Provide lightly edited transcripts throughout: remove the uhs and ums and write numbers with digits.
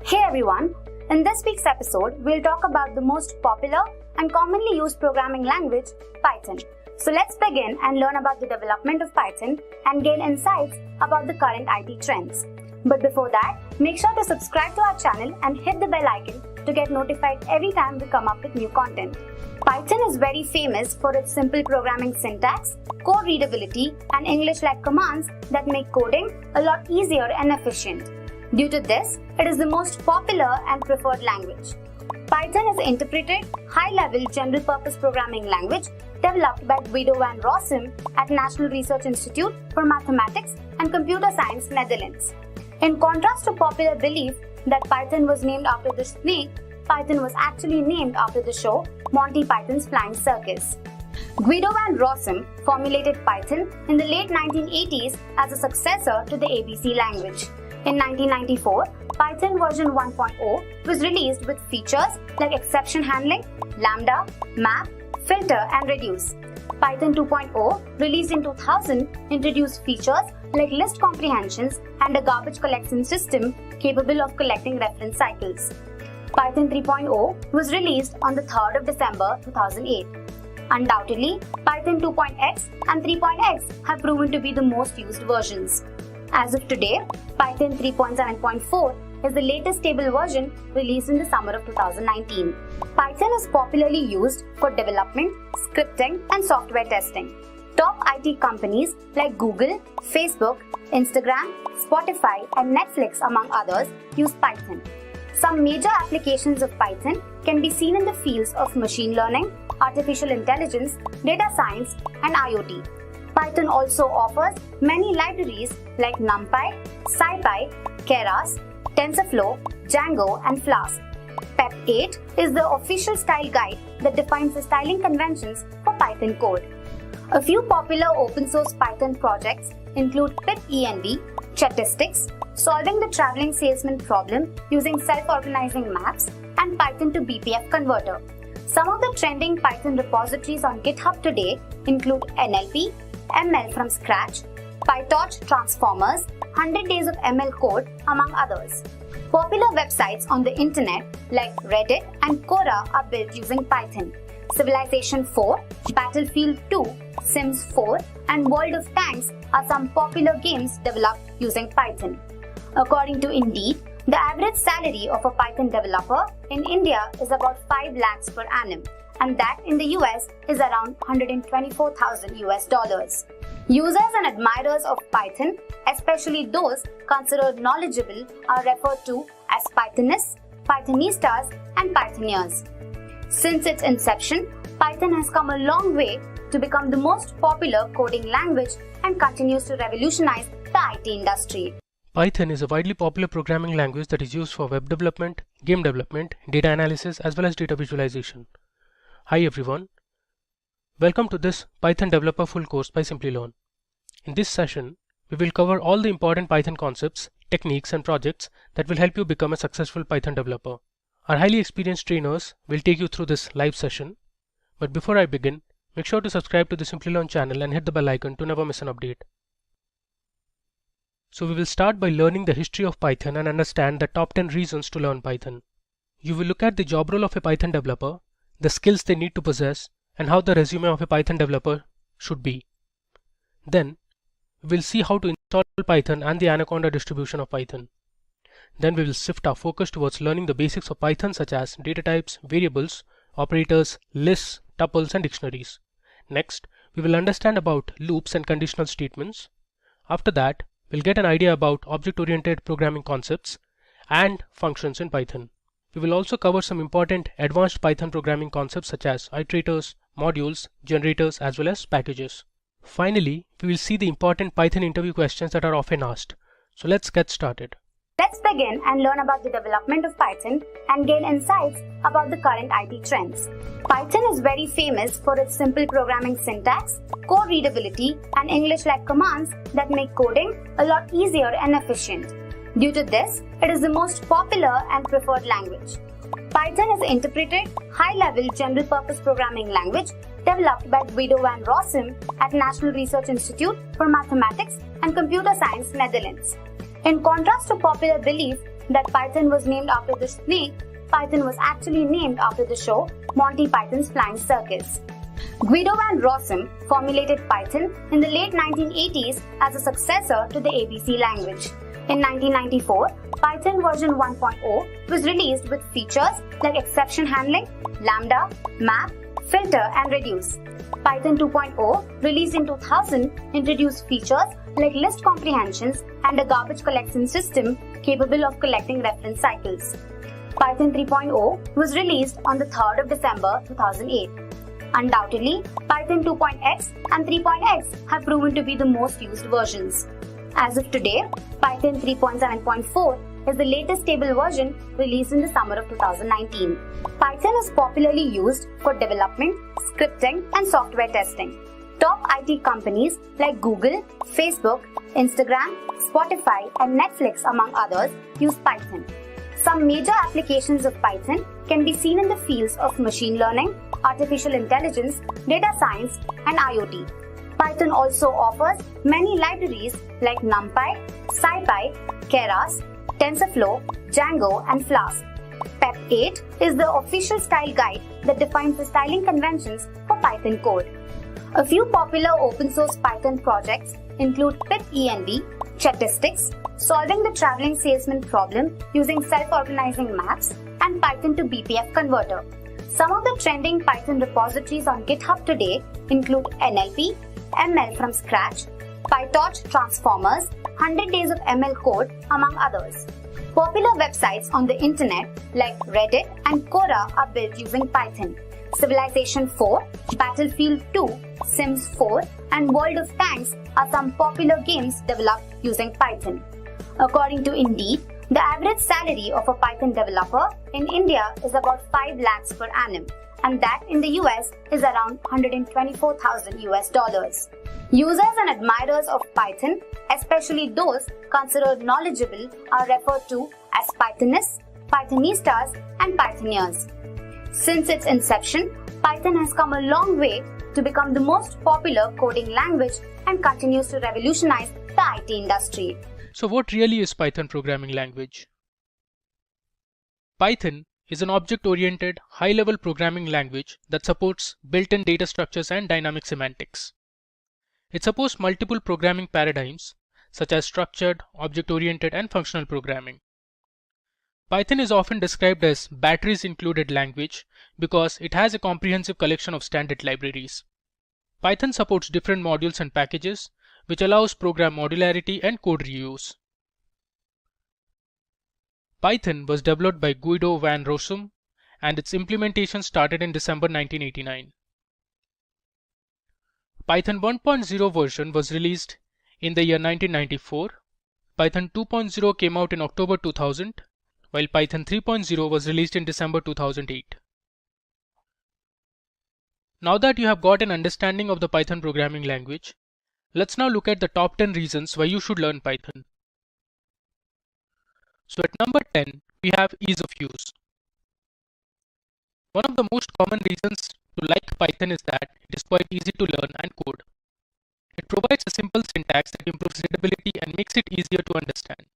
Hey everyone! In this week's episode, we'll talk about the most popular and commonly used programming language, Python. So let's begin and learn about the development of Python and gain insights about the current IT trends. But before that, make sure to subscribe to our channel and hit the bell icon to get notified every time we come up with new content. Python is very famous for its simple programming syntax, code readability, and English-like commands that make coding a lot easier and efficient. Due to this, it is the most popular and preferred language. Python is an interpreted, high-level general-purpose programming language developed by Guido van Rossum at National Research Institute for Mathematics and Computer Science, Netherlands. In contrast to popular belief that Python was named after the snake, Python was actually named after the show Monty Python's Flying Circus. Guido van Rossum formulated Python in the late 1980s as a successor to the ABC language. In 1994, Python version 1.0 was released with features like exception handling, lambda, map, filter, and reduce. Python 2.0, released in 2000, introduced features like list comprehensions and a garbage collection system capable of collecting reference cycles. Python 3.0 was released on the 3rd of December 2008. Undoubtedly, Python 2.x and 3.x have proven to be the most used versions. As of today, Python 3.7.4 is the latest stable version released in the summer of 2019. Python is popularly used for development, scripting, and software testing. Top IT companies like Google, Facebook, Instagram, Spotify, and Netflix, among others, use Python. Some major applications of Python can be seen in the fields of machine learning, artificial intelligence, data science, and IoT. Python also offers many libraries like NumPy, SciPy, Keras, TensorFlow, Django, and Flask. Pep 8 is the official style guide that defines the styling conventions for Python code. A few popular open-source Python projects include pipenv, Chatistics, solving the traveling salesman problem using self-organizing maps, and Python to BPF converter. Some of the trending Python repositories on GitHub today include NLP, ML from scratch, PyTorch transformers, 100 days of ML code, among others. Popular websites on the internet like Reddit and Quora are built using Python. Civilization 4, Battlefield 2, Sims 4, and World of Tanks are some popular games developed using Python. According to Indeed, the average salary of a Python developer in India is about 5 lakhs per annum, and that in the US is around $124,000. Users and admirers of Python, especially those considered knowledgeable, are referred to as Pythonists, Pythonistas, and Pythoneers. Since its inception, Python has come a long way to become the most popular coding language and continues to revolutionize the IT industry. Python is a widely popular programming language that is used for web development, game development, data analysis, as well as data visualization. Hi everyone, welcome to this Python Developer Full Course by Simplilearn. In this session, we will cover all the important Python concepts, techniques, and projects that will help you become a successful Python developer. Our highly experienced trainers will take you through this live session. But before I begin, make sure to subscribe to the Simplilearn channel and hit the bell icon to never miss an update. So we will start by learning the history of Python and understand the top 10 reasons to learn Python. You will look at the job role of a Python developer, the skills they need to possess, and how the resume of a Python developer should be. Then, we will see how to install Python and the Anaconda distribution of Python. Then we will shift our focus towards learning the basics of Python such as data types, variables, operators, lists, tuples, and dictionaries. Next, we will understand about loops and conditional statements. After that, we'll get an idea about object-oriented programming concepts and functions in Python. We will also cover some important advanced Python programming concepts such as iterators, modules, generators, as well as packages. Finally, we will see the important Python interview questions that are often asked. So let's get started. Let's begin and learn about the development of Python and gain insights about the current IT trends. Python is very famous for its simple programming syntax, code readability, and English-like commands that make coding a lot easier and efficient. Due to this, it is the most popular and preferred language. Python is an interpreted, high-level general-purpose programming language developed by Guido van Rossum at National Research Institute for Mathematics and Computer Science, Netherlands. In contrast to popular belief that Python was named after the snake, Python was actually named after the show Monty Python's Flying Circus. Guido van Rossum formulated Python in the late 1980s as a successor to the ABC language. In 1994, Python version 1.0 was released with features like exception handling, lambda, map, filter, and reduce. Python 2.0, released in 2000, introduced features like list comprehensions and a garbage collection system capable of collecting reference cycles. Python 3.0 was released on the 3rd of December 2008. Undoubtedly, Python 2.x and 3.x have proven to be the most used versions. As of today, Python 3.7.4 is the latest stable version released in the summer of 2019. Python is popularly used for development, scripting, and software testing. Top IT companies like Google, Facebook, Instagram, Spotify, and Netflix, among others, use Python. Some major applications of Python can be seen in the fields of machine learning, artificial intelligence, data science, and IoT. Python also offers many libraries like NumPy, SciPy, Keras, TensorFlow, Django, and Flask. Pep 8 is the official style guide that defines the styling conventions for Python code. A few popular open source Python projects include pipenv, Chatistics, solving the traveling salesman problem using self-organizing maps, and Python to BPF converter. Some of the trending Python repositories on GitHub today include NLP, ML from scratch, PyTorch transformers, 100 days of ML code, among others. Popular websites on the internet like Reddit and Quora are built using Python. Civilization 4, Battlefield 2, Sims 4, and World of Tanks are some popular games developed using Python. According to Indeed, the average salary of a Python developer in India is about 5 lakhs per annum, and that in the US is around $124,000 US. Users and admirers of Python, especially those considered knowledgeable, are referred to as Pythonists, Pythonistas, and Pythoneers. Since its inception, Python has come a long way to become the most popular coding language and continues to revolutionize the IT industry. So what really is Python programming language? Python is an object-oriented, high-level programming language that supports built-in data structures and dynamic semantics. It supports multiple programming paradigms such as structured, object-oriented, and functional programming. Python is often described as batteries-included language because it has a comprehensive collection of standard libraries. Python supports different modules and packages, which allows program modularity and code reuse. Python was developed by Guido van Rossum, and its implementation started in December 1989. Python 1.0 version was released in the year 1994. Python 2.0 came out in October 2000, while Python 3.0 was released in December 2008. Now that you have got an understanding of the Python programming language, let's now look at the top 10 reasons why you should learn Python. So at number 10, we have ease of use. One of the most common reasons to like Python is that it is quite easy to learn and code. It provides a simple syntax that improves readability and makes it easier to understand.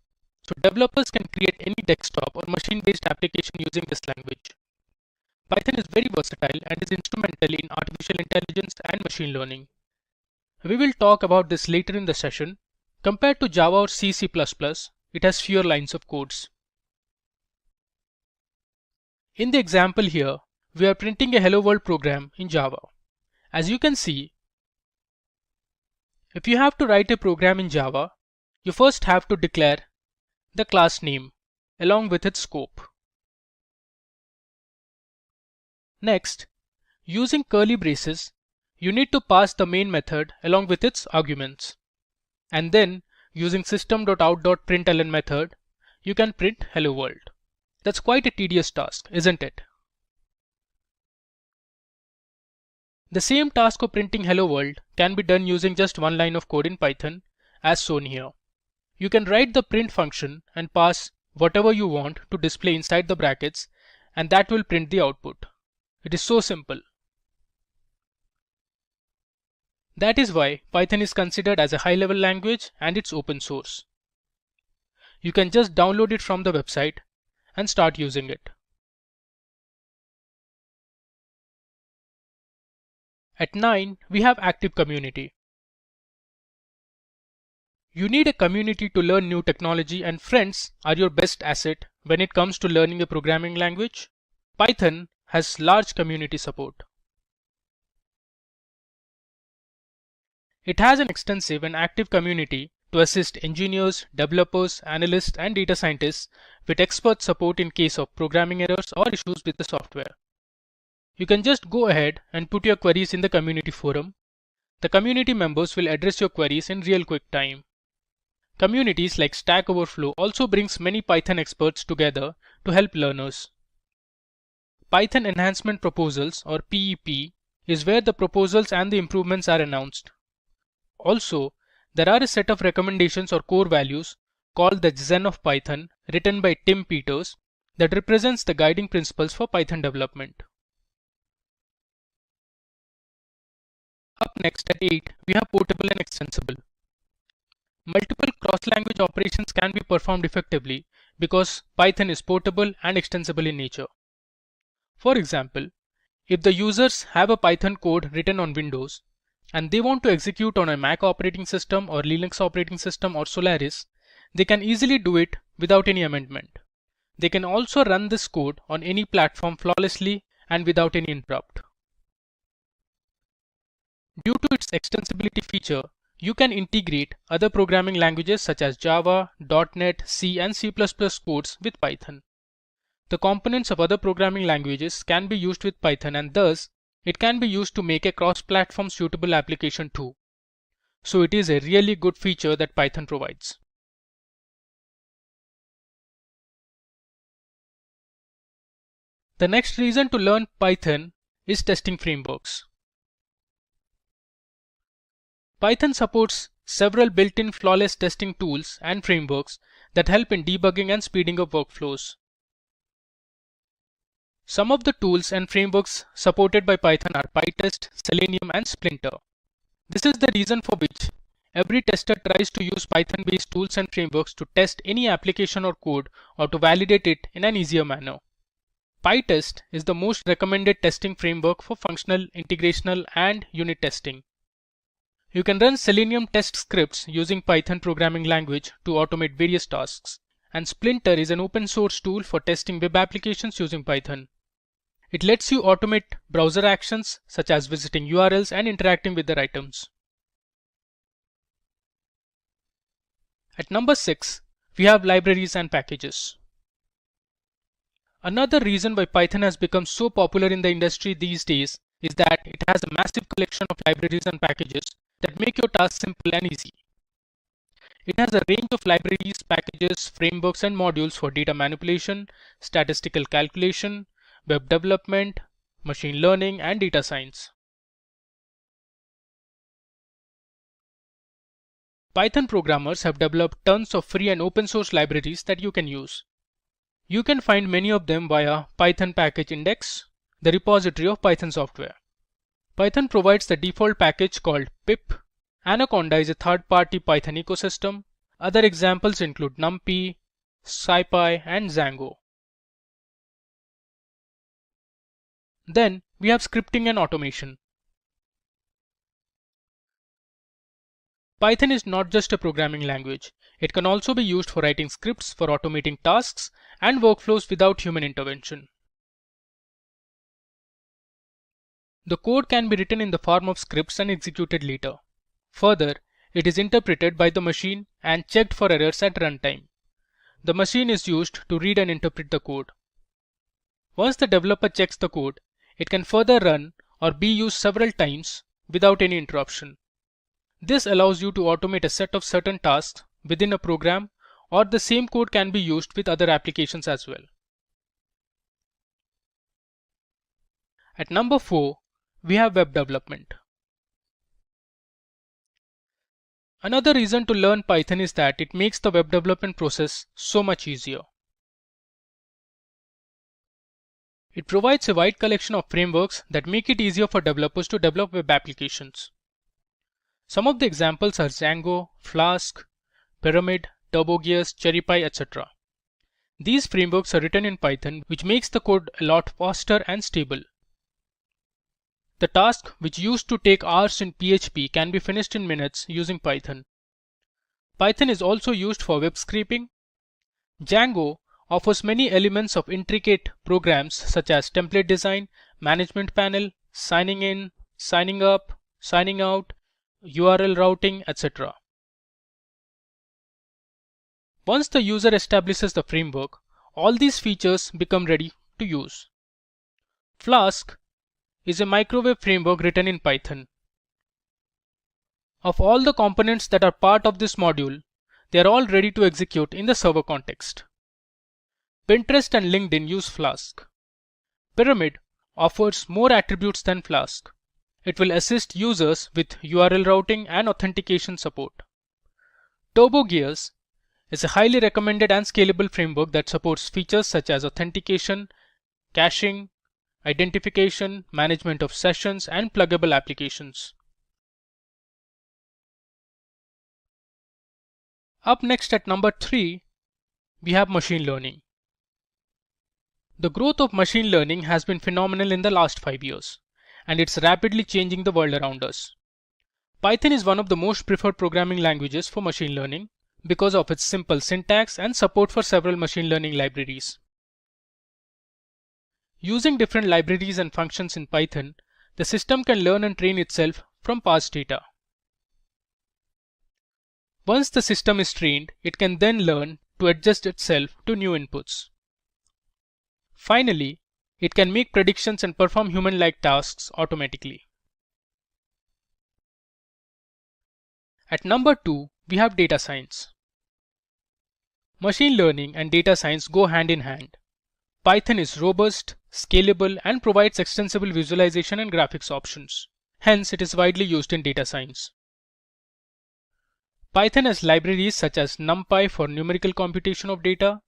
So developers can create any desktop or machine-based application using this language. Python is very versatile and is instrumental in artificial intelligence and machine learning. We will talk about this later in the session. Compared to Java or C++, it has fewer lines of codes. In the example here, we are printing a Hello World program in Java. As you can see, if you have to write a program in Java, you first have to declare the class name along with its scope. Next, using curly braces, you need to pass the main method along with its arguments. And then, using system.out.println method, you can print Hello World. That's quite a tedious task, isn't it? The same task of printing Hello World can be done using just one line of code in Python, as shown here. You can write the print function and pass whatever you want to display inside the brackets, and that will print the output. It is so simple. That is why Python is considered as a high-level language and it's open source. You can just download it from the website and start using it. At 9, we have active community. You need a community to learn new technology, and friends are your best asset when it comes to learning a programming language. Python has large community support. It has an extensive and active community to assist engineers, developers, analysts, and data scientists with expert support in case of programming errors or issues with the software. You can just go ahead and put your queries in the community forum. The community members will address your queries in real quick time. Communities like Stack Overflow also brings many Python experts together to help learners. Python Enhancement Proposals, or PEP, is where the proposals and the improvements are announced. Also, there are a set of recommendations or core values called the Zen of Python, written by Tim Peters, that represents the guiding principles for Python development. Up next at 8, we have portable and extensible. Multiple cross-language operations can be performed effectively because Python is portable and extensible in nature. For example, if the users have a Python code written on Windows and they want to execute on a Mac operating system or Linux operating system or Solaris, they can easily do it without any amendment. They can also run this code on any platform flawlessly and without any interrupt. Due to its extensibility feature, you can integrate other programming languages such as Java, .NET, C, and C++ codes with Python. The components of other programming languages can be used with Python, and thus it can be used to make a cross-platform suitable application too. So it is a really good feature that Python provides. The next reason to learn Python is testing frameworks. Python supports several built-in flawless testing tools and frameworks that help in debugging and speeding up workflows. Some of the tools and frameworks supported by Python are PyTest, Selenium, and Splinter. This is the reason for which every tester tries to use Python-based tools and frameworks to test any application or code or to validate it in an easier manner. PyTest is the most recommended testing framework for functional, integrational, and unit testing. You can run Selenium test scripts using Python programming language to automate various tasks. And Splinter is an open source tool for testing web applications using Python. It lets you automate browser actions such as visiting URLs and interacting with their items. At number 6, we have libraries and packages. Another reason why Python has become so popular in the industry these days is that it has a massive collection of libraries and packages that make your task simple and easy. It has a range of libraries, packages, frameworks, and modules for data manipulation, statistical calculation, web development, machine learning, and data science. Python programmers have developed tons of free and open source libraries that you can use. You can find many of them via Python Package Index, the repository of Python software. Python provides the default package called pip. Anaconda is a third-party Python ecosystem. Other examples include NumPy, SciPy, and Django. Then we have scripting and automation. Python is not just a programming language. It can also be used for writing scripts for automating tasks and workflows without human intervention. The code can be written in the form of scripts and executed later. Further, it is interpreted by the machine and checked for errors at runtime. The machine is used to read and interpret the code. Once the developer checks the code, it can further run or be used several times without any interruption. This allows you to automate a set of certain tasks within a program, or the same code can be used with other applications as well. At number 4, we have web development. Another reason to learn Python is that it makes the web development process so much easier. It provides a wide collection of frameworks that make it easier for developers to develop web applications. Some of the examples are Django, Flask, Pyramid, TurboGears, CherryPy, etc. These frameworks are written in Python, which makes the code a lot faster and stable. The task which used to take hours in PHP can be finished in minutes using Python. Python is also used for web scraping. Django offers many elements of intricate programs such as template design, management panel, signing in, signing up, signing out, URL routing, etc. Once the user establishes the framework, all these features become ready to use. Flask is a microwave framework written in Python. Of all the components that are part of this module, they are all ready to execute in the server context. Pinterest and LinkedIn use Flask. Pyramid offers more attributes than Flask. It will assist users with URL routing and authentication support. TurboGears is a highly recommended and scalable framework that supports features such as authentication, caching, identification, management of sessions, and pluggable applications. Up next at number 3, we have machine learning. The growth of machine learning has been phenomenal in the last 5 years, and it's rapidly changing the world around us. Python is one of the most preferred programming languages for machine learning because of its simple syntax and support for several machine learning libraries. Using different libraries and functions in Python, the system can learn and train itself from past data. Once the system is trained, it can then learn to adjust itself to new inputs. Finally, it can make predictions and perform human-like tasks automatically. At number 2, we have data science. Machine learning and data science go hand in hand. Python is robust, scalable, and provides extensible visualization and graphics options. Hence, it is widely used in data science. Python has libraries such as NumPy for numerical computation of data,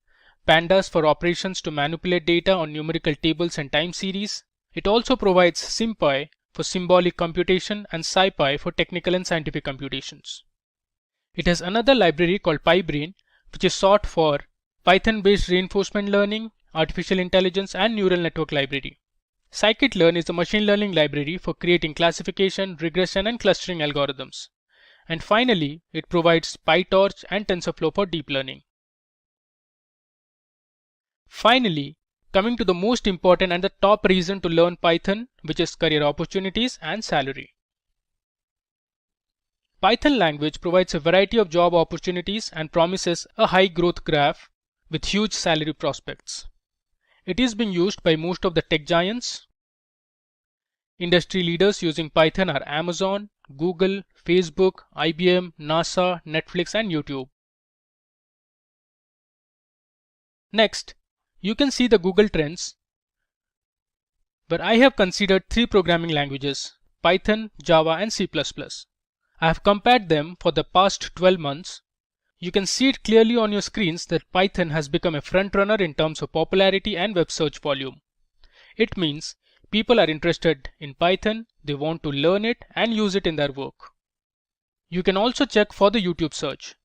Pandas for operations to manipulate data on numerical tables and time series. It also provides SymPy for symbolic computation and SciPy for technical and scientific computations. It has another library called PyBrain, which is sought for Python-based reinforcement learning, artificial intelligence, and neural network library. Scikit-learn is the machine learning library for creating classification, regression, and clustering algorithms. And finally, it provides PyTorch and TensorFlow for deep learning. Finally, coming to the most important and the top reason to learn Python, which is career opportunities and salary. Python language provides a variety of job opportunities and promises a high growth graph with huge salary prospects. It is being used by most of the tech giants. Industry leaders using Python are Amazon, Google, Facebook, IBM, NASA, Netflix, and YouTube. Next, you can see the Google Trends, where I have considered 3 programming languages, Python, Java, and C++. I have compared them for the past 12 months. You can see it clearly on your screens that Python has become a frontrunner in terms of popularity and web search volume. It means people are interested in Python, they want to learn it and use it in their work. You can also check for the YouTube search.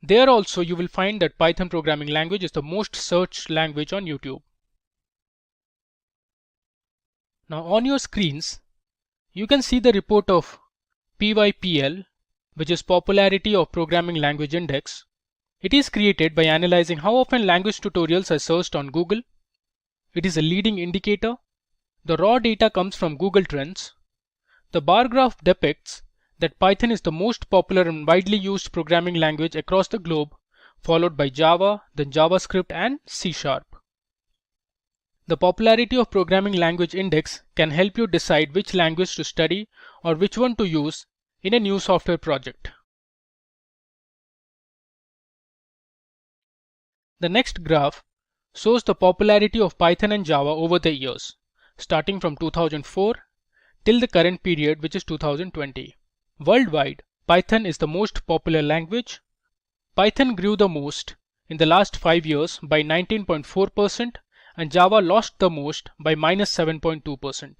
There also you will find that Python programming language is the most searched language on YouTube. Now on your screens, you can see the report of PYPL, which is Popularity of Programming Language Index. It is created by analyzing how often language tutorials are searched on Google. It is a leading indicator. The raw data comes from Google Trends. The bar graph depicts that Python is the most popular and widely used programming language across the globe, followed by Java, then JavaScript, and C#. The Popularity of Programming Language Index can help you decide which language to study or which one to use in a new software project. The next graph shows the popularity of Python and Java over the years, starting from 2004 till the current period, which is 2020. Worldwide, Python is the most popular language. Python grew the most in the last 5 years by 19.4% and Java lost the most by -7.2%.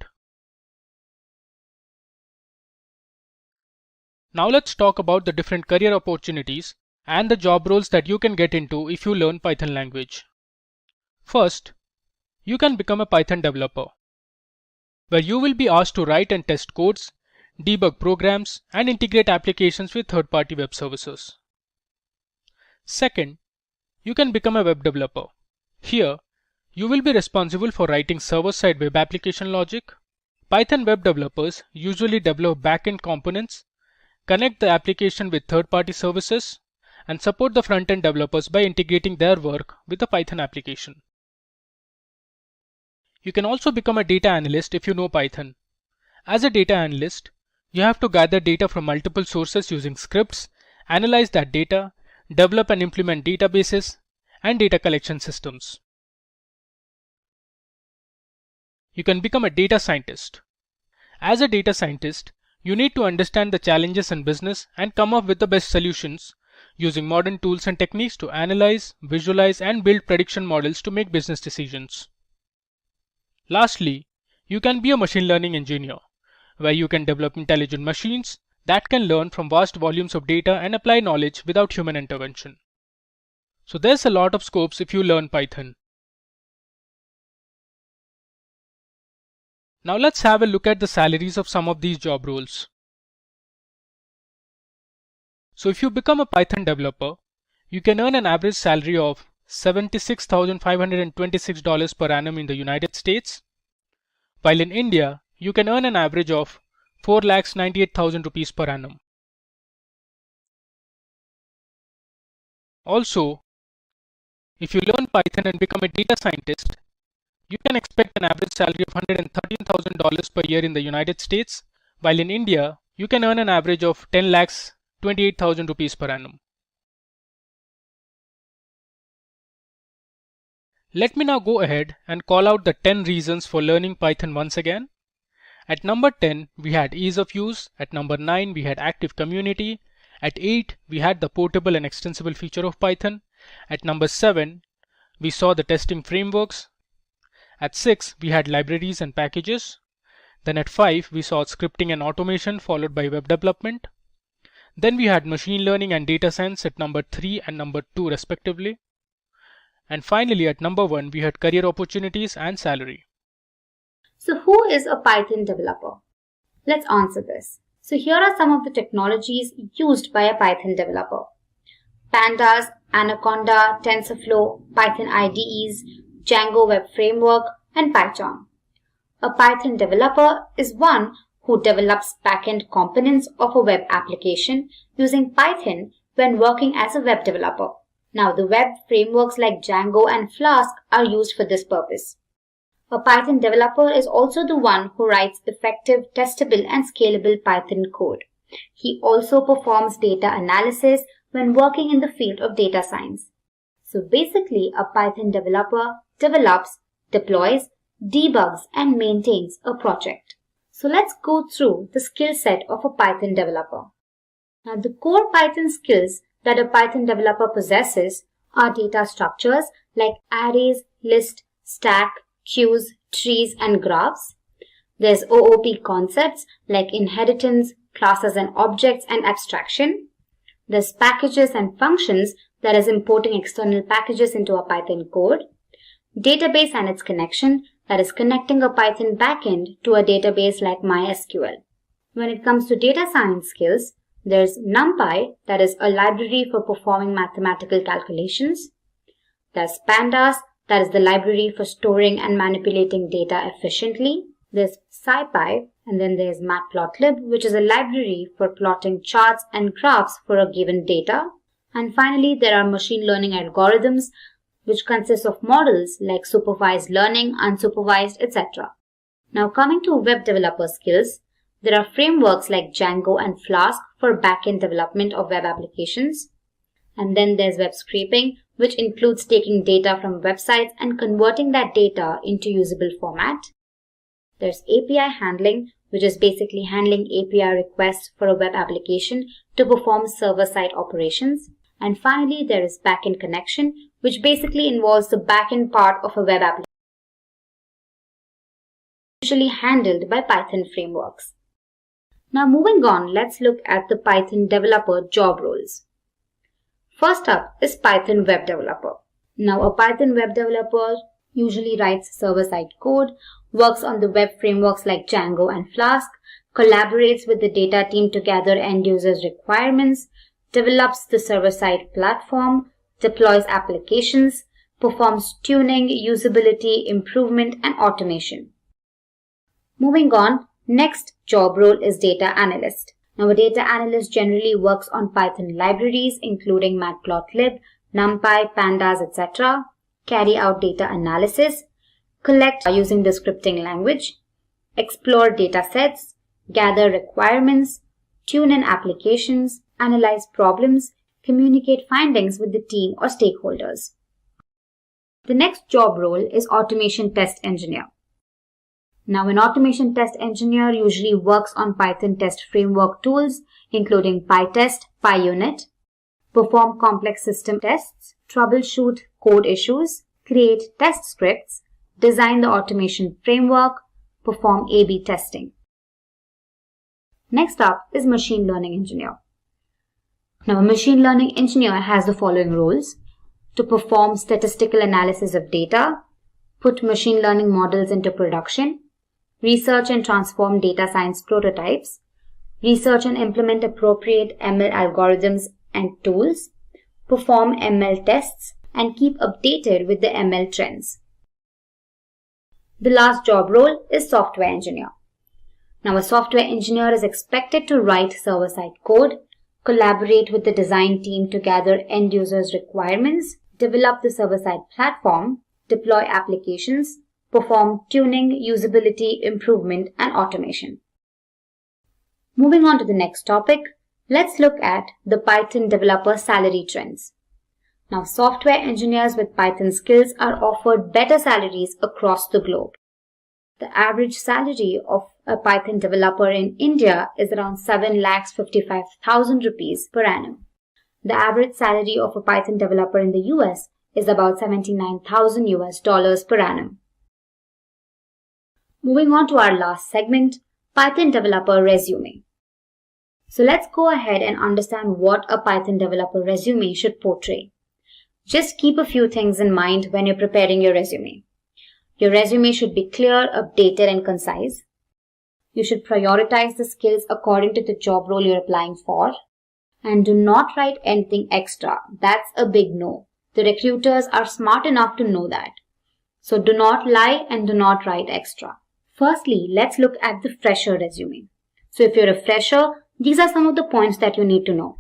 Now let's talk about the different career opportunities and the job roles that you can get into if you learn Python language. First, you can become a Python developer, where you will be asked to write and test codes, debug programs, and integrate applications with third-party web services. Second, you can become a web developer. Here, you will be responsible for writing server-side web application logic. Python web developers usually develop backend components, connect the application with third-party services, and support the front-end developers by integrating their work with the Python application. You can also become a data analyst if you know Python. As a data analyst, you have to gather data from multiple sources using scripts, analyze that data, develop and implement databases, and data collection systems. You can become a data scientist. As a data scientist, you need to understand the challenges in business and come up with the best solutions using modern tools and techniques to analyze, visualize, and build prediction models to make business decisions. Lastly, you can be a machine learning engineer, where you can develop intelligent machines that can learn from vast volumes of data and apply knowledge without human intervention. So there's a lot of scopes if you learn Python. Now let's have a look at the salaries of some of these job roles. So if you become a Python developer, you can earn an average salary of $76,526 per annum in the United States, while in India, you can earn an average of 4,98,000 rupees per annum. Also, if you learn Python and become a data scientist, you can expect an average salary of $113,000 per year in the United States, while in India, you can earn an average of 10,28,000 rupees per annum. Let me now go ahead and call out the 10 reasons for learning Python once again. At number 10, we had ease of use. At number 9, we had active community. At 8, we had the portable and extensible feature of Python. At number 7, we saw the testing frameworks. At 6, we had libraries and packages. Then at 5, we saw scripting and automation followed by web development. Then we had machine learning and data science at number 3 and number 2 respectively. And finally at number 1, we had career opportunities and salary. So who is a Python developer? Let's answer this. So here are some of the technologies used by a Python developer. Pandas, Anaconda, TensorFlow, Python IDEs, Django Web Framework, and Python. A Python developer is one who develops backend components of a web application using Python when working as a web developer. Now, the web frameworks like Django and Flask are used for this purpose. A Python developer is also the one who writes effective, testable, and scalable Python code. He also performs data analysis when working in the field of data science. So basically, a Python developer develops, deploys, debugs, and maintains a project. So let's go through the skill set of a Python developer. Now, the core Python skills that a Python developer possesses are data structures like arrays, list, stack, queues, trees, and graphs. There's OOP concepts like inheritance, classes and objects, and abstraction. There's packages and functions, that is importing external packages into a Python code. Database and its connection, that is connecting a Python backend to a database like MySQL. When it comes to data science skills, there's NumPy, that is a library for performing mathematical calculations. There's Pandas, that is the library for storing and manipulating data efficiently. There's SciPy, and then there's Matplotlib, which is a library for plotting charts and graphs for a given data. And finally, there are machine learning algorithms, which consist of models like supervised learning, unsupervised, etc. Now coming to web developer skills, there are frameworks like Django and Flask for backend development of web applications. And then there's web scraping, which includes taking data from websites and converting that data into usable format. There's API handling, which is basically handling API requests for a web application to perform server-side operations. And finally, there is backend connection, which basically involves the backend part of a web application, usually handled by Python frameworks. Now moving on, let's look at the Python developer job roles. First up is Python web developer. Now a Python web developer usually writes server-side code, works on the web frameworks like Django and Flask, collaborates with the data team to gather end users' requirements, develops the server-side platform, deploys applications, performs tuning, usability, improvement, and automation. Moving on, next job role is data analyst. Now a data analyst generally works on Python libraries including matplotlib, NumPy, pandas, etc., carry out data analysis, collect using the scripting language, explore data sets, gather requirements, tune in applications, analyze problems, communicate findings with the team or stakeholders. The next job role is automation test engineer. Now an automation test engineer usually works on Python test framework tools including PyTest, PyUnit, perform complex system tests, troubleshoot code issues, create test scripts, design the automation framework, perform A/B testing. Next up is machine learning engineer. Now a machine learning engineer has the following roles: to perform statistical analysis of data, put machine learning models into production, research and transform data science prototypes, research and implement appropriate ML algorithms and tools, perform ML tests, and keep updated with the ML trends. The last job role is software engineer. Now a software engineer is expected to write server-side code, collaborate with the design team to gather end users' requirements, develop the server-side platform, deploy applications, perform tuning, usability, improvement, and automation. Moving on to the next topic, let's look at the Python developer salary trends. Now, software engineers with Python skills are offered better salaries across the globe. The average salary of a Python developer in India is around 7,55,000 rupees per annum. The average salary of a Python developer in the US is about $79,000 per annum. Moving on to our last segment, Python developer resume. So let's go ahead and understand what a Python developer resume should portray. Just keep a few things in mind when you're preparing your resume. Your resume should be clear, updated, and concise. You should prioritize the skills according to the job role you're applying for. And do not write anything extra. That's a big no. The recruiters are smart enough to know that. So do not lie and do not write extra. Firstly, let's look at the fresher resume. So if you're a fresher, these are some of the points that you need to know.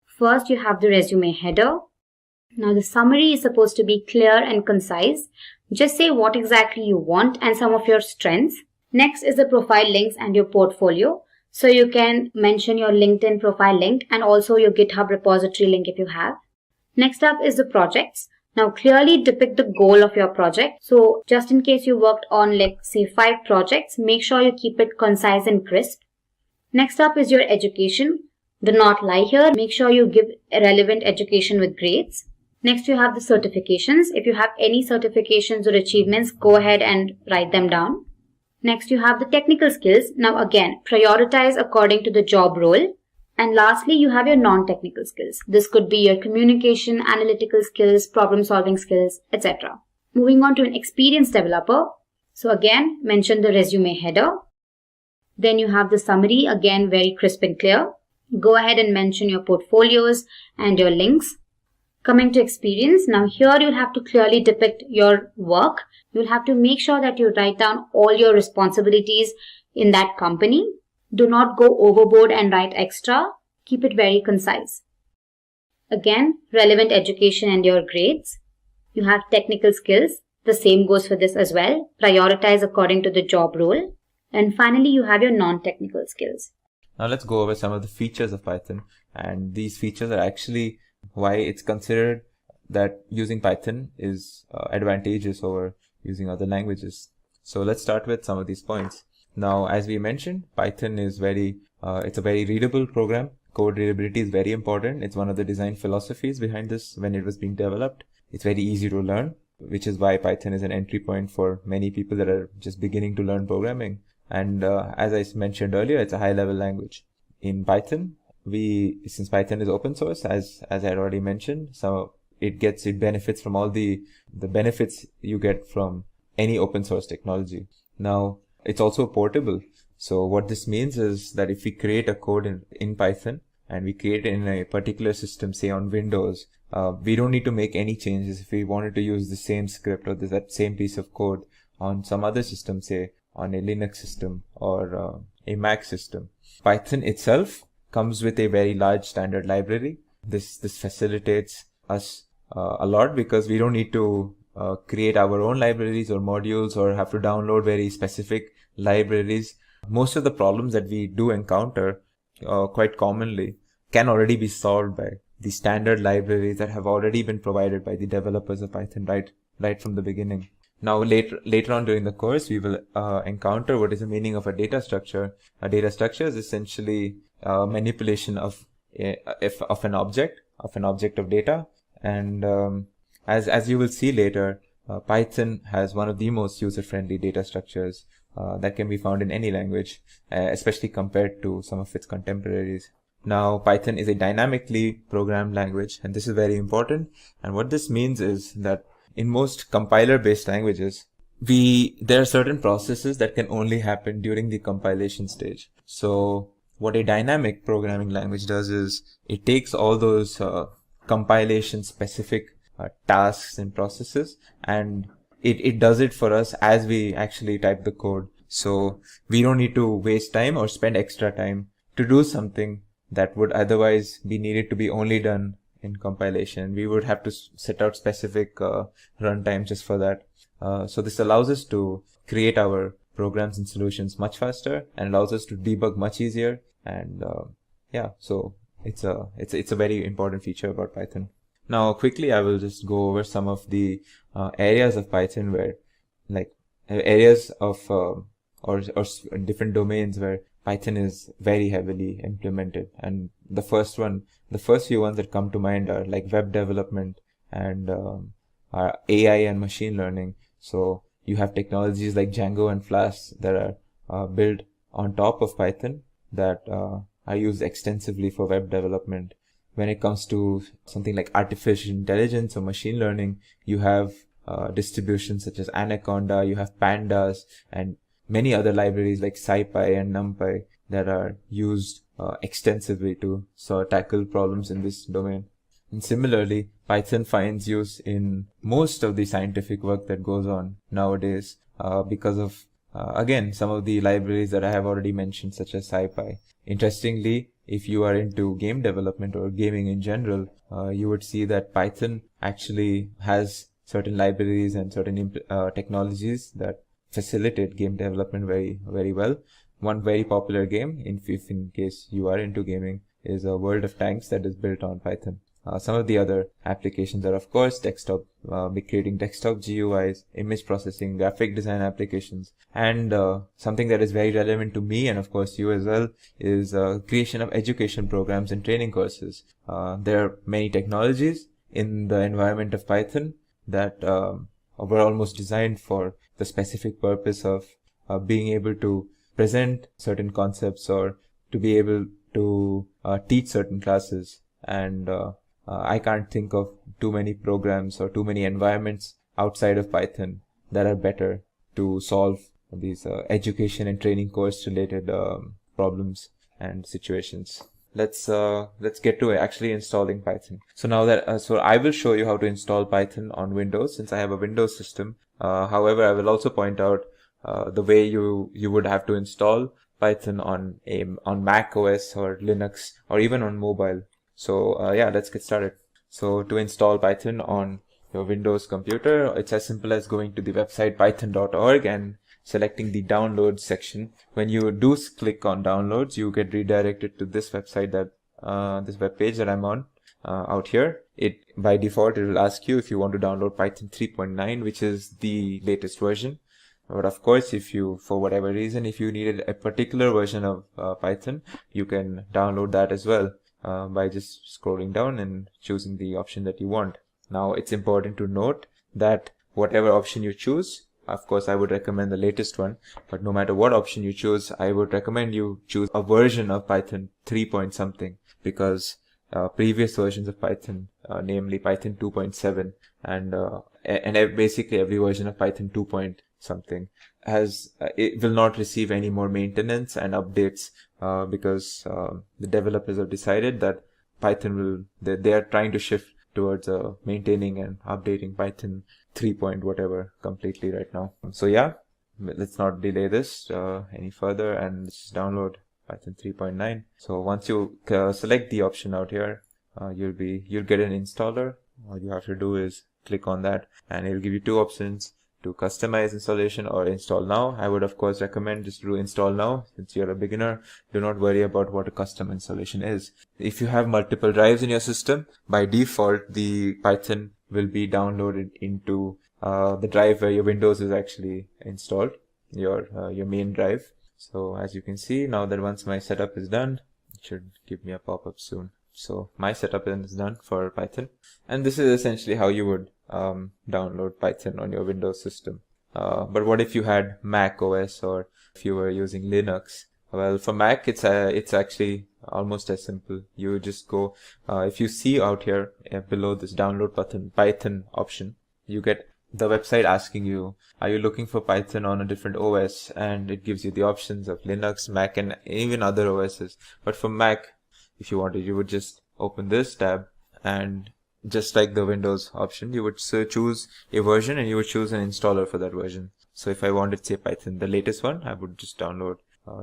First, you have the resume header. Now the summary is supposed to be clear and concise. Just say what exactly you want and some of your strengths. Next is the profile links and your portfolio. So you can mention your LinkedIn profile link and also your GitHub repository link if you have. Next up is the projects. Now clearly depict the goal of your project. So just in case you worked on say 5 projects, make sure you keep it concise and crisp. Next up is your education. Do not lie here. Make sure you give relevant education with grades. Next you have the certifications. If you have any certifications or achievements, go ahead and write them down. Next you have the technical skills. Now again, prioritize according to the job role. And lastly, you have your non-technical skills. This could be your communication, analytical skills, problem-solving skills, etc. Moving on to an experienced developer. So again, mention the resume header. Then you have the summary, again very crisp and clear. Go ahead and mention your portfolios and your links. Coming to experience, now here you'll have to clearly depict your work. You'll have to make sure that you write down all your responsibilities in that company. Do not go overboard and write extra. Keep it very concise. Again, relevant education and your grades. You have technical skills. The same goes for this as well. Prioritize according to the job role. And finally, you have your non-technical skills. Now let's go over some of the features of Python. And these features are actually why it's considered that using Python is advantageous over using other languages. So let's start with some of these points. Now, as we mentioned, Python is it's a very readable program. Code readability is very important. It's one of the design philosophies behind this when it was being developed. It's very easy to learn, which is why Python is an entry point for many people that are just beginning to learn programming. And as I mentioned earlier, it's a high-level language. In Python, since Python is open source, as I had already mentioned, so it benefits from all the benefits you get from any open source technology. Now, it's also portable. So what this means is that if we create a code in Python and we create it in a particular system, say on Windows, we don't need to make any changes if we wanted to use the same script or that same piece of code on some other system, say on a Linux system or a Mac system. Python itself comes with a very large standard library. This facilitates us a lot because we don't need to create our own libraries or modules or have to download very specific libraries. Most of the problems that we do encounter quite commonly can already be solved by the standard libraries that have already been provided by the developers of Python right from the beginning. Now, later on during the course, we will encounter what is the meaning of a data structure. A data structure is essentially manipulation of an object of data. And as you will see later, Python has one of the most user-friendly data structures that can be found in any language, especially compared to some of its contemporaries. Now, Python is a dynamically programmed language, and this is very important. And what this means is that in most compiler-based languages, there are certain processes that can only happen during the compilation stage. So what a dynamic programming language does is it takes all those compilation-specific tasks and processes, and it does it for us as we actually type the code. So we don't need to waste time or spend extra time to do something that would otherwise be needed to be only done in compilation. We would have to set out specific runtime just for that. So this allows us to create our programs and solutions much faster and allows us to debug much easier. And so it's a very important feature about Python. Now, quickly, I will just go over some of the areas of Python where, like, areas of or different domains where Python is very heavily implemented. And the first few ones that come to mind are like web development and are AI and machine learning. So you have technologies like Django and Flask that are built on top of Python that are used extensively for web development. When it comes to something like artificial intelligence or machine learning, you have distributions such as Anaconda, you have Pandas, and many other libraries like SciPy and NumPy that are used extensively to tackle problems in this domain. And similarly, Python finds use in most of the scientific work that goes on nowadays because of, again, some of the libraries that I have already mentioned, such as SciPy. Interestingly, if you are into game development or gaming in general, you would see that Python actually has certain libraries and certain technologies that facilitate game development very, very well. One very popular game, if in case you are into gaming, is a World of Tanks that is built on Python. Some of the other applications are, of course, creating desktop GUIs, image processing, graphic design applications, and something that is very relevant to me and, of course, you as well, is creation of education programs and training courses. There are many technologies in the environment of Python that were almost designed for the specific purpose of being able to present certain concepts or to be able to teach certain classes. And I can't think of too many programs or too many environments outside of Python that are better to solve these education and training course related problems and situations. Let's get to actually installing Python. So now that so I will show you how to install Python on Windows, since I have a Windows system. However, I will also point out the way you would have to install Python on Mac OS or Linux or even on mobile. So let's get started. So to install Python on your Windows computer, it's as simple as going to the website python.org and selecting the downloads section. When you do click on downloads, you get redirected to this website this web page that I'm on out here. By default, it will ask you if you want to download Python 3.9, which is the latest version. But of course, if you, for whatever reason, if you needed a particular version of Python, you can download that as well by just scrolling down and choosing the option that you want. Now, it's important to note that whatever option you choose, of course, I would recommend the latest one, but no matter what option you choose, I would recommend you choose a version of Python 3 point something, because previous versions of Python, namely Python 2.7 and basically every version of Python 2 point something it will not receive any more maintenance and updates because the developers have decided that Python they are trying to shift towards maintaining and updating Python 3 point whatever completely right now. So yeah, let's not delay this any further, and let's just download Python 3.9. So once you select the option out here, you'll get an installer. All you have to do is click on that, and it'll give you two options: to customize installation or install now. I would of course recommend just do install now. Since you're a beginner, do not worry about what a custom installation is. If you have multiple drives in your system, by default the Python will be downloaded into the drive where your Windows is actually installed, your main drive. So as you can see, now that once my setup is done, it should give me a pop-up soon. So my setup is done for Python, and this is essentially how you would download Python on your Windows system. But what if you had Mac OS, or if you were using Linux? Well, for Mac, it's actually almost as simple. You just go, if you see out here below this download button, Python option, you get the website asking you, are you looking for Python on a different OS? And it gives you the options of Linux, Mac, and even other OSs. But for Mac, if you wanted, you would just open this tab, and just like the Windows option, you would choose a version and you would choose an installer for that version. So if I wanted, say, Python, the latest one, I would just download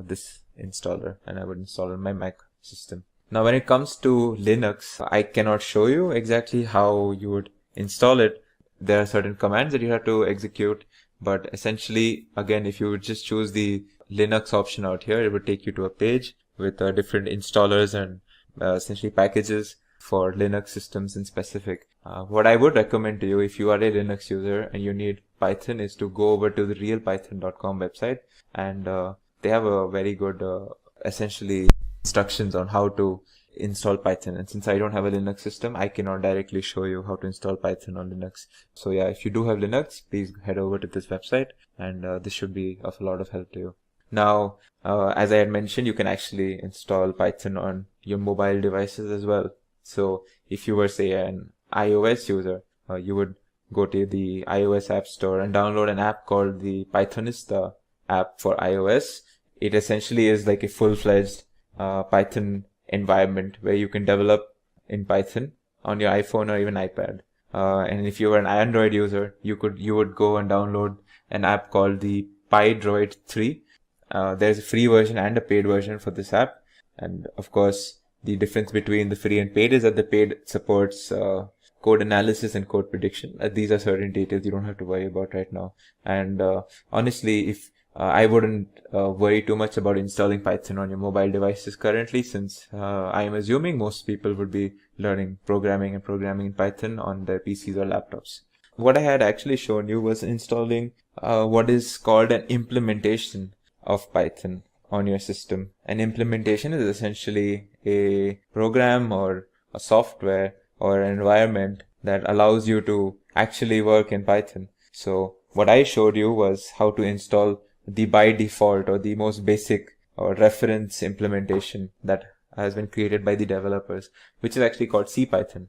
this installer and I would install it on my Mac system. Now, when it comes to Linux, I cannot show you exactly how you would install it. There are certain commands that you have to execute, but essentially, again, if you would just choose the Linux option out here, it would take you to a page with different installers and essentially packages for Linux systems in specific. What I would recommend to you, if you are a Linux user and you need Python, is to go over to the realpython.com website, and they have a very good essentially instructions on how to install Python. And since I don't have a Linux system, I cannot directly show you how to install Python on Linux. So yeah, if you do have Linux, please head over to this website, and this should be of a lot of help to you. Now, as I had mentioned, you can actually install Python on your mobile devices as well. So if you were, say, an iOS user, you would go to the iOS App Store and download an app called the Pythonista app for iOS. It essentially is like a full-fledged Python environment where you can develop in Python on your iPhone or even iPad. And if you were an Android user, you would go and download an app called the PyDroid 3. There's a free version and a paid version for this app. And of course, the difference between the free and paid is that the paid supports code analysis and code prediction. These are certain details you don't have to worry about right now. And honestly, if I wouldn't worry too much about installing Python on your mobile devices currently, since I am assuming most people would be learning programming in Python on their PCs or laptops. What I had actually shown you was installing what is called an implementation of Python on your system. An implementation is essentially a program or a software or an environment that allows you to actually work in Python. So what I showed you was how to install the by default or the most basic or reference implementation that has been created by the developers, which is actually called CPython.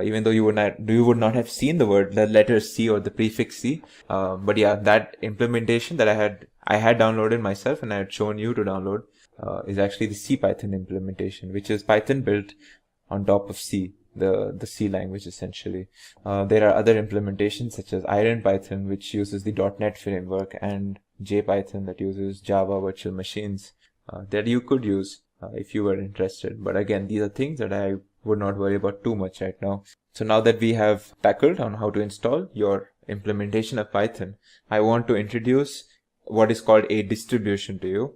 Even though you would not have seen the letter C or the prefix C, but yeah, that implementation that I had downloaded myself and I had shown you to download is actually the CPython implementation, which is Python built on top of C, the C language essentially. There are other implementations such as IronPython, which uses the .NET framework, and JPython that uses Java virtual machines that you could use if you were interested. But again, these are things that I would not worry about too much right now. So now that we have tackled on how to install your implementation of Python, I want to introduce what is called a distribution to you.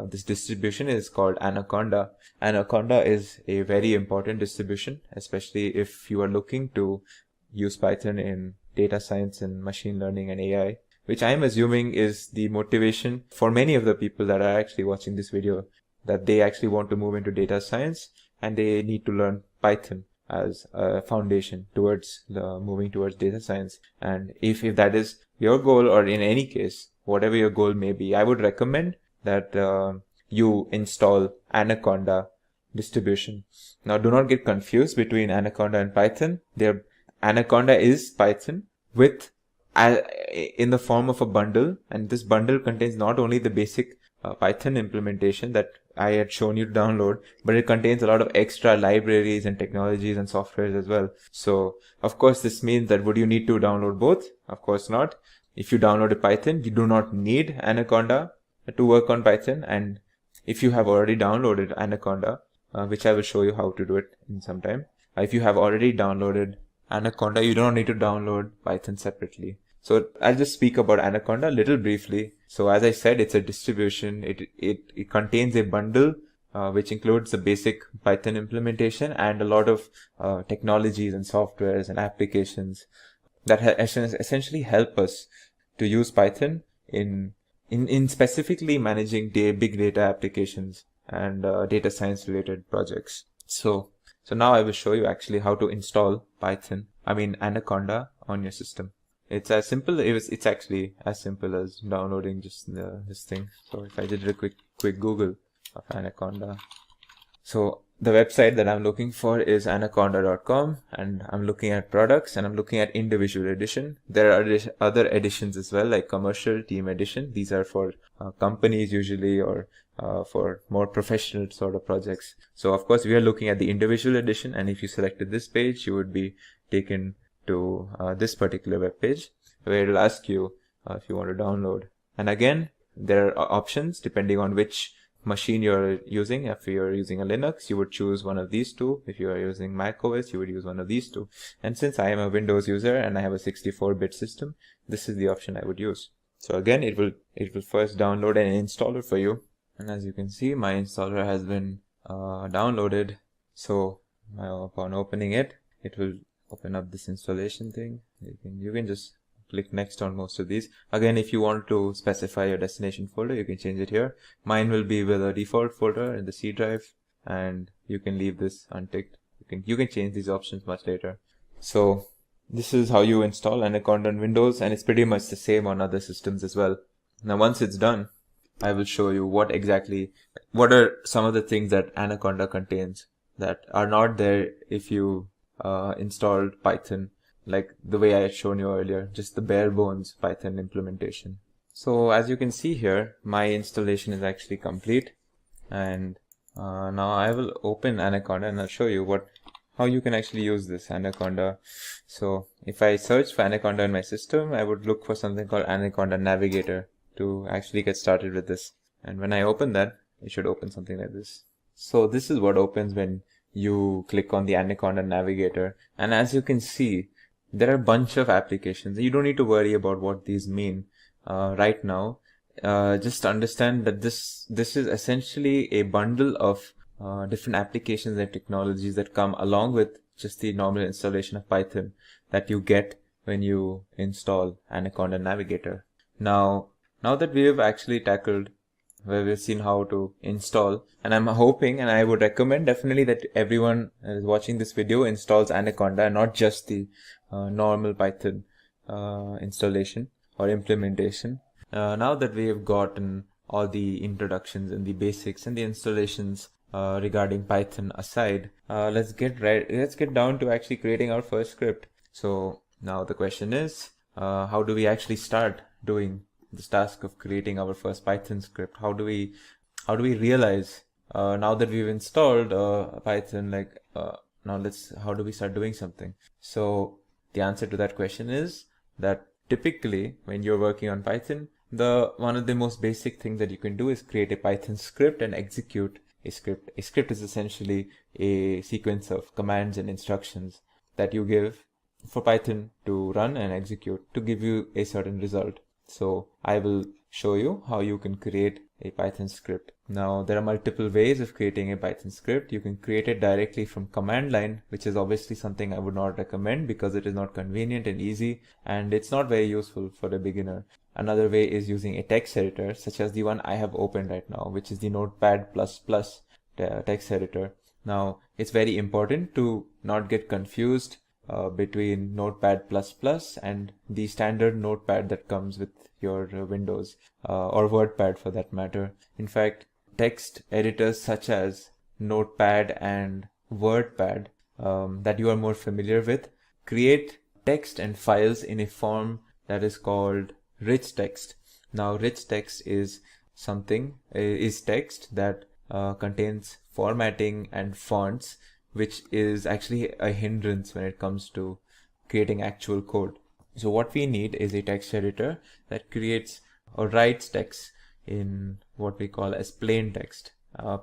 This distribution is called Anaconda. Anaconda is a very important distribution, especially if you are looking to use Python in data science and machine learning and AI, which I am assuming is the motivation for many of the people that are actually watching this video, that they actually want to move into data science and they need to learn Python as a foundation towards moving towards data science. And if that is your goal, or in any case, whatever your goal may be, I would recommend that you install Anaconda distribution. Now, do not get confused between Anaconda and Python. Anaconda is Python with in the form of a bundle, and this bundle contains not only the basic Python implementation that I had shown you to download, but it contains a lot of extra libraries and technologies and softwares as well. So, of course, this means that would you need to download both? Of course not. If you downloaded Python, you do not need Anaconda to work on Python. And if you have already downloaded Anaconda, which I will show you how to do it in some time. If you have already downloaded Anaconda, you don't need to download Python separately. So I'll just speak about Anaconda a little briefly. So as I said, it's a distribution. It contains a bundle which includes the basic Python implementation and a lot of technologies and softwares and applications that essentially help us to use Python in specifically managing big data applications and data science related projects. So now I will show you actually how to install Anaconda on your system. It's as simple. It's actually as simple as downloading just this thing. So if I did a quick Google of Anaconda, so the website that I'm looking for is anaconda.com, and I'm looking at products and I'm looking at individual edition. There are other editions as well, like commercial, team edition. These are for companies usually, or for more professional sort of projects. So of course we are looking at the individual edition, and if you selected this page, you would be taken to this particular web page where it'll ask you if you want to download. And again, there are options depending on which machine you're using. If you're using a Linux, you would choose one of these two. If you are using Mac OS, you would use one of these two. And since I am a Windows user and I have a 64-bit system, this is the option I would use. So again, it will first download an installer for you. And as you can see, my installer has been downloaded. So upon opening it, it will open up this installation thing. You can just click next on most of these. Again, if you want to specify your destination folder, you can change it here. Mine will be with a default folder in the C drive, and you can leave this unticked. You can change these options much later. So this is how you install Anaconda on Windows, and it's pretty much the same on other systems as well. Now once it's done, I will show you what are some of the things that Anaconda contains that are not there if you installed Python, like the way I had shown you earlier, just the bare bones Python implementation. So as you can see here, my installation is actually complete, and now I will open Anaconda and I'll show you how you can actually use this Anaconda. So if I search for Anaconda in my system, I would look for something called Anaconda Navigator to actually get started with this. And when I open that, it should open something like this. So this is what opens when you click on the Anaconda Navigator. And as you can see, there are a bunch of applications. You don't need to worry about what these mean right now. Just understand that this is essentially a bundle of different applications and technologies that come along with just the normal installation of Python that you get when you install Anaconda Navigator. Now that we have actually tackled where we've seen how to install, and I'm hoping, and I would recommend definitely that everyone is watching this video installs Anaconda, not just the normal Python installation or implementation. Now that we have gotten all the introductions and the basics and the installations regarding Python aside, let's get down to actually creating our first script. So now the question is, how do we actually start doing this task of creating our first Python script? How do we realize now that we've installed Python, how do we start doing something? So the answer to that question is that typically when you're working on Python, one of the most basic things that you can do is create a Python script and execute a script. A script is essentially a sequence of commands and instructions that you give for Python to run and execute to give you a certain result. So I will show you how you can create a Python script. Now there are multiple ways of creating a Python script. You can create it directly from command line, which is obviously something I would not recommend because it is not convenient and easy, and it's not very useful for a beginner. Another way is using a text editor, such as the one I have opened right now, which is the Notepad++ text editor. Now it's very important to not get confused between Notepad++ and the standard Notepad that comes with your Windows or WordPad for that matter. In fact, text editors such as Notepad and WordPad that you are more familiar with, create text and files in a form that is called rich text. Now, rich text is text that contains formatting and fonts, which is actually a hindrance when it comes to creating actual code. So what we need is a text editor that creates or writes text in what we call as plain text.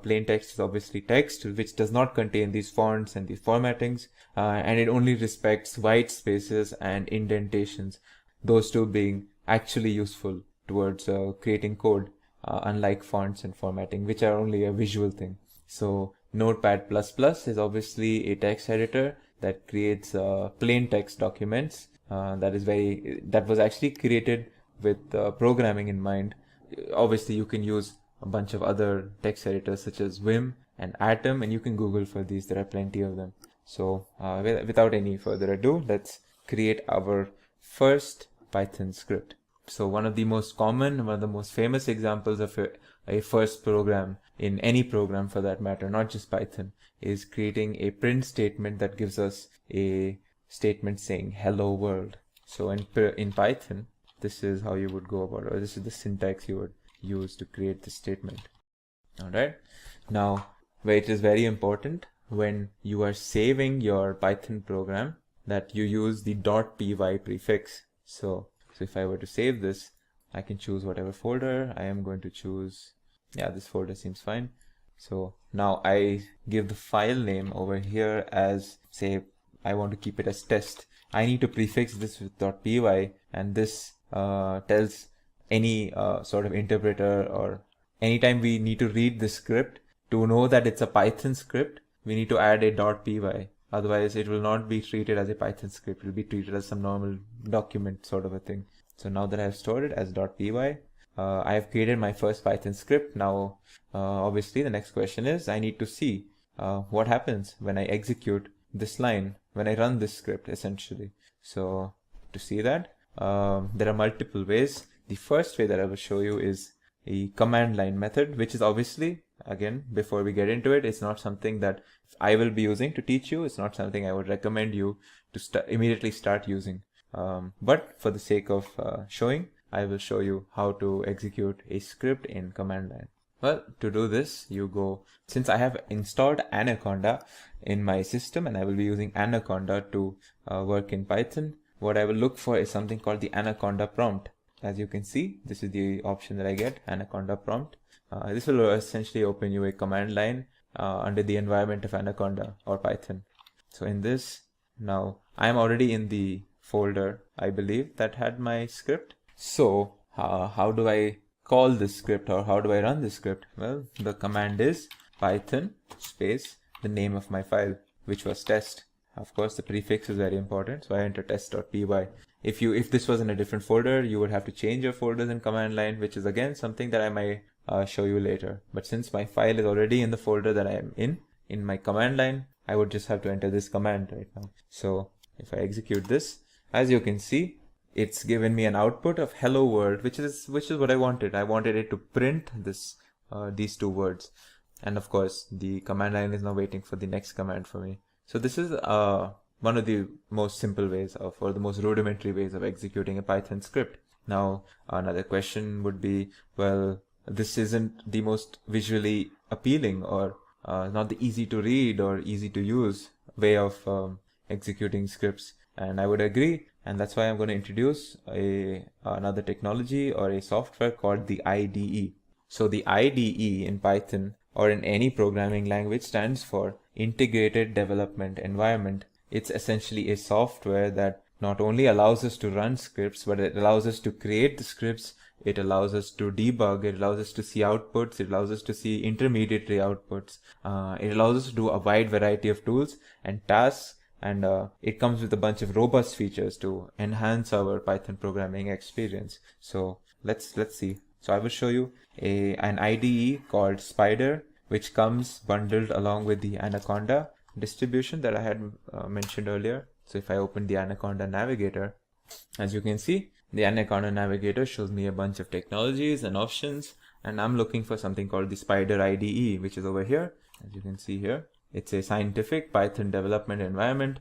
Plain text is obviously text which does not contain these fonts and these formattings, and it only respects white spaces and indentations, those two being actually useful towards creating code, unlike fonts and formatting, which are only a visual thing. So Notepad++ is obviously a text editor that creates plain text documents. That was actually created with programming in mind. Obviously, you can use a bunch of other text editors such as Vim and Atom, and you can Google for these. There are plenty of them. So without any further ado, let's create our first Python script. So one of the most common, one of the most famous examples of a first program in any program for that matter, not just Python, is creating a print statement that gives us a statement saying hello world. So in Python, this is how you would go about it, or this is the syntax you would use to create this statement. All right. Now, where it is very important when you are saving your Python program that you use the .py prefix. So if I were to save this, I can choose whatever folder. I am going to choose, this folder seems fine. So now I give the file name over here as, say, I want to keep it as test. I need to prefix this with .py, and this tells any sort of interpreter, or anytime we need to read this script, to know that it's a Python script, we need to add a .py. Otherwise, it will not be treated as a Python script. It will be treated as some normal document sort of a thing. So now that I have stored it as .py, I have created my first Python script. Now, obviously, the next question is I need to see what happens when I execute this line, when I run this script, essentially. So to see that, there are multiple ways. The first way that I will show you is a command line method, which is obviously, again, before we get into it, it's not something that I will be using to teach you. It's not something I would recommend you to immediately start using. But for the sake of showing, I will show you how to execute a script in command line. Well, to do this, you go, since I have installed Anaconda in my system and I will be using Anaconda to work in Python, what I will look for is something called the Anaconda prompt. As you can see, this is the option that I get, Anaconda prompt. This will essentially open you a command line under the environment of Anaconda or Python. So in this, now I am already in the folder, I believe, that had my script. So how do I call this script, or how do I run this script? Well, the command is Python space the name of my file, which was test. Of course, the prefix is very important, so I enter test.py. If this was in a different folder, you would have to change your folders in command line, which is again something that I might show you later. But since my file is already in the folder that I am in my command line, I would just have to enter this command right now. So if I execute this, as you can see, it's given me an output of hello world, which is what I wanted. I wanted it to print this these two words, and of course the command line is now waiting for the next command for me. So this is one of the most simple ways or the most rudimentary ways of executing a Python script. Now another question would be, well, this isn't the most visually appealing or not the easy to read or easy to use way of executing scripts, and I would agree. And that's why I'm going to introduce another technology or a software called the IDE. So the IDE in Python or in any programming language stands for Integrated Development Environment. It's essentially a software that not only allows us to run scripts, but it allows us to create the scripts, it allows us to debug, it allows us to see outputs, it allows us to see intermediary outputs, it allows us to do a wide variety of tools and tasks. And it comes with a bunch of robust features to enhance our Python programming experience. So let's see. So I will show you an IDE called Spider, which comes bundled along with the Anaconda distribution that I had mentioned earlier. So if I open the Anaconda Navigator, as you can see, the Anaconda Navigator shows me a bunch of technologies and options. and I'm looking for something called the Spider IDE, which is over here. As you can see here, it's a scientific Python development environment.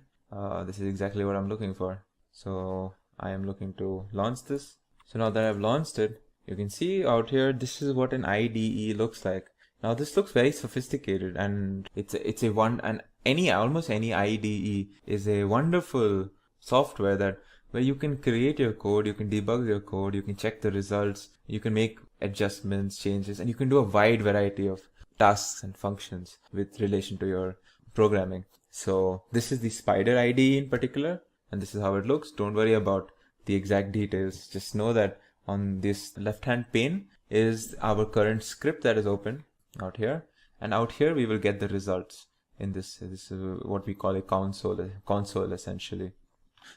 This is exactly what I'm looking for. So I am looking to launch this. So now that I've launched it, you can see out here, this is what an IDE looks like. Now this looks very sophisticated, and almost any IDE is a wonderful software where you can create your code, you can debug your code, you can check the results, you can make adjustments, changes, and you can do a wide variety of tasks and functions with relation to your programming. So this is the Spider IDE in particular, and this is how it looks. Don't worry about the exact details. Just know that on this left-hand pane is our current script that is open out here, and out here we will get the results in this is what we call a console essentially.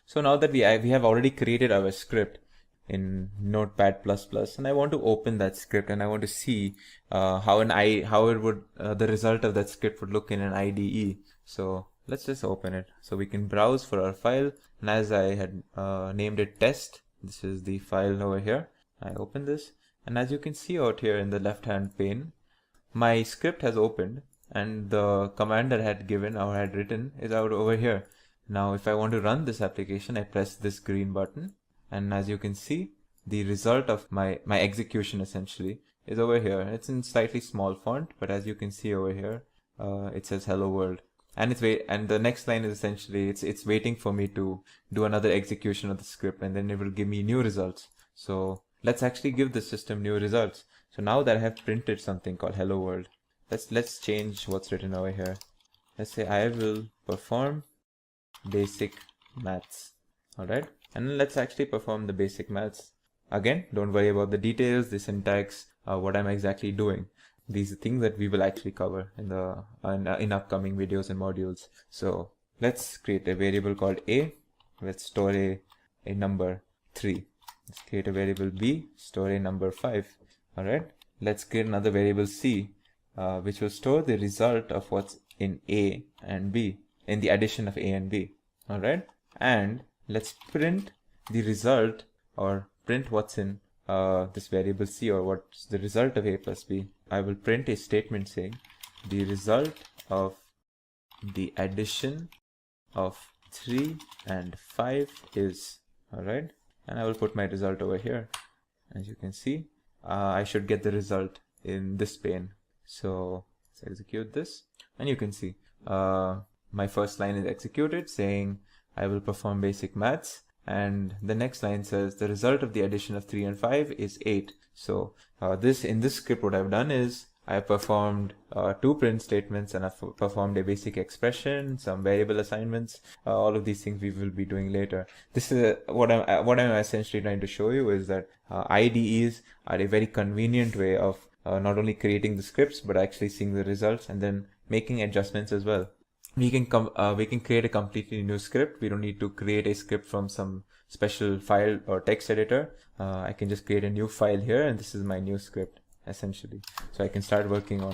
So now that we have already created our script in Notepad++, and I want to open that script and I want to see the result of that script would look in an IDE. So let's just open it. So we can browse for our file, and as I had named it test, this is the file over here. I open this, and as you can see out here in the left hand pane, my script has opened, and the command that I had given or had written is out over here. Now if I want to run this application, I press this green button, and as you can see, the result of my execution essentially is over here. It's in slightly small font, but as you can see over here, it says hello world, and the next line is essentially it's waiting for me to do another execution of the script, and then it will give me new results. So let's actually give the system new results. So now that I have printed something called hello world, let's change what's written over here. Let's say I will perform basic maths. All right, and then let's actually perform the basic maths. Again, don't worry about the details, the syntax, what I'm exactly doing. These are things that we will actually cover in upcoming videos and modules. So let's create a variable called a. Let's store a number 3. Let's create a variable b, store a number 5. All right, let's create another variable c, which will store the result of what's in a and b, in the addition of a and b. All right, and let's print the result, or print what's in this variable c, or what's the result of a plus b. I will print a statement saying the result of the addition of 3 and 5 is. All right, and I will put my result over here. As you can see, I should get the result in this pane. So let's execute this, and you can see my first line is executed saying I will perform basic maths, and the next line says the result of the addition of 3 and 5 is 8. So in this script, what I've done is I have performed 2 print statements, and I've performed a basic expression, some variable assignments. All of these things we will be doing later. This is what I'm essentially trying to show you is that IDEs are a very convenient way of not only creating the scripts but actually seeing the results and then making adjustments as well. We can create a completely new script. We don't need to create a script from some special file or text editor. I can just create a new file here, and this is my new script essentially. So I can start working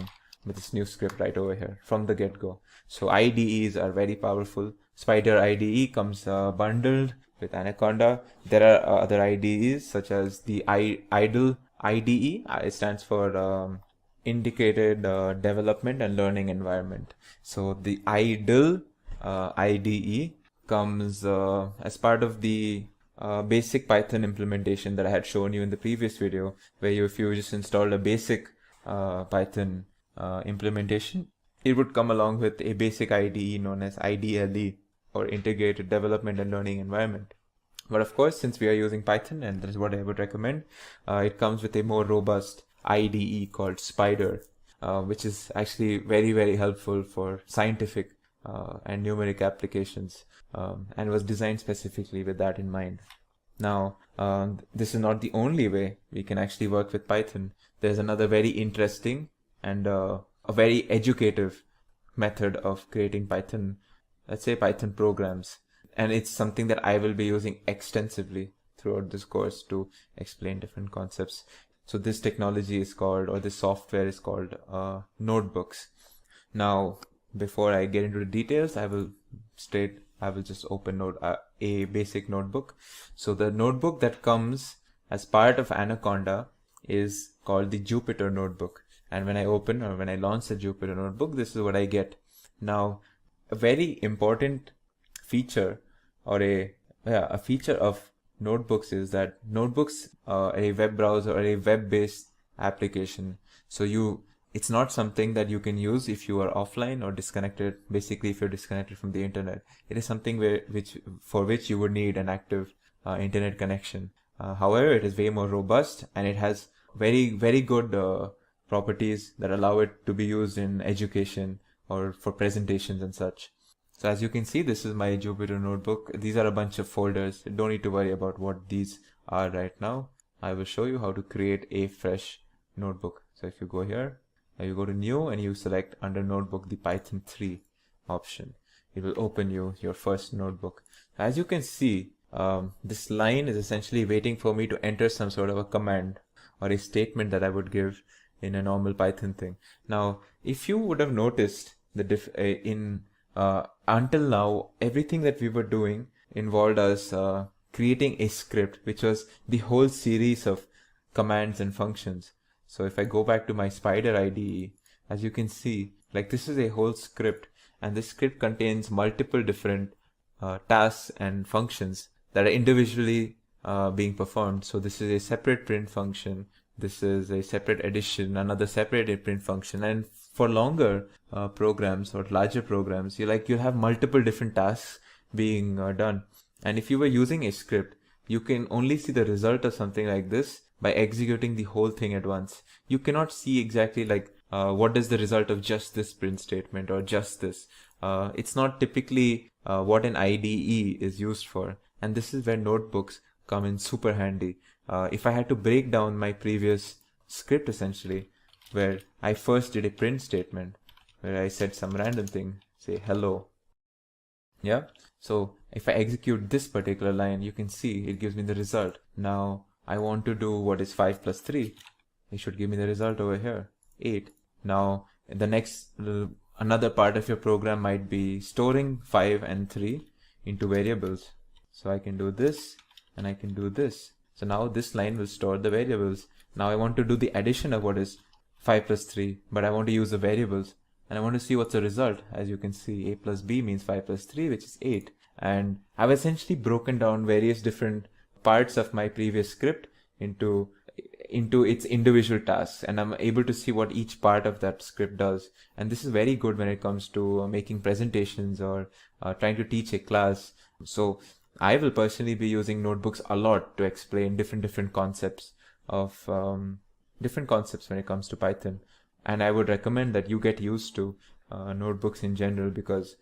with this new script right over here from the get-go. So IDEs are very powerful. Spider IDE comes bundled with Anaconda. There are other IDEs such as the IDLE IDE. It stands for Integrated Development and Learning Environment. So the IDLE IDE comes as part of the basic Python implementation that I had shown you in the previous video, where if you just installed a basic Python implementation, it would come along with a basic IDE known as IDLE, or Integrated Development and Learning Environment. But of course, since we are using Python, and that is what I would recommend, it comes with a more robust IDE called Spider, which is actually very, very helpful for scientific and numeric applications, and was designed specifically with that in mind. Now, this is not the only way we can actually work with Python. There's another very interesting and a very educative method of creating Python, let's say Python programs. And it's something that I will be using extensively throughout this course to explain different concepts. So this technology is called, or this software is called notebooks. Now, before I get into the details, I will just open a basic notebook. So the notebook that comes as part of Anaconda is called the Jupyter Notebook. And when I open or when I launch the Jupyter Notebook, this is what I get. Now, a very important feature or a feature of notebooks is that notebooks are a web browser or a web-based application. So it's not something that you can use if you are offline or disconnected. Basically, if you're disconnected from the internet, it is something for which you would need an active internet connection. However, it is way more robust, and it has very, very good properties that allow it to be used in education or for presentations and such. So as you can see, this is my Jupyter Notebook. These are a bunch of folders. Don't need to worry about what these are right now. I will show you how to create a fresh notebook. So if you go here, you go to new and you select under notebook the Python 3 option. It will open your first notebook. As you can see, this line is essentially waiting for me to enter some sort of a command or a statement that I would give in a normal Python thing. Now, if you would have noticed until now, everything that we were doing involved us creating a script, which was the whole series of commands and functions. So if I go back to my Spider IDE, as you can see, like this is a whole script, and this script contains multiple different tasks and functions that are individually being performed. So this is a separate print function. This is a separate addition, another separate print function. And for longer programs or larger programs, you'll have multiple different tasks being done. And if you were using a script, you can only see the result of something like this by executing the whole thing at once. You cannot see exactly what is the result of just this print statement or just this. It's not typically what an IDE is used for. And this is where notebooks come in super handy. If I had to break down my previous script essentially, where I first did a print statement, where I said some random thing, say hello. Yeah. So if I execute this particular line, you can see it gives me the result. Now I want to do what is 5 plus 3. It should give me the result over here, 8. Now the next, another part of your program might be storing 5 and 3 into variables. So I can do this and I can do this. So now this line will store the variables. Now I want to do the addition of what is 5 plus 3, but I want to use the variables and I want to see what's the result. As you can see, a plus b means 5 plus 3, which is 8. And I've essentially broken down various different parts of my previous script into its individual tasks, and I'm able to see what each part of that script does. And this is very good when it comes to making presentations or trying to teach a class. So I will personally be using notebooks a lot to explain different concepts when it comes to Python. And I would recommend that you get used to notebooks in general, because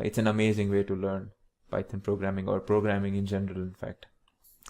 it's an amazing way to learn Python programming or programming in general, in fact.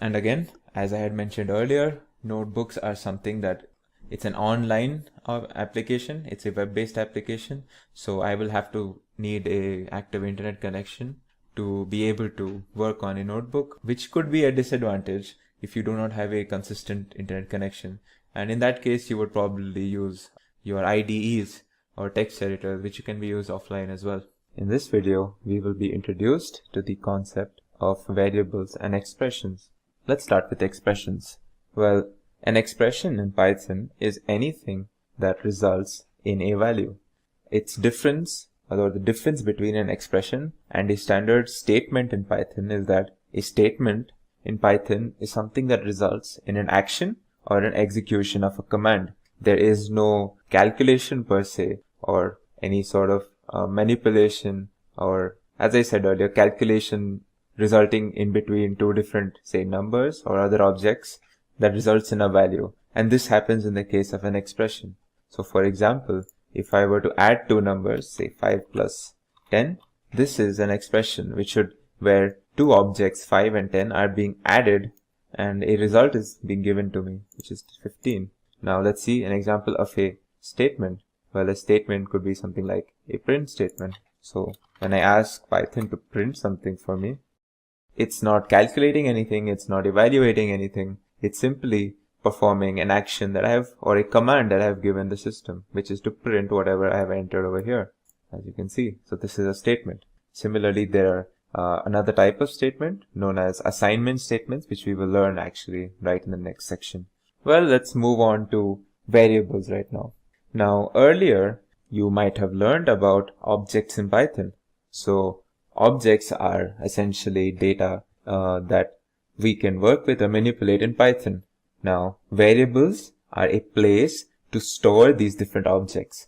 And again, as I had mentioned earlier, notebooks are something that it's an online application. It's a web-based application. So I will have to need a active internet connection to be able to work on a notebook, which could be a disadvantage if you do not have a consistent internet connection. And in that case, you would probably use your IDEs or text editors, which can be used offline as well. In this video, we will be introduced to the concept of variables and expressions. Let's start with expressions. Well, an expression in Python is anything that results in a value. Its difference, or the difference between an expression and a standard statement in Python, is that a statement in Python is something that results in an action or an execution of a command. There is no calculation per se, or any sort of manipulation, or, as I said earlier, calculation resulting in between two different, say, numbers or other objects that results in a value. And this happens in the case of an expression. So for example, if I were to add two numbers, say 5 plus 10, this is an expression where two objects, 5 and 10, are being added and a result is being given to me, which is 15. Now let's see an example of a statement. Well, a statement could be something like a print statement. So when I ask Python to print something for me, it's not calculating anything, it's not evaluating anything, it's simply performing an action that I have, or a command that I have given the system, which is to print whatever I have entered over here, as you can see. So this is a statement. Similarly, there are another type of statement known as assignment statements, which we will learn actually right in the next section. Well, let's move on to variables right now. Now, earlier, you might have learned about objects in Python. So, objects are essentially data that we can work with or manipulate in Python. Now, variables are a place to store these different objects.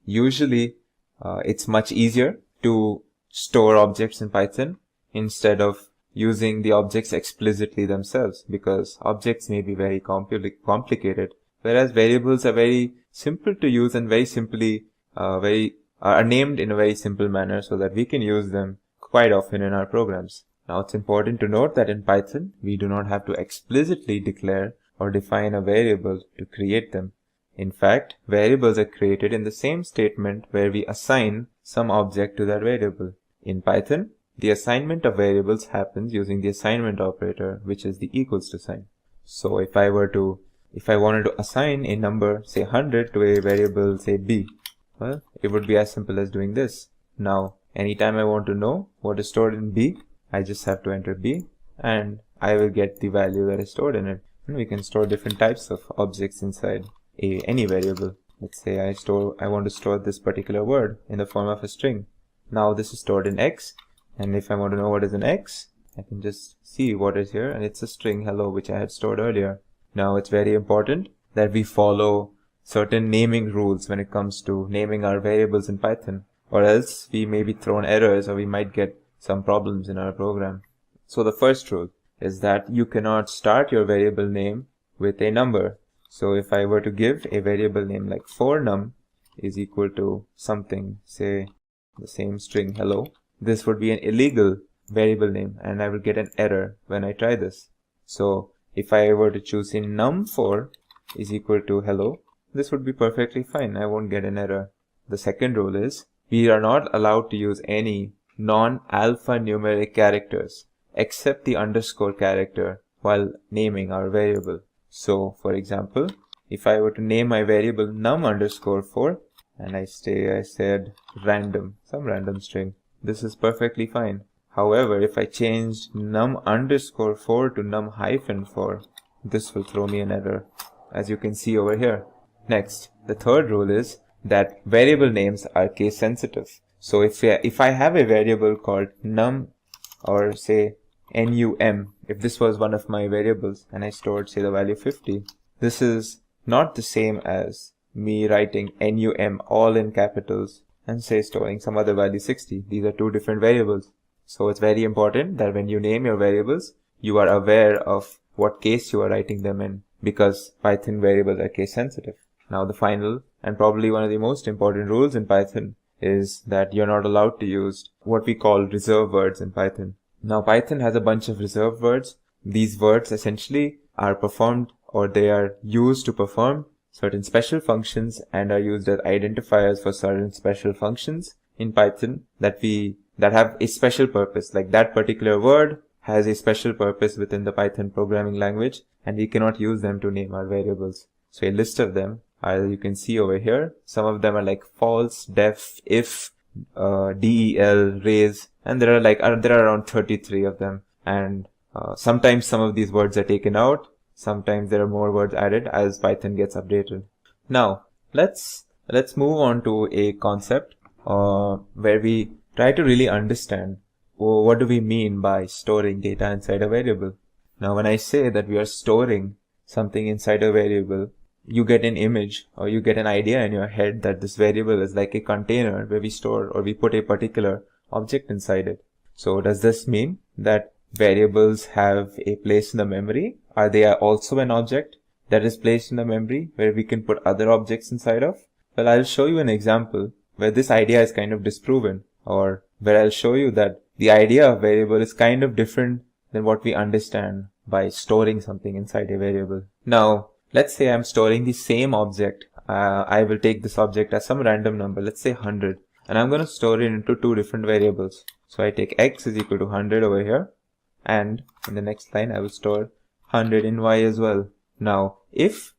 Usually, it's much easier to store objects in Python instead of using the objects explicitly themselves, because objects may be very complicated, whereas variables are very simple to use and very simply are named in a very simple manner so that we can use them quite often in our programs. Now, it's important to note that in Python, we do not have to explicitly declare or define a variable to create them. In fact, variables are created in the same statement where we assign some object to that variable. In Python, the assignment of variables happens using the assignment operator, which is the equals to sign. So if I wanted to assign a number, say 100, to a variable, say b, well, it would be as simple as doing this. Now, anytime I want to know what is stored in b, I just have to enter b and I will get the value that is stored in it. And we can store different types of objects inside any variable. Let's say I want to store this particular word in the form of a string. Now this is stored in x, and if I want to know what is in x, I can just see what is here, and it's a string hello, which I had stored earlier. Now it's very important that we follow certain naming rules when it comes to naming our variables in Python, or else we may be thrown errors or we might get some problems in our program. So the first rule is that you cannot start your variable name with a number. So if I were to give a variable name like 4num is equal to something, say the same string hello, this would be an illegal variable name and I will get an error when I try this. So if I were to choose in num4 is equal to hello, this would be perfectly fine. I won't get an error. The second rule is we are not allowed to use any non-alphanumeric characters except the underscore character while naming our variable. So for example, if I were to name my variable num underscore 4 and I said random, some random string, this is perfectly fine. However, if I changed num underscore 4 to num hyphen 4, this will throw me an error, as you can see over here. Next, the third rule is that variable names are case sensitive. So if I have a variable called num, or say num, if this was one of my variables and I stored, say, the value 50, this is not the same as me writing num all in capitals and say storing some other value 60. These are two different variables. So it's very important that when you name your variables, you are aware of what case you are writing them in, because Python variables are case sensitive. Now the final and probably one of the most important rules in Python is that you're not allowed to use what we call reserve words in Python. Now Python has a bunch of reserved words. These words essentially are performed, or they are used to perform certain special functions and are used as identifiers for certain special functions in Python that have a special purpose. Like that particular word has a special purpose within the Python programming language, and we cannot use them to name our variables. So a list of them, you can see over here. Some of them are like false, def, if, del, raise, and there are around 33 of them. And sometimes some of these words are taken out. Sometimes there are more words added as Python gets updated. Now let's move on to a concept where we try to really understand what do we mean by storing data inside a variable. Now when I say that we are storing something inside a variable, you get an image or you get an idea in your head that this variable is like a container where we store or we put a particular object inside it. So does this mean that variables have a place in the memory? Are they also an object that is placed in the memory where we can put other objects inside of? Well, I'll show you an example where this idea is kind of disproven, or where I'll show you that the idea of variable is kind of different than what we understand by storing something inside a variable. Now, let's say I'm storing the same object. I will take this object as some random number, let's say 100, and I'm going to store it into two different variables. So I take x is equal to 100 over here, and in the next line I will store 100 in y as well. Now, if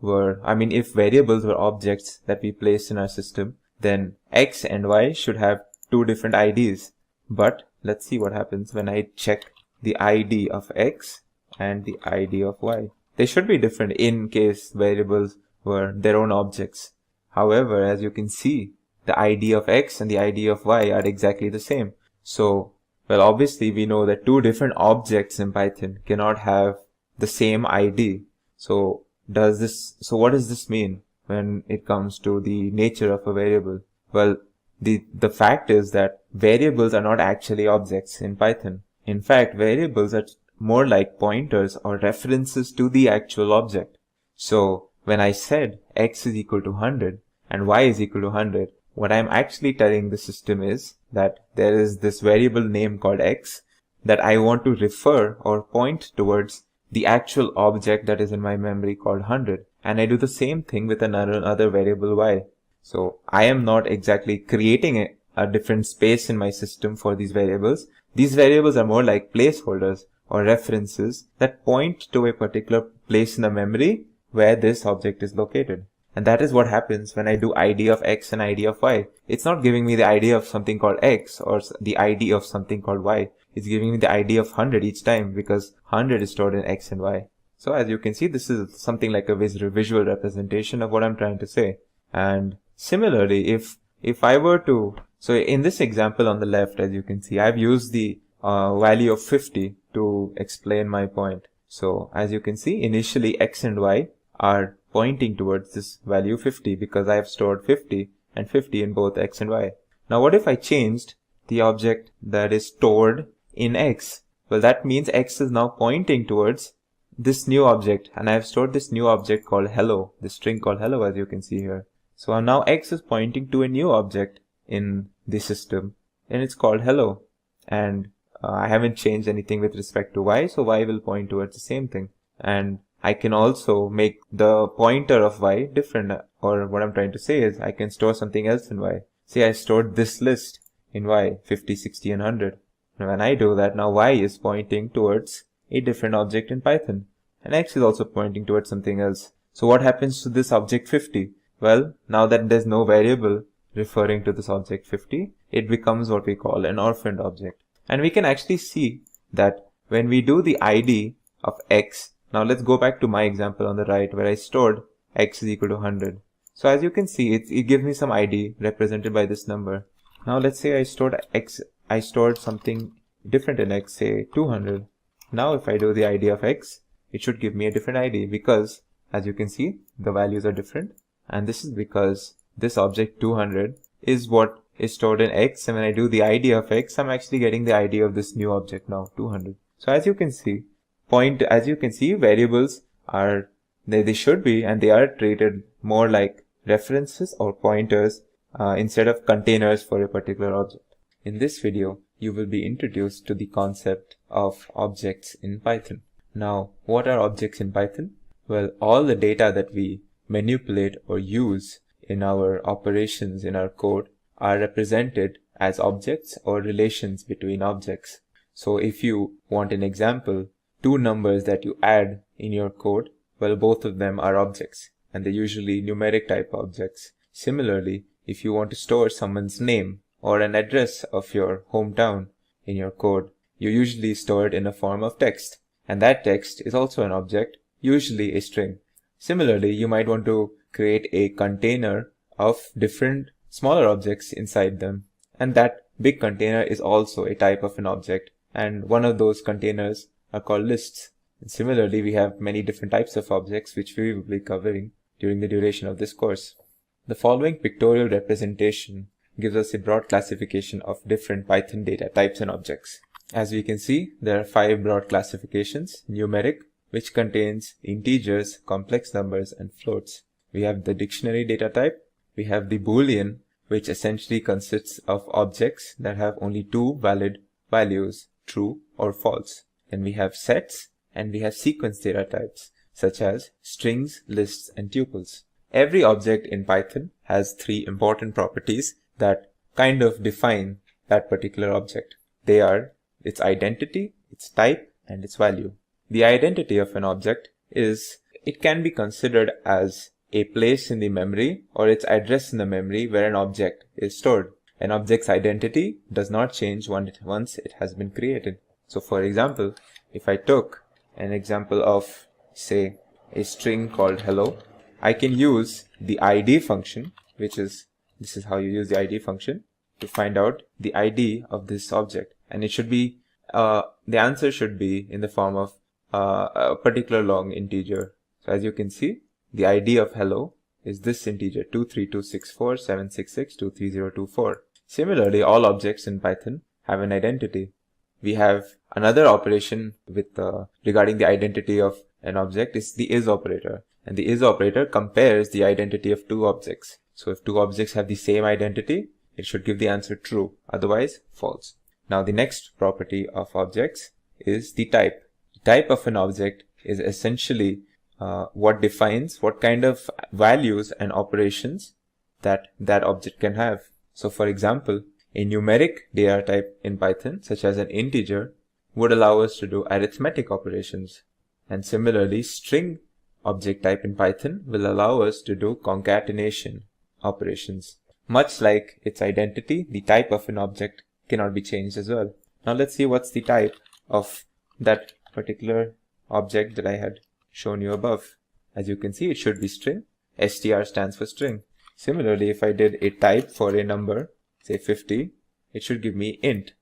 variables were objects that we placed in our system, then x and y should have two different IDs. But let's see what happens when I check the ID of x and the ID of y. They should be different in case variables were their own objects. However, as you can see, the ID of x and the ID of y are exactly the same. So, well, obviously we know that two different objects in Python cannot have the same ID. So what does this mean when it comes to the nature of a variable? Well, the fact is that variables are not actually objects in Python. In fact, variables are more like pointers or references to the actual object. So when I said x is equal to 100 and y is equal to 100, what I'm actually telling the system is that there is this variable name called x that I want to refer or point towards the actual object that is in my memory called 100. And I do the same thing with another variable y. So I am not exactly creating a different space in my system for these variables. These variables are more like placeholders or references that point to a particular place in the memory where this object is located. And that is what happens when I do ID of x and ID of y. It's not giving me the ID of something called x or the ID of something called y. It's giving me the ID of 100 each time because 100 is stored in x and y. So as you can see, this is something like a visual representation of what I'm trying to say. And similarly, if I were to, so in this example on the left, as you can see, I've used the value of 50 to explain my point. So as you can see, initially x and y are pointing towards this value 50 because I have stored 50 and 50 in both x and y. Now what if I changed the object that is stored in x? Well, that means x is now pointing towards this new object, and I have stored this new object called hello, this string called hello, as you can see here. So now x is pointing to a new object in the system and it's called hello, and I haven't changed anything with respect to y, so y will point towards the same thing. And I can also make the pointer of y different, or what I'm trying to say is I can store something else in y. See, I stored this list in y, 50, 60 and 100. And when I do that, now y is pointing towards a different object in Python, and x is also pointing towards something else. So what happens to this object 50? Well, now that there's no variable referring to this object 50, it becomes what we call an orphaned object. And we can actually see that when we do the ID of x, now let's go back to my example on the right where I stored x is equal to 100. So as you can see, it gives me some ID represented by this number. Now let's say I stored something different in x, say 200. Now if I do the ID of x, it should give me a different ID because as you can see, the values are different. And this is because this object 200 is what is stored in x, and when I do the ID of x, I'm actually getting the ID of this new object now, 200. So as you can see, variables are, they should be, and they are treated more like references or pointers instead of containers for a particular object. In this video, you will be introduced to the concept of objects in Python. Now, what are objects in Python? Well, all the data that we manipulate or use in our operations in our code are represented as objects or relations between objects. So if you want an example, two numbers that you add in your code, well, both of them are objects, and they're usually numeric type objects. Similarly, if you want to store someone's name or an address of your hometown in your code, you usually store it in a form of text, and that text is also an object, usually a string. Similarly, you might want to create a container of different smaller objects inside them, and that big container is also a type of an object, and one of those containers are called lists. And similarly, we have many different types of objects which we will be covering during the duration of this course. The following pictorial representation gives us a broad classification of different Python data types and objects. As we can see, there are 5 broad classifications: numeric, which contains integers, complex numbers, and floats. We have the dictionary data type. We have the Boolean, which essentially consists of objects that have only 2 valid values, true or false. Then we have sets, and we have sequence data types, such as strings, lists, and tuples. Every object in Python has 3 important properties that kind of define that particular object. They are its identity, its type, and its value. The identity of an object is, it can be considered as a place in the memory or its address in the memory where an object is stored. An object's identity does not change once it has been created. So for example, if I took an example of, say, a string called hello, I can use the id function, this is how you use the id function to find out the id of this object. And it should be, the answer should be in the form of a particular long integer. So as you can see, the id of hello is this integer 2326476623024. Similarly, all objects in Python have an identity. We have another operation with regarding the identity of an object is the is operator. And the is operator compares the identity of two objects. So if two objects have the same identity, it should give the answer true, otherwise false. Now the next property of objects is the type. The type of an object is essentially what defines what kind of values and operations that object can have. So for example, a numeric data type in Python, such as an integer, would allow us to do arithmetic operations. And similarly, string object type in Python will allow us to do concatenation operations. Much like its identity, the type of an object cannot be changed as well. Now let's see what's the type of that particular object that I had shown you above. As you can see, it should be string. str stands for string. Similarly, if I did a type for a number, say 50, it should give me int,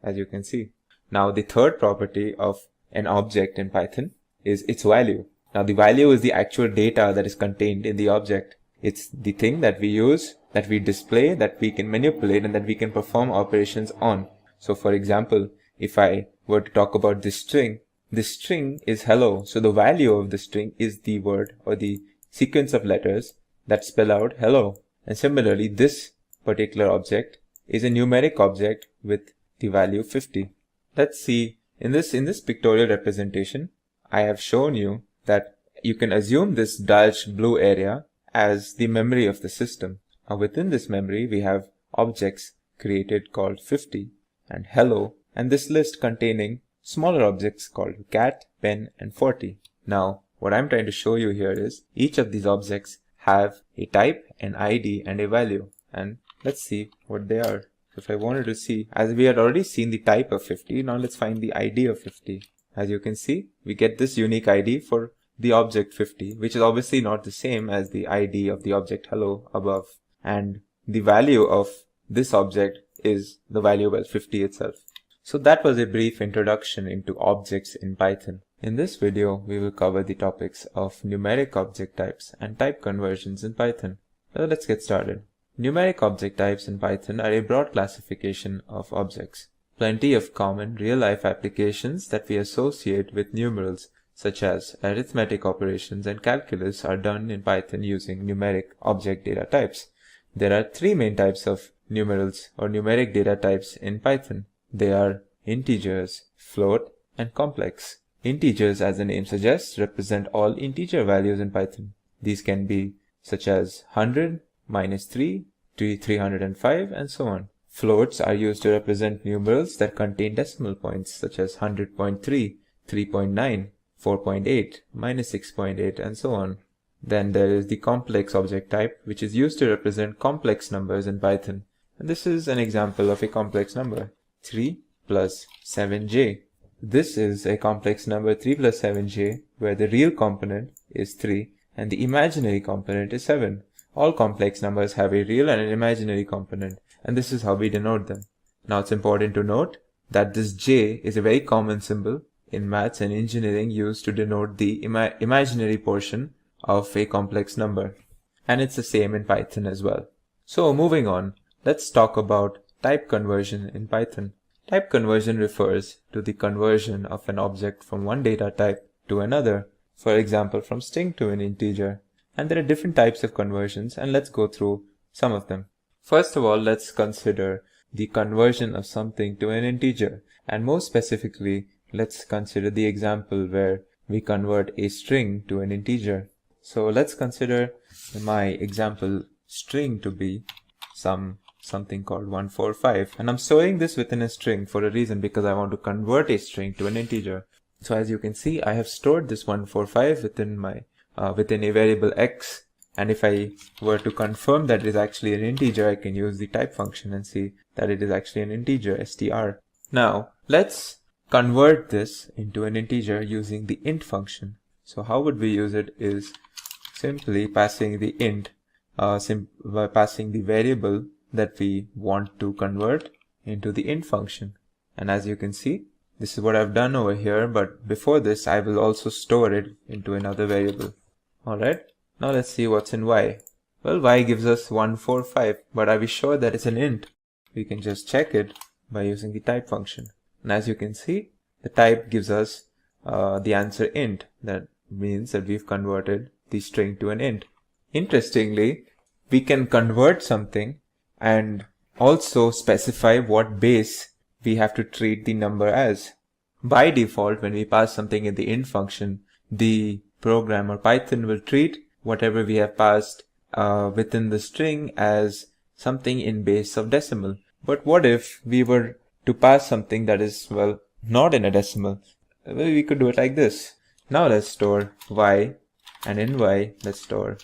as you can see. Now the third property of an object in Python is its value. Now the value is the actual data that is contained in the object. It's the thing that we use, that we display, that we can manipulate, and that we can perform operations on. So for example, if I were to talk about this string is hello. So the value of the string is the word or the sequence of letters that spell out hello. And similarly, this particular object is a numeric object with the value 50. Let's see, in this pictorial representation, I have shown you that you can assume this dashed blue area as the memory of the system. Now within this memory, we have objects created called 50 and hello, and this list containing smaller objects called cat, pen, and 40. Now, what I'm trying to show you here is each of these objects have a type, an ID, and a value. And let's see what they are. If I wanted to see, as we had already seen the type of 50, now let's find the ID of 50. As you can see, we get this unique ID for the object 50, which is obviously not the same as the ID of the object hello above. And the value of this object is the variable 50 itself. So that was a brief introduction into objects in Python. In this video, we will cover the topics of numeric object types and type conversions in Python. So let's get started. Numeric object types in Python are a broad classification of objects. Plenty of common real-life applications that we associate with numerals, such as arithmetic operations and calculus, are done in Python using numeric object data types. There are three main types of numerals or numeric data types in Python. They are integers, float, and complex. Integers, as the name suggests, represent all integer values in Python. These can be such as 100, -3, 305, and so on. Floats are used to represent numerals that contain decimal points, such as 100.3, 3.9, 4.8, -6.8, and so on. Then there is the complex object type, which is used to represent complex numbers in Python. And this is an example of a complex number, 3 plus 7j. This is a complex number 3 plus 7j, where the real component is 3 and the imaginary component is 7. All complex numbers have a real and an imaginary component, and this is how we denote them. Now it's important to note that this j is a very common symbol in maths and engineering used to denote the imaginary portion of a complex number. And it's the same in Python as well. So moving on, let's talk about type conversion in Python. Type conversion refers to the conversion of an object from one data type to another, for example from string to an integer. And there are different types of conversions, and let's go through some of them. First of all, let's consider the conversion of something to an integer, and more specifically, let's consider the example where we convert a string to an integer. So let's consider my example string to be something called 145, and I'm storing this within a string for a reason, because I want to convert a string to an integer. So as you can see, I have stored this 145 within a variable x, and if I were to confirm that it is actually an integer, I can use the type function and see that it is actually an integer, str. Now let's convert this into an integer using the int function. So how would we use it is simply passing the int, by passing the variable that we want to convert into the int function. And as you can see, this is what I've done over here, but before this I will also store it into another variable. Alright, now let's see what's in y. Well, y gives us 145, but are we sure that it's an int? We can just check it by using the type function. And as you can see, the type gives us the answer int. That means that we've converted the string to an int. Interestingly, we can convert something and also specify what base we have to treat the number as. By default, when we pass something in the int function, the program or Python will treat whatever we have passed within the string as something in base of decimal. But what if we were to pass something that is, well, not in a decimal? Well, we could do it like this. Now let's store y, and in y let's do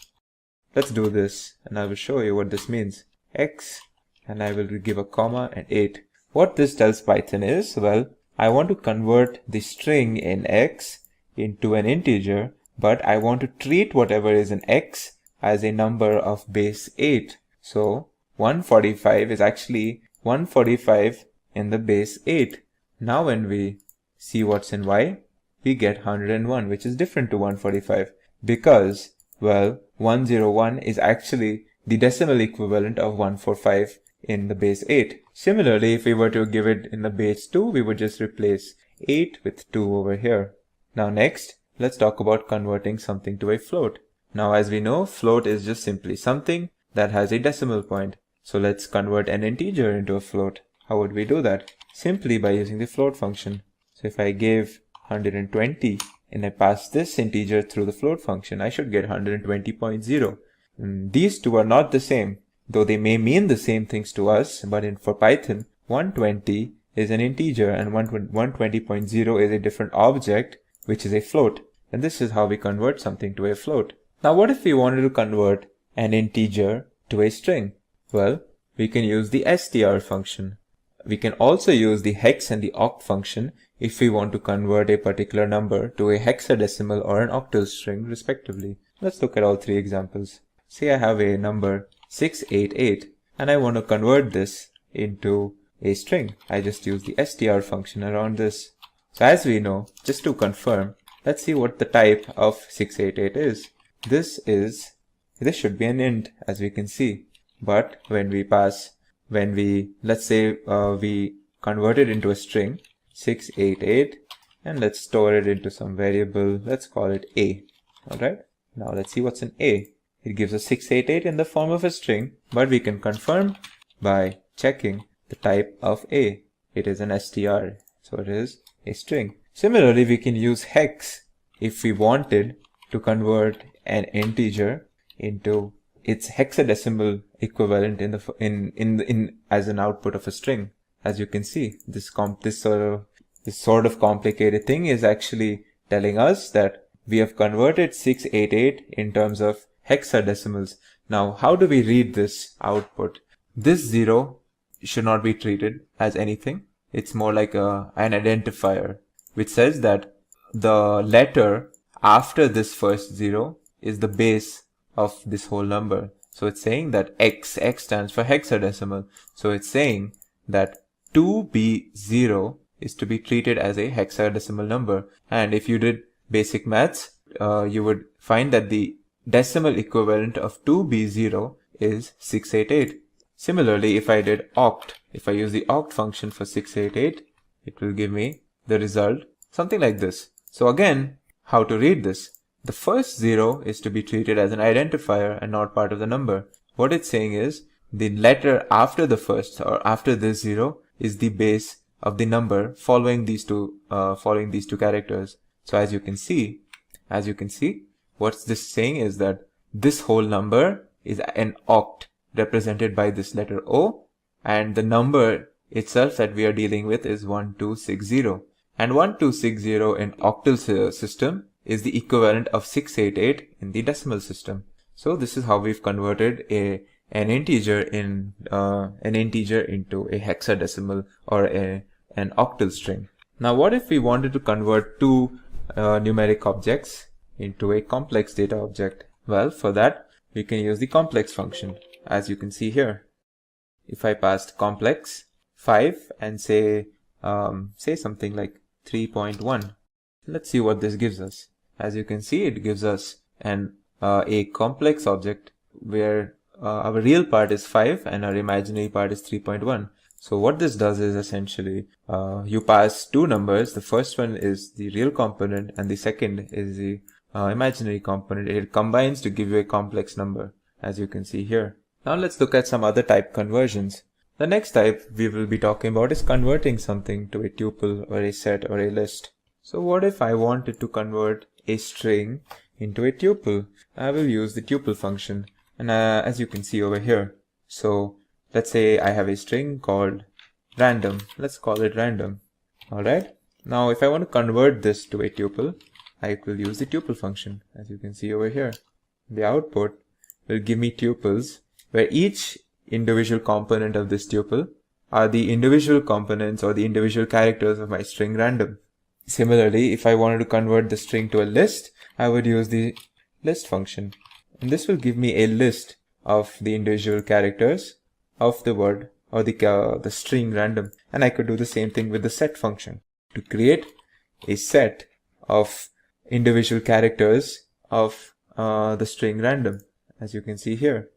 this, and I will show you what this means. X, and I will give a comma and 8. What this tells Python is, well, I want to convert the string in x into an integer, but I want to treat whatever is in x as a number of base 8. So 145 is actually 145 in the base 8. Now when we see what's in y, we get 101, which is different to 145 because, well, 101 is actually the decimal equivalent of 145 in the base 8. Similarly, if we were to give it in the base 2, we would just replace 8 with 2 over here. Now next, let's talk about converting something to a float. Now as we know, float is just simply something that has a decimal point. So let's convert an integer into a float. How would we do that? Simply by using the float function. So if I gave 120 and I pass this integer through the float function, I should get 120.0. These two are not the same, though they may mean the same things to us, but for Python, 120 is an integer and 120.0 is a different object, which is a float. And this is how we convert something to a float. Now what if we wanted to convert an integer to a string? Well, we can use the str function. We can also use the hex and the oct function if we want to convert a particular number to a hexadecimal or an octal string respectively. Let's look at all three examples. Say I have a number 688 and I want to convert this into a string. I just use the str function around this. So as we know, just to confirm, let's see what the type of 688 is. This should be an int, as we can see. But let's say we convert it into a string 688 and let's store it into some variable. Let's call it a. Alright, now let's see what's in a. It gives us 688 in the form of a string, but we can confirm by checking the type of a. It is an str, so it is a string. Similarly, we can use hex if we wanted to convert an integer into its hexadecimal equivalent as an output of a string. As you can see, this sort of complicated thing is actually telling us that we have converted 688 in terms of hexadecimals. Now, how do we read this output? This 0 should not be treated as anything. It's more like an identifier, which says that the letter after this first 0 is the base of this whole number. So it's saying that X stands for hexadecimal. So it's saying that 2B0 is to be treated as a hexadecimal number. And if you did basic maths, you would find that the decimal equivalent of 2B0 is 688. Similarly, if I did oct, if I use the oct function for 688, it will give me the result something like this. So again, how to read this? The first 0 is to be treated as an identifier and not part of the number. What it's saying is the letter after the first or after this 0 is the base of the number following these two characters. So as you can see, what's this saying is that this whole number is an oct represented by this letter O, and the number itself that we are dealing with is 1260. And 1260 in octal system is the equivalent of 688 in the decimal system. So this is how we've converted an integer into a hexadecimal or an octal string. Now what if we wanted to convert two numeric objects into a complex data object? Well, for that, we can use the complex function, as you can see here. If I passed complex 5 and say something like 3.1, let's see what this gives us. As you can see, it gives us a complex object where our real part is 5 and our imaginary part is 3.1. So what this does is essentially you pass two numbers. The first one is the real component and the second is the imaginary component. It combines to give you a complex number, as you can see here. Now let's look at some other type conversions. The next type we will be talking about is converting something to a tuple or a set or a list. So what if I wanted to convert a string into a tuple? I will use the tuple function, and as you can see over here. So let's say I have a string called random. Let's call it random. Alright. Now if I want to convert this to a tuple, I will use the tuple function, as you can see over here. The output will give me tuples where each individual component of this tuple are the individual components or the individual characters of my string random. Similarly, if I wanted to convert the string to a list, I would use the list function. And this will give me a list of the individual characters of the word or the string random. And I could do the same thing with the set function to create a set of individual characters of the string random, as you can see here.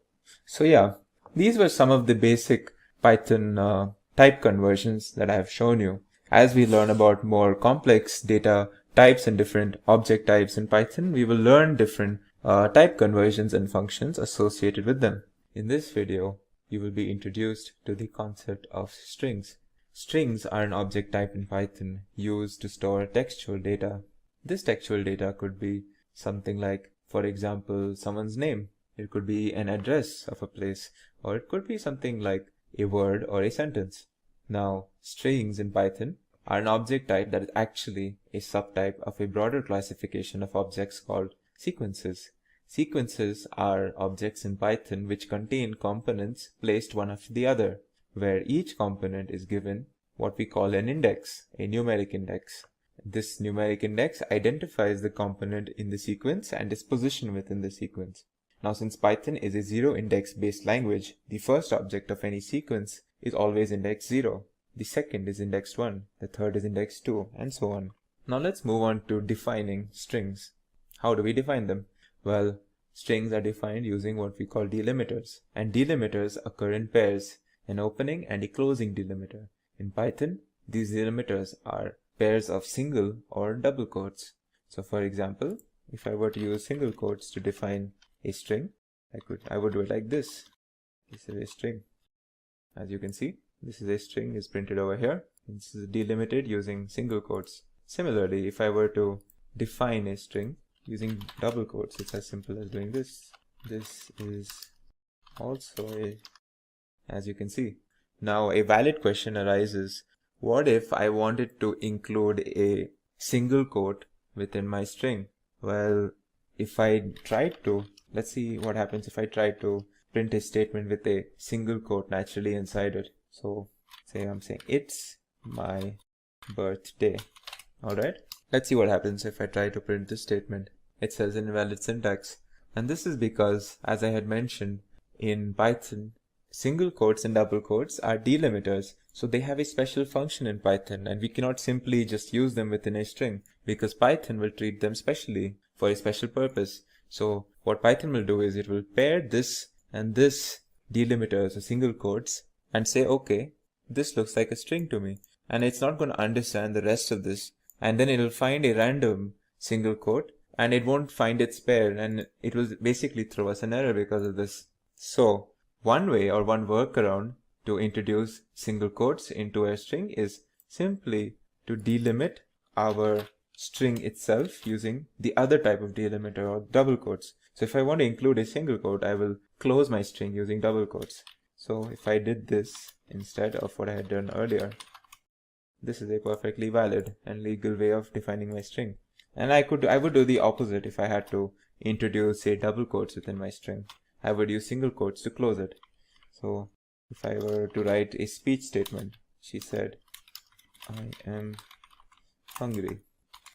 So yeah, these were some of the basic Python type conversions that I have shown you. As we learn about more complex data types and different object types in Python, we will learn different type conversions and functions associated with them. In this video, you will be introduced to the concept of strings. Strings are an object type in Python used to store textual data. This textual data could be something like, for example, someone's name. It could be an address of a place, or it could be something like a word or a sentence. Now, strings in Python are an object type that is actually a subtype of a broader classification of objects called sequences. Sequences are objects in Python which contain components placed one after the other, where each component is given what we call an index, a numeric index. This numeric index identifies the component in the sequence and its position within the sequence. Now, since Python is a zero-index based language, the first object of any sequence is always index 0. The second is indexed 1, the third is indexed 2, and so on. Now let's move on to defining strings. How do we define them? Well, strings are defined using what we call delimiters, and delimiters occur in pairs, an opening and a closing delimiter. In Python, these delimiters are pairs of single or double quotes. So for example, if I were to use single quotes to define a string, I would do it like this. This is a string. As you can see, this is a string is printed over here. This is delimited using single quotes. Similarly, if I were to define a string using double quotes, it's as simple as doing this. This is also as you can see. Now a valid question arises. What if I wanted to include a single quote within my string? Well, if I tried to, let's see what happens if I try to print a statement with a single quote naturally inside it. So say I'm saying it's my birthday. Alright, let's see what happens if I try to print this statement. It says invalid syntax, and this is because, as I had mentioned, in Python, single quotes and double quotes are delimiters, so they have a special function in Python, and we cannot simply just use them within a string because Python will treat them specially for a special purpose. So what Python will do is it will pair this and this delimiters or single quotes and say, okay, this looks like a string to me, and it's not going to understand the rest of this, and then it will find a random single quote and it won't find its pair, and it will basically throw us an error because of this. So one way or one workaround to introduce single quotes into a string is simply to delimit our string itself using the other type of delimiter or double quotes. So if I want to include a single quote, I will close my string using double quotes. So if I did this instead of what I had done earlier, this is a perfectly valid and legal way of defining my string. And I would do the opposite if I had to introduce, say, double quotes within my string. I would use single quotes to close it. So if I were to write a speech statement, she said, I am hungry.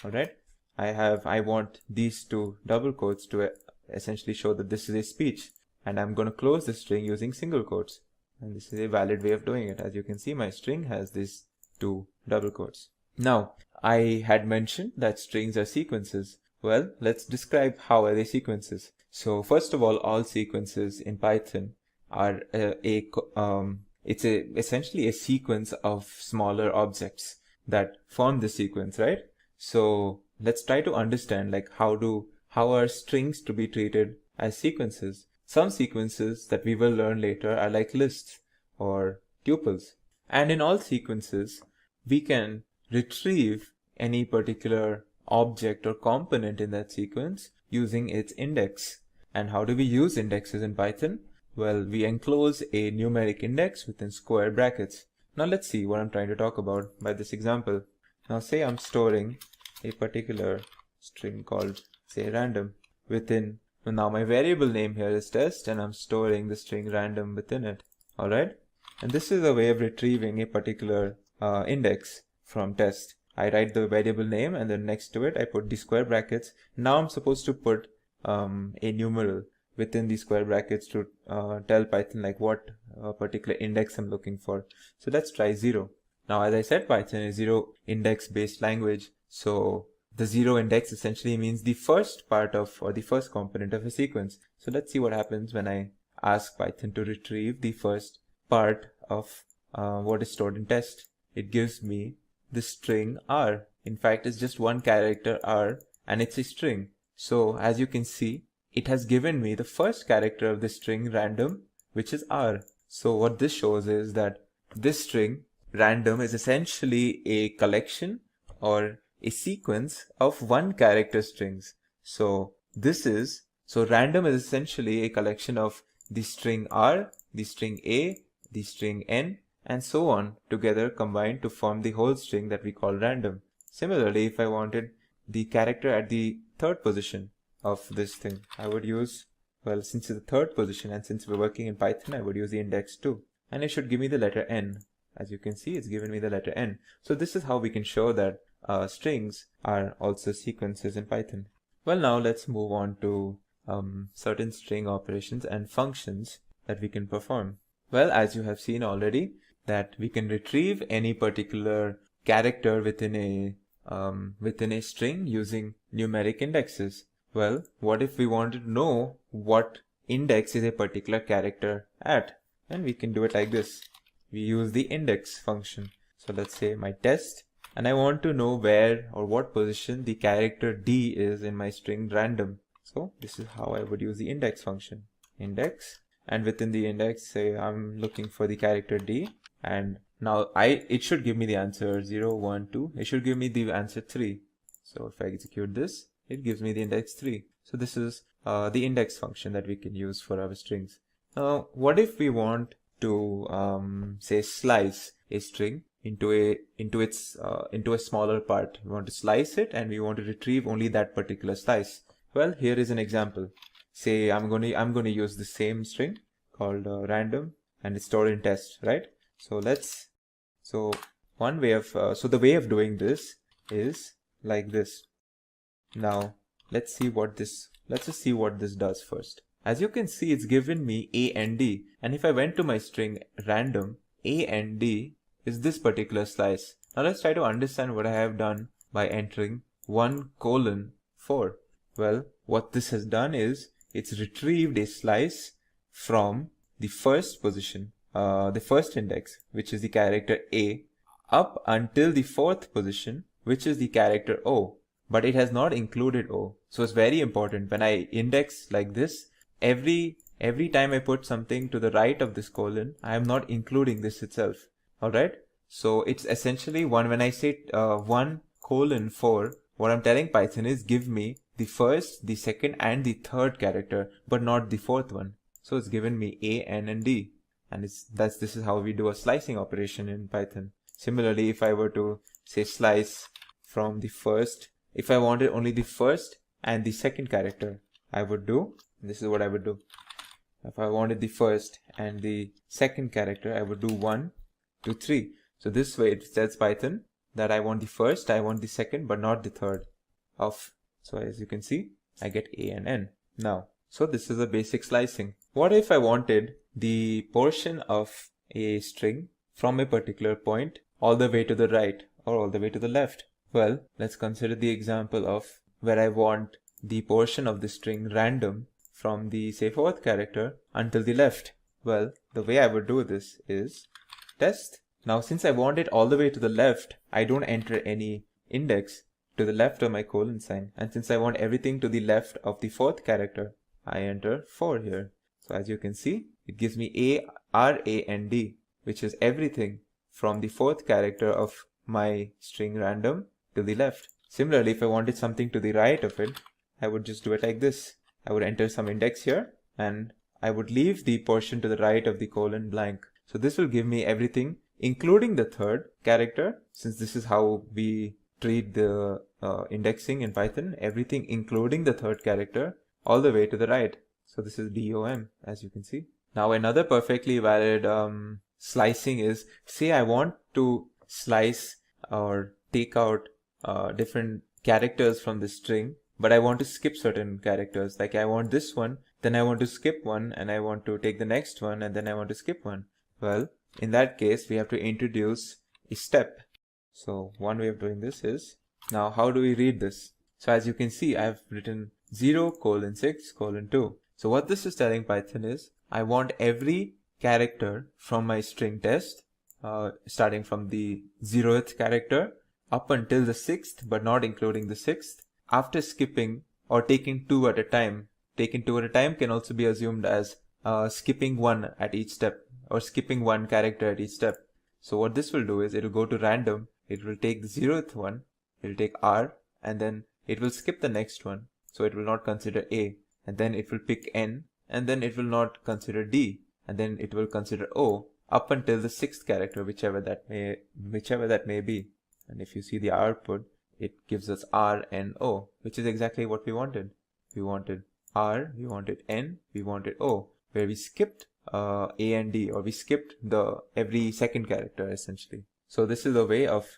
Alright, I want these two double quotes to essentially show that this is a speech, and I'm going to close the string using single quotes. And this is a valid way of doing it. As you can see, my string has these two double quotes. Now, I had mentioned that strings are sequences. Well, let's describe how are they sequences. So first of all sequences in Python are essentially a sequence of smaller objects that form the sequence, right? So let's try to understand like how are strings to be treated as sequences. Some sequences that we will learn later are like lists or tuples. And in all sequences, we can retrieve any particular object or component in that sequence using its index. And how do we use indexes in Python? Well, we enclose a numeric index within square brackets. Now let's see what I'm trying to talk about by this example. Now say I'm storing a particular string called, say, random within. Now my variable name here is test, and I'm storing the string random within it. Alright? And this is a way of retrieving a particular index from test. I write the variable name, and then next to it I put the square brackets. Now I'm supposed to put a numeral within the square brackets to tell Python like what particular index I'm looking for. So let's try 0. Now, as I said, Python is 0 index based language. So the 0 index essentially means the first part of, or the first component of a sequence. So let's see what happens when I ask Python to retrieve the first part of what is stored in test. It gives me the string R. In fact, it's just one character R, and it's a string. So as you can see, it has given me the first character of the string random, which is R. So what this shows is that this string random is essentially a collection or a sequence of one character strings. So random is essentially a collection of the string R, the string A, the string N, and so on together combined to form the whole string that we call random. Similarly, if I wanted the character at the third position of this thing, I would use, well, since it's the third position and since we're working in Python, I would use the index 2, and it should give me the letter N. As you can see, it's given me the letter N. So this is how we can show that strings are also sequences in Python. Well, now let's move on to certain string operations and functions that we can perform. Well, as you have seen already, that we can retrieve any particular character within a string using numeric indexes. Well, what if we wanted to know what index is a particular character at? And we can do it like this. We use the index function. So let's say my test, and I want to know where or what position the character D is in my string random. So this is how I would use the index function. Index, and within the index, say I'm looking for the character D, and now it should give me the answer 0, 1, 2. It should give me the answer 3. So if I execute this, it gives me the index 3. So this is the index function that we can use for our strings. Now, what if we want to say slice a string into a smaller part? We want to slice it, and we want to retrieve only that particular slice. Well, here is an example. Say I'm going to use the same string called random, and it's stored in test, right? So the way of doing this is like this. Now let's just see what this does first. As you can see, it's given me A and D, and if I went to my string random, A and D is this particular slice. Now let's try to understand what I have done by entering 1:4. Well, what this has done is it's retrieved a slice from the first position, the first index, which is the character A, up until the fourth position, which is the character O, but it has not included O. So it's very important when I index like this, every time I put something to the right of this colon, I am not including this itself. Alright, so it's essentially when I say 1:4, what I'm telling Python is give me the first, the second, and the third character, but not the fourth one. So it's given me A, N, and D, and this is how we do a slicing operation in Python. Similarly, if I were to say slice from the first, if I wanted only the first and the second character, this is what I would do. If I wanted the first and the second character, I would do 1, 2, 3. So this way it tells Python that I want the first, I want the second, but not the third. of, so as you can see, I get A and N. Now, so this is a basic slicing. What if I wanted the portion of a string from a particular point all the way to the right or all the way to the left? Well, let's consider the example of where I want the portion of the string random from the, say, 4th character until the left. Well, the way I would do this is test. Now, since I want it all the way to the left, I don't enter any index to the left of my colon sign. And since I want everything to the left of the 4th character, I enter 4 here. So as you can see, it gives me A, R, A, and D, which is everything from the 4th character of my string random to the left. Similarly, if I wanted something to the right of it, I would just do it like this. I would enter some index here and I would leave the portion to the right of the colon blank. So this will give me everything, including the 3rd character, since this is how we treat the indexing in Python, everything including the 3rd character all the way to the right. So this is DOM, as you can see. Now another perfectly valid slicing is, say I want to slice or take out different characters from the string, but I want to skip certain characters. Like I want this one, then I want to skip one, and I want to take the next one, and then I want to skip one. Well, in that case, we have to introduce a step. So one way of doing this is, now how do we read this? So as you can see, I have written 0:6:2. So what this is telling Python is, I want every character from my string test, starting from the 0th character up until the 6th, but not including the 6th, after skipping or taking 2 at a time. Taking 2 at a time can also be assumed as skipping 1 at each step, or skipping 1 character at each step. So what this will do is, it will go to random, it will take the 0th one, it will take R, and then it will skip the next one. So it will not consider A, and then it will pick N, and then it will not consider D, and then it will consider O, up until the 6th character, whichever that may be. And if you see the output, it gives us R, N, O, which is exactly what we wanted. We wanted R, we wanted N, we wanted O, where we skipped A and D, or we skipped every second character essentially. So this is a way of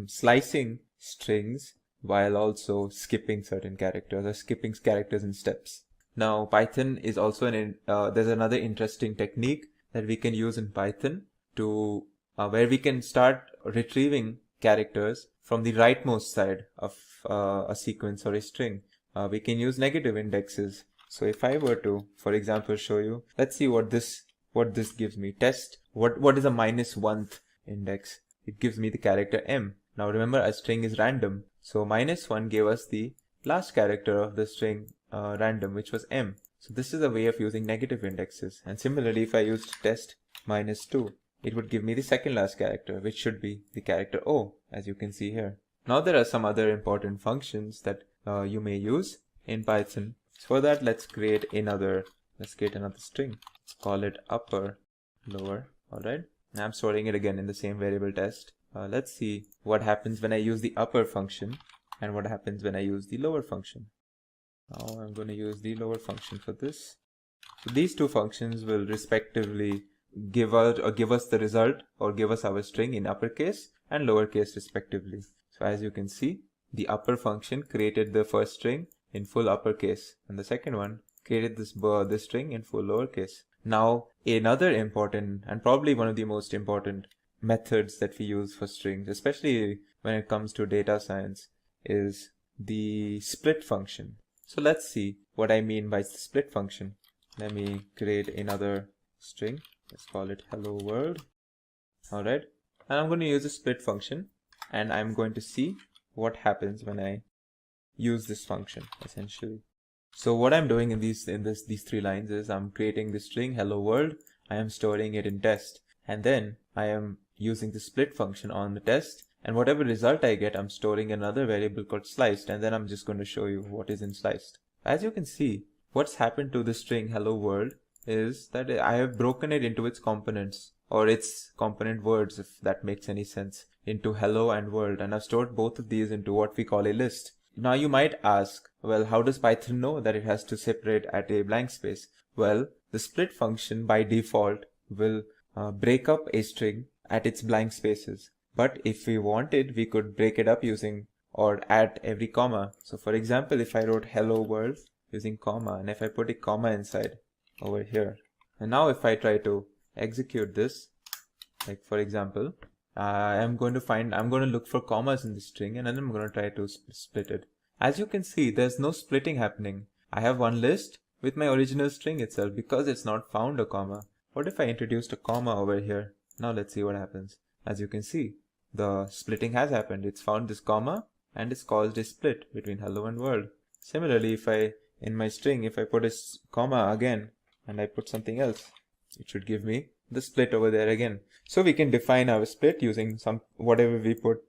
slicing strings while also skipping certain characters, or skipping characters in steps. Now Python is also there's another interesting technique that we can use in Python to where we can start retrieving characters from the rightmost side of a sequence or a string. We can use negative indexes. So if I were to, for example, show you, let's see what this gives me. Test what is a -1th index. It gives me the character M. Now remember, a string is random, so -1 gave us the last character of the string random, which was M. So this is a way of using negative indexes. And similarly, if I used test -2, it would give me the second last character, which should be the character O, as you can see here. Now there are some other important functions that you may use in Python. So for that, let's create another string. Let's call it upper, lower. All right. Now I'm storing it again in the same variable test. Let's see what happens when I use the upper function and what happens when I use the lower function. Now I'm going to use the lower function for this. So these two functions will respectively give us the result, or give us our string in uppercase and lowercase respectively. So as you can see, the upper function created the first string in full uppercase, and the second one created this string in full lowercase. Now another important, and probably one of the most important methods that we use for strings, especially when it comes to data science, is the split function. So let's see what I mean by the split function. Let me create another string. Let's call it hello world. All right. And I'm going to use a split function, and I'm going to see what happens when I use this function essentially. So what I'm doing in these 3 lines is, I'm creating the string hello world. I am storing it in test, and then I am using the split function on the test, and whatever result I get, I'm storing another variable called sliced, and then I'm just going to show you what is in sliced. As you can see, what's happened to the string hello world is that I have broken it into its components, or its component words, if that makes any sense, into hello and world, and I've stored both of these into what we call a list. Now you might ask, well, how does Python know that it has to separate at a blank space? Well, the split function by default will break up a string at its blank spaces. But if we wanted, we could break it up using or at every comma. So for example, if I wrote hello world using comma, and if I put a comma inside over here, and now if I try to execute this, like for example, I'm going to look for commas in the string, and then I'm going to try to split it. As you can see, there's no splitting happening. I have one list with my original string itself because it's not found a comma. What if I introduced a comma over here? Now let's see what happens. As you can see, the splitting has happened. It's found this comma and it's caused a split between hello and world. Similarly, in my string, if I put a comma again and I put something else, it should give me the split over there again. So we can define our split using whatever we put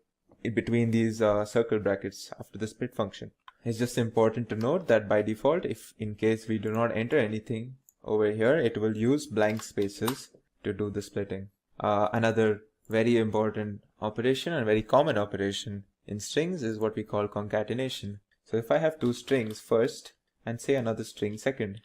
in between these circle brackets after the split function. It's just important to note that by default, if in case we do not enter anything over here, it will use blank spaces to do the splitting. Another very important operation and very common operation in strings is what we call concatenation. So if I have two strings first and say another string second,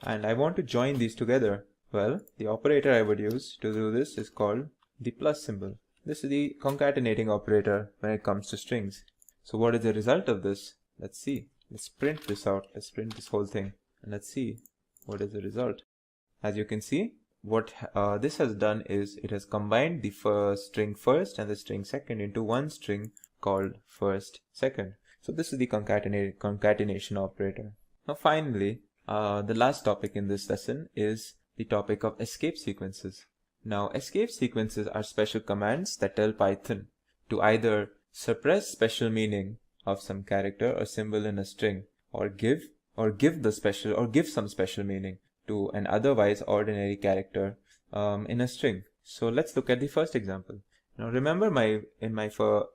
and I want to join these together, well, the operator I would use to do this is called the plus symbol. This is the concatenating operator when it comes to strings. So what is the result of this? Let's see. Let's print this out. Let's print this whole thing and let's see what is the result. As you can see, what this has done is it has combined the string first and the string second into one string called first second. So this is the concatenation operator. Now finally, the last topic in this lesson is the topic of escape sequences. Now escape sequences are special commands that tell Python to either suppress special meaning of some character or symbol in a string, or give some special meaning to an otherwise ordinary character in a string. So let's look at the first example. Now remember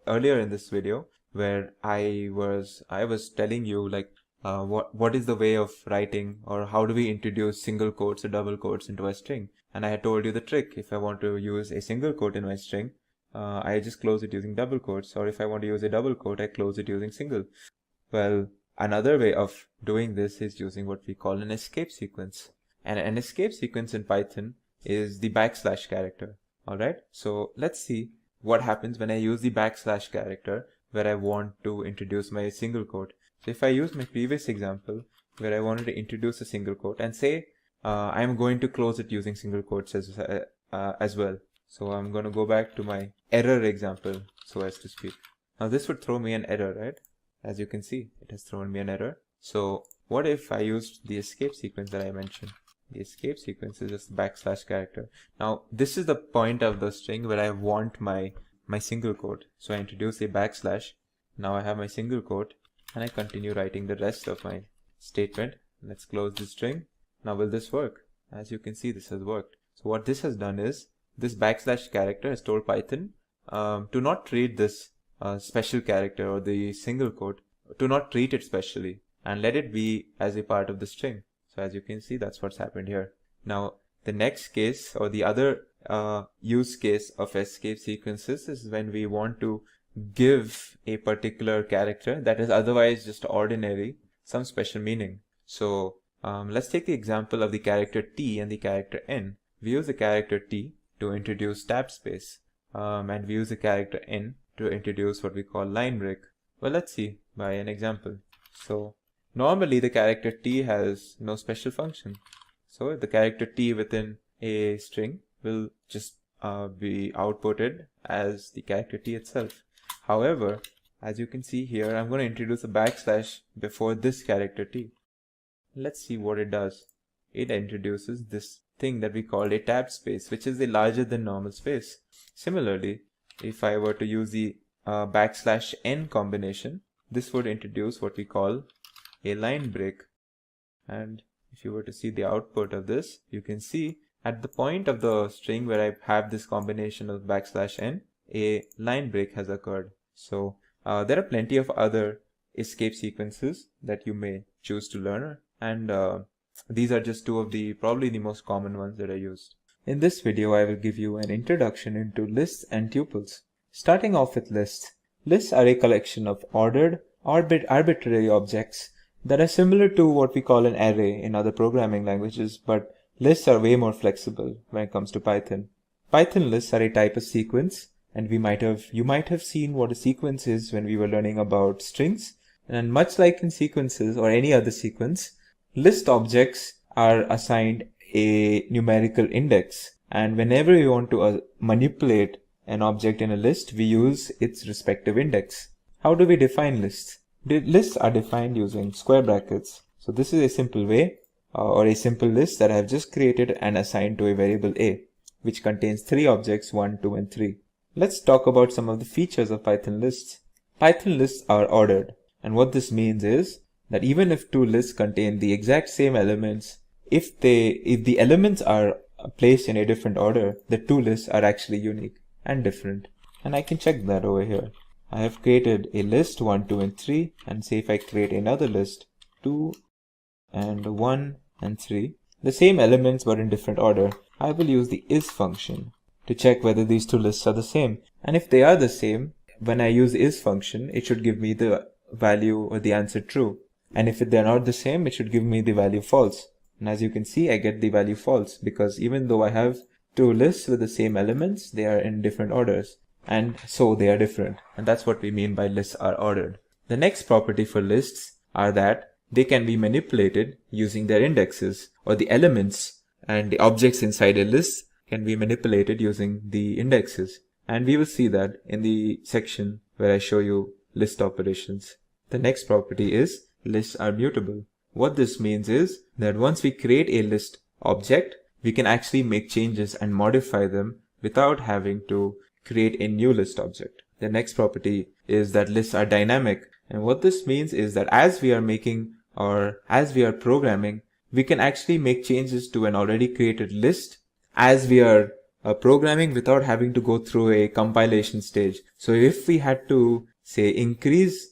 earlier in this video where I was telling you like what is the way of writing, or how do we introduce single quotes or double quotes into a string, and I had told you the trick. If I want to use a single quote in my string, I just close it using double quotes, or if I want to use a double quote, I close it using single. Well, another way of doing this is using what we call an escape sequence. And an escape sequence in Python is the backslash character. Alright, so let's see what happens when I use the backslash character where I want to introduce my single quote. So if I use my previous example where I wanted to introduce a single quote and say I'm going to close it using single quotes as well. So I'm going to go back to my error example, so as to speak. Now this would throw me an error, right? As you can see, it has thrown me an error. So what if I used the escape sequence that I mentioned? The escape sequence is just backslash character. Now this is the point of the string where I want my single quote. So I introduce a backslash. Now I have my single quote and I continue writing the rest of my statement. Let's close the string. Now will this work? As you can see, this has worked. So what this has done is this backslash character has told Python to not treat this special character or the single quote, to not treat it specially and let it be as a part of the string. So as you can see, that's what's happened here. Now the next case, or the other use case of escape sequences, is when we want to give a particular character that is otherwise just ordinary some special meaning. So let's take the example of the character T and the character N. We use the character T to introduce tab space, and we use the character N to introduce what we call line break. Well, let's see by an example. So normally the character T has no special function. So the character T within a string will just be outputted as the character T itself. However, as you can see here, I'm going to introduce a backslash before this character T. Let's see what it does. It introduces this thing that we call a tab space, which is a larger than normal space. Similarly, if I were to use the backslash n combination, this would introduce what we call a line break. And if you were to see the output of this, you can see at the point of the string where I have this combination of backslash n, a line break has occurred. So there are plenty of other escape sequences that you may choose to learn, and these are just two of probably the most common ones that are used. In this video, I will give you an introduction into lists and tuples. Starting off with lists. Lists are a collection of ordered, arbitrary objects that are similar to what we call an array in other programming languages, but lists are way more flexible when it comes to Python. Python lists are a type of sequence and you might have seen what a sequence is when we were learning about strings. And much like in sequences or any other sequence, list objects are assigned a numerical index. And whenever we want to manipulate an object in a list, we use its respective index. How do we define lists? Lists are defined using square brackets. So this is a simple way or a simple list that I have just created and assigned to a variable a, which contains 3 objects, 1, 2, and 3. Let's talk about some of the features of Python lists. Python lists are ordered, and what this means is that even if 2 lists contain the exact same elements, if the elements are placed in a different order, the 2 lists are actually unique and different. And I can check that over here. I have created a list 1, 2, and 3, and say if I create another list 2 and 1 and 3, the same elements but in different order, I will use the is function to check whether these 2 lists are the same. And if they are the same, when I use the is function, it should give me the value or the answer true. And if they're not the same, it should give me the value false. And as you can see, I get the value false because even though I have 2 lists with the same elements, they are in different orders. And so they are different. And that's what we mean by lists are ordered. The next property for lists are that they can be manipulated using their indexes, or the elements and the objects inside a list can be manipulated using the indexes. And we will see that in the section where I show you list operations. The next property is lists are mutable. What this means is that once we create a list object, we can actually make changes and modify them without having to create a new list object. The next property is that lists are dynamic. And what this means is that as we are making or as we are programming, we can actually make changes to an already created list as we are programming without having to go through a compilation stage. So if we had to say increase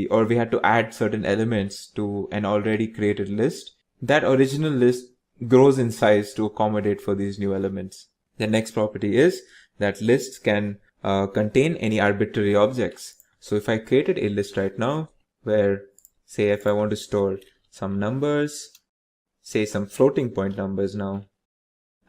or we had to add certain elements to an already created list, that original list grows in size to accommodate for these new elements. The next property is that lists can contain any arbitrary objects. So if I created a list right now where, say, if I want to store some numbers, say some floating point numbers now,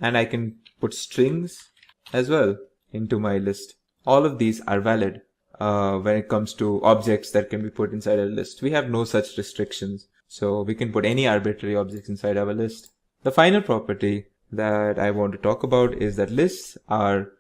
and I can put strings as well into my list. All of these are valid when it comes to objects that can be put inside a list. We have no such restrictions, so we can put any arbitrary objects inside our list. The final property that I want to talk about is that lists are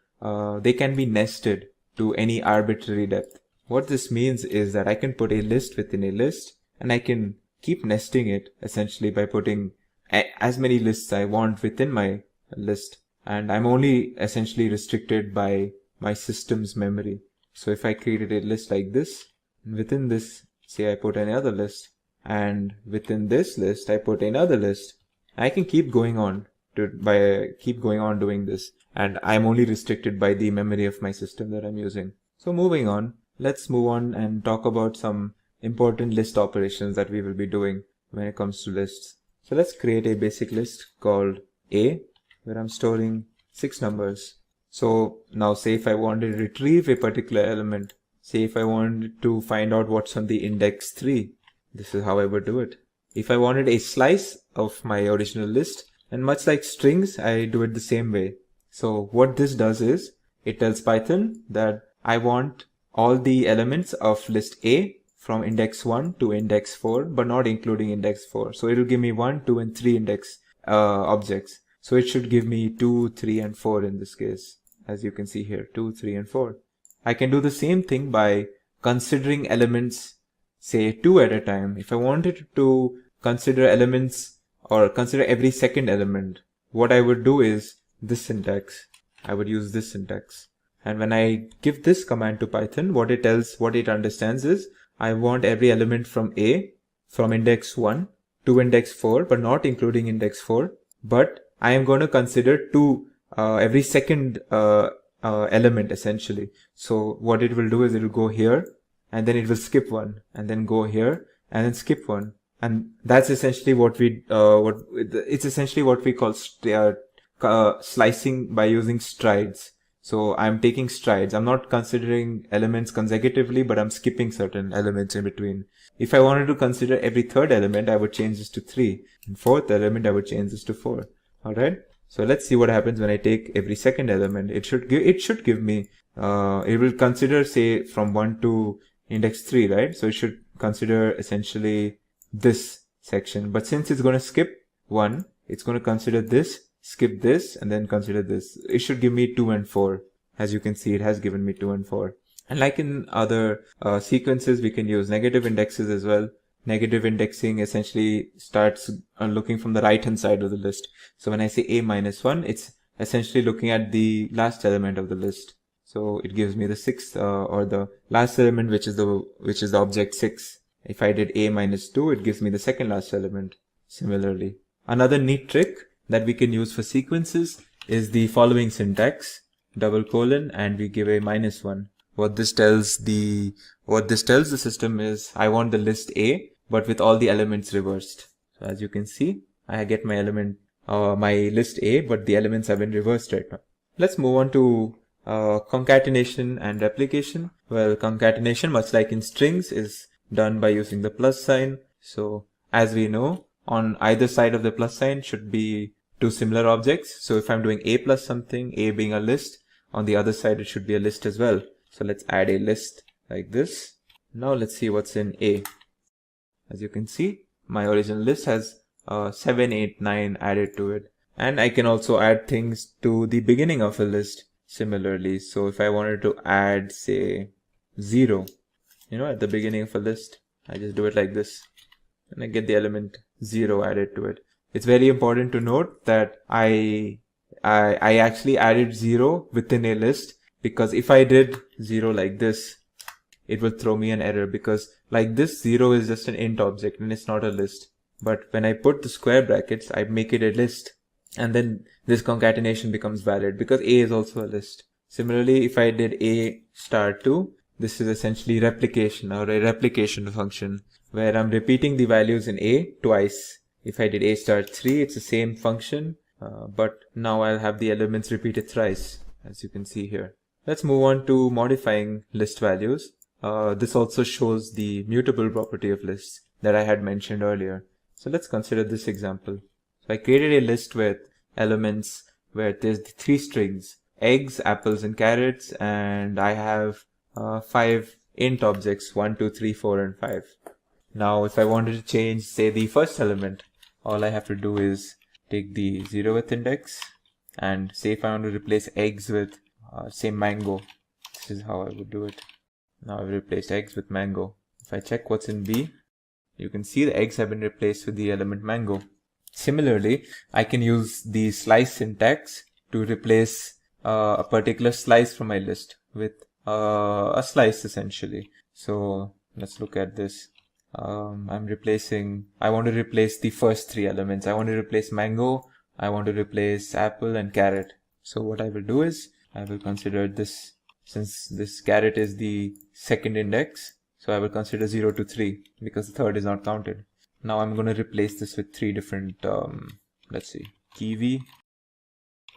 they can be nested to any arbitrary depth. What this means is that I can put a list within a list, and I can keep nesting it essentially by putting as many lists I want within my list, and I'm only essentially restricted by my system's memory. So if I created a list like this, within this, say I put another list, and within this list I put another list, I can keep going on doing this, and I'm only restricted by the memory of my system that I'm using. So moving on, let's move on and talk about some important list operations that we will be doing when it comes to lists. So let's create a basic list called A, where I'm storing 6 numbers. So now say if I wanted to retrieve a particular element, say if I wanted to find out what's on the index 3, this is how I would do it. If I wanted a slice of my original list, and much like strings, I do it the same way. So what this does is, it tells Python that I want all the elements of list A from index 1 to index 4, but not including index 4. So it will give me 1, 2, and 3 index objects. So it should give me 2, 3, and 4 in this case. As you can see here, 2, 3, and 4. I can do the same thing by considering elements, say 2 at a time. If I wanted to consider elements or consider every second element, what I would do is this syntax. I would use this syntax. And when I give this command to Python, what it understands is I want every element from A, from index 1 to index 4, but not including index 4. But I am going to consider 2 every second element essentially. So what it will do is it will go here, and then it will skip 1, and then go here, and then skip 1. And that's essentially what we call slicing by using strides. So I'm taking strides. I'm not considering elements consecutively, but I'm skipping certain elements in between. If I wanted to consider every third element, I would change this to 3. And fourth element, I would change this to 4. Alright. So let's see what happens when I take every second element. It should give me, it will consider, say, from 1 to index 3, right? So it should consider essentially this section. But since it's going to skip 1, it's going to consider this, skip this, and then consider this. It should give me 2 and 4. As you can see, it has given me 2 and 4. And like in other sequences, we can use negative indexes as well. Negative indexing essentially starts looking from the right hand side of the list. So when I say a minus 1, it's essentially looking at the last element of the list. So it gives me the sixth or the last element, which is the object 6. If I did a minus 2, it gives me the second last element. Similarly, another neat trick that we can use for sequences is the following syntax: double colon, and we give a minus 1. What this tells the system is I want the list A, but with all the elements reversed. So as you can see, I get my list A, but the elements have been reversed right now. Let's move on to concatenation and replication. Well, concatenation, much like in strings, is done by using the plus sign. So as we know, on either side of the plus sign should be two similar objects. So if I'm doing A plus something, A being a list, on the other side it should be a list as well. So let's add a list like this. Now let's see what's in A. As you can see, my original list has 7, 8, 9 added to it. And I can also add things to the beginning of a list similarly. So if I wanted to add, say, 0, at the beginning of a list, I just do it like this. And I get the element 0 added to it. It's very important to note that I actually added 0 within a list, because if I did 0 like this, it will throw me an error, because like this 0 is just an int object and it's not a list. But when I put the square brackets, I make it a list, and then this concatenation becomes valid because A is also a list. Similarly, if I did A star 2, this is essentially replication, or a replication function where I'm repeating the values in A twice. If I did A star 3, it's the same function, but now I'll have the elements repeated thrice, as you can see here. Let's move on to modifying list values. This also shows the mutable property of lists that I had mentioned earlier. So let's consider this example. So I created a list with elements where there's the 3 strings: eggs, apples, and carrots, and I have 5 int objects, 1, 2, 3, 4, and 5. Now if I wanted to change, say, the first element, all I have to do is take the 0th index, and say if I want to replace eggs with say mango, this is how I would do it. Now I've replaced eggs with mango. If I check what's in B, you can see the eggs have been replaced with the element mango. Similarly, I can use the slice syntax to replace a particular slice from my list with a slice essentially. So let's look at this. I want to replace the first 3 elements. I want to replace mango, I want to replace apple, and carrot. So what I will do is I will consider this, since this carrot is the second index, so I will consider 0 to 3 because the third is not counted. Now I'm going to replace this with 3 different, let's see, kiwi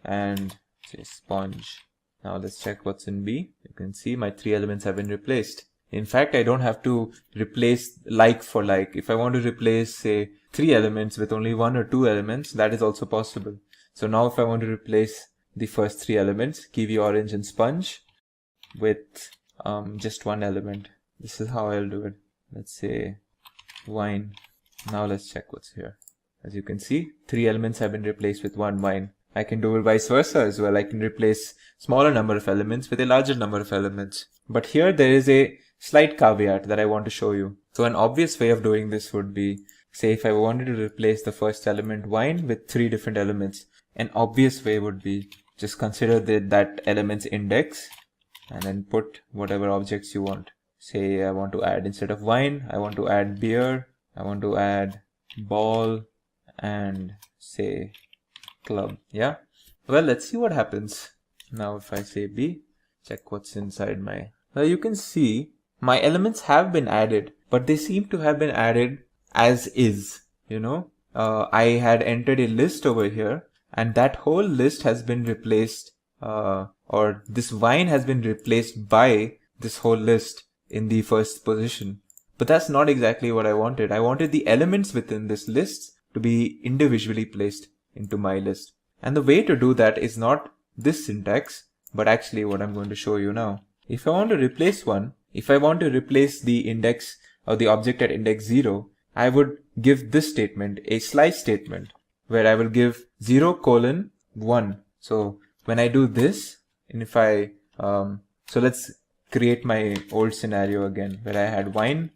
and say sponge. Now let's check what's in B. You can see my 3 elements have been replaced. In fact, I don't have to replace like for like. If I want to replace, say, 3 elements with only 1 or 2 elements, that is also possible. So now if I want to replace the first 3 elements, kiwi, orange, and sponge, with just 1 element, this is how I'll do it. Let's say wine. Now let's check what's here. As you can see, 3 elements have been replaced with 1 wine. I can do it vice versa as well. I can replace smaller number of elements with a larger number of elements. But here there is a slight caveat that I want to show you. So an obvious way of doing this would be, say if I wanted to replace the first element wine with 3 different elements, an obvious way would be just consider that element's index and then put whatever objects you want. Say I want to add, instead of wine, I want to add beer, I want to add ball, and say club. Yeah, well, let's see what happens. Now if I say B, check what's inside my, well, you can see my elements have been added, but they seem to have been added as is. I had entered a list over here, and that whole list has been replaced, or this wine has been replaced by this whole list in the first position. But that's not exactly what I wanted. I wanted the elements within this list to be individually placed into my list. And the way to do that is not this syntax, but actually what I'm going to show you now. If I want to replace one, if I want to replace the index or the object at index 0, I would give this statement, a slice statement, where I will give 0:1. So when I do this, and if I, so let's create my old scenario again, where I had wine,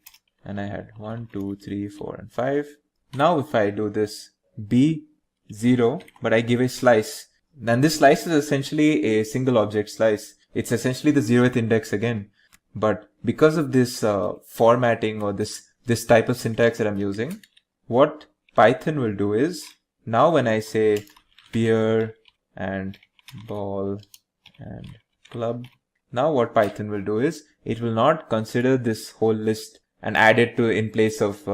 and I had 1, 2, 3, 4, and 5. Now if I do this b0, but I give a slice, then this slice is essentially a single object slice. It's essentially the 0th index again. But because of this formatting or this type of syntax that I'm using, what Python will do is, now when I say beer and ball and club, now what Python will do is, it will not consider this whole list and add it to in place of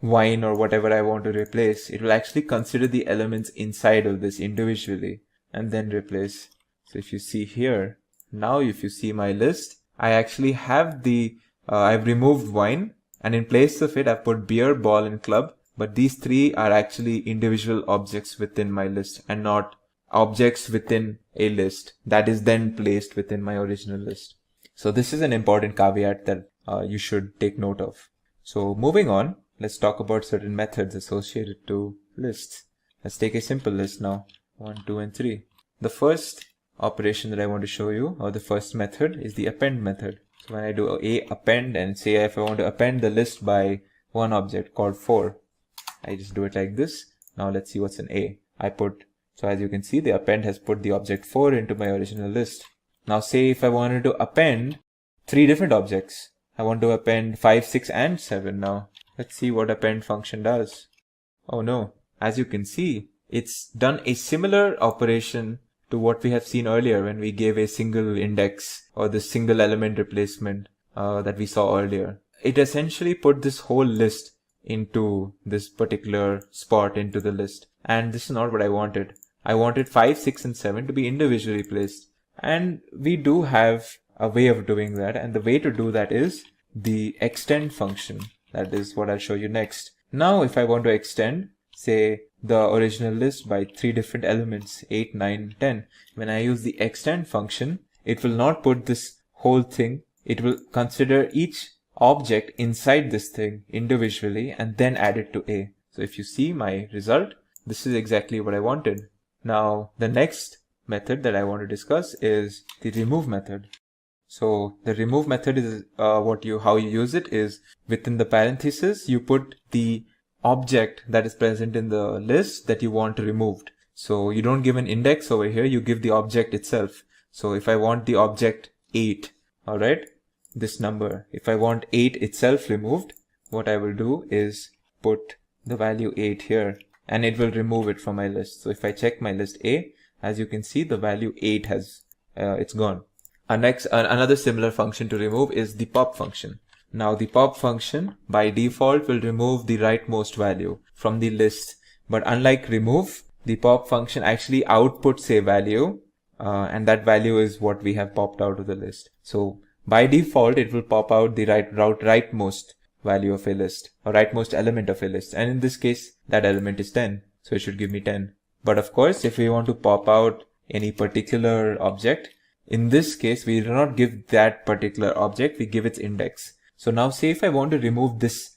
wine or whatever I want to replace. It will actually consider the elements inside of this individually and then replace. So if you see here, now if you see my list, I actually have the, I've removed wine, and in place of it I've put beer, ball and club, but these three are actually individual objects within my list and not objects within a list that is then placed within my original list. So this is an important caveat that you should take note of. So moving on, let's talk about certain methods associated to lists. Let's take a simple list now, 1, 2 and 3. The first operation that I want to show you, or the first method, is the append method. So when I do a append, and say if I want to append the list by one object called 4, I just do it like this. Now let's see what's in A. So as you can see, the append has put the object 4 into my original list. Now say if I wanted to append 3 different objects. I want to append 5, 6 and 7 now. Let's see what append function does. Oh no, as you can see, it's done a similar operation to what we have seen earlier when we gave a single index or the single element replacement that we saw earlier. It essentially put this whole list into this particular spot into the list. And this is not what I wanted. I wanted 5, 6 and 7 to be individually placed. And we do have a way of doing that. And the way to do that is the extend function. That is what I'll show you next. Now if I want to extend, say, the original list by 3 different elements, 8, 9, 10. When I use the extend function, it will not put this whole thing. It will consider each object inside this thing individually and then add it to A. So if you see my result, this is exactly what I wanted. Now the next method that I want to discuss is the remove method. So the remove method is how you use it is within the parentheses, you put the object that is present in the list that you want removed. So you don't give an index over here, you give the object itself. So if I want the object 8, alright, this number, if I want 8 itself removed, what I will do is put the value 8 here and it will remove it from my list. So if I check my list A, as you can see, the value 8 has, it's gone. Another similar function to remove is the pop function. Now the pop function by default will remove the rightmost value from the list. But unlike remove, the pop function actually outputs a value and that value is what we have popped out of the list. So by default, it will pop out the rightmost value of a list or rightmost element of a list. And in this case, that element is 10. So it should give me 10. But of course, if we want to pop out any particular object, in this case, we do not give that particular object, we give its index. So now say if I want to remove this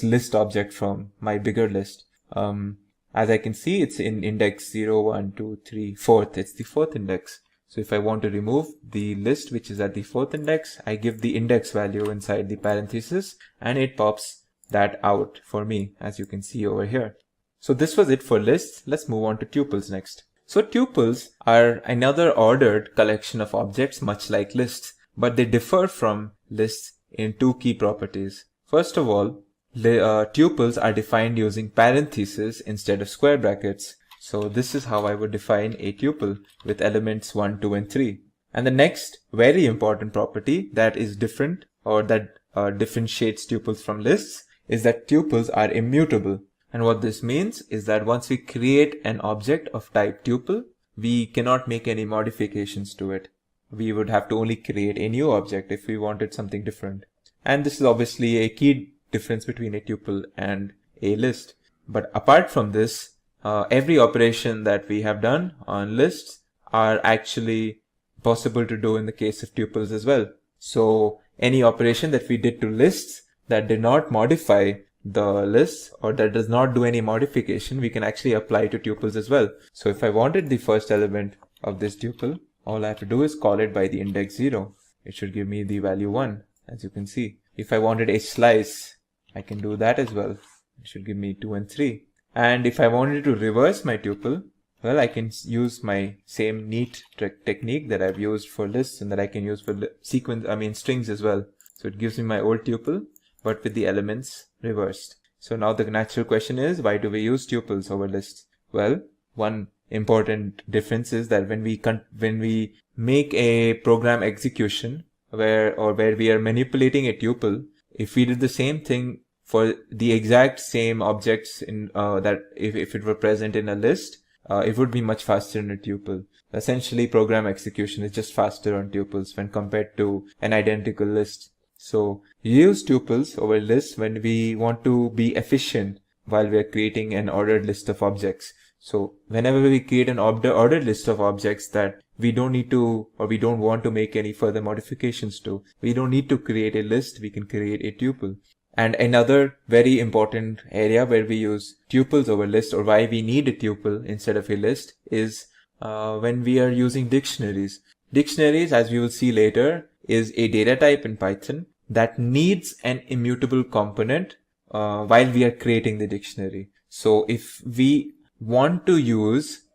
list object from my bigger list, as I can see, it's in index 0, 1, 2, 3, 4th. It's the 4th index. So if I want to remove the list which is at the 4th index, I give the index value inside the parenthesis and it pops that out for me, as you can see over here. So this was it for lists. Let's move on to tuples next. So tuples are another ordered collection of objects much like lists, but they differ from lists in 2 key properties. First of all, tuples are defined using parentheses instead of square brackets. So this is how I would define a tuple with elements 1, 2 and 3. And the next very important property that is different or that differentiates tuples from lists is that tuples are immutable. And what this means is that once we create an object of type tuple, we cannot make any modifications to it. We would have to only create a new object if we wanted something different. And this is obviously a key difference between a tuple and a list. But apart from this, every operation that we have done on lists are actually possible to do in the case of tuples as well. So any operation that we did to lists that did not modify the list or that does not do any modification, we can actually apply to tuples as well. So if I wanted the first element of this tuple, all I have to do is call it by the index 0. It should give me the value 1, as you can see. If I wanted a slice, I can do that as well. It should give me 2 and 3. And if I wanted to reverse my tuple, well, I can use my same neat technique that I've used for lists and that I can use for strings as well. So it gives me my old tuple, but with the elements reversed. So now the natural question is, why do we use tuples over lists? Well, one important difference is that when we make a program execution where we are manipulating a tuple, if we did the same thing for the exact same objects in that if it were present in a list, it would be much faster in a tuple. Essentially, program execution is just faster on tuples when compared to an identical list. So you use tuples over lists when we want to be efficient while we are creating an ordered list of objects. So whenever we create an ordered list of objects that we don't need to or we don't want to make any further modifications to, we don't need to create a list, we can create a tuple. And another very important area where we use tuples over lists, or why we need a tuple instead of a list, is when we are using dictionaries. Dictionaries, as we will see later, is a data type in Python that needs an immutable component while we are creating the dictionary. So if we want to use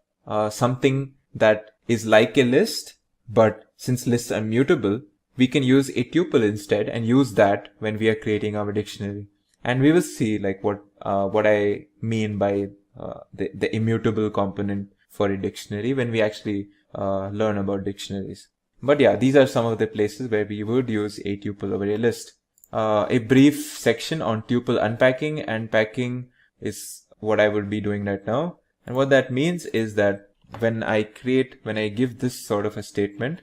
something that is like a list, but since lists are mutable, we can use a tuple instead and use that when we are creating our dictionary. And we will see like what I mean by the immutable component for a dictionary when we actually learn about dictionaries. But yeah, these are some of the places where we would use a tuple over a list. A brief section on tuple unpacking and packing is what I will be doing right now. And what that means is that when I give this sort of a statement,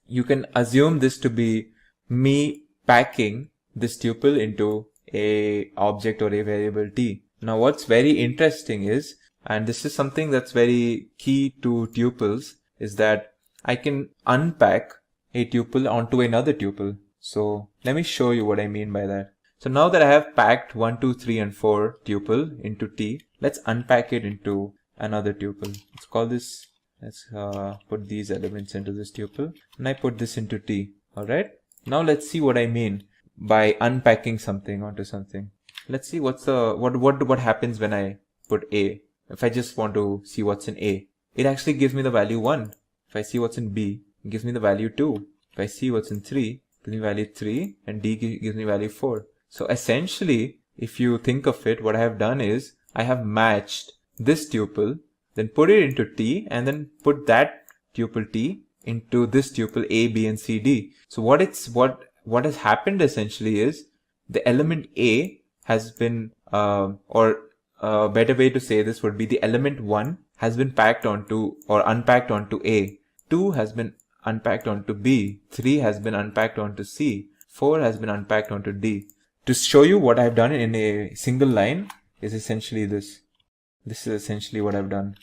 you can assume this to be me packing this tuple into a object or a variable t. Now what's very interesting is, and this is something that's very key to tuples, is that I can unpack a tuple onto another tuple. So let me show you what I mean by that. So now that I have packed 1, 2, 3 and 4 tuple into t, let's unpack it into another tuple. Let's call this, let's put these elements into this tuple and I put this into t. Alright. Now let's see what I mean by unpacking something onto something. Let's see what happens when I put a. If I just want to see what's in a, it actually gives me the value 1. If I see what's in B, it gives me the value 2. If I see what's in 3, it gives me value 3, and D gives me value 4. So essentially, if you think of it, what I have done is I have matched this tuple, then put it into T, and then put that tuple T into this tuple A, B, and C, D. So what has happened essentially is the element A has been, or a better way to say this would be the element 1 has been packed onto or unpacked onto A. 2 has been unpacked onto B, 3 has been unpacked onto C, 4 has been unpacked onto D. To show you what I've done in a single line is essentially this. This is essentially what I've done.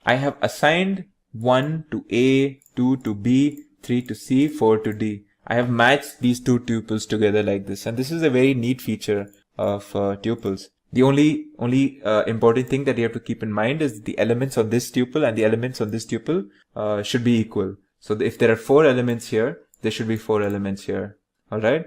I have assigned 1 to A, 2 to B, 3 to C, 4 to D. I have matched these two tuples together like this, and this is a very neat feature of tuples. The only important thing that you have to keep in mind is the elements on this tuple and the elements on this tuple should be equal. So if there are 4 elements here, there should be 4 elements here. Alright?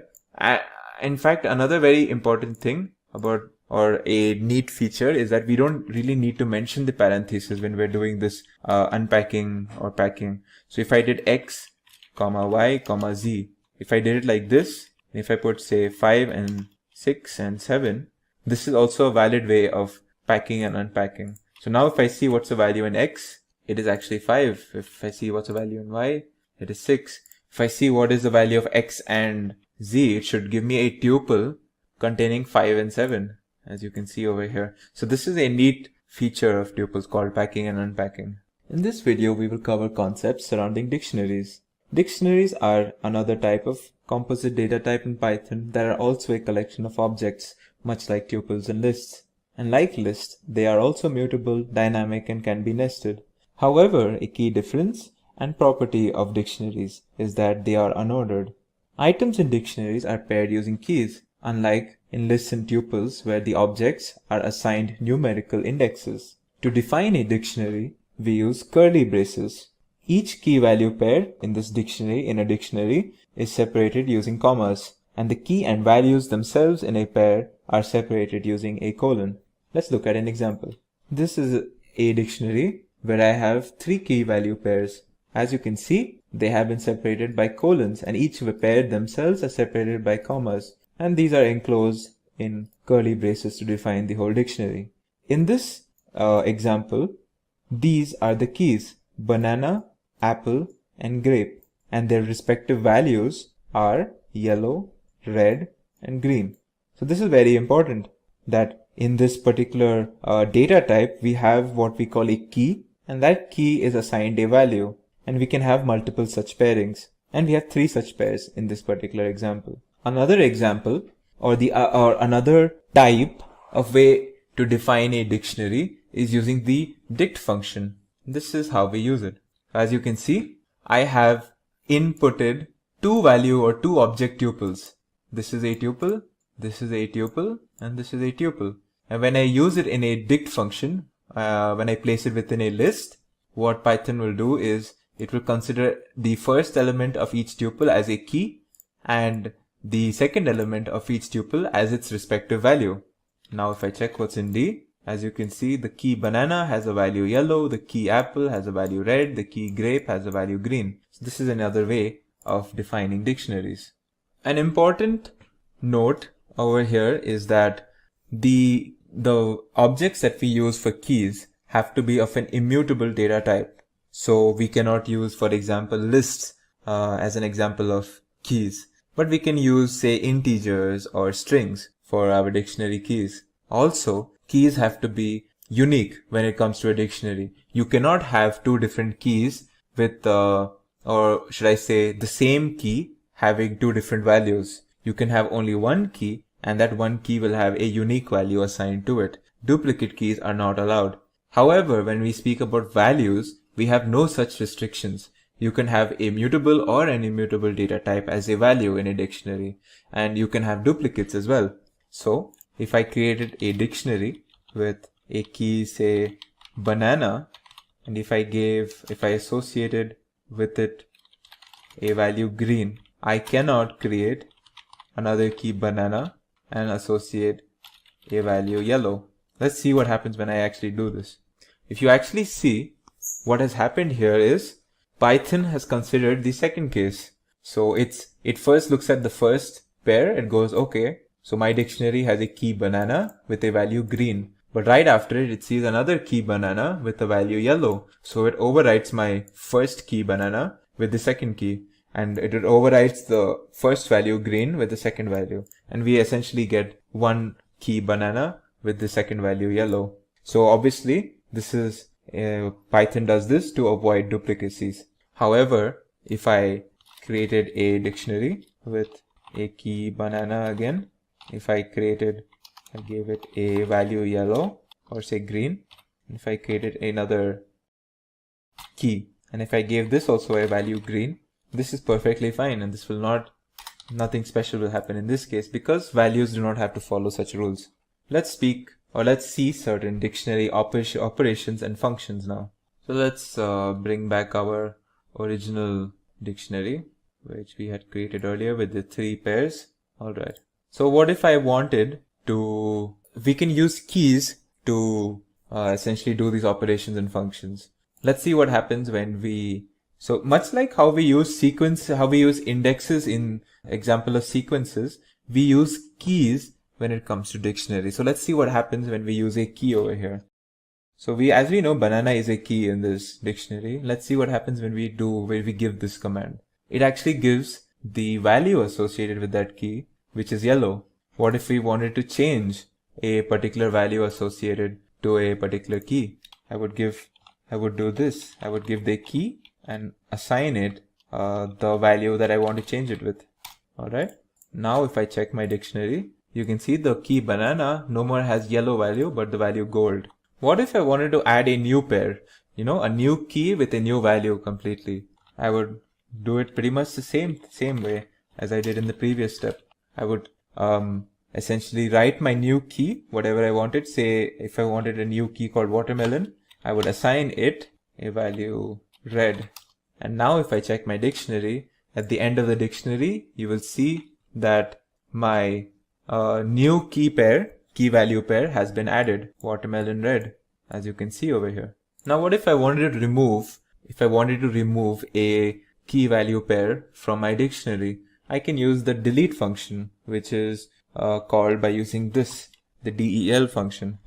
In fact, another very important thing about, or a neat feature, is that we don't really need to mention the parentheses when we're doing this unpacking or packing. So if I did x, comma y, comma z, if I did it like this, if I put say 5 and 6 and 7, this is also a valid way of packing and unpacking. So now if I see what's the value in x, it is actually 5. If I see what's the value in y, it is 6. If I see what is the value of x and z, it should give me a tuple containing 5 and 7, as you can see over here. So this is a neat feature of tuples called packing and unpacking. In this video, we will cover concepts surrounding dictionaries. Dictionaries are another type of composite data type in Python that are also a collection of objects, much like tuples and lists. And like lists, they are also mutable, dynamic, and can be nested. However, a key difference and property of dictionaries is that they are unordered. Items in dictionaries are paired using keys, unlike in lists and tuples where the objects are assigned numerical indexes. To define a dictionary, we use curly braces. Each key value pair in this dictionary in a dictionary is separated using commas, and the key and values themselves in a pair are separated using a colon. Let's look at an example. This is a dictionary where I have 3 key value pairs. As you can see, they have been separated by colons, and each pair themselves are separated by commas, and these are enclosed in curly braces to define the whole dictionary. In this example, these are the keys: banana, apple, and grape, and their respective values are yellow, red, and green. So this is very important, that in this particular data type we have what we call a key, and that key is assigned a value, and we can have multiple such pairings, and we have 3 such pairs in this particular example. Another example, or another type of way to define a dictionary is using the dict function. This is how we use it. As you can see, I have inputted 2 value or 2 object tuples. This is a tuple, this is a tuple, and this is a tuple. And when I use it in a dict function, when I place it within a list, what Python will do is it will consider the first element of each tuple as a key and the second element of each tuple as its respective value. Now if I check what's in D, as you can see, the key banana has a value yellow, the key apple has a value red, the key grape has a value green. So this is another way of defining dictionaries. An important note over here is that the objects that we use for keys have to be of an immutable data type. So we cannot use, for example, lists as an example of keys, but we can use, say, integers or strings for our dictionary keys. Also, keys have to be unique when it comes to a dictionary. You cannot have 2 different keys with, or should I say, the same key having 2 different values. You can have only one key, and that one key will have a unique value assigned to it. Duplicate keys are not allowed. However, when we speak about values, we have no such restrictions. You can have a mutable or an immutable data type as a value in a dictionary, and you can have duplicates as well. So, if I created a dictionary with a key, say, banana, and if I associated with it a value green, I cannot create another key banana and associate a value yellow. Let's see what happens when I actually do this. If you actually see, what has happened here is Python has considered the second case. So it first looks at the first pair, it goes, okay, so my dictionary has a key banana with a value green. But right after it sees another key banana with a value yellow. So it overwrites my first key banana with the second key, and it overwrites the first value green with the second value. And we essentially get one key banana with the second value yellow. So obviously this is Python does this to avoid duplicacies. However, if I created a dictionary with a key banana again, if I gave it a value yellow or say green, if I created another key, and if I gave this also a value green, this is perfectly fine, and this will nothing special will happen in this case because values do not have to follow such rules. Let's see certain dictionary operations and functions now. So let's bring back our original dictionary, which we had created earlier with the 3 pairs. Alright. So what if I wanted to, we can use keys to essentially do these operations and functions. Let's see what happens when so much like how we use indexes in example of sequences, we use keys when it comes to dictionary. So let's see what happens when we use a key over here. So as we know, banana is a key in this dictionary. Let's see what happens when we give this command. It actually gives the value associated with that key, which is yellow. What if we wanted to change a particular value associated to a particular key? I would do this. I would give the key and assign it the value that I want to change it with. Alright. Now if I check my dictionary, you can see the key banana no more has yellow value, but the value gold. What if I wanted to add a new pair? A new key with a new value completely. I would do it pretty much the same way as I did in the previous step. I would essentially write my new key, whatever I wanted. Say if I wanted a new key called watermelon, I would assign it a value red. And now if I check my dictionary, at the end of the dictionary, you will see that my new key value pair has been added, watermelon red, as you can see over here. Now what if I wanted to remove a key value pair from my dictionary? I can use the delete function, which is called by using the del function.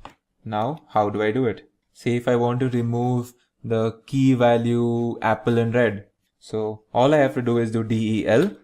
Now how do I do it? Say if I want to remove the key value apple and red. So all I have to do is do del,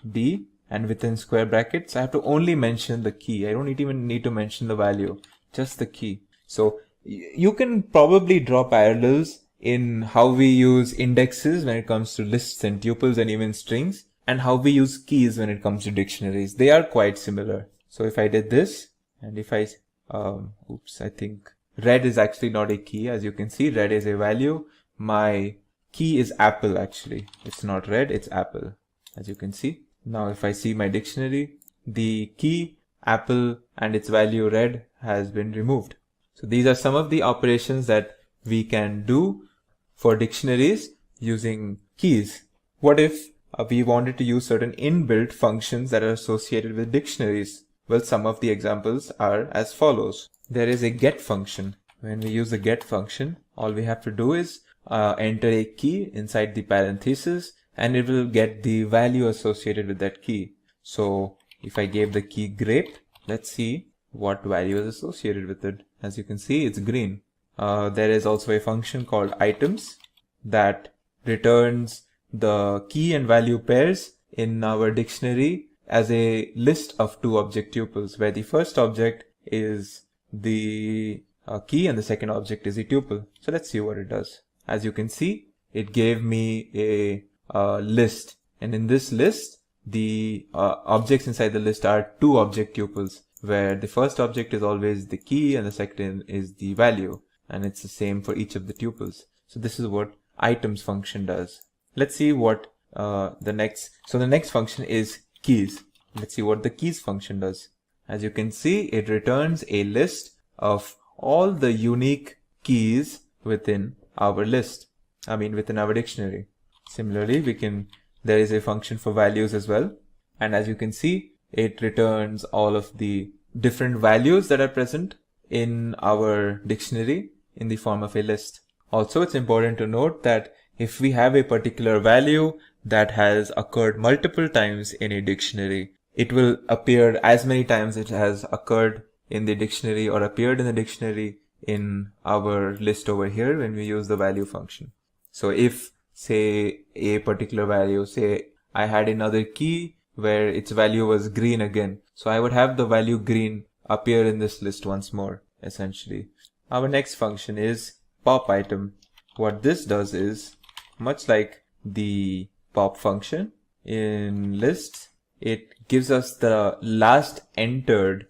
d, and within square brackets, I have to only mention the key. I don't even need to mention the value, just the key. So you can probably draw parallels in how we use indexes when it comes to lists and tuples and even strings, and how we use keys when it comes to dictionaries. They are quite similar. So if I did this, and if I, I think red is actually not a key. As you can see, red is a value. My key is apple actually. It's not red, it's apple, as you can see. Now if I see my dictionary, the key apple and its value red has been removed. So these are some of the operations that we can do for dictionaries using keys. What if we wanted to use certain inbuilt functions that are associated with dictionaries? Well, some of the examples are as follows. There is a get function. When we use the get function, all we have to do is enter a key inside the parenthesis, and it will get the value associated with that key. So if I gave the key grape, let's see what value is associated with it. As you can see, it's green. There is also a function called items that returns the key and value pairs in our dictionary as a list of two object tuples, where the first object is the key and the second object is a tuple. So let's see what it does. As you can see, it gave me a list, and in this list the objects inside the list are two object tuples, where the first object is always the key and the second is the value, and it's the same for each of the tuples. So this is what items function does. Let's see what the next function is keys. Let's see what the keys function does. As you can see, it returns a list of all the unique keys within our list, within our dictionary. Similarly, there is a function for values as well, and as you can see, it returns all of the different values that are present in our dictionary in the form of a list. Also, it's important to note that if we have a particular value that has occurred multiple times in a dictionary, it will appear as many times it has occurred in the dictionary or appeared in the dictionary in our list over here when we use the value function. So if, say, a particular value, say I had another key where its value was green again, so I would have the value green appear in this list once more, essentially. Our next function is pop item. What this does is, much like the pop function in lists, it gives us the last entered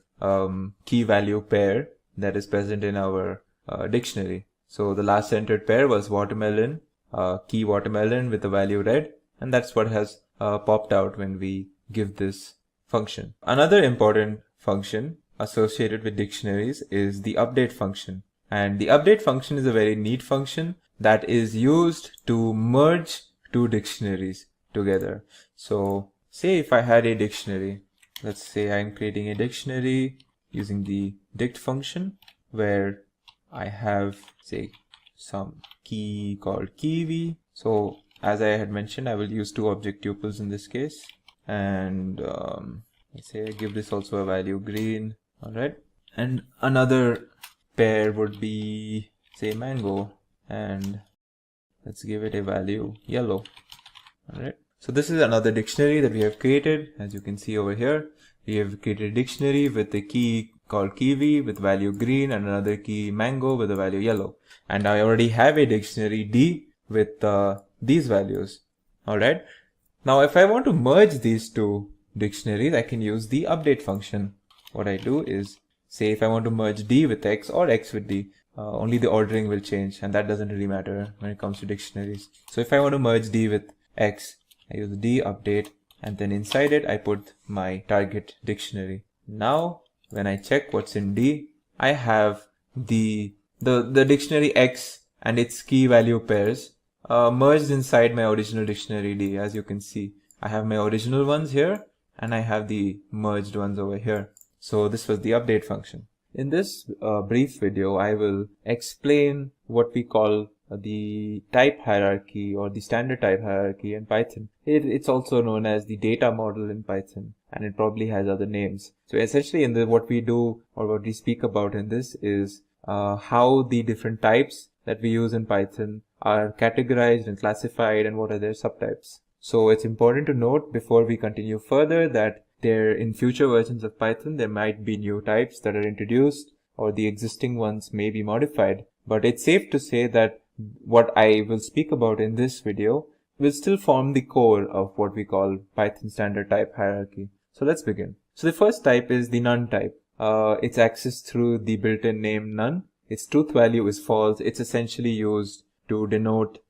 key value pair that is present in our dictionary. So the last entered pair was watermelon, key watermelon with the value red, and that's what has popped out when we give this function. Another important function associated with dictionaries is the update function. And the update function is a very neat function that is used to merge two dictionaries together. So say if I had a dictionary, let's say I'm creating a dictionary using the dict function where I have, say, some key called kiwi. So as I had mentioned, I will use two object tuples in this case, and let's say I give this also a value green. All right, and another pair would be, say, mango, and let's give it a value yellow. All right, so this is another dictionary that we have created. As you can see over here, we have created a dictionary with a key called kiwi with value green and another key mango with the value yellow, and I already have a dictionary D with these values. All right, now if I want to merge these two dictionaries, I can use the update function. what I do is, say if I want to merge D with X or X with D, only the ordering will change, and that doesn't really matter when it comes to dictionaries. So if I want to merge D with X, I use D update, and then inside it I put my target dictionary. Now when I check what's in D, I have the dictionary X and its key value pairs merged inside my original dictionary D. As you can see, I have my original ones here and I have the merged ones over here. So this was the update function. In this brief video, I will explain what we call the type hierarchy or the standard type hierarchy in Python. It's also known as the data model in Python, and it probably has other names. So essentially what we do or what we speak about in this is how the different types that we use in Python are categorized and classified and what are their subtypes. So it's important to note before we continue further that in future versions of Python, there might be new types that are introduced or the existing ones may be modified. But it's safe to say that what I will speak about in this video will still form the core of what we call Python standard type hierarchy. So let's begin. So the first type is the none type. It's accessed through the built-in name none. Its truth value is false. It's essentially used to denote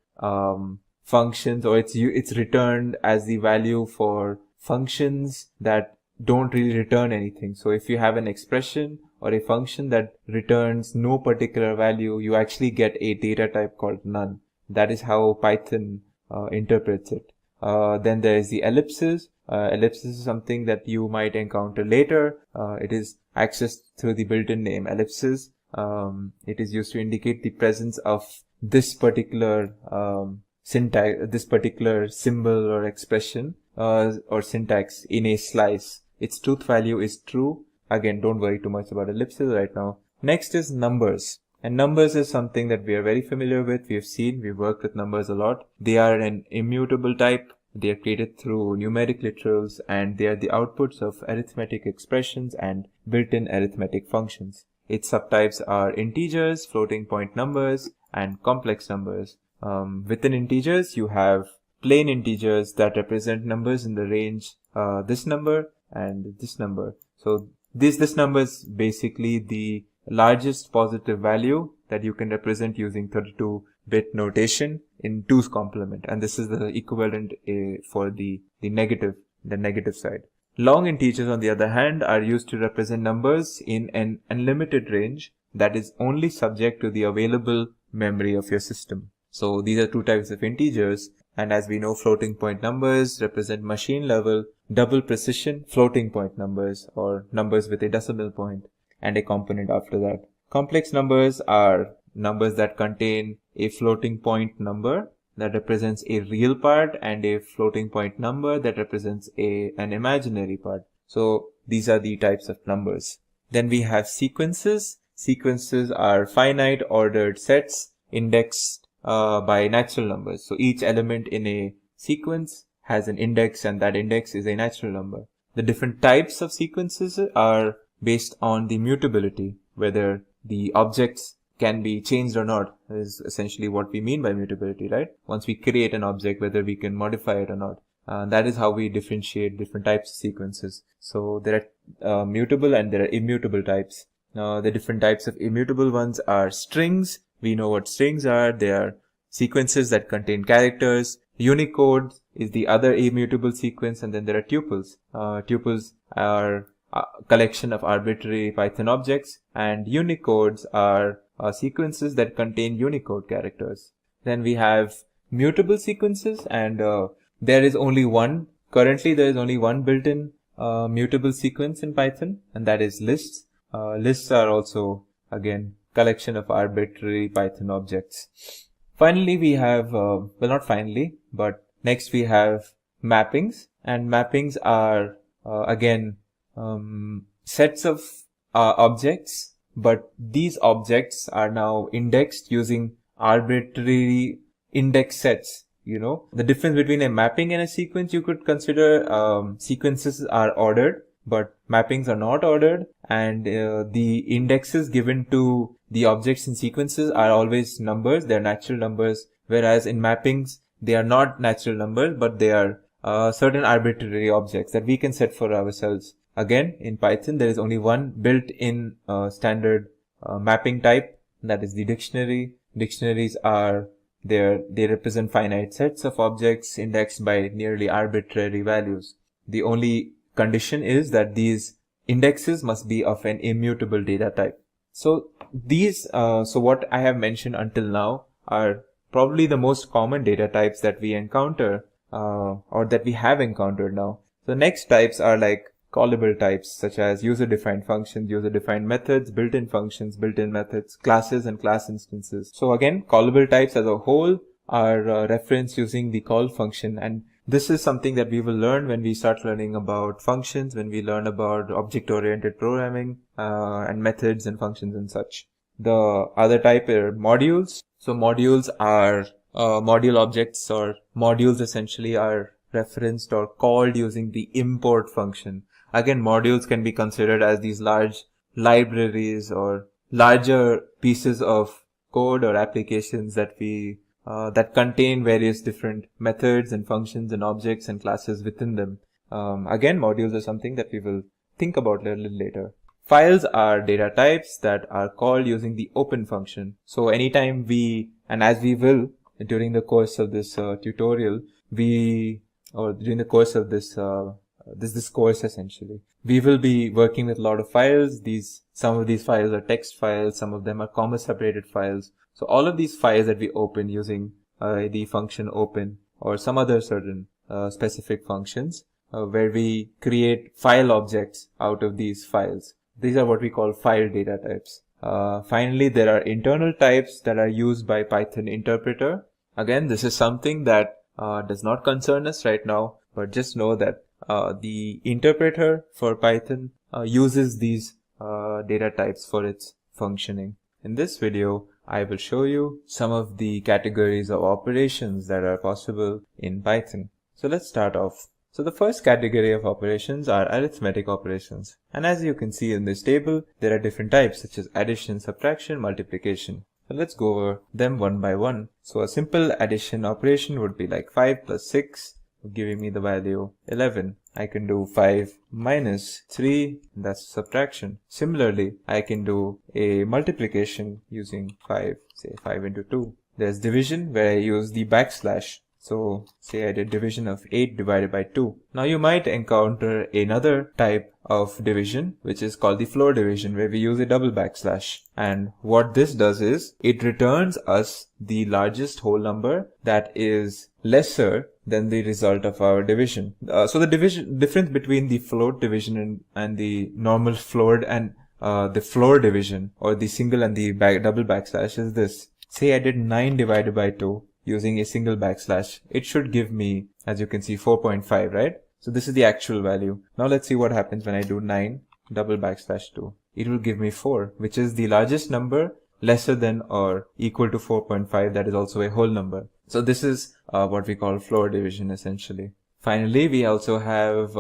functions, or it's returned as the value for functions that don't really return anything. So if you have an expression or a function that returns no particular value, you actually get a data type called none. That is how Python interprets it. Then there is the ellipses. Ellipses is something that you might encounter later. It is accessed through the built-in name ellipses. It is used to indicate the presence of this particular syntax, this particular symbol or expression or syntax in a slice. Its truth value is true. Again, don't worry too much about ellipses right now. Next is numbers. And numbers is something that we are very familiar with. We've worked with numbers a lot. They are an immutable type. They are created through numeric literals, and they are the outputs of arithmetic expressions and built-in arithmetic functions. Its subtypes are integers, floating point numbers, and complex numbers. Within integers, you have plain integers that represent numbers in the range this number and this number. So this number is basically the largest positive value that you can represent using 32-bit notation in 2's complement, and this is the equivalent for the negative side. Long integers, on the other hand, are used to represent numbers in an unlimited range that is only subject to the available memory of your system. So these are two types of integers, and as we know, floating point numbers represent machine level double precision floating point numbers, or numbers with a decimal point and a component after that. Complex numbers are numbers that contain a floating point number that represents a real part and a floating point number that represents an imaginary part. So these are the types of numbers. Then we have sequences. Sequences are finite ordered sets indexed by natural numbers. So each element in a sequence has an index, and that index is a natural number. The different types of sequences are based on the mutability, whether the objects can be changed or not, is essentially what we mean by mutability, right? Once we create an object, whether we can modify it or not. That is how we differentiate different types of sequences. So there are mutable and there are immutable types. The different types of immutable ones are strings. We know what strings are. They are sequences that contain characters. Unicode is the other immutable sequence, and then there are tuples. Tuples are a collection of arbitrary Python objects, and unicodes are sequences that contain Unicode characters. Then we have mutable sequences, and there is only one. Currently, there is only one built-in mutable sequence in Python, and that is lists. Lists are also, again, collection of arbitrary Python objects. Finally, we have, well, not finally, but next we have mappings, and mappings are, again, sets of objects, but these objects are now indexed using arbitrary index sets. You know, the difference between a mapping and a sequence, you could consider sequences are ordered, but mappings are not ordered, and the indexes given to the objects in sequences are always numbers. They're natural numbers, whereas in mappings, they are not natural numbers, but they are certain arbitrary objects that we can set for ourselves. Again, in Python, there is only one built-in standard mapping type, that is the dictionary. Dictionaries are they represent finite sets of objects indexed by nearly arbitrary values. The only condition is that these indexes must be of an immutable data type. So so what I have mentioned until now are probably the most common data types that we encounter, or that we have encountered now. The next types are like callable types, such as user-defined functions, user-defined methods, built-in functions, built-in methods, classes, and class instances. So again, callable types as a whole are referenced using the call function, and this is something that we will learn when we start learning about functions, when we learn about object-oriented programming and methods and functions and such. The other type are modules. So modules are module objects, or modules essentially are referenced or called using the import function. Again, modules can be considered as these large libraries or larger pieces of code or applications that that contain various different methods and functions and objects and classes within them. Again, modules are something that we will think about a little later. Files are data types that are called using the open function. So anytime and as we will during the course of this tutorial, during the course of this course essentially, we will be working with a lot of files. Some of these files are text files, some of them are comma separated files. So all of these files that we open using the function open or some other certain specific functions where we create file objects out of these files. These are what we call file data types. Finally, there are internal types that are used by Python interpreter. Again, this is something that does not concern us right now, but just know that the interpreter for Python uses these data types for its functioning. In this video, I will show you some of the categories of operations that are possible in Python. So let's start off. So the first category of operations are arithmetic operations. And as you can see in this table, there are different types such as addition, subtraction, multiplication. So let's go over them one by one. So a simple addition operation would be like 5 plus 6, giving me the value 11. I can do 5 minus 3, that's subtraction. Similarly, I can do a multiplication using 5, say 5 into 2. There's division where I use the backslash. So say I did division of 8 divided by 2. Now you might encounter another type of division which is called the floor division, where we use a double backslash. And what this does is it returns us the largest whole number that is lesser than the result of our division. So the difference between the float division and the normal floored and the floor division, or the single and the double backslash, is this. Say I did 9 divided by 2 using a single backslash. It should give me, as you can see, 4.5, right? So this is the actual value. Now let's see what happens when I do 9 double backslash 2. It will give me 4, which is the largest number lesser than or equal to 4.5. That is also a whole number. So this is what we call floor division essentially. Finally, we also have,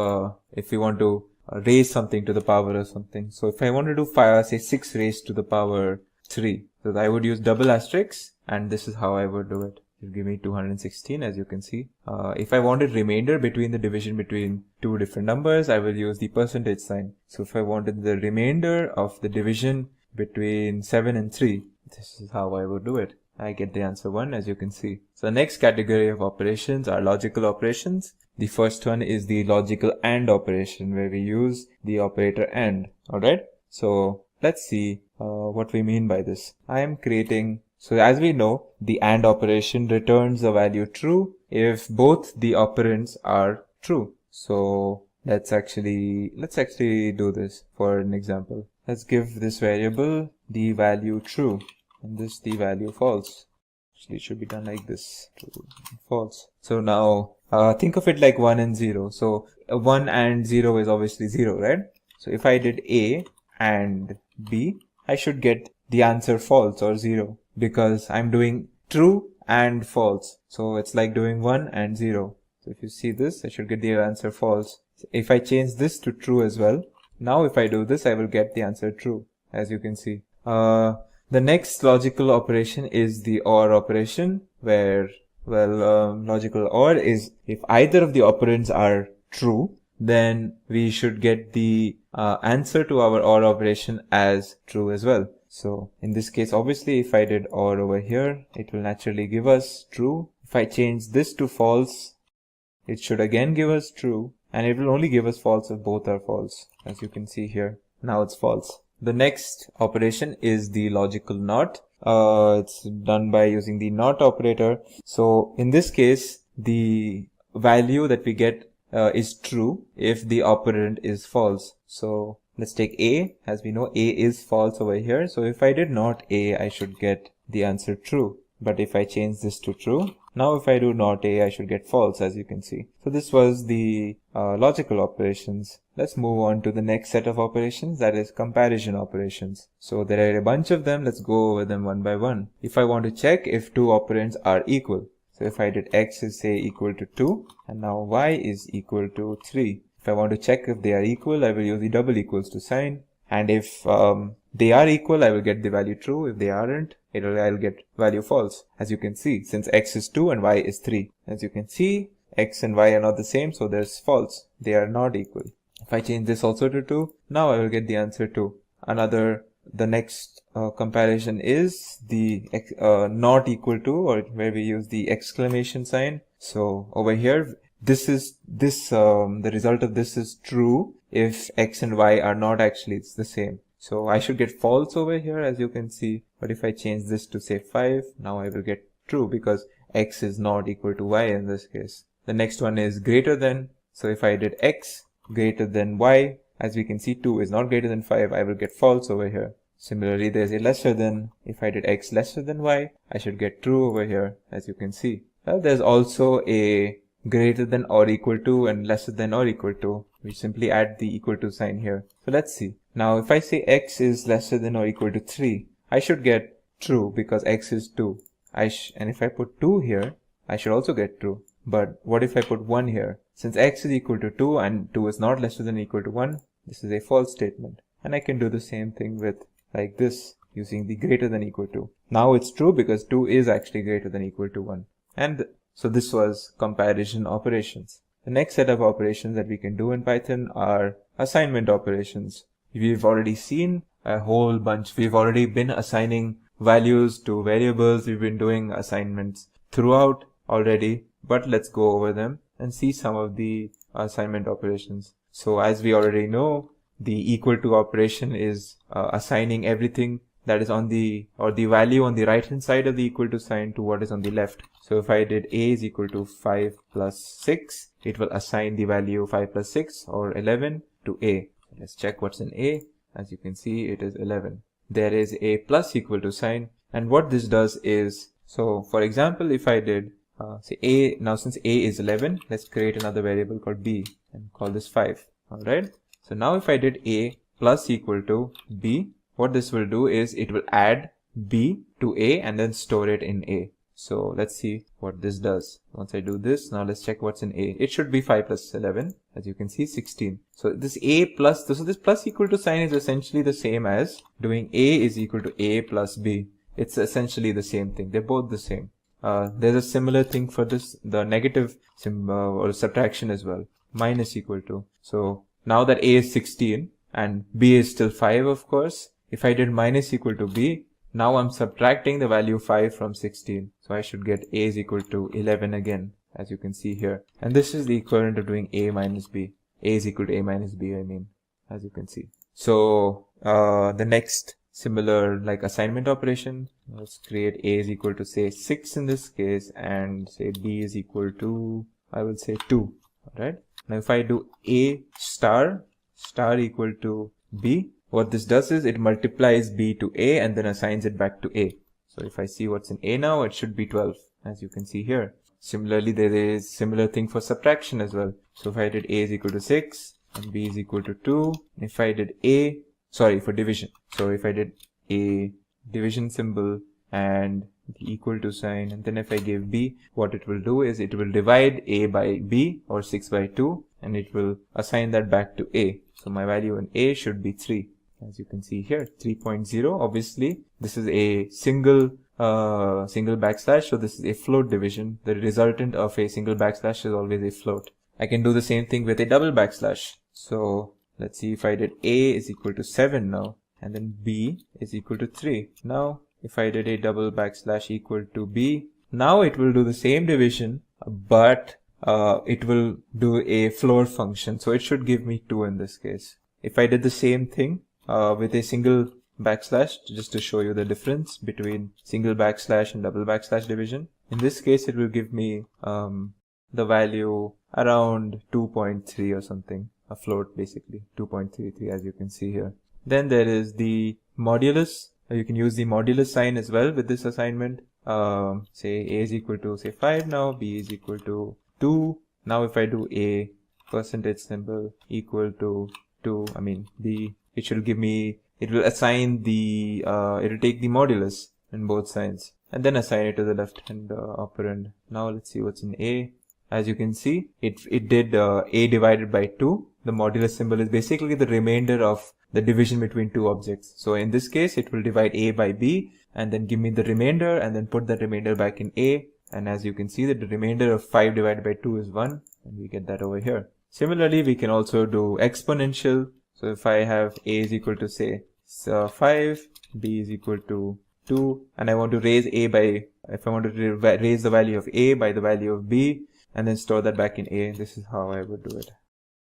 if we want to raise something to the power of something. So if I want to do say 6 raised to the power 3, so I would use double asterisks, and this is how I would do it. It will give me 216, as you can see. If I wanted remainder between the division between two different numbers, I will use the percentage sign. So if I wanted the remainder of the division between 7 and 3, this is how I would do it. I get the answer 1, as you can see. So the next category of operations are logical operations. The first one is the logical AND operation, where we use the operator AND. Alright, so let's see what we mean by this. So as we know, the AND operation returns the value true if both the operands are true. So let's actually do this for an example. Let's give this variable the value true and this the value false. Actually, it should be done like this, true, false. So now think of it like 1 and 0. So 1 and 0 is obviously 0, right? So if I did A and B, I should get the answer false or 0, because I'm doing true and false. So it's like doing 1 and 0. So if you see this, I should get the answer false. If I change this to true as well, now if I do this, I will get the answer true, as you can see. The next logical operation is the OR operation, where, logical OR is if either of the operands are true, then we should get the answer to our OR operation as true as well. So in this case, obviously, if I did OR over here, it will naturally give us true. If I change this to false, it should again give us true, and it will only give us false if both are false, as you can see here. Now it's false. The next operation is the logical NOT. It's done by using the NOT operator. So in this case, the value that we get is true if the operand is false. So let's take A. As we know, A is false over here. So if I did not A, I should get the answer true. But if I change this to true, now if I do not A, I should get false, as you can see. So this was the logical operations. Let's move on to the next set of operations, that is comparison operations. So there are a bunch of them. Let's go over them one by one. If I want to check if two operands are equal, so if I did x is say equal to 2 and now y is equal to 3. If I want to check if they are equal, I will use the double equals to sign. And if they are equal, I will get the value true. If they aren't, I'll get value false. As you can see, since x is 2 and y is 3. As you can see, x and y are not the same, so there's false. They are not equal. If I change this also to 2, now I will get the answer 2. The next comparison is the not equal to, or where we use the exclamation sign. So over here, the result of this is true if x and y are not actually the same. So I should get false over here, as you can see. But if I change this to say 5, now I will get true because x is not equal to y in this case. The next one is greater than. So if I did x greater than y, as we can see 2 is not greater than 5, I will get false over here. Similarly, there's a lesser than. If I did x lesser than y, I should get true over here, as you can see. Well, there's also a greater than or equal to and lesser than or equal to. We simply add the equal to sign here. So let's see. Now if I say x is lesser than or equal to 3, I should get true because x is 2. And if I put 2 here, I should also get true. But what if I put 1 here? Since x is equal to 2 and 2 is not lesser than or equal to 1, this is a false statement. And I can do the same thing with like this, using the greater than equal to. Now it's true because 2 is actually greater than equal to 1. And so this was comparison operations. The next set of operations that we can do in Python are assignment operations. We've already seen a whole bunch. We've already been assigning values to variables. We've been doing assignments throughout already, but let's go over them and see some of the assignment operations. So as we already know, the equal to operation is assigning everything that is on the value on the right hand side of the equal to sign to what is on the left. So if I did a is equal to 5 plus 6, it will assign the value 5 plus 6 or 11 to a. Let's check what's in a. As you can see, it is 11. There is a plus equal to sign, and what this does is, so for example, if I did say a, now since a is 11, let's create another variable called b and call this 5. Alright, so now if I did a plus equal to b, what this will do is it will add b to a and then store it in a. So let's see what this does. Once I do this, now let's check what's in a. It should be 5 plus 11, as you can see, 16. So this a plus, so this plus equal to sign is essentially the same as doing a is equal to a plus b. It's essentially the same thing. They're both the same. There's a similar thing for this, the negative or subtraction as well. Minus equal to. So now that a is 16 and b is still 5, of course, if I did minus equal to b, now I'm subtracting the value 5 from 16. So I should get a is equal to 11 again, as you can see here. And this is the equivalent of doing a minus b. A is equal to a minus b, I mean, as you can see. So the next similar like assignment operation, let's create a is equal to say 6 in this case, and say b is equal to, I will say 2. Alright. Now if I do a star equal to b, what this does is it multiplies b to a and then assigns it back to a. So if I see what's in a now, it should be 12, as you can see here. Similarly, there is similar thing for subtraction as well. So if I did a is equal to 6 and b is equal to 2, if I did for division. So if I did a division symbol and the equal to sign, and then if I give b, what it will do is it will divide a by b or 6 by 2 and it will assign that back to a. So my value in a should be 3. As you can see here, 3.0. Obviously, this is a single backslash, so this is a float division. The resultant of a single backslash is always a float. I can do the same thing with a double backslash. So let's see if I did A is equal to 7 now, and then B is equal to 3. Now if I did a double backslash equal to B, now it will do the same division, but it will do a floor function. So it should give me 2 in this case. If I did the same thing with a single backslash, just to show you the difference between single backslash and double backslash division, in this case it will give me the value around 2.3 or something, a float basically, 2.33 as you can see here. Then there is the modulus. You can use the modulus sign as well with this assignment. Say A is equal to say 5 now, B is equal to 2. Now if I do a percentage symbol equal to 2, I mean B, it should give me, it will assign the, it will take the modulus in both sides and then assign it to the left hand operand. Now let's see what's in A. As you can see, it did A divided by 2. The modulus symbol is basically the remainder of the division between two objects. So in this case, it will divide A by B and then give me the remainder and then put the remainder back in A. And as you can see that the remainder of 5 divided by 2 is 1, and we get that over here. Similarly, we can also do exponential. So if I have A is equal to say 5, B is equal to 2, and I want to raise A by, if I want to raise the value of A by the value of B and then store that back in A, this is how I would do it.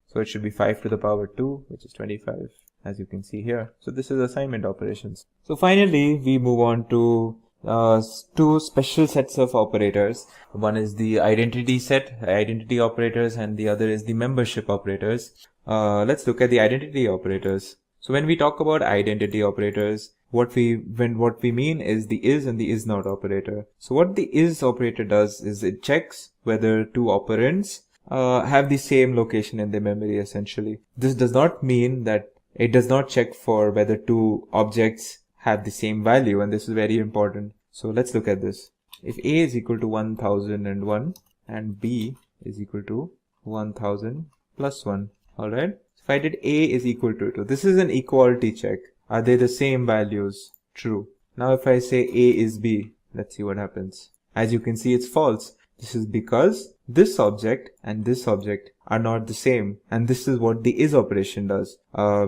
So it should be 5 to the power 2, which is 25, as you can see here. So this is assignment operations. So finally, we move on to two special sets of operators. One is the identity set, identity operators, and the other is the membership operators. Let's look at the identity operators. So when we talk about identity operators, what we mean is the is and the is not operator. So what the is operator does is it checks whether two operands have the same location in the memory essentially. This does not mean that it does not check for whether two objects have the same value, and this is very important. So let's look at this. If A is equal to 1001 and B is equal to 1000 plus 1, alright. If I did A is equal to 2, this is an equality check. Are they the same values? True. Now if I say A is B, let's see what happens. As you can see, it's false. This is because this object and this object are not the same, and this is what the is operation does.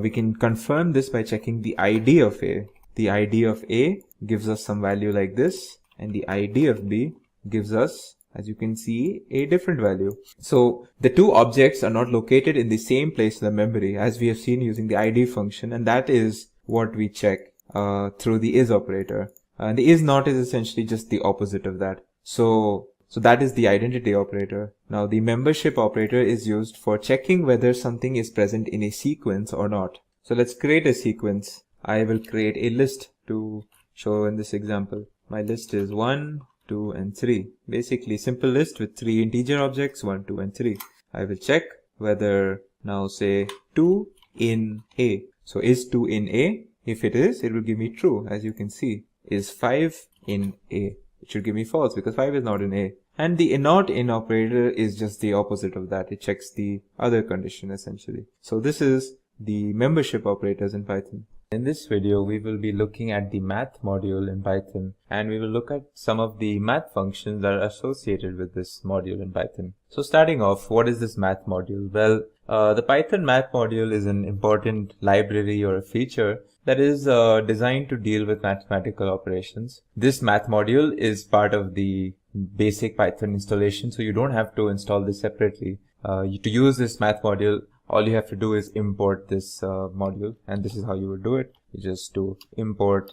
We can confirm this by checking the ID of A. The ID of A gives us some value like this, and the ID of B gives us, as you can see, a different value. So the two objects are not located in the same place in the memory, as we have seen using the ID function, and that is what we check through the is operator. The is not is essentially just the opposite of that. So that is the identity operator. Now the membership operator is used for checking whether something is present in a sequence or not. So let's create a sequence. I will create a list to show in this example. My list is 1, 2, and 3. Basically simple list with 3 integer objects, 1, 2, and 3. I will check whether now say 2 in A. So is 2 in A? If it is, it will give me true, as you can see. Is 5 in A? It should give me false because 5 is not in A. And the not in operator is just the opposite of that. It checks the other condition essentially. So this is the membership operators in Python. In this video, we will be looking at the math module in Python, and we will look at some of the math functions that are associated with this module in Python. So starting off, what is this math module? Well, the Python math module is an important library or a feature that is designed to deal with mathematical operations. This math module is part of the basic Python installation, so you don't have to install this separately. To use this math module, all you have to do is import this module, and this is how you would do it. You just do import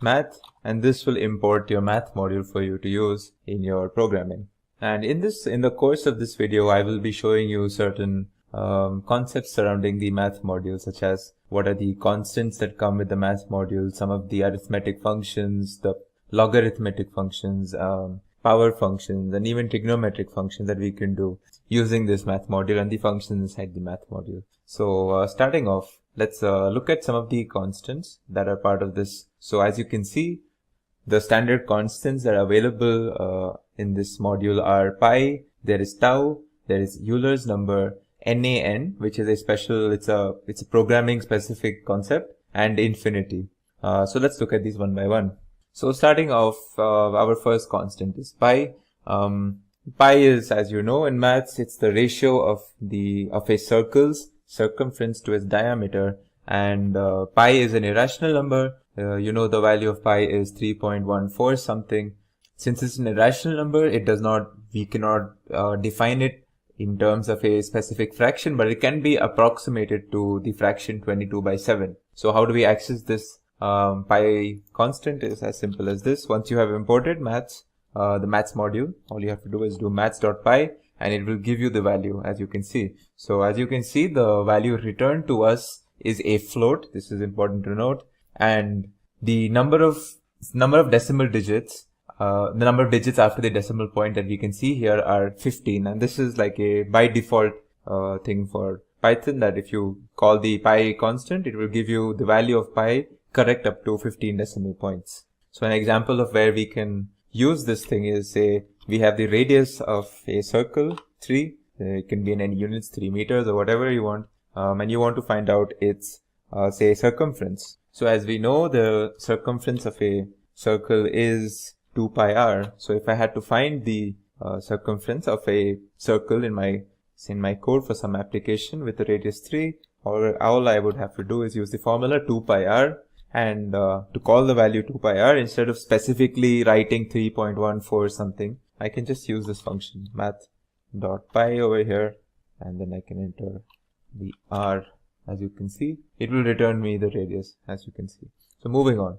math, and this will import your math module for you to use in your programming. And in the course of this video, I will be showing you certain concepts surrounding the math module, such as what are the constants that come with the math module, some of the arithmetic functions, the logarithmic functions, power functions, and even trigonometric functions that we can do using this math module and the functions inside the math module. So starting off, let's look at some of the constants that are part of this. So as you can see, the standard constants that are available in this module are pi, there is tau, there is Euler's number, NaN, which is a special, it's a programming specific concept, and infinity. So let's look at these one by one. So starting off, our first constant is pi. Pi is, as you know, in maths, it's the ratio of a circle's circumference to its diameter, and pi is an irrational number. You know the value of pi is 3.14 something. Since it's an irrational number, we cannot define it in terms of a specific fraction, but it can be approximated to the fraction 22/7. So how do we access this pi constant? Is as simple as this. Once you have imported the maths module, all you have to do is do maths.py, and it will give you the value, as you can see. So as you can see, the value returned to us is a float. This is important to note. And the number of decimal digits, the number of digits after the decimal point that we can see here are 15. And this is like a by default thing for Python, that if you call the pi constant, it will give you the value of pi correct up to 15 decimal points. So an example of where we can use this thing is, say, we have the radius of a circle, 3. It can be in any units, 3 meters or whatever you want. And you want to find out its, say, circumference. So as we know, the circumference of a circle is 2 pi r. So if I had to find the circumference of a circle in my code for some application with the radius 3, all I would have to do is use the formula 2 pi r. And to call the value 2 pi r, instead of specifically writing 3.14 something, I can just use this function math.py over here, and then I can enter the r. As you can see, it will return me the radius, as you can see. So moving on,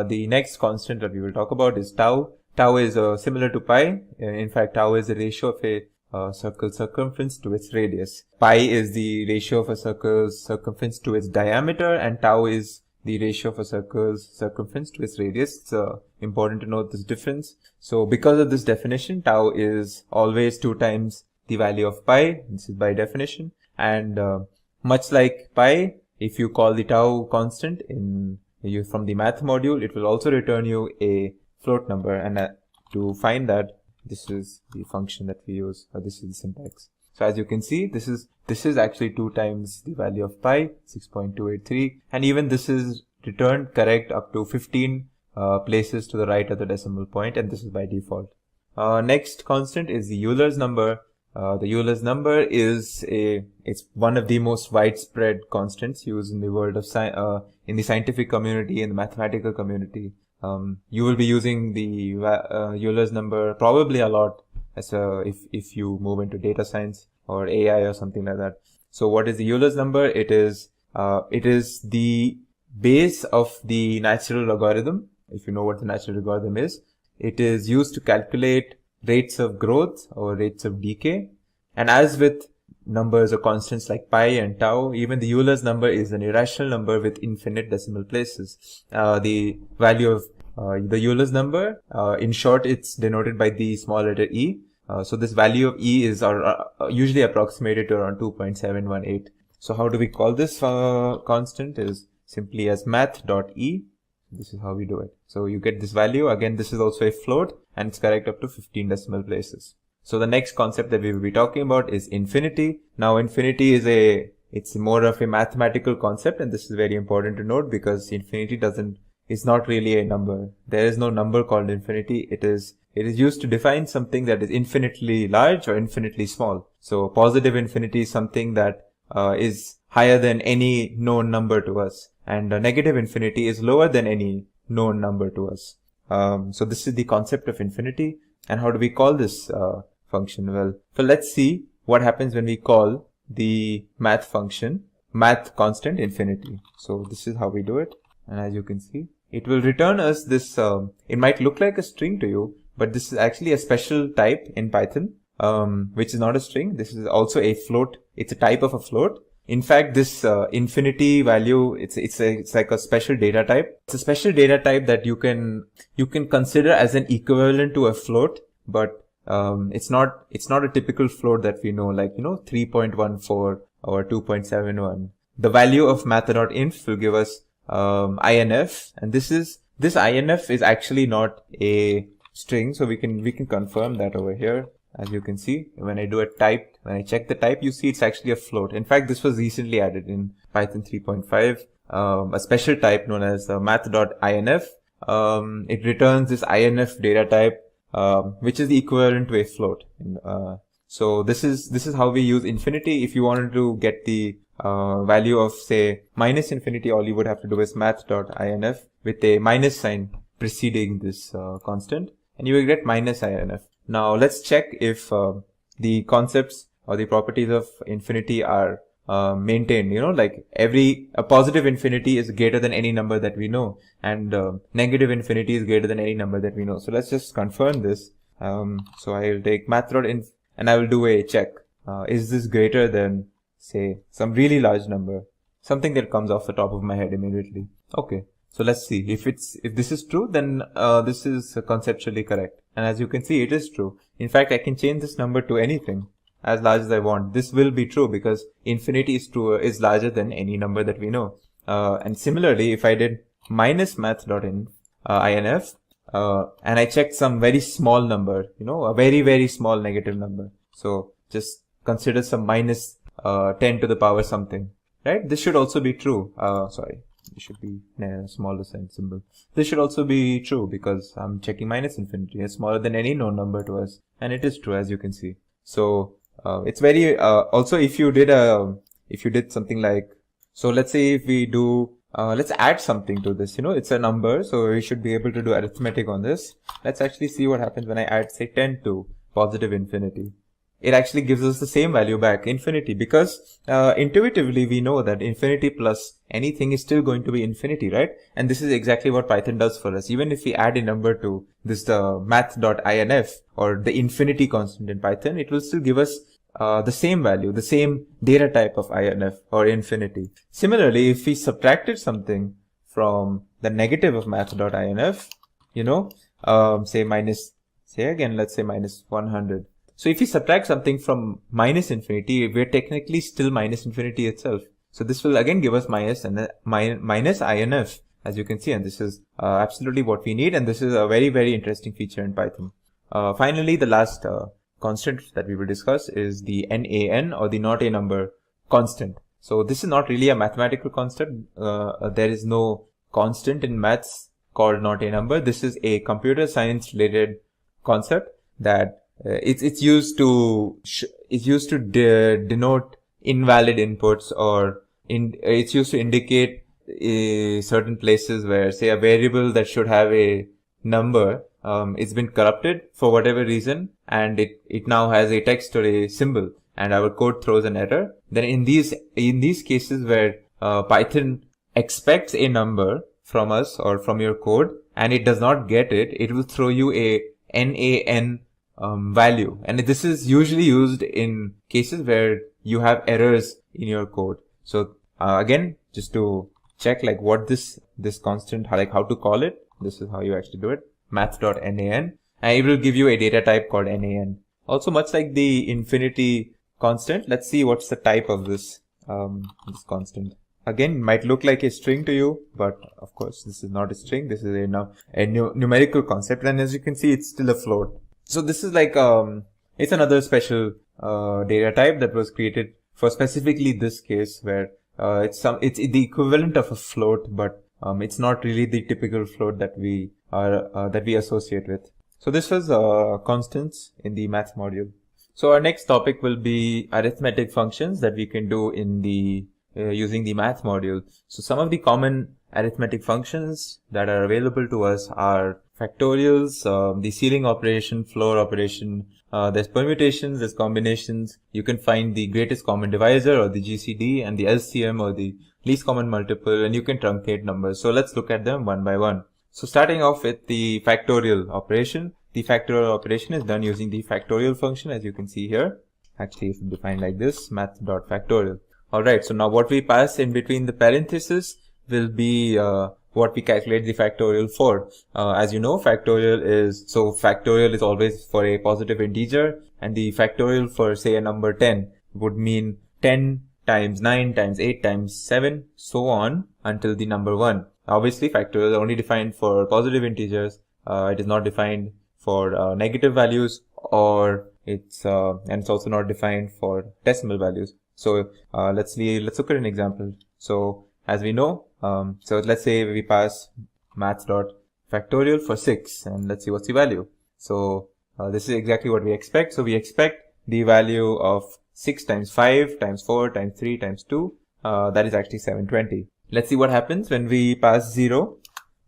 the next constant that we will talk about is tau. Tau is similar to pi. In fact, tau is the ratio of a circle circumference to its radius. Pi is the ratio of a circle's circumference to its diameter, and tau is the ratio of a circle's circumference to its radius. It's important to note this difference. So because of this definition, tau is always 2 times the value of pi. This is by definition. And much like pi, if you call the tau constant from the math module, it will also return you a float number. And to find that, this is the function that we use, or this is the syntax. So as you can see, this is actually 2 times the value of pi, 6.283, and even this is returned correct up to 15 places to the right of the decimal point, and this is by default. Next constant is the Euler's number. The Euler's number it's one of the most widespread constants used in the world of in the scientific community, in the mathematical community. You will be using the Euler's number probably a lot if you move into data science or AI or something like that. So what is the Euler's number? It is the base of the natural logarithm. If you know what the natural logarithm is, it is used to calculate rates of growth or rates of decay. And as with numbers or constants like pi and tau, even the Euler's number is an irrational number with infinite decimal places. The value of the Euler's number, in short, it's denoted by the small letter e. So this value of e is usually approximated to around 2.718. So how do we call this constant? Is simply as math.e. This is how we do it. So you get this value. Again, this is also a float, and it's correct up to 15 decimal places. So the next concept that we will be talking about is infinity. Now infinity it's more of a mathematical concept, and this is very important to note because infinity is not really a number. There is no number called infinity. It is used to define something that is infinitely large or infinitely small. So positive infinity is something that is higher than any known number to us, and negative infinity is lower than any known number to us. So this is the concept of infinity. And how do we call this function? Well, so let's see what happens when we call the math function, math constant infinity. So this is how we do it. And as you can see, it will return us this, it might look like a string to you, but this is actually a special type in Python, which is not a string. This is also a float. It's a type of a float. In fact, this infinity value, it's like a special data type. It's a special data type that you can consider as an equivalent to a float, but it's not a typical float that we know, like 3.14 or 2.71. The value of math.inf will give us INF, and this INF is actually not a string, so we can confirm that over here. As you can see, when I check the type, you see it's actually a float. In fact, this was recently added in Python 3.5, a special type known as math.inf. It returns this INF data type which is the equivalent to a float. So this is how we use infinity. If you wanted to get the value of, say, minus infinity, all you would have to do is math.inf with a minus sign preceding this constant, and you will get minus inf. Now let's check if the concepts or the properties of infinity are maintained. Like a positive infinity is greater than any number that we know, and negative infinity is greater than any number that we know. So let's just confirm this. So I will take math.inf and I will do a check. Is this greater than, say, some really large number? Something that comes off the top of my head immediately. Okay. So let's see if this is true, then this is conceptually correct. And as you can see, it is true. In fact, I can change this number to anything as large as I want. This will be true because infinity is larger than any number that we know. And similarly, if I did minus math.inf and I checked some very small number, a very, very small negative number. So just consider some minus 10 to the power something, right? This should also be true. Sorry, it should be smaller sign symbol. This should also be true because I'm checking minus infinity. It's smaller than any known number to us, and it is true, as you can see. So it's very also if you did something like, so let's say if we do let's add something to this. It's a number, so we should be able to do arithmetic on this. Let's actually see what happens when I add, say, 10 to positive infinity. It actually gives us the same value back, infinity, because intuitively we know that infinity plus anything is still going to be infinity, right? And this is exactly what Python does for us. Even if we add a number to this math.inf or the infinity constant in Python, it will still give us the same value, the same data type of inf or infinity. Similarly, if we subtracted something from the negative of math.inf, let's say minus 100. So if we subtract something from minus infinity, we're technically still minus infinity itself. So this will again give us minus inf, as you can see, and this is absolutely what we need, and this is a very, very interesting feature in Python. Finally, the last constant that we will discuss is the NaN, or the not a number constant. So this is not really a mathematical constant. There is no constant in maths called not a number. This is a computer science related concept that it's used to denote invalid inputs, or it's used to indicate certain places where, say, a variable that should have a number it's been corrupted for whatever reason, and it now has a text or a symbol, and our code throws an error. Then in these cases where Python expects a number from us or from your code and it does not get it, it will throw you a NaN value, and this is usually used in cases where you have errors in your code. So again, just to check like what this constant, how to call it, this is how you actually do it, math.nan, and it will give you a data type called nan. Also, much like the infinity constant, let's see what's the type of this constant. Again, might look like a string to you, but of course this is not a string. This is a numerical concept, and as you can see, it's still a float. So this is like it's another special data type that was created for specifically this case, where it's the equivalent of a float, but it's not really the typical float that we associate with. So this was constants in the math module. So our next topic will be arithmetic functions that we can do in the using the math module. So some of the common arithmetic functions that are available to us are factorials, the ceiling operation, floor operation, there's permutations, there's combinations. You can find the greatest common divisor, or the GCD, and the LCM, or the least common multiple, and you can truncate numbers. So let's look at them one by one. So starting off with the factorial operation. The factorial operation is done using the factorial function, as you can see here. Actually, it's defined like this, math.factorial. Alright, so now what we pass in between the parentheses will be what we calculate the factorial for. As you know, factorial is always for a positive integer, and the factorial for, say, a number 10 would mean 10 times 9 times 8 times 7, so on until the number 1. Obviously, factorial is only defined for positive integers. It is not defined for negative values, or and it's also not defined for decimal values. So let's look at an example. So as we know, so let's say we pass math.factorial for 6, and let's see what's the value. So this is exactly what we expect. So we expect the value of 6 times 5 times 4 times 3 times 2. That is actually 720. Let's see what happens when we pass 0.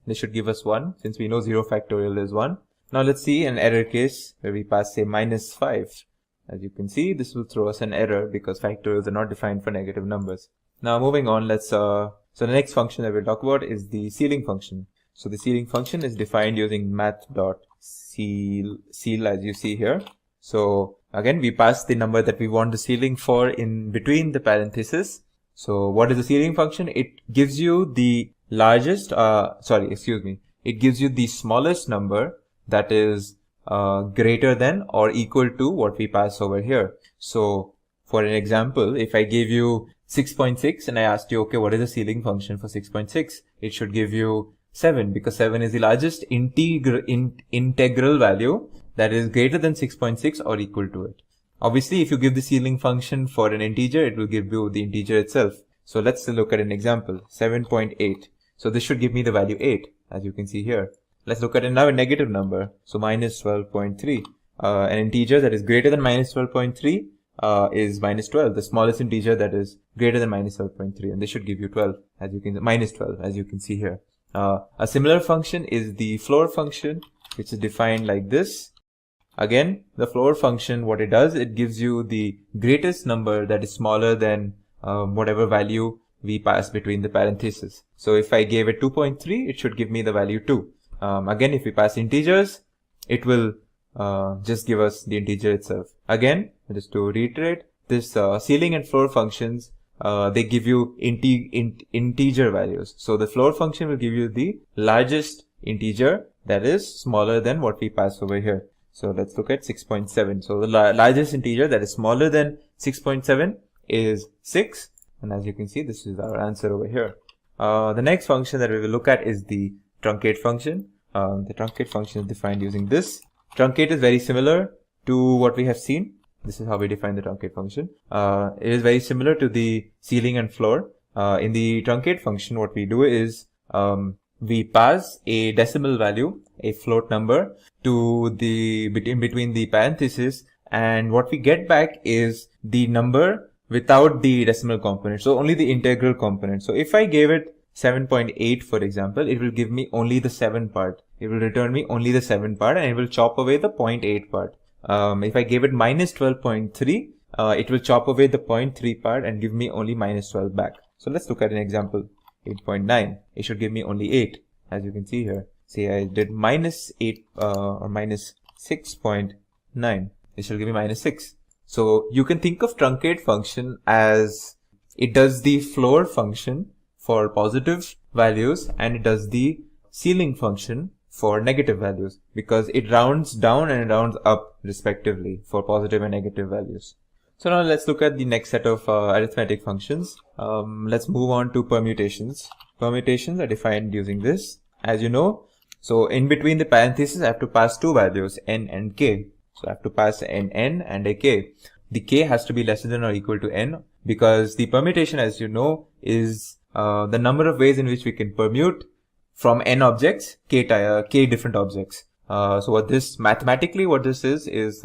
This should give us 1, since we know 0 factorial is 1. Now let's see an error case where we pass, say, minus 5. As you can see, this will throw us an error because factorials are not defined for negative numbers. Now moving on, so the next function that we'll talk about is the ceiling function. So the ceiling function is defined using math.ceil as you see here. So again, we pass the number that we want the ceiling for in between the parentheses. So what is the ceiling function? It gives you the largest, it gives you the smallest number that is greater than or equal to what we pass over here. So for an example, if I gave you 6.6 and I asked you, okay, what is the ceiling function for 6.6? It should give you 7, because 7 is the largest integral value that is greater than 6.6 or equal to it. Obviously, if you give the ceiling function for an integer, it will give you the integer itself. So let's look at an example, 7.8. So this should give me the value 8, as you can see here. Let's look at another negative number. So minus 12.3. An integer that is greater than minus 12.3 is minus 12, the smallest integer that is greater than minus 12.3. And this should give you 12, minus 12, as you can see here. A similar function is the floor function, which is defined like this. Again, the floor function, what it does, it gives you the greatest number that is smaller than whatever value we pass between the parentheses. So if I gave it 2.3, it should give me the value 2. Again, if we pass integers, it will just give us the integer itself. Again, just to reiterate, this ceiling and floor functions, they give you integer values. So the floor function will give you the largest integer that is smaller than what we pass over here. So let's look at 6.7. So the largest integer that is smaller than 6.7 is 6. And as you can see, this is our answer over here. The next function that we will look at is the truncate function. The truncate function is defined using this. Truncate is very similar to what we have seen. This is how we define the truncate function. It is very similar to the ceiling and floor. In the truncate function, what we do is we pass a decimal value, a float number, to the between the parentheses, and what we get back is the number without the decimal component. So only the integral component. So if I gave it 7.8, for example, it will give me only the 7 part. It will return me only the 7 part, and it will chop away the 0.8 part. If I gave it minus 12.3, it will chop away the 0.3 part and give me only minus 12 back. So let's look at an example. 8.9. It should give me only 8, as you can see here. Say I did minus 8 or minus 6.9. It should give me minus 6. So you can think of truncate function as it does the floor function for positive values and it does the ceiling function for negative values, because it rounds down and it rounds up respectively for positive and negative values. So now let's look at the next set of arithmetic functions. Let's move on to permutations. Permutations are defined using this. As you know, so in between the parentheses, I have to pass two values, n and k. So I have to pass an n and a k. The k has to be lesser than or equal to n, because the permutation, as you know, is the number of ways in which we can permute from n objects, k different objects. So mathematically what this is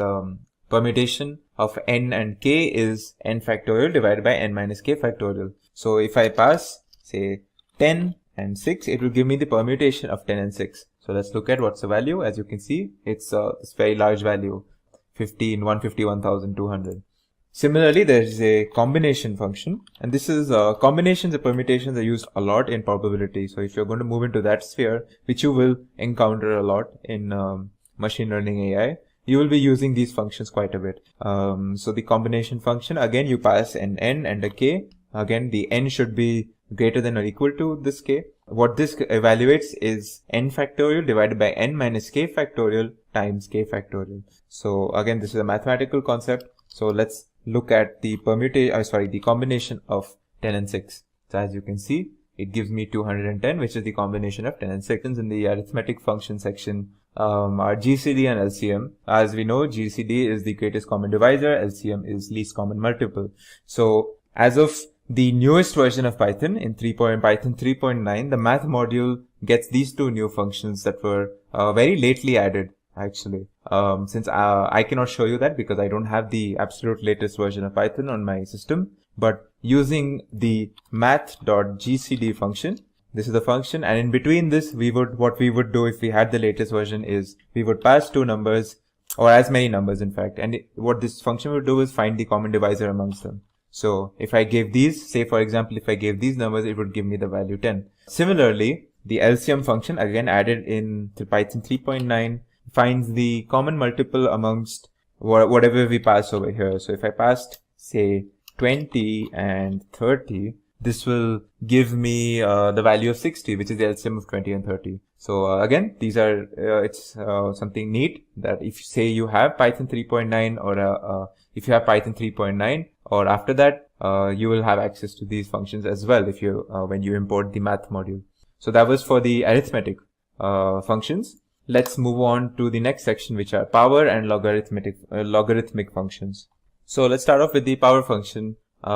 permutation of n and k is n factorial divided by n minus k factorial. So if I pass, say, 10 and 6, it will give me the permutation of 10 and 6. So let's look at what's the value. As you can see, it's this very large value, 151,200. Similarly, there is a combination function, and this is combinations and permutations are used a lot in probability. So if you're going to move into that sphere, which you will encounter a lot in machine learning AI, you will be using these functions quite a bit. So the combination function, again, you pass an n and a k. Again, the n should be greater than or equal to this k. What this evaluates is n factorial divided by n minus k factorial times k factorial. So again, this is a mathematical concept. So let's look at the the combination of 10 and 6. So as you can see, it gives me 210, which is the combination of 10 and 6. In the arithmetic function section, are GCD and LCM. As we know, GCD is the greatest common divisor, LCM is least common multiple. So as of the newest version of Python, in Python 3.9, the math module gets these two new functions that were very lately added. actually. Since I cannot show you that because I don't have the absolute latest version of Python on my system, but using the math.gcd function, this is the function, and in between this, what we would do if we had the latest version is we would pass two numbers, or as many numbers in fact, and what this function would do is find the common divisor amongst them. So if I gave these, say for example, if I gave these numbers, it would give me the value 10. Similarly, the LCM function, again added in to Python 3.9, finds the common multiple amongst whatever we pass over here. So if I passed, say, 20 and 30, this will give me the value of 60, which is the LCM of 20 and 30. So again, these are it's something neat that if you say you have Python 3.9 or if you have Python 3.9 or after that, you will have access to these functions as well if you when you import the math module. So that was for the arithmetic functions. Let's move on to the next section, which are power and logarithmic functions. So let's start off with the power function. There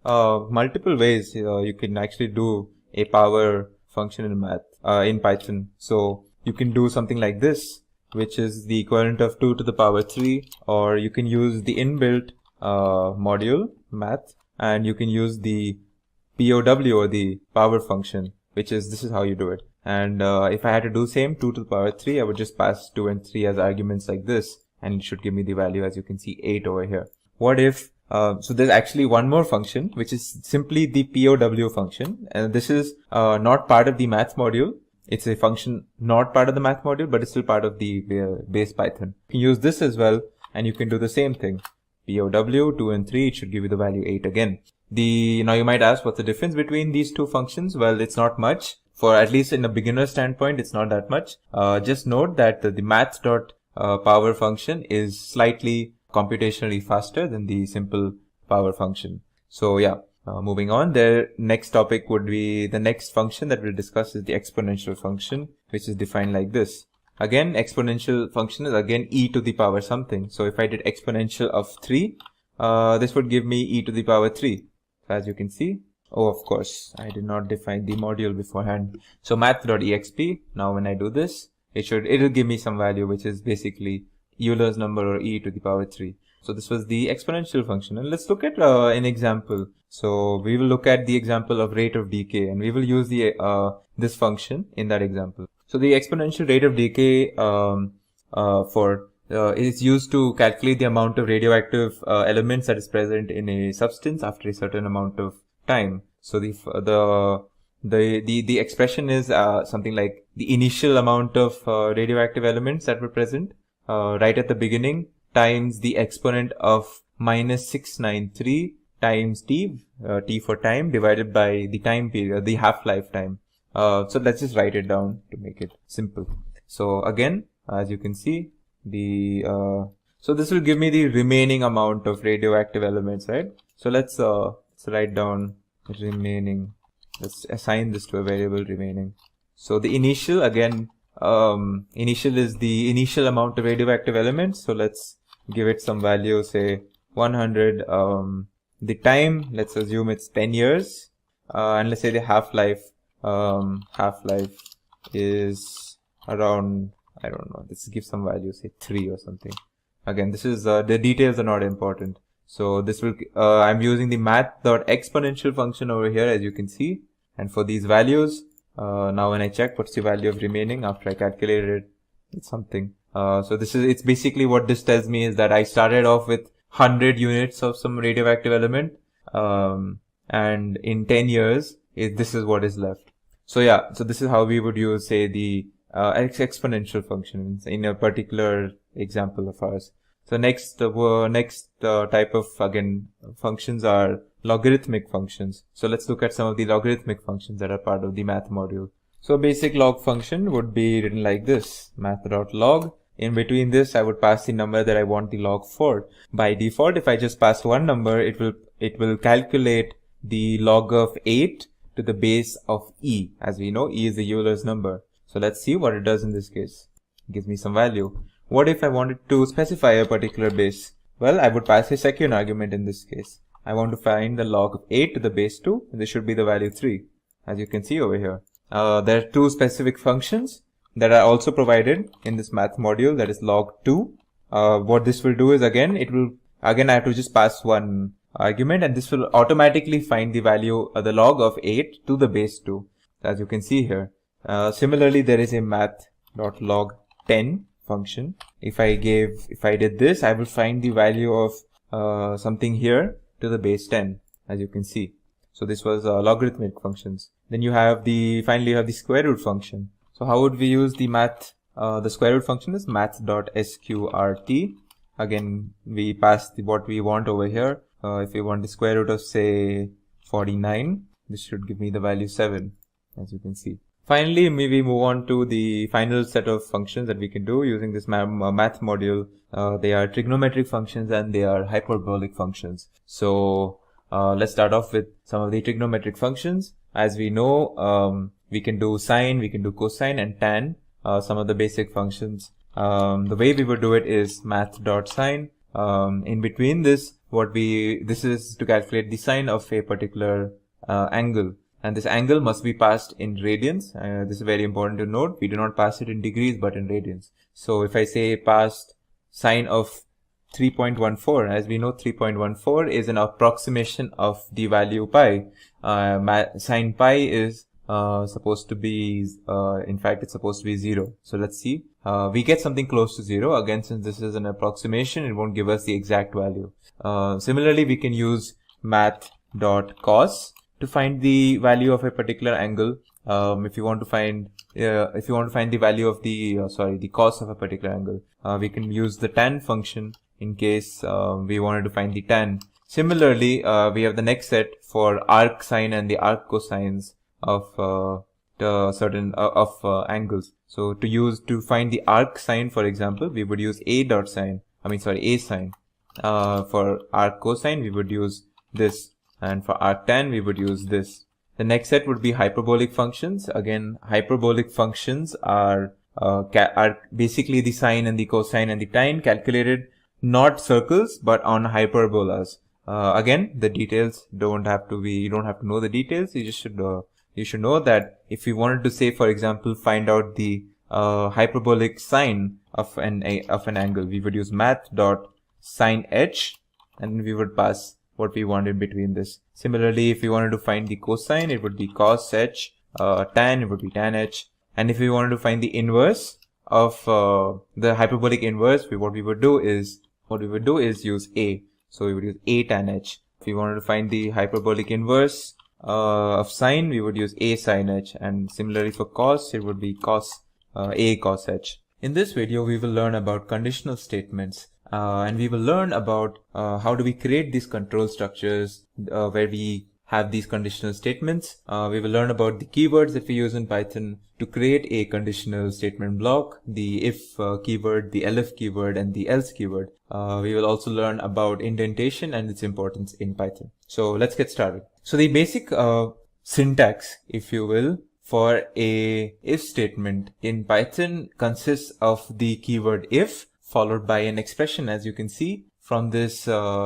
are multiple ways you can actually do a power function in Python. So you can do something like this, which is the equivalent of 2 to the power 3, or you can use the inbuilt module math, and you can use the POW or the power function, this is how you do it. And if I had to do same 2 to the power 3, I would just pass 2 and 3 as arguments like this, and it should give me the value, as you can see, 8 over here. What if so there's actually one more function, which is simply the POW function, and this is not part of the math module. It's a function not part of the math module, but it's still part of the base Python. You can use this as well, and you can do the same thing. POW 2 and 3, it should give you the value 8 again. Now you might ask, what's the difference between these two functions? Well, it's not much. For at least in a beginner standpoint, it's not that much. Just note that the math.power function is slightly computationally faster than the simple power function. So yeah, moving on, the next topic would be the next function that we'll discuss is the exponential function, which is defined like this. Again, exponential function is again e to the power something. So if I did exponential of 3, this would give me e to the power 3. So as you can see, oh, of course, I did not define the module beforehand. So math.exp, now when I do this, it'll give me some value, which is basically Euler's number or e to the power 3. So this was the exponential function, and let's look at an example. So we will look at the example of rate of decay, and we will use the this function in that example. So the exponential rate of decay is used to calculate the amount of radioactive elements that is present in a substance after a certain amount of time. So the expression is something like the initial amount of radioactive elements that were present right at the beginning times the exponent of -693 times t for time divided by the time period, the half-life time. So let's just write it down to make it simple. So again, as you can see, so this will give me the remaining amount of radioactive elements, right? So let's write down remaining. Let's assign this to a variable remaining. So the initial, again, initial is the initial amount of radioactive elements. So let's give it some value, say 100. The time, let's assume it's 10 years. And let's say the half-life is around, I don't know, let's give some value, say 3 or something. Again, this is, the details are not important. So this will, I'm using the math.exponential function over here, as you can see. And for these values, now when I check what's the value of remaining after I calculated it, it's something. So it's basically what this tells me is that I started off with 100 units of some radioactive element. And in 10 years, this is what is left. So yeah, so this is how we would use, say, the exponential function in a particular example of ours. So next type of, again, functions are logarithmic functions. So let's look at some of the logarithmic functions that are part of the math module. So a basic log function would be written like this, math.log. In between this, I would pass the number that I want the log for. By default, if I just pass one number, it will calculate the log of 8 to the base of e. As we know, e is the Euler's number. So let's see what it does in this case. It gives me some value. What if I wanted to specify a particular base? Well, I would pass a second argument in this case. I want to find the log of 8 to the base 2, and this should be the value 3, as you can see over here. There are two specific functions. that are also provided in this math module, that is log2. What this will do is again I have to just pass one argument, and this will automatically find the value of the log of 8 to the base 2, as you can see here. Similarly, there is a math.log10 function. If I did this, I will find the value of something here to the base 10, as you can see. So this was logarithmic functions. Then finally you have the square root function. So how would we use the math? The square root function is math.sqrt. Again, we pass what we want over here. If we want the square root of, say, 49, this should give me the value 7, as you can see. Finally, we move on to the final set of functions that we can do using this math module. They are trigonometric functions and they are hyperbolic functions. So let's start off with some of the trigonometric functions. As we know, we can do sine, we can do cosine and tan, some of the basic functions. The way we would do it is math.sine. In between this, this is to calculate the sine of a particular angle. And this angle must be passed in radians. This is very important to note. We do not pass it in degrees, but in radians. So if I say passed sine of 3.14, as we know, 3.14 is an approximation of the value pi. Sine pi is supposed to be, in fact, it's supposed to be 0. So let's see. We get something close to 0. Again, since this is an approximation, it won't give us the exact value. Similarly, we can use math.cos to find the value of a particular angle. If you want to find the value of the cos of a particular angle, we can use the tan function in case we wanted to find the tan. Similarly, we have the next set for arc sine and the arc cosines of angles. So to find the arc sine, for example, we would use a sine. For arc cosine, we would use this. And for arctan, we would use this. The next set would be hyperbolic functions. Again, hyperbolic functions are basically the sine and the cosine and the tan calculated not circles, but on hyperbolas. Again, the details you don't have to know the details. You should know that if we wanted to say, for example, find out the hyperbolic sine of an angle, we would use math.sine h, and we would pass what we want in between this. Similarly, if we wanted to find the cosine, it would be cos h, tan, it would be tan h. And if we wanted to find the inverse of the hyperbolic inverse, what we would do is use a. So we would use a tan h. If we wanted to find the hyperbolic inverse of sine, we would use a sin h. And similarly for cos, it would be a cos h. In this video, we will learn about conditional statements. And we will learn about how do we create these control structures where we have these conditional statements. We will learn about the keywords that we use in Python to create a conditional statement block, the if keyword, the elif keyword, and the else keyword. We will also learn about indentation and its importance in Python. So let's get started. So the basic syntax, if you will, for a if statement in Python consists of the keyword if, followed by an expression, as you can see from this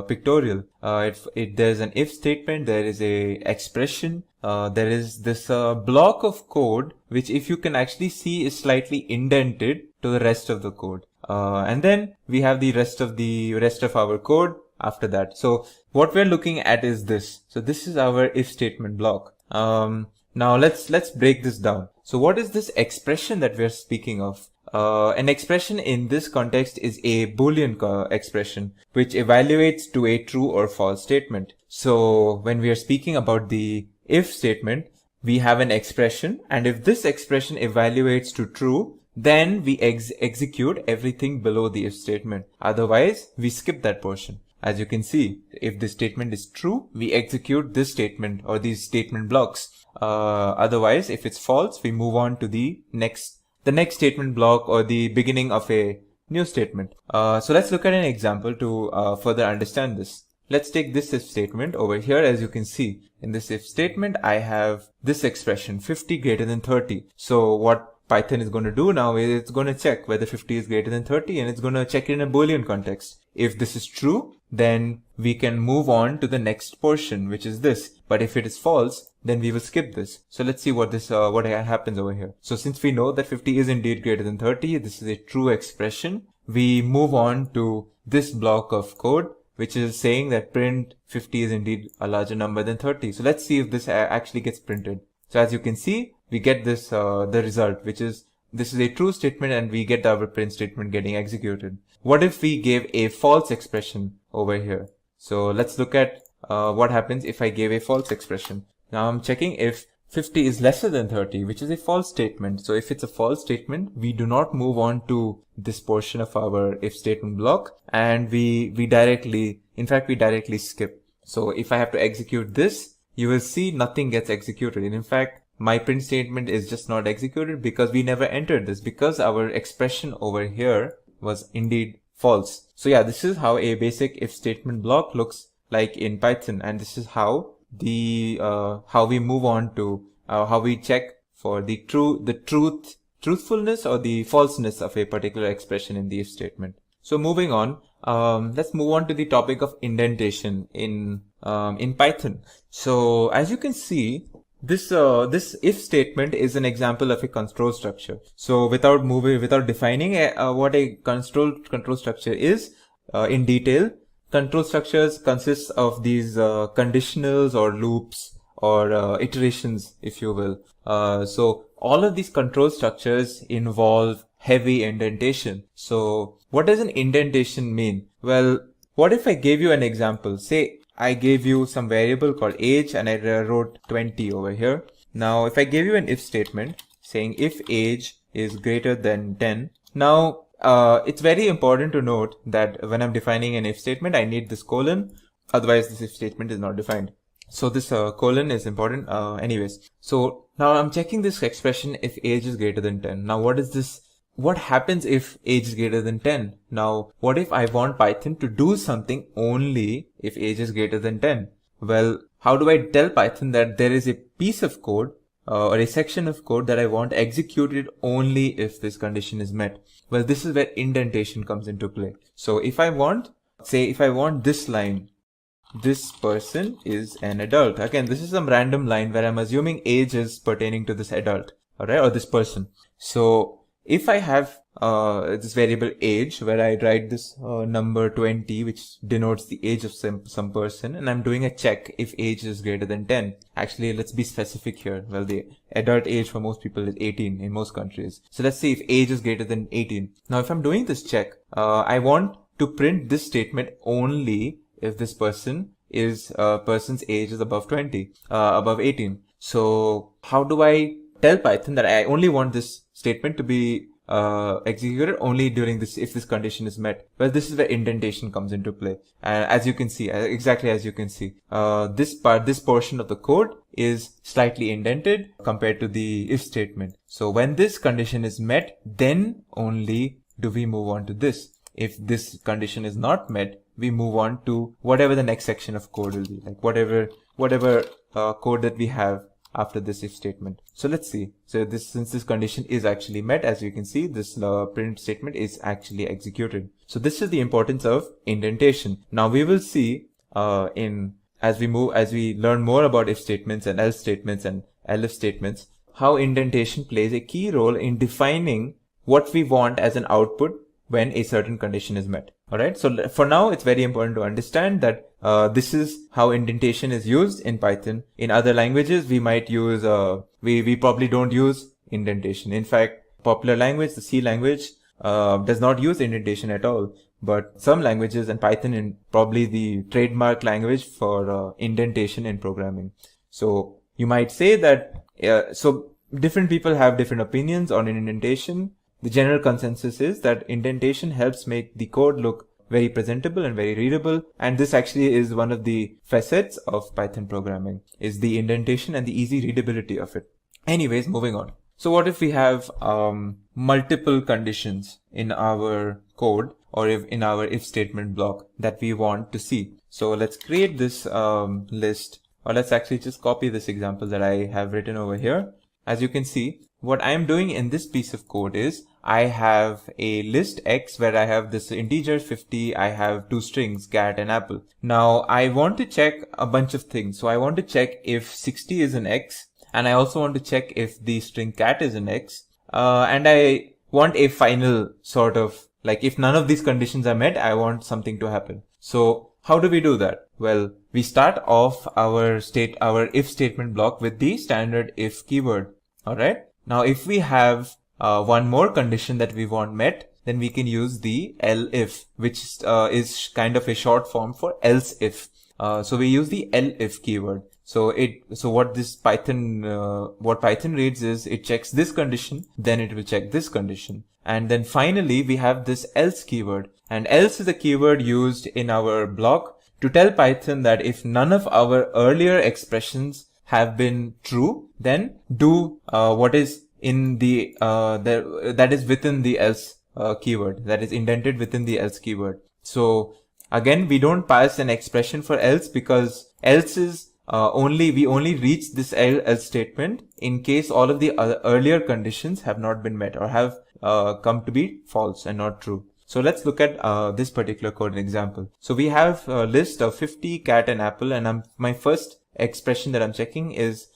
pictorial. There's an if statement, there is a expression, there is this block of code, which if you can actually see is slightly indented to the rest of the code. And then we have the rest of our code after that. So what we're looking at is this. So this is our if statement block. Now let's break this down. So what is this expression that we're speaking of? An expression in this context is a Boolean expression which evaluates to a true or false statement. So when we are speaking about the if statement, we have an expression, and if this expression evaluates to true, then we execute everything below the if statement. Otherwise, we skip that portion. As you can see, if this statement is true, we execute this statement or these statement blocks. Otherwise, if it's false, we move on to the next statement block or the beginning of a new statement. So let's look at an example to further understand this. Let's take this if statement over here. As you can see, in this if statement, I have this expression 50 greater than 30. So what Python is going to do now is it's going to check whether 50 is greater than 30, and it's going to check it in a Boolean context. If this is true, then we can move on to the next portion, which is this. But if it is false, then we will skip this. So let's see what happens over here. So since we know that 50 is indeed greater than 30, this is a true expression. We move on to this block of code, which is saying that print 50 is indeed a larger number than 30. So let's see if this actually gets printed. So as you can see, we get this, the result, which is, this is a true statement, and we get our print statement getting executed. What if we gave a false expression over here? So let's look at what happens if I gave a false expression. Now I'm checking if 50 is lesser than 30, which is a false statement. So if it's a false statement, we do not move on to this portion of our if statement block, and we directly skip. So if I have to execute this, you will see nothing gets executed. And in fact, my print statement is just not executed because we never entered this, because our expression over here was indeed false. So yeah, this is how a basic if statement block looks like in Python, and this is how how we move on to how we check for the truthfulness or the falseness of a particular expression in the if statement. So moving on, let's move on to the topic of indentation in Python. So as you can see, this if statement is an example of a control structure. So without defining what a control structure is in detail, control structures consists of these conditionals or loops or iterations, if you will. So all of these control structures involve heavy indentation. So what does an indentation mean? Well, what if I gave you an example? Say I gave you some variable called age and I wrote 20 over here. Now if I gave you an if statement saying if age is greater than 10, now it's very important to note that when I'm defining an if statement, I need this colon, otherwise this if statement is not defined. So this colon is important anyways. So now I'm checking this expression if age is greater than 10. Now what is this? What happens if age is greater than 10? Now what if I want Python to do something only if age is greater than 10? Well, how do I tell Python that there is a piece of code or a section of code that I want executed only if this condition is met? Well, this is where indentation comes into play. So if I want this line, this person is an adult. Again, this is some random line where I'm assuming age is pertaining to this adult, alright, or this person. So if I have this variable age where I write this number 20, which denotes the age of some person, and I'm doing a check if age is greater than 10. Actually, let's be specific here. Well, the adult age for most people is 18 in most countries. So let's see if age is greater than 18. Now, if I'm doing this check, I want to print this statement only if this person's age is above 18. So how do I tell Python that I only want this statement to be executed only during this if this condition is met? Well, this is where indentation comes into play. As you can see, exactly as you can see, this portion of the code is slightly indented compared to the if statement. So when this condition is met, then only do we move on to this. If this condition is not met, we move on to whatever the next section of code will be, like whatever code that we have after this if statement. So let's see. So since this condition is actually met, as you can see, this print statement is actually executed. So this is the importance of indentation. Now we will see as we learn more about if statements and else statements and elif statements, how indentation plays a key role in defining what we want as an output when a certain condition is met. Alright, so for now it's very important to understand that this is how indentation is used in Python. In other languages we might use, we probably don't use indentation. In fact, popular language, the C language, does not use indentation at all. But some languages, and Python is probably the trademark language for indentation in programming. So you might say that, so different people have different opinions on indentation. The general consensus is that indentation helps make the code look very presentable and very readable, and this actually is one of the facets of Python programming, is the indentation and the easy readability of it. Anyways, moving on. So what if we have multiple conditions in our code or in our if statement block that we want to see? So let's create this list, or let's actually just copy this example that I have written over here. as you can see, what I am doing in this piece of code is I have a list X where I have this integer 50, I have two strings, cat and apple. Now I want to check a bunch of things. So I want to check if 60 is an X, and I also want to check if the string cat is an X, and I want a final sort of, like, if none of these conditions are met, I want something to happen. So how do we do that? Well, we start off our if statement block with the standard if keyword. Alright. Now if we have one more condition that we want met, then we can use the elif, which is kind of a short form for else if. So we use the elif keyword. So what Python reads is it checks this condition, then it will check this condition. And then finally we have this else keyword, and else is a keyword used in our block to tell Python that if none of our earlier expressions have been true, then do what is in the that is within the else keyword, that is indented within the else keyword. So again, we don't pass an expression for else because else is we only reach this else statement in case all of the earlier conditions have not been met or have come to be false and not true. So let's look at this particular code example. So we have a list of 50, cat and apple, and my first expression that I'm checking is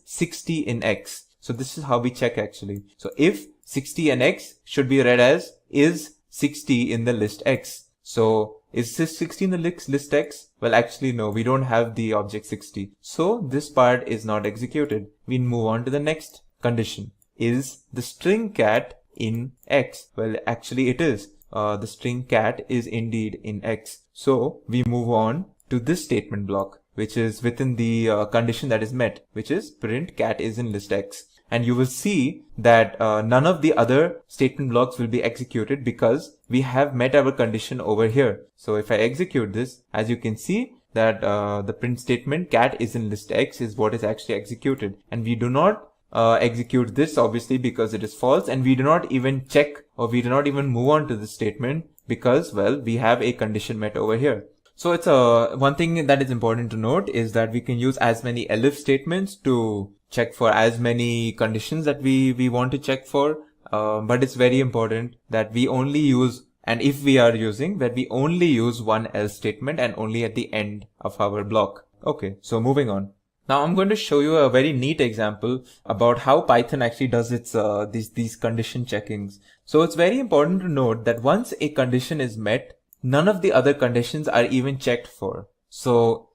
60 in X. So this is how we check actually. So if 60 and X should be read as is 60 in the list X. So is this 60 in the list X? Well, actually no, we don't have the object 60. So this part is not executed. We move on to the next condition. Is the string cat in X? Well, actually it is. The string cat is indeed in X. So we move on to this statement block, which is within the condition that is met, which is print cat is in list X. And you will see that none of the other statement blocks will be executed because we have met our condition over here. So if I execute this, as you can see that the print statement cat is in list X is what is actually executed. And we do not execute this obviously because it is false, and we do not even check or we do not even move on to this statement because, well, we have a condition met over here. So it's one thing that is important to note is that we can use as many elif statements to check for as many conditions that we want to check for, but it's very important that we only use, and if we are using, that we only use one else statement and only at the end of our block. Okay, so moving on. Now I'm going to show you a very neat example about how Python actually does its these condition checkings. So it's very important to note that once a condition is met, none of the other conditions are even checked for. So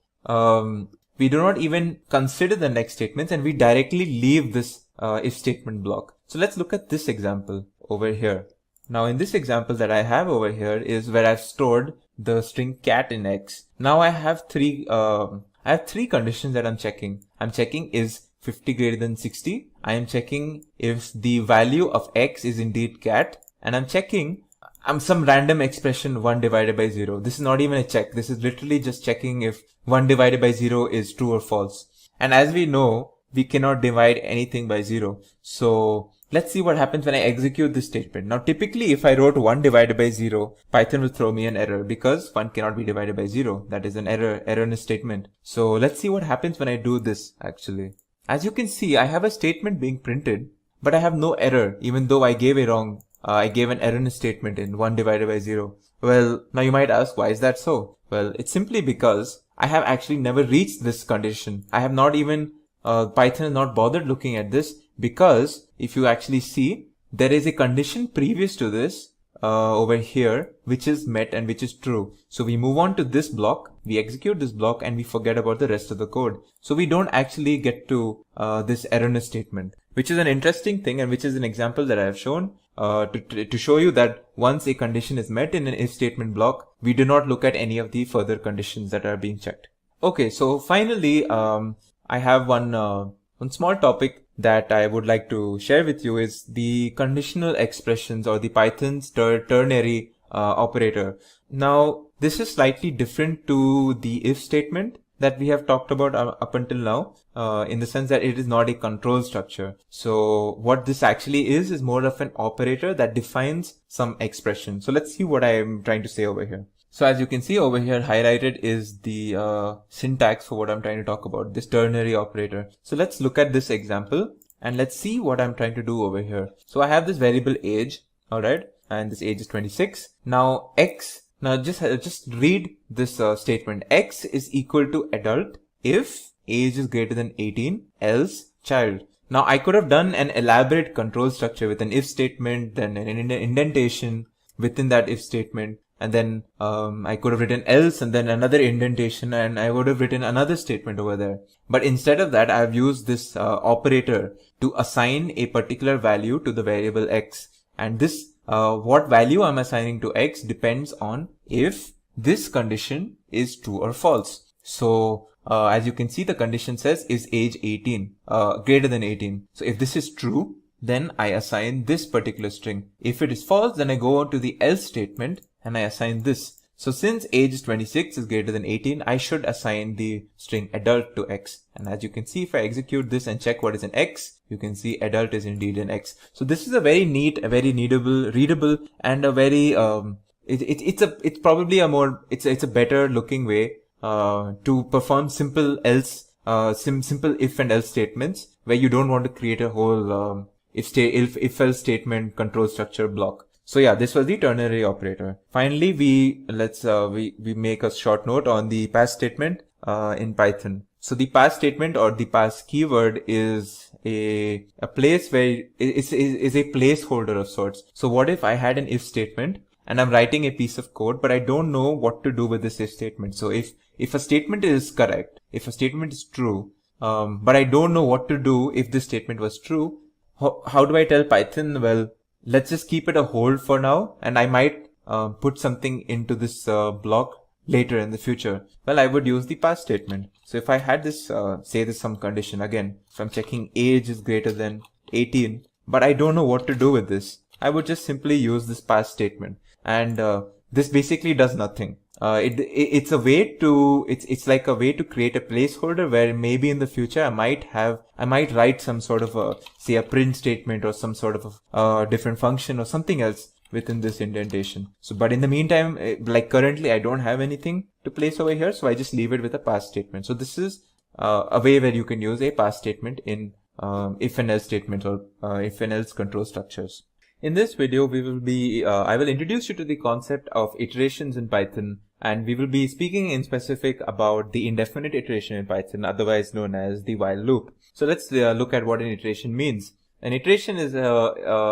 we do not even consider the next statements and we directly leave this if statement block. So let's look at this example over here. Now in this example that I have over here is where I've stored the string cat in X. Now I have three conditions that I'm checking. I'm checking is 50 greater than 60. I am checking if the value of X is indeed cat, and I'm checking some random expression 1 divided by 0. This is not even a check. This is literally just checking if 1 divided by 0 is true or false. And as we know, we cannot divide anything by 0. So let's see what happens when I execute this statement. Now typically if I wrote 1 divided by 0, Python will throw me an error because 1 cannot be divided by 0. That is an erroneous statement. So let's see what happens when I do this actually. As you can see, I have a statement being printed, but I have no error even though I gave an erroneous statement in 1 divided by 0. Well, now you might ask, why is that so? Well, it's simply because I have actually never reached this condition. I have not even, Python has not bothered looking at this because if you actually see, there is a condition previous to this over here, which is met and which is true. So we move on to this block, we execute this block and we forget about the rest of the code. So we don't actually get to this erroneous statement, which is an interesting thing and which is an example that I have shown to show you that once a condition is met in an if statement block, we do not look at any of the further conditions that are being checked. Okay, so finally, I have one small topic that I would like to share with you is the conditional expressions or the Python's ternary operator. Now, this is slightly different to the if statement that we have talked about up until now, in the sense that it is not a control structure. So what this actually is more of an operator that defines some expression. So let's see what I am trying to say over here. So as you can see over here, highlighted is the syntax for what I'm trying to talk about, this ternary operator. So let's look at this example and let's see what I'm trying to do over here. So I have this variable age, alright, and this age is 26. Now x, now just read this statement. X is equal to adult if age is greater than 18, else child. Now I could have done an elaborate control structure with an if statement, then an indentation within that if statement, and then I could have written else and then another indentation, and I would have written another statement over there. But instead of that, I have used this operator to assign a particular value to the variable x. And this, what value I'm assigning to x depends on if this condition is true or false. So as you can see, the condition says is age 18, greater than 18. So if this is true, then I assign this particular string. If it is false, then I go on to the else statement and I assign this. So since age is 26 is greater than 18, I should assign the string adult to x. And as you can see, if I execute this and check what is an x, you can see adult is indeed an x. So this is a very neat, a very readable, and a very it's probably a more it's a better looking way to perform simple else simple if and else statements, where you don't want to create a whole if else statement control structure block. So yeah, this was the ternary operator. Finally, we make a short note on the pass statement in Python. So the pass statement or the pass keyword is a place where is a placeholder of sorts. So what if I had an if statement and I'm writing a piece of code, but I don't know what to do with this if statement. So if a statement is correct, if a statement is true, but I don't know what to do if this statement was true, how do I tell Python, well, let's just keep it a hold for now, and I might put something into this block later in the future? Well, I would use the pass statement. So if I had this, say this some condition again, so I'm checking age is greater than 18, but I don't know what to do with this, I would just simply use this pass statement. And this basically does nothing. It's a way to, it's like a way to create a placeholder where maybe in the future I might write some sort of a, say a print statement or some sort of a different function or something else within this indentation. So, but in the meantime, like currently I don't have anything to place over here, so I just leave it with a pass statement. So this is a way where you can use a pass statement in if and else statements or if and else control structures. In this video, I will introduce you to the concept of iterations in Python, and we will be speaking in specific about the indefinite iteration in Python, otherwise known as the while loop. So let's look at what an iteration means. An iteration is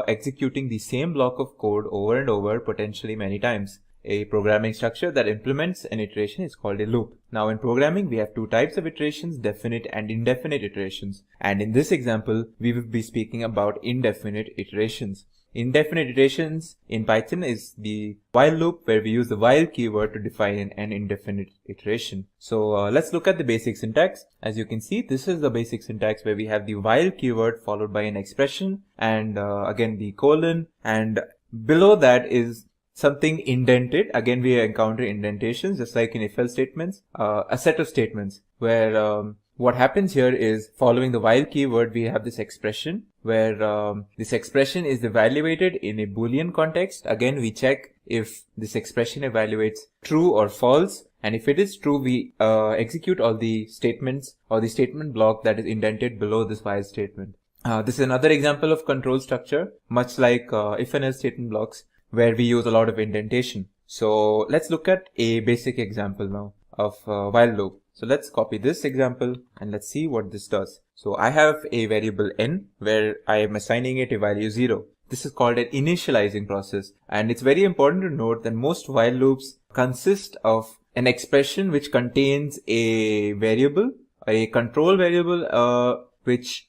executing the same block of code over and over, potentially many times. A programming structure that implements an iteration is called a loop. Now in programming, we have two types of iterations, definite and indefinite iterations. And in this example, we will be speaking about indefinite iterations. Indefinite iterations in Python is the while loop, where we use the while keyword to define an indefinite iteration. So let's look at the basic syntax. As you can see, this is the basic syntax where we have the while keyword followed by an expression and again the colon, and below that is something indented. Again, we encounter indentations just like in if-else statements, a set of statements where what happens here is, following the while keyword, we have this expression where this expression is evaluated in a Boolean context. Again, we check if this expression evaluates true or false, and if it is true, we execute all the statements or the statement block that is indented below this while statement. This is another example of control structure, much like if and else statement blocks, where we use a lot of indentation. So let's look at a basic example now of while loop. So let's copy this example and let's see what this does. So I have a variable n where I am assigning it a value 0. This is called an initializing process, and it's very important to note that most while loops consist of an expression which contains a variable, a control variable, which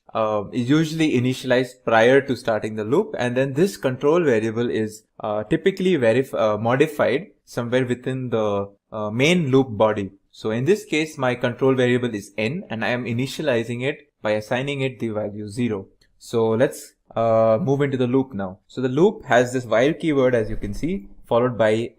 is usually initialized prior to starting the loop, and then this control variable is typically modified somewhere within the main loop body. So in this case, my control variable is n, and I am initializing it by assigning it the value 0. So let's move into the loop now. So the loop has this while keyword, as you can see, followed by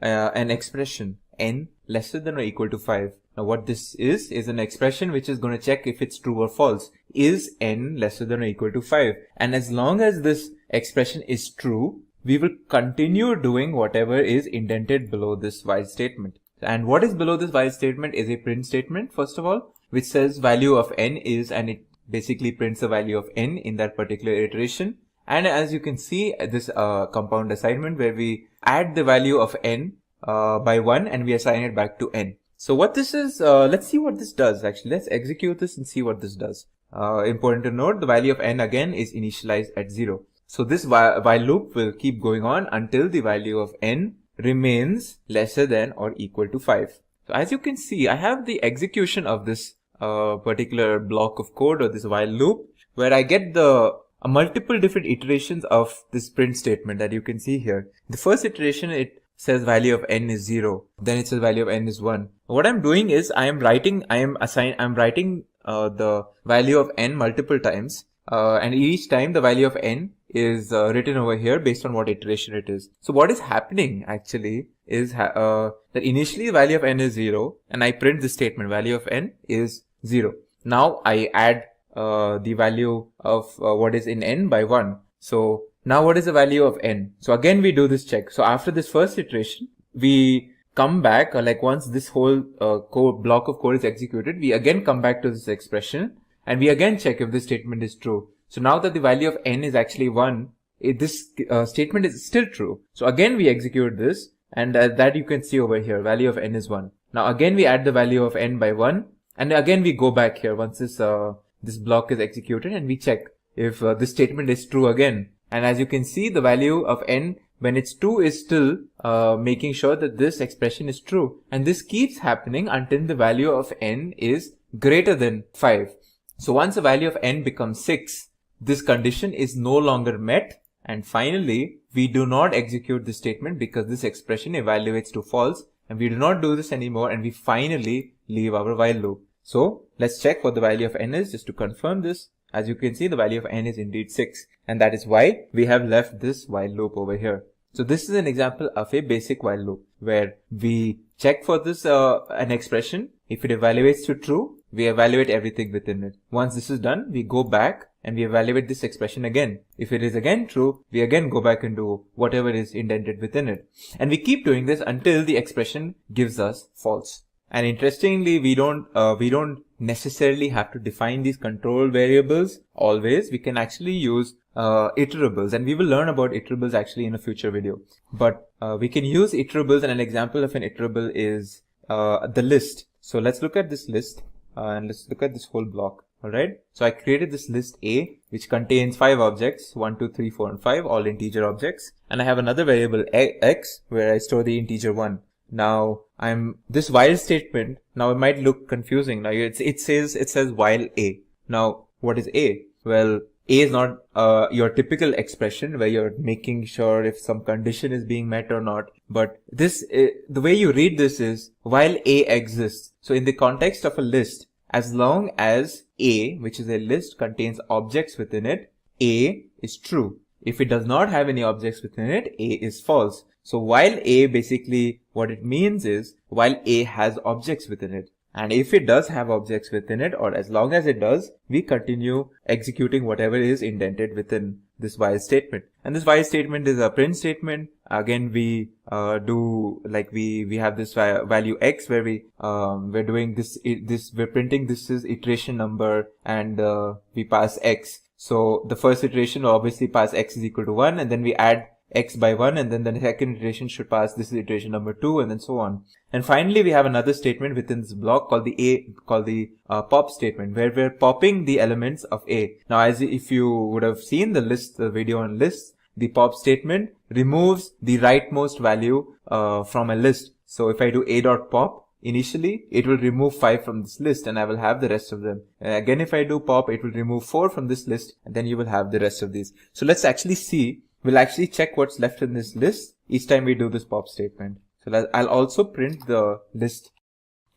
an expression n lesser than or equal to 5. Now what this is an expression which is going to check if it's true or false. Is n lesser than or equal to 5? And as long as this expression is true, we will continue doing whatever is indented below this while statement. And what is below this while statement is a print statement, first of all, which says value of n is, and it basically prints the value of n in that particular iteration. And as you can see, this compound assignment where we add the value of n by 1 and we assign it back to n. So what this is, let's see what this does actually. Let's execute this and see what this does. Important to note, the value of n again is initialized at 0. So this while loop will keep going on until the value of n remains lesser than or equal to 5. So as you can see, I have the execution of this particular block of code or this while loop where I get the multiple different iterations of this print statement that you can see here. The first iteration, it says value of n is 0. Then it says value of n is 1. What I'm doing is I'm writing the value of n multiple times. And each time the value of n is written over here based on what iteration it is. So what is happening actually is that initially the value of n is 0 and I print the statement value of n is 0. Now I add the value of what is in n by 1. So now what is the value of n? So again we do this check. So after this first iteration, we come back, like once this whole block of code is executed, we again come back to this expression and we again check if this statement is true. So now that the value of n is actually 1, this statement is still true. So again we execute this, and that you can see over here, value of n is 1. Now again we add the value of n by 1, and again we go back here once this block is executed and we check if this statement is true again. And as you can see, the value of n when it's 2 is still making sure that this expression is true. And this keeps happening until the value of n is greater than 5. So once the value of n becomes 6, this condition is no longer met, and finally we do not execute this statement because this expression evaluates to false, and we do not do this anymore, and we finally leave our while loop. So let's check what the value of n is just to confirm this. As you can see, the value of n is indeed 6, and that is why we have left this while loop over here. So this is an example of a basic while loop where we check for this an expression. If it evaluates to true, we evaluate everything within it. Once this is done, we go back and we evaluate this expression again. If it is again true, we again go back and do whatever is indented within it. And we keep doing this until the expression gives us false. And interestingly, we don't necessarily have to define these control variables always. We can actually use iterables, and we will learn about iterables actually in a future video. But we can use iterables, and an example of an iterable is the list. So let's look at this list and let's look at this whole block. Alright, so I created this list A, which contains 5 objects, 1, 2, 3, 4, and 5, all integer objects. And I have another variable x where I store the integer 1. Now this while statement, now it might look confusing. Now it says while A. Now what is A? Well, A is not your typical expression where you're making sure if some condition is being met or not. But this, the way you read this is while A exists. So in the context of a list, as long as A, which is a list, contains objects within it, A is true. If it does not have any objects within it, A is false. So while A, basically what it means is while A has objects within it. And if it does have objects within it, or as long as it does, we continue executing whatever is indented within this while statement. And this while statement is a print statement. Again, we do like we have this value x where we're doing we're printing this is iteration number, and we pass x. So the first iteration will obviously pass x is equal to 1, and then we add x by 1, and then the second iteration should pass this is iteration number 2, and then so on. And finally we have another statement within this block called the pop statement, where we're popping the elements of A. Now as if you would have seen the video on lists, the pop statement removes the rightmost value from a list. So if I do a.pop, initially it will remove 5 from this list, and I will have the rest of them. Again, if I do pop, it will remove 4 from this list, and then you will have the rest of these. So let's actually see. We'll actually check what's left in this list each time we do this pop statement. So I'll also print the list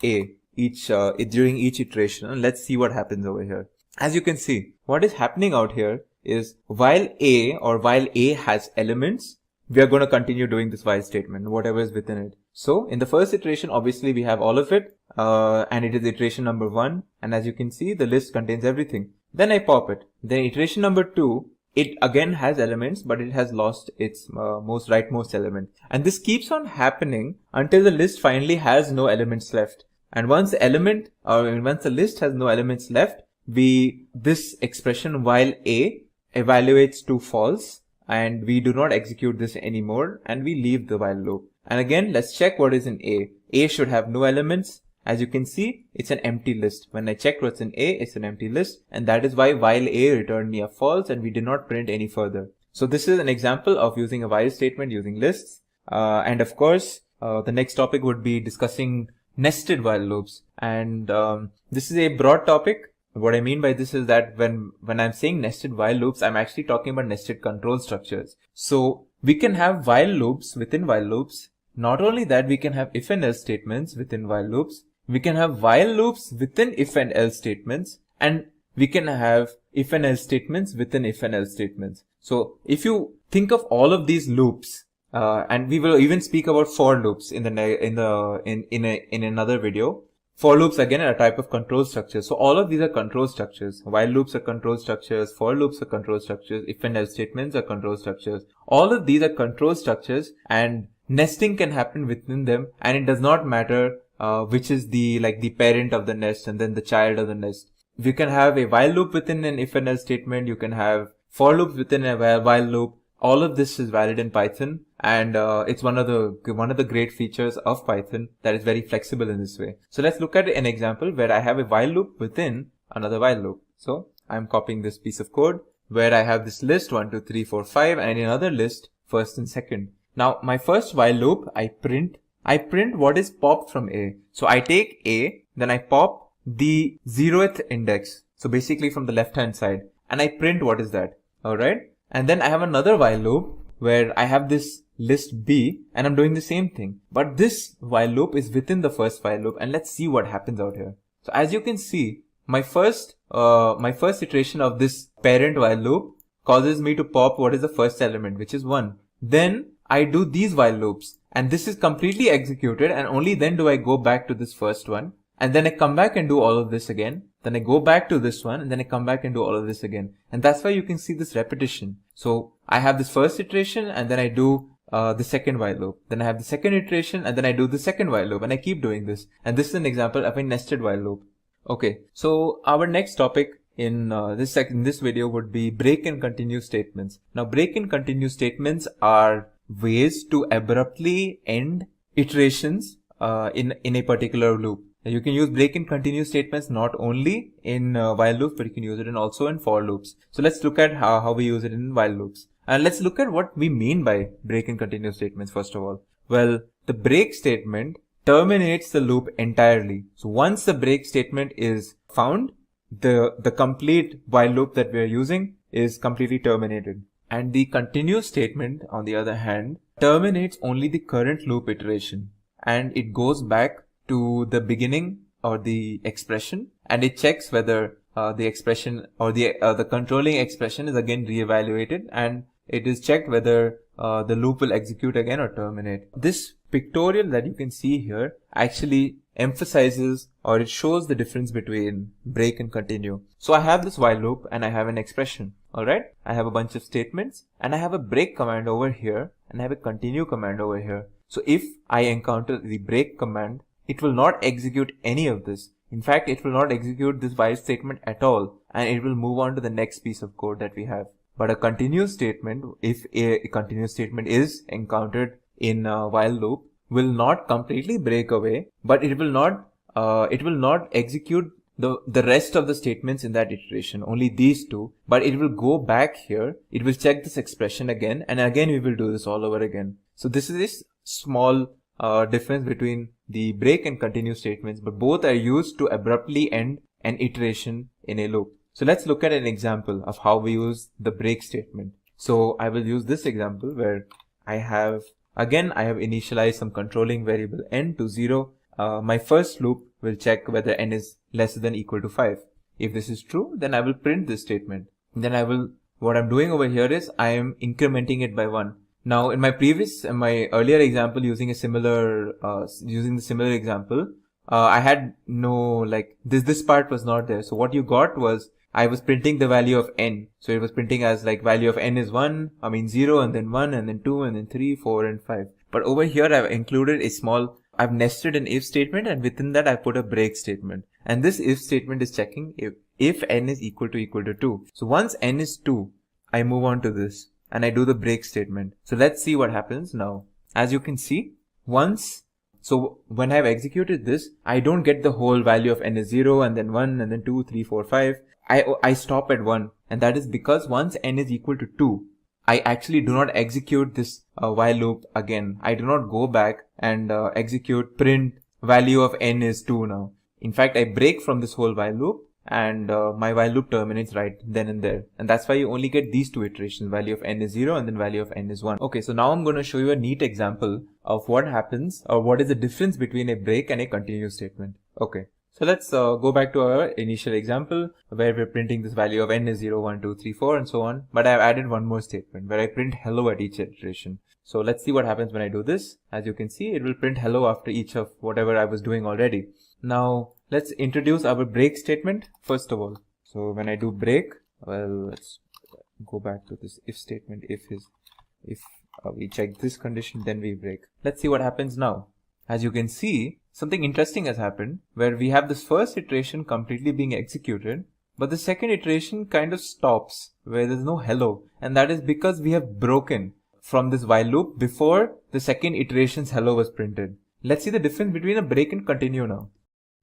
A during each iteration, and let's see what happens over here. As you can see, what is happening out here is while A has elements, we are going to continue doing this while statement, whatever is within it. So in the first iteration, obviously we have all of it, and it is iteration number 1. And as you can see, the list contains everything. Then I pop it. Then iteration number 2, it again has elements, but it has lost its rightmost element. And this keeps on happening until the list finally has no elements left. And once the list has no elements left, this expression while A evaluates to false, and we do not execute this anymore, and we leave the while loop. And again, let's check what is in A. A should have no elements. As you can see, it's an empty list. When I checked what's in A, it's an empty list, and that is why while A returned me a false, and we did not print any further. So this is an example of using a while statement using lists. And of course, the next topic would be discussing nested while loops. And this is a broad topic. What I mean by this is that when I'm saying nested while loops, I'm actually talking about nested control structures. So we can have while loops within while loops. Not only that, we can have if and else statements within while loops. We can have while loops within if and else statements. And we can have if and else statements within if and else statements. So if you think of all of these loops, and we will even speak about for loops in another video. For loops again are a type of control structure. So all of these are control structures. While loops are control structures. For loops are control structures. If and else statements are control structures. All of these are control structures, and nesting can happen within them. And it does not matter which is the parent of the nest and then the child of the nest. You can have a while loop within an if and else statement. You can have for loops within a while loop. All of this is valid in Python, and it's one of the great features of Python that is very flexible in this way. So let's look at an example where I have a while loop within another while loop. So I'm copying this piece of code where I have this list 1, 2, 3, 4, 5, and another list first and second. Now my first while loop, I print what is popped from A. So I take A, then I pop the 0th index. So basically from the left hand side, and I print what is that. Alright. And then I have another while loop where I have this list B, and I'm doing the same thing. But this while loop is within the first while loop, and let's see what happens out here. So as you can see, my first iteration of this parent while loop causes me to pop what is the first element, which is 1. Then I do these while loops, and this is completely executed, and only then do I go back to this first one. And then I come back and do all of this again. Then I go back to this one, and then I come back and do all of this again. And that's why you can see this repetition. So I have this first iteration, and then I do the second while loop. Then I have the second iteration, and then I do the second while loop, and I keep doing this. And this is an example of a nested while loop. Okay, so our next topic in this video would be break and continue statements. Now break and continue statements are ways to abruptly end iterations in a particular loop. You can use break and continue statements not only in while loops, but you can use it also in for loops. So let's look at how we use it in while loops. And let's look at what we mean by break and continue statements first of all. Well, the break statement terminates the loop entirely. So once the break statement is found, the complete while loop that we are using is completely terminated. And the continue statement, on the other hand, terminates only the current loop iteration, and it goes back to the beginning or the expression, and it checks whether the expression or the controlling expression is again reevaluated, and it is checked whether the loop will execute again or terminate. This pictorial that you can see here actually emphasizes, or it shows the difference between break and continue. So I have this while loop and I have an expression. Alright, I have a bunch of statements, and I have a break command over here, and I have a continue command over here. So if I encounter the break command, it will not execute any of this. In fact, it will not execute this while statement at all, and it will move on to the next piece of code that we have. But a continue statement, if a continuous statement is encountered in a while loop, will not completely break away, but it will not execute the rest of the statements in that iteration, only these two, but it will go back here, it will check this expression again, and again we will do this all over again. So this is this small difference between the break and continue statements, but both are used to abruptly end an iteration in a loop. So let's look at an example of how we use the break statement. So I will use this example where I have initialized some controlling variable n to 0. My first loop will check whether n is less than or equal to 5. If this is true, then I will print this statement. Then what I'm doing over here is I am incrementing it by 1. Now in my earlier example using the similar example, I had no, this part was not there. So what you got was, I was printing the value of n. So it was printing as value of n is 0, and then 1, and then 2, and then 3, 4, and 5. But over here I've included I've nested an if statement, and within that I put a break statement. And this if statement is checking if n is equal to 2. So once n is 2, I move on to this and I do the break statement. So let's see what happens now. As you can see, so when I've executed this, I don't get the whole value of n is 0 and then 1 and then 2, 3, 4, 5. I stop at 1, and that is because once n is equal to 2, I actually do not execute this while loop again. I do not go back and execute print value of n is 2 now. In fact, I break from this whole while loop, and my while loop terminates right then and there. And that's why you only get these two iterations, value of n is 0 and then value of n is 1. Okay, so now I'm going to show you a neat example of what happens or what is the difference between a break and a continue statement. Okay, so let's go back to our initial example where we're printing this value of n is 0, 1, 2, 3, 4 and so on. But I've added one more statement where I print hello at each iteration. So let's see what happens when I do this. As you can see, it will print hello after each of whatever I was doing already. Now let's introduce our break statement first of all. So when I do break, well, let's go back to this if statement. If we check this condition, then we break. Let's see what happens now. As you can see, something interesting has happened where we have this first iteration completely being executed, but the second iteration kind of stops where there's no hello, and that is because we have broken from this while loop before the second iteration's hello was printed. Let's see the difference between a break and continue now.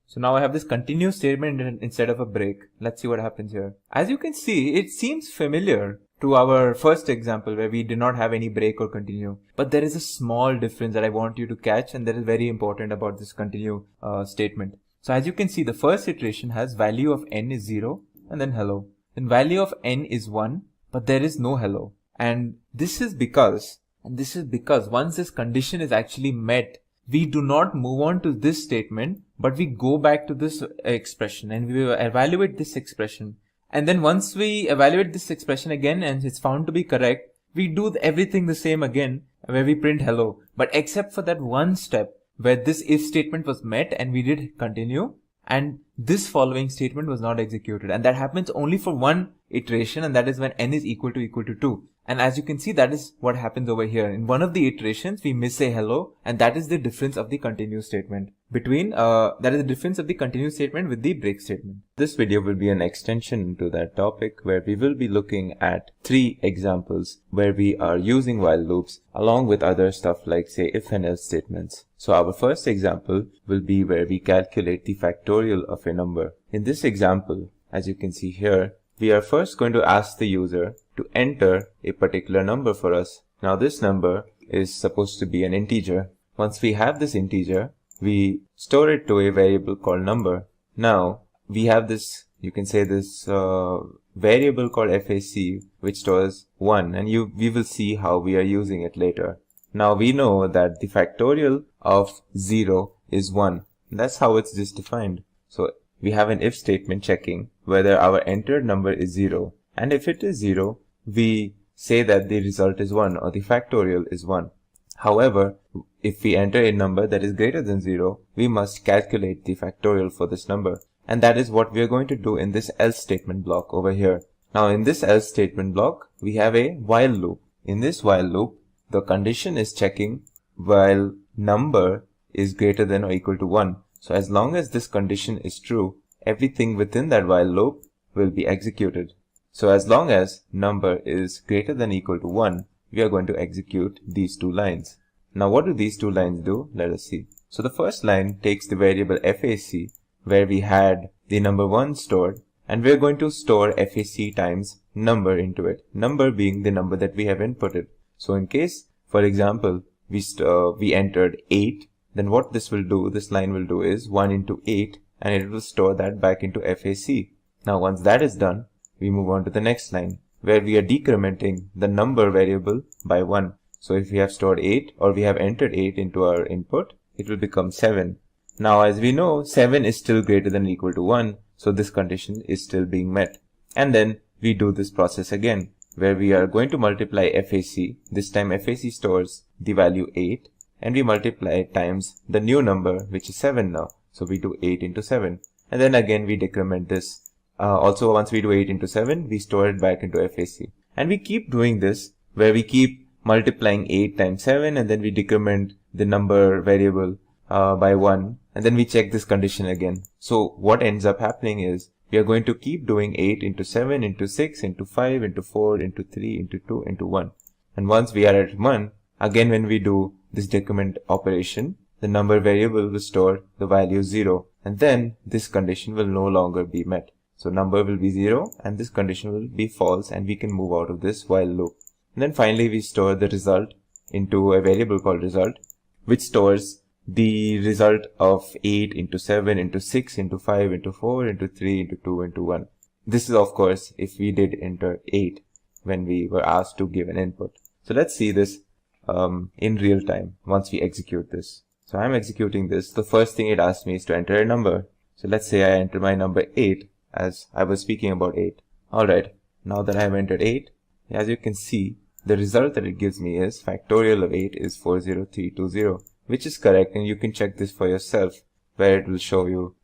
So now I have this continue statement instead of a break. Let's see what happens here. As you can see, it seems familiar to our first example where we did not have any break or continue. But there is a small difference that I want you to catch, and that is very important about this continue statement. So as you can see, the first iteration has value of n is 0 and then hello. Then value of n is 1, but there is no hello. And this is because once this condition is actually met, we do not move on to this statement, but we go back to this expression and we evaluate this expression. And then once we evaluate this expression again and it's found to be correct, we do everything the same again where we print hello. But except for that one step where this if statement was met and we did continue, and this following statement was not executed. And that happens only for one iteration, and that is when n is equal to 2. And as you can see, that is what happens over here. In one of the iterations, we miss a hello, and that is the difference of the continue statement between, that is the difference of the continue statement with the break statement. This video will be an extension to that topic where we will be looking at 3 examples where we are using while loops along with other stuff like say if and else statements. So our first example will be where we calculate the factorial of a number. In this example, as you can see here, we are first going to ask the user to enter a particular number for us. Now this number is supposed to be an integer. Once we have this integer, we store it to a variable called number. Now we have this, you can say this variable called FAC which stores 1, and we will see how we are using it later. Now we know that the factorial of 0 is 1. That's how it's just defined. So we have an if statement checking whether our entered number is 0, and if it is 0, we say that the result is 1 or the factorial is 1. However, if we enter a number that is greater than 0, we must calculate the factorial for this number, and that is what we are going to do in this else statement block over here. Now in this else statement block, we have a while loop. In this while loop, the condition is checking while number is greater than or equal to 1. So as long as this condition is true, everything within that while loop will be executed. So as long as number is greater than or equal to 1, we are going to execute these 2 lines. Now what do these 2 lines do? Let us see. So the first line takes the variable FAC where we had the number 1 stored, and we are going to store FAC times number into it, number being the number that we have inputted. So in case, for example, we entered 8, then what this line will do is 1 into 8, and it will store that back into FAC. Now once that is done, we move on to the next line where we are decrementing the number variable by 1. So if we have stored 8 or we have entered 8 into our input, it will become 7. Now as we know, 7 is still greater than or equal to 1, so this condition is still being met. And then we do this process again where we are going to multiply FAC. This time FAC stores the value 8, and we multiply it times the new number, which is 7 now. So we do 8 into 7, and then again we decrement this. Also once we do 8 into 7, we store it back into FAC. And we keep doing this where we keep multiplying 8 times 7, and then we decrement the number variable by 1, and then we check this condition again. So what ends up happening is we are going to keep doing 8 into 7 into 6 into 5 into 4 into 3 into 2 into 1. And once we are at 1, again when we do this decrement operation, the number variable will store the value 0, and then this condition will no longer be met. So number will be 0 and this condition will be false, and we can move out of this while loop. And then finally we store the result into a variable called result, which stores the result of 8 into 7 into 6 into 5 into 4 into 3 into 2 into 1. This is of course if we did enter 8 when we were asked to give an input. So let's see this in real time once we execute this. So I'm executing this. The first thing it asks me is to enter a number. So let's say I enter my number 8, as I was speaking about 8. Alright, now that I have entered 8, as you can see, the result that it gives me is factorial of 8 is 40320, which is correct, and you can check this for yourself, where it will show you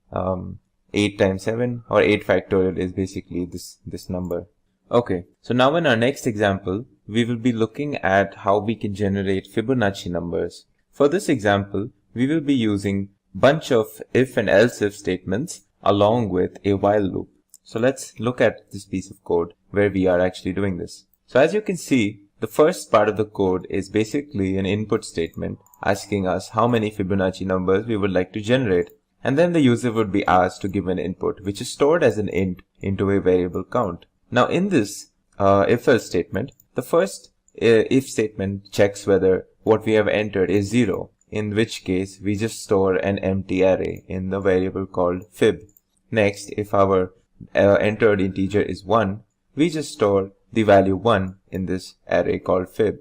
8 times 7, or 8 factorial is basically this number. Okay, so now in our next example, we will be looking at how we can generate Fibonacci numbers. For this example, we will be using bunch of if and else if statements along with a while loop. So let's look at this piece of code where we are actually doing this. So as you can see, the first part of the code is basically an input statement asking us how many Fibonacci numbers we would like to generate. And then the user would be asked to give an input, which is stored as an int into a variable count. Now in this if-else statement, the first if statement checks whether what we have entered is 0, in which case we just store an empty array in the variable called fib. Next, if our entered integer is 1, we just store the value 1 in this array called fib.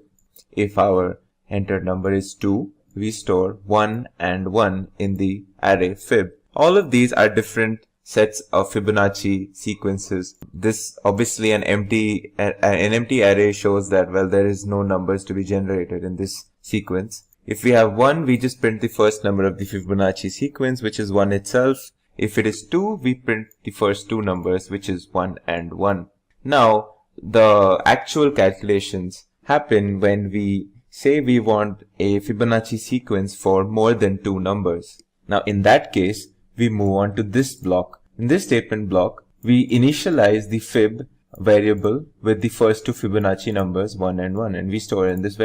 If our entered number is 2, we store 1 and 1 in the array fib. All of these are different sets of Fibonacci sequences. This obviously an empty array shows that, well, there is no numbers to be generated in this sequence. If we have 1, we just print the first number of the Fibonacci sequence, which is 1 itself. If it is 2, we print the first two numbers, which is 1 and 1. Now, the actual calculations happen when we say we want a Fibonacci sequence for more than 2 numbers. Now, in that case, we move on to this block. In this statement block, we initialize the fib variable with the first two Fibonacci numbers 1 and 1, and we store in this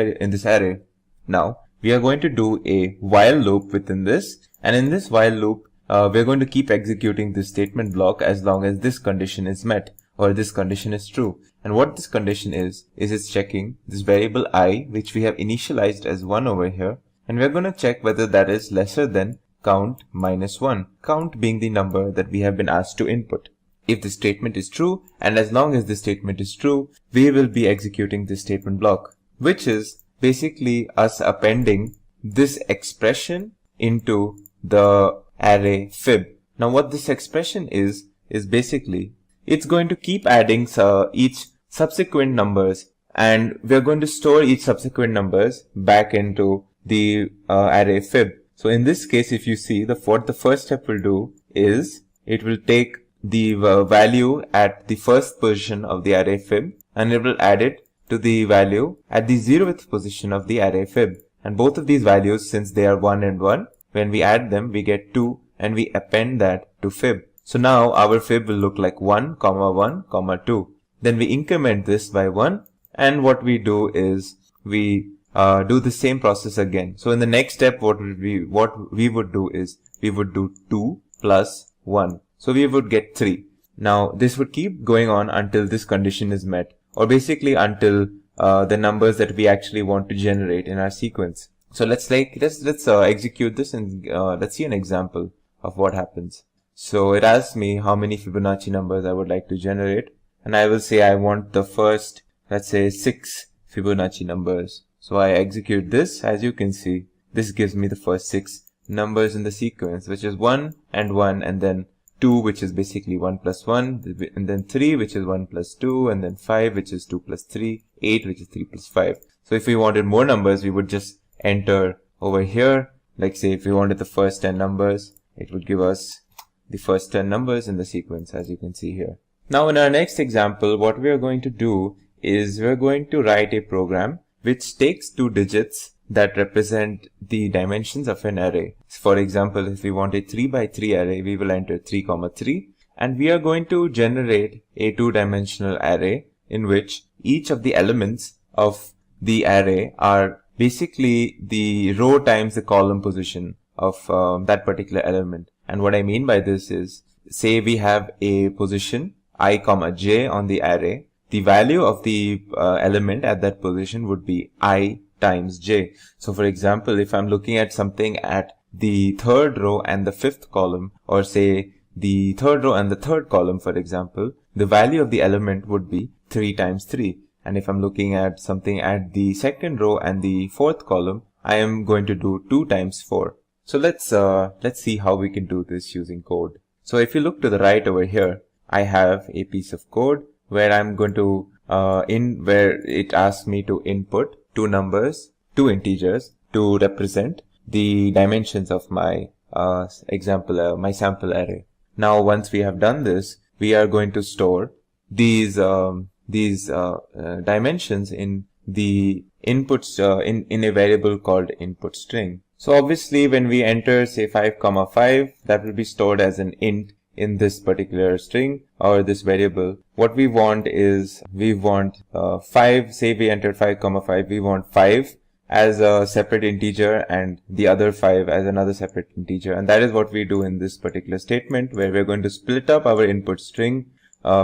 array. Now, we are going to do a while loop within this, and in this while loop, we're going to keep executing this statement block as long as this condition is met, or this condition is true. And what this condition is it's checking this variable I, which we have initialized as 1 over here, and we're going to check whether that is lesser than count minus 1, count being the number that we have been asked to input. If the statement is true, and as long as the statement is true, we will be executing this statement block, which is basically us appending this expression into the array fib. Now what this expression is basically, it's going to keep adding each subsequent numbers, and we're going to store each subsequent numbers back into the array fib. So in this case, if you see, what the first step will do is it will take the value at the first position of the array fib, and it will add it to the value at the 0th position of the array fib. And both of these values, since they are 1 and 1, when we add them, we get 2, and we append that to fib. So now our fib will look like 1, 1, 2. Then we increment this by 1, and what we do is we do the same process again. So in the next step, what we would do is we would do 2 plus 1. So we would get 3. Now this would keep going on until this condition is met, or basically until the numbers that we actually want to generate in our sequence. So let's execute this, and let's see an example of what happens. So it asks me how many Fibonacci numbers I would like to generate, and I will say I want the first, let's say 6 Fibonacci numbers. So I execute this. As you can see, this gives me the first 6 numbers in the sequence, which is 1 and 1, and then 2, which is basically 1 plus 1, and then 3, which is 1 plus 2, and then 5, which is 2 plus 3, 8, which is 3 plus 5. So if we wanted more numbers, we would just enter over here. Like say if we wanted the first 10 numbers, it would give us the first 10 numbers in the sequence, as you can see here. Now in our next example, what we are going to do is we're going to write a program which takes 2 digits that represent the dimensions of an array. For example, if we want a 3 by 3 array, we will enter 3, 3, and we are going to generate a two-dimensional array in which each of the elements of the array are basically the row times the column position of that particular element. And what I mean by this is, say we have a position I, j on the array. The value of the element at that position would be I times j. So for example, if I'm looking at something at the third row and the fifth column, or say the third row and the third column, for example, the value of the element would be 3 times 3. And if I'm looking at something at the second row and the fourth column, I am going to do 2 times 4. So let's see how we can do this using code. So if you look to the right over here, I have a piece of code where I'm going to where it asks me to input two numbers, two integers, to represent the dimensions of my my sample array. Now once we have done this, we are going to store these dimensions in the inputs in a variable called input string. So obviously when we enter say 5, 5, that will be stored as an int in this particular string or this variable. What we want is, we want 5, say we entered 5, 5, we want 5 as a separate integer and the other 5 as another separate integer. And that is what we do in this particular statement, where we're going to split up our input string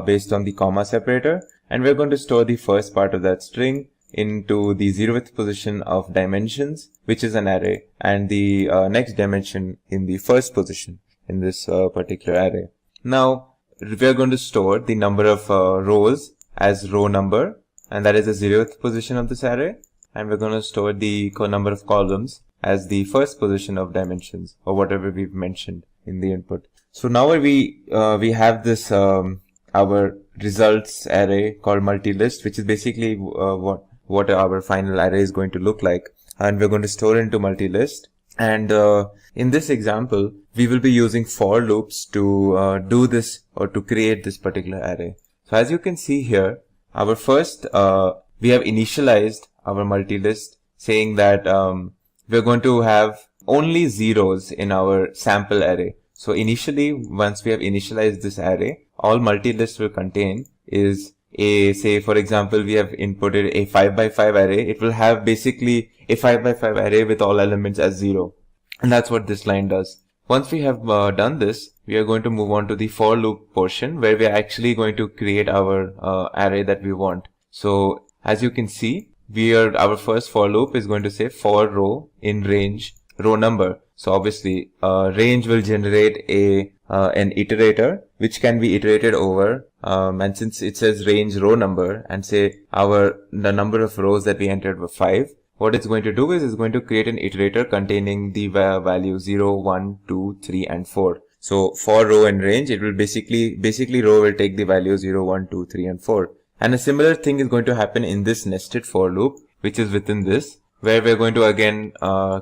based on the comma separator, and we're going to store the first part of that string into the 0th position of dimensions, which is an array, and the next dimension in the first position in this particular array. Now we are going to store the number of rows as row number, and that is the 0th position of this array, and we're going to store the number of columns as the first position of dimensions, or whatever we've mentioned in the input. So now we have this our results array called multi-list, which is basically what our final array is going to look like, and we're going to store into multi-list. And in this example, we will be using for loops to do this, or to create this particular array. So as you can see here, our first we have initialized our multi-list, saying that we're going to have only zeros in our sample array. So initially, once we have initialized this array, all multi-list will contain is a, say for example, we have inputted a 5 by 5 array. It will have basically a 5 by 5 array with all elements as 0. And that's what this line does. Once we have done this, we are going to move on to the for loop portion, where we are actually going to create our array that we want. So as you can see, our first for loop is going to say for row in range row number. So obviously range will generate an iterator which can be iterated over, and since it says range row number and say the number of rows that we entered were 5, what it's going to do is it's going to create an iterator containing the value 0, 1, 2, 3 and 4. So for row and range, it will basically row will take the value 0, 1, 2, 3 and 4. And a similar thing is going to happen in this nested for loop, which is within this, where we're going to again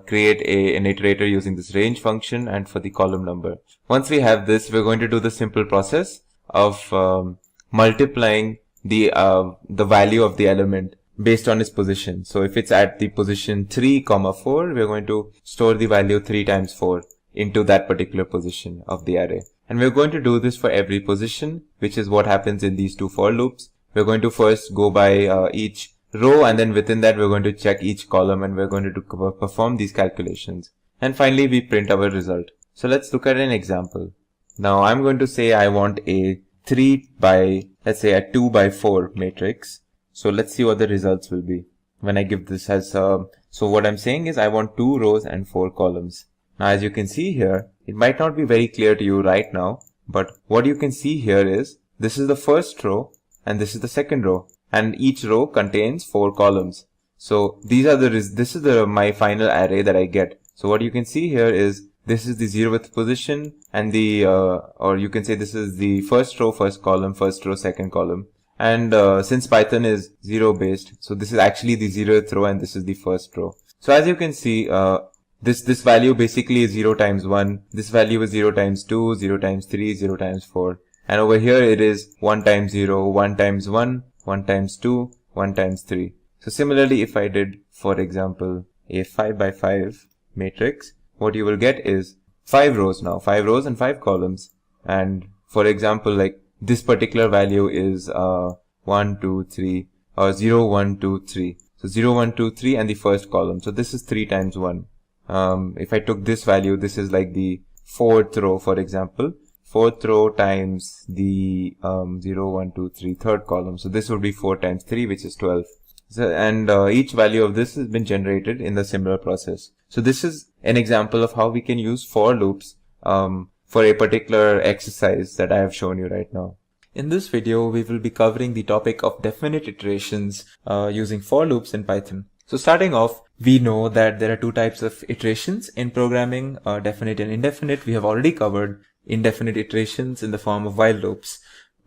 create an iterator using this range function and for the column number. Once we have this, we're going to do the simple process of multiplying the value of the element based on its position. So if it's at the position 3, 4, we're going to store the value 3 times 4 into that particular position of the array. And we're going to do this for every position, which is what happens in these two for loops. We're going to first go by each row, and then within that we're going to check each column, and we're going to perform these calculations. And finally we print our result. So let's look at an example. Now I'm going to say I want a 3 by, let's say a 2 by 4 matrix. So let's see what the results will be when I give this as, so what I'm saying is I want 2 rows and 4 columns. Now as you can see here, it might not be very clear to you right now, but what you can see here is this is the first row and this is the second row, and each row contains 4 columns. So this is my final array that I get. So what you can see here is this is the 0th position, and or you can say this is the first row, first column, first row, second column. And since Python is 0 based, so this is actually the 0th row and this is the first row. So as you can see, this value basically is 0 times 1. This value is 0 times 2, 0 times 3, 0 times 4. And over here it is 1 times 0, 1 times 1, 1 times 2, 1 times 3. So similarly, if I did, for example, a 5 by 5 matrix, what you will get is 5 rows now, 5 rows and 5 columns. And for example, like this particular value is 1, 2, 3, or 0, 1, 2, 3. So 0, 1, 2, 3 and the first column. So this is 3 times 1. If I took this value, this is like the 4th row, for example. 4th row times the 0, 1, 2, 3, third column. So this would be 4 times 3, which is 12. So, and each value of this has been generated in the similar process. So this is an example of how we can use for loops for a particular exercise that I have shown you right now. In this video, we will be covering the topic of definite iterations using for loops in Python. So starting off, we know that there are two types of iterations in programming, definite and indefinite. We have already covered indefinite iterations in the form of while loops.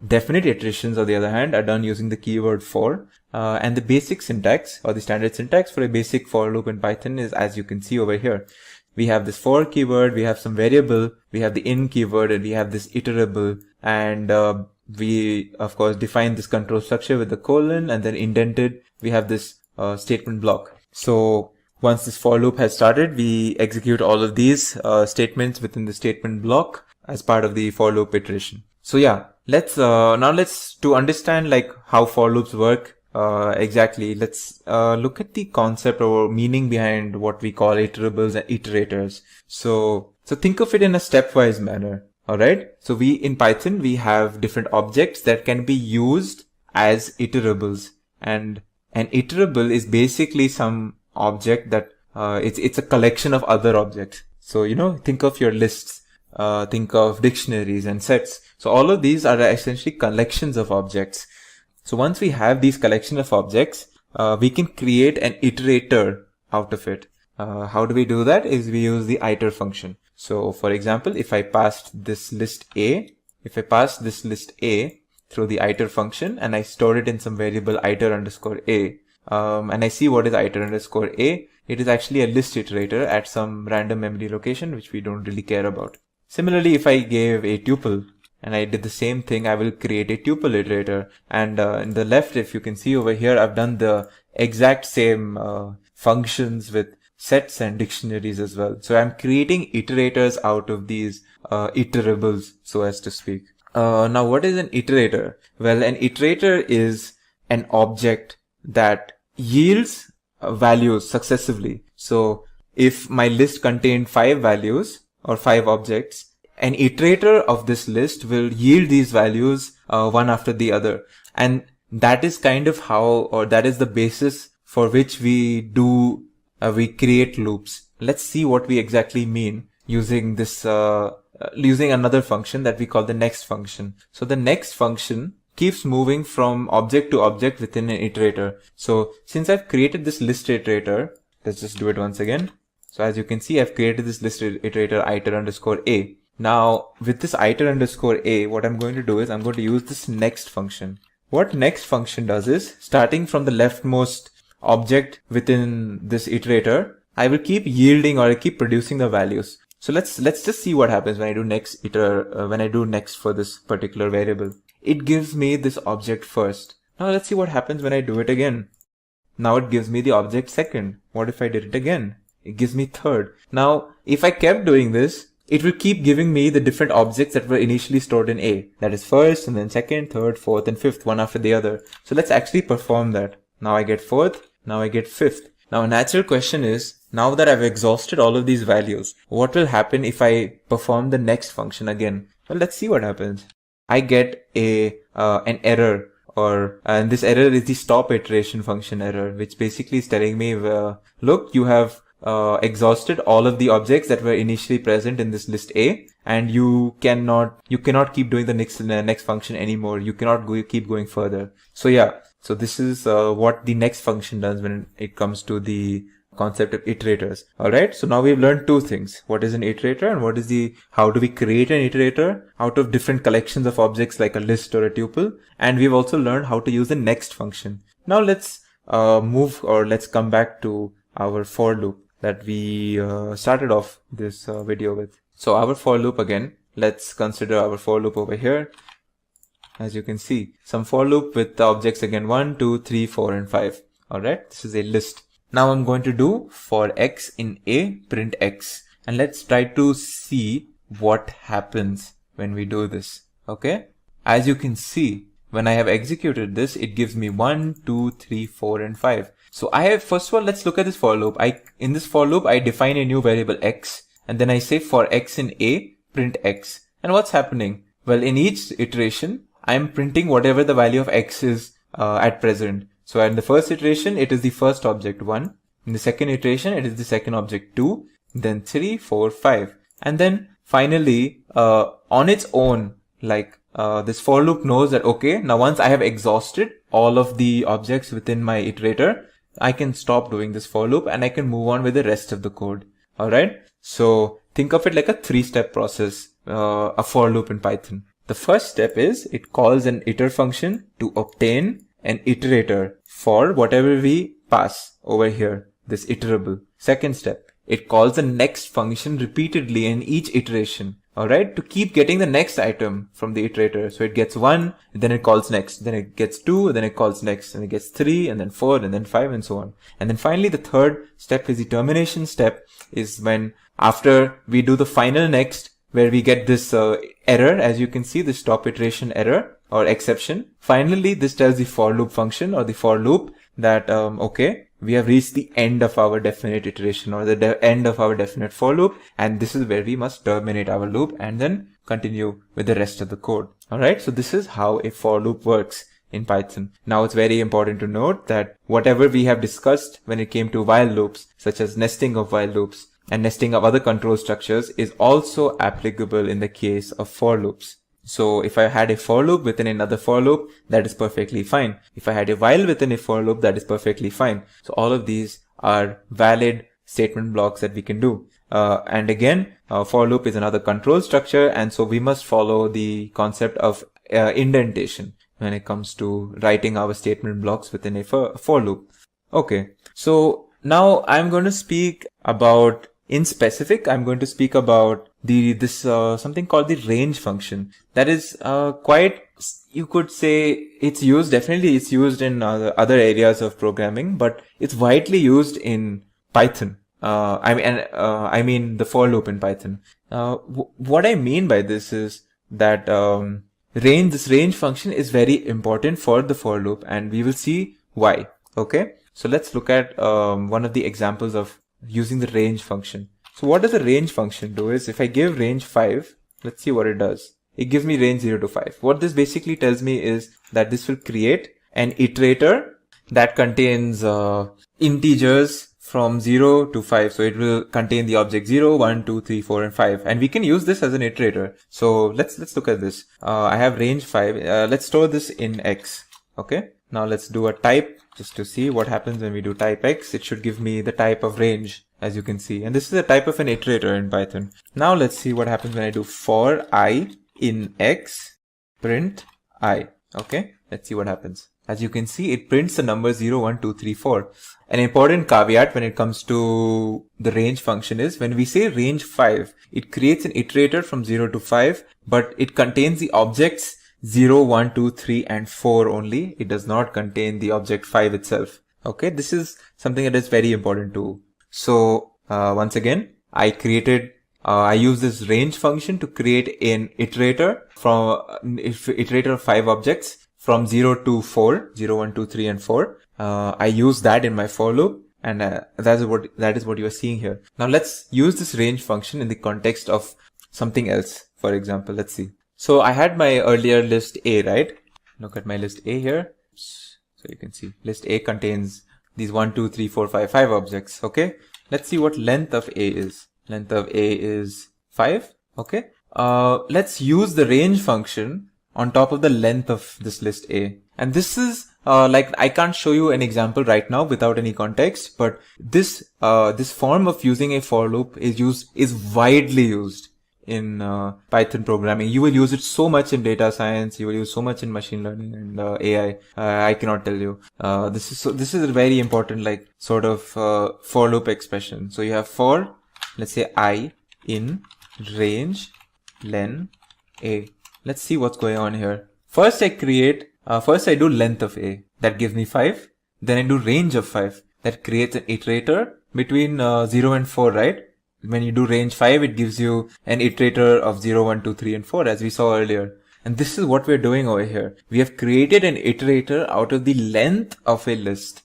Definite iterations, on the other hand, are done using the keyword for, and the basic syntax or the standard syntax for a basic for loop in Python is as you can see over here. We have this for keyword, we have some variable, we have the in keyword, and we have this iterable, and we of course define this control structure with the colon, and then indented we have this statement block. So once this for loop has started, we execute all of these statements within the statement block as part of the for loop iteration. So yeah, let's to understand like how for loops work exactly, let's look at the concept or meaning behind what we call iterables and iterators. So think of it in a stepwise manner. Alright, so in Python we have different objects that can be used as iterables, and an iterable is basically some object that it's a collection of other objects. So think of your lists, think of dictionaries and sets. So all of these are essentially collections of objects. So once we have these collection of objects, we can create an iterator out of it. How do we do that? Is we use the iter function. So for example, if I passed this list A through the iter function and I store it in some variable iter underscore A, and I see what is iter underscore A, it is actually a list iterator at some random memory location, which we don't really care about. Similarly, if I gave a tuple and I did the same thing, I will create a tuple iterator. And in the left, if you can see over here, I've done the exact same functions with sets and dictionaries as well. So I'm creating iterators out of these iterables, so as to speak. Now, what is an iterator? Well, an iterator is an object that yields values successively. So if my list contained 5 values or 5 objects, an iterator of this list will yield these values one after the other. And that is kind of how, or that is the basis for which we create loops. Let's see what we exactly mean using this, using another function that we call the next function. So the next function keeps moving from object to object within an iterator. So since I've created this list iterator, let's just do it once again. So as you can see, I've created this list iterator iter underscore A. Now with this iter underscore A, what I'm going to do is I'm going to use this next function. What next function does is, starting from the leftmost object within this iterator, I will keep yielding or I keep producing the values. So let's just see what happens when I do next for this particular variable. It gives me this object first. Now let's see what happens when I do it again. Now it gives me the object second. What if I did it again? It gives me third. Now if I kept doing this, it will keep giving me the different objects that were initially stored in A. That is first, and then second, third, fourth, and fifth, one after the other. So let's actually perform that. Now I get fourth, now I get fifth. Now a natural question is, now that I've exhausted all of these values, what will happen if I perform the next function again? Well, let's see what happens. I get an error, and this error is the stop iteration function error, which basically is telling me, look, you have exhausted all of the objects that were initially present in this list A, and you cannot keep doing the next function anymore. You cannot keep going further. So yeah, so this is what the next function does when it comes to the concept of iterators. Alright, so now we've learned two things. What is an iterator, and how do we create an iterator out of different collections of objects like a list or a tuple, and we've also learned how to use the next function. Now let's let's come back to our for loop that we started off this video with. So our for loop again, let's consider our for loop over here. As you can see, some for loop with the objects again 1, 2, 3, 4, and 5. Alright, this is a list. Now I'm going to do for x in a print x, and let's try to see what happens when we do this. Okay, as you can see, when I have executed this, it gives me 1, 2, 3, 4, and 5. So I have, first of all, let's look at this for loop. In this for loop, I define a new variable x, and then I say for x in a print x. And what's happening? Well, in each iteration, I'm printing whatever the value of x is at present. So in the first iteration, it is the first object 1. In the second iteration, it is the second object 2, then 3, 4, 5. And then finally, on its own, like this for loop knows that, okay, now once I have exhausted all of the objects within my iterator, I can stop doing this for loop and I can move on with the rest of the code. Alright, so think of it like a 3-step process, a for loop in Python. The first step is it calls an iter function to obtain an iterator for whatever we pass over here, this iterable. Second step, it calls the next function repeatedly in each iteration. Alright, to keep getting the next item from the iterator. So it gets 1, then it calls next, then it gets 2, then it calls next, and it gets 3, and then 4, and then 5, and so on. And then finally the third step is the termination step, is when after we do the final next, where we get this error, as you can see, the stop iteration error or exception. Finally, this tells the for loop function or the for loop that, okay, we have reached the end of our definite iteration or the end of our definite for loop, and this is where we must terminate our loop and then continue with the rest of the code. Alright, so this is how a for loop works in Python. Now it's very important to note that whatever we have discussed when it came to while loops, such as nesting of while loops and nesting of other control structures, is also applicable in the case of for loops. So if I had a for loop within another for loop, that is perfectly fine. If I had a while within a for loop, that is perfectly fine. So all of these are valid statement blocks that we can do. And again, for loop is another control structure, and so we must follow the concept of indentation when it comes to writing our statement blocks within a for loop. Okay, so now I'm going to speak about, in specific, I'm going to speak about this something called the range function. That is quite, you could say, it's used, definitely it's used in other areas of programming, but it's widely used in Python. I mean the for loop in Python. What I mean by this is that this range function is very important for the for loop, and we will see why. Okay, so let's look at one of the examples of using the range function. So what does the range function do is, if I give range 5, let's see what it does. It gives me range 0 to 5. What this basically tells me is that this will create an iterator that contains integers from 0 to 5. So it will contain the object 0, 1, 2, 3, 4, and 5. And we can use this as an iterator. So let's look at this. I have range 5. Let's store this in x. Okay. Now let's do a type just to see what happens when we do type x. It should give me the type of range, as you can see. And this is a type of an iterator in Python. Now let's see what happens when I do for I in x print I. Okay, let's see what happens. As you can see, it prints the number 0, 1, 2, 3, 4. An important caveat when it comes to the range function is when we say range 5, it creates an iterator from 0 to 5, but it contains the objects 0, 1, 2, 3, and 4 only. It does not contain the object 5 itself. Okay, this is something that is very important too. So once again, I use this range function to create an iterator of 5 objects from 0 to 4, 0, 1, 2, 3, and 4. I use that in my for loop, and that is what you are seeing here. Now let's use this range function in the context of something else. For example, let's see. So I had my earlier list A, right? Look at my list A here. So you can see list A contains these 1, 2, 3, 4, 5 objects. Okay. Let's see what length of A is. Length of A is 5. Okay. Let's use the range function on top of the length of this list A. And this is like, I can't show you an example right now without any context, but this form of using a for loop is widely used in Python programming. You will use it so much in data science. You will use so much in machine learning and AI. I cannot tell you. This is a very important, like, sort of for loop expression. So you have for, let's say, I in range len A. Let's see what's going on here. First I do length of A. That gives me 5. Then I do range of 5. that creates an iterator between 0 and 4, right? When you do range 5, it gives you an iterator of 0, 1, 2, 3, and 4, as we saw earlier. And this is what we're doing over here. We have created an iterator out of the length of a list.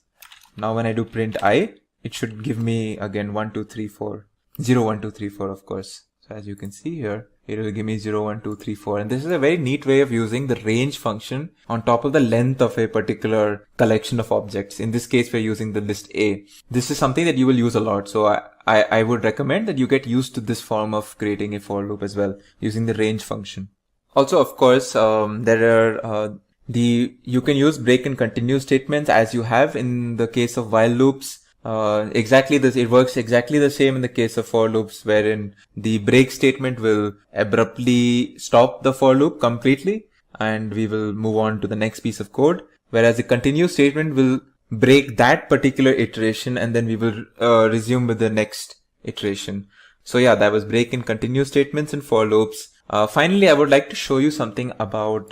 Now when I do print I, it should give me again 1, 2, 3, 4. 0, 1, 2, 3, 4, of course. So as you can see here, it will give me 0, 1, 2, 3, 4. And this is a very neat way of using the range function on top of the length of a particular collection of objects. In this case, we're using the list A. This is something that you will use a lot. So I would recommend that you get used to this form of creating a for loop as well, using the range function. Also, of course, there are you can use break and continue statements as you have in the case of while loops. It works exactly the same in the case of for loops, wherein the break statement will abruptly stop the for loop completely and we will move on to the next piece of code, whereas the continue statement will break that particular iteration and then we will resume with the next iteration. So yeah, that was break and continue statements in for loops. Finally, I would like to show you something about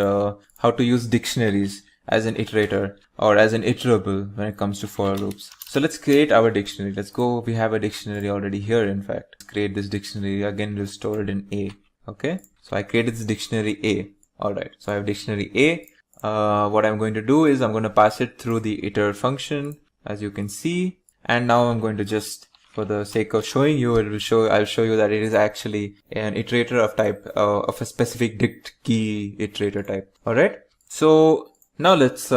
how to use dictionaries as an iterator or as an iterable when it comes to for loops. So let's create our dictionary. Let's go. We have a dictionary already here. In fact, let's create this dictionary. Again, we'll store it in A. Okay. So I created this dictionary A. All right. So I have dictionary A. What I'm going to do is I'm going to pass it through the iter function, as you can see. And now I'm going to just, for the sake of showing you, I'll show you that it is actually an iterator of type of a specific dict key iterator type. All right. So now let's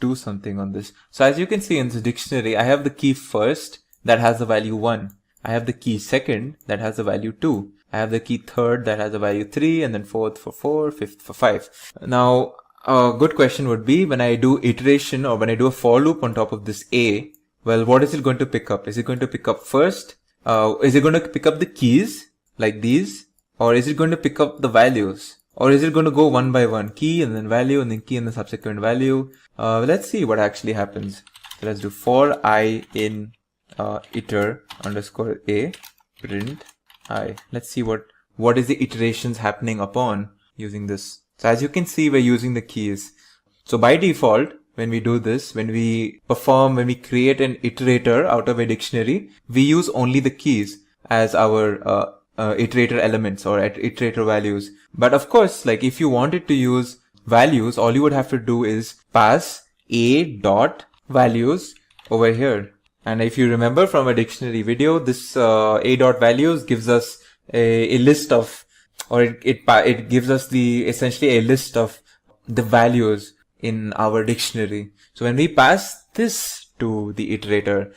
do something on this. So as you can see in the dictionary, I have the key first that has the value 1. I have the key second that has the value 2. I have the key third that has the value 3, and then fourth for 4, fifth for 5. Now, a good question would be, when I do iteration or when I do a for loop on top of this A, well, what is it going to pick up? Is it going to pick up first? Is it going to pick up the keys like these? Or is it going to pick up the values? Or is it going to go one by one? Key and then value and then key and the subsequent value. Let's see what actually happens. So let's do for I in iter underscore A print I. Let's see what is the iterations happening upon using this. So as you can see, we're using the keys. So by default, when we do this, when we create an iterator out of a dictionary, we use only the keys as our iterator elements or iterator values. But of course, like if you wanted to use values, all you would have to do is pass a dot values over here. And if you remember from a dictionary video, this a dot values gives us a list of, or it gives us essentially a list of the values in our dictionary. So when we pass this to the iterator,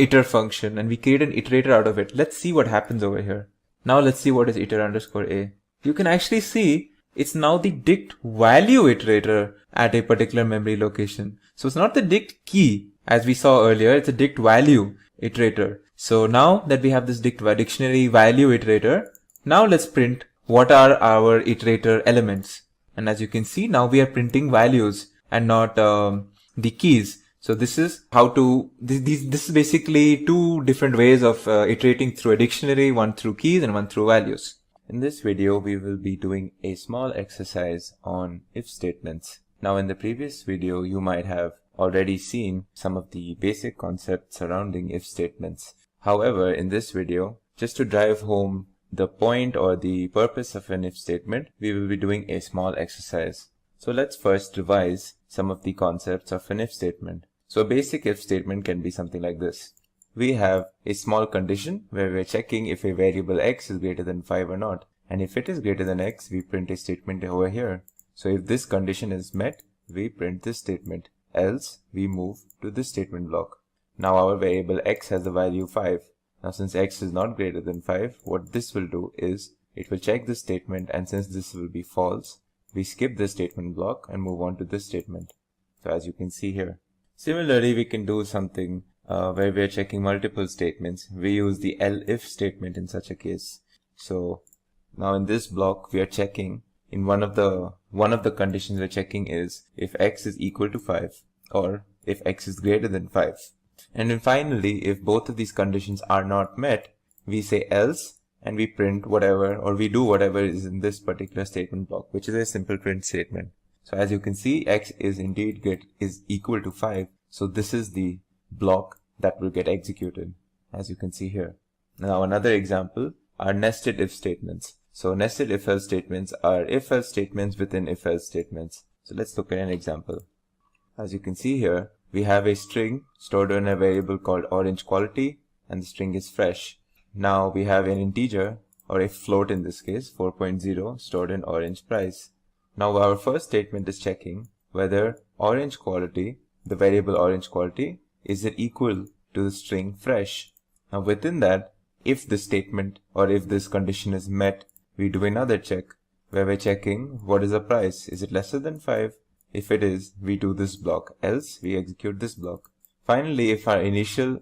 iter function, and we create an iterator out of it, let's see what happens over here. Now let's see what is iter underscore A. You can actually see it's now the dict value iterator at a particular memory location. So it's not the dict key as we saw earlier, it's a dict value iterator. So now that we have this dictionary value iterator, now let's print what are our iterator elements. And as you can see, now we are printing values and not the keys. So this is how to, this is basically two different ways of iterating through a dictionary, one through keys and one through values. In this video, we will be doing a small exercise on if statements. Now in the previous video, you might have already seen some of the basic concepts surrounding if statements. However, in this video, just to drive home the point or the purpose of an if statement, we will be doing a small exercise. So let's first revise some of the concepts of an if statement. So a basic if statement can be something like this. We have a small condition where we're checking if a variable x is greater than 5 or not. And if it is greater than x, we print a statement over here. So if this condition is met, we print this statement. Else, we move to this statement block. Now our variable x has the value 5. Now since x is not greater than 5, what this will do is, it will check this statement, and since this will be false, we skip this statement block and move on to this statement. So as you can see here. Similarly, we can do something where we are checking multiple statements. We use the elif statement in such a case. So now in this block, we are checking in one of the conditions we're checking is if x is equal to 5 or if x is greater than 5. And then finally, if both of these conditions are not met, we say else and we print whatever, or we do whatever is in this particular statement block, which is a simple print statement. So as you can see, x is indeed equal to 5. So this is the block that will get executed, as you can see here. Now another example are nested if statements. So nested if-else statements are if-else statements within if-else statements. So let's look at an example. As you can see here, we have a string stored in a variable called orange quality, and the string is fresh. Now we have an integer, or a float in this case, 4.0, stored in orange price. Now our first statement is checking whether orange quality, the variable orange quality, is it equal to the string fresh. Now within that, if this statement or if this condition is met, we do another check where we're checking what is the price. Is it lesser than 5? If it is, we do this block, else we execute this block. Finally, if our initial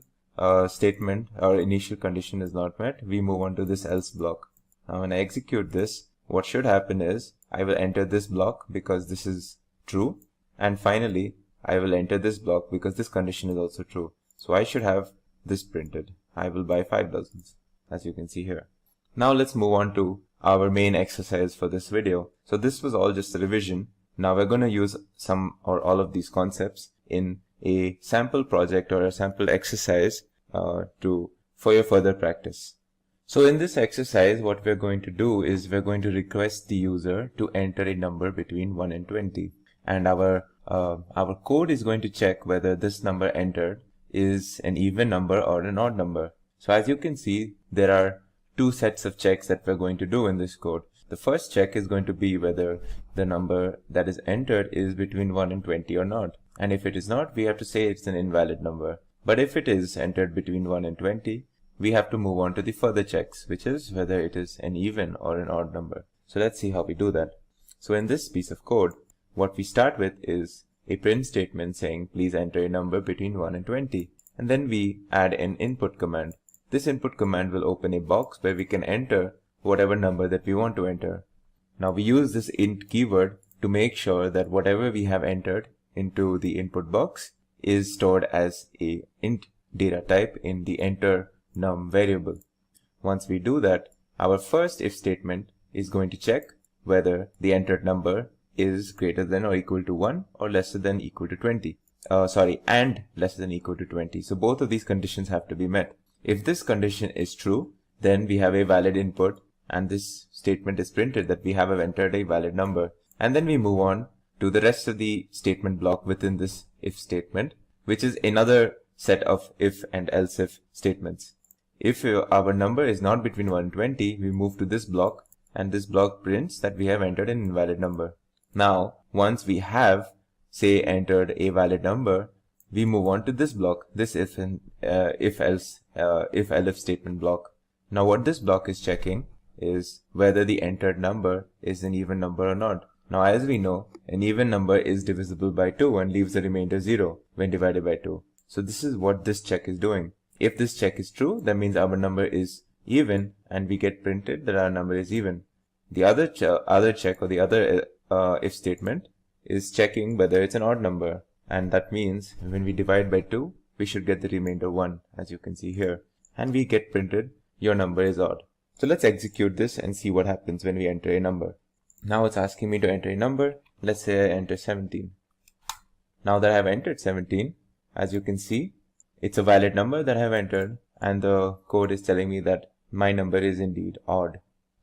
statement or initial condition is not met, we move on to this else block. Now when I execute this, what should happen is I will enter this block because this is true, and finally I will enter this block because this condition is also true. So I should have this printed. I will buy 5 dozens, as you can see here. Now let's move on to our main exercise for this video. So this was all just a revision. Now we're going to use some or all of these concepts in a sample project or a sample exercise for your further practice. So in this exercise, what we're going to do is we're going to request the user to enter a number between 1 and 20. And our code is going to check whether this number entered is an even number or an odd number. So as you can see, there are 2 sets of checks that we're going to do in this code. The first check is going to be whether the number that is entered is between 1 and 20 or not. And if it is not, we have to say it's an invalid number. But if it is entered between 1 and 20, we have to move on to the further checks, which is whether it is an even or an odd number. So let's see how we do that. So in this piece of code, what we start with is a print statement saying please enter a number between 1 and 20. And then we add an input command. This input command will open a box where we can enter whatever number that we want to enter. Now we use this int keyword to make sure that whatever we have entered into the input box is stored as a int data type in the enter num variable. Once we do that, our first if statement is going to check whether the entered number is greater than or equal to 1 or lesser than equal to 20. And lesser than equal to 20. So both of these conditions have to be met. If this condition is true, then we have a valid input and this statement is printed that we have entered a valid number. And then we move on to the rest of the statement block within this if statement, which is another set of if and else if statements. If our number is not between 1 and 20, we move to this block and this block prints that we have entered an invalid number. Now, once we have, say, entered a valid number, we move on to this block, this if else statement block. Now what this block is checking is whether the entered number is an even number or not. Now as we know, an even number is divisible by 2 and leaves the remainder 0 when divided by 2. So this is what this check is doing. If this check is true, that means our number is even and we get printed that our number is even. The other check or the other if statement is checking whether it's an odd number, and that means when we divide by 2, we should get the remainder 1, as you can see here, and we get printed your number is odd. So let's execute this and see what happens when we enter a number. Now it's asking me to enter a number. Let's say I enter 17. Now that I have entered 17, as you can see, it's a valid number that I have entered, and the code is telling me that my number is indeed odd.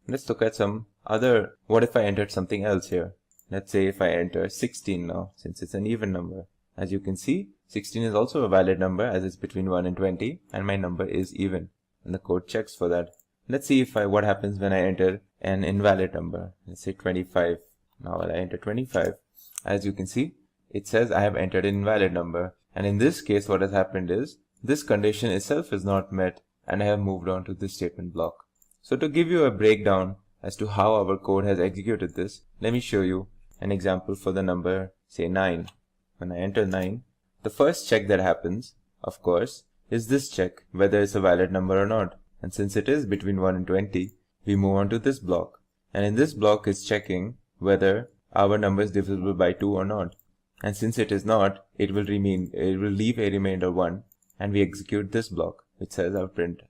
Let's look at some other, what if I entered something else here? Let's say if I enter 16 now, since it's an even number. As you can see, 16 is also a valid number as it's between 1 and 20, and my number is even, and the code checks for that. Let's see what happens when I enter an invalid number. Let's say 25. Now when I enter 25, as you can see, it says I have entered an invalid number. And in this case, what has happened is this condition itself is not met, and I have moved on to this statement block. So to give you a breakdown as to how our code has executed this, let me show you an example for the number, say 9. When I enter 9, the first check that happens, of course, is this check, whether it's a valid number or not. And since it is between 1 and 20, we move on to this block. And in this block is checking whether our number is divisible by 2 or not. And since it is not, it will leave a remainder 1, and we execute this block, which says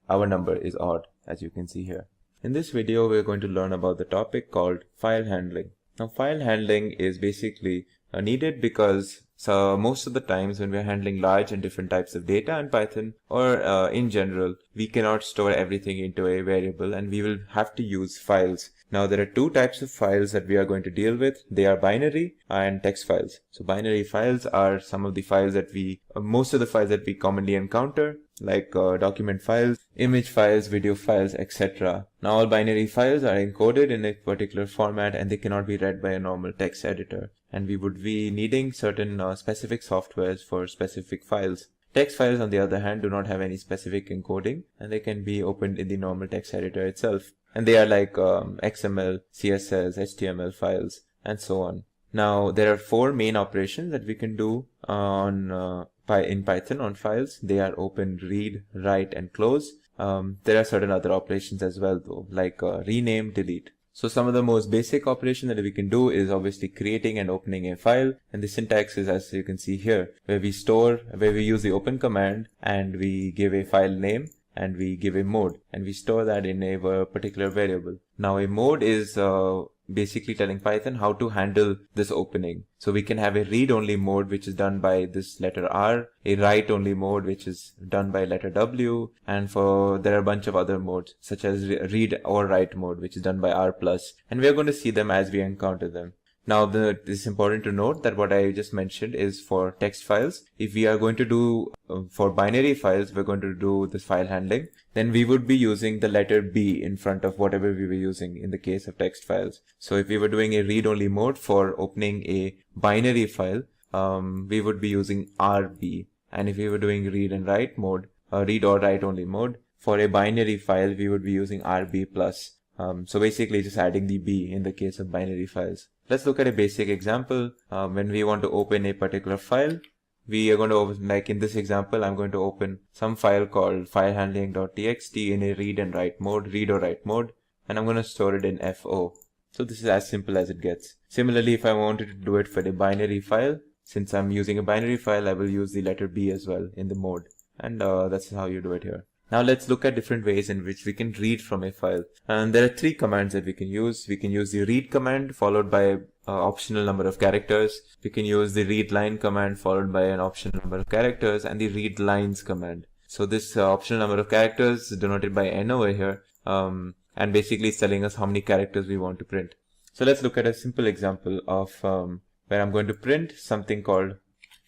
our number is odd, as you can see here. In this video, we're going to learn about the topic called file handling. Now, file handling is basically needed because most of the times when we're handling large and different types of data in Python or in general, we cannot store everything into a variable and we will have to use files. Now there are two types of files that we are going to deal with. They are binary and text files. So binary files are some of the files that most of the files that we commonly encounter, like document files, image files, video files, etc. Now all binary files are encoded in a particular format and they cannot be read by a normal text editor. And we would be needing certain specific softwares for specific files. Text files, on the other hand, do not have any specific encoding and they can be opened in the normal text editor itself. And they are like XML, CSS, HTML files, and so on. Now, there are 4 main operations that we can do in Python on files. They are open, read, write, and close. There are certain other operations as well, though, like rename, delete. So some of the most basic operations that we can do is obviously creating and opening a file. And the syntax is, as you can see here, where we use the open command and we give a file name and we give a mode and we store that in a particular variable. Now a mode is basically telling Python how to handle this opening. So we can have a read-only mode, which is done by this letter R, a write-only mode, which is done by letter W, and there are a bunch of other modes, such as read or write mode, which is done by R+. And we are going to see them as we encounter them. Now, it's important to note that what I just mentioned is for text files. If we are going to do, for binary files, we're going to do this file handling, then we would be using the letter B in front of whatever we were using in the case of text files. So if we were doing a read-only mode for opening a binary file, we would be using RB. And if we were doing read and write mode, read or write only mode, for a binary file, we would be using RB+. So basically just adding the B in the case of binary files. Let's look at a basic example. When we want to open a particular file, we are going to open, like in this example, I'm going to open some file called filehandling.txt in a read and write mode, read or write mode, and I'm going to store it in FO. So this is as simple as it gets. Similarly, if I wanted to do it for a binary file, since I'm using a binary file, I will use the letter B as well in the mode. And that's how you do it here. Now let's look at different ways in which we can read from a file. And there are 3 commands that we can use. We can use the read command followed by an optional number of characters. We can use the read line command followed by an optional number of characters, and the read lines command. So this optional number of characters is denoted by N over here. And basically it's telling us how many characters we want to print. So let's look at a simple example of where I'm going to print something called,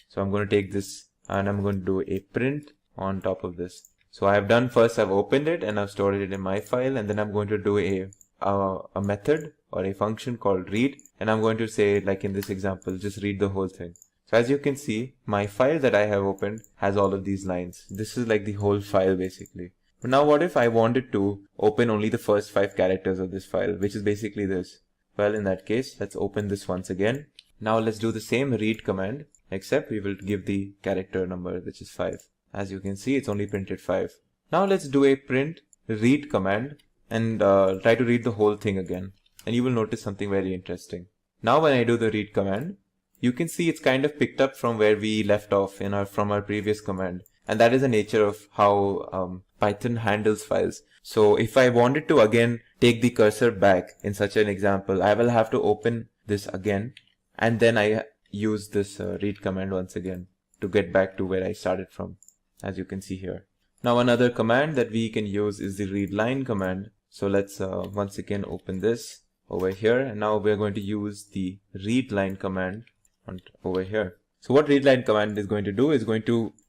so I'm going to take this and I'm going to do a print on top of this. So I've opened it and I've stored it in my file, and then I'm going to do a method or a function called read, and I'm going to say, like in this example, just read the whole thing. So as you can see, my file that I have opened has all of these lines. This is like the whole file basically. But now what if I wanted to open only the first 5 characters of this file, which is basically this? Well, in that case, let's open this once again. Now let's do the same read command, except we will give the character number, which is 5. As you can see, it's only printed 5. Now let's do a print read command and try to read the whole thing again. And you will notice something very interesting. Now when I do the read command, you can see it's kind of picked up from where we left off from our previous command. And that is the nature of how Python handles files. So if I wanted to again take the cursor back in such an example, I will have to open this again. And then I use this read command once again to get back to where I started from, as you can see here. Now another command that we can use is the read line command. So let's once again open this over here, and now we're going to use the read line command over here. So what read line command is going to do is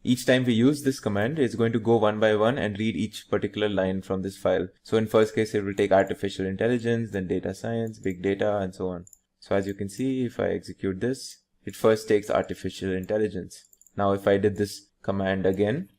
each time we use this command, it's going to go one by one and read each particular line from this file. So in first case, it will take artificial intelligence, then data science, big data, and so on. So as you can see, if I execute this, it first takes artificial intelligence. Now if I did this command again,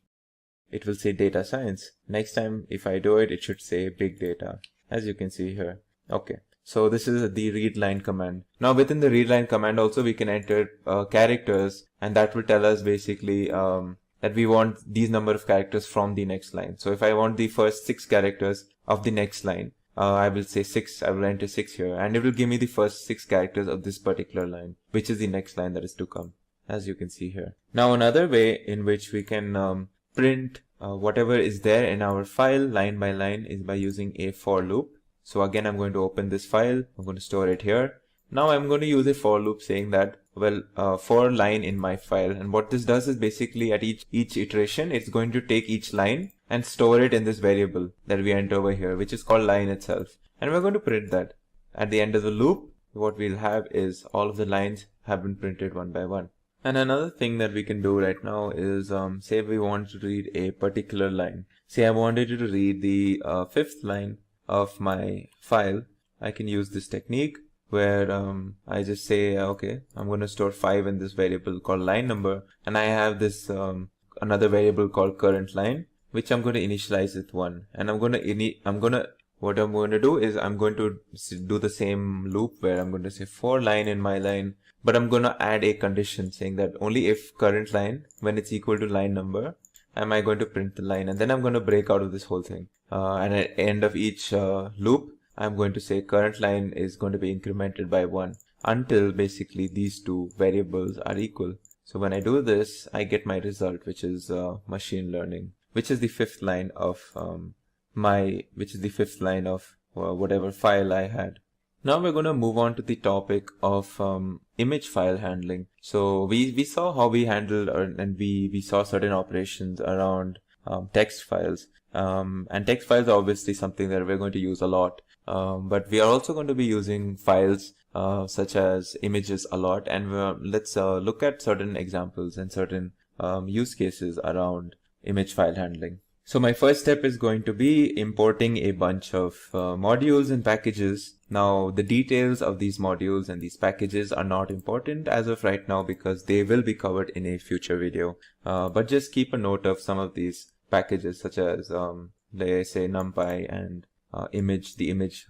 it will say data science. Next time if I do it, it should say big data, as you can see here. Okay, so this is the read line command. Now within the read line command also we can enter characters, and that will tell us basically that we want these number of characters from the next line. So if I want the first 6 characters of the next line, I will say 6, I will enter 6 here, and it will give me the first 6 characters of this particular line, which is the next line that is to come, as you can see here. Now another way in which we can print whatever is there in our file line by line is by using a for loop. So again, I'm going to open this file, I'm going to store it here. Now I'm going to use a for loop saying that for line in my file. And what this does is basically at each iteration, it's going to take each line and store it in this variable that we enter over here, which is called line itself. And we're going to print that. At the end of the loop, what we'll have is all of the lines have been printed one by one. And another thing that we can do right now is, say we want to read a particular line. Say I wanted you to read the 5th line of my file. I can use this technique where I just say, okay, I'm going to store 5 in this variable called line number, and I have this another variable called current line, which I'm going to initialize with 1. And what I'm going to do is I'm going to do the same loop where I'm going to say for line in my line, but I'm going to add a condition saying that only if current line, when it's equal to line number, am I going to print the line. And then I'm going to break out of this whole thing. And at the end of each loop, I'm going to say current line is going to be incremented by 1 until basically these two variables are equal. So when I do this, I get my result, which is machine learning, which is the 5th line of whatever file I had. Now we're going to move on to the topic of image file handling. So we saw how we handled and we saw certain operations around text files. And text files are obviously something that we're going to use a lot. But we are also going to be using files such as images a lot. And let's look at certain examples and certain use cases around image file handling. So my first step is going to be importing a bunch of modules and packages. Now the details of these modules and these packages are not important as of right now because they will be covered in a future video. But just keep a note of some of these packages such as let's say NumPy and the image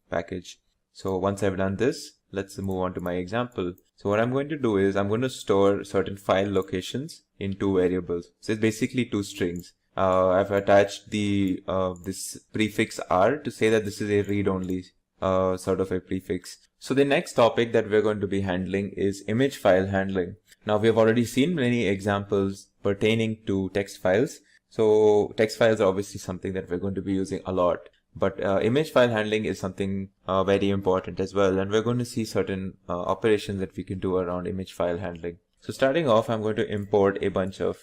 package. So once I've done this, let's move on to my example. So what I'm going to do is I'm going to store certain file locations in 2 variables. So it's basically 2 strings. I've attached the this prefix R to say that this is a read-only sort of a prefix. So the next topic that we're going to be handling is image file handling. Now we have already seen many examples pertaining to text files. So text files are obviously something that we're going to be using a lot. But image file handling is something very important as well. And we're going to see certain operations that we can do around image file handling. So starting off, I'm going to import a bunch of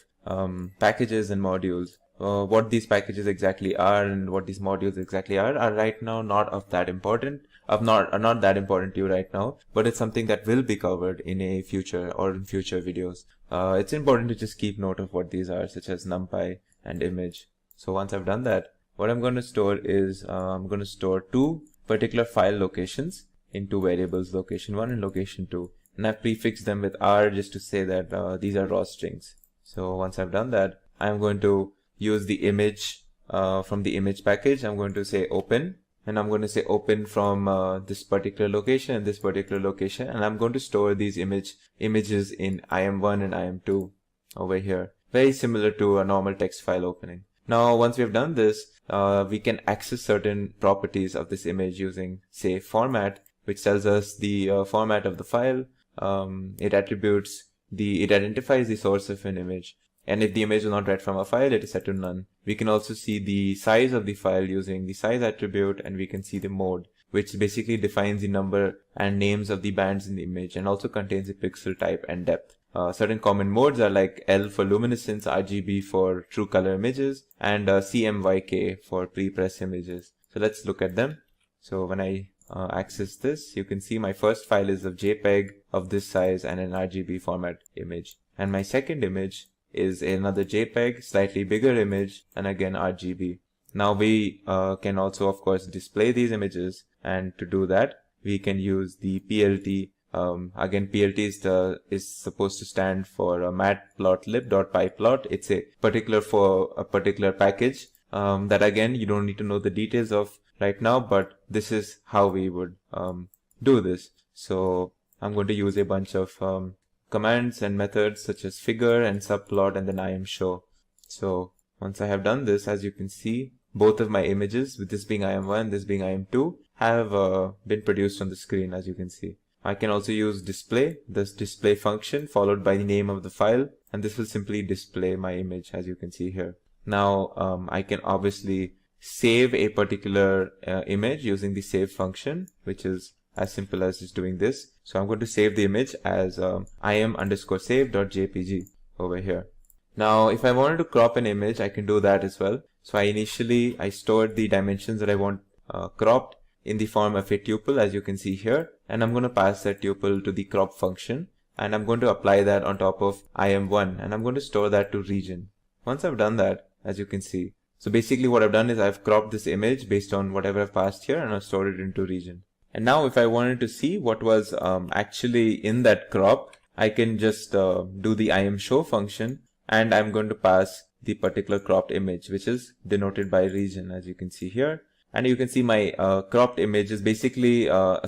packages and modules. What these packages exactly are and what these modules exactly are right now not that important to you right now, but it's something that will be covered in a future or in future videos. It's important to just keep note of what these are, such as NumPy and image. So once I've done that, what I'm going to store is I'm going to store 2 particular file locations in 2 variables, location 1 and location 2. And I've prefixed them with R just to say that these are raw strings. So once I've done that, I'm going to use the image from the image package. I'm going to say open, and I'm going to say open from this particular location and this particular location. And I'm going to store these images in IM1 and IM2 over here. Very similar to a normal text file opening. Now, once we've done this, we can access certain properties of this image using, say, format, which tells us the format of the file. It identifies the source of an image. And if the image is not read from a file, it is set to none. We can also see the size of the file using the size attribute, and we can see the mode, which basically defines the number and names of the bands in the image and also contains the pixel type and depth. Certain common modes are like L for luminescence, RGB for true color images, and CMYK for pre-press images. So let's look at them. So when I access this, you can see my first file is of JPEG of this size and an RGB format image. And my second image is another JPEG, slightly bigger image, and again RGB. Now we can also, of course, display these images, and to do that, we can use the PLT. Again, PLT is supposed to stand for matplotlib.pyplot. It's a particular package that again you don't need to know the details of right now, but this is how we would do this. So I'm going to use a bunch of commands and methods such as figure and subplot and then IMShow. So once I have done this, as you can see, both of my images, with this being IM1, this being IM2, have been produced on the screen, as you can see. I can also use display, this display function followed by the name of the file, and this will simply display my image, as you can see here. Now I can obviously save a particular image using the save function, which is as simple as just doing this. So I'm going to save the image as im_save.jpg over here. Now, if I wanted to crop an image, I can do that as well. So I stored the dimensions that I want cropped in the form of a tuple, as you can see here, and I'm going to pass that tuple to the crop function, and I'm going to apply that on top of im1, and I'm going to store that to region. Once I've done that, as you can see, so basically what I've done is I've cropped this image based on whatever I've passed here, and I've stored it into region. And now if I wanted to see what was actually in that crop, I can just do the imShow function, and I'm going to pass the particular cropped image, which is denoted by region, as you can see here. And you can see my cropped image is basically a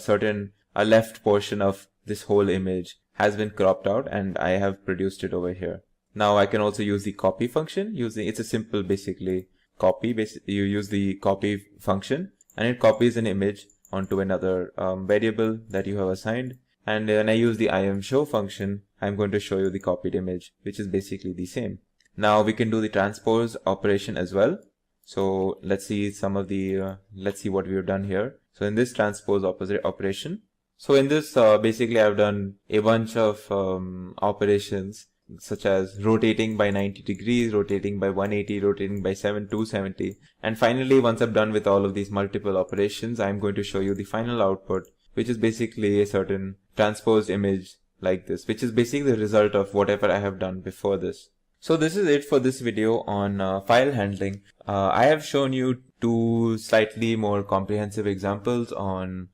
left portion of this whole image has been cropped out, and I have produced it over here. Now I can also use the copy function. It's a simple basically copy. You use the copy function, and it copies an image onto another variable that you have assigned. And when I use the imShow function, I'm going to show you the copied image, which is basically the same. Now we can do the transpose operation as well. So let's see let's see what we have done here. So in this transpose operation, so in this basically I've done a bunch of operations such as rotating by 90 degrees, rotating by 180, rotating by 270. And finally, once I'm done with all of these multiple operations, I'm going to show you the final output, which is basically a certain transposed image like this, which is basically the result of whatever I have done before this. So this is it for this video on file handling. I have shown you two slightly more comprehensive examples on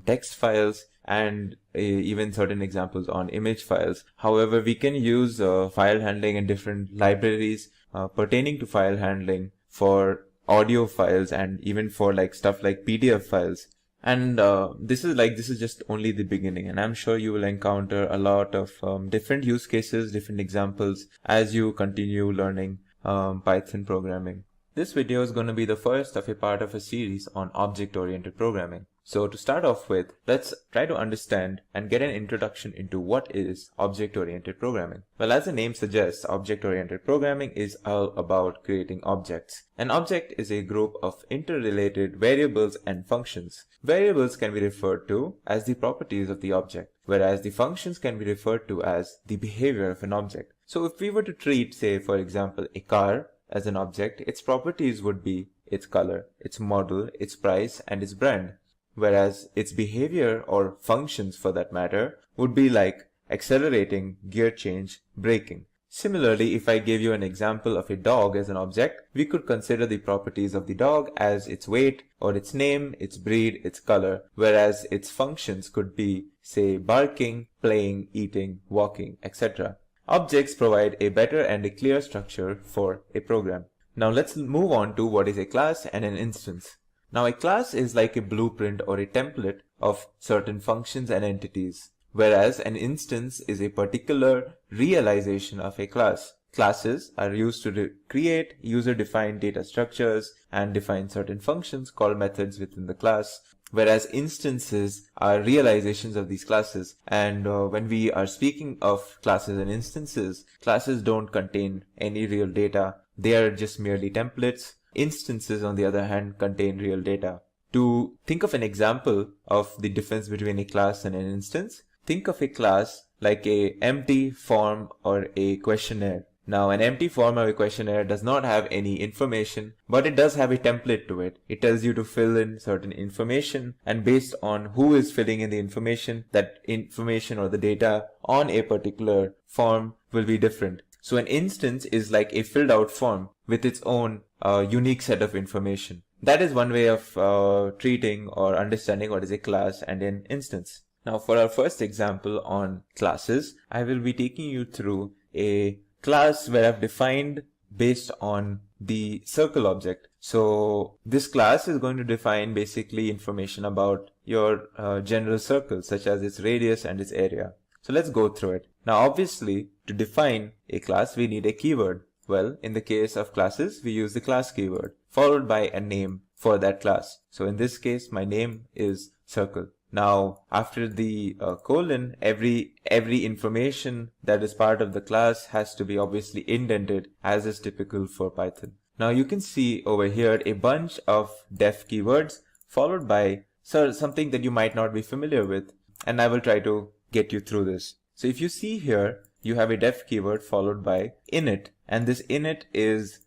text files and even certain examples on image files. However, we can use file handling in different libraries pertaining to file handling for audio files and even for stuff like PDF files. And this is just only the beginning, and I'm sure you will encounter a lot of different use cases, different examples as you continue learning Python programming. This video is going to be the first of a part of a series on object-oriented programming. So to start off with, let's try to understand and get an introduction into what is object-oriented programming. Well, as the name suggests, object-oriented programming is all about creating objects. An object is a group of interrelated variables and functions. Variables can be referred to as the properties of the object, whereas the functions can be referred to as the behavior of an object. So if we were to treat, say, for example, a car as an object, its properties would be its color, its model, its price, and its brand. Whereas its behavior, or functions for that matter, would be like accelerating, gear change, braking. Similarly, if I gave you an example of a dog as an object, we could consider the properties of the dog as its weight, or its name, its breed, its color, whereas its functions could be, say, barking, playing, eating, walking, etc. Objects provide a better and a clear structure for a program. Now let's move on to what is a class and an instance. Now a class is like a blueprint or a template of certain functions and entities, whereas an instance is a particular realization of a class. Classes are used to create user-defined data structures and define certain functions called methods within the class, whereas instances are realizations of these classes. And when we are speaking of classes and instances, classes don't contain any real data. They are just merely templates. Instances, on the other hand, contain real data. To think of an example of the difference between a class and an instance, think of a class like a empty form or a questionnaire. Now, an empty form or a questionnaire does not have any information, but it does have a template to it. It tells you to fill in certain information, and based on who is filling in the information, that information or the data on a particular form will be different. So an instance is like a filled out form with its own unique set of information. That is one way of treating or understanding what is a class and an instance. Now for our first example on classes, I will be taking you through a class where I've defined based on the circle object. So this class is going to define basically information about your general circle, such as its radius and its area. So let's go through it. Now obviously, to define a class we need a keyword. Well, in the case of classes, we use the class keyword followed by a name for that class. So in this case, my name is circle. Now, after the colon, every information that is part of the class has to be obviously indented, as is typical for Python. Now you can see over here a bunch of def keywords followed by something that you might not be familiar with, and I will try to get you through this. So if you see here, you have a def keyword followed by init, and this init is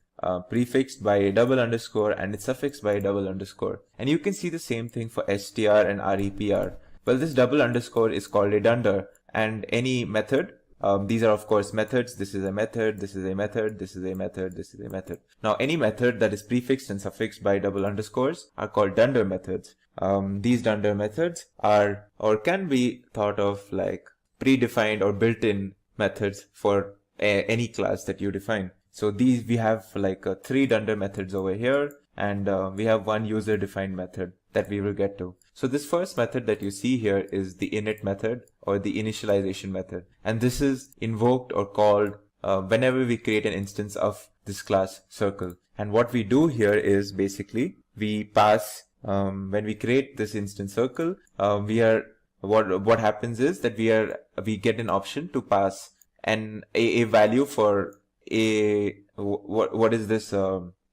prefixed by a double underscore and it's suffixed by a double underscore. And you can see the same thing for str and repr. Well, this double underscore is called a dunder, and any method, these are of course methods. This is a method, this is a method, this is a method, this is a method. Now any method that is prefixed and suffixed by double underscores are called dunder methods. These dunder methods are or can be thought of like predefined or built-in methods for any class that you define. So these we have like 3 dunder methods over here, and we have 1 user-defined method that we will get to. So this first method that you see here is the init method or the initialization method, and this is invoked or called whenever we create an instance of this class circle. And what we do here is basically we pass when we create this instance circle, what happens is that we get an option to pass a value for what is this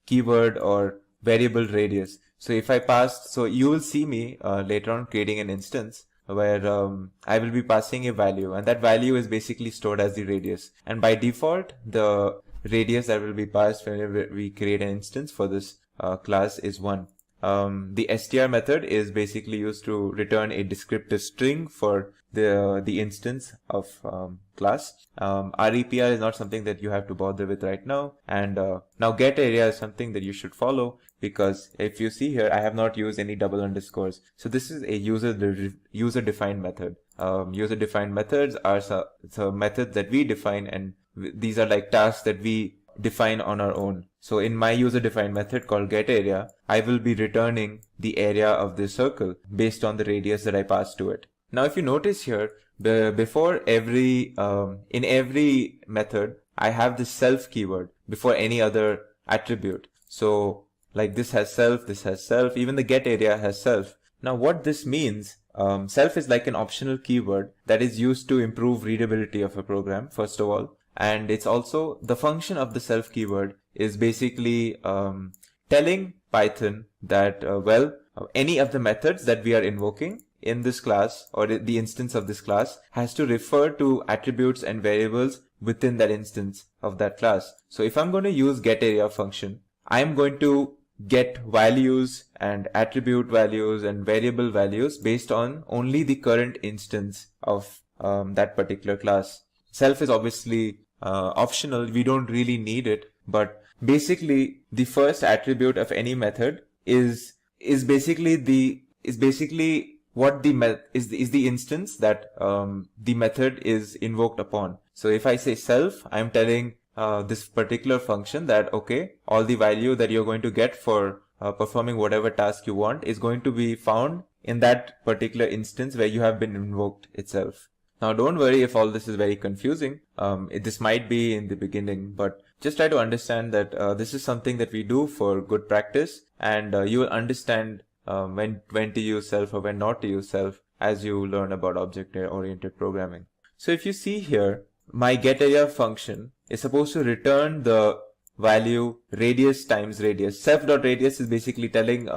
keyword or variable radius. So if I pass, so you will see me later on creating an instance where I will be passing a value, and that value is basically stored as the radius. And by default, the radius that will be passed whenever we create an instance for this class is 1. The str method is basically used to return a descriptive string for the instance of class. repr is not something that you have to bother with right now. And now get area is something that you should follow, because if you see here, I have not used any double underscores. So this is a user defined method. User defined methods are so methods that we define, and these are like tasks that we define on our own. So in my user defined method called getArea, I will be returning the area of this circle based on the radius that I pass to it. Now if you notice here, before in every method, I have this self keyword before any other attribute. So like this has self, even the getArea has self. Now what this means, self is like an optional keyword that is used to improve readability of a program, first of all. And it's also the function of the self keyword is basically telling Python that, any of the methods that we are invoking in this class or the instance of this class has to refer to attributes and variables within that instance of that class. So if I'm going to use getArea function, I'm going to get values and attribute values and variable values based on only the current instance of that particular class. Self is obviously optional, we don't really need it, but basically the first attribute of any method is basically what is the instance that the method is invoked upon. So if I say self, I'm telling this particular function that okay, all the value that you're going to get for performing whatever task you want is going to be found in that particular instance where you have been invoked itself. Now don't worry if all this is very confusing. This might be in the beginning, but just try to understand that this is something that we do for good practice, and you will understand when to use self or when not to use self as you learn about object-oriented programming. So if you see here, my getArea function is supposed to return the value radius times radius. Self.radius is basically telling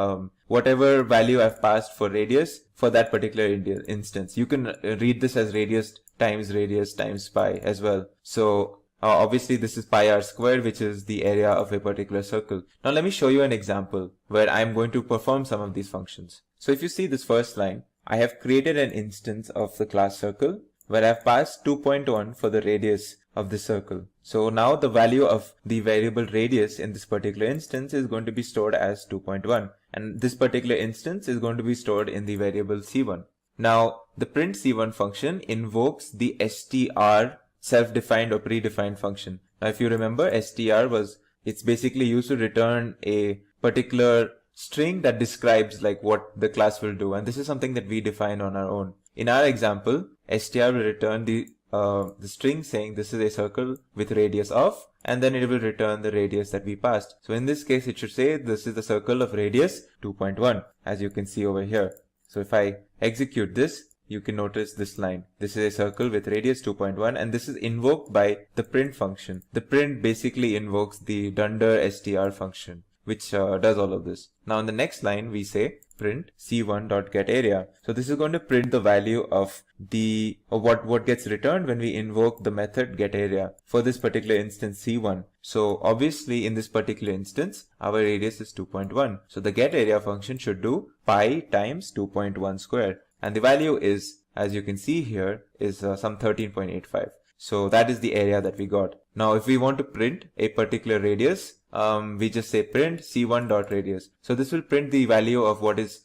whatever value I've passed for radius for that particular instance. You can read this as radius times pi as well. So obviously this is pi r squared, which is the area of a particular circle. Now let me show you an example where I'm going to perform some of these functions. So if you see this first line, I have created an instance of the class circle where I've passed 2.1 for the radius of the circle. So now the value of the variable radius in this particular instance is going to be stored as 2.1, and this particular instance is going to be stored in the variable c1. Now the print c1 function invokes the str self-defined or predefined function. Now if you remember, it's basically used to return a particular string that describes like what the class will do, and this is something that we define on our own. In our example, str will return the string saying this is a circle with radius of, and then it will return the radius that we passed. So in this case, it should say this is the circle of radius 2.1, as you can see over here. So if I execute this, you can notice this line. This is a circle with radius 2.1, and this is invoked by the print function. The print basically invokes the dunder str function. which does all of this. Now in the next line we say print c1.getArea. So this is going to print the value of the what gets returned when we invoke the method getArea for this particular instance c1. So obviously in this particular instance our radius is 2.1. So the getArea function should do pi times 2.1 square, and the value is, as you can see here, is some 13.85. So that is the area that we got. Now if we want to print a particular radius, we just say print c1.radius. So this will print the value of what is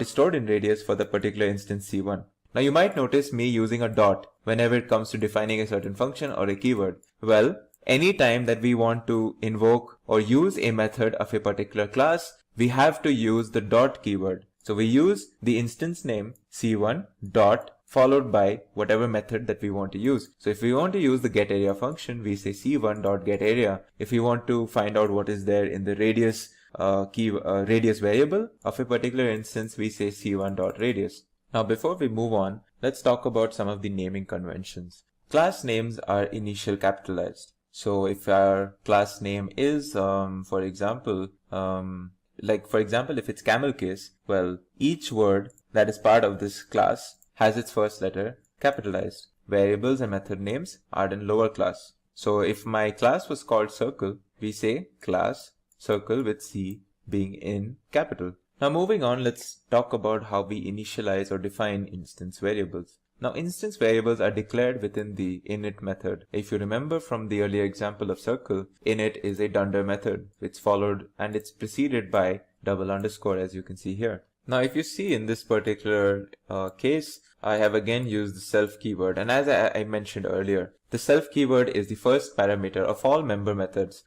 stored in radius for the particular instance c1. Now you might notice me using a dot whenever it comes to defining a certain function or a keyword. Well, anytime that we want to invoke or use a method of a particular class, we have to use the dot keyword. So we use the instance name c1 dot followed by whatever method that we want to use. So if we want to use the getArea function, we say c1.getArea. If we want to find out what is there in the radius radius variable of a particular instance, we say c1.radius. Now before we move on, let's talk about some of the naming conventions. Class names are initial capitalized. So if our class name is, for example, if it's camel case, well, each word that is part of this class has its first letter capitalized. Variables and method names are in lower class. So if my class was called circle, we say class circle with C being in capital. Now moving on, let's talk about how we initialize or define instance variables. Now instance variables are declared within the init method. If you remember from the earlier example of circle, init is a dunder method which followed and it's preceded by double underscore, as you can see here. Now if you see in this particular case, I have again used the self keyword, and as I mentioned earlier, the self keyword is the first parameter of all member methods.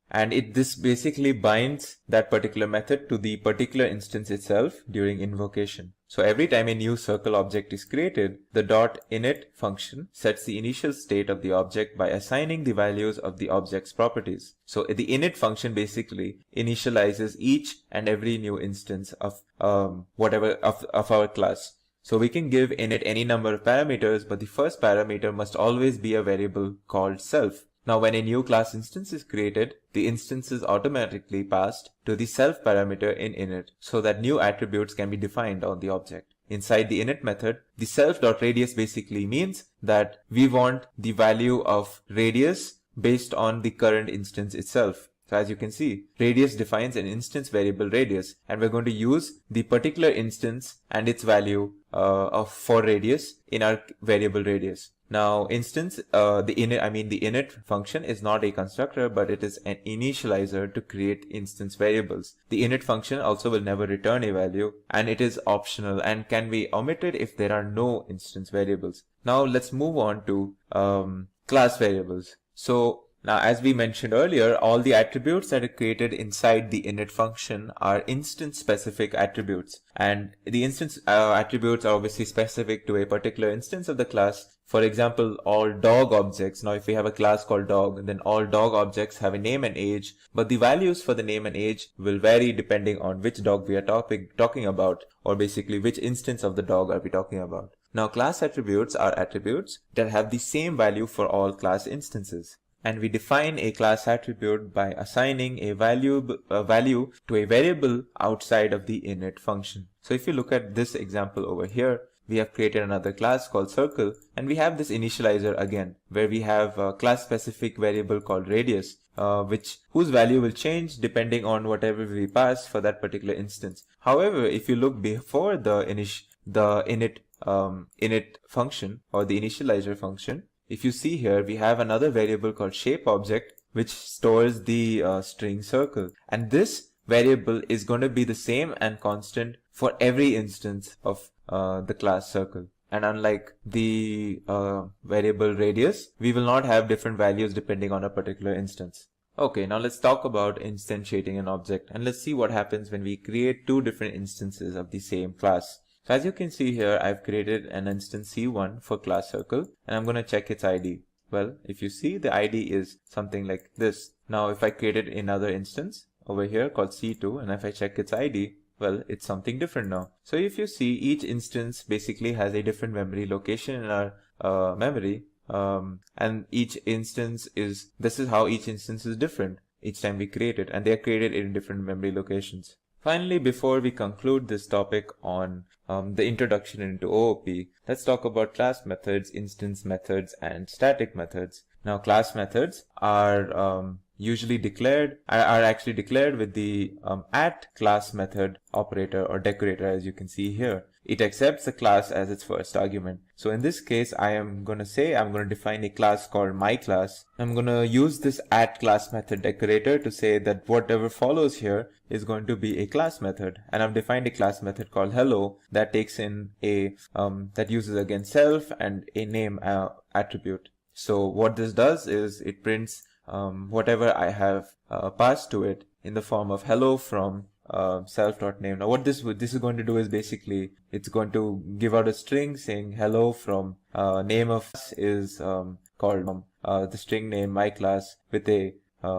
And this basically binds that particular method to the particular instance itself during invocation. So every time a new circle object is created, the .init function sets the initial state of the object by assigning the values of the object's properties. So the init function basically initializes each and every new instance of of our class. So we can give init any number of parameters, but the first parameter must always be a variable called self. Now when a new class instance is created, the instance is automatically passed to the self parameter in init so that new attributes can be defined on the object. Inside the init method, the self.radius basically means that we want the value of radius based on the current instance itself. So as you can see, radius defines an instance variable radius, and we're going to use the particular instance and its value for radius in our variable radius. Now instance, the init function is not a constructor, but it is an initializer to create instance variables. The init function also will never return a value, and it is optional and can be omitted if there are no instance variables. Now let's move on to class variables. So now, as we mentioned earlier, all the attributes that are created inside the init function are instance-specific attributes. And the instance attributes are obviously specific to a particular instance of the class. For example, all dog objects. Now, if we have a class called dog, then all dog objects have a name and age, but the values for the name and age will vary depending on which dog we are talking about, or basically which instance of the dog are we talking about. Now, class attributes are attributes that have the same value for all class instances. And we define a class attribute by assigning a value to a variable outside of the init function. So if you look at this example over here, we have created another class called circle, and we have this initializer again, where we have a class specific variable called radius, whose value will change depending on whatever we pass for that particular instance. However, if you look before the init function or the initializer function, if you see here, we have another variable called shape object, which stores the string circle. And this variable is going to be the same and constant for every instance of the class circle. And unlike the variable radius, we will not have different values depending on a particular instance. Okay, now let's talk about instantiating an object, and let's see what happens when we create two different instances of the same class. So as you can see here, I've created an instance C1 for class circle, and I'm going to check its ID. Well, if you see, the ID is something like this. Now, if I created another instance over here called C2, and if I check its ID, well, it's something different now. So if you see, each instance basically has a different memory location in our memory, and this is how each instance is different. each time we create it, and they are created in different memory locations. Finally, before we conclude this topic on the introduction into OOP, let's talk about class methods, instance methods, and static methods. Now, class methods are usually actually declared with the at class method operator or decorator, as you can see here. It accepts a class as its first argument. So in this case, I'm going to define a class called my class. I'm going to use this at class method decorator to say that whatever follows here is going to be a class method. And I've defined a class method called hello that takes in that uses again self and a name attribute. So what this does is it prints whatever I have passed to it in the form of hello from self.name. Now what this is going to do is basically it's going to give out a string saying hello from name of is called the string name my class with a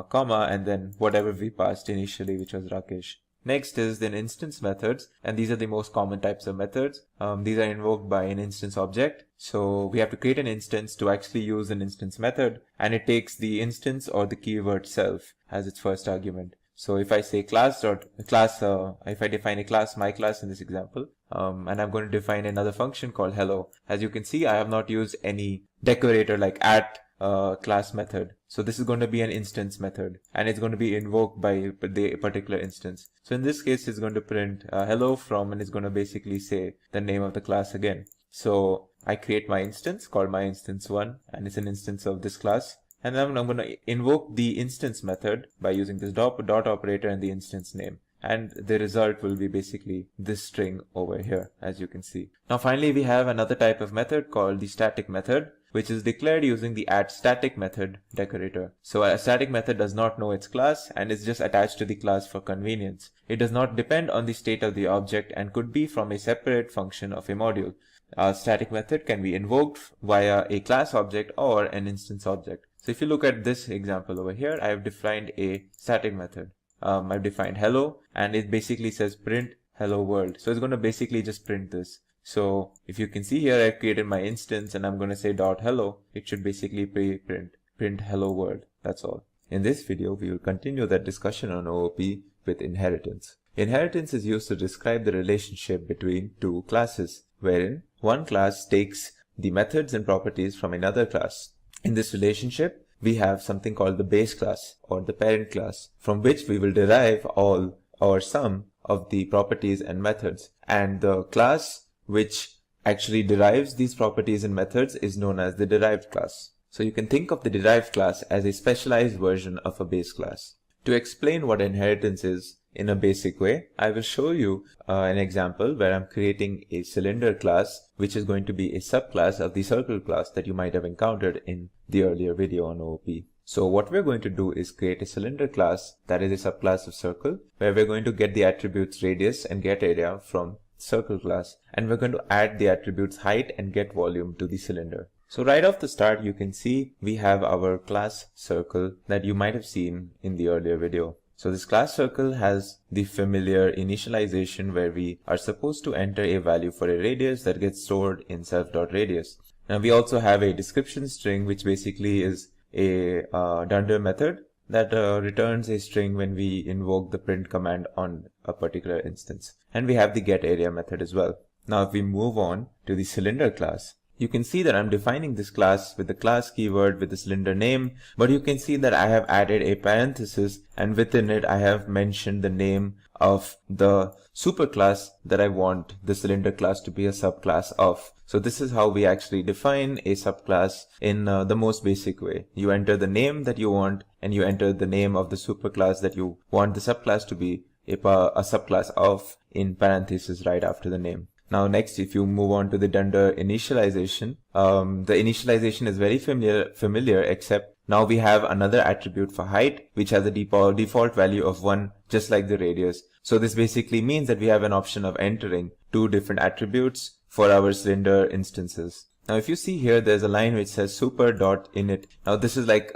comma and then whatever we passed initially, which was Rakesh. Next is then instance methods, and these are the most common types of methods. These are invoked by an instance object. So we have to create an instance to actually use an instance method, and it takes the instance or the keyword self as its first argument. So if I say if I define a class, my class in this example, and I'm going to define another function called hello. As you can see, I have not used any decorator like at class method. So this is going to be an instance method, and it's going to be invoked by the particular instance. So in this case, it's going to print hello from, and it's going to basically say the name of the class again. So I create my instance called my instance1, and it's an instance of this class. And then I'm going to invoke the instance method by using this dot operator and the instance name. And the result will be basically this string over here, as you can see. Now finally, we have another type of method called the static method, which is declared using the @static method decorator. So a static method does not know its class and is just attached to the class for convenience. It does not depend on the state of the object and could be from a separate function of a module. A static method can be invoked via a class object or an instance object. So if you look at this example over here, I have defined a static method. I've defined hello, and it basically says print hello world. So it's going to basically just print this. So if you can see here, I've created my instance and I'm going to say dot hello. It should basically print hello world. That's all. In this video, we will continue that discussion on OOP with inheritance. Inheritance is used to describe the relationship between two classes, wherein one class takes the methods and properties from another class. In this relationship, we have something called the base class or the parent class, from which we will derive all or some of the properties and methods. And the class which actually derives these properties and methods is known as the derived class. So you can think of the derived class as a specialized version of a base class. To explain what inheritance is in a basic way, I will show you an example where I'm creating a cylinder class, which is going to be a subclass of the circle class that you might have encountered in the earlier video on OOP. So what we're going to do is create a cylinder class that is a subclass of circle, where we're going to get the attributes radius and get area from circle class, and we're going to add the attributes height and get volume to the cylinder. So right off the start, you can see we have our class circle that you might have seen in the earlier video. So this class circle has the familiar initialization where we are supposed to enter a value for a radius that gets stored in self.radius. Now we also have a description string, which basically is a dunder method that returns a string when we invoke the print command on a particular instance. And we have the getArea method as well. Now if we move on to the cylinder class, you can see that I'm defining this class with the class keyword with the cylinder name, but you can see that I have added a parenthesis, and within it I have mentioned the name of the superclass that I want the cylinder class to be a subclass of. So this is how we actually define a subclass in the most basic way. You enter the name that you want, and you enter the name of the superclass that you want the subclass to be a subclass of in parentheses right after the name. Now next, if you move on to the dunder initialization, the initialization is very familiar, except now we have another attribute for height, which has a default value of 1, just like the radius. So this basically means that we have an option of entering two different attributes for our cylinder instances. Now if you see here, there's a line which says super.init. Now this is like,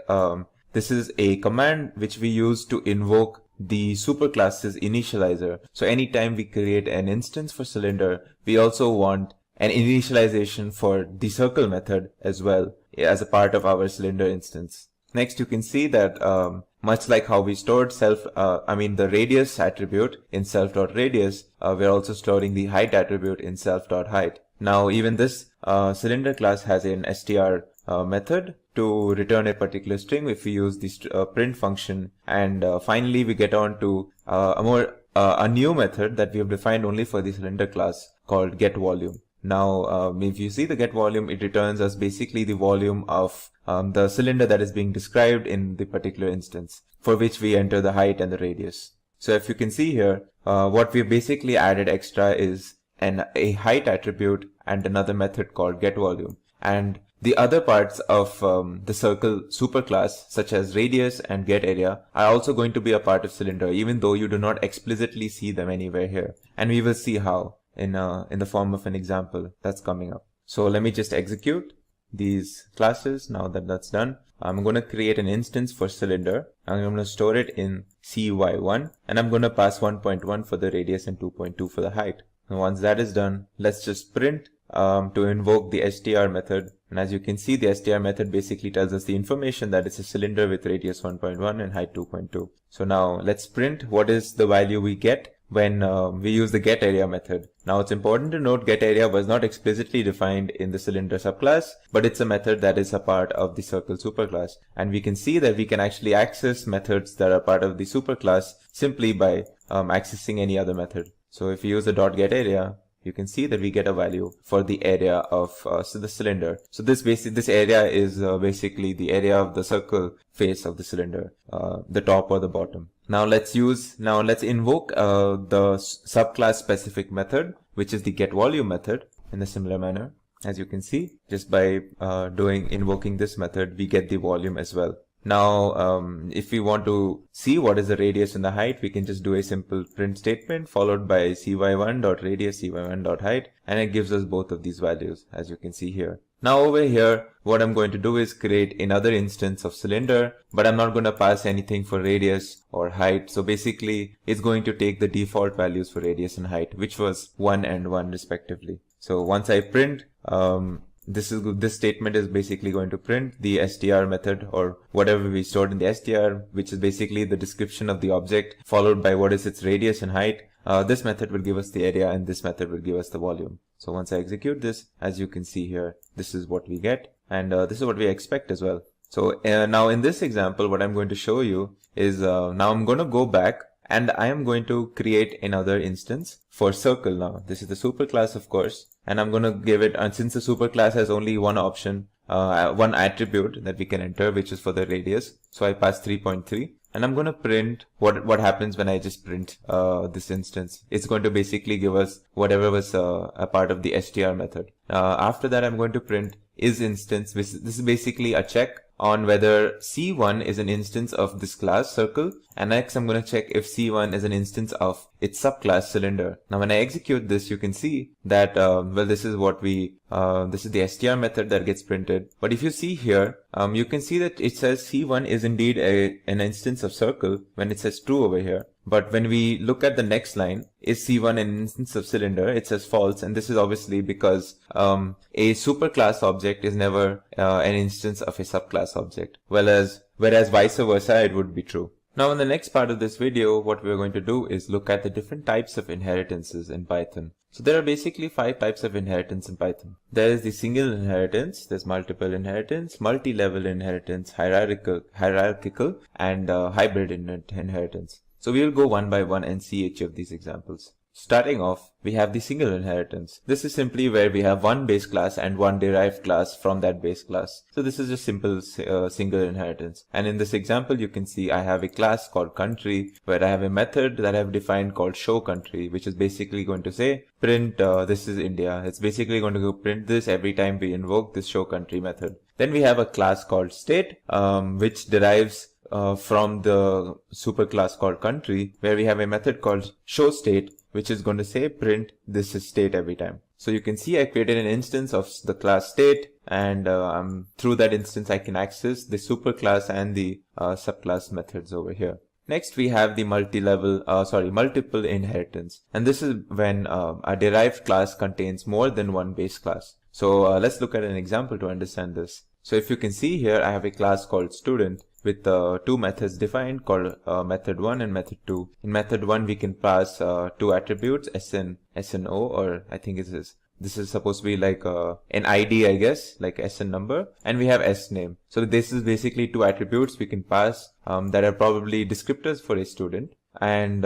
this is a command which we use to invoke the superclass's initializer. So anytime we create an instance for cylinder, we also want an initialization for the circle method as well as a part of our cylinder instance. Next, you can see that much like how we stored the radius attribute in self.radius, we're also storing the height attribute in self.height. Now even this cylinder class has an str method to return a particular string if we use this print function. And finally we get on to a new method that we have defined only for the cylinder class called getVolume. Now if you see the getVolume, it returns us basically the volume of the cylinder that is being described in the particular instance, for which we enter the height and the radius. So if you can see here, what we basically added extra is a height attribute and another method called getVolume. And the other parts of the circle superclass, such as radius and getArea, are also going to be a part of cylinder, even though you do not explicitly see them anywhere here. And we will see how in the form of an example that's coming up. So let me just execute these classes. Now that that's done, I'm going to create an instance for cylinder. I'm going to store it in cy1, and I'm going to pass 1.1 for the radius and 2.2 for the height. And once that is done, let's just print to invoke the str method. And as you can see, the str method basically tells us the information that it's a cylinder with radius 1.1 and height 2.2. So now let's print what is the value we get when we use the getArea method. Now it's important to note getArea was not explicitly defined in the cylinder subclass, but it's a method that is a part of the circle superclass. And we can see that we can actually access methods that are part of the superclass simply by accessing any other method. So if you use the .getArea, you can see that we get a value for the area of the cylinder. So this area is basically the area of the circle face of the cylinder, the top or the bottom. Now let's invoke the subclass specific method, which is the getVolume method, in a similar manner. As you can see, just by invoking this method, we get the volume as well. Now, if we want to see what is the radius and the height, we can just do a simple print statement followed by cy1.radius, cy1.height, and it gives us both of these values, as you can see here. Now over here, what I'm going to do is create another instance of cylinder, but I'm not going to pass anything for radius or height. So basically, it's going to take the default values for radius and height, which was 1 and 1 respectively. So once I print, this statement is basically going to print the str method, or whatever we stored in the str, which is basically the description of the object followed by what is its radius and height. This method will give us the area, and this method will give us the volume. So once I execute this, as you can see here, this is what we get, and this is what we expect as well. So now in this example, what I'm going to show you is now I'm going to go back and I am going to create another instance for circle. Now this is the superclass, of course, and I'm going to give it, and since the superclass has only one option, one attribute that we can enter, which is for the radius, so I pass 3.3. And I'm going to print what happens when I just print this instance. It's going to basically give us whatever was a part of the str method. After that, I'm going to print isInstance. This is basically a check on whether C1 is an instance of this class circle, and next I'm going to check if C1 is an instance of its subclass cylinder. Now when I execute this, you can see that this is what this is the str method that gets printed. But if you see here, you can see that it says C1 is indeed an instance of circle when it says true over here. But when we look at the next line, is C1 an instance of cylinder, it says false, and this is obviously because a superclass object is never an instance of a subclass object, whereas vice versa it would be true. Now in the next part of this video, what we're going to do is look at the different types of inheritances in Python. So there are basically 5 types of inheritance in Python. There is the single inheritance, there's multiple inheritance, multi-level inheritance, hierarchical, and hybrid inheritance. So we will go one by one and see each of these examples. Starting off, we have the single inheritance. This is simply where we have one base class and one derived class from that base class. So this is just simple single inheritance. And in this example, you can see I have a class called country, where I have a method that I have defined called show country, which is basically going to say print this is India. It's basically going to go print this every time we invoke this show country method. Then we have a class called state, which derives from the superclass called country, where we have a method called show state, which is going to say print this is state every time. So you can see I created an instance of the class state, and through that instance I can access the superclass and the subclass methods over here. Next we have the multiple inheritance, and this is when a derived class contains more than one base class. So let's look at an example to understand this. So if you can see here, I have a class called student, with two methods defined called method 1 and method 2. In method 1, we can pass two attributes, SN and O, or I think this is supposed to be like an ID, I guess, like SN number, and we have S name. So this is basically two attributes we can pass that are probably descriptors for a student. And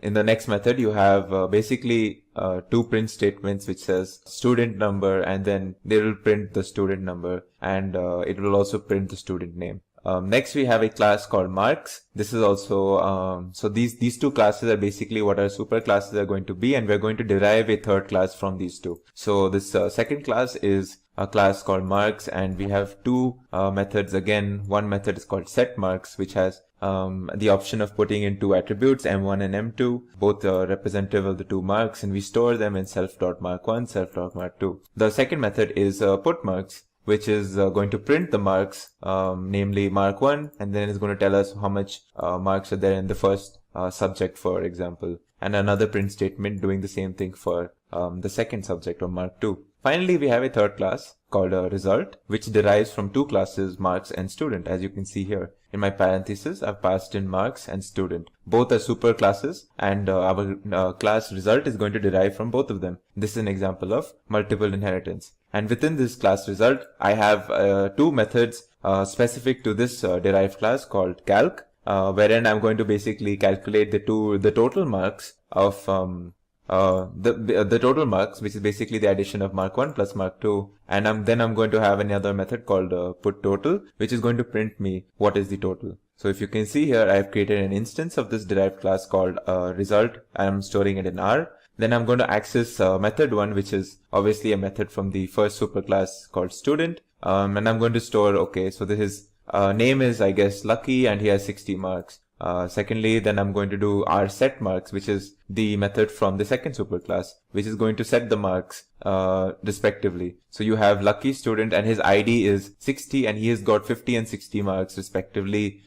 in the next method, you have basically two print statements which says student number, and then they will print the student number, and it will also print the student name. Next, we have a class called marks. This is also, so these two classes are basically what our super classes are going to be, and we're going to derive a third class from these two. So this second class is a class called marks, and we have two methods again. One method is called setMarks, which has the option of putting in two attributes, M1 and M2, both representative of the two marks, and we store them in self.mark1, self.mark2. The second method is putMarks, which is going to print the marks, namely mark 1, and then it's going to tell us how much marks are there in the first subject, for example, and another print statement doing the same thing for the second subject, or mark 2. Finally, we have a third class called result, which derives from two classes, marks and student, as you can see here. In my parentheses, I've passed in marks and student. Both are super classes, and our class result is going to derive from both of them. This is an example of multiple inheritance. And within this class result, I have two methods specific to this derived class called calc, wherein I'm going to basically calculate the total marks of the total marks, which is basically the addition of mark 1 plus mark 2, and then I'm going to have another method called put total, which is going to print me what is the total. So if you can see here, I have created an instance of this derived class called result, and I'm storing it in R. Then I'm going to access method 1, which is obviously a method from the first superclass called student, and I'm going to store, okay, so his name is, I guess, Lucky, and he has 60 marks. Secondly, then I'm going to do our set marks, which is the method from the second superclass, which is going to set the marks respectively. So you have Lucky student, and his ID is 60, and he has got 50 and 60 marks respectively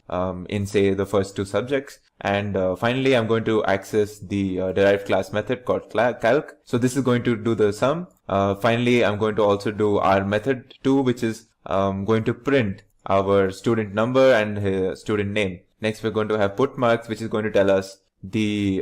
in, say, the first two subjects. And finally, I'm going to access the derived class method called calc. So this is going to do the sum. Finally, I'm going to also do our method 2, which is going to print our student number and his student name. Next, we're going to have put marks, which is going to tell us the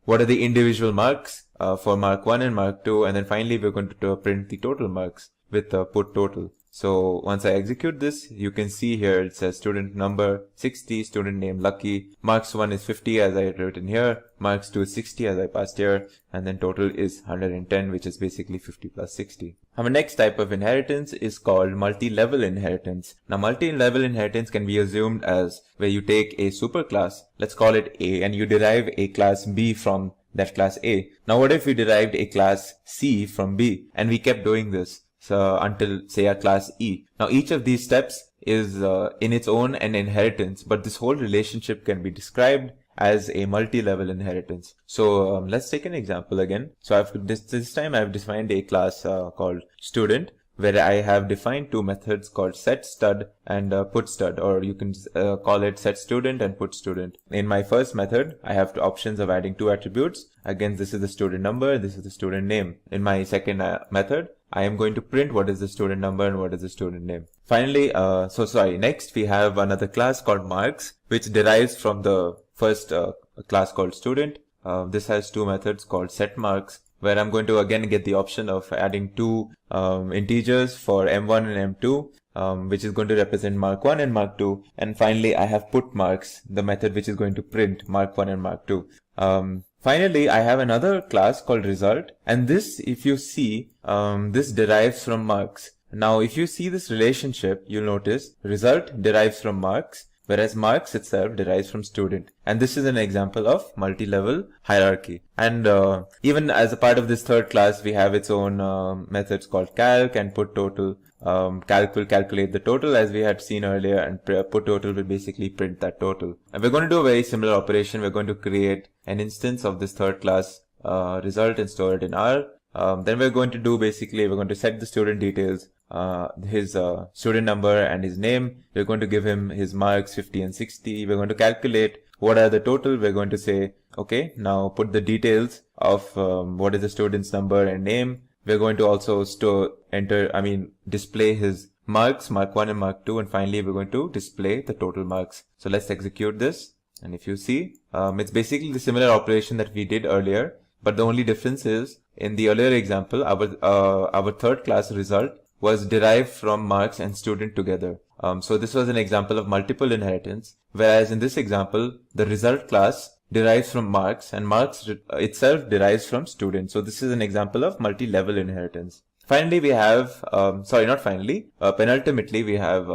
what are the individual marks for mark 1 and mark 2, and then finally we're going to print the total marks with put total. So once I execute this, you can see here it says student number 60, student name Lucky, marks 1 is 50 as I had written here, marks 2 is 60 as I passed here, and then total is 110, which is basically 50 plus 60. Our next type of inheritance is called multi-level inheritance. Now multi-level inheritance can be assumed as where you take a superclass, let's call it A, and you derive a class B from that class A. Now what if we derived a class C from B, and we kept doing this? So until, say, a class E. Now each of these steps is in its own an inheritance, but this whole relationship can be described as a multi-level inheritance. So let's take an example again. So this time I've defined a class called student, where I have defined two methods called setStud and putStud, or you can call it setStudent and putStudent. In my first method, I have two options of adding two attributes. Again, this is the student number, this is the student name. In my second method, I am going to print what is the student number and what is the student name. Finally, next we have another class called marks, which derives from the first class called student. This has two methods called setMarks, where I'm going to again get the option of adding two integers for M1 and M2, which is going to represent mark 1 and mark 2. And finally, I have putMarks, the method which is going to print mark 1 and mark 2. Finally, I have another class called result, and this, if you see, this derives from marks. Now, if you see this relationship, you'll notice result derives from marks, whereas marks itself derives from student. And this is an example of multi-level hierarchy. And even as a part of this third class, we have its own methods called calc and put total. Calc will calculate the total as we had seen earlier, and put total will basically print that total. And we're going to do a very similar operation. We're going to create an instance of this third class result and store it in R. Then we're going to do basically, we're going to set the student details, his student number and his name. We're going to give him his marks 50 and 60. We're going to calculate what are the total. We're going to say, okay, now put the details of what is the student's number and name. We're going to also display his marks, mark 1 and mark 2, and finally we're going to display the total marks. So let's execute this. And if you see, it's basically the similar operation that we did earlier, but the only difference is in the earlier example, our third class result was derived from marks and student together. So this was an example of multiple inheritance, whereas in this example, the result class derives from marks and marks itself derives from student. So this is an example of multi-level inheritance. Finally, we have, penultimately, we have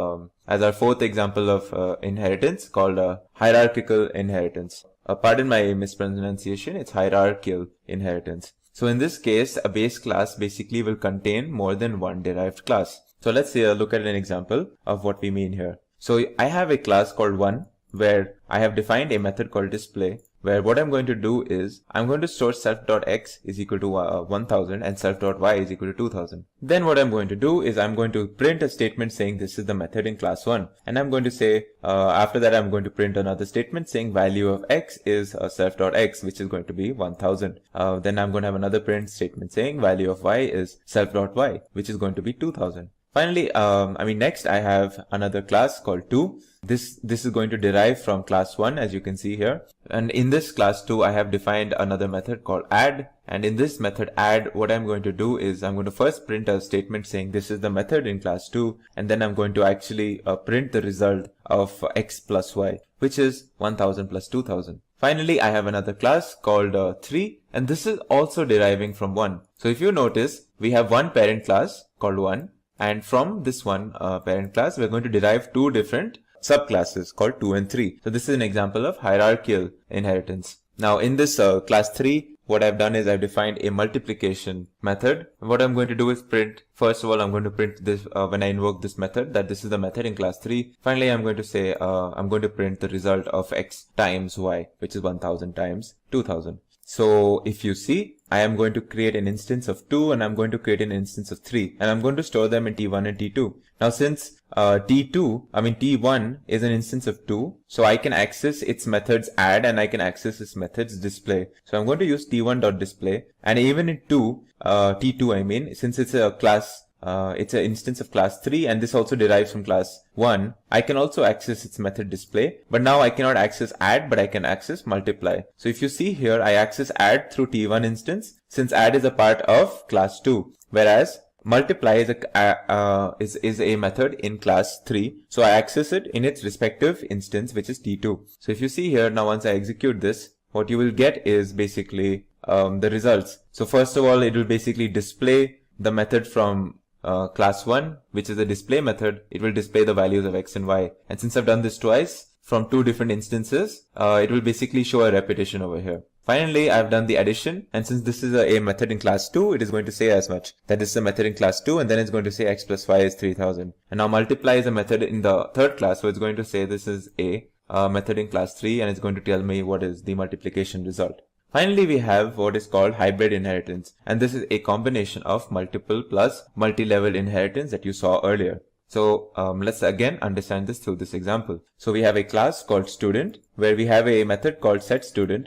as our fourth example of inheritance called hierarchical inheritance. Pardon my mispronunciation, it's hierarchical inheritance. So in this case, a base class basically will contain more than one derived class. So let's look at an example of what we mean here. So I have a class called 1 where I have defined a method called display, where what I'm going to do is I'm going to store self.x is equal to 1000 and self.y is equal to 2000. Then what I'm going to do is I'm going to print a statement saying this is the method in class 1, and I'm going to say after that I'm going to print another statement saying value of x is self.x, which is going to be 1000. Then I'm going to have another print statement saying value of y is self.y, which is going to be 2000. Finally, next I have another class called 2. This is going to derive from class 1, as you can see here. And in this class 2, I have defined another method called add. And in this method add, what I'm going to do is I'm going to first print a statement saying this is the method in class 2. And then I'm going to actually print the result of x plus y, which is 1000 plus 2000. Finally, I have another class called 3. And this is also deriving from 1. So if you notice, we have one parent class called 1. And from this one parent class, we're going to derive two different subclasses called 2 and 3. So this is an example of hierarchical inheritance. Now in this class 3, what I've done is I've defined a multiplication method. And what I'm going to do is print, first of all, I'm going to print this when I invoke this method, that this is the method in class 3. Finally, I'm going to say, I'm going to print the result of x times y, which is 1000 times 2000. So if you see, I am going to create an instance of 2 and I'm going to create an instance of 3, and I'm going to store them in T1 and T2. Now since T1 is an instance of 2, so I can access its methods add and I can access its methods display. So I'm going to use T1.display, and even in T2, since it's a class, it's an instance of class 3 and this also derives from class 1, I can also access its method display, but now I cannot access add, but I can access multiply. So if you see here, I access add through T1 instance, since add is a part of class 2, whereas multiply is a method in class 3. So I access it in its respective instance, which is T2. So if you see here, now once I execute this, what you will get is basically the results. So first of all, it will basically display the method from class 1, which is a display method. It will display the values of x and y. And since I've done this twice from two different instances, it will basically show a repetition over here. Finally, I've done the addition, and since this is a method in class 2, it is going to say as much, that this is a method in class 2, and then it's going to say x plus y is 3000. And now multiply is a method in the third class, so it's going to say this is a method in class 3, and it's going to tell me what is the multiplication result. Finally, we have what is called hybrid inheritance, and this is a combination of multiple plus multi-level inheritance that you saw earlier. So let's again understand this through this example. So we have a class called student, where we have a method called setStudent.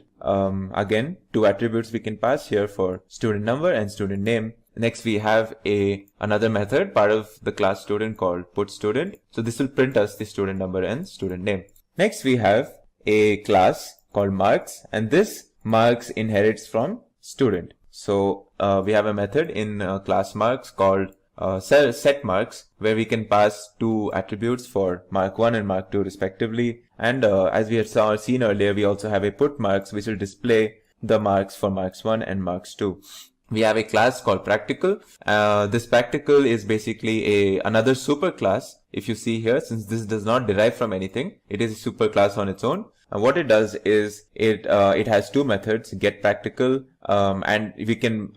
Again, two attributes we can pass here for student number and student name. Next, we have another method, part of the class student, called putStudent. So this will print us the student number and student name. Next, we have a class called marks, and this marks inherits from student. So we have a method in class marks called setMarks, where we can pass two attributes for mark 1 and mark 2 respectively. And as we had seen earlier, we also have a putMarks, which will display the marks for marks 1 and marks 2. We have a class called practical. This practical is basically another superclass. If you see here, since this does not derive from anything, it is a superclass on its own. And what it does is it has two methods, getPractical, and we can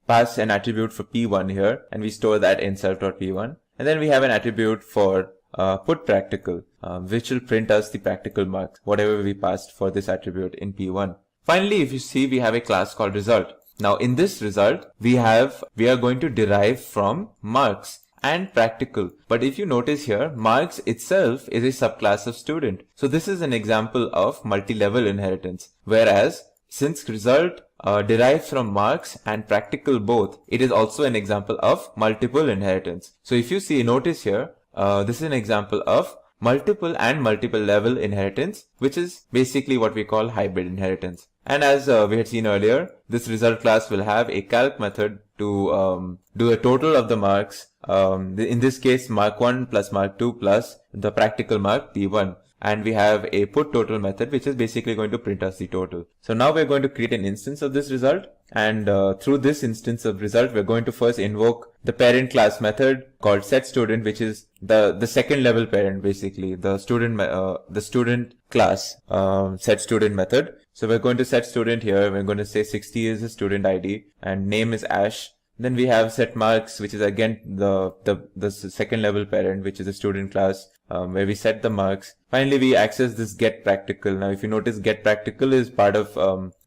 pass an attribute for p1 here, and we store that in self.p1. And then we have an attribute for putPractical, which will print us the practical marks, whatever we passed for this attribute in p1. Finally, if you see, we have a class called result. Now in this result, we are going to derive from marks and practical. But if you notice here, marks itself is a subclass of student. So this is an example of multi-level inheritance. Whereas since result derives from marks and practical both, it is also an example of multiple inheritance. So if you see, notice here, this is an example of multiple and multiple level inheritance, which is basically what we call hybrid inheritance. And as we had seen earlier, this result class will have a calc method to do a total of the marks. In this case, mark 1 plus mark 2 plus the practical mark P1. And we have a put total method, which is basically going to print us the total. So now we're going to create an instance of this result. And through this instance of result, we're going to first invoke the parent class method called setStudent, which is the second level parent, basically the student class setStudent method. So we're going to setStudent here. We're going to say 60 is the student ID and name is Ash. Then we have setMarks, which is again the second level parent, which is a student class, where we set the marks. Finally, we access this getPractical. Now, if you notice, getPractical is part of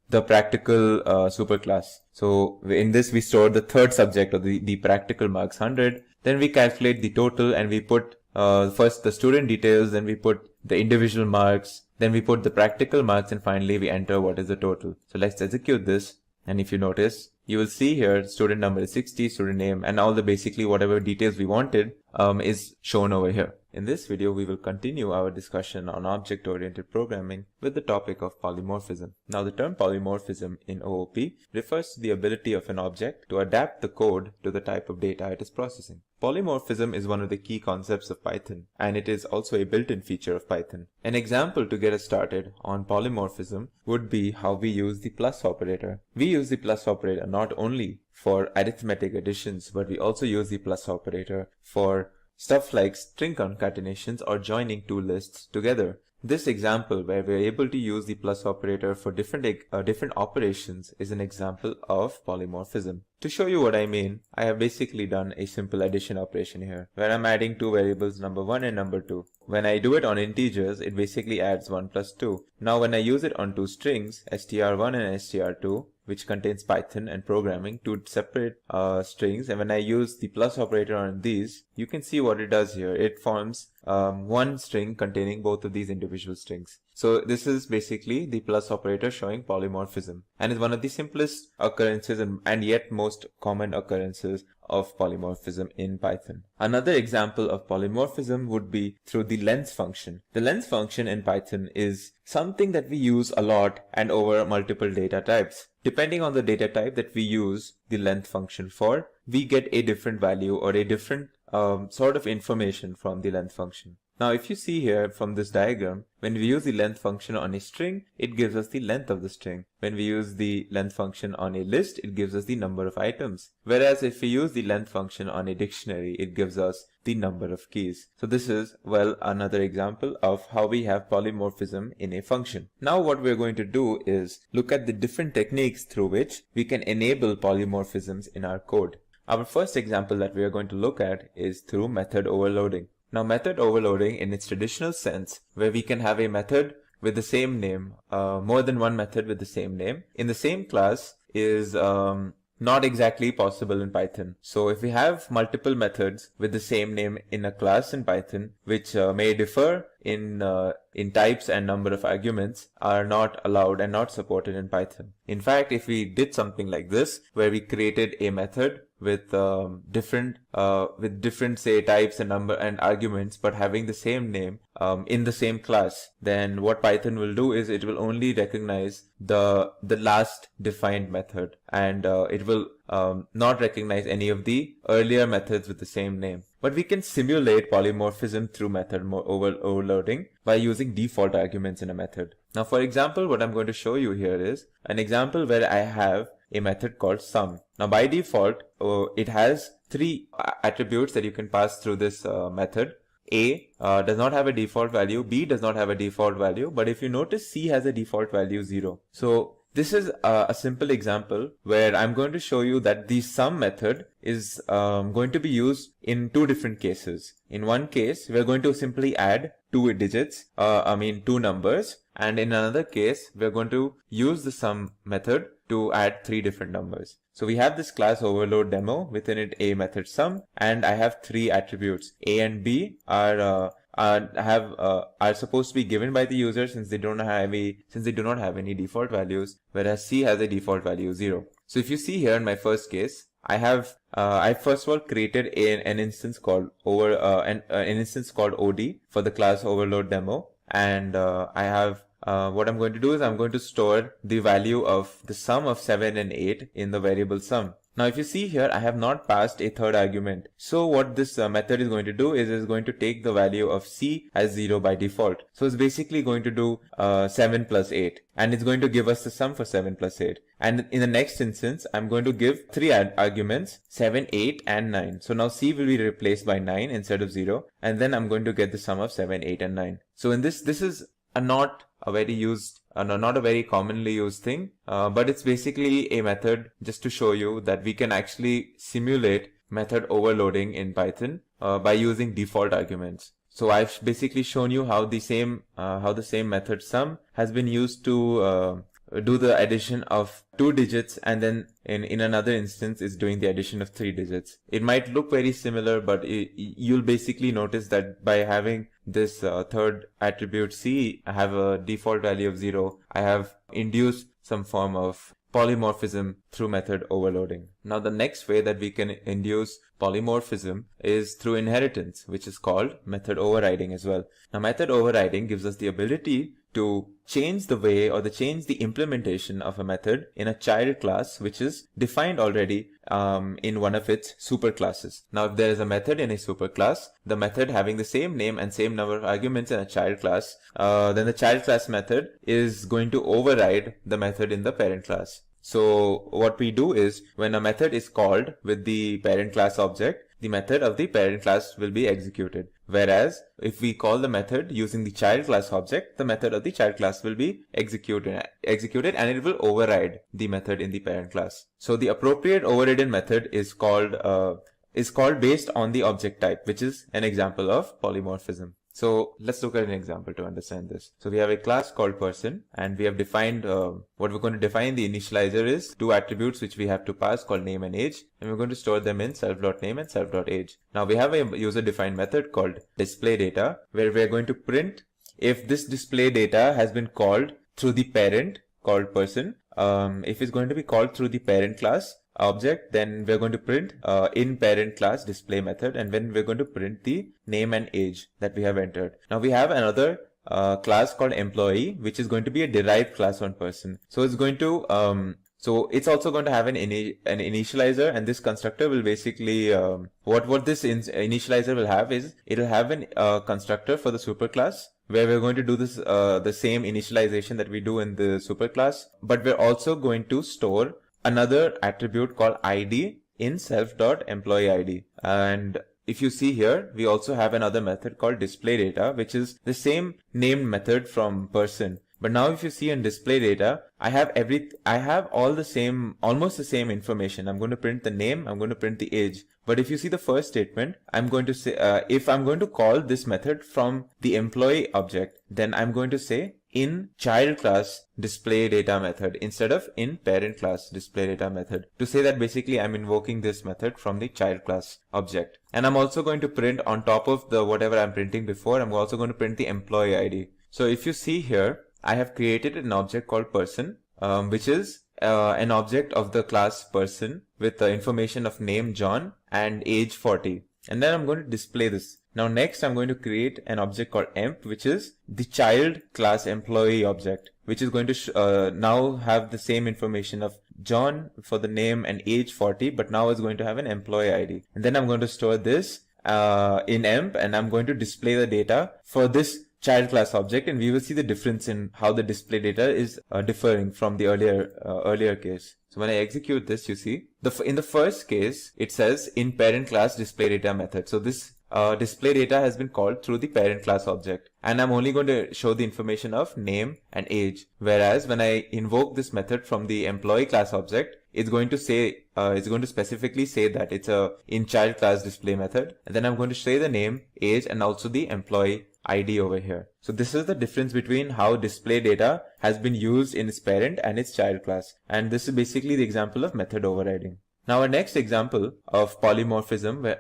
the practical superclass. So in this, we store the third subject of the practical marks 100. Then we calculate the total and we put first the student details, then we put the individual marks, then we put the practical marks, and finally we enter what is the total. So let's execute this. And if you notice, you will see here student number is 60, student name, and all the basically whatever details we wanted is shown over here. In this video, we will continue our discussion on object-oriented programming with the topic of polymorphism. Now, the term polymorphism in OOP refers to the ability of an object to adapt the code to the type of data it is processing. Polymorphism is one of the key concepts of Python, and it is also a built-in feature of Python. An example to get us started on polymorphism would be how we use the plus operator. We use the plus operator not only for arithmetic additions, but we also use the plus operator for stuff like string concatenations or joining two lists together. This example, where we are able to use the plus operator for different operations, is an example of polymorphism. To show you what I mean, I have basically done a simple addition operation here, where I'm adding two variables, number 1 and number 2. When I do it on integers, it basically adds 1 plus 2. Now when I use it on two strings, str1 and str2, which contains Python and programming, two separate strings, and when I use the plus operator on these, you can see what it does here. It forms one string containing both of these individual strings. So this is basically the plus operator showing polymorphism, and is one of the simplest occurrences and yet most common occurrences of polymorphism in Python. Another example of polymorphism would be through the length function. The length function in Python is something that we use a lot and over multiple data types. Depending on the data type that we use the length function for, we get a different value or a different sort of information from the length function. Now, if you see here from this diagram, when we use the length function on a string, it gives us the length of the string. When we use the length function on a list, it gives us the number of items. Whereas if we use the length function on a dictionary, it gives us the number of keys. So this is, well, another example of how we have polymorphism in a function. Now what we're going to do is look at the different techniques through which we can enable polymorphisms in our code. Our first example that we are going to look at is through method overloading. Now, method overloading in its traditional sense, where we can have a method with the same name, more than one method with the same name in the same class, is not exactly possible in Python. So if we have multiple methods with the same name in a class in Python, which may differ in types and number of arguments, are not allowed and not supported in Python. In fact, if we did something like this, where we created a method with different say types and number and arguments, but having the same name in the same class, then what Python will do is it will only recognize the last defined method, and it will not recognize any of the earlier methods with the same name. But we can simulate polymorphism through method overloading by using default arguments in a method. Now, for example, what I'm going to show you here is an example where I have a method called sum. Now, by default, it has three attributes that you can pass through this method. A does not have a default value, B does not have a default value, but if you notice, C has a default value 0. So this is a simple example where I'm going to show you that the sum method is going to be used in two different cases. In one case, we're going to simply add two numbers, and in another case, we're going to use the sum method to add three different numbers. So we have this class overload demo, within it a method sum, and I have three attributes. A and B are are supposed to be given by the user since they do not have any default values, whereas C has a default value 0. So if you see here in my first case, I first of all created an instance called an instance called OD for the class overload demo, and I have what I'm going to do is I'm going to store the value of the sum of 7 and 8 in the variable sum. Now if you see here, I have not passed a third argument. So what this method is going to do is it's going to take the value of C as 0 by default. So it's basically going to do 7 plus 8, and it's going to give us the sum for 7 plus 8. And in the next instance, I'm going to give 3 arguments, 7, 8 and 9. So now C will be replaced by 9 instead of 0, and then I'm going to get the sum of 7, 8 and 9. So in this is not a very commonly used thing, but it's basically a method just to show you that we can actually simulate method overloading in Python by using default arguments. So I've basically shown you how the same method sum has been used to do the addition of 2 digits, and then in another instance is doing the addition of 3 digits. It might look very similar, but you'll basically notice that by having this third attribute C have a default value of 0, I have induced some form of polymorphism through method overloading. Now the next way that we can induce polymorphism is through inheritance, which is called method overriding as well. Now method overriding gives us the ability to change the way or change the implementation of a method in a child class which is defined already in one of its superclasses. Now if there is a method in a superclass, the method having the same name and same number of arguments in a child class, then the child class method is going to override the method in the parent class. So what we do is when a method is called with the parent class object, the method of the parent class will be executed. Whereas if we call the method using the child class object, the method of the child class will be executed and it will override the method in the parent class. So the appropriate overridden method is called based on the object type, which is an example of polymorphism. So let's look at an example to understand this. So we have a class called person, and we have defined what we're going to define the initializer is 2 attributes which we have to pass called name and age, and we're going to store them in self.name and self.age. Now we have a user defined method called display data, where we're going to print if this display data has been called through the parent called person. If it's going to be called through the parent class object, then we're going to print in parent class display method, and then we're going to print the name and age that we have entered. Now we have another class called employee, which is going to be a derived class on person. So it's going to so it's also going to have an initializer, and this constructor will basically what this initializer will have is it'll have an constructor for the superclass, where we're going to do this the same initialization that we do in the superclass, but we're also going to store another attribute called ID in self.employeeID. And if you see here, we also have another method called display data, which is the same named method from person. But now if you see in display data, I have almost the same information. I'm going to print the name, I'm going to print the age. But if you see the first statement, I'm going to say, if I'm going to call this method from the employee object, then I'm going to say in child class display data method instead of in parent class display data method, to say that basically I'm invoking this method from the child class object. And I'm also going to print on top of the whatever I'm printing before, I'm also going to print the employee ID. So if you see here, I have created an object called person, which is an object of the class person with the information of name John and age 40. And then I'm going to display this. Now next I'm going to create an object called emp, which is the child class employee object, which is going to now have the same information of John for the name and age 40, but now it's going to have an employee ID. And then I'm going to store this in emp, and I'm going to display the data for this child class object, and we will see the difference in how the display data is differing from the earlier case. So when I execute this, you see in the first case it says in parent class display data method. So this display data has been called through the parent class object, and I'm only going to show the information of name and age. Whereas when I invoke this method from the employee class object, it's going to say it's going to specifically say that it's a in child class display method, and then I'm going to say the name, age, and also the employee ID over here. So this is the difference between how display data has been used in its parent and its child class, and this is basically the example of method overriding. Now our next example of polymorphism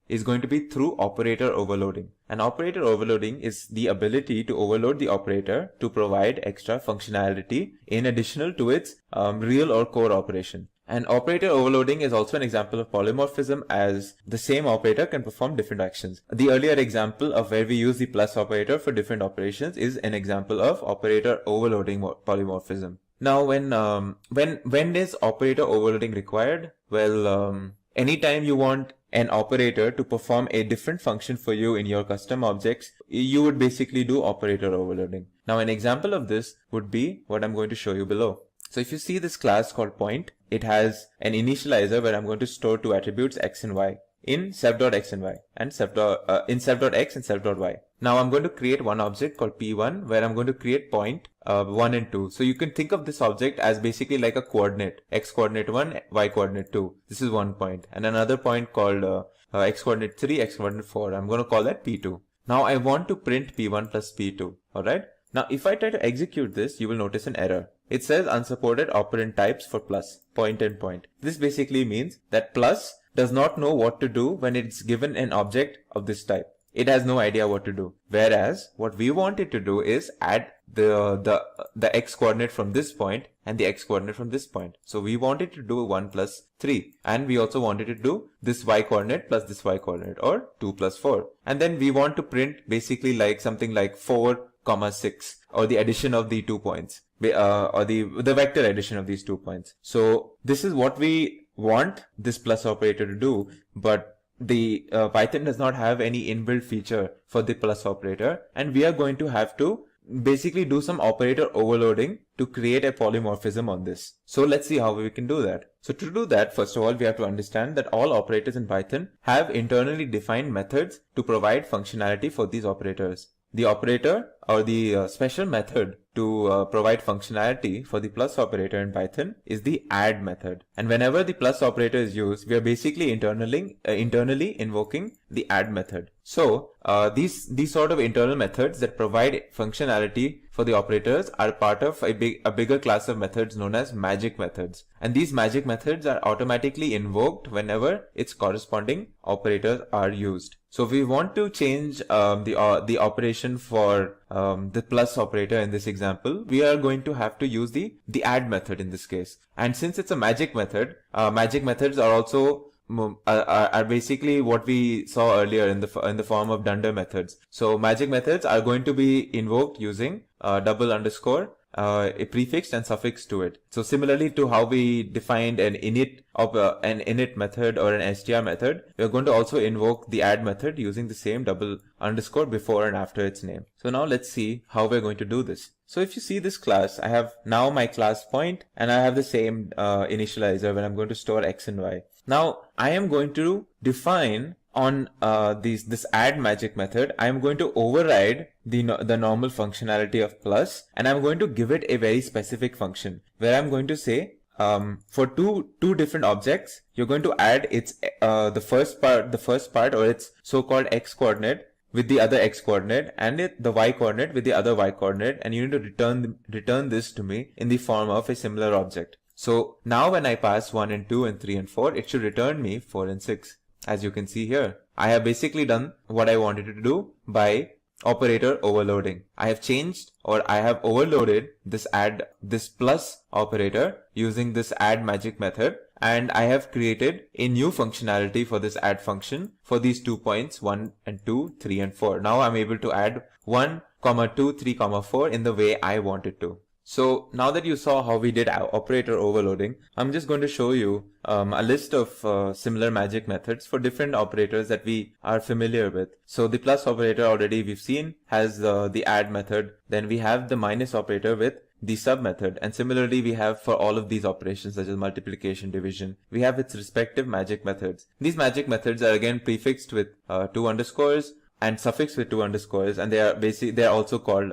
is going to be through operator overloading. And operator overloading is the ability to overload the operator to provide extra functionality in addition to its real or core operation. And operator overloading is also an example of polymorphism, as the same operator can perform different actions. The earlier example of where we use the plus operator for different operations is an example of operator overloading polymorphism. Now, when is operator overloading required? Well, anytime you want an operator to perform a different function for you in your custom objects, you would basically do operator overloading. Now, an example of this would be what I'm going to show you below. So if you see this class called point, it has an initializer where I'm going to store two attributes x and y in self.x and y, and in self.x and self.y. Now I'm going to create one object called p1 where I'm going to create point 1 and 2. So you can think of this object as basically like a coordinate, x coordinate 1, y coordinate 2. This is one point, and another point called x coordinate 3, x coordinate 4. I'm going to call that p2. Now I want to print p1 plus p2. Alright. Now if I try to execute this, you will notice an error. It says unsupported operand types for plus, point and point. This basically means that plus does not know what to do when it's given an object of this type. It has no idea what to do. Whereas what we want it to do is add the x coordinate from this point and the x coordinate from this point. So we want it to do 1 plus 3, and we also want it to do this y coordinate plus this y coordinate, or 2 plus 4. And then we want to print basically like something like 4, 6, or the addition of the 2 points, or the vector addition of these 2 points. So this is what we want this plus operator to do, but the Python does not have any inbuilt feature for the plus operator, and we are going to have to basically do some operator overloading to create a polymorphism on this. So let's see how we can do that. So to do that, first of all, we have to understand that all operators in Python have internally defined methods to provide functionality for these operators. The operator, or the special method to provide functionality for the plus operator in Python, is the add method. And whenever the plus operator is used, we are basically internally invoking the add method. So these sort of internal methods that provide functionality for the operators are part of a bigger class of methods known as magic methods. And these magic methods are automatically invoked whenever its corresponding operators are used. So if we want to change the operation for the plus operator in this example, we are going to have to use the add method in this case. And since it's a magic method, magic methods are also are basically what we saw earlier in the form of dunder methods. So magic methods are going to be invoked using double underscore, a prefix and suffix to it. So similarly to how we defined an init method or an str method, we are going to also invoke the add method using the same double underscore before and after its name. So now let's see how we're going to do this. So if you see this class, I have now my class point, and I have the same initializer when I'm going to store x and y. Now I am going to define on this add magic method, I am going to override the normal functionality of plus, and I'm going to give it a very specific function where I'm going to say for two different objects, you're going to add its the first part or its so-called x coordinate with the other x coordinate, and the y coordinate with the other y coordinate, and you need to return this to me in the form of a similar object. So now when I pass 1 and 2 and 3 and 4, it should return me 4 and 6. As you can see here, I have basically done what I wanted to do by operator overloading. I have changed, or I have overloaded this plus operator using this add magic method, and I have created a new functionality for this add function for these 2 points 1 and 2, 3 and 4. Now I'm able to add 1, 2, 3, 4 in the way I wanted to. So now that you saw how we did operator overloading, I'm just going to show you a list of similar magic methods for different operators that we are familiar with. So the plus operator already we've seen has the add method. Then we have the minus operator with the sub method. And similarly, we have for all of these operations such as multiplication, division, we have its respective magic methods. These magic methods are again prefixed with 2 underscores and suffix with 2 underscores, and they are also called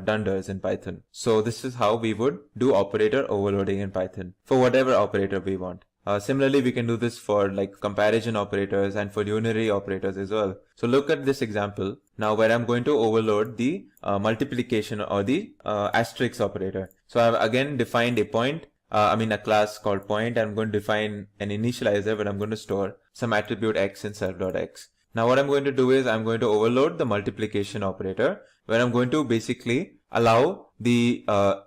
dunders in Python. So this is how we would do operator overloading in Python for whatever operator we want. Similarly, we can do this for like comparison operators and for unary operators as well. So look at this example now where I'm going to overload the multiplication or the asterisk operator. So I've again defined a point a class called point, and I'm going to define an initializer where I'm going to store some attribute x in self.x. Now what I'm going to do is I'm going to overload the multiplication operator, where I'm going to basically allow the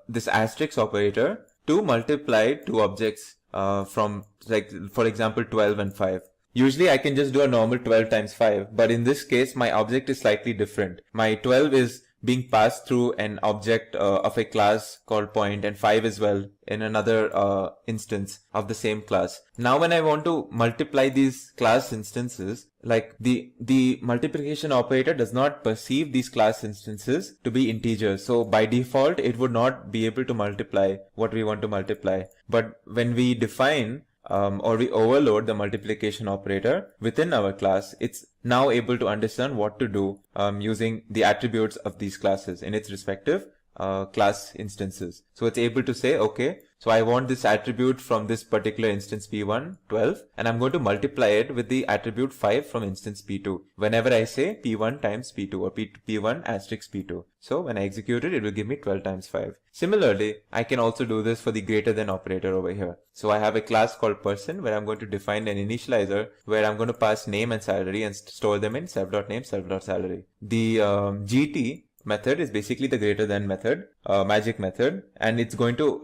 this asterisk operator to multiply two objects from, like, for example, 12 and 5. Usually I can just do a normal 12 times 5, but in this case my object is slightly different. My 12 is being passed through an object of a class called point, and 5 as well in another instance of the same class. Now when I want to multiply these class instances, like the multiplication operator does not perceive these class instances to be integers. So by default it would not be able to multiply what we want to multiply. But when we define or we overload the multiplication operator within our class, it's now able to understand what to do using the attributes of these classes in its respective class instances. So it's able to say, okay, so I want this attribute from this particular instance P1, 12, and I'm going to multiply it with the attribute 5 from instance P2 whenever I say P1 times P2 or P1 asterisk P2. So when I execute it, it will give me 12 times 5. Similarly, I can also do this for the greater than operator over here. So I have a class called person where I'm going to define an initializer where I'm going to pass name and salary and store them in self.name, self.salary. The GT method is basically the greater than method, magic method, and it's going to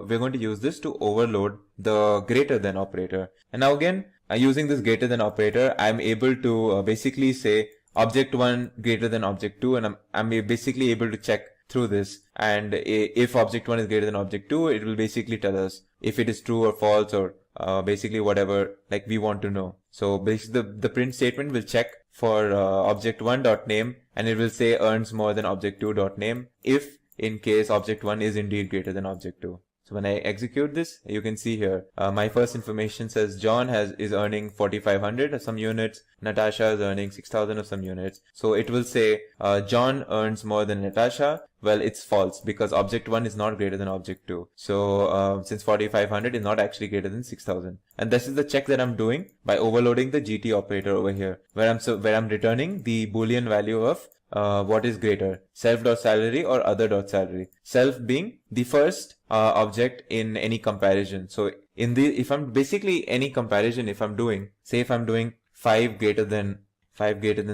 we're going to use this to overload the greater than operator. And now again, using this greater than operator, I'm able to basically say object 1 greater than object 2, and I'm basically able to check through this, and if object 1 is greater than object 2, it will basically tell us if it is true or false, or basically whatever like we want to know. So basically the print statement will check for object 1.name, and it will say earns more than object 2.name if in case object 1 is indeed greater than object 2. So when I execute this, you can see here, my first information says John is earning 4,500 of some units, Natasha is earning 6,000 of some units. So it will say John earns more than Natasha. Well, it's false because object 1 is not greater than object 2. So since 4,500 is not actually greater than 6,000. And this is the check that I'm doing by overloading the GT operator over here, where I'm returning the Boolean value of what is greater, self.salary or other.salary. Self being the first object in any comparison. So if I'm basically any comparison, if I'm doing 5 greater than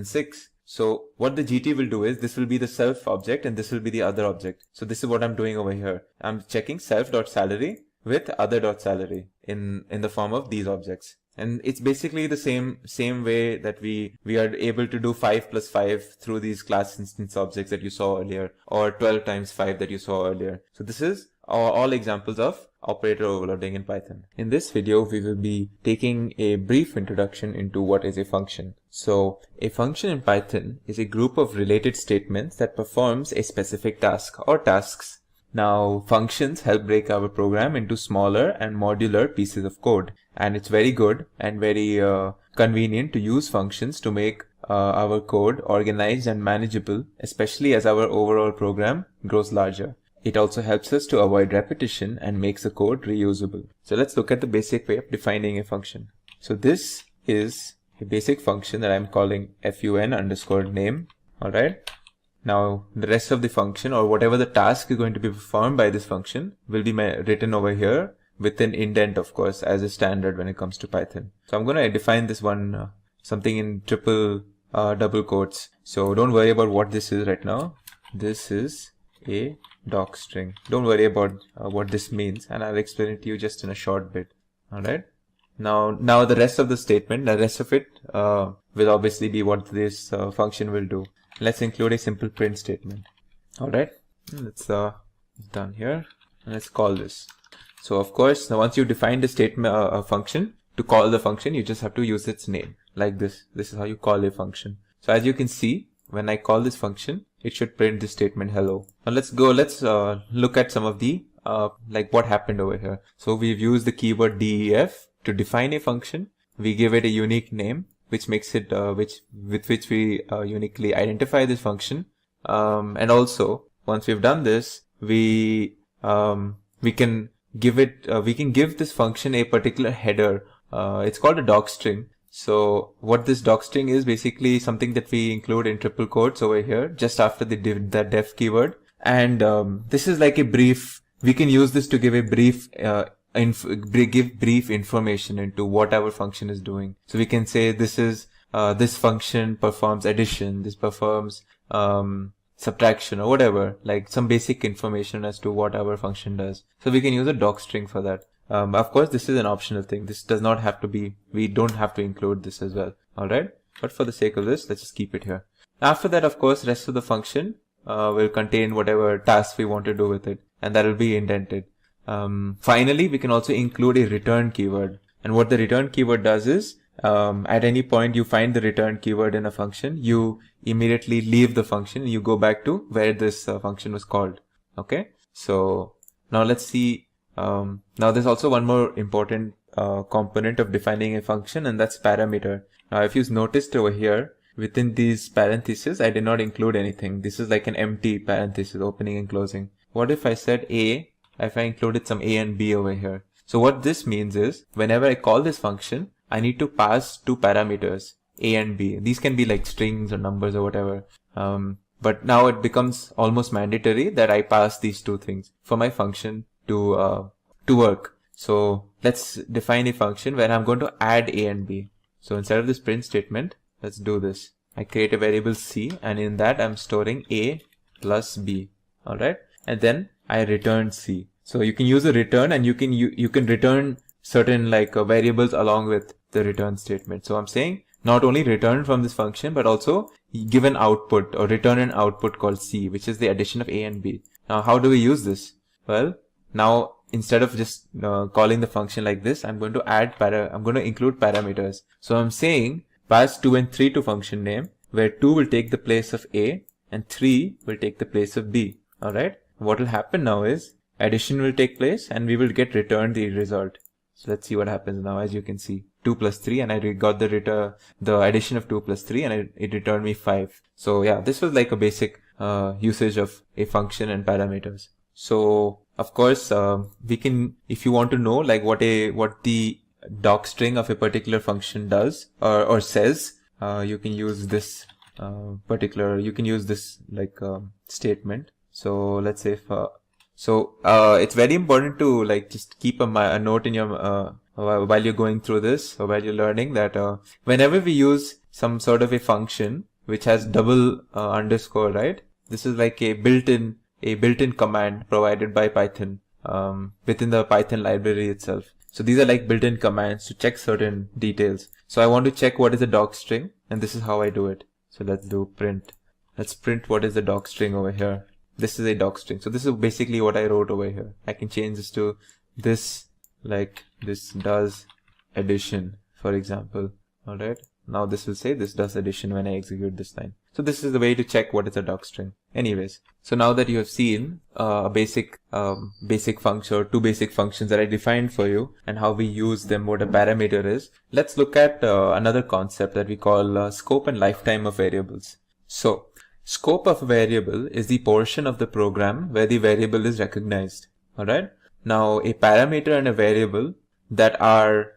6. So what the GT will do is this will be the self object and this will be the other object. So this is what I'm doing over here. I'm checking self.salary with other.salary in the form of these objects. And it's basically the same way that we are able to do 5 plus 5 through these class instance objects that you saw earlier, or 12 times 5 that you saw earlier. So this is all examples of operator overloading in Python. In this video, we will be taking a brief introduction into what is a function. So a function in Python is a group of related statements that performs a specific task or tasks. Now, functions help break our program into smaller and modular pieces of code, and it's very good and very convenient to use functions to make our code organized and manageable, especially as our overall program grows larger. It also helps us to avoid repetition and makes the code reusable. So let's look at the basic way of defining a function. So this is a basic function that I'm calling fun_name. All right. Now the rest of the function, or whatever the task is going to be performed by this function, will be written over here with an indent, of course, as a standard when it comes to Python. So I'm going to define this one something in double quotes. So don't worry about what this is right now. This is a doc string. Don't worry about what this means, and I'll explain it to you just in a short bit. All right. Now the rest of the statement, the rest of it will obviously be what this function will do. Let's include a simple print statement. All right. Let's done here, and let's call this. So of course, now once you define the statement, a function, to call the function, you just have to use its name like this. This is how you call a function. So as you can see, when I call this function, it should print this statement hello. Now let's look at some of the like what happened over here. So we've used the keyword def to define a function. We give it a unique name, which makes it with which we uniquely identify this function. And also, once we've done this, we can give this function a particular header. It's called a doc string. So what this doc string is basically something that we include in triple quotes over here just after the def keyword. And this is like a brief we can use this to give a brief give brief information into what our function is doing. So we can say this is this function performs addition, this performs subtraction, or whatever, like some basic information as to what our function does. So we can use a docstring for that. Of course, this is an optional thing. This does not have to be, we don't have to include this as well. Alright, but for the sake of this, let's just keep it here. After that, of course, rest of the function will contain whatever task we want to do with it, and that will be indented. Finally, we can also include a return keyword. And what the return keyword does is, at any point you find the return keyword in a function, you immediately leave the function and you go back to where this function was called. Okay, so now let's see. Now there's also one more important component of defining a function, and that's parameter. Now if you've noticed over here, within these parentheses, I did not include anything. This is like an empty parenthesis, opening and closing. What if I said A, if I included some A and B over here? So what this means is, whenever I call this function, I need to pass two parameters, A and B. These can be like strings or numbers or whatever. But now it becomes almost mandatory that I pass these two things for my function to work. So let's define a function where I'm going to add A and B. So instead of this print statement, let's do this. I create a variable C, and in that I'm storing A plus B. Alright, and then I return C. So you can use a return, and you can return certain like variables along with the return statement. So I'm saying not only return from this function, but also give an output or return an output called C, which is the addition of A and B. Now how do we use this? Well, now instead of just calling the function like this, I'm going to include parameters. So I'm saying pass 2 and 3 to function name, where 2 will take the place of A and 3 will take the place of B. Alright, what will happen now is addition will take place and we will get returned the result. So let's see what happens now. As you can see, 2 plus 3, and I got the addition of 2 plus 3, and it returned me 5. So yeah, this was like a basic usage of a function and parameters. So of course, we can, if you want to know like what the docstring of a particular function does or says, you can use this statement. So let's say it's very important to like just keep a note in your while you're going through this or while you're learning that whenever we use some sort of a function which has double underscore, right? This is like a built-in command provided by Python within the Python library itself. So these are like built-in commands to check certain details. So I want to check what is the docstring, and this is how I do it. So let's do print. Let's print what is the docstring over here. This is a docstring. So this is basically what I wrote over here. I can change this to this, like this does addition, for example. Alright. Now this will say this does addition when I execute this line. So this is the way to check what is a docstring. Anyways, so now that you have seen a basic function or two basic functions that I defined for you and how we use them, what a parameter is, let's look at another concept that we call scope and lifetime of variables. So scope of a variable is the portion of the program where the variable is recognized. Alright. Now a parameter and a variable that are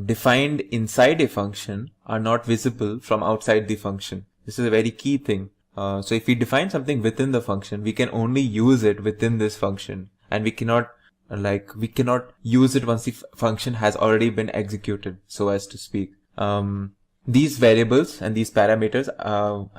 defined inside a function are not visible from outside the function. This is a very key thing. So if we define something within the function, we can only use it within this function, and we cannot use it once the function has already been executed, so as to speak. These variables and these parameters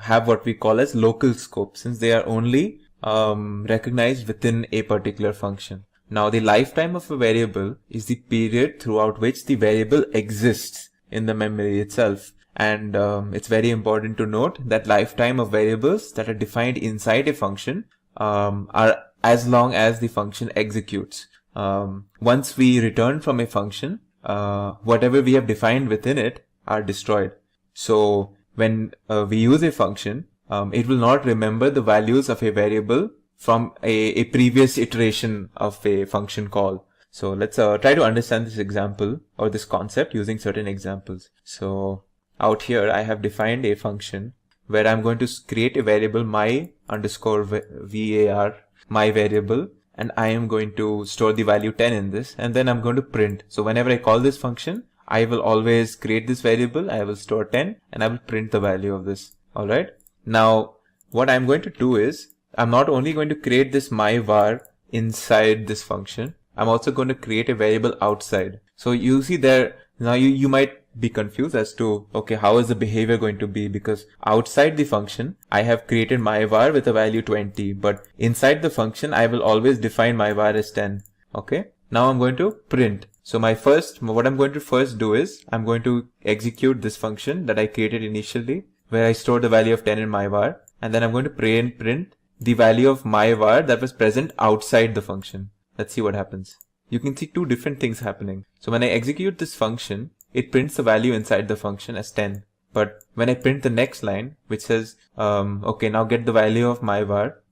have what we call as local scope, since they are only recognized within a particular function. Now the lifetime of a variable is the period throughout which the variable exists in the memory itself. And it's very important to note that lifetime of variables that are defined inside a function are as long as the function executes. Once we return from a function, whatever we have defined within it are destroyed. So when we use a function, it will not remember the values of a variable from a previous iteration of a function call. So let's try to understand this example or this concept using certain examples. So out here I have defined a function where I'm going to create a variable my underscore var, my variable, and I am going to store the value 10 in this, and then I'm going to print. So whenever I call this function, I will always create this variable, I will store 10, and I will print the value of this. Alright. Now what I'm going to do is, I'm not only going to create this my var inside this function. I'm also going to create a variable outside. So you see there, now you might be confused as to, okay, how is the behavior going to be? Because outside the function, I have created my var with a value 20, but inside the function, I will always define my var as 10. Okay. Now I'm going to print. So what I'm going to first do is I'm going to execute this function that I created initially, where I store the value of 10 in my var. And then I'm going to print the value of my var that was present outside the function. Let's see what happens. You can see two different things happening. So when I execute this function, it prints the value inside the function as 10. But when I print the next line, which says, okay, now get the value of my var,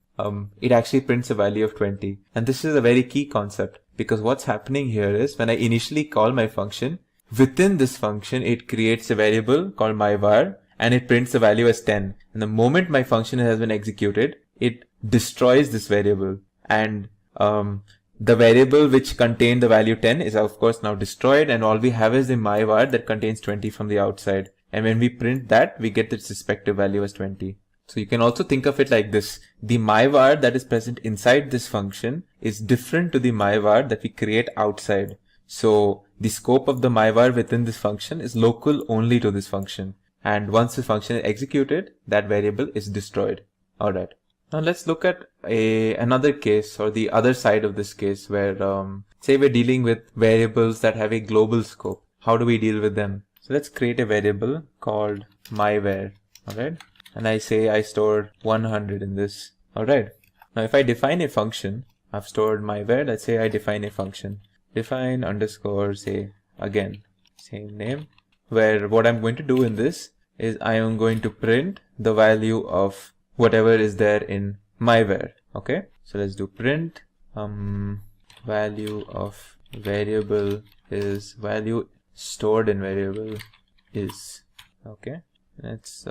it actually prints a value of 20. And this is a very key concept, because what's happening here is when I initially call my function, within this function, it creates a variable called my var, and it prints the value as 10. And the moment my function has been executed, it destroys this variable. And the variable which contained the value 10 is of course now destroyed, and all we have is the my var that contains 20 from the outside. And when we print that, we get its respective value as 20. So you can also think of it like this. The my var that is present inside this function is different to the my var that we create outside. So the scope of the my var within this function is local only to this function. And once the function is executed, that variable is destroyed. Alright. Now let's look at another case, or the other side of this case, where say we're dealing with variables that have a global scope. How do we deal with them? So let's create a variable called myvar. Alright. And I say I store 100 in this. Alright. Now if I define a function, I've stored myvar. Let's say I define a function. Define underscore, say again, same name, where what I'm going to do in this is I am going to print the value of whatever is there in myvar. Okay. So let's do print value of variable is value stored in variable is. Okay. Let's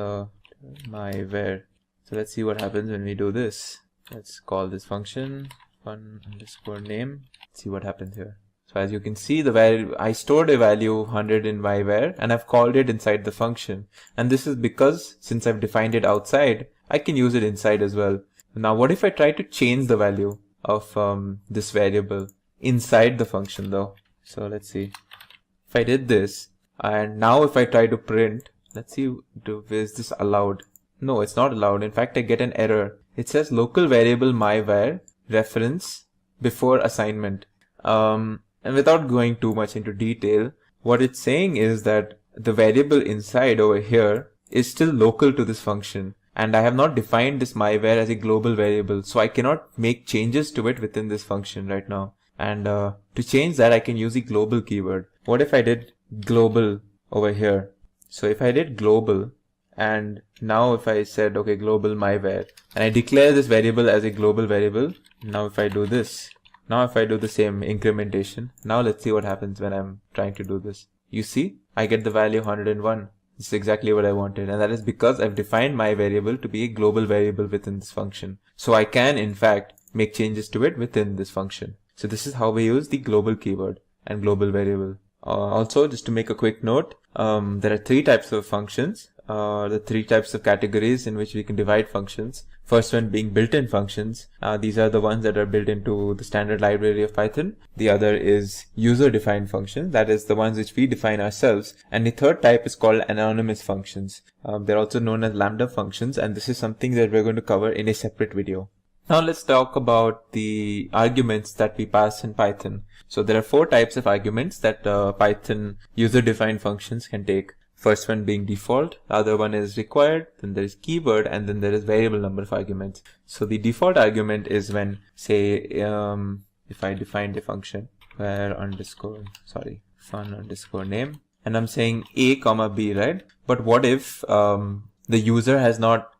myvar. So let's see what happens when we do this. Let's call this function fun underscore name. See what happens here. So as you can see, the value, I stored a value 100 in myvar and I've called it inside the function. And this is because since I've defined it outside, I can use it inside as well. Now what if I try to change the value of this variable inside the function though? So let's see. If I did this, and now if I try to print, let's see, is this allowed? No, it's not allowed. In fact, I get an error. It says local variable myvar reference before assignment. And without going too much into detail, what it's saying is that the variable inside over here is still local to this function. And I have not defined this myvar as a global variable. So I cannot make changes to it within this function right now. And to change that, I can use the global keyword. What if I did global over here? So if I did global, and now if I said, okay, global myvar, and I declare this variable as a global variable. Now if I do this, now if I do the same incrementation, now let's see what happens when I'm trying to do this. You see, I get the value 101. This is exactly what I wanted. And that is because I've defined my variable to be a global variable within this function. So I can, in fact, make changes to it within this function. So this is how we use the global keyword and global variable. Also, just to make a quick note, there are three types of functions. The three types of categories in which we can divide functions. First one being built-in functions. These are the ones that are built into the standard library of Python. The other is user-defined functions. That is the ones which we define ourselves. And the third type is called anonymous functions. They're also known as lambda functions. And this is something that we're going to cover in a separate video. Now let's talk about the arguments that we pass in Python. So there are four types of arguments that Python user-defined functions can take. First one being default, the other one is required, then there is keyword, and then there is variable number of arguments. So the default argument is when, say, if I defined a function where fun underscore name, and I'm saying a comma b, right? But what if the user has not,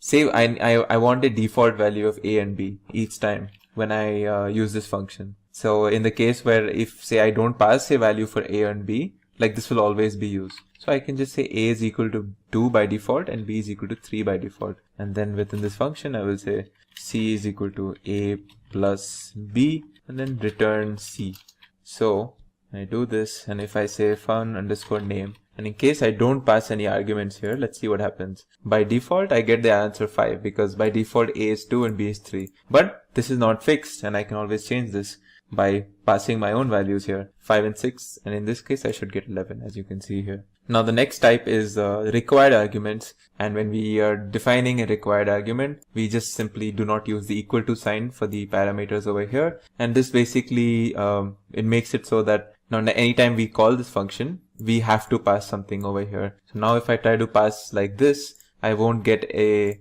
say I want a default value of a and b each time when I use this function. So in the case where if, say, I don't pass a value for a and b, like this will always be used. So I can just say a is equal to 2 by default and b is equal to 3 by default. And then within this function, I will say c is equal to a plus b and then return c. So I do this, and if I say fun underscore name, And in case I don't pass any arguments here, let's see what happens. By default, I get the answer 5 because by default A is 2 and B is 3. But this is not fixed and I can always change this by passing my own values here, 5 and 6. And in this case, I should get 11, as you can see here. Now the next type is required arguments. And when we are defining a required argument, we just simply do not use the equal to sign for the parameters over here. And this basically, it makes it so that now anytime we call this function, we have to pass something over here. So now if I try to pass like this, I won't get a,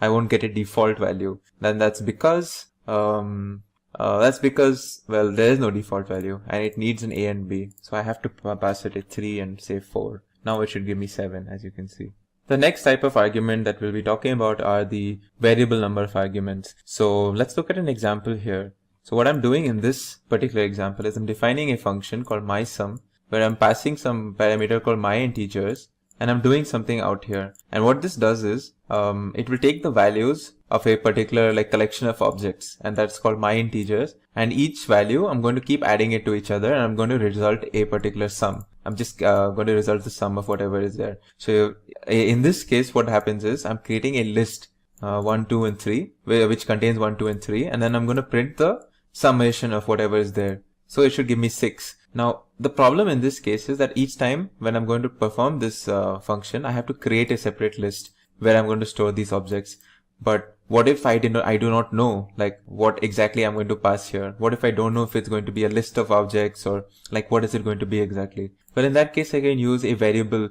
I won't get a default value. Then that's because, well, there is no default value and it needs an A and B. So I have to pass it a 3 and say 4. Now it should give me 7, as you can see. The next type of argument that we'll be talking about are the variable number of arguments. So let's look at an example here. So what I'm doing in this particular example is I'm defining a function called mySum, where I'm passing some parameter called myIntegers, and I'm doing something out here. And what this does is, it will take the values of a particular collection of objects, and that's called myIntegers. And each value, I'm going to keep adding it to each other, and I'm going to result a particular sum. I'm just going to result the sum of whatever is there. So in this case, what happens is I'm creating a list 1, 2, and 3, which contains 1, 2, and 3, and then I'm going to print the summation of whatever is there. So it should give me 6. Now, the problem in this case is that each time when I'm going to perform this function, I have to create a separate list where I'm going to store these objects. But what if I do not know what exactly I'm going to pass here? What if I don't know if it's going to be a list of objects or what is it going to be exactly? Well, in that case, I can use a variable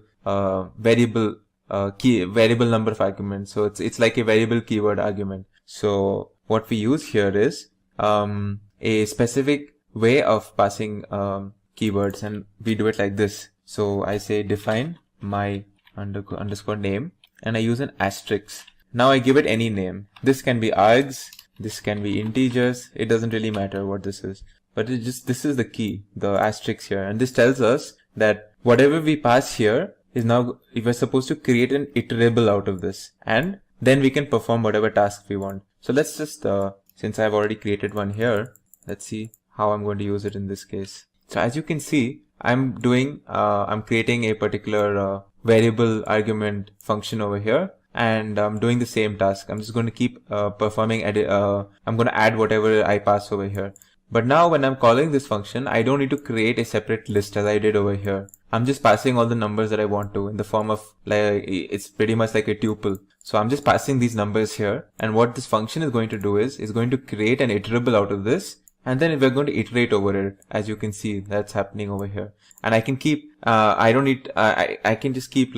number of arguments. So it's like a variable keyword argument. So what we use here is a specific way of passing keywords, and we do it like this. So I say define my underscore name, and I use an asterisk. Now I give it any name. This can be args, this can be integers. It doesn't really matter what this is, but this is the key, the asterisk here, and this tells us that whatever we pass here is now we're supposed to create an iterable out of this, and then we can perform whatever task we want. So let's just since I've already created one here, let's see how I'm going to use it in this case. So as you can see, I'm creating a particular variable argument function over here, and I'm doing the same task. I'm just going to keep performing I'm going to add whatever I pass over here. But now when I'm calling this function, I don't need to create a separate list as I did over here. I'm just passing all the numbers that I want to in the form of it's pretty much like a tuple. So I'm just passing these numbers here, and what this function is going to do is going to create an iterable out of this, and then we're going to iterate over it. As you can see, that's happening over here. And I can keep, I can just keep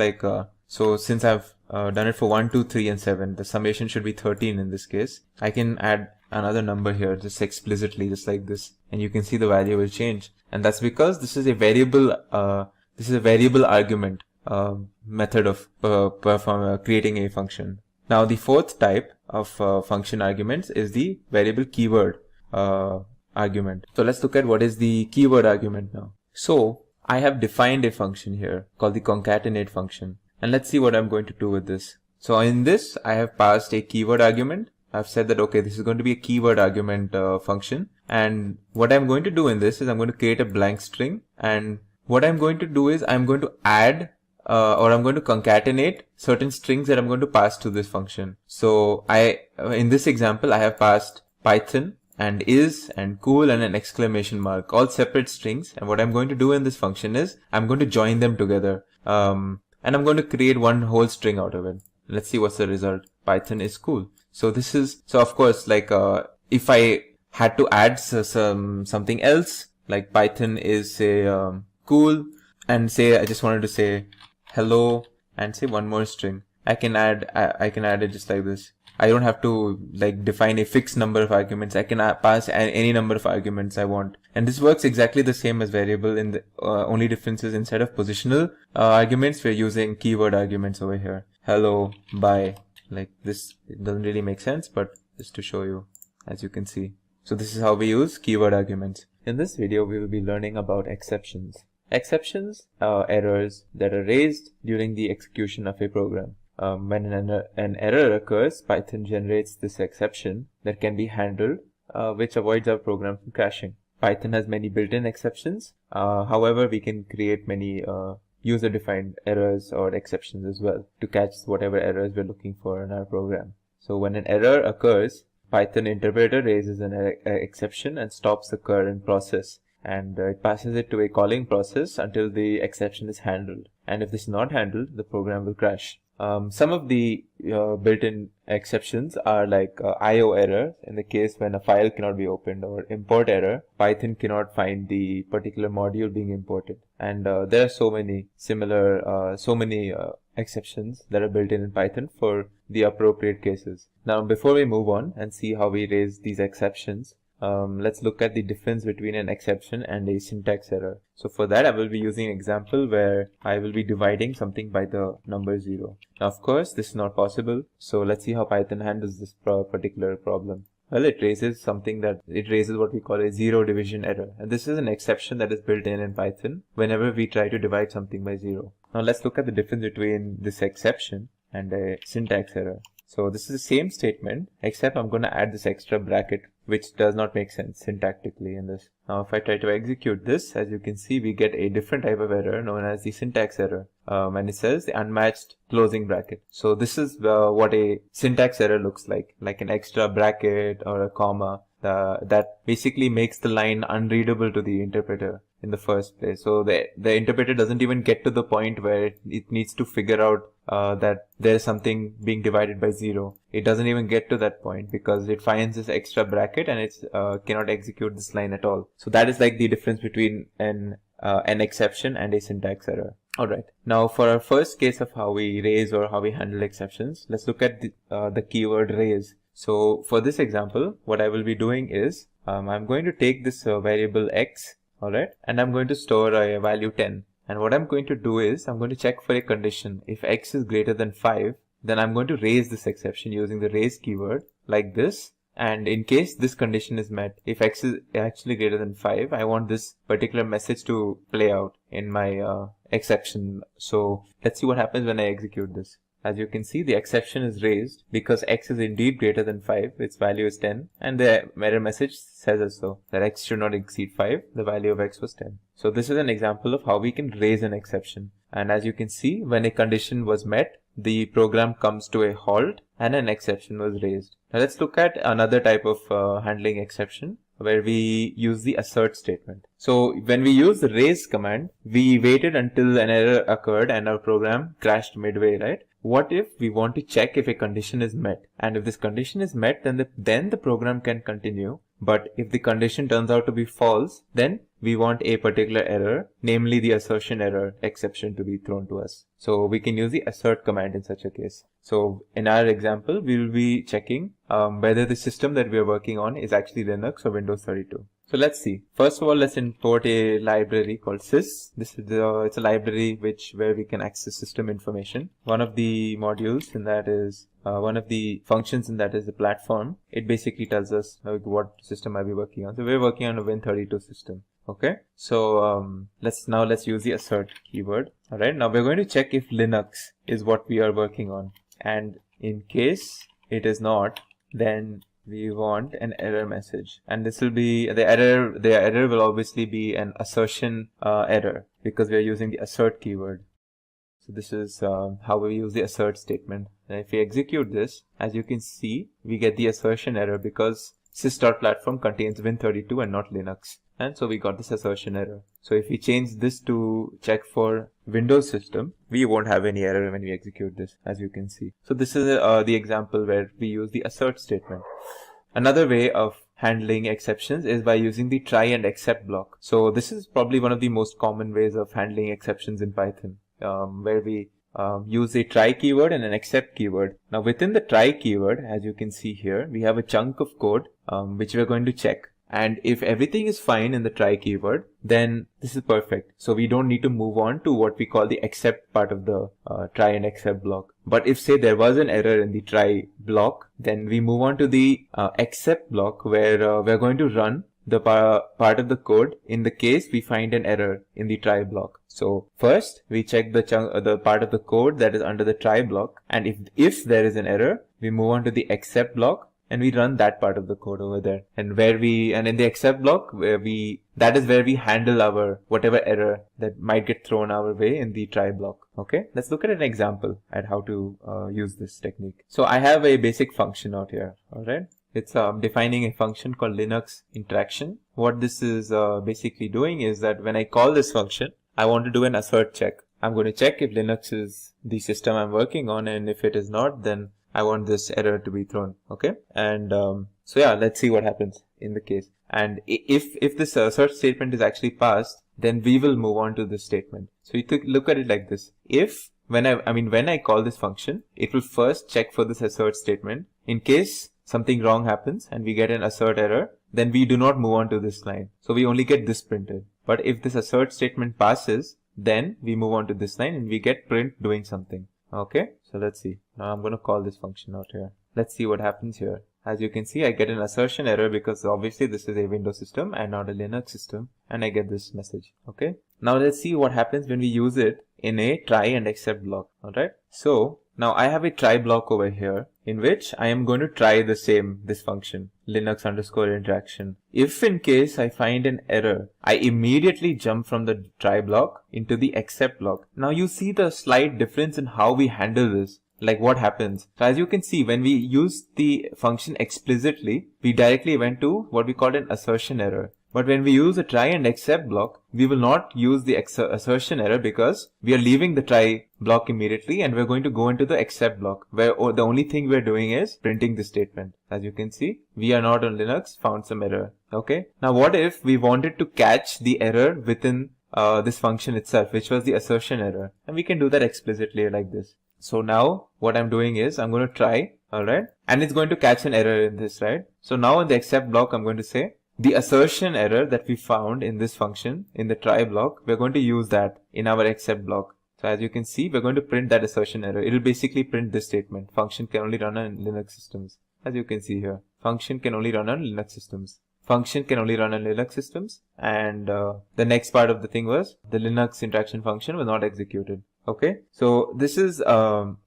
so since I've done it for 1, 2, 3, and 7, the summation should be 13 in this case. I can add another number here just explicitly, just like this, and you can see the value will change. And that's because this is a variable, argument method of creating a function. Now the fourth type of function arguments is the variable keyword argument. So let's look at what is the keyword argument now. So I have defined a function here called the concatenate function, and let's see what I'm going to do with this. So in this, I have passed a keyword argument. I've said that, okay, this is going to be a keyword argument function, and what I'm going to do in this is I'm going to create a blank string, and what I'm going to do is I'm going to add or I'm going to concatenate certain strings that I'm going to pass to this function. So in this example, I have passed Python and is and cool and an exclamation mark, all separate strings. And what I'm going to do in this function is I'm going to join them together. And I'm going to create one whole string out of it. Let's see what's the result. Python is cool. So this is, so of course, if I had to add something else, like Python is say cool, and say I just wanted to say hello and say one more string, I can add it just like this. I don't have to define a fixed number of arguments. I can pass any number of arguments I want. And this works exactly the same as variable. In the only difference is instead of positional arguments, we're using keyword arguments over here. Hello, bye. Like this, it doesn't really make sense, but just to show you, as you can see. So this is how we use keyword arguments. In this video, we will be learning about exceptions. Exceptions are errors that are raised during the execution of a program. When an error occurs, Python generates this exception that can be handled, which avoids our program from crashing. Python has many built-in exceptions. However, we can create many user-defined errors or exceptions as well to catch whatever errors we're looking for in our program. So when an error occurs, Python interpreter raises an exception and stops the current process, and it passes it to a calling process until the exception is handled. And if this is not handled, the program will crash. Some of the built-in exceptions are like IO error, in the case when a file cannot be opened, or import error, Python cannot find the particular module being imported. And there are so many similar, exceptions that are built in Python for the appropriate cases. Now, before we move on and see how we raise these exceptions, let's look at the difference between an exception and a syntax error. So for that, I will be using an example where I will be dividing something by the number 0. Now, of course, this is not possible. So let's see how Python handles this particular problem. Well, it raises what we call a zero division error. And this is an exception that is built in Python whenever we try to divide something by 0. Now let's look at the difference between this exception and a syntax error. So this is the same statement, except I'm going to add this extra bracket, which does not make sense syntactically in this. Now if I try to execute this, as you can see, we get a different type of error known as the syntax error. And it says the unmatched closing bracket. So this is what a syntax error looks like an extra bracket or a comma that basically makes the line unreadable to the interpreter in the first place. So the interpreter doesn't even get to the point where it needs to figure out that there's something being divided by 0. It doesn't even get to that point because it finds this extra bracket and it cannot execute this line at all. So that is like the difference between an exception and a syntax error. Alright, now for our first case of how we raise or how we handle exceptions, let's look at the keyword raise. So for this example, what I will be doing is I'm going to take this variable x, alright, and I'm going to store a value 10. And what I'm going to do is I'm going to check for a condition. If x is greater than 5, then I'm going to raise this exception using the raise keyword like this. And in case this condition is met, if x is actually greater than 5, I want this particular message to play out in my exception. So let's see what happens when I execute this. As you can see, the exception is raised because x is indeed greater than 5, its value is 10, and the error message says as so, that x should not exceed 5, the value of x was 10. So this is an example of how we can raise an exception. And as you can see, when a condition was met, the program comes to a halt and an exception was raised. Now let's look at another type of handling exception, where we use the assert statement. So when we use the raise command, we waited until an error occurred and our program crashed midway, right? What if we want to check if a condition is met? And if this condition is met, then the program can continue. But if the condition turns out to be false, then we want a particular error, namely the assertion error exception, to be thrown to us. So we can use the assert command in such a case. So in our example, we will be checking whether the system that we are working on is actually Linux or Windows 32. So let's see. First of all, let's import a library called sys. This is it's a library where we can access system information. One of the modules in that is one of the functions in that is the platform. It basically tells us what system are we working on. So we're working on a Win32 system. Okay. So let's use the assert keyword. All right. Now we're going to check if Linux is what we are working on, and in case it is not, then we want an error message, and this will be the error will obviously be an assertion error because we are using the assert keyword. So this is how we use the assert statement. And if we execute this, as you can see, we get the assertion error because sys.platform contains Win32 and not Linux. And so we got this assertion error. So if we change this to check for Windows system, we won't have any error when we execute this, as you can see. So this is the example where we use the assert statement. Another way of handling exceptions is by using the try and except block. So this is probably one of the most common ways of handling exceptions in Python, where we use a try keyword and an except keyword. Now within the try keyword, as you can see here, we have a chunk of code which we're going to check. And if everything is fine in the try keyword, then this is perfect. So we don't need to move on to what we call the except part of the try and except block. But if say there was an error in the try block, then we move on to the except block, where we're going to run the part of the code in the case we find an error in the try block. So first we check the part of the code that is under the try block, and if there is an error, we move on to the except block and we run that part of the code over there. And in the except block, that is where we handle our whatever error that might get thrown our way in the try block. Okay, let's look at an example at how to use this technique. So I have a basic function out here. All right. It's defining a function called Linux interaction. What this is basically doing is that when I call this function, I want to do an assert check. I'm going to check if Linux is the system I'm working on, and if it is not, then I want this error to be thrown. Okay, and so yeah, let's see what happens in the case. And if this assert statement is actually passed, then we will move on to this statement. So you look at it like this: if when I call this function, it will first check for this assert statement. In case something wrong happens and we get an assert error, then we do not move on to this line. So we only get this printed. But if this assert statement passes, then we move on to this line and we get print doing something. Okay, so let's see. Now I'm going to call this function out here. Let's see what happens here. As you can see, I get an assertion error because obviously this is a Windows system and not a Linux system, and I get this message. Okay, now let's see what happens when we use it in a try and except block. All right, so now I have a try block over here in which I am going to try this function, Linux_interaction. If in case I find an error, I immediately jump from the try block into the except block. Now you see the slight difference in how we handle this. Like what happens. So as you can see, when we use the function explicitly, we directly went to what we call an assertion error. But when we use a try and except block, we will not use the assertion error because we are leaving the try block immediately and we're going to go into the except block where the only thing we're doing is printing the statement. As you can see, we are not on Linux, found some error. Okay. Now what if we wanted to catch the error within this function itself, which was the assertion error? And we can do that explicitly like this. So now what I'm doing is I'm going to try, alright, and it's going to catch an error in this, right? So now in the except block, I'm going to say the assertion error that we found in this function in the try block, we're going to use that in our except block. So as you can see, we're going to print that assertion error. It'll basically print this statement. Function can only run on Linux systems. As you can see here, function can only run on Linux systems. Function can only run on Linux systems. And the next part of the thing was the Linux interaction function was not executed. Okay, so this is something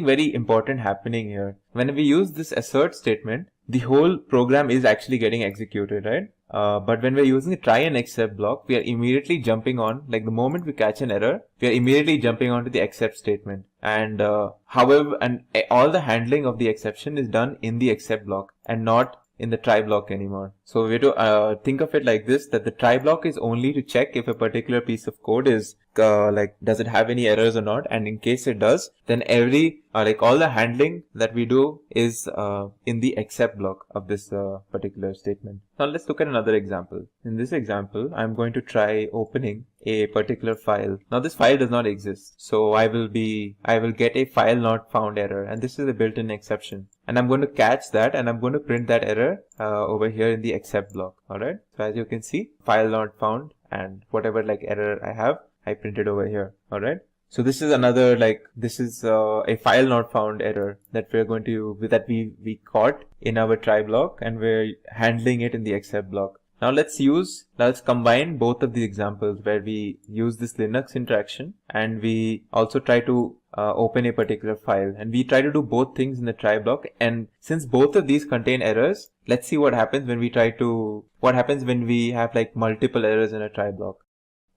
very important happening here. When we use this assert statement, the whole program is actually getting executed, right? But when we're using the try and except block, we are immediately jumping on, like the moment we catch an error, we are immediately jumping onto the except statement. And all the handling of the exception is done in the except block and not in the try block anymore. So we have to think of it like this, that the try block is only to check if a particular piece of code is does it have any errors or not, and in case it does, then all the handling that we do is in the except block of this particular statement. Now let's look at another example. In this example, I'm going to try opening a particular file. Now this file does not exist, so I will get a file not found error, and this is a built-in exception. And I'm going to catch that and I'm going to print that error over here in the except block. Alright. So as you can see, file not found, and whatever error I have, I printed over here. Alright. So this is another a file not found error that we caught in our try block, and we're handling it in the except block. Now let's combine both of the examples where we use this Linux interaction and we also try to open a particular file, and we try to do both things in the try block. And since both of these contain errors, let's see what happens when we have multiple errors in a try block.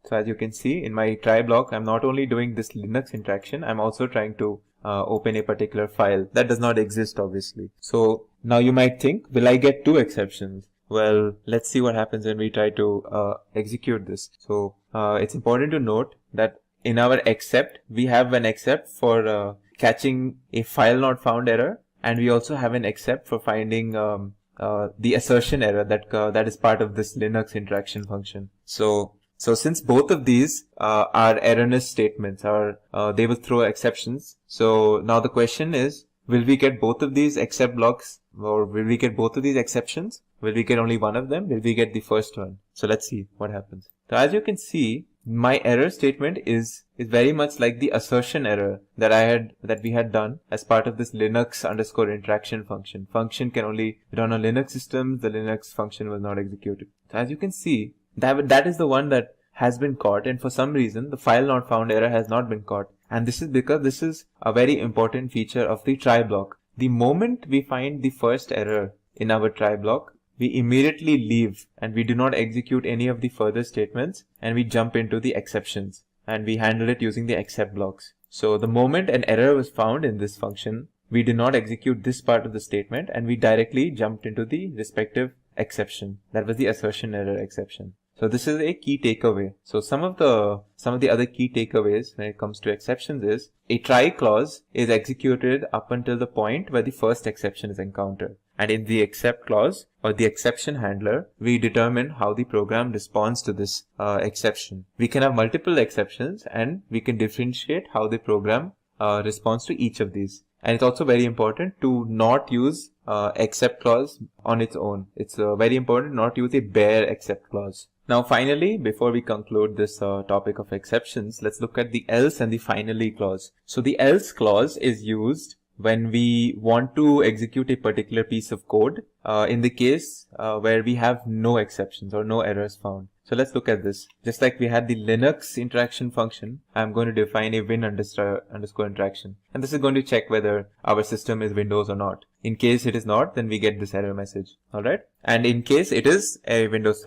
So as you can see, in my try block, I'm not only doing this Linux interaction, I'm also trying to open a particular file that does not exist, obviously. So now you might think, will I get two exceptions? Well, let's see what happens when we try to execute this. So it's important to note that in our except, we have an except for catching a file not found error, and we also have an except for finding the assertion error that is part of this Linux interaction function. So since both of these are erroneous statements, they will throw exceptions. So now the question is, will we get both of these except blocks, or will we get both of these exceptions? Will we get only one of them? Will we get the first one? So let's see what happens. So as you can see, my error statement is very much like the assertion error that we had done as part of this Linux_interaction function. Function can only run on Linux systems. The Linux function was not executed. So as you can see, that is the one that has been caught, and for some reason the file not found error has not been caught. And this is because this is a very important feature of the try block. The moment we find the first error in our try block, we immediately leave and we do not execute any of the further statements, and we jump into the exceptions and we handle it using the except blocks. So the moment an error was found in this function, we did not execute this part of the statement and we directly jumped into the respective exception. That was the assertion error exception. So this is a key takeaway. So some of the other key takeaways when it comes to exceptions is a try clause is executed up until the point where the first exception is encountered. And in the except clause or the exception handler, we determine how the program responds to this exception. We can have multiple exceptions and we can differentiate how the program responds to each of these. And it's also very important to not use except clause on its own. It's very important not use a bare except clause. Now finally, before we conclude this topic of exceptions, let's look at the else and the finally clause. So the else clause is used when we want to execute a particular piece of code in the case where we have no exceptions or no errors found. So let's look at this. Just like we had the Linux interaction function, I'm going to define a win underscore interaction. And this is going to check whether our system is Windows or not. In case it is not, then we get this error message. Alright. And in case it is a Windows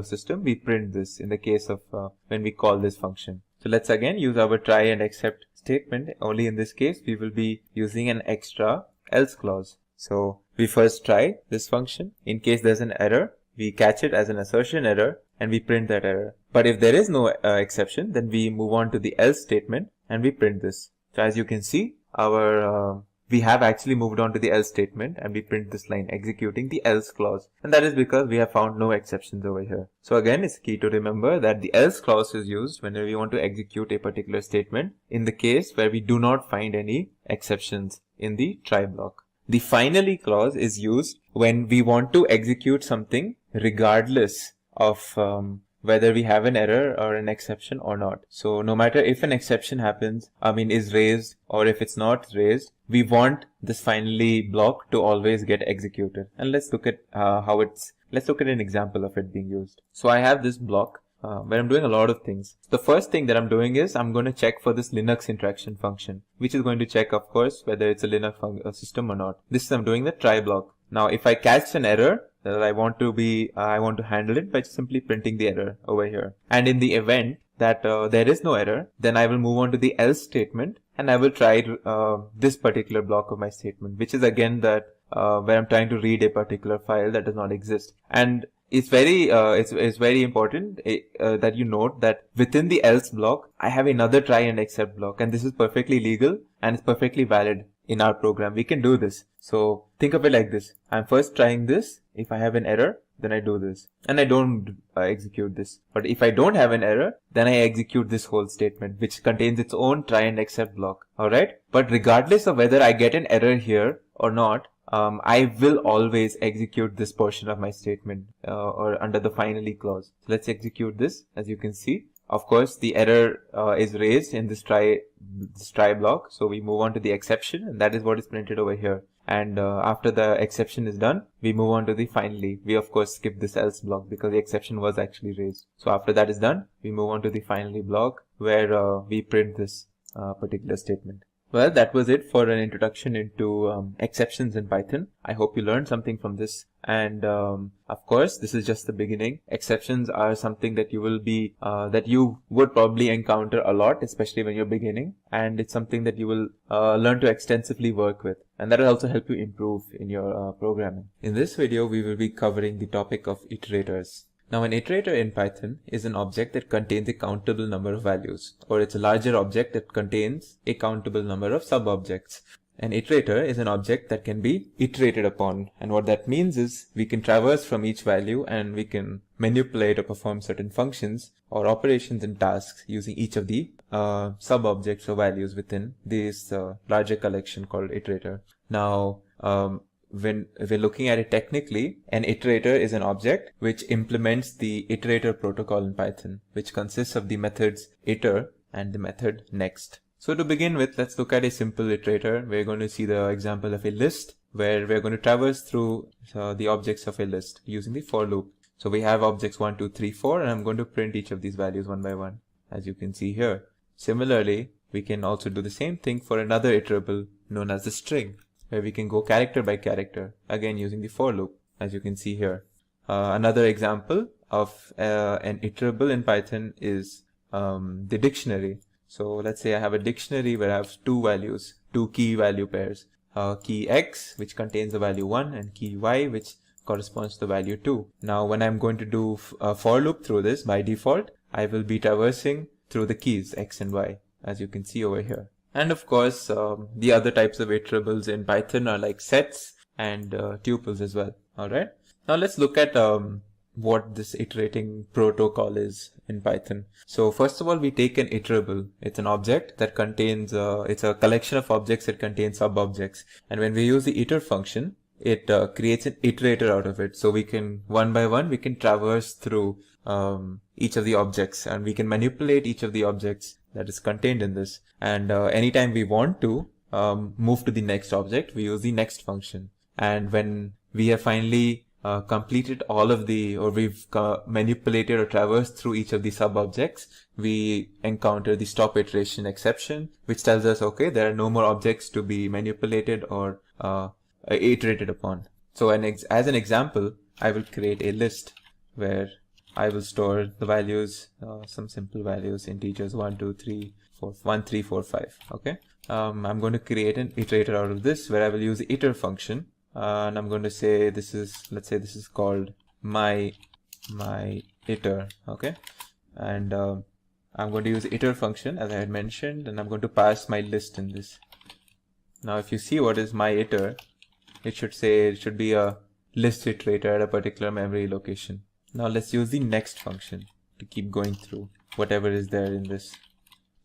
system, we print this in the case of when we call this function. So let's again use our try and except statement. Only in this case, we will be using an extra else clause. So we first try this function. In case there's an error, we catch it as an assertion error and we print that error. But if there is no exception, then we move on to the else statement and we print this. So as you can see, we have actually moved on to the else statement and we print this line executing the else clause. And that is because we have found no exceptions over here. So again, it's key to remember that the else clause is used whenever we want to execute a particular statement in the case where we do not find any exceptions in the try block. The finally clause is used when we want to execute something regardless of whether we have an error or an exception or not. So no matter if an exception is raised or if it's not raised, we want this finally block to always get executed. And let's look at let's look at an example of it being used. So I have this block where I'm doing a lot of things. The first thing that I'm doing is I'm going to check for this Linux interaction function, which is going to check, of course, whether it's a Linux system or not. This is I'm doing the try block. Now, if I catch an error, that I want to handle it by simply printing the error over here. And in the event that there is no error, then I will move on to the else statement and I will try this particular block of my statement, which is again that where I'm trying to read a particular file that does not exist. And it's very important that you note that within the else block, I have another try and except block, and this is perfectly legal and it's perfectly valid in our program. We can do this. So think of it like this. I'm first trying this. If I have an error, then I do this and I don't execute this. But if I don't have an error, then I execute this whole statement, which contains its own try and except block. Alright. But regardless of whether I get an error here or not, I will always execute this portion of my statement or under the finally clause. So let's execute this. As you can see, of course, the error is raised in this try block. So we move on to the exception, and that is what is printed over here. And after the exception is done, we move on to the finally. We of course skip this else block because the exception was actually raised. So after that is done, we move on to the finally block where we print this particular statement. Well, that was it for an introduction into exceptions in Python. I hope you learned something from this. And of course, this is just the beginning. Exceptions are something that you would probably encounter a lot, especially when you're beginning. And it's something that you will learn to extensively work with. And that will also help you improve in your programming. In this video, we will be covering the topic of iterators. Now, an iterator in Python is an object that contains a countable number of values, or it's a larger object that contains a countable number of sub-objects. An iterator is an object that can be iterated upon, and what that means is we can traverse from each value and we can manipulate or perform certain functions or operations and tasks using each of the sub-objects or values within this larger collection called iterator. Now, when we're looking at it technically, an iterator is an object which implements the iterator protocol in Python, which consists of the methods iter and the method next. So to begin with, let's look at a simple iterator. We're going to see the example of a list where we're going to traverse through the objects of a list using the for loop. So we have objects 1, 2, 3, 4, and I'm going to print each of these values one by one, as you can see here. Similarly, we can also do the same thing for another iterable known as the string, where we can go character by character, again using the for loop, as you can see here. Another example of an iterable in Python is the dictionary. So let's say I have a dictionary where I have two key value pairs, key x, which contains the value 1, and key y, which corresponds to the value 2. Now when I'm going to do a for loop through this, by default I will be traversing through the keys x and y, as you can see over here. And of course the other types of iterables in Python are like sets and tuples as well. Alright, now let's look at what this iterating protocol is in Python. So first of all, we take an iterable. It's an object that contains it's a collection of objects that contain sub-objects, and when we use the iter function, it creates an iterator out of it. So we can, one by one, we can traverse through each of the objects, and we can manipulate each of the objects that is contained in this. And anytime we want to move to the next object, we use the next function. And when we have finally completed all of the, or we've manipulated or traversed through each of the sub-objects, we encounter the stop iteration exception, which tells us, okay, there are no more objects to be manipulated or iterated upon. So as an example, I will create a list where I will store the values, some simple values, integers 1, 2, 3, 4, 1, 3, 4, 5. Okay. I'm going to create an iterator out of this where I will use the iter function. And I'm going to say this is, let's say this is called my iter. Okay. And I'm going to use the iter function as I had mentioned, and I'm going to pass my list in this. Now if you see what is my iter, it should be a list iterator at a particular memory location. Now let's use the next function to keep going through whatever is there in this.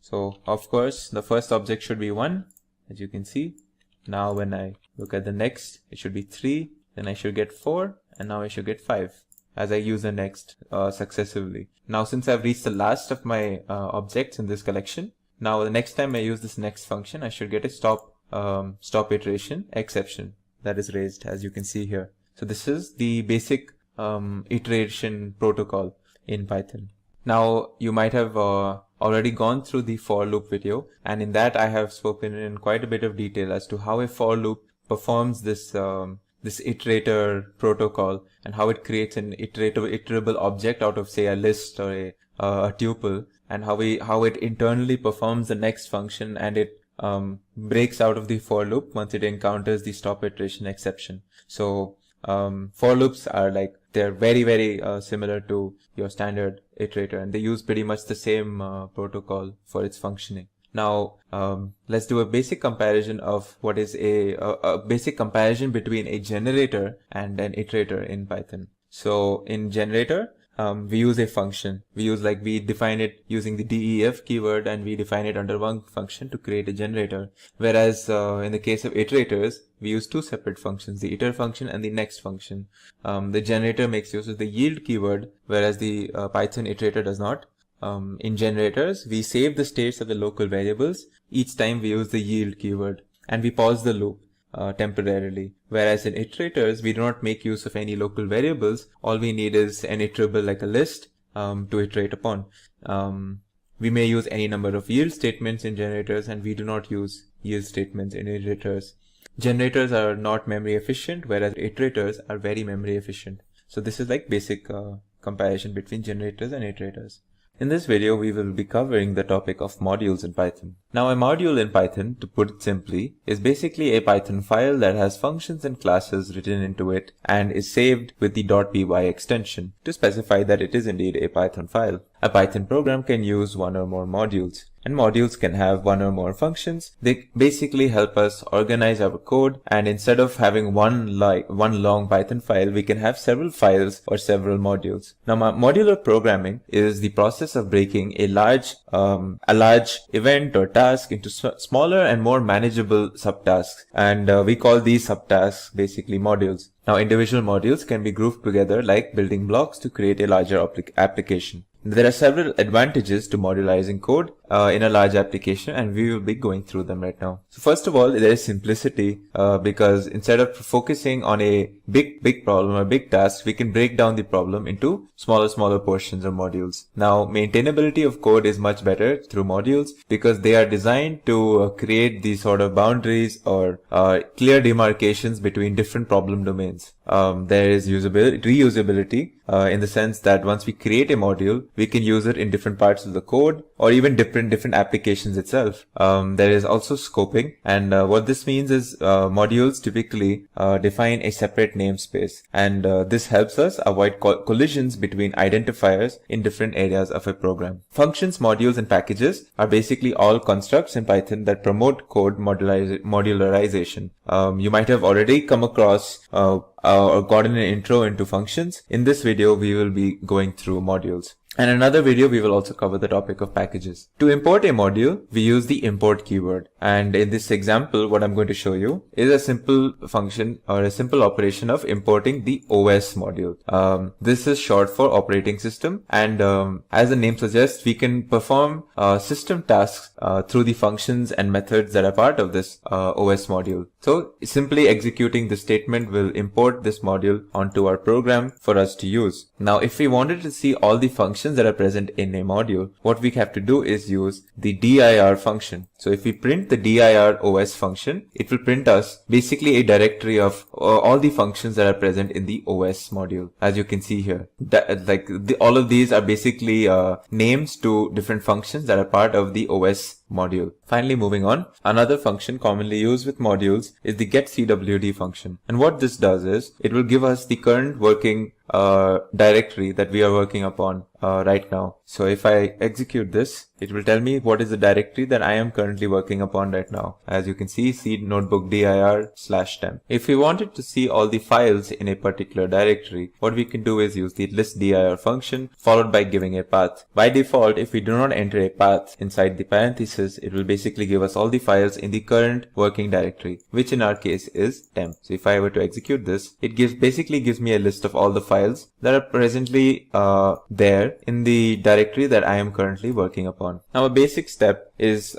So of course the first object should be 1, as you can see. Now when I look at the next, it should be 3, then I should get 4, and now I should get 5 as I use the next successively. Now since I've reached the last of my objects in this collection, now the next time I use this next function, I should get a stop iteration exception that is raised, as you can see here. So this is the basic iteration protocol in Python. Now you might have already gone through the for loop video, and in that I have spoken in quite a bit of detail as to how a for loop performs this iterator protocol, and how it creates an iterable object out of, say, a list or a tuple, and how it internally performs the next function, and it breaks out of the for loop once it encounters the stop iteration exception. So for loops are like, they're very, very similar to your standard iterator, and they use pretty much the same protocol for its functioning. Now let's do a basic comparison of what is a basic comparison between a generator and an iterator in Python. So in generator, we use a function. We define it using the def keyword, and we define it under one function to create a generator. Whereas in the case of iterators, we use two separate functions, the iter function and the next function. The generator makes use of the yield keyword, whereas the Python iterator does not. In generators, we save the states of the local variables each time we use the yield keyword, and we pause the loop temporarily. Whereas in iterators, we do not make use of any local variables. All we need is an iterable like a list to iterate upon. We may use any number of yield statements in generators, and we do not use yield statements in iterators. Generators are not memory efficient, whereas iterators are very memory efficient. So this is like basic comparison between generators and iterators. In this video, we will be covering the topic of modules in Python. Now, a module in Python, to put it simply, is basically a Python file that has functions and classes written into it and is saved with the .py extension to specify that it is indeed a Python file. A Python program can use one or more modules, and modules can have one or more functions. They basically help us organize our code, and instead of having one long Python file, we can have several files or several modules. Now, modular programming is the process of breaking a large event or task into smaller and more manageable subtasks, and we call these subtasks basically modules. Now, individual modules can be grouped together like building blocks to create a larger application. There are several advantages to modularizing code in a large application, and we will be going through them right now. So first of all, there is simplicity because instead of focusing on a big problem or big task, we can break down the problem into smaller portions or modules. Now, maintainability of code is much better through modules because they are designed to create these sort of boundaries or clear demarcations between different problem domains. There is reusability in the sense that once we create a module, we can use it in different parts of the code or even different applications itself. There is also scoping, and what this means is modules typically define a separate namespace, and this helps us avoid collisions between identifiers in different areas of a program. Functions, modules, and packages are basically all constructs in Python that promote code modularization. You might have already come across or gotten an intro into functions. In this video, we will be going through modules. And in another video, we will also cover the topic of packages. To import a module, we use the import keyword. And in this example, what I'm going to show you is a simple function or a simple operation of importing the OS module. This is short for operating system. And as the name suggests, we can perform system tasks through the functions and methods that are part of this OS module. So simply executing this statement will import this module onto our program for us to use. Now, if we wanted to see all the functions that are present in a module, what we have to do is use the dir function. So if we print the dir OS function, it will print us basically a directory of all the functions that are present in the OS module. As you can see here, all of these are basically names to different functions that are part of the OS module. Finally, moving on, another function commonly used with modules is the getCwd function. And what this does is it will give us the current working directory that we are working upon right now. So if I execute this, it will tell me what is the directory that I am currently working upon right now. As you can see, C notebook dir/temp. If we wanted to see all the files in a particular directory, what we can do is use the listdir function followed by giving a path. By default, if we do not enter a path inside the parenthesis, it will basically give us all the files in the current working directory, which in our case is temp. So if I were to execute this, it basically gives me a list of all the files that are presently there in the directory that I am currently working upon. Now, a basic step is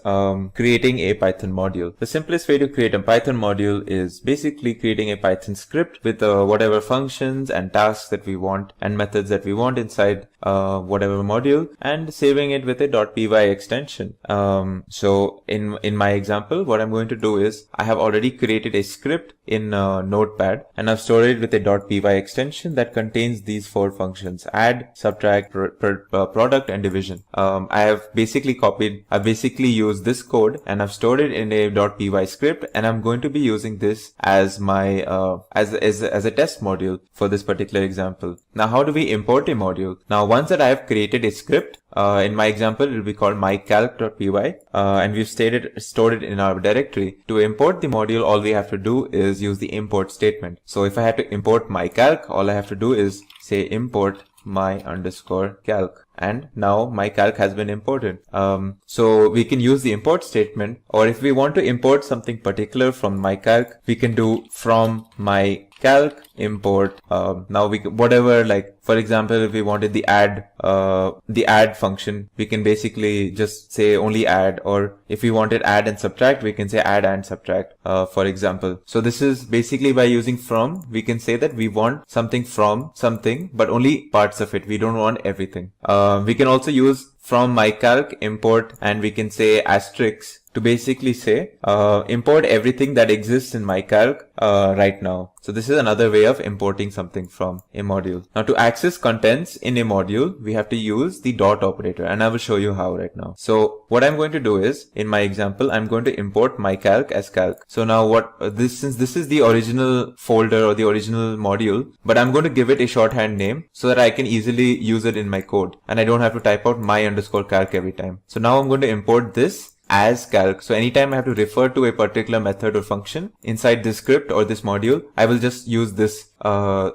creating a Python module. The simplest way to create a Python module is basically creating a Python script with whatever functions and tasks that we want and methods that we want inside whatever module, and saving it with a .py extension. So in my example, what I'm going to do is I have already created a script in Notepad, and I've stored it with a .py extension that contains these 4 functions: add, subtract, product, and division. I've basically used this code and I've stored it in a .py script, and I'm going to be using this as my as a test module for this particular example. Now, how do we import a module? Now, once that I have created a script, in my example, it will be called mycalc.py, and we've stored it in our directory. To import the module, all we have to do is use the import statement. So if I had to import mycalc, all I have to do is say import my_calc, and now my calc has been imported. So we can use the import statement, or if we want to import something particular from my calc, we can do from my calc import. Now we can, whatever, like for example, if we wanted the add function, we can basically just say only add, or if we wanted add and subtract, we can say add and subtract, for example. So this is basically by using from, we can say that we want something from something, but only parts of it. We don't want everything. We can also use from mycalc import, and we can say asterisk to basically say import everything that exists in mycalc right now. So this is another way of importing something from a module. Now, to access contents in a module, we have to use the dot operator, and I will show you how right now. So what I'm going to do is, in my example, I'm going to import mycalc as calc. So now since this is the original folder or the original module, but I'm going to give it a shorthand name so that I can easily use it in my code and I don't have to type out my_calc every time. So now I'm going to import this as calc. So anytime I have to refer to a particular method or function inside this script or this module, I will just use this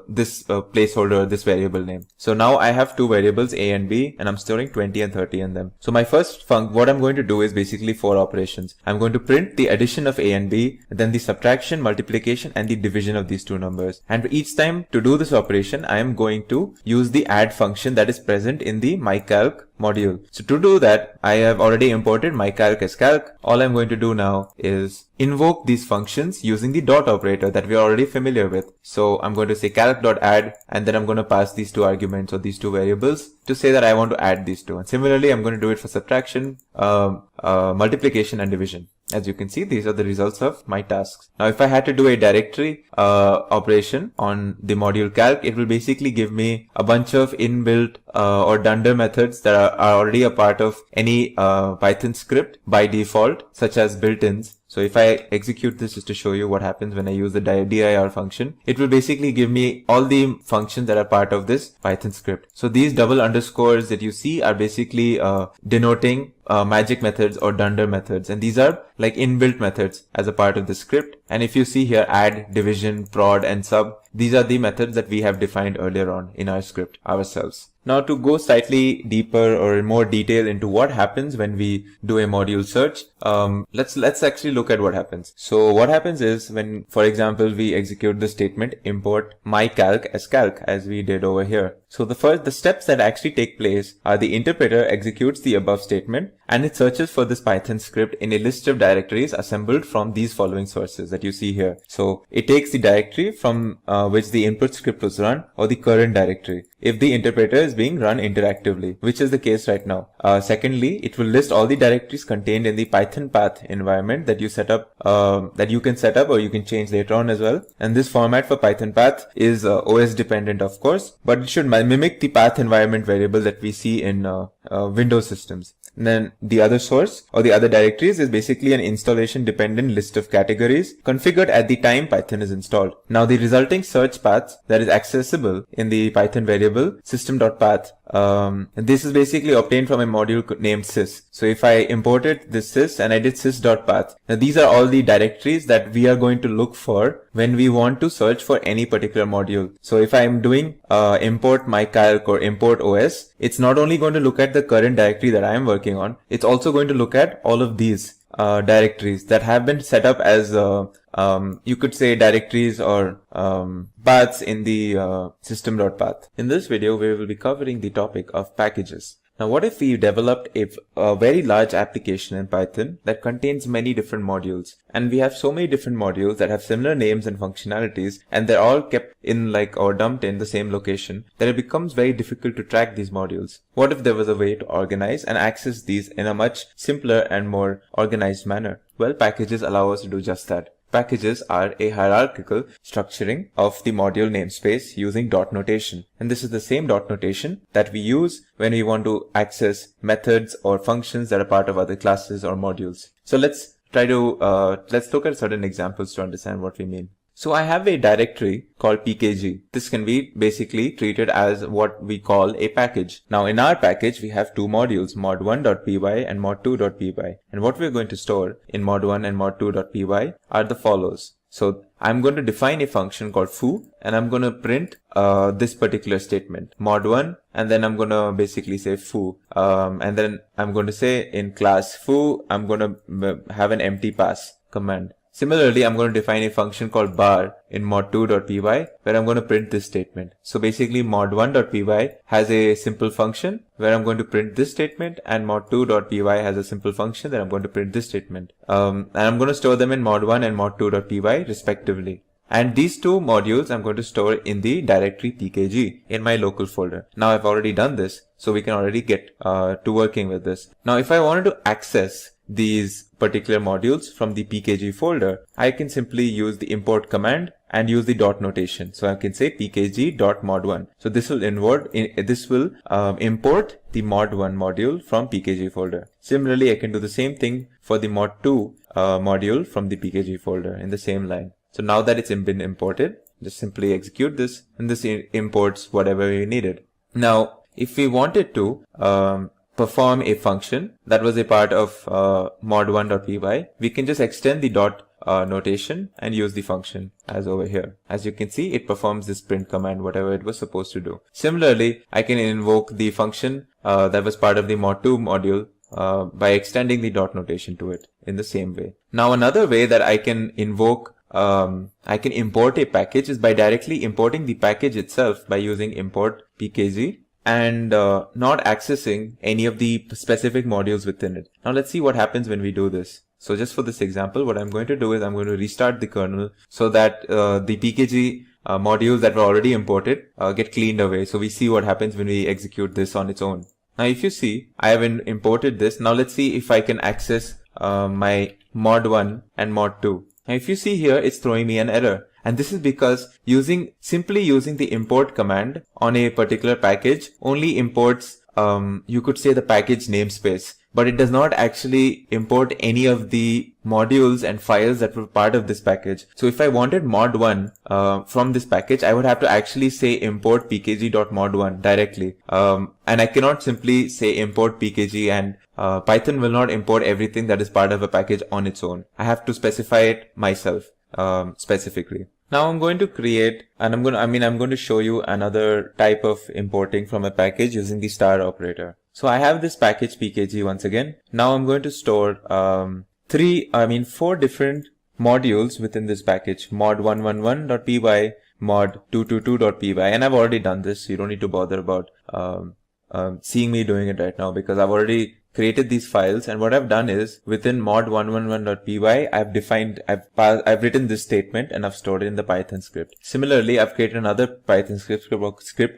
this placeholder, this variable name. So now I have two variables, a and b, and I'm storing 20 and 30 in them. So my first what I'm going to do is basically 4 operations. I'm going to print the addition of a and b, then the subtraction, multiplication, and the division of these two numbers. And each time to do this operation, I am going to use the add function that is present in the mycalc module. So to do that, I have already imported mycalc as calc. All I'm going to do now is invoke these functions using the dot operator that we are already familiar with. So I'm going to say calc.add, and then I'm going to pass these two arguments or these two variables to say that I want to add these two. And similarly, I'm going to do it for subtraction, multiplication, and division. As you can see, these are the results of my tasks. Now, if I had to do a directory operation on the module calc, it will basically give me a bunch of inbuilt or dunder methods that are already a part of any Python script by default, such as built-ins. So if I execute this just to show you what happens when I use the dir function, it will basically give me all the functions that are part of this Python script. So these double underscores that you see are basically denoting magic methods or dunder methods, and these are like inbuilt methods as a part of the script. And if you see here, add, division, prod, and sub, these are the methods that we have defined earlier on in our script ourselves. Now, to go slightly deeper or in more detail into what happens when we do a module search, let's actually look at what happens. So what happens is when, for example, we execute the statement import mycalc as calc, as we did over here. So the steps that actually take place are the interpreter executes the above statement and it searches for this Python script in a list of directories assembled from these following sources that you see here. So it takes the directory from which the input script was run, or the current directory, if the interpreter is being run interactively, which is the case right now. Secondly, it will list all the directories contained in the Python path environment that you set up, that you can set up or you can change later on as well. And this format for Python path is OS dependent, of course, but it should mimic the path environment variable that we see in Windows systems. And then the other source or the other directories is basically an installation dependent list of categories configured at the time Python is installed. Now the resulting search path that is accessible in the Python variable system.path, this is basically obtained from a module named sys. So if I imported this sys and I did sys.path, now these are all the directories that we are going to look for when we want to search for any particular module. So if I am doing import mycalc or import OS, it's not only going to look at the current directory that I am working on, it's also going to look at all of these directories that have been set up as you could say directories or paths in the system.path. In this video, we will be covering the topic of packages. Now, what if we developed a very large application in Python that contains many different modules, and we have so many different modules that have similar names and functionalities, and they're all kept in or dumped in the same location, that it becomes very difficult to track these modules? What if there was a way to organize and access these in a much simpler and more organized manner? Well, packages allow us to do just that. Packages are a hierarchical structuring of the module namespace using dot notation. And this is the same dot notation that we use when we want to access methods or functions that are part of other classes or modules. So let's look at certain examples to understand what we mean. So I have a directory called pkg. This can be basically treated as what we call a package. Now in our package, we have two modules, mod1.py and mod2.py. And what we're going to store in mod1 and mod2.py are the follows. So I'm going to define a function called foo, and I'm going to print this particular statement, mod1, and then I'm going to basically say foo. And then I'm going to say in class foo, I'm going to have an empty pass command. Similarly, I'm going to define a function called bar in mod2.py where I'm going to print this statement. So basically mod1.py has a simple function where I'm going to print this statement, and mod2.py has a simple function that I'm going to print this statement. And I'm going to store them in mod1 and mod2.py respectively. And these two modules I'm going to store in the directory pkg in my local folder. Now I've already done this, so we can already get to working with this. Now if I wanted to access these particular modules from the pkg folder, I can simply use the import command and use the dot notation. So I can say pkg.mod1. So this will import the mod1 module from pkg folder. Similarly, I can do the same thing for the mod2 module from the pkg folder in the same line. So now that it's been imported, just simply execute this, and this imports whatever we needed. Now, if we wanted to perform a function that was a part of mod1.py, we can just extend the dot notation and use the function as over here. As you can see, it performs this print command, whatever it was supposed to do. Similarly, I can invoke the function that was part of the mod2 module by extending the dot notation to it in the same way. Now, another way that I can invoke I can import a package is by directly importing the package itself by using import pkg and not accessing any of the specific modules within it. Now let's see what happens when we do this. So just for this example, what I'm going to do is I'm going to restart the kernel so that the pkg modules that were already imported get cleaned away. So we see what happens when we execute this on its own. Now if you see, I have imported this. Now let's see if I can access my mod1 and mod2. Now if you see here, it's throwing me an error. And this is because simply using the import command on a particular package only imports, you could say, the package namespace, but it does not actually import any of the modules and files that were part of this package. So if I wanted mod1 from this package, I would have to actually say import pkg.mod1 directly. And I cannot simply say import pkg and Python will not import everything that is part of a package on its own. I have to specify it myself specifically. Now I'm going to create, and I'm going to show you another type of importing from a package using the star operator. So I have this package pkg once again. Now I'm going to store 4 different modules within this package: mod111.py, mod222.py, and I've already done this. So you don't need to bother about seeing me doing it right now because I've already created these files, and what I've done is within mod111.py I've written this statement and I've stored it in the Python script. Similarly, I've created another Python script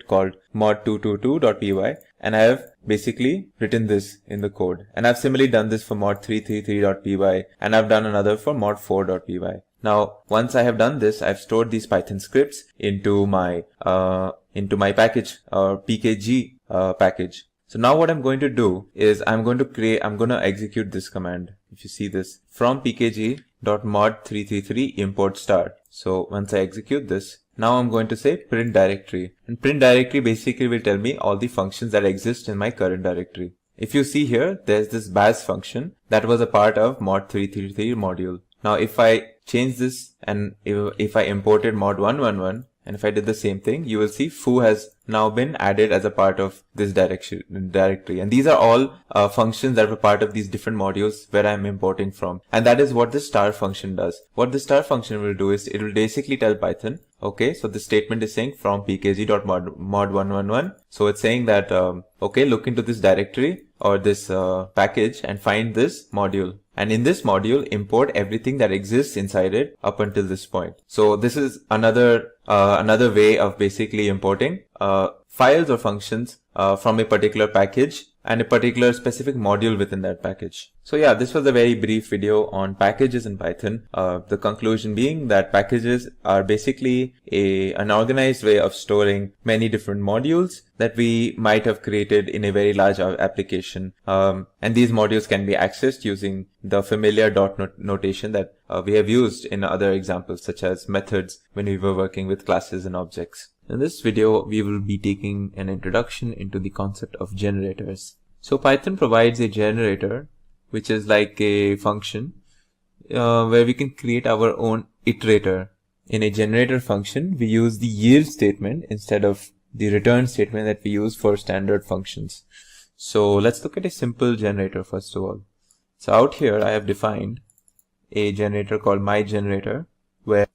called mod222.py and I have basically written this in the code, and I've similarly done this for mod333.py and I've done another for mod4.py. Now once I have done this, I've stored these Python scripts into my package or pkg package. So now what I'm going to do is I'm going to execute this command. If you see this, from pkg.mod333 import star. So once I execute this, now I'm going to say print directory, and print directory basically will tell me all the functions that exist in my current directory. If you see here, there's this baz function that was a part of mod333 module. Now if I change this and if I imported mod111, and if I did the same thing, you will see foo has now been added as a part of this directory. And these are all functions that were part of these different modules where I'm importing from. And that is what the star function does. What the star function will do is it will basically tell Python, okay, so the statement is saying from pkg.mod111. So it's saying that, okay, look into this directory or this package and find this module. And in this module, import everything that exists inside it up until this point. So this is another way of basically importing files or functions from a particular package and a particular specific module within that package. So yeah, this was a very brief video on packages in Python. The conclusion being that packages are basically an organized way of storing many different modules that we might have created in a very large application. And these modules can be accessed using the familiar dot notation that we have used in other examples, such as methods when we were working with classes and objects. In this video, we will be taking an introduction into the concept of generators. So Python provides a generator, which is like a function where we can create our own iterator. In a generator function, we use the yield statement instead of the return statement that we use for standard functions. So let's look at a simple generator first of all. So out here, I have defined a generator called myGenerator, where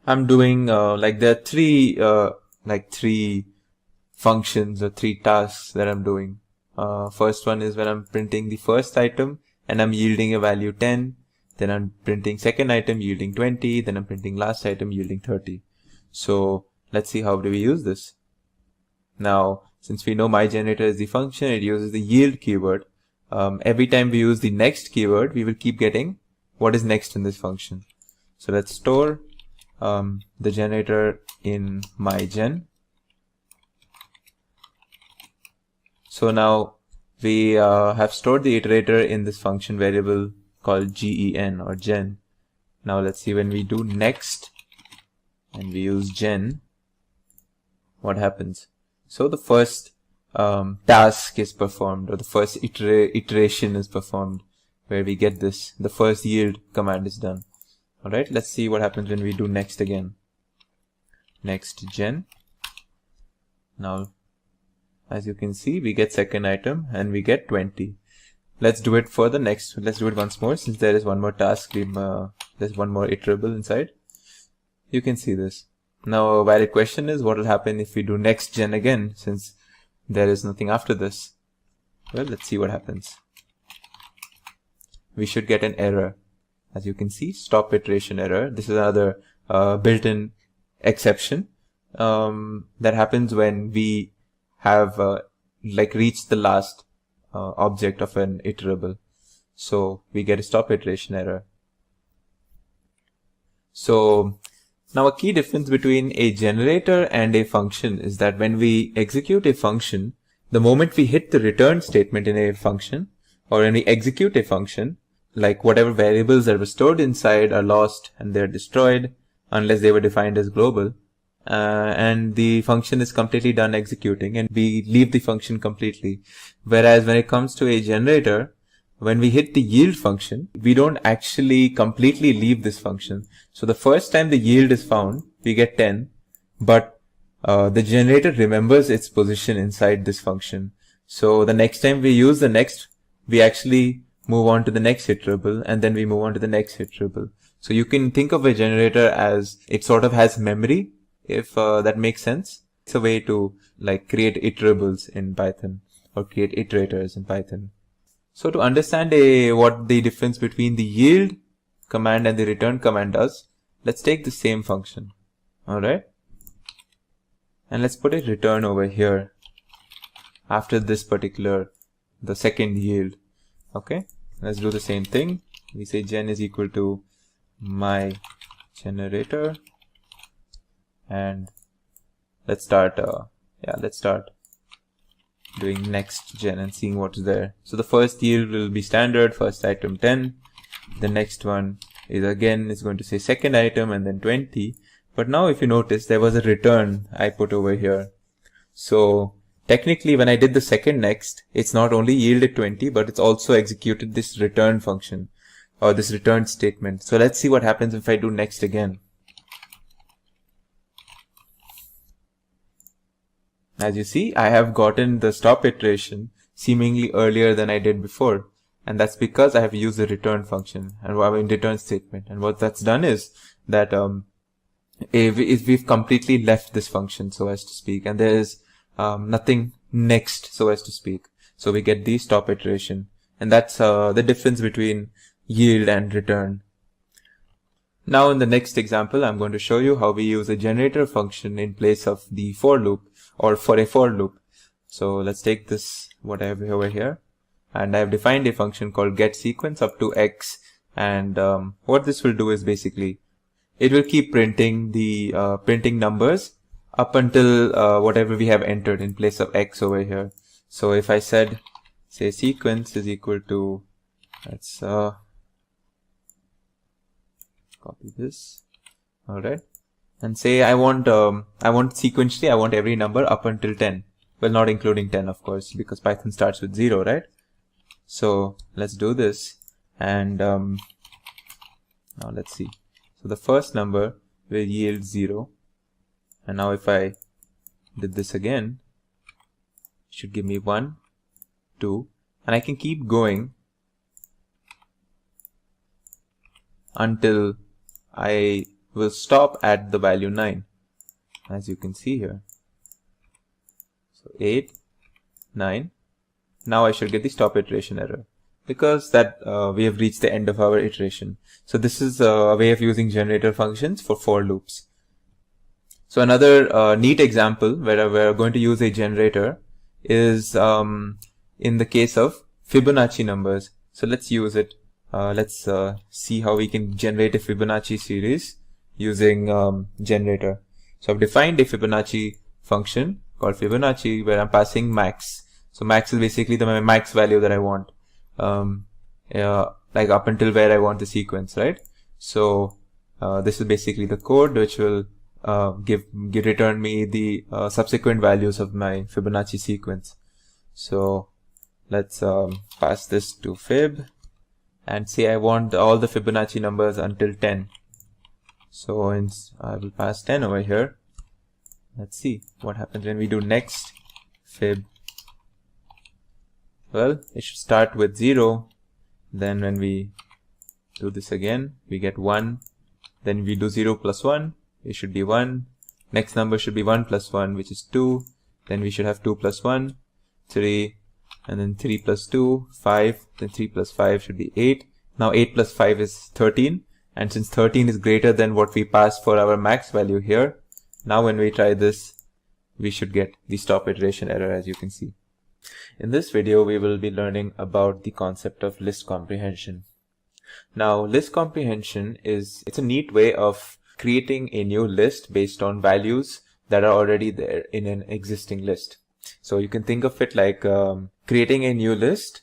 I'm doing there are three functions or three tasks that I'm doing. First one is when I'm printing the first item and I'm yielding a value 10. Then I'm printing second item yielding 20. Then I'm printing last item yielding 30. So let's see how do we use this. Now, since we know myGenerator is the function, it uses the yield keyword. Every time we use the next keyword, we will keep getting what is next in this function. So let's store the generator in mygen. So now we have stored the iterator in this function variable called gen or gen. Now let's see, when we do next and we use gen, what happens? So the first task is performed, or the first iteration is performed, where we get this, the first yield command is done. Alright, let's see what happens when we do next again. Next gen. Now, as you can see, we get second item and we get 20. Let's do it for the next, let's do it once more, since there is one more task, there's one more iterable inside. You can see this. Now a valid question is, what will happen if we do next gen again, since there is nothing after this? Well, let's see what happens. We should get an error. As you can see, stop iteration error. This is another built-in exception that happens when we have reached the last object of an iterable. So we get a stop iteration error. So now a key difference between a generator and a function is that when we execute a function, the moment we hit the return statement in a function, or when we execute a function, like whatever variables that were stored inside are lost and they're destroyed unless they were defined as global, and the function is completely done executing and we leave the function completely. Whereas when it comes to a generator, when we hit the yield function, we don't actually completely leave this function. So the first time the yield is found, we get 10, but the generator remembers its position inside this function. So the next time we use the next, we actually move on to the next iterable, and then we move on to the next iterable. So you can think of a generator as it sort of has memory, if that makes sense. It's a way to create iterables in Python, or create iterators in Python. So to understand what the difference between the yield command and the return command does, let's take the same function. Alright, and let's put a return over here after this particular, the second yield. Okay, let's do the same thing. We say gen is equal to my generator, and let's start doing next gen and seeing what's there. So the first yield will be standard, first item 10. The next one is going to say second item and then 20. But now if you notice, there was a return I put over here. So technically when I did the second next, it's not only yielded 20, but it's also executed this return function, or this return statement. So let's see what happens if I do next again. As you see, I have gotten the stop iteration seemingly earlier than I did before. And that's because I have used the return function and return statement. And what that's done is that we've completely left this function, so as to speak, and there is nothing next, so as to speak. So we get the stop iteration, and that's the difference between yield and return. Now in the next example, I'm going to show you how we use a generator function in place of the for loop, or for a for loop. So let's take this, what I have over here, and I have defined a function called getSequence up to x, and what this will do is basically it will keep printing the printing numbers up until whatever we have entered in place of x over here. So if I said, say, sequence is equal to, let's copy this, all right, and say I want sequentially, I want every number up until 10. Well, not including 10, of course, because Python starts with 0, right? So let's do this, and now let's see. So the first number will yield 0, and now if I did this again, it should give me 1, 2, and I can keep going until I will stop at the value 9, as you can see here. So 8, 9. Now I should get the stop iteration error, because that we have reached the end of our iteration. So this is a way of using generator functions for loops. So another neat example where we're going to use a generator is in the case of Fibonacci numbers. So let's use it. Let's see how we can generate a Fibonacci series using generator. So I've defined a Fibonacci function called Fibonacci where I'm passing max. So max is basically the max value that I want, like up until where I want the sequence, right? So this is basically the code which will return me the subsequent values of my Fibonacci sequence. So let's pass this to fib and say I want all the Fibonacci numbers until 10. So I will pass 10 over here. Let's see what happens when we do next fib. Well, it should start with 0. Then when we do this again, we get 1. Then we do 0 plus 1, it should be 1. Next number should be 1 plus 1, which is 2. Then we should have 2 plus 1, 3. And then 3 plus 2, 5. Then 3 plus 5 should be 8. Now 8 plus 5 is 13. And since 13 is greater than what we passed for our max value here, now when we try this, we should get the stop iteration error, as you can see. In this video, we will be learning about the concept of list comprehension. Now, list comprehension it's a neat way of creating a new list based on values that are already there in an existing list. So you can think of it like creating a new list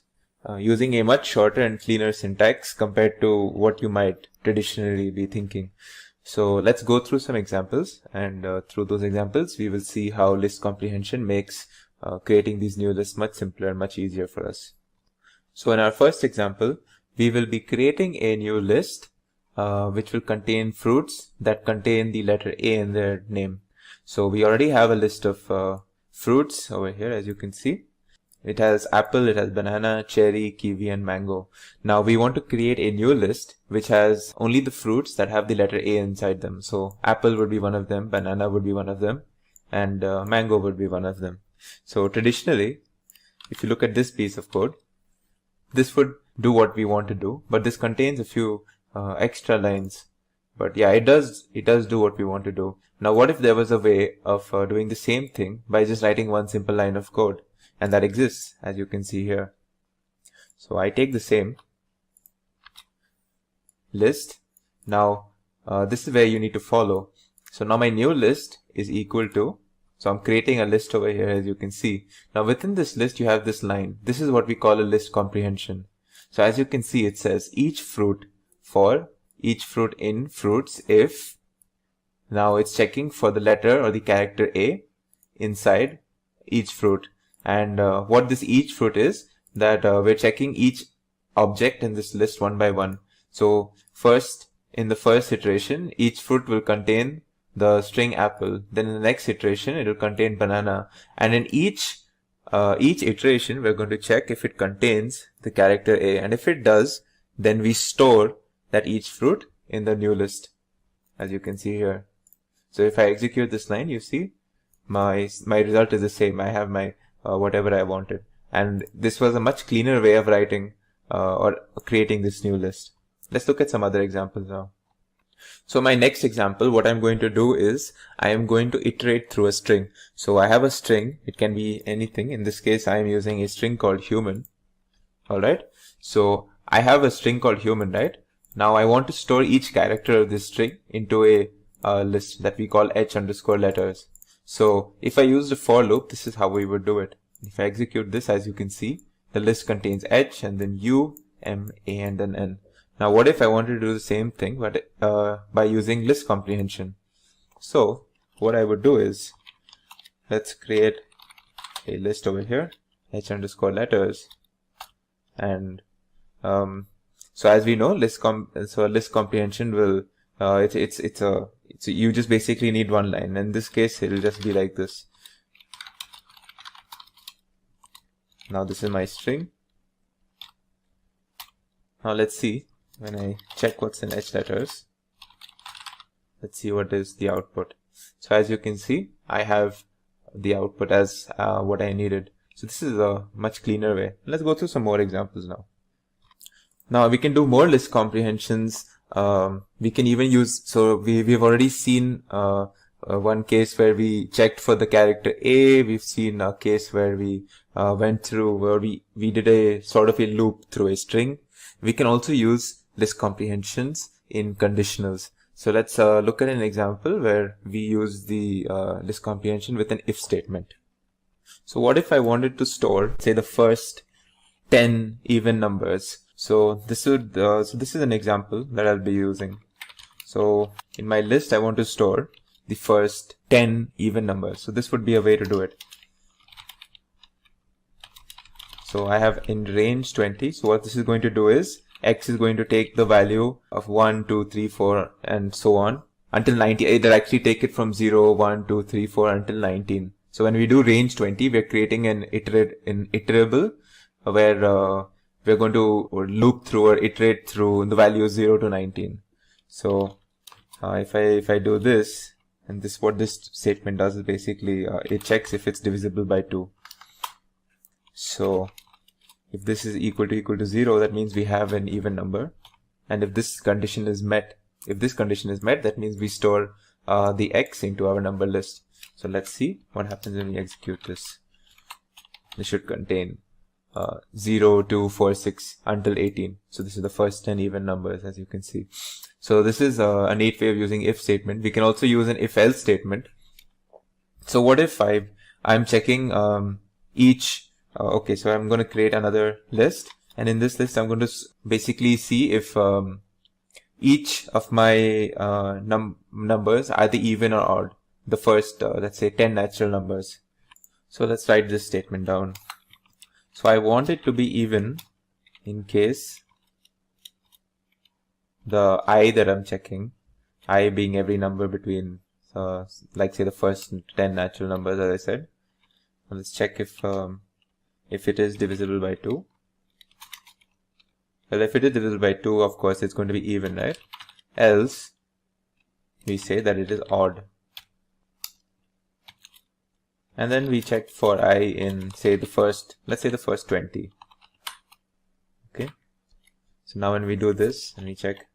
using a much shorter and cleaner syntax compared to what you might traditionally be thinking. So let's go through some examples, and through those examples, we will see how list comprehension makes creating these new lists much simpler and much easier for us. So in our first example, we will be creating a new list which will contain fruits that contain the letter A in their name. So we already have a list of fruits over here, as you can see. It has apple, it has banana, cherry, kiwi, and mango. Now we want to create a new list which has only the fruits that have the letter A inside them. So apple would be one of them, banana would be one of them, and mango would be one of them. So traditionally, if you look at this piece of code, this would do what we want to do, but this contains a few extra lines. But yeah, it does do what we want to do. Now what if there was a way of doing the same thing by just writing one simple line of code? And that exists, as you can see here. So I take the same list. Now this is where you need to follow. So now my new list is equal to, so I'm creating a list over here, as you can see. Now within this list you have this line. This is what we call a list comprehension. So as you can see, it says each fruit for each fruit in fruits if, now it's checking for the letter or the character A inside each fruit. And what this each fruit is, that we're checking each object in this list one by one. So first, in the first iteration, each fruit will contain the string apple. Then in the next iteration, it will contain banana. And in each iteration, we're going to check if it contains the character A. And if it does, then we store that each fruit in the new list, as you can see here. So if I execute this line, you see my result is the same. I have my whatever I wanted. And this was a much cleaner way of writing or creating this new list. Let's look at some other examples now. So my next example, what I'm going to do is I am going to iterate through a string. So I have a string. It can be anything. In this case, I am using a string called human. All right. So I have a string called human, right? Now I want to store each character of this string into a list that we call h_letters. So if I use the for loop, this is how we would do it. If I execute this, as you can see, the list contains h and then u, m, a, and then n. Now what if I wanted to do the same thing, but by using list comprehension? So what I would do is, let's create a list over here, h_letters, and so as we know, list comprehension will you just basically need one line. In this case, it'll just be like this. Now this is my string. Now let's see, when I check what's in h letters, let's see what is the output. So as you can see, I have the output as what I needed. So this is a much cleaner way. Let's go through some more examples now. Now we can do more list comprehensions. We can even use, so we've already seen one case where we checked for the character A. We've seen a case where we went through, where we did a sort of a loop through a string. We can also use list comprehensions in conditionals. So let's look at an example where we use the list comprehension with an if statement. So what if I wanted to store, say, the first 10 even numbers? So this would this is an example that I'll be using. So in my list, I want to store the first 10 even numbers. So this would be a way to do it. So I have in range 20. So what this is going to do is X is going to take the value of 1, 2, 3, 4 and so on until 90. It'll actually take it from 0, 1, 2, 3, 4 until 19. So when we do range 20, we're creating an iterable where we're going to loop through or iterate through the values 0 to 19. So if I do this, and this what this statement does is basically it checks if it's divisible by 2. So if this is equal to 0, that means we have an even number. And if this condition is met, that means we store the X into our number list. So let's see what happens when we execute this. This should contain 0, 2, 4, 6 until 18. So this is the first 10 even numbers, as you can see. So this is a neat way of using if statement. We can also use an if else statement. So what if I'm checking each. Okay, so I'm going to create another list, and in this list I'm going to basically see if each of my numbers are the even or odd. The first, let's say 10 natural numbers. So let's write this statement down. So I want it to be even in case the I that I'm checking, I being every number between, like say the first 10 natural numbers, as I said. Now let's check if it is divisible by 2. Well, if it is divisible by 2, of course, it's going to be even, right? Else, we say that it is odd. And then we check for I in, say, let's say the first 20. Okay. So now when we do this, and we check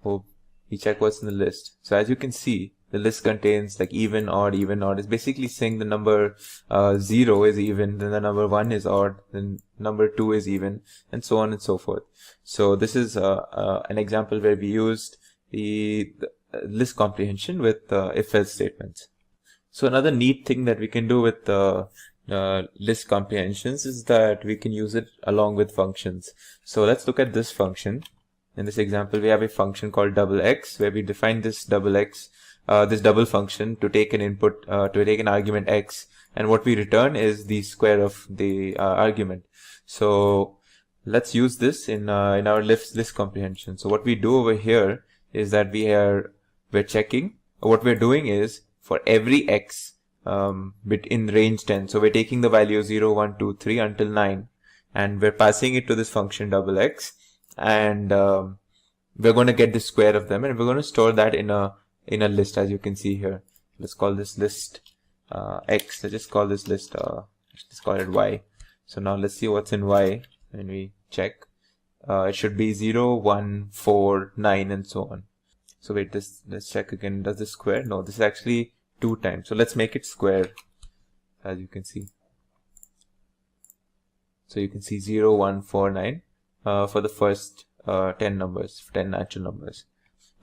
what's in the list. So as you can see, the list contains like even, odd. It's basically saying the number 0 is even, then the number 1 is odd, then number 2 is even, and so on and so forth. So this is an example where we used the list comprehension with if-else statements. So another neat thing that we can do with list comprehensions is that we can use it along with functions. So let's look at this function. In this example, we have a function called double x, where we define this this double function to take an input, to take an argument x, and what we return is the square of the argument. So let's use this in our list comprehension. So what we do over here is that we're checking. What we're doing is for every x bit in range 10. So we're taking the value 0, 1, 2, 3 until 9, and we're passing it to this function double x, and we're going to get the square of them, and we're going to store that in a list, as you can see here. Let's call this list x. Let's just call this list let's call it y. So now let's see what's in y when we check. It should be 0, 1, 4, 9 and so on. So wait, let's check again. Does this square? No, this is actually 2 times. So let's make it square, as you can see. So you can see 0, 1, 4, 9 for the first 10 numbers, 10 natural numbers.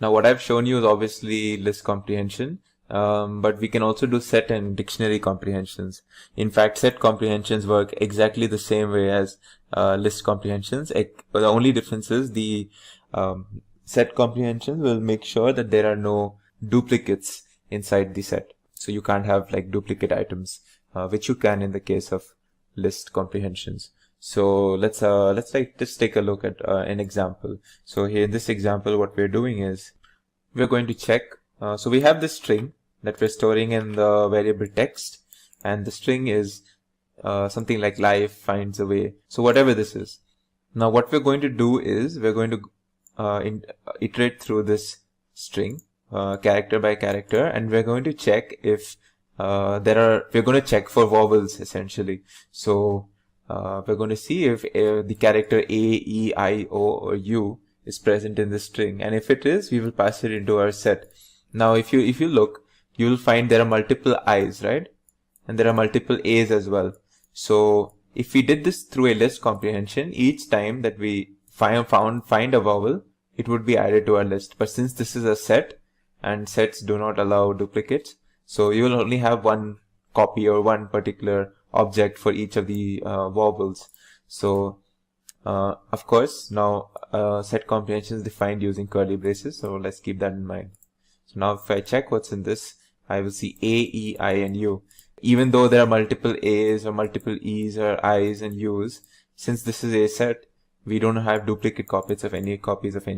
Now what I've shown you is obviously list comprehension, but we can also do set and dictionary comprehensions. In fact, set comprehensions work exactly the same way as list comprehensions. The only difference is the set comprehensions will make sure that there are no duplicates inside the set. So you can't have like duplicate items, which you can in the case of list comprehensions. So let's just take a look at an example. So here in this example, what we're doing is we're going to check. So we have this string that we're storing in the variable text, and the string is something like life finds a way. So whatever this is. Now what we're going to do is we're going to iterate through this string character by character, and we're going to check if we're going to check for vowels essentially. So we're going to see if the character A, E, I, O or U is present in the string, and if it is, we will pass it into our set. Now if you look, you will find there are multiple I's, right? And there are multiple A's as well. So if we did this through a list comprehension, each time that we find a vowel, it would be added to our list. But since this is a set and sets do not allow duplicates, so you will only have one copy or one particular object for each of the vowels. So of course now set comprehension is defined using curly braces, so let's keep that in mind. So now if I check what's in this, I will see A, E, I and U. Even though there are multiple A's or multiple E's or I's and U's, since this is a set, we don't have duplicate copies of any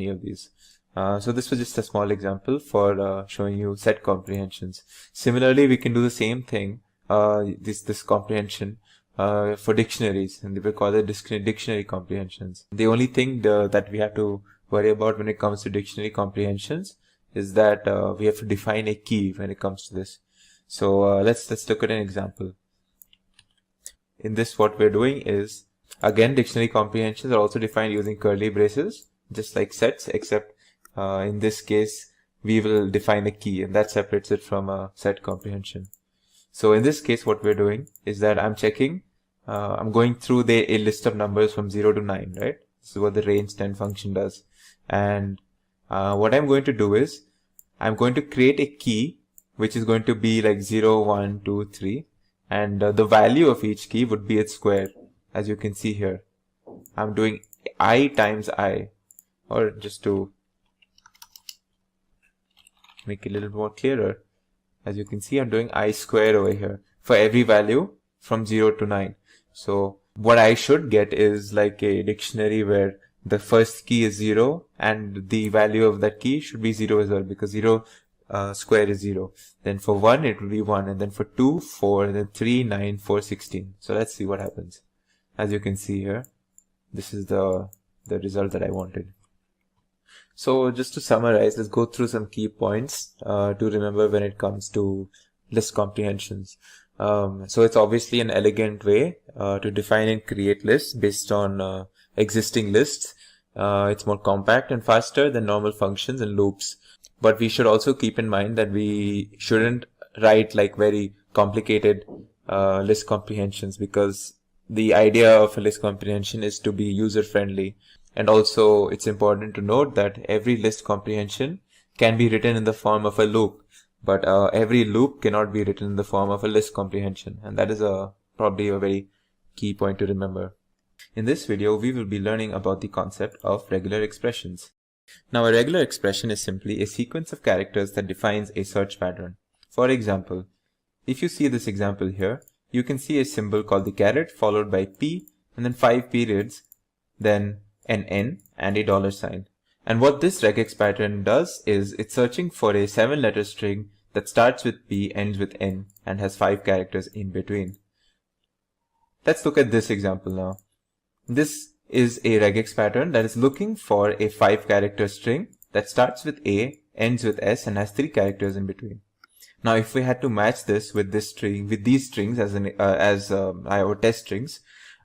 of these. So this was just a small example for showing you set comprehensions. Similarly, we can do the same thing, this comprehension for dictionaries, and we call it dictionary comprehensions. The only thing that we have to worry about when it comes to dictionary comprehensions is that we have to define a key when it comes to this. So let's look at an example. In this, what we're doing is, again, dictionary comprehensions are also defined using curly braces, just like sets, except in this case, we will define a key, and that separates it from a set comprehension. So in this case, what we're doing is that I'm checking, I'm going through a list of numbers from 0 to 9, right? This is what the range 10 function does. And what I'm going to do is, I'm going to create a key, which is going to be like 0, 1, 2, 3. And the value of each key would be its square, as you can see here. I'm doing I times I, or just to make it a little more clearer, as you can see, I'm doing I square over here for every value from 0 to 9. So what I should get is like a dictionary where the first key is 0 and the value of that key should be 0 as well, because 0 square is 0. Then for 1 it will be 1, and then for 2, 4, and then 3, 9, 4, 16. So let's see what happens. As you can see here, this is the result that I wanted. So just to summarize, let's go through some key points to remember when it comes to list comprehensions. So it's obviously an elegant way to define and create lists based on existing lists. It's more compact and faster than normal functions and loops. But we should also keep in mind that we shouldn't write like very complicated list comprehensions, because the idea of a list comprehension is to be user friendly. And also it's important to note that every list comprehension can be written in the form of a loop, but every loop cannot be written in the form of a list comprehension. And that is probably a very key point to remember. In this video, we will be learning about the concept of regular expressions. Now, a regular expression is simply a sequence of characters that defines a search pattern. For example, if you see this example here, you can see a symbol called the caret followed by P and then 5 periods, then an N and a $sign. And what this regex pattern does is it's searching for a 7-letter string that starts with P, ends with N, and has 5 characters in between. Let's look at this example now. This is a regex pattern that is looking for a 5-character string that starts with A, ends with S, and has 3 characters in between. Now, if we had to match this with this string, with these strings as our test strings,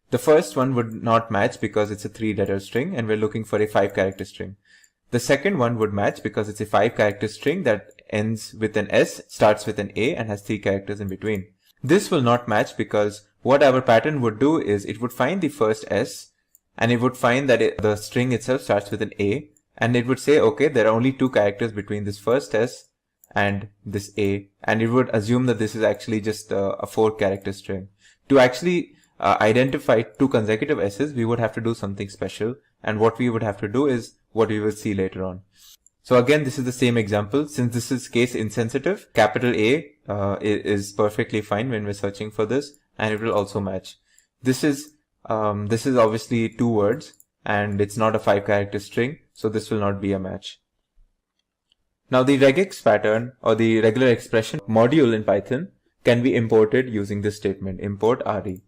the first one would not match because it's a 3-letter string and we're looking for a 5-character string. The second one would match because it's a 5-character string that ends with an S, starts with an A, and has 3 characters in between. This will not match because what our pattern would do is it would find the first S, and it would find that the string itself starts with an A, and it would say, okay, there are only 2 characters between this first S and this A, and it would assume that this is actually just a 4-character string. To actually identify 2 consecutive S's, we would have to do something special, and what we would have to do is what we will see later on. So again, this is the same example. Since this is case insensitive, capital A is perfectly fine when we're searching for this, and it will also match. This is obviously 2 words, and it's not a 5-character string, so this will not be a match. Now, the regex pattern or the regular expression module in Python can be imported using this statement, import RE.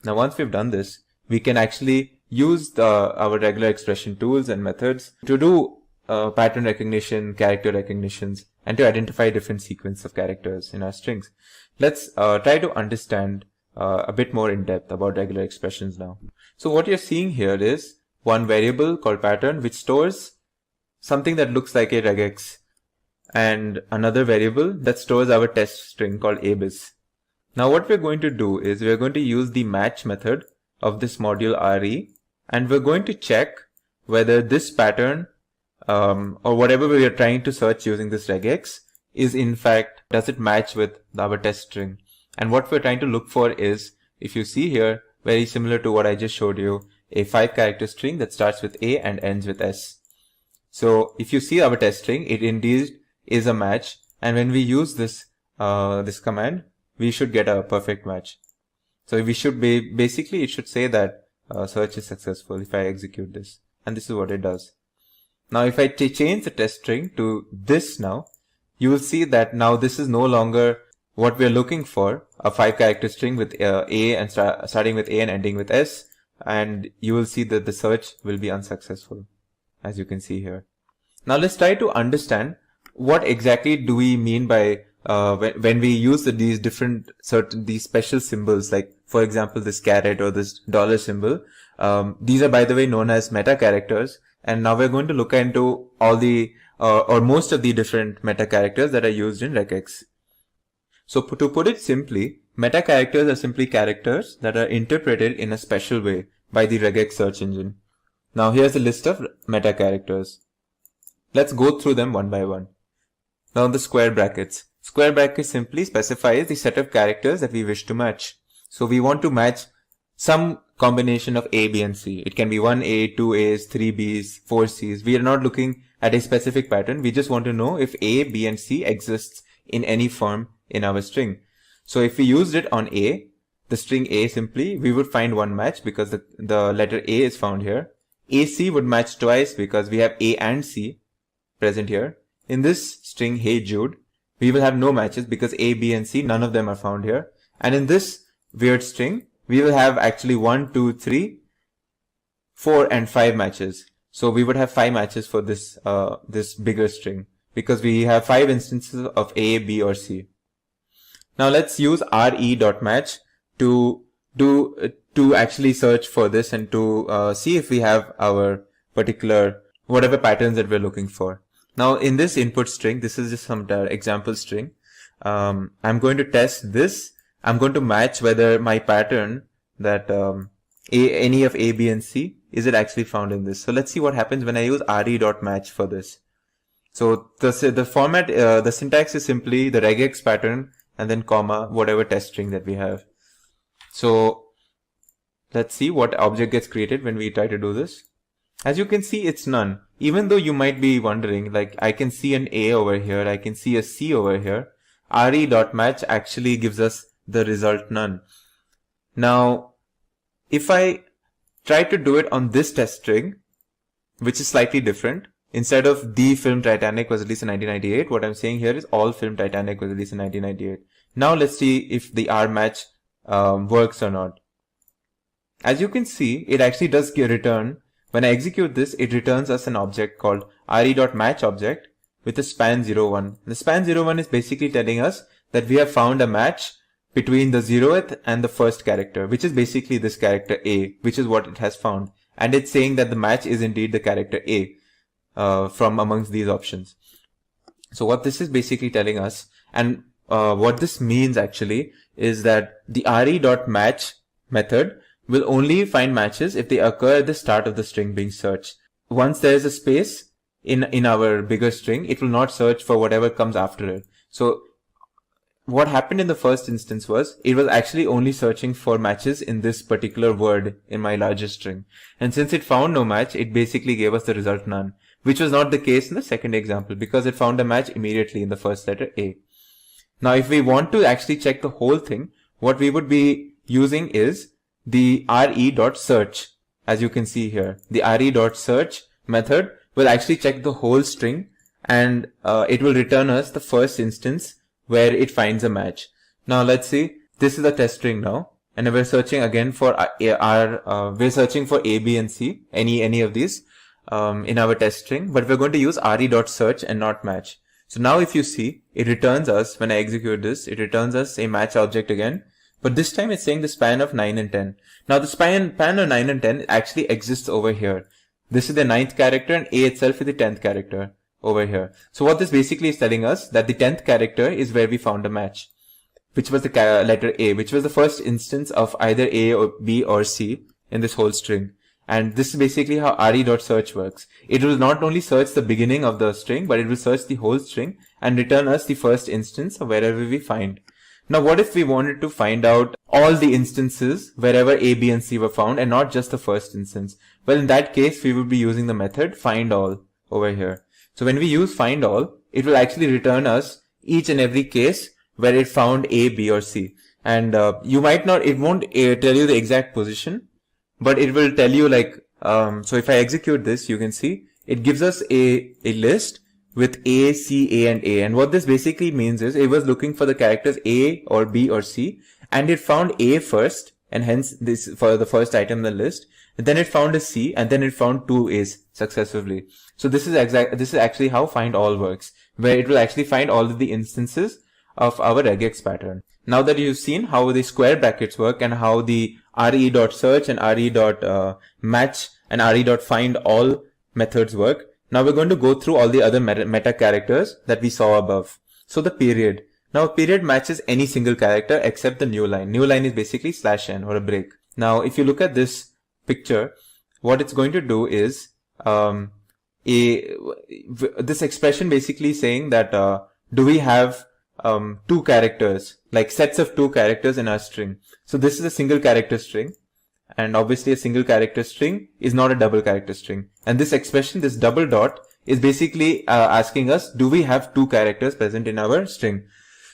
Now, once we've done this, we can actually use our regular expression tools and methods to do pattern recognition, character recognitions, and to identify different sequence of characters in our strings. Let's try to understand a bit more in depth about regular expressions now. So what you're seeing here is one variable called pattern, which stores something that looks like a regex, and another variable that stores our test string called abis. Now what we're going to do is we're going to use the match method of this module RE, and we're going to check whether this pattern or whatever we are trying to search using this regex is in fact, does it match with our test string. And what we're trying to look for is, if you see here, very similar to what I just showed you, a 5-character string that starts with A and ends with S. So if you see our test string, it indeed is a match, and when we use this command, we should get a perfect match. So we should basically it should say that search is successful if I execute this. And this is what it does. Now if I change the test string to this now, you will see that now this is no longer what we are looking for, a 5-character string with A and starting with A and ending with S, and you will see that the search will be unsuccessful, as you can see here. Now let's try to understand what exactly do we mean by when we use these special symbols, like for example this caret or this dollar symbol. These are, by the way, known as meta characters, and now we're going to look into all the or most of the different meta characters that are used in regex. So to put it simply, meta characters are simply characters that are interpreted in a special way by the regex search engine. Now here's a list of meta characters. Let's go through them one by one. Now the square brackets. Square brackets simply specifies the set of characters that we wish to match. So we want to match some combination of A, B and C. It can be 1A, 2A's, 3B's, 4C's. We are not looking at a specific pattern. We just want to know if A, B and C exists in any form in our string. So if we used it on A, the string A simply, we would find one match because the letter A is found here. AC would match twice because we have A and C present here. In this string, Hey Jude, we will have no matches because A, B and C, none of them are found here. And in this weird string, we will have actually 1, 2, 3, 4 and 5 matches. So we would have 5 matches for this this bigger string because we have 5 instances of A, B or C. Now let's use re.match to actually search for this and to see if we have our particular whatever patterns that we're looking for. Now in this input string, this is just some example string. I'm going to test this. I'm going to match whether my pattern that any of A, B and C, is it actually found in this. So let's see what happens when I use re.match for this. So the format, the syntax is simply the regex pattern and then comma, whatever test string that we have. So let's see what object gets created when we try to do this. As you can see, it's none. Even though you might be wondering, like I can see an A over here, I can see a C over here. re.match actually gives us the result none. Now, if I try to do it on this test string, which is slightly different, instead of the film Titanic was released in 1998, what I'm saying here is all film Titanic was released in 1998. Now let's see if the R-match works or not. As you can see, it actually does return. When I execute this, it returns us an object called re.match object with a span 01. The span 01 is basically telling us that we have found a match between the 0th and the first character, which is basically this character A, which is what it has found. And it's saying that the match is indeed the character A from amongst these options. So what this is basically telling us, and what this means actually, is that the re.match method will only find matches if they occur at the start of the string being searched. Once there is a space in our bigger string, it will not search for whatever comes after it. So what happened in the first instance was, it was actually only searching for matches in this particular word in my largest string. And since it found no match, it basically gave us the result none, which was not the case in the second example because it found a match immediately in the first letter A. Now, if we want to actually check the whole thing, what we would be using is the re.search. As you can see here, the re.search method will actually check the whole string and it will return us the first instance where it finds a match. Now let's see, this is the test string now, and we're searching again for we're searching for A, B and C, any of these in our test string, but we're going to use re.search and not match. So now if you see, it returns us, when I execute this, it returns us a match object again, but this time it's saying the span of 9 and 10. Now the span of 9 and 10 actually exists over here. This is the 9th character and A itself is the 10th character over here. So what this basically is telling us that the 10th character is where we found a match, which was the letter A, which was the first instance of either A or B or C in this whole string. And this is basically how re.search works. It will not only search the beginning of the string, but it will search the whole string and return us the first instance of wherever we find. Now, what if we wanted to find out all the instances wherever A, B, and C were found and not just the first instance? Well, in that case, we would be using the method findAll over here. So when we use findAll, it will actually return us each and every case where it found A, B, or C. And you might not, it won't tell you the exact position, but it will tell you like, so if I execute this, you can see it gives us a list with A, C, A, and A. And what this basically means is it was looking for the characters A or B or C, and it found A first, and hence this for the first item in the list. And then it found a C, and then it found two A's successively. So this is actually how find all works, where it will actually find all of the instances of our regex pattern. Now that you've seen how the square brackets work and how the re.search and re.match and re.find all methods work, now we're going to go through all the other meta characters that we saw above. So the period. Now a period matches any single character except the new line. New line is basically /n or a break. Now if you look at this picture, what it's going to do is this expression basically saying that do we have two characters, like sets of two characters in our string. So this is a single character string, and obviously a single character string is not a double character string. And this expression, this double dot, is basically asking us, do we have two characters present in our string?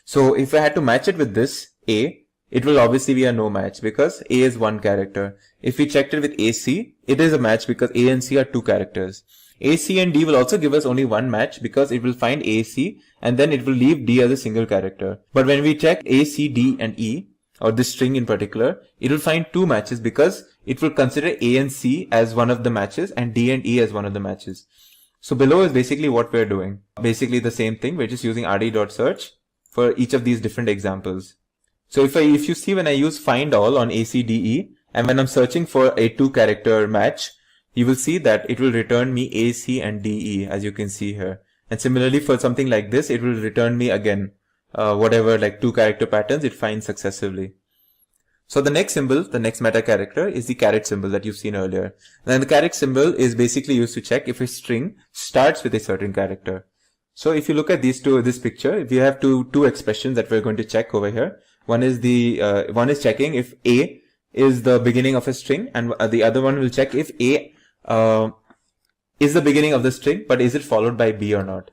So if I had to match it with this A, it will obviously be a no match because A is one character. If we checked it with AC, it is a match because A and C are two characters. AC and D will also give us only one match because it will find AC and then it will leave D as a single character. But when we check A, C, D and E, or this string in particular, it will find two matches because it will consider A and C as one of the matches and D and E as one of the matches. So below is basically what we're doing. Basically the same thing, we're just using re.search for each of these different examples. So if you see when I use find all on ACDE, and when I'm searching for a two character match, you will see that it will return me A, C and D, E, as you can see here. And similarly for something like this, it will return me again, whatever like two character patterns it finds successively. So the next symbol, the next meta character is the caret symbol that you've seen earlier. Then the caret symbol is basically used to check if a string starts with a certain character. So if you look at this picture, we have two expressions that we're going to check over here. One is checking if A is the beginning of a string, and the other one will check if A is the beginning of the string, but is it followed by B or not.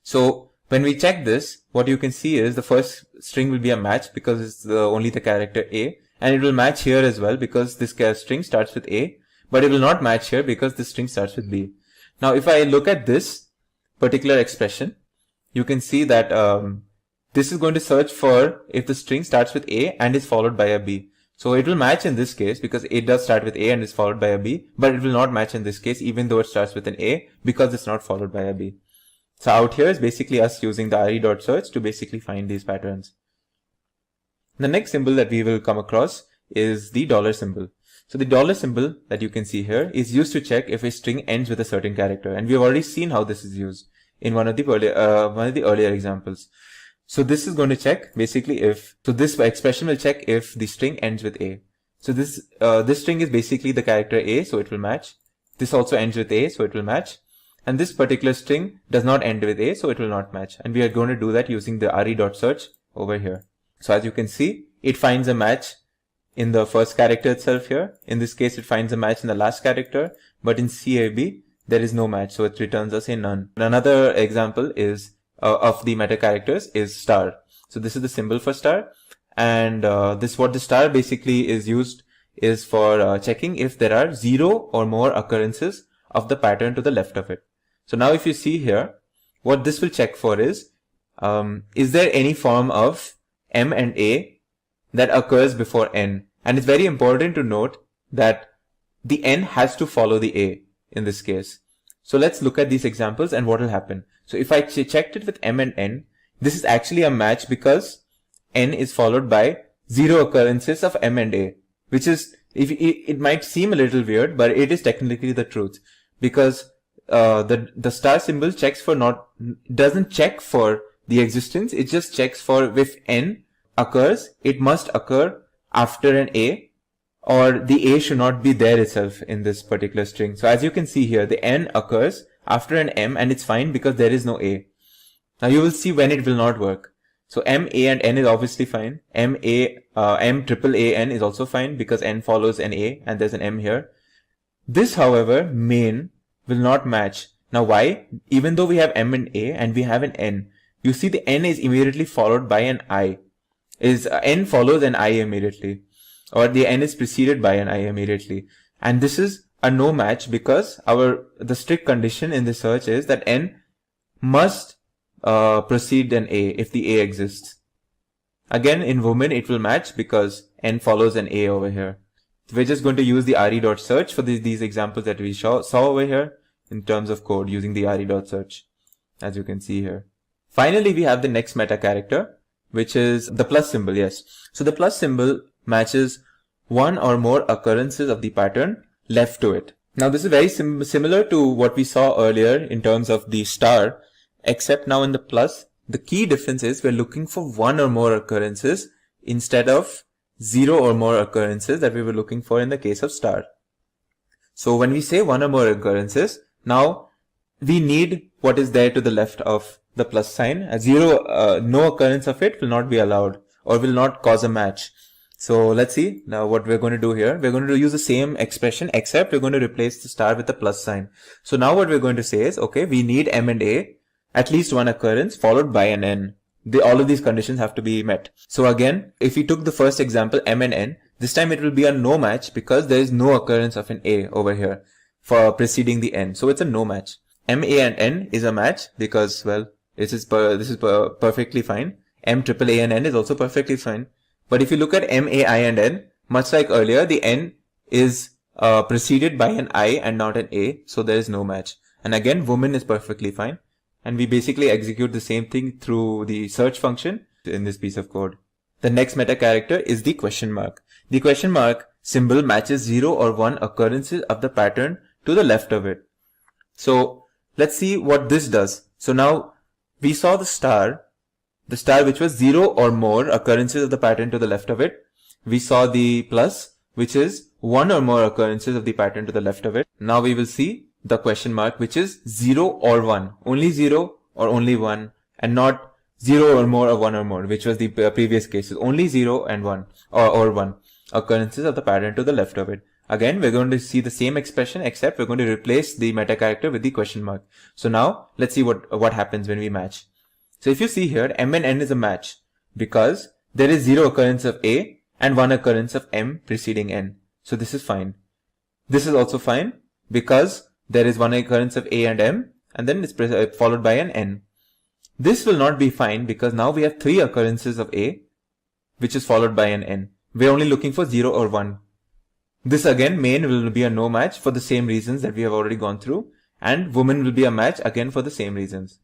So when we check this, what you can see is the first string will be a match because it's only the character A, and it will match here as well because this string starts with A, but it will not match here because this string starts with B. Now if I look at this particular expression, you can see that this is going to search for if the string starts with A and is followed by a B. So it will match in this case because it does start with A and is followed by a B, but it will not match in this case even though it starts with an A because it's not followed by a B. So out here is basically us using the re.search to basically find these patterns. The next symbol that we will come across is the dollar symbol. So the dollar symbol that you can see here is used to check if a string ends with a certain character, and we have already seen how this is used in one of the earlier examples. So this is going to check basically this expression will check if the string ends with A. So this string is basically the character A, so it will match. This also ends with A, so it will match. And this particular string does not end with A, so it will not match. And we are going to do that using the re.search over here. So as you can see, it finds a match in the first character itself here. In this case, it finds a match in the last character, but in CAB, there is no match, so it returns us a none. Another example is of the meta characters is star. So this is the symbol for star, and what the star basically is used is for checking if there are 0 or more occurrences of the pattern to the left of it. So now if you see here, what this will check for is there any form of M and A that occurs before N? And it's very important to note that the N has to follow the A in this case. So let's look at these examples and what will happen. So if I checked it with M and N, this is actually a match because N is followed by 0 occurrences of M and A, which is, it might seem a little weird, but it is technically the truth, because the star symbol doesn't check for the existence, it just checks for if N occurs, it must occur after an A, or the A should not be there itself in this particular string. So as you can see here, the N occurs after an M, and it's fine because there is no A. Now you will see when it will not work. So M, A and N is obviously fine. M triple A N is also fine because N follows an A and there's an M here. This, however, main will not match. Now why? Even though we have M and A and we have an N, you see the N is immediately followed by an I. N follows an I immediately. or the n is preceded by an I immediately. And this is a no match because the strict condition in the search is that n must precede an A if the A exists. Again, in woman it will match because n follows an A over here. We're just going to use the re.search for these examples that we saw over here in terms of code using the re.search, as you can see here. Finally, we have the next meta character, which is the plus symbol. Yes. So the plus symbol matches one or more occurrences of the pattern left to it. Now this is very similar to what we saw earlier in terms of the star, except now in the plus, the key difference is we're looking for one or more occurrences instead of 0 or more occurrences that we were looking for in the case of star. So when we say one or more occurrences, now we need what is there to the left of the plus sign. A 0, no occurrence of it will not be allowed or will not cause a match. So let's see now what we're going to do here. We're going to use the same expression, except we're going to replace the star with the plus sign. So now what we're going to say is, okay, we need M and A, at least one occurrence followed by an N. All of these conditions have to be met. So again, if we took the first example, M and N, this time it will be a no match because there is no occurrence of an A over here for preceding the N. So it's a no match. M, A and N is a match because, well, this is perfectly fine. M, triple A and N is also perfectly fine. But if you look at M, A, I and N, much like earlier, the N is preceded by an I and not an A. So there is no match. And again, woman is perfectly fine. And we basically execute the same thing through the search function in this piece of code. The next meta character is the question mark. The question mark symbol matches 0 or 1 occurrences of the pattern to the left of it. So let's see what this does. So now we saw the star which was 0 or more occurrences of the pattern to the left of it. We saw the plus, which is 1 or more occurrences of the pattern to the left of it. Now we will see the question mark, which is 0 or 1, only 0 or only 1, and not 0 or more or 1 or more, which was the previous cases, only 0 and 1 or 1 occurrences of the pattern to the left of it. Again, we're going to see the same expression, except we're going to replace the meta character with the question mark. So now let's see what happens when we match. So if you see here, M and N is a match because there is 0 occurrence of A and 1 occurrence of M preceding N. So this is fine. This is also fine because there is 1 occurrence of A and M, and then it's followed by an N. This will not be fine because now we have 3 occurrences of A, which is followed by an N. We're only looking for 0 or 1. This again, main will be a no match for the same reasons that we have already gone through, and woman will be a match again for the same reasons.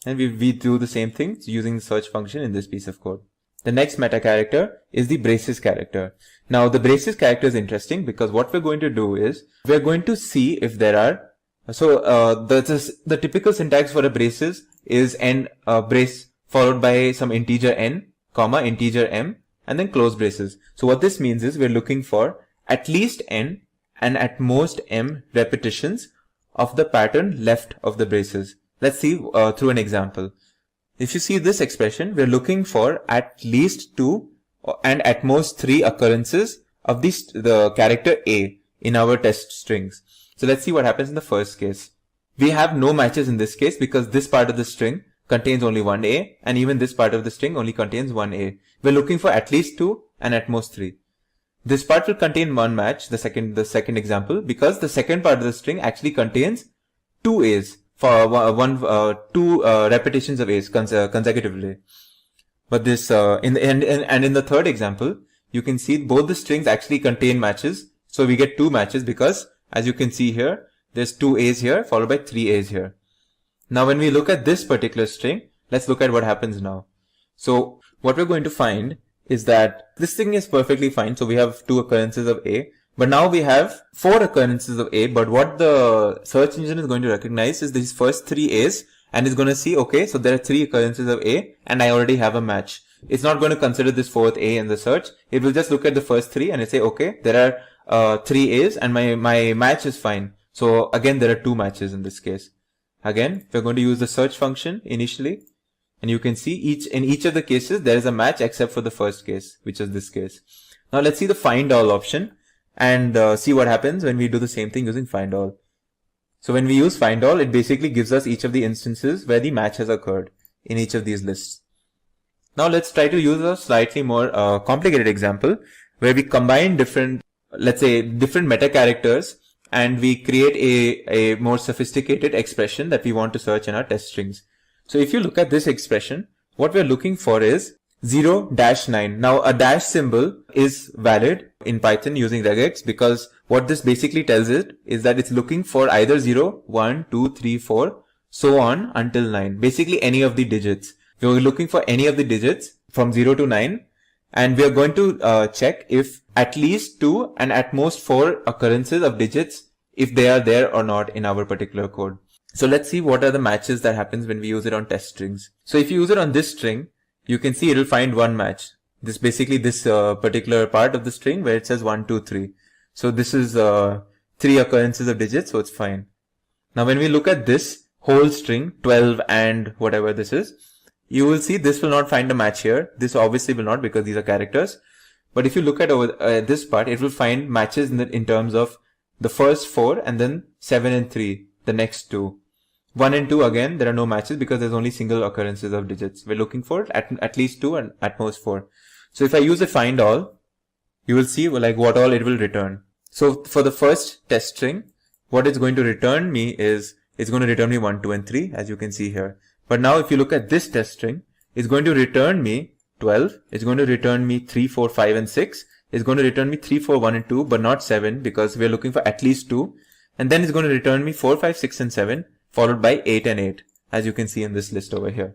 And we do the same thing using the search function in this piece of code. The next meta character is the braces character. Now the braces character is interesting because what we're going to do is we're going to see if there are, the typical syntax for a braces is n brace followed by some integer n, comma, integer m, and then close braces. So what this means is we're looking for at least n and at most m repetitions of the pattern left of the braces. Let's see through an example. If you see this expression, we're looking for at least 2 and at most 3 occurrences of the character A in our test strings. So let's see what happens in the first case. We have no matches in this case because this part of the string contains only one A, and even this part of the string only contains one A. We're looking for at least 2 and at most 3. This part will contain one match, the second example, because the second part of the string actually contains 2 A's. For two repetitions of A's consecutively. But this in the third example, you can see both the strings actually contain matches. So we get 2 matches because, as you can see here, there's 2 A's here followed by 3 A's here. Now when we look at this particular string, let's look at what happens now. So what we're going to find is that this thing is perfectly fine. So we have 2 occurrences of A. But now we have 4 occurrences of A, but what the search engine is going to recognize is these first 3 A's, and it's going to see, okay, so there are 3 occurrences of A, and I already have a match. It's not going to consider this 4th A in the search. It will just look at the first 3 and it say, okay, there are 3 A's and my match is fine. So again, there are 2 matches in this case. Again, we're going to use the search function initially, and you can see in each of the cases, there is a match except for the first case, which is this case. Now let's see the find all option. And see what happens when we do the same thing using find all. So when we use find all, it basically gives us each of the instances where the match has occurred in each of these lists. Now let's try to use a slightly more complicated example where we combine different, let's say, different meta characters, and we create a more sophisticated expression that we want to search in our test strings. So if you look at this expression, what we're looking for is 0-9. Now a dash symbol is valid in Python using regex, because what this basically tells it is that it's looking for either 0, 1, 2, 3, 4, so on until 9. Basically any of the digits. We're looking for any of the digits from 0 to 9. And we are going to check if at least 2 and at most 4 occurrences of digits, if they are there or not in our particular code. So let's see what are the matches that happens when we use it on test strings. So if you use it on this string, you can see it will find one match. This basically this particular part of the string where it says 1, 2, 3. So this is 3 occurrences of digits, so it's fine. Now when we look at this whole string, 12 and whatever this is, you will see this will not find a match here. This obviously will not, because these are characters. But if you look at over this part, it will find matches in terms of the first 4 and then 7 and 3, the next 2. 1 and 2 again, there are no matches because there's only single occurrences of digits. We're looking for at least 2 and at most 4. So if I use a find all, you will see like what all it will return. So for the first test string, what it's going to return me is, it's going to return me 1, 2 and 3, as you can see here. But now if you look at this test string, it's going to return me 12. It's going to return me 3, 4, 5 and 6. It's going to return me 3, 4, 1 and 2, but not 7, because we're looking for at least 2. And then it's going to return me 4, 5, 6 and 7, followed by 8 and 8, as you can see in this list over here.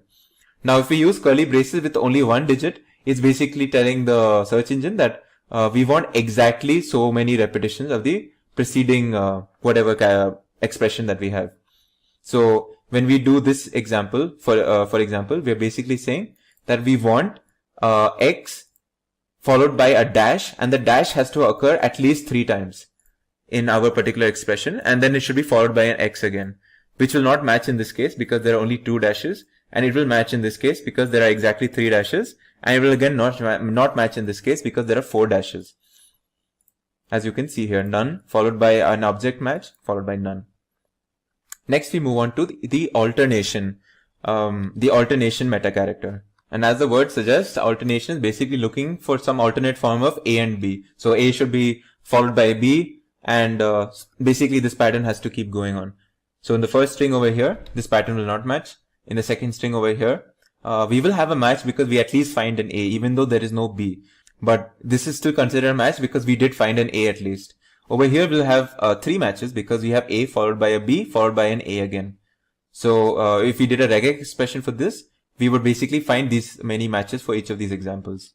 Now if we use curly braces with only one digit, it's basically telling the search engine that we want exactly so many repetitions of the preceding whatever expression that we have. So when we do this example, for example, we are basically saying that we want x followed by a dash, and the dash has to occur at least 3 times in our particular expression, and then it should be followed by an x again, which will not match in this case because there are only 2 dashes, and it will match in this case because there are exactly 3 dashes, and it will again not match in this case because there are 4 dashes. As you can see here, none followed by an object match followed by none. Next we move on to the alternation meta character. And as the word suggests, alternation is basically looking for some alternate form of A and B. So A should be followed by B, and basically this pattern has to keep going on. So in the first string over here, this pattern will not match. In the second string over here, we will have a match because we at least find an A, even though there is no B. But this is still considered a match because we did find an A at least. Over here we'll have 3 matches because we have A followed by a B followed by an A again. So if we did a regex expression for this, we would basically find these many matches for each of these examples.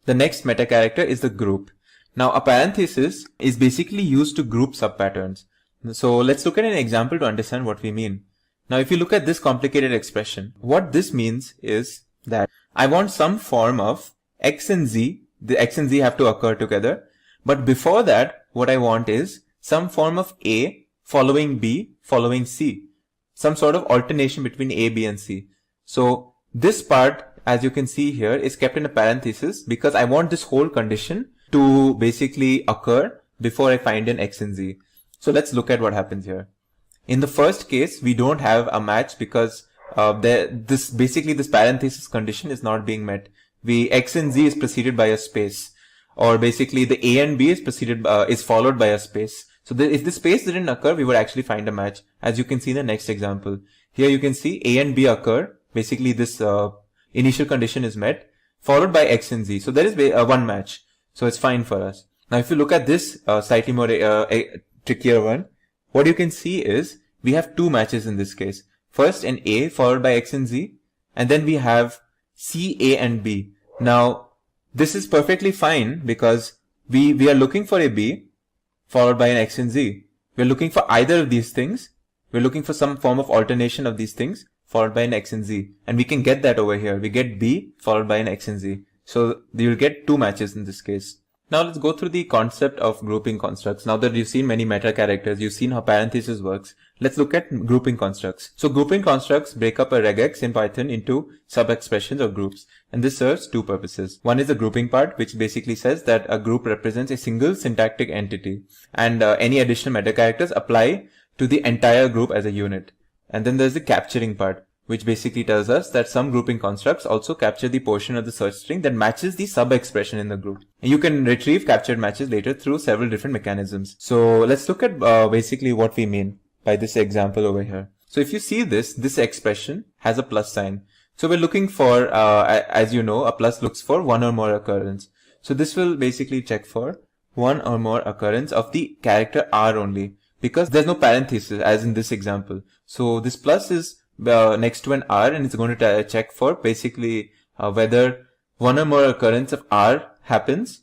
The next meta character is the group. Now a parenthesis is basically used to group subpatterns. So let's look at an example to understand what we mean. Now if you look at this complicated expression, what this means is that I want some form of x and z. The x and z have to occur together. But before that, what I want is some form of A following B following C. Some sort of alternation between A, B and C. So this part, as you can see here, is kept in a parenthesis because I want this whole condition to basically occur before I find an x and z. So let's look at what happens here. In the first case, we don't have a match because this parenthesis condition is not being met. X and z is preceded by a space, or basically the A and B is followed by a space. So if the space didn't occur, we would actually find a match, as you can see in the next example. Here you can see A and B occur. Basically this initial condition is met, followed by x and z. So there is one match. So it's fine for us. Now if you look at this slightly more trickier one, what you can see is we have 2 matches in this case. First an A followed by x and z, and then we have C, A and B. Now this is perfectly fine because we are looking for a B followed by an x and z. We're looking for either of these things. We're looking for some form of alternation of these things followed by an x and z. And we can get that over here. We get B followed by an x and z. So you'll get 2 matches in this case. Now let's go through the concept of grouping constructs. Now that you've seen many meta characters, you've seen how parenthesis works. Let's look at grouping constructs. So grouping constructs break up a regex in Python into sub-expressions or groups. And this serves 2 purposes. One is the grouping part, which basically says that a group represents a single syntactic entity. And any additional meta characters apply to the entire group as a unit. And then there's the capturing part, which basically tells us that some grouping constructs also capture the portion of the search string that matches the sub-expression in the group. And you can retrieve captured matches later through several different mechanisms. So let's look at basically what we mean by this example over here. So if you see this expression has a plus sign. So we're looking for, as you know, a plus looks for one or more occurrence. So this will basically check for one or more occurrence of the character R only, because there's no parenthesis as in this example. So this plus is next to an R, and it's going to check for basically whether one or more occurrence of R happens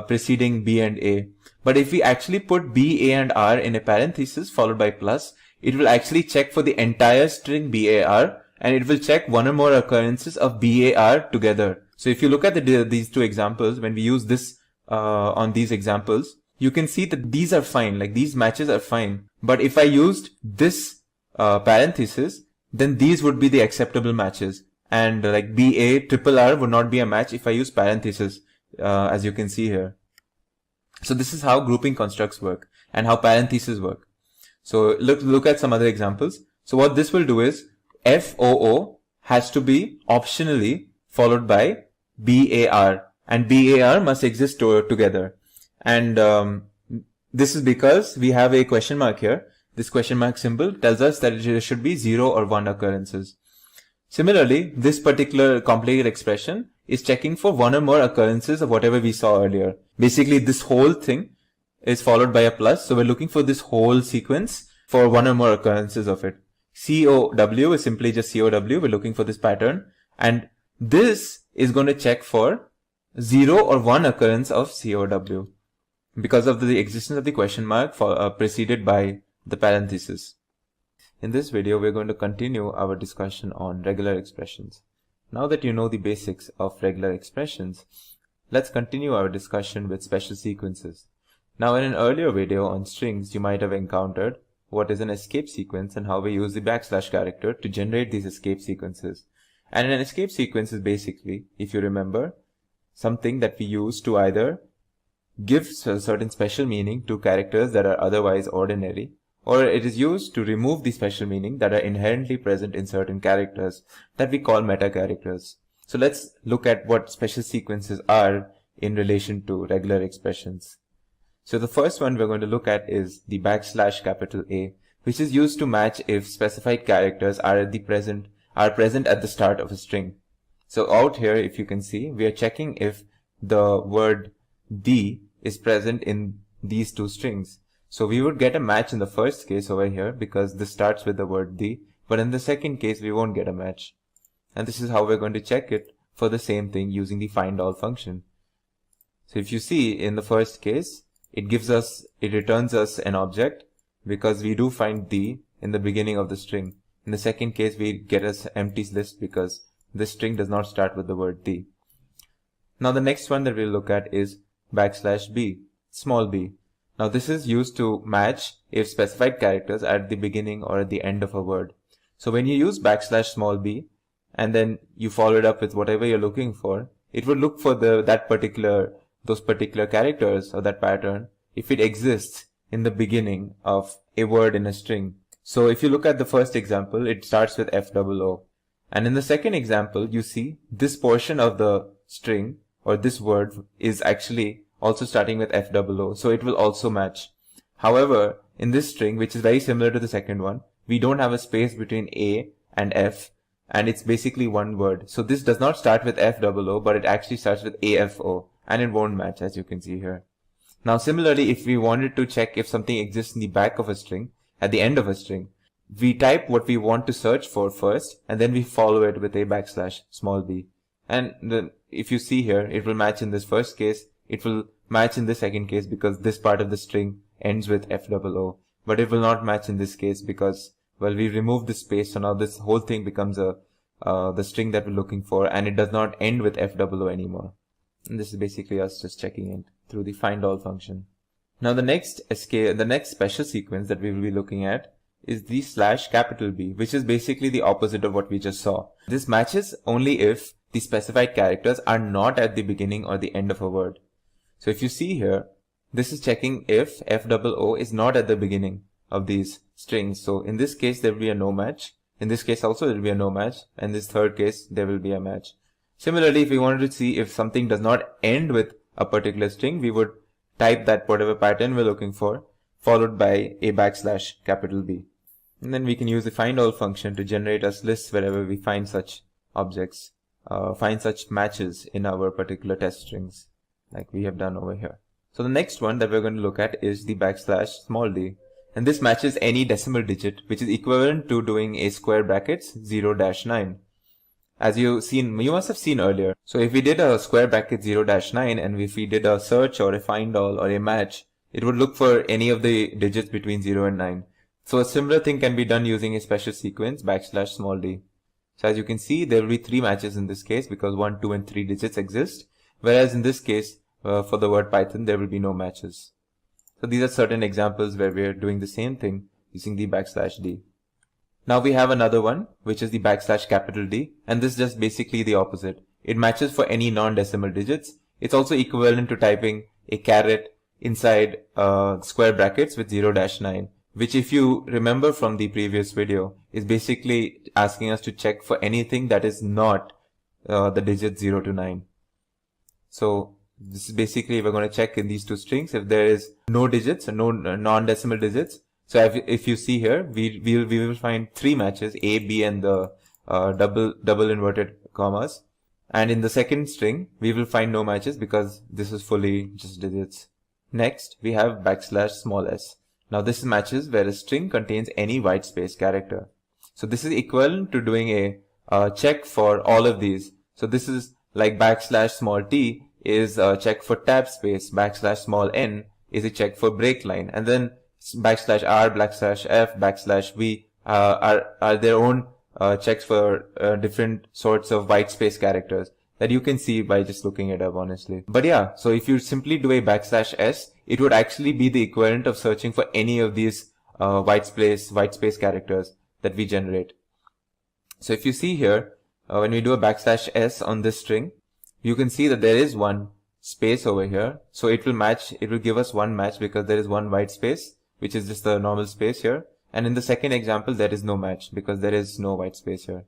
preceding B and A. But if we actually put B, A and R in a parenthesis followed by plus, it will actually check for the entire string BAR, and it will check one or more occurrences of BAR together. So if you look at these two examples, when we use this on these examples, you can see that these are fine, like these matches are fine. But if I used this parenthesis, then these would be the acceptable matches. And like BA triple R would not be a match if I use parenthesis, as you can see here. So this is how grouping constructs work and how parentheses work. So look at some other examples. So what this will do is FOO has to be optionally followed by BAR, and BAR must exist together. And this is because we have a question mark here. This question mark symbol tells us that it should be 0 or 1 occurrences. Similarly, this particular complicated expression is checking for one or more occurrences of whatever we saw earlier. Basically, this whole thing is followed by a plus. So we're looking for this whole sequence for one or more occurrences of it. COW is simply just COW. We're looking for this pattern. And this is going to check for 0 or 1 occurrence of COW because of the existence of the question mark preceded by the parenthesis. In this video, we're going to continue our discussion on regular expressions. Now that you know the basics of regular expressions, let's continue our discussion with special sequences. Now, in an earlier video on strings, you might have encountered what is an escape sequence and how we use the backslash character to generate these escape sequences. And an escape sequence is basically, if you remember, something that we use to either give a certain special meaning to characters that are otherwise ordinary, or it is used to remove the special meaning that are inherently present in certain characters that we call meta characters. So let's look at what special sequences are in relation to regular expressions. So the first one we're going to look at is the backslash capital A, which is used to match if specified characters are present at the start of a string. So out here, if you can see, we are checking if the word the is present in these two strings. So we would get a match in the first case over here because this starts with the word the, but in the second case we won't get a match. And this is how we're going to check it for the same thing using the findAll function. So if you see in the first case, it returns us an object because we do find the in the beginning of the string. In the second case, we get us empty list because this string does not start with the word the. Now the next one that we'll look at is backslash b, small b. Now this is used to match if specified characters are at the beginning or at the end of a word. So when you use backslash small b and then you follow it up with whatever you're looking for, it would look for those particular characters or that pattern if it exists in the beginning of a word in a string. So if you look at the first example, it starts with FOO. And in the second example, you see this portion of the string or this word is actually also starting with FOO. So it will also match. However, in this string, which is very similar to the second one, we don't have a space between A and F, and it's basically one word. So this does not start with FOO, but it actually starts with AFO, and it won't match, as you can see here. Now similarly, if we wanted to check if something exists in the back of a string, at the end of a string, we type what we want to search for first, and then we follow it with a backslash small b. And then if you see here, it will match in this first case, it will match in the second case because this part of the string ends with FOO. But it will not match in this case because, well, we removed the space, so now this whole thing becomes the string that we're looking for, and it does not end with FOO anymore. And this is basically us just checking it through the findAll function. Now the next special sequence that we will be looking at is the slash capital B, which is basically the opposite of what we just saw. This matches only if the specified characters are not at the beginning or the end of a word. So if you see here, this is checking if FOO is not at the beginning of these strings. So in this case, there will be a no match. In this case also there will be a no match. In this third case there will be a match. Similarly, if we wanted to see if something does not end with a particular string, we would type that whatever pattern we're looking for, followed by a \B. And then we can use the findAll function to generate us lists wherever we find such objects, find such matches in our particular test strings, like we have done over here. So the next one that we're going to look at is the \d. And this matches any decimal digit, which is equivalent to doing a square brackets 0-9. As you must have seen earlier. So if we did a square bracket 0-9 and if we did a search or a findAll or a match, it would look for any of the digits between 0 and 9. So a similar thing can be done using a special sequence \d. So as you can see, there will be 3 matches in this case because 1, 2 and 3 digits exist. Whereas in this case, for the word Python, there will be no matches. So these are certain examples where we are doing the same thing using the \d. Now we have another one, which is the \D, and this is just basically the opposite. It matches for any non-decimal digits. It's also equivalent to typing a caret inside square brackets with 0-9, which if you remember from the previous video, is basically asking us to check for anything that is not the digits 0 to 9. So this is basically, we're going to check in these 2 strings if there is no digits or no non-decimal digits. So if you see here, we will find 3 matches, A, B, and the double inverted commas. And in the second string, we will find no matches because this is fully just digits. Next, we have \s. Now this matches where a string contains any white space character. So this is equivalent to doing a check for all of these. So this is like \t is a check for tab space, \n is a check for break line, and then /r, /f, \v are their own checks for different sorts of white space characters that you can see by just looking it up, honestly. But yeah, so if you simply do a \s, it would actually be the equivalent of searching for any of these white space characters that we generate. So if you see here, when we do a \s on this string, you can see that there is one space over here. So it will give us one match because there is one white space, which is just the normal space here. And in the second example, there is no match because there is no white space here.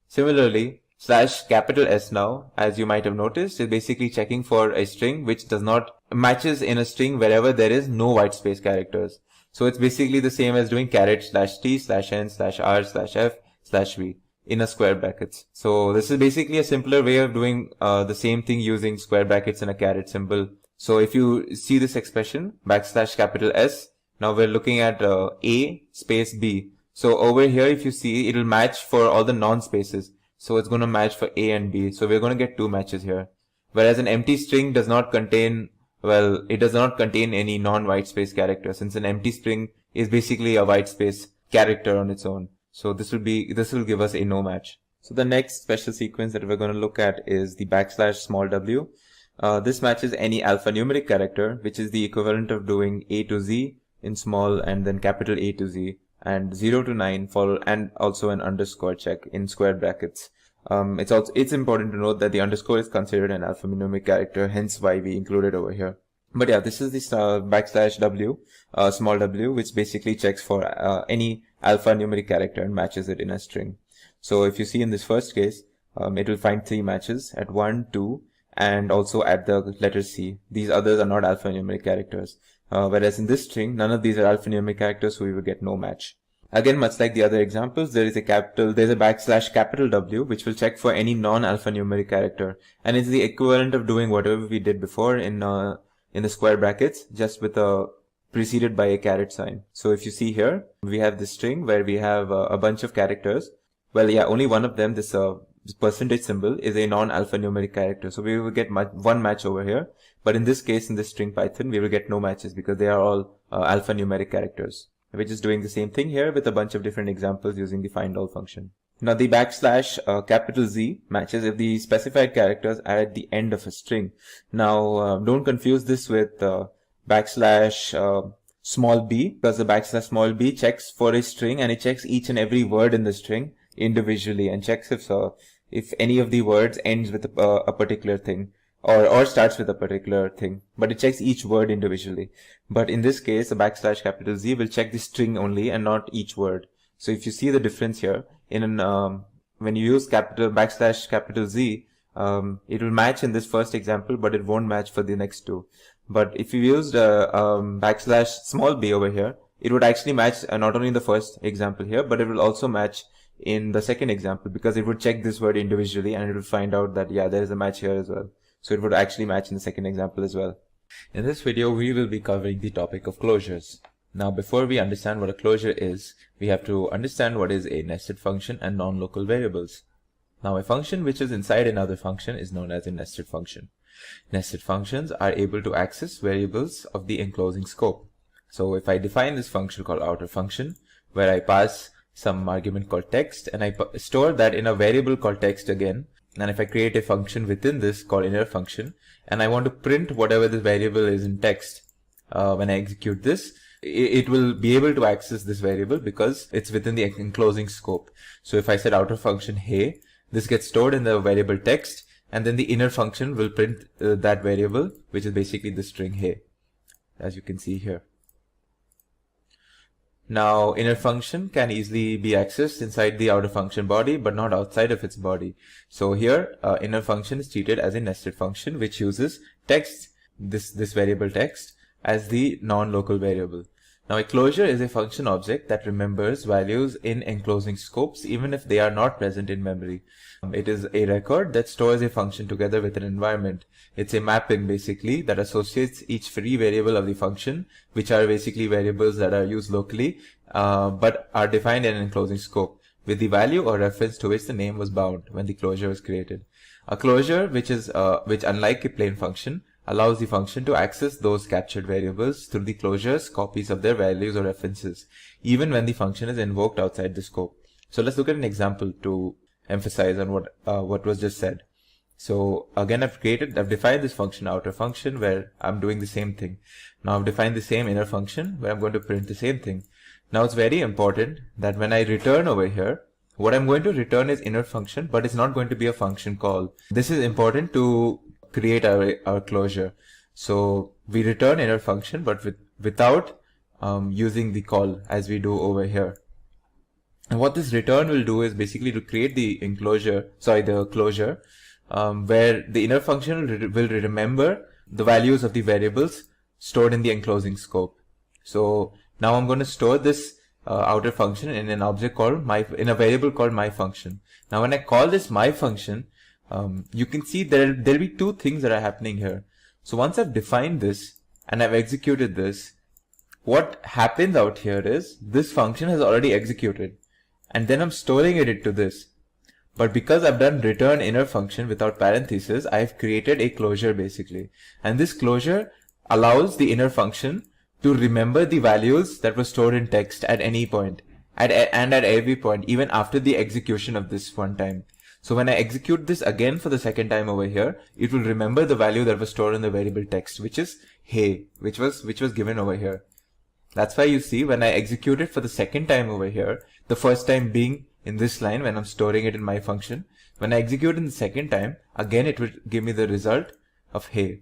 Similarly, /S now, as you might have noticed, is basically checking for a string which does not matches in a string wherever there is no white space characters. So it's basically the same as doing caret /t, /n, /r, /f, /v in a square brackets. So this is basically a simpler way of doing the same thing using square brackets and a caret symbol. So if you see this expression, \S, now we're looking at A space B. So over here, if you see, it will match for all the non-spaces. So it's going to match for A and B. So we're going to get 2 matches here. Whereas an empty string does not contain, it does not contain any non-white space character, since an empty string is basically a white space character on its own. So this will give us a no match. So the next special sequence that we're going to look at is the \w. This matches any alphanumeric character, which is the equivalent of doing A to Z in small and then capital A to Z, and 0 to 9 and also an underscore check in square brackets. It's important to note that the underscore is considered an alphanumeric character, hence why we include it over here. But yeah, this is this \w, small w, which basically checks for any alphanumeric character and matches it in a string. So if you see in this first case, it will find 3 matches at 1, 2, and also at the letter C. These others are not alphanumeric characters. Whereas in this string, none of these are alphanumeric characters, so we will get no match. Again, much like the other examples, there's a \W, which will check for any non-alphanumeric character, and it's the equivalent of doing whatever we did before in the square brackets, just with preceded by a caret sign. So if you see here, we have this string where we have a bunch of characters. Well, yeah, only one of them, this percentage symbol, is a non-alphanumeric character. So we will get one match over here. But in this case, in this string Python, we will get no matches because they are all alphanumeric characters. We're just doing the same thing here with a bunch of different examples using the findAll function. Now the \Z matches if the specified characters are at the end of a string. Now don't confuse this with small b, because the small b checks for a string and it checks each and every word in the string individually and checks if any of the words ends with a particular thing or starts with a particular thing, but it checks each word individually. But in this case, the \Z will check the string only and not each word. So if you see the difference here, when you use capital Z, it will match in this first example, but it won't match for the next two. But if you used small b over here, it would actually match not only in the first example here, but it will also match in the second example, because it would check this word individually and it will find out that, yeah, there is a match here as well. So it would actually match in the second example as well. In this video, we will be covering the topic of closures. Now, before we understand what a closure is, we have to understand what is a nested function and non-local variables. Now, a function which is inside another function is known as a nested function. Nested functions are able to access variables of the enclosing scope. So if I define this function called outer function, where I pass some argument called text and I store that in a variable called text again, and if I create a function within this called inner function, and I want to print whatever this variable is in text, when I execute this, it will be able to access this variable because it's within the enclosing scope. So if I said outer function hey, this gets stored in the variable text, and then the inner function will print that variable, which is basically the string hey, as you can see here. Now, inner function can easily be accessed inside the outer function body, but not outside of its body. So here, inner function is treated as a nested function, which uses text, this variable text, as the non-local variable. Now, a closure is a function object that remembers values in enclosing scopes, even if they are not present in memory. It is a record that stores a function together with an environment. It's a mapping, basically, that associates each free variable of the function, which are basically variables that are used locally, but are defined in an enclosing scope, with the value or reference to which the name was bound when the closure was created. A closure, which unlike a plain function, allows the function to access those captured variables through the closure's copies of their values or references, even when the function is invoked outside the scope. So let's look at an example to emphasize on what was just said. So again, I've defined this function outer function where I'm doing the same thing. Now I've defined the same inner function where I'm going to print the same thing. Now it's very important that when I return over here, what I'm going to return is inner function, but it's not going to be a function call. This is important to create our closure. So we return inner function, but without using the call as we do over here. And what this return will do is basically to create the closure, where the inner function will remember the values of the variables stored in the enclosing scope. So now I'm going to store this outer function in an object called in a variable called my function. Now when I call this my function, you can see there'll be two things that are happening here. So once I've defined this and I've executed this, what happens out here is this function has already executed, and then I'm storing it to this. But because I've done return inner function without parentheses, I've created a closure basically. And this closure allows the inner function to remember the values that were stored in text at any point, and at every point, even after the execution of this one time. So when I execute this again for the second time over here, it will remember the value that was stored in the variable text, which is hey, which was given over here. That's why you see when I execute it for the second time over here, the first time being in this line when I'm storing it in my function, when I execute it the second time, again it will give me the result of hey.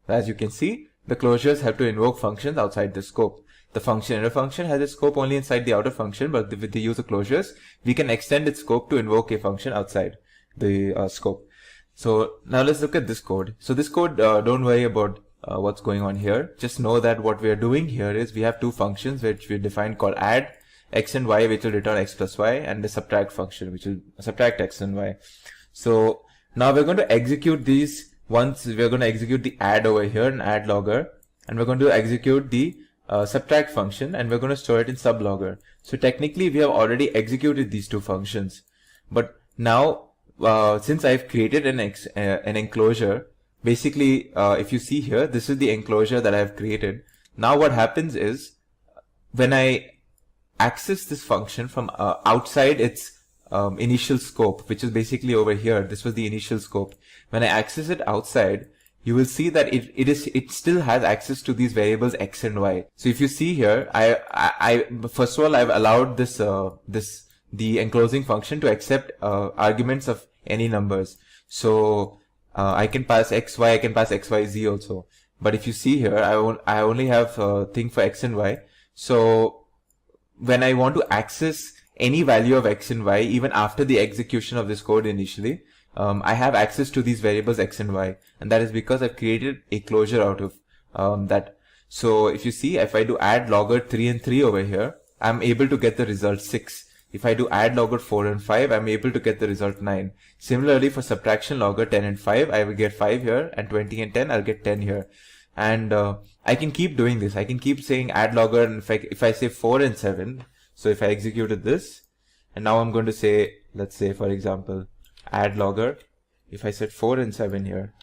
As you can see, the closures have to invoke functions outside the scope. The inner function has its scope only inside the outer function, but with the use of closures, we can extend its scope to invoke a function outside the scope. So now let's look at this code. So this code, don't worry about what's going on here. Just know that what we are doing here is we have two functions which we defined called add x and y, which will return x plus y, and the subtract function, which will subtract x and y. So now we're going to execute these. Once we're going to execute the add over here in add logger, and we're going to execute the subtract function, and we're going to store it in sublogger. So technically we have already executed these two functions, but now since I've created an enclosure, basically if you see here, this is the enclosure that I've created. Now what happens is when I access this function from outside its initial scope, which is basically over here, this was the initial scope. When I access it outside, you will see that it still has access to these variables x and y. So if you see here, I first of all I've allowed the enclosing function to accept arguments of any numbers. So I can pass x, y, I can pass x, y, z also. But if you see here, I only have a thing for x and y. So when I want to access any value of x and y, even after the execution of this code initially, I have access to these variables x and y, and that is because I've created a closure out of that. So if you see, if I do add logger 3 and 3 over here, I'm able to get the result 6. If I do add logger 4 and 5, I'm able to get the result 9. Similarly, for subtraction logger 10 and 5, I will get 5 here, and 20 and 10, I'll get 10 here. And I can keep doing this. I can keep saying add logger, and if I say 4 and 7, so if I executed this, and now I'm going to say, let's say for example, add logger, if I said 4 and 7 here,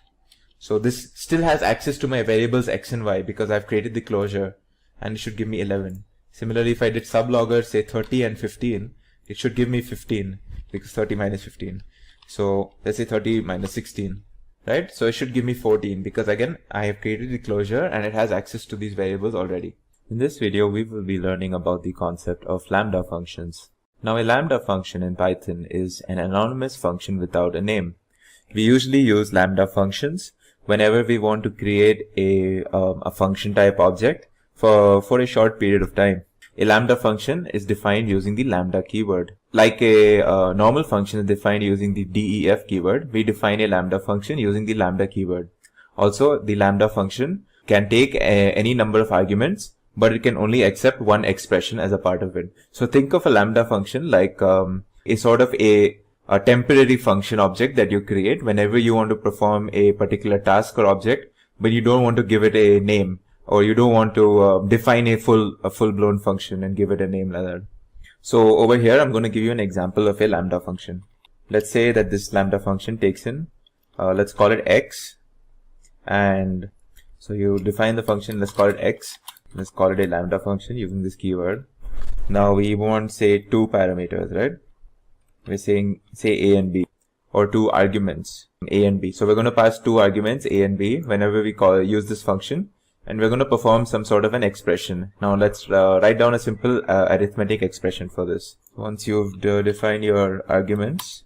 so this still has access to my variables x and y because I've created the closure, and it should give me 11. Similarly, if I did sublogger, say 30 and 15, it should give me 15 because 30 minus 15. So let's say 30 minus 16, right? So it should give me 14 because again, I have created the closure and it has access to these variables already. In this video, we will be learning about the concept of lambda functions. Now, a lambda function in Python is an anonymous function without a name. We usually use lambda functions whenever we want to create a function type object for a short period of time. A lambda function is defined using the lambda keyword. Like a normal function is defined using the def keyword, we define a lambda function using the lambda keyword. Also, the lambda function can take any number of arguments, but it can only accept one expression as a part of it. So think of a lambda function like a sort of a temporary function object that you create whenever you want to perform a particular task or object, but you don't want to give it a name, or you don't want to define a full-blown function and give it a name like that. So over here, I'm going to give you an example of a lambda function. Let's say that this lambda function takes in, let's call it x, and so you define the function, let's call it x, let's call it a lambda function using this keyword. Now we want, say, 2 parameters, right? We're saying, say, a and b, or 2 arguments, a and b. So we're going to pass 2 arguments, a and b, whenever we use this function, and we're going to perform some sort of an expression. Now let's write down a simple arithmetic expression for this. Once you've defined your arguments,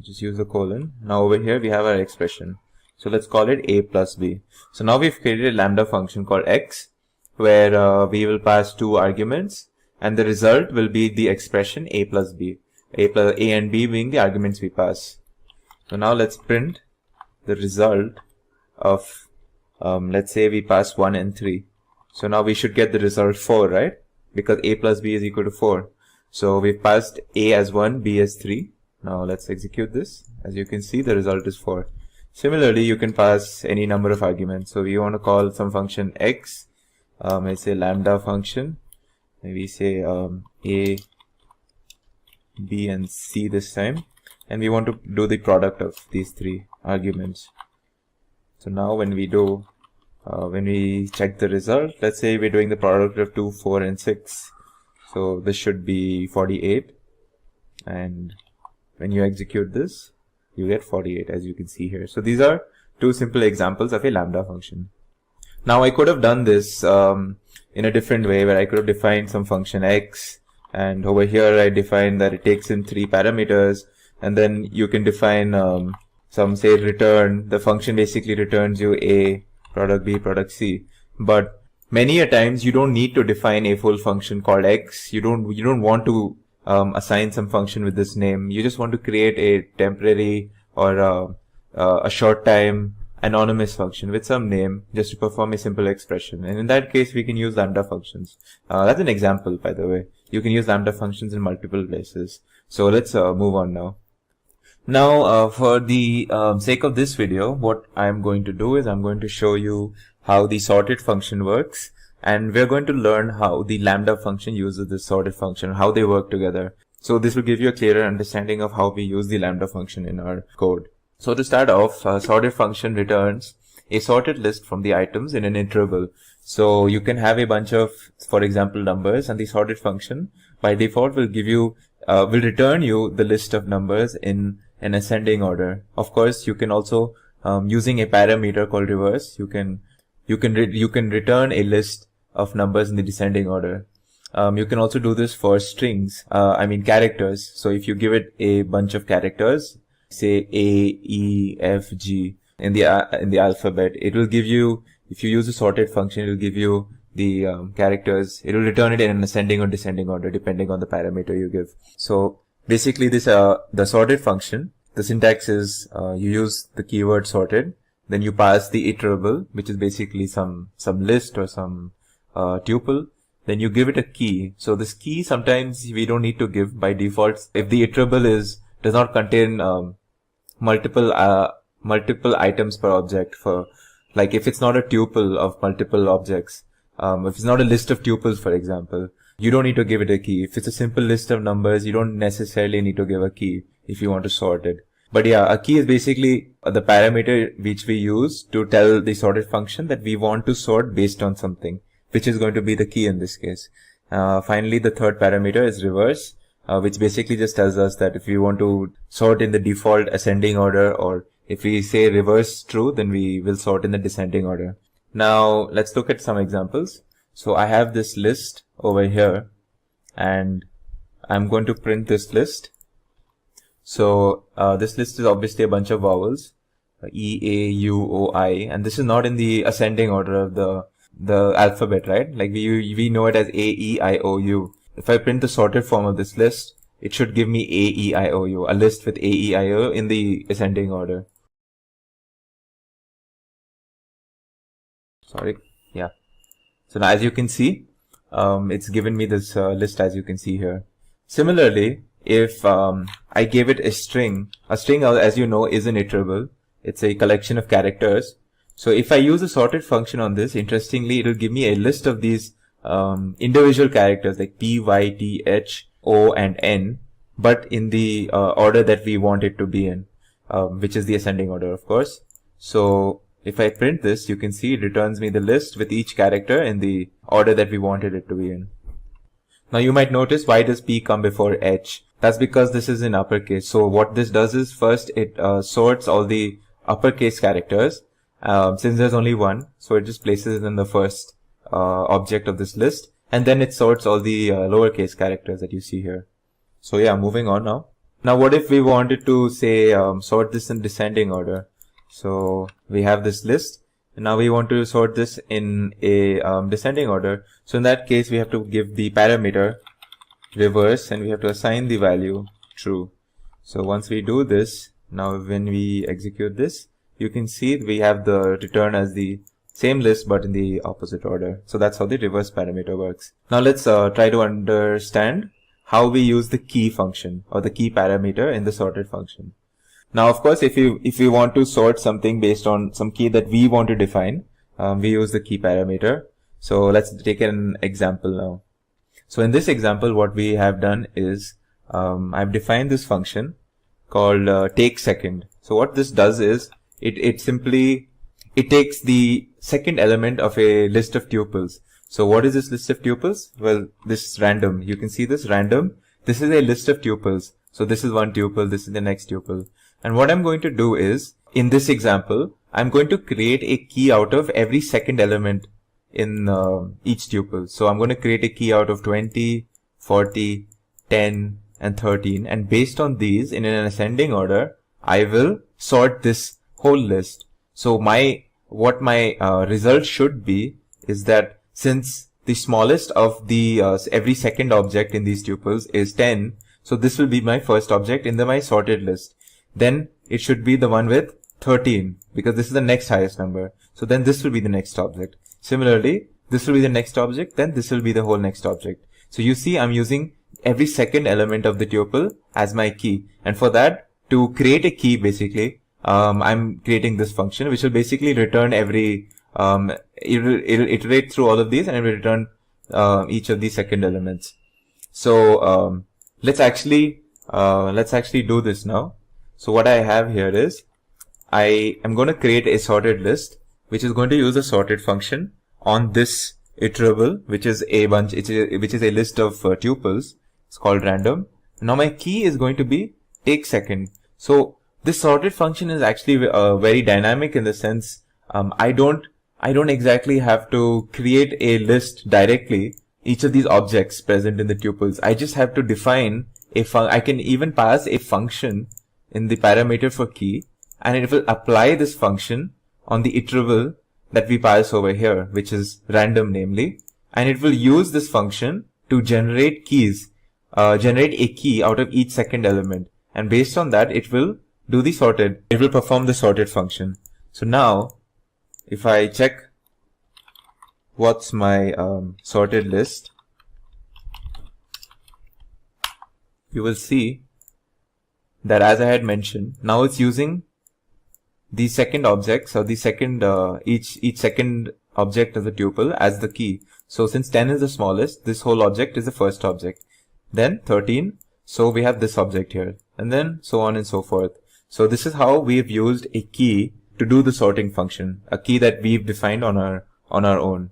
just use the colon. Now over here we have our expression. So let's call it a plus b. So now we've created a lambda function called x, where we will pass 2 arguments, and the result will be the expression a plus b. A and b being the arguments we pass. So now let's print the result of, let's say we pass 1 and 3. So now we should get the result 4, right? Because a plus b is equal to 4. So we've passed a as 1, b as 3. Now let's execute this. As you can see, the result is 4. Similarly, you can pass any number of arguments. So we want to call some function x, let's say lambda function. Maybe say a, b and c this time, and we want to do the product of these 3 arguments. So now when we check the result, let's say we're doing the product of 2, 4 and 6. So this should be 48, and when you execute this, you get 48, as you can see here. So these are 2 simple examples of a lambda function. Now I could have done this in a different way, where I could have defined some function x, and over here I define that it takes in 3 parameters, and then you can define some, say, return. The function basically returns you a, product b, product c. But many a times you don't need to define a full function called x. You don't want to assign some function with this name. You just want to create a temporary or a short time anonymous function with some name just to perform a simple expression. And in that case, we can use lambda functions. That's an example, by the way. You can use lambda functions in multiple places. So let's move on now. Now, for the sake of this video, what I'm going to do is I'm going to show you how the sorted function works, and we're going to learn how the lambda function uses the sorted function, how they work together. So this will give you a clearer understanding of how we use the lambda function in our code. So to start off, sorted function returns a sorted list from the items in an interval. So you can have a bunch of, for example, numbers, and the sorted function by default will give you, will return you the list of numbers in an ascending order. Of course, you can also, using a parameter called reverse, you can return a list of numbers in the descending order. You can also do this for strings, characters. So if you give it a bunch of characters, say A, E, F, G in the alphabet, it will give you, if you use a sorted function, it will give you the characters, it will return it in an ascending or descending order depending on the parameter you give. So basically this the sorted function, the syntax is you use the keyword sorted, then you pass the iterable, which is basically some list or some tuple. Then you give it a key. So this key sometimes we don't need to give by default. If the iterable does not contain multiple items per object, for like if it's not a tuple of multiple objects, if it's not a list of tuples, for example, you don't need to give it a key. If it's a simple list of numbers, you don't necessarily need to give a key if you want to sort it. But yeah, a key is basically the parameter which we use to tell the sorted function that we want to sort based on something, which is going to be the key in this case. Finally, the third parameter is reverse, which basically just tells us that if we want to sort in the default ascending order, or if we say reverse true, then we will sort in the descending order. Now, let's look at some examples. So I have this list over here, and I'm going to print this list. So this list is obviously a bunch of vowels, E, A, U, O, I, and this is not in the ascending order of the alphabet, right? Like we know it as A, E, I, O, U. If I print the sorted form of this list, it should give me A, E, I, O, U, a list with A, E, I, O in the ascending order. Sorry. Yeah. So now as you can see, it's given me this list as you can see here. Similarly, if I gave it a string as you know is an iterable. It's a collection of characters. So if I use a sorted function on this, interestingly, it will give me a list of these individual characters like P, Y, T, H, O, and N, but in the order that we want it to be in, which is the ascending order, of course. So if I print this, you can see it returns me the list with each character in the order that we wanted it to be in. Now you might notice, why does P come before H? That's because this is in uppercase. So what this does is, first it sorts all the uppercase characters, since there's only one, so it just places it in the first object of this list, and then it sorts all the lowercase characters that you see here. So yeah, moving on now. Now what if we wanted to say sort this in descending order? So we have this list, and now we want to sort this in a descending order. So in that case, we have to give the parameter reverse, and we have to assign the value true. So once we do this, now when we execute this, you can see we have the return as the same list but in the opposite order. So that's how the reverse parameter works. Now let's try to understand how we use the key function or the key parameter in the sorted function. Now, of course, if we want to sort something based on some key that we want to define, we use the key parameter. So let's take an example now. So in this example, what we have done is I've defined this function called take second. So what this does is it simply takes the second element of a list of tuples. So what is this list of tuples? Well, this is random. You can see this random. This is a list of tuples. So this is one tuple, this is the next tuple. And what I'm going to do is, in this example, I'm going to create a key out of every second element in each tuple. So I'm going to create a key out of 20, 40, 10, and 13. And based on these, in an ascending order, I will sort this whole list. So what my result should be is that since the smallest of the every second object in these tuples is 10, so this will be my first object in my sorted list. Then it should be the one with 13, because this is the next highest number. So then this will be the next object. Similarly, this will be the next object, then this will be the whole next object. So you see, I'm using every second element of the tuple as my key. And for that, to create a key, basically, I'm creating this function, which will basically return every, it'll iterate through all of these and it will return each of these second elements. So let's actually do this now. So what I have here is, I am going to create a sorted list, which is going to use a sorted function on this iterable, which is a bunch, which is a list of tuples. It's called random. Now my key is going to be take second. So this sorted function is actually very dynamic in the sense, I don't exactly have to create a list directly, each of these objects present in the tuples. I just have to define I can even pass a function in the parameter for key, and it will apply this function on the iterable that we pass over here, which is random namely. and it will use this function to generate keys, generate a key out of each second element. And based on that, it will do the sorted, it will perform the sorted function. So now, if I check what's my sorted list, you will see that as I had mentioned, now it's using the second objects, or the second, each second object as a tuple as the key. So since 10 is the smallest, this whole object is the first object. Then 13, so we have this object here, and then so on and so forth. So this is how we've used a key to do the sorting function, a key that we've defined on our own.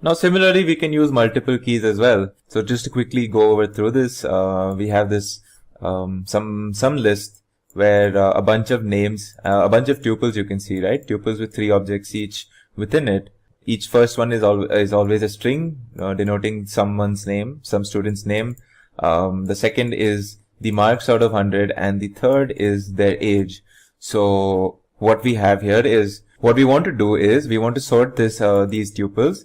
Now similarly, we can use multiple keys as well. So just to quickly go over through this, we have this some list where a bunch of names, a bunch of tuples you can see, right? Tuples with 3 objects each within it. Each first one is always a string denoting someone's name, some student's name. The second is the marks out of 100, and the third is their age. So what we have here is, what we want to do is, we want to sort these tuples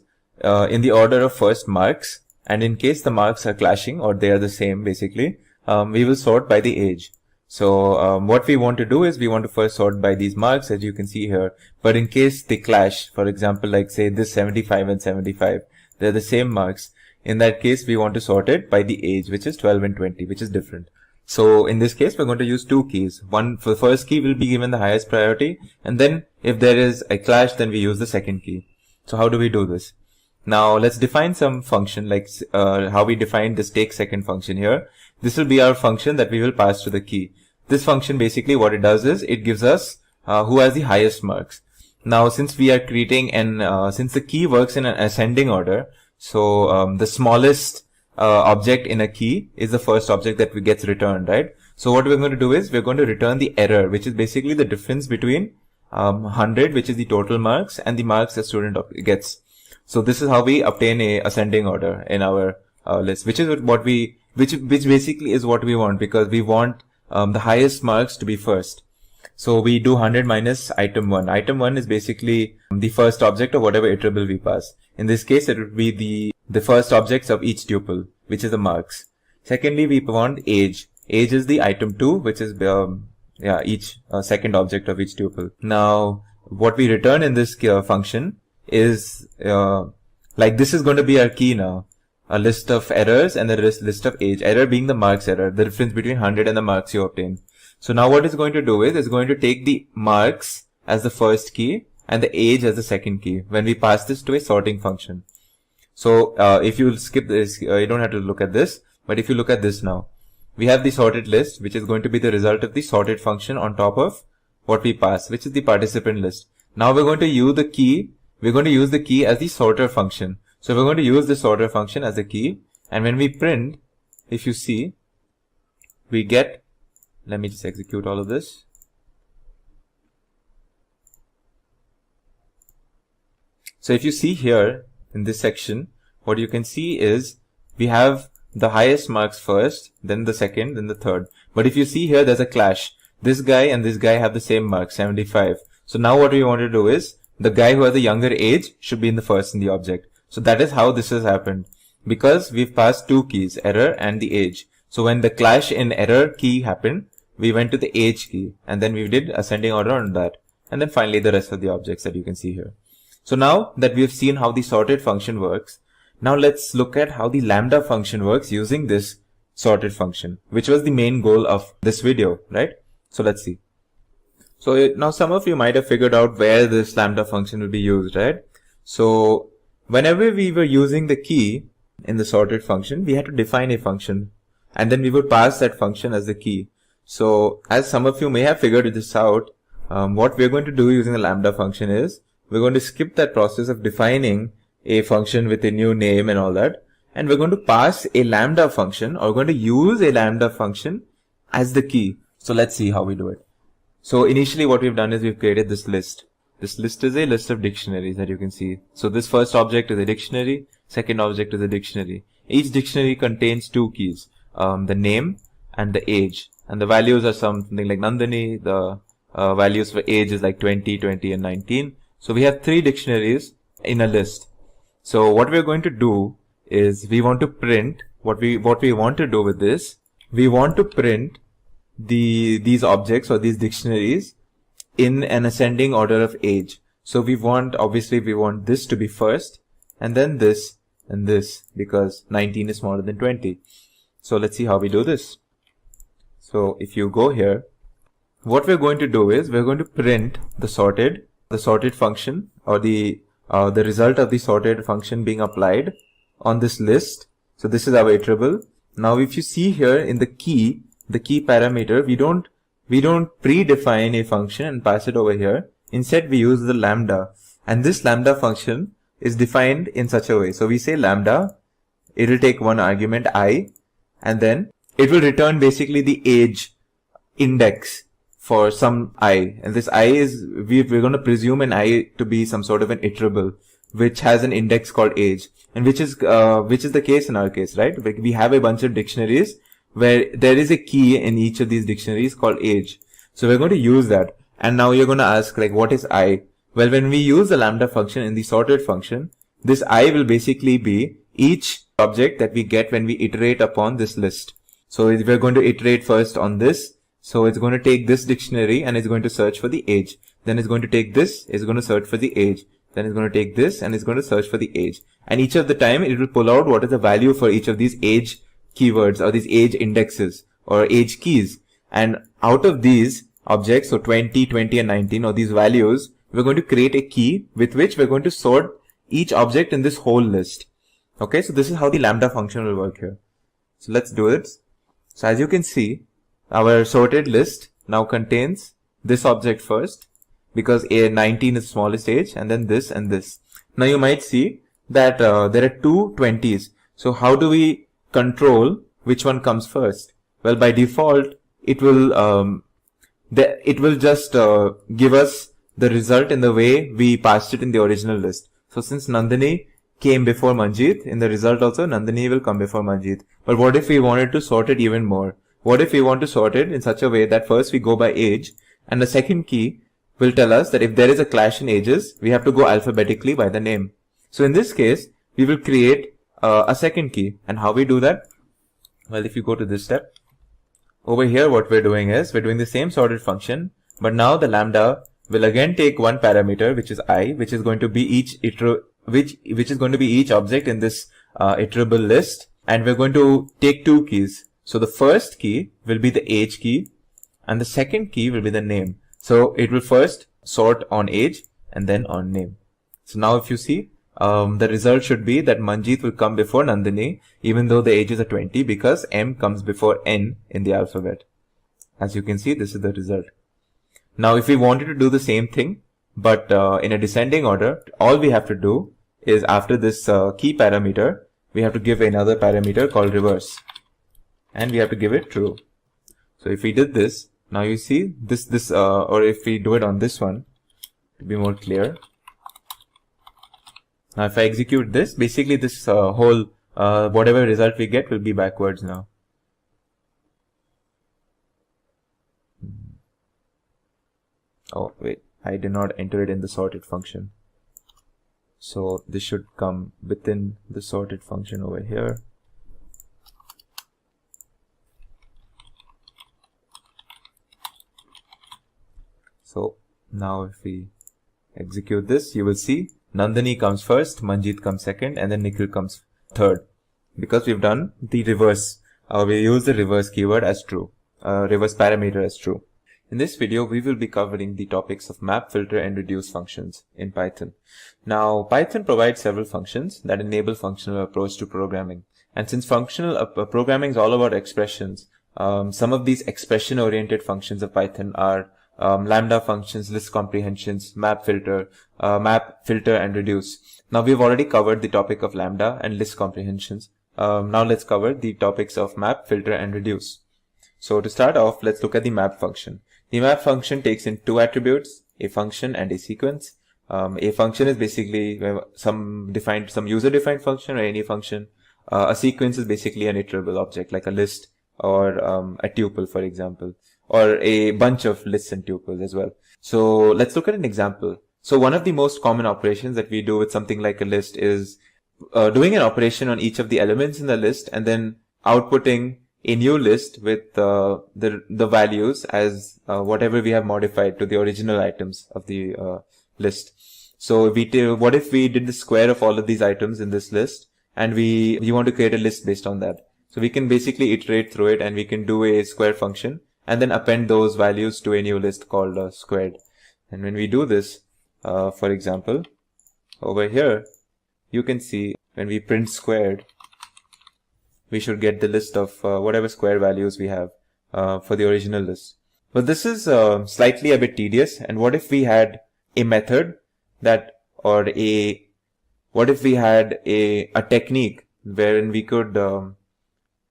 in the order of first marks, and in case the marks are clashing or they are the same, basically, we will sort by the age. So what we want to do is, we want to first sort by these marks, as you can see here. But in case they clash, for example, like say this 75 and 75, they're the same marks. In that case, we want to sort it by the age, which is 12 and 20, which is different. So in this case, we're going to use 2 keys. One for the first key will be given the highest priority, and then if there is a clash, then we use the second key. So how do we do this? Now let's define some function, like how we defined this take second function here. This will be our function that we will pass to the key. This function, basically what it does is, it gives us who has the highest marks. Now since we are creating since the key works in an ascending order, so the smallest object in a key is the first object that gets returned, right? So what we're going to do is, we're going to return the error, which is basically the difference between 100, which is the total marks, and the marks the student gets. So this is how we obtain a ascending order in our list, which is what we, which basically is what we want, because we want the highest marks to be first. So we do 100 minus item 1. Item 1 is basically the first object of whatever iterable we pass. In this case, it would be the first objects of each tuple, which is the marks. Secondly, we want age. Age is the item 2, which is each second object of each tuple. Now, what we return in this function is like this is going to be our key now. A list of errors and a list of age. Error being the marks error, the difference between 100 and the marks you obtain. So now what it's going to do is, it's going to take the marks as the first key and the age as the second key when we pass this to a sorting function. So if you skip this, you don't have to look at this, but if you look at this now, we have the sorted list, which is going to be the result of the sorted function on top of what we pass, which is the participant list. Now we're going to use the key, as the sorter function. So we're going to use the sorter function as a key, and when we print, if you see, we get, let me just execute all of this. So if you see here in this section, what you can see is we have the highest marks first, then the second, then the third. But if you see here, there's a clash. This guy and this guy have the same mark, 75. So now what we want to do is, the guy who has the younger age should be in the first in the object. So that is how this has happened, because we've passed 2 keys, error and the age. So when the clash in error key happened, we went to the age key, and then we did ascending order on that. And then finally the rest of the objects that you can see here. So now that we have seen how the sorted function works, now let's look at how the lambda function works using this sorted function, which was the main goal of this video, right? So let's see. So now some of you might have figured out where this lambda function will be used, right? So whenever we were using the key in the sorted function, we had to define a function, and then we would pass that function as the key. So as some of you may have figured this out, what we're going to do using the lambda function is, we're going to skip that process of defining a function with a new name and all that, and we're going to pass a lambda function, or we're going to use a lambda function as the key. So let's see how we do it. So initially what we've done is, we've created this list. This list is a list of dictionaries that you can see. So this first object is a dictionary, second object is a dictionary. Each dictionary contains 2 keys, the name and the age. And the values are something like Nandini, the values for age is like 20, 20 and 19. So we have 3 dictionaries in a list. So what we're going to do is we want to print what we want to do with this. We want to print these objects or these dictionaries in an ascending order of age. So obviously we want this to be first, and then this and this, because 19 is smaller than 20. So let's see how we do this. So if you go here, what we're going to do is we're going to print the sorted function, or the result of the sorted function being applied on this list. So this is our iterable. Now if you see here in the key parameter, we don't predefine a function and pass it over here. Instead we use the lambda, and this lambda function is defined in such a way. So we say lambda, it will take one argument I, and then it will return basically the age index for some I, and this I is, we're going to presume an I to be some sort of an iterable which has an index called age, and which is the case in our case, right? We have a bunch of dictionaries where there is a key in each of these dictionaries called age. So we're going to use that. And now you're going to ask, like, what is I? Well, when we use the lambda function in the sorted function, this I will basically be each object that we get when we iterate upon this list. So we're going to iterate first on this. So it's going to take this dictionary and it's going to search for the age. Then it's going to take this, it's going to search for the age. Then it's going to take this and it's going to search for the age. And each of the time it will pull out what is the value for each of these age keywords or these age indexes or age keys. And out of these objects, so 20, 20 and 19, or these values, we're going to create a key with which we're going to sort each object in this whole list. Okay, so this is how the lambda function will work here. So let's do it. So as you can see, our sorted list now contains this object first, because 19 is the smallest age, and then this and this. Now you might see that there are two 20s. So how do we control which one comes first? Well, by default, it will just give us the result in the way we passed it in the original list. So since Nandini came before Manjeet, in the result also Nandini will come before Manjeet. But what if we wanted to sort it even more? What if we want to sort it in such a way that first we go by age, and the second key will tell us that if there is a clash in ages, we have to go alphabetically by the name. So in this case, we will create a second key. And how we do that? Well, if you go to this step, over here what we're doing is, we're doing the same sorted function, but now the lambda will again take one parameter, which is I, which is going to be each object in this iterable list, and we're going to take two keys. So the first key will be the age key, and the second key will be the name. So it will first sort on age and then on name. So now if you see, the result should be that Manjeet will come before Nandini, even though the ages are 20, because M comes before N in the alphabet. As you can see, this is the result. Now if we wanted to do the same thing, but in a descending order, all we have to do is, after this key parameter, we have to give another parameter called reverse, and we have to give it true. So if we did this, now you see this or if we do it on this one to be more clear. Now if I execute this, basically this whole whatever result we get will be backwards now. Oh wait, I did not enter it in the sorted function. So this should come within the sorted function over here. So now if we execute this, you will see Nandini comes first, Manjeet comes second, and then Nikhil comes third, because we've done the reverse. We use the reverse keyword as true, reverse parameter as true. In this video, we will be covering the topics of map, filter, and reduce functions in Python. Now, Python provides several functions that enable functional approach to programming. And since functional programming is all about expressions, some of these expression-oriented functions of Python are lambda functions, list comprehensions, map, filter, and reduce. Now, we've already covered the topic of lambda and list comprehensions. Now, let's cover the topics of map, filter, and reduce. So to start off, let's look at the map function. The map function takes in two attributes, a function and a sequence. A function is basically some user-defined function or any function. A sequence is basically an iterable object like a list or a tuple, for example, or a bunch of lists and tuples as well. So let's look at an example. So one of the most common operations that we do with something like a list is doing an operation on each of the elements in the list and then outputting a new list with the values as whatever we have modified to the original items of the list. So what if we did the square of all of these items in this list, and we want to create a list based on that? So we can basically iterate through it, and we can do a square function and then append those values to a new list called squared. And when we do this, for example, over here, you can see when we print squared, we should get the list of whatever square values we have for the original list. But this is slightly a bit tedious. And what if we had a method what if we had a technique wherein we could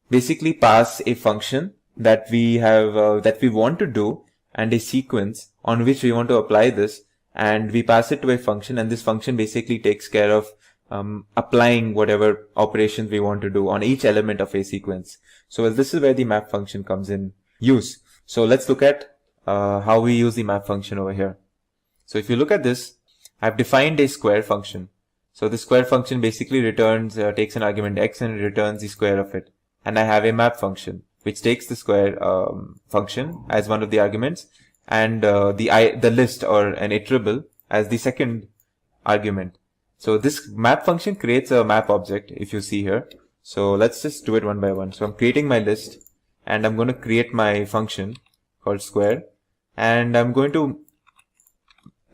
basically pass a function that we have that we want to do and a sequence on which we want to apply this, and we pass it to a function, and this function basically takes care of applying whatever operations we want to do on each element of a sequence. So this is where the map function comes in use. So let's look at how we use the map function over here. So if you look at this, I've defined a square function. So the square function basically returns, takes an argument x and returns the square of it. And I have a map function which takes the square function as one of the arguments, and the list or an iterable as the second argument. So this map function creates a map object, if you see here. So let's just do it one by one. So I'm creating my list, and I'm going to create my function called square, and I'm going to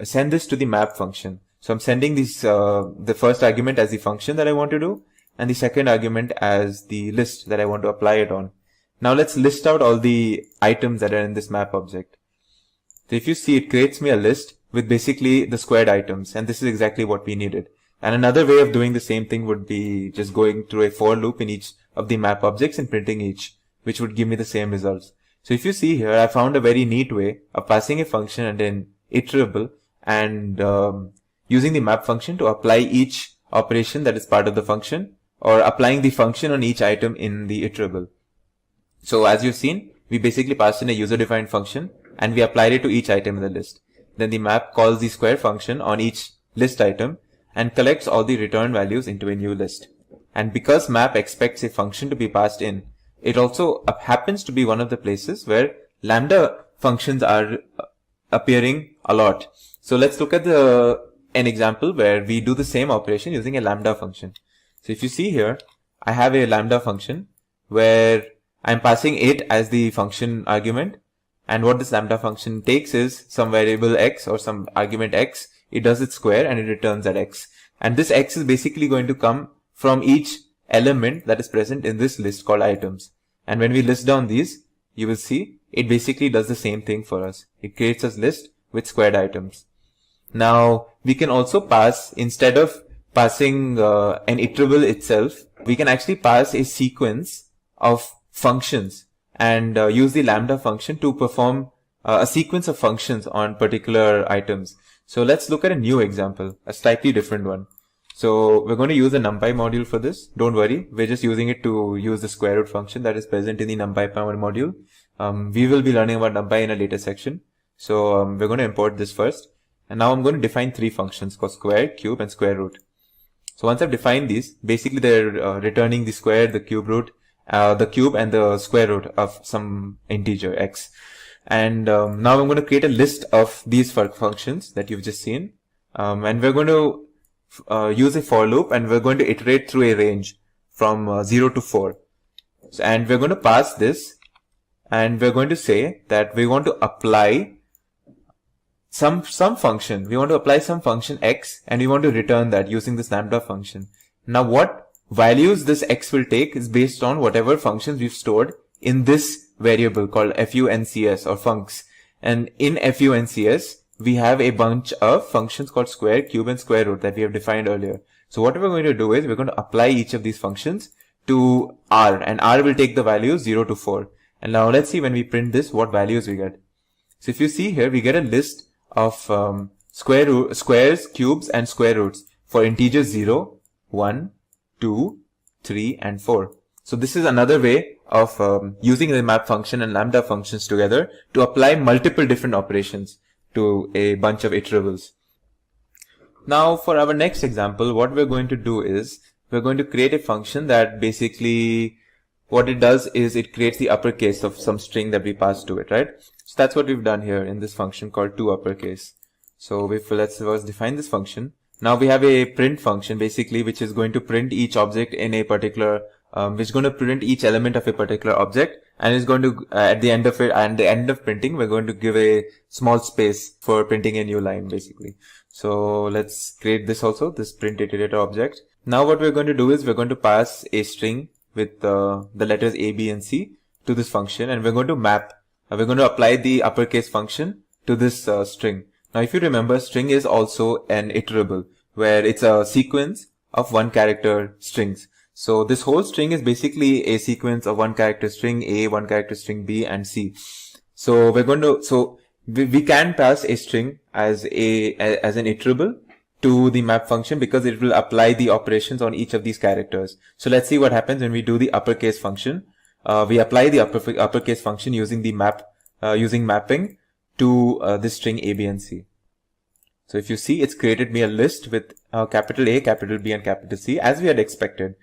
send this to the map function. So I'm sending this the first argument as the function that I want to do, and the second argument as the list that I want to apply it on. Now let's list out all the items that are in this map object. So if you see, it creates me a list with basically the squared items, and this is exactly what we needed. And another way of doing the same thing would be just going through a for loop in each of the map objects and printing each, which would give me the same results. So if you see here, I found a very neat way of passing a function and an iterable, and using the map function to apply each operation that is part of the function, or applying the function on each item in the iterable. So as you've seen, we basically passed in a user-defined function, and we applied it to each item in the list. Then the map calls the square function on each list item and collects all the return values into a new list. And because map expects a function to be passed in, it also happens to be one of the places where lambda functions are appearing a lot. So let's look at an example where we do the same operation using a lambda function. So if you see here, I have a lambda function where I'm passing it as the function argument, and what this lambda function takes is some variable x or some argument x. It does its square and it returns that x. And this x is basically going to come from each element that is present in this list called items. And when we list down these, you will see it basically does the same thing for us. It creates a list with squared items. Now we can also pass, instead of passing an iterable itself, we can actually pass a sequence of functions and use the lambda function to perform a sequence of functions on particular items. So let's look at a new example, a slightly different one. So we're going to use a NumPy module for this. Don't worry, we're just using it to use the square root function that is present in the NumPy module. We will be learning about NumPy in a later section. So we're going to import this first. And now I'm going to define three functions called square, cube, and square root. So once I've defined these, basically they're returning the square, the cube root, the cube, and the square root of some integer x. And now I'm going to create a list of these functions that you've just seen. And we're going to use a for loop, and we're going to iterate through a range from 0 to 4. So, and we're going to pass this, and we're going to say that we want to apply some function. We want to apply some function x, and we want to return that using this lambda function. Now what values this x will take is based on whatever functions we've stored in this variable called funcs or funcs. And in funcs, we have a bunch of functions called square, cube, and square root that we have defined earlier. So what we're going to do is we're going to apply each of these functions to R, and R will take the values 0 to 4. And now let's see when we print this, what values we get. So if you see here, we get a list of squares, cubes, and square roots for integers 0, 1, 2, 3, and 4. So this is another way of using the map function and lambda functions together to apply multiple different operations to a bunch of iterables. Now for our next example, what we're going to do is we're going to create a function that basically what it does is it creates the uppercase of some string that we pass to it, right? So that's what we've done here in this function called toUppercase. So let's first define this function. Now we have a print function basically, which is going to print each object in a particular, which is going to print each element of a particular object, and is going to, at the end of it, and the end of printing, we're going to give a small space for printing a new line basically. So let's create this also, this print iterator object. Now what we're going to do is we're going to pass a string with the letters A, B, and C to this function, and we're going to map, we're going to apply the uppercase function to this string. Now if you remember, string is also an iterable, where it's a sequence of one character strings. So this whole string is basically a sequence of one character string A, one character string B, and C. So we're going to, we can pass a string as an iterable to the map function because it will apply the operations on each of these characters. So let's see what happens when we do the uppercase function. We apply the uppercase function using the mapping to this string A, B, and C. So if you see, it's created me a list with capital A, capital B, and capital C, as we had expected,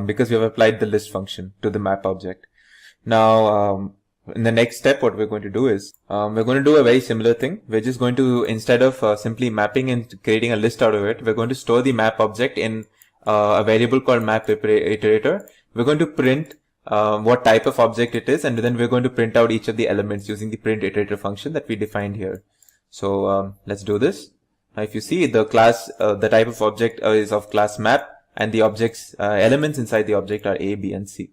because we have applied the list function to the map object. Now, in the next step, what we're going to do is, we're going to do a very similar thing. We're just going to, instead of simply mapping and creating a list out of it, we're going to store the map object in a variable called map iterator. We're going to print what type of object it is, and then we're going to print out each of the elements using the print iterator function that we defined here. So let's do this. Now if you see, the class, the type of object is of class map, and the objects, elements inside the object are A, B, and C.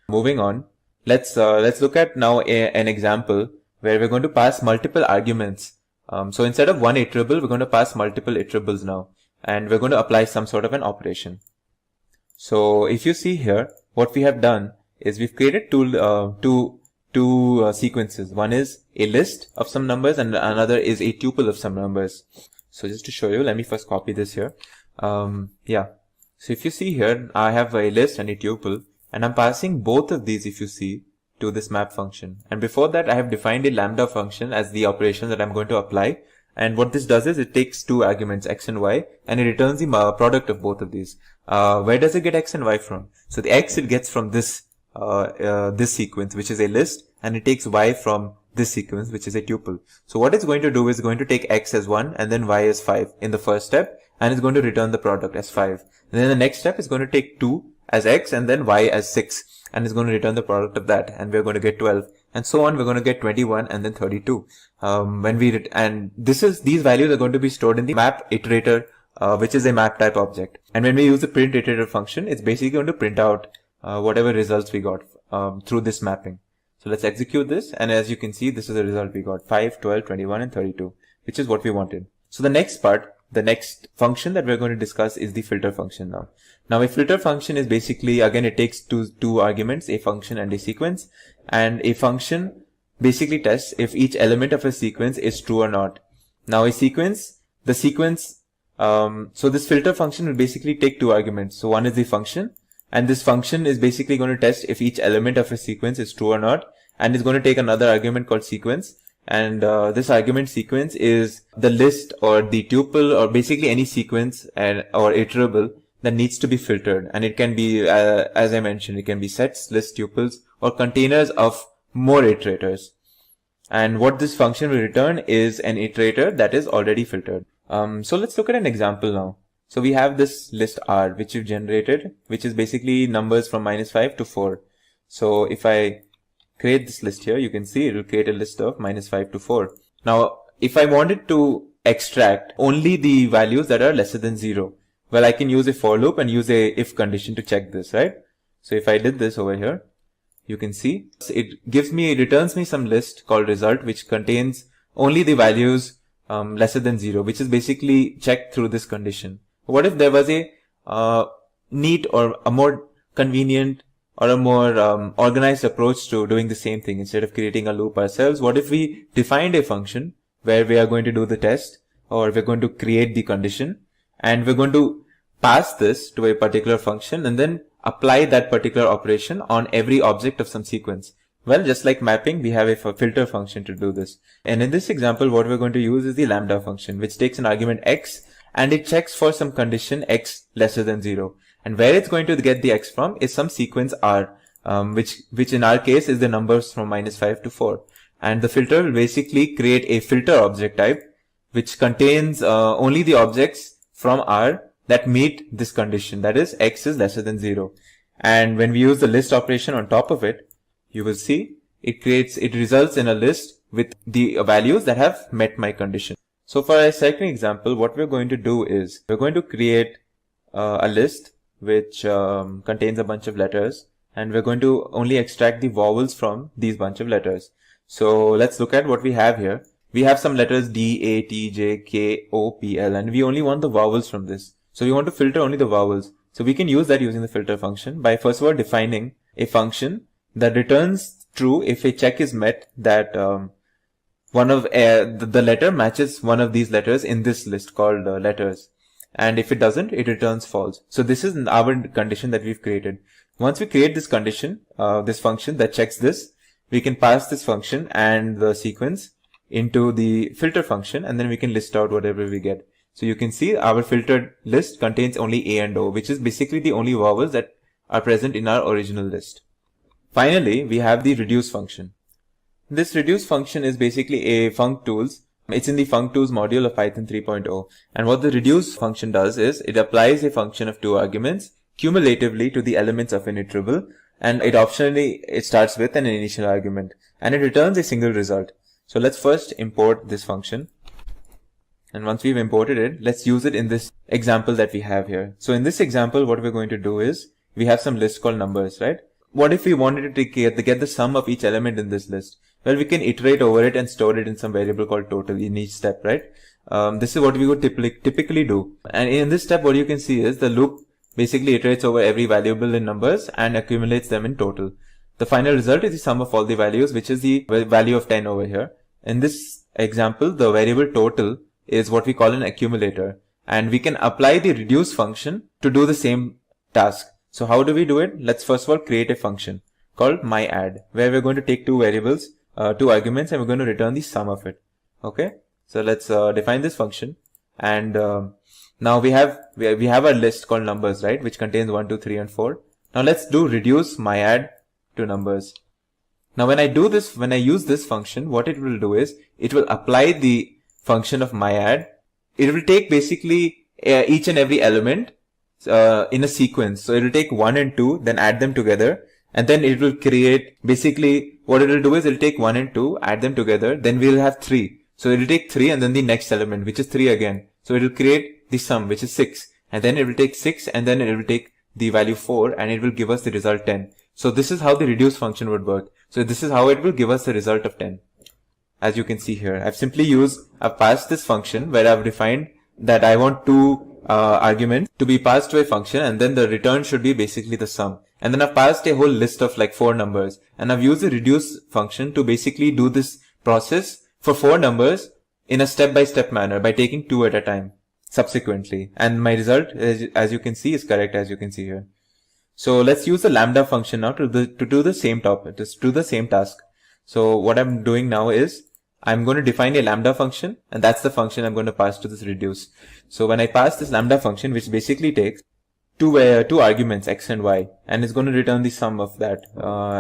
Moving on, let's look at now an example where we're going to pass multiple arguments. So instead of one iterable, we're going to pass multiple iterables now, and we're going to apply some sort of an operation. So if you see here, what we have done is we've created two sequences. One is a list of some numbers, and another is a tuple of some numbers. So just to show you, let me first copy this here. Yeah. So if you see here, I have a list and a tuple, and I'm passing both of these, if you see, to this map function. And before that, I have defined a lambda function as the operation that I'm going to apply. And what this does is it takes two arguments, x and y, and it returns the product of both of these. Where does it get x and y from? So the x it gets from this sequence, which is a list, and it takes y from this sequence, which is a tuple. So what it's going to do is going to take x as 1 and then y as 5 in the first step, and it's going to return the product as 5. And then the next step is going to take 2 as x and then y as 6, and it's going to return the product of that, and we're going to get 12, and so on. We're going to get 21 and then 32. These values are going to be stored in the map iterator, which is a map type object. And when we use the print iterator function, it's basically going to print out whatever results we got through this mapping. So let's execute this, and as you can see, this is the result we got: 5, 12, 21, and 32, which is what we wanted. So the next part, the next function that we're going to discuss is the filter function now. Now a filter function is basically, again, it takes two arguments, a function and a sequence, and a function basically tests if each element of a sequence is true or not. Now so this filter function will basically take two arguments. So one is the function, and this function is basically going to test if each element of a sequence is true or not, and it's going to take another argument called sequence. And this argument sequence is the list or the tuple or basically any sequence or iterable that needs to be filtered. And it can be, as I mentioned, it can be sets, lists, tuples, or containers of more iterators. And what this function will return is an iterator that is already filtered. So let's look at an example now. So we have this list R, which we've generated, which is basically numbers from -5 to 4. So if I create this list here, you can see it will create a list of -5 to 4. Now, if I wanted to extract only the values that are lesser than 0, well, I can use a for loop and use a if condition to check this, right? So if I did this over here, you can see it returns me some list called result, which contains only the values lesser than 0, which is basically checked through this condition. What if there was a neat or a more convenient or a more organized approach to doing the same thing? Instead of creating a loop ourselves, what if we defined a function where we are going to do the test, or we're going to create the condition, and we're going to pass this to a particular function and then apply that particular operation on every object of some sequence? Well, just like mapping, we have a filter function to do this. And in this example, what we're going to use is the lambda function, which takes an argument x, and it checks for some condition x lesser than 0. And where it's going to get the x from is some sequence R, which in our case is the numbers from -5 to 4. And the filter will basically create a filter object type, which contains only the objects from R that meet this condition, that is x is lesser than 0. And when we use the list operation on top of it, you will see it results in a list with the values that have met my condition. So for our second example, what we're going to do is we're going to create a list which contains a bunch of letters, and we're going to only extract the vowels from these bunch of letters. So let's look at what we have here. We have some letters D, A, T, J, K, O, P, L, and we only want the vowels from this. So we want to filter only the vowels. So we can use that using the filter function by first of all defining a function that returns true if a check is met that one of the letter matches one of these letters in this list called letters. And if it doesn't, it returns false. So this is our condition that we've created. Once we create this condition, this function that checks this, we can pass this function and the sequence into the filter function, and then we can list out whatever we get. So you can see our filtered list contains only A and O, which is basically the only vowels that are present in our original list. Finally, we have the reduce function. This reduce function is basically a functools. It's in the functools module of Python 3.0. And what the reduce function does is it applies a function of 2 arguments cumulatively to the elements of an iterable, and it starts with an initial argument, and it returns a single result. So let's first import this function. And once we've imported it, let's use it in this example that we have here. So in this example, what we're going to do is we have some list called numbers, right? What if we wanted to get the sum of each element in this list? Well, we can iterate over it and store it in some variable called total in each step, right? This is what we would typically do. And in this step, what you can see is the loop basically iterates over every variable in numbers and accumulates them in total. The final result is the sum of all the values, which is the value of 10 over here. In this example, the variable total is what we call an accumulator, and we can apply the reduce function to do the same task. So how do we do it? Let's first of all create a function called myAdd, where we're going to take 2 variables, 2 arguments, and we're going to return the sum of it. Okay, so let's define this function, and now we have our list called numbers, right, which contains 1, 2, 3, and 4. Now let's do reduce myAdd to numbers. Now when I use this function, what it will do is it will apply the function of myAdd. It will take basically each and every element in a sequence. So it will take 1 and 2, then add them together, and then it will create, basically what it will do is it will take 1 and 2, add them together, then we'll have 3. So it will take 3 and then the next element, which is 3 again. So it will create the sum, which is 6, and then it will take 6, and then it will take the value 4, and it will give us the result 10. So this is how the reduce function would work. So this is how it will give us the result of 10. As you can see here, I've passed this function where I've defined that I want 2 arguments to be passed to a function, and then the return should be basically the sum. And then I've passed a whole list of like 4 numbers, and I've used the reduce function to basically do this process for 4 numbers in a step-by-step manner by taking 2 at a time subsequently. And my result, as you can see, is correct, as you can see here. So let's use the lambda function now to do the same task. So what I'm doing now is I'm going to define a lambda function, and that's the function I'm going to pass to this reduce. So when I pass this lambda function, which basically takes 2 arguments, x and y, and it's going to return the sum of that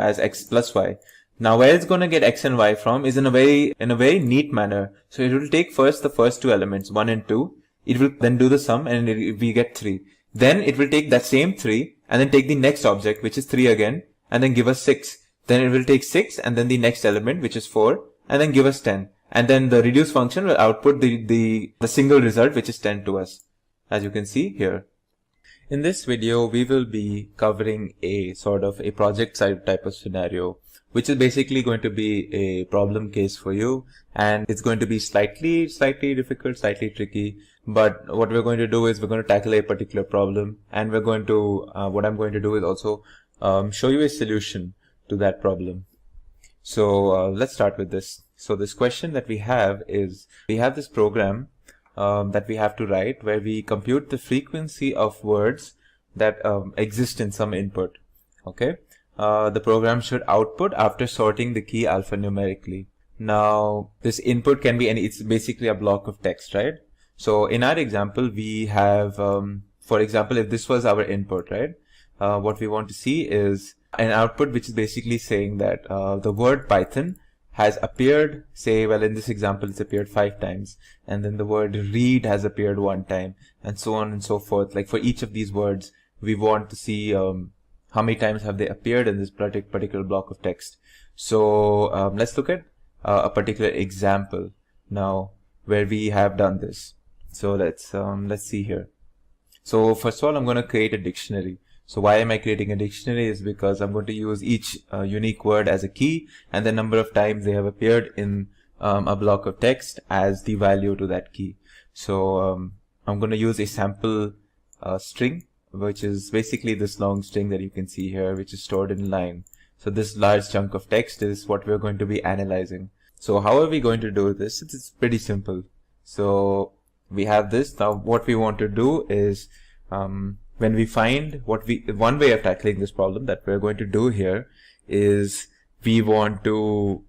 as x plus y. Now where it's going to get x and y from is in a very neat manner. So it will take first the first 2 elements, 1 and 2. It will then do the sum, and we get 3. Then it will take that same 3 and then take the next object, which is 3 again, and then give us 6. Then it will take 6 and then the next element, which is 4, and then give us 10. And then the reduce function will output the single result, which is 10 to us, as you can see here. In this video, we will be covering a sort of a project side type of scenario, which is basically going to be a problem case for you, and it's going to be slightly difficult, slightly tricky. But what we're going to do is we're going to tackle a particular problem, and we're going to what I'm going to do is also show you a solution to that problem. So let's start with this. So this question that we have is, we have this program that we have to write where we compute the frequency of words that exist in some input. Okay, the program should output after sorting the key alphanumerically. Now this input can be it's basically a block of text, right? So in our example, we have For example, if this was our input, right? What we want to see is an output which is basically saying that the word Python has appeared, say, well, in this example, it's appeared 5 times, and then the word read has appeared 1 time, and so on and so forth. Like for each of these words, we want to see how many times have they appeared in this particular block of text. So let's look at a particular example now where we have done this. So let's see here. So first of all, I'm going to create a dictionary. So why am I creating a dictionary is because I'm going to use each unique word as a key and the number of times they have appeared in a block of text as the value to that key. So I'm going to use a sample string, which is basically this long string that you can see here, which is stored in line. So this large chunk of text is what we're going to be analyzing. So how are we going to do this? It's pretty simple. So we have this. Now what we want to do is when we find one way of tackling this problem that we're going to do here is we want to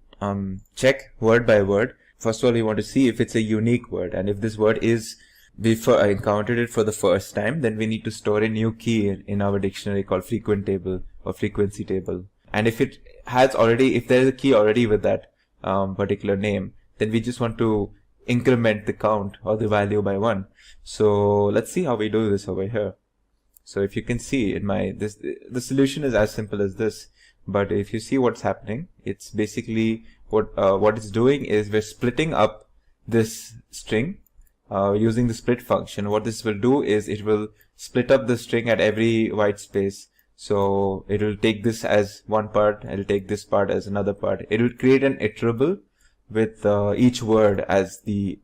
check word by word. First of all, we want to see if it's a unique word, and if this word is, before I encountered it for the first time, then we need to store a new key in our dictionary called frequent table or frequency table. And if it has already, if there is a key already with that particular name, then we just want to increment the count or the value by 1. So let's see how we do this over here. So if you can see in the solution is as simple as this, but if you see what's happening, it's basically what it's doing is we're splitting up this string using the split function. What this will do is it will split up the string at every white space. So it will take this as one part, it will take this part as another part. It will create an iterable with each word as the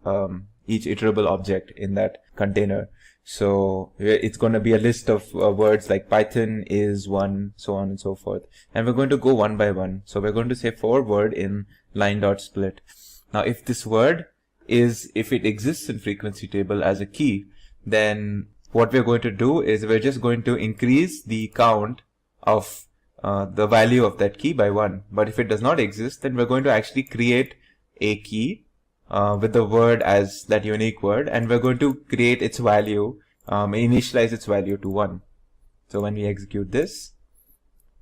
each iterable object in that container. So it's going to be a list of words like Python is 1, so on and so forth. And we're going to go one by one. So we're going to say for word in line.split. Now if this word if it exists in frequency table as a key, then what we're going to do is we're just going to increase the count of the value of that key by 1. But if it does not exist, then we're going to actually create a key with the word as that unique word, and we're going to create its value, initialize its value to 1. So when we execute this,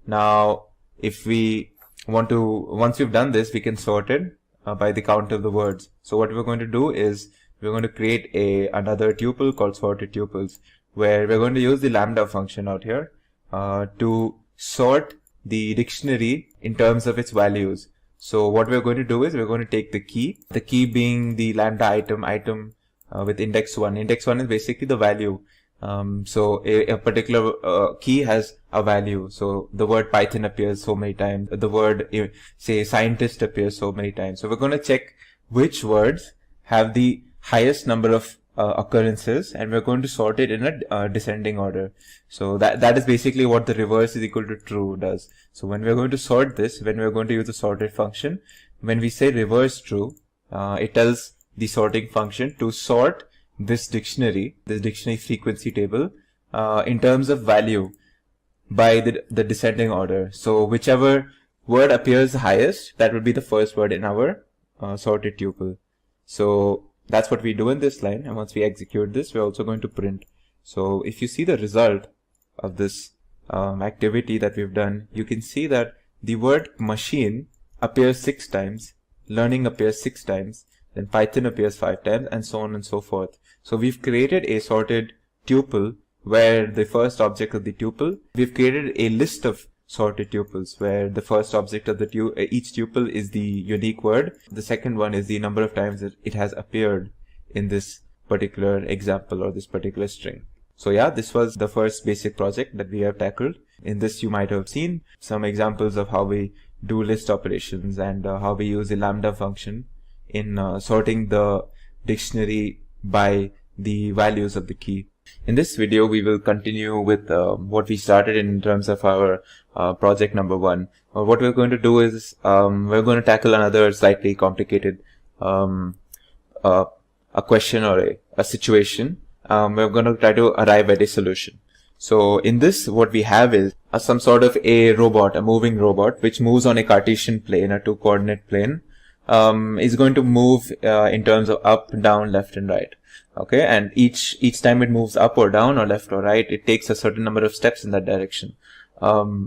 now if we want to, once we've done this, we can sort it by the count of the words. So what we're going to do is we're going to create another tuple called sorted tuples, where we're going to use the lambda function out here to sort the dictionary in terms of its values. So what we're going to do is we're going to take the key being the lambda item with index 1. Index 1 is basically the value. So a particular key has a value. So the word Python appears so many times. The word, say, scientist appears so many times. So we're going to check which words have the highest number of occurrences, and we're going to sort it in a descending order. So that is basically what the reverse is equal to true does. So when we're going to sort this, when we're going to use the sorted function, when we say reverse true, it tells the sorting function to sort this dictionary frequency table in terms of value by the descending order. So whichever word appears highest, that will be the first word in our sorted tuple. So that's what we do in this line, and once we execute this, we're also going to print. So if you see the result of this activity that we've done, you can see that the word machine appears 6 times, learning appears 6 times, then Python appears 5 times, and so on and so forth. So we've created a sorted tuple where the first object of the tuple, we've created a list of sorted tuples where the first object of each tuple is the unique word. The second one is the number of times that it has appeared in this particular example or this particular string. So yeah, this was the first basic project that we have tackled. In this, you might have seen some examples of how we do list operations and how we use the lambda function in sorting the dictionary by the values of the key. In this video, we will continue with what we started in terms of our project number 1. What we're going to do is we're going to tackle another slightly complicated a question or a situation. We're going to try to arrive at a solution. So in this, what we have is some sort of a robot, a moving robot, which moves on a Cartesian plane, a 2-coordinate plane, is going to move in terms of up, down, left, and right. Okay, and each time it moves up or down or left or right, it takes a certain number of steps in that direction.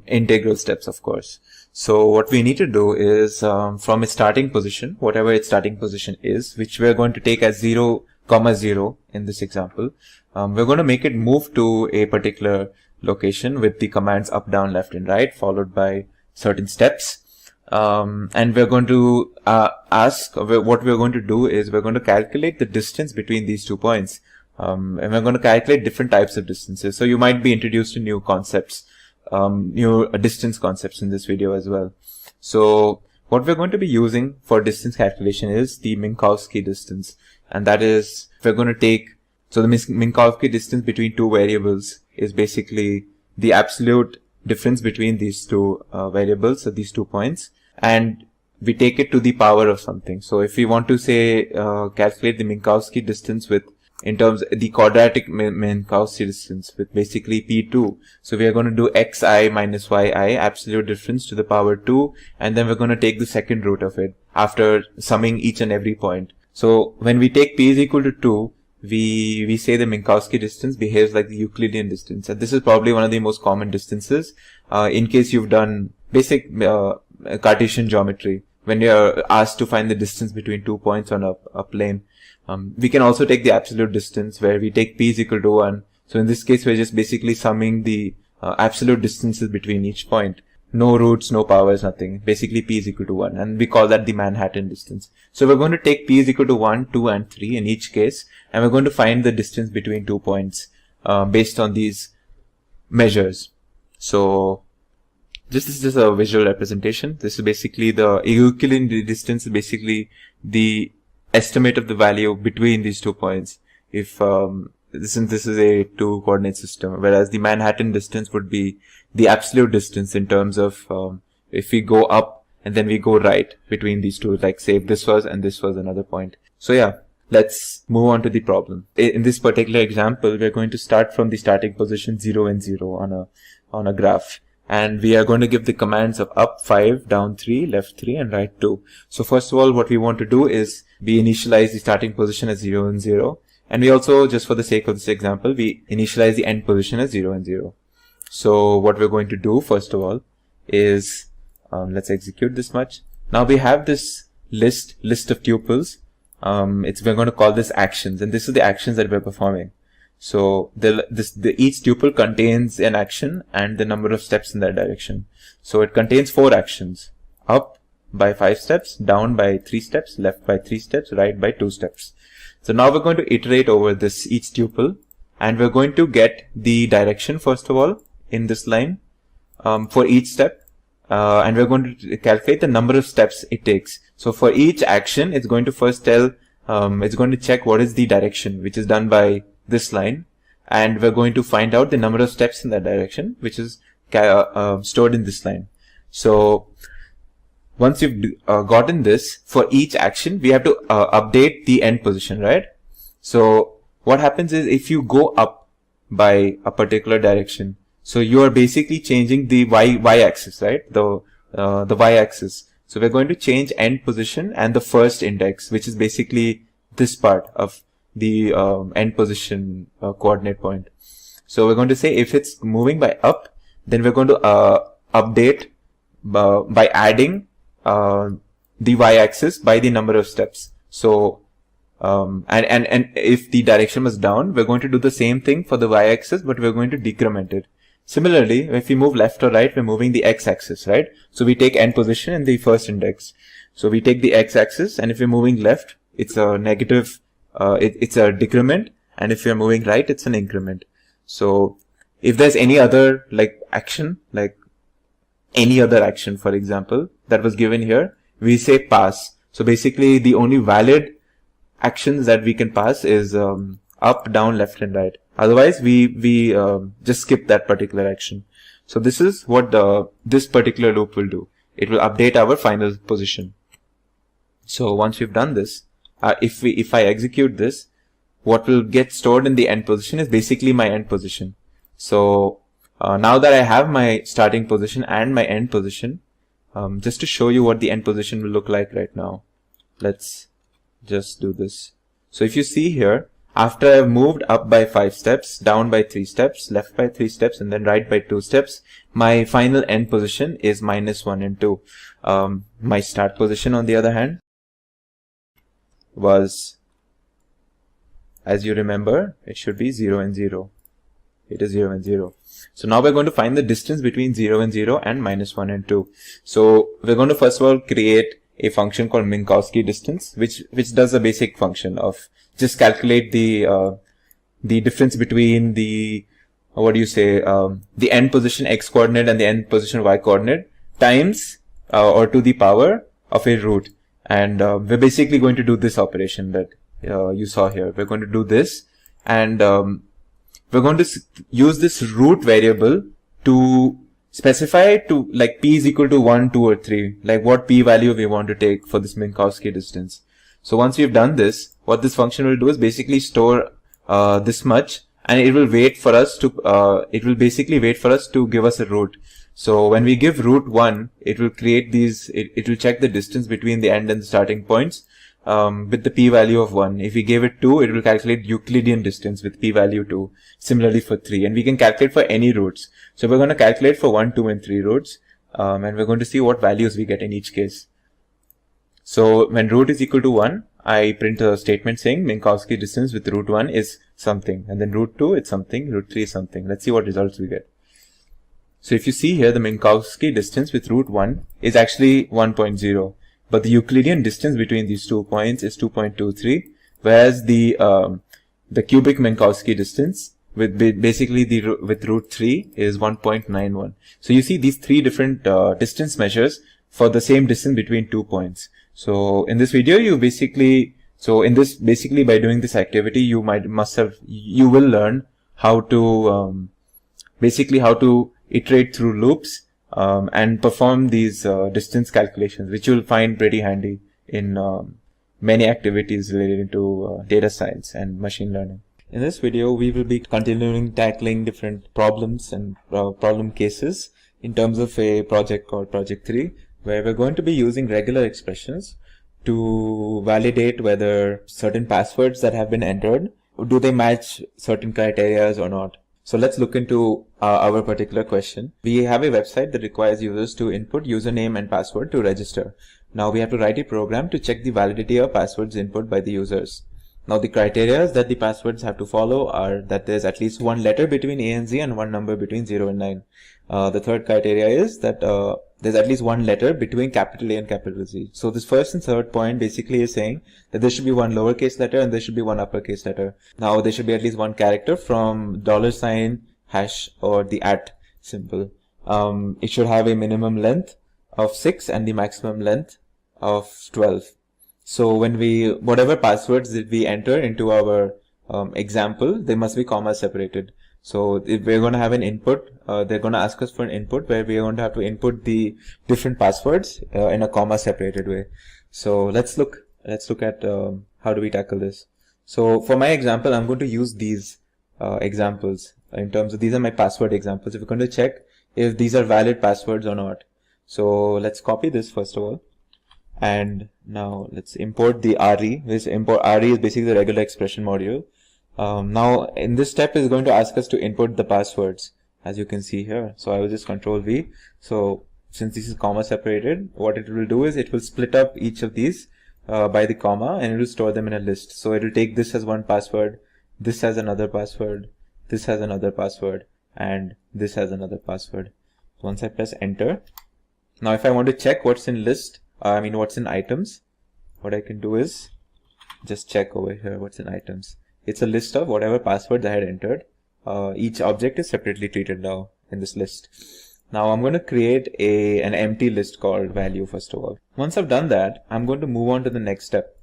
Integral steps, of course. So what we need to do is from its starting position, whatever its starting position is, which we're going to take as 0, 0 in this example, we're going to make it move to a particular location with the commands up, down, left, and right, followed by certain steps. And we're going to what we're going to do is we're going to calculate the distance between these 2 points. And we're going to calculate different types of distances. So you might be introduced to new concepts, new distance concepts in this video as well. So what we're going to be using for distance calculation is the Minkowski distance. And that is, we're going to take, so the Minkowski distance between two variables is basically the absolute difference between these two variables, so these 2 points, and we take it to the power of something. So if we want to say calculate the Minkowski distance with, in terms the quadratic Minkowski distance with basically P2, so we are going to do xi minus yi, absolute difference to the power 2, and then we're going to take the second root of it after summing each and every point. So when we take p is equal to 2, we say the Minkowski distance behaves like the Euclidean distance, and this is probably one of the most common distances in case you've done basic Cartesian geometry. When you're asked to find the distance between 2 points on a plane, we can also take the absolute distance where we take p is equal to 1. So in this case, we're just basically summing the absolute distances between each point. No roots, no powers, nothing. Basically p is equal to 1, and we call that the Manhattan distance. So we're going to take p is equal to 1, 2, and 3 in each case, and we're going to find the distance between 2 points based on these measures. So this is just a visual representation. This is basically the Euclidean distance, is basically the estimate of the value between these 2 points. If since this is a 2 coordinate system, whereas the Manhattan distance would be the absolute distance in terms of if we go up and then we go right between these two, like say if this was and this was another point. So yeah, let's move on to the problem. In this particular example, we're going to start from the starting position 0 and 0 on a graph. And we are going to give the commands of up 5, down 3, left 3, and right 2. So first of all, what we want to do is we initialize the starting position as 0 and 0. And we also, just for the sake of this example, we initialize the end position as 0 and 0. So what we're going to do, first of all, is let's execute this much. Now we have this list of tuples. We're going to call this actions, and this is the actions that we're performing. So each tuple contains an action and the number of steps in that direction. So it contains 4 actions: up by 5 steps, down by 3 steps, left by 3 steps, right by 2 steps. So now we're going to iterate over this each tuple, and we're going to get the direction first of all in this line for each step, and we're going to calculate the number of steps it takes. So for each action, it's going to first tell, it's going to check what is the direction, which is done by this line, and we're going to find out the number of steps in that direction, which is stored in this line. So once you've gotten this, for each action, we have to update the end position, right? So what happens is if you go up by a particular direction, so you are basically changing the y-axis, right? The y-axis. So we're going to change end position and the first index, which is basically this part of the end position coordinate point. So we're going to say if it's moving by up, then we're going to update by adding the y-axis by the number of steps. So and if the direction was down, we're going to do the same thing for the y-axis, but we're going to decrement it. Similarly, if we move left or right, we're moving the x-axis, right? So we take end position in the first index. So we take the x-axis, and if we're moving left, it's a negative, it's a decrement, and if you're moving right, it's an increment. So if there's any other action, like any other action, for example, that was given here, we say pass. So basically the only valid actions that we can pass is up, down, left, and right. Otherwise, we just skip that particular action. So this is what this particular loop will do. It will update our final position. So once we've done this, if I execute this, what will get stored in the end position is basically my end position. So now that I have my starting position and my end position, just to show you what the end position will look like right now. let's just do this. So if you see here, after I've moved up by 5 steps, down by 3 steps, left by 3 steps, and then right by 2 steps, my final end position is -1 and 2. My start position, on the other hand, was, as you remember, it should be 0 and 0. It is 0 and 0. So now we're going to find the distance between 0 and 0 and -1 and 2. So we're going to first of all create a function called Minkowski distance, which does a basic function of just calculate the difference between the, the end position x coordinate and the end position y coordinate times or to the power of a root. And we're basically going to do this operation that you saw here. We're going to do this, and we're going to use this root variable to specify to like p is equal to 1, 2, or 3, like what p value we want to take for this Minkowski distance. So once we've done this, what this function will do is basically store this much, and it will wait for us to give us a root. So when we give root 1, it will create these, it will check the distance between the end and the starting points with the p-value of 1. If we gave it 2, it will calculate Euclidean distance with p-value 2. Similarly for 3. And we can calculate for any roots. So we're going to calculate for 1, 2, and 3 roots. And we're going to see what values we get in each case. So when root is equal to 1, I print a statement saying Minkowski distance with root 1 is something. And then root 2 it's something, root 3 is something. Let's see what results we get. So if you see here, the Minkowski distance with root 1 is actually 1.0. But the Euclidean distance between these 2 points is 2.23, whereas the cubic Minkowski distance with with root 3 is 1.91. So you see these 3 different distance measures for the same distance between 2 points. So in this video, by doing this activity, you will learn how to iterate through loops and perform these distance calculations, which you'll find pretty handy in many activities related to data science and machine learning. In this video, we will be continuing tackling different problems and problem cases in terms of a project called Project 3, where we're going to be using regular expressions to validate whether certain passwords that have been entered, do they match certain criteria or not. So let's look into our particular question. We have a website that requires users to input username and password to register. Now we have to write a program to check the validity of passwords input by the users. Now the criteria that the passwords have to follow are that there's at least 1 letter between A and Z and 1 number between 0 and 9. The third criteria is that there's at least 1 letter between capital A and capital Z. So this first and third point basically is saying that there should be 1 lowercase letter and there should be 1 uppercase letter. Now there should be at least 1 character from $, hash, or the @ symbol. It should have a minimum length of 6 and the maximum length of 12. So when whatever passwords that we enter into our example, they must be comma separated. So if we're going to have an input, they're going to ask us for an input where we're going to have to input the different passwords in a comma separated way. So let's look at how do we tackle this. So for my example, I'm going to use these examples in terms of these are my password examples. If we're going to check if these are valid passwords or not. So let's copy this first of all. And now let's import the RE. This import RE is basically the regular expression module. Now in this step is going to ask us to input the passwords, as you can see here. So I will just Control V. So since this is comma separated, what it will do is it will split up each of these by the comma, and it will store them in a list. So it will take this as 1 password, this as another password, this has another password, and this has another password. Once I press enter, now if I want to check what's in list, what's in items, what I can do is just check over here what's in items. It's a list of whatever passwords I had entered. Each object is separately treated now in this list. Now I'm going to create an empty list called value first of all. Once I've done that, I'm going to move on to the next step.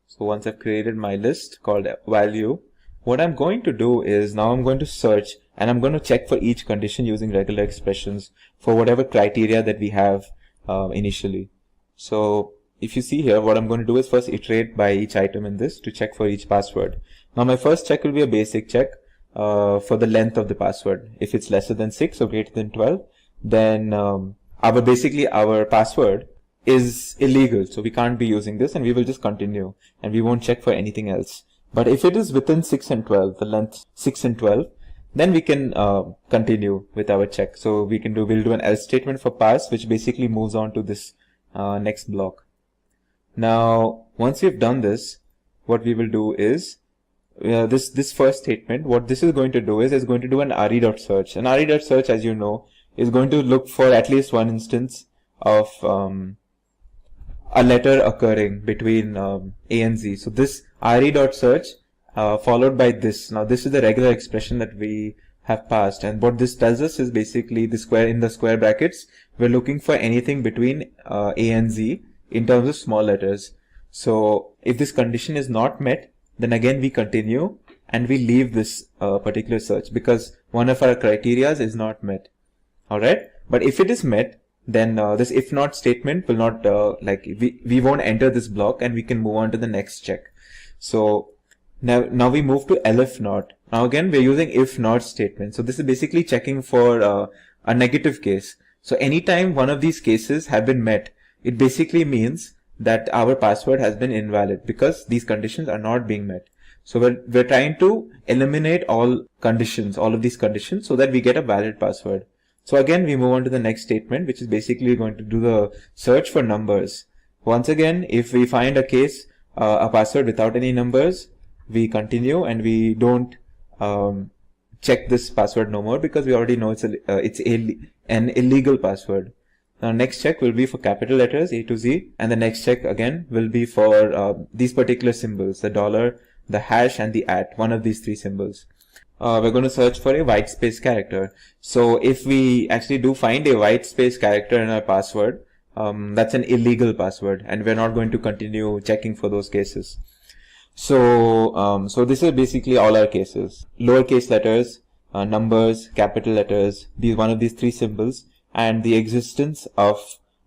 So once I've created my list called value, what I'm going to do is now I'm going to search and I'm going to check for each condition using regular expressions for whatever criteria that we have initially. So if you see here, what I'm going to do is first iterate by each item in this to check for each password. Now my first check will be a basic check for the length of the password. If it's lesser than 6 or greater than 12, then our password is illegal. So we can't be using this, and we will just continue and we won't check for anything else. But if it is within 6 and 12, the length 6 and 12, then we can continue with our check. So we'll do an else statement for pass, which basically moves on to this next block. Now, once we've done this, what we will do is this first statement, what this is going to do is going to do an re.search. An re.search, as you know, is going to look for at least one instance of a letter occurring between A and Z. So this re.search followed by this. Now this is the regular expression that we have passed, and what this tells us is basically the square brackets, we're looking for anything between A and Z in terms of small letters. So if this condition is not met, then again we continue and we leave this particular search because one of our criteria is not met. Alright, but if it is met, then this if not statement will not we won't enter this block and we can move on to the next check. So now we move to elif not. Now again we're using if not statement. So this is basically checking for a negative case. So anytime one of these cases have been met, it basically means that our password has been invalid because these conditions are not being met. So we're trying to eliminate all of these conditions so that we get a valid password. So again we move on to the next statement, which is basically going to do the search for numbers. Once again, if we find a case, a password without any numbers, we continue and we don't check this password no more because we already know it's an illegal password. Now next check will be for capital letters A to Z, and the next check again will be for these particular symbols, the $, the hash and the @ one of these three symbols. We're going to search for a white space character. So if we actually do find a white space character in our password, that's an illegal password and we're not going to continue checking for those cases. So this is basically all our cases: lowercase letters, numbers, capital letters, one of these three symbols, and the existence of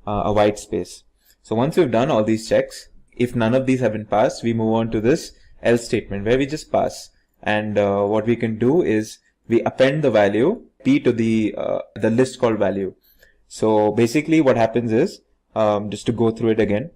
a white space. So once we've done all these checks, if none of these have been passed, we move on to this else statement where we just pass. And what we can do is we append the value p to the list called value. So basically what happens is, just to go through it again,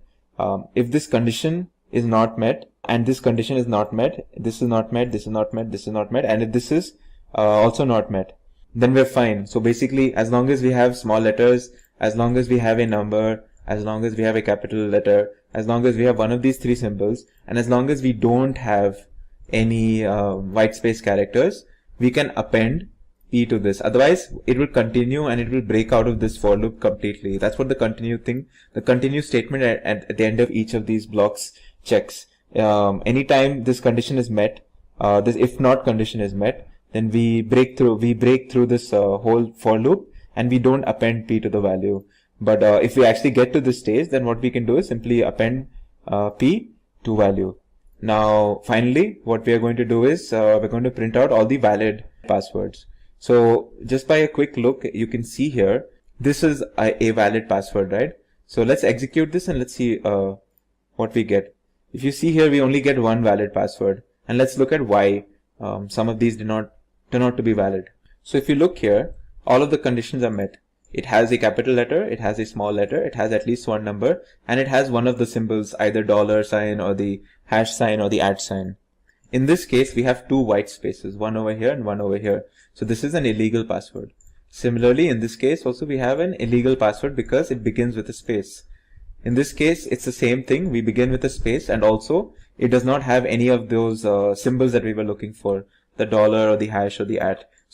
if this condition is not met and this condition is not met, this is not met, this is not met, this is not met, and if this is also not met, then we're fine. So basically, as long as we have small letters, as long as we have a number, as long as we have a capital letter, as long as we have one of these three symbols, and as long as we don't have any white space characters, we can append p to this. Otherwise it will continue and it will break out of this for loop completely. That's what the continue statement at the end of each of these blocks checks. Anytime this condition is met, this if not condition is met, then we break through this whole for loop and we don't append p to the value. But if we actually get to this stage, then what we can do is simply append p to value. Now finally what we are going to do is we're going to print out all the valid passwords. So just by a quick look, you can see here this is a valid password, right? So let's execute this and let's see what we get. If you see here, we only get one valid password, and let's look at why some of these do not turn out to be valid. So if you look here, all of the conditions are met. It has a capital letter, it has a small letter, it has at least one number, and it has one of the symbols, either $sign or the hash sign or the @ sign. In this case, we have two white spaces, one over here and one over here. So this is an illegal password. Similarly, in this case also we have an illegal password because it begins with a space. In this case, it's the same thing. We begin with a space, and also it does not have any of those symbols that we were looking for, the $ or the hash or the @.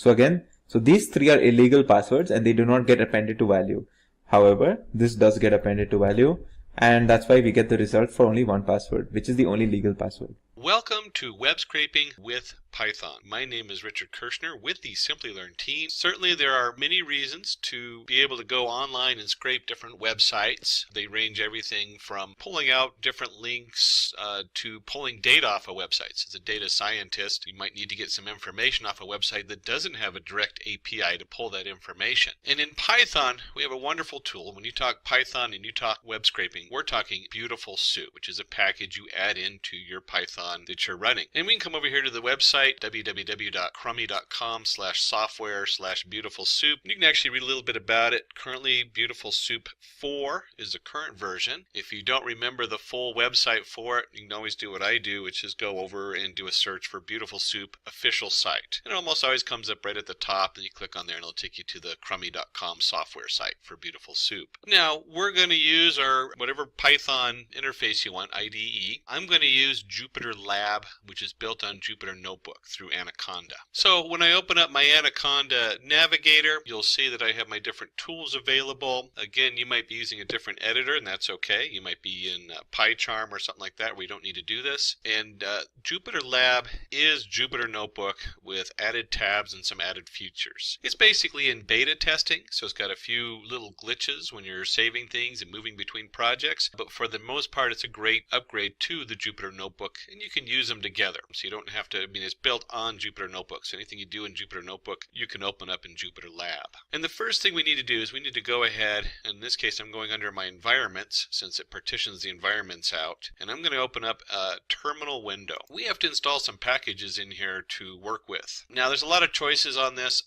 So these three are illegal passwords and they do not get appended to value. However, this does get appended to value, and that's why we get the result for only one password, which is the only legal password. Welcome to Web Scraping with Python. My name is Richard Kirshner with the Simplilearn team. Certainly there are many reasons to be able to go online and scrape different websites. They range everything from pulling out different links to pulling data off of websites. As a data scientist, you might need to get some information off a website that doesn't have a direct API to pull that information. And in Python, we have a wonderful tool. When you talk Python and you talk web scraping, we're talking Beautiful Soup, which is a package you add into your Python Python that you're running. And we can come over here to the website, www.crummy.com/software/beautiful-soup. You can actually read a little bit about it. Currently, Beautiful Soup 4 is the current version. If you don't remember the full website for it, you can always do what I do, which is go over and do a search for Beautiful Soup official site. And it almost always comes up right at the top, and you click on there and it'll take you to the crummy.com software site for Beautiful Soup. Now, we're going to use our whatever Python interface you want, IDE. I'm going to use Jupyter Lab, which is built on Jupyter Notebook through Anaconda. So when I open up my Anaconda Navigator, you'll see that I have my different tools available. Again, you might be using a different editor, and that's okay. You might be in PyCharm or something like that where you don't need to do this. And Jupyter Lab is Jupyter Notebook with added tabs and some added features. It's basically in beta testing, so it's got a few little glitches when you're saving things and moving between projects, but for the most part it's a great upgrade to the Jupyter Notebook, and you can use them together. So you don't have to, it's built on Jupyter Notebook, so anything you do in Jupyter Notebook you can open up in Jupyter Lab. And the first thing we need to do is we need to go ahead, in this case I'm going under my environments since it partitions the environments out, and I'm going to open up a terminal window. We have to install some packages in here to work with. Now there's a lot of choices on this.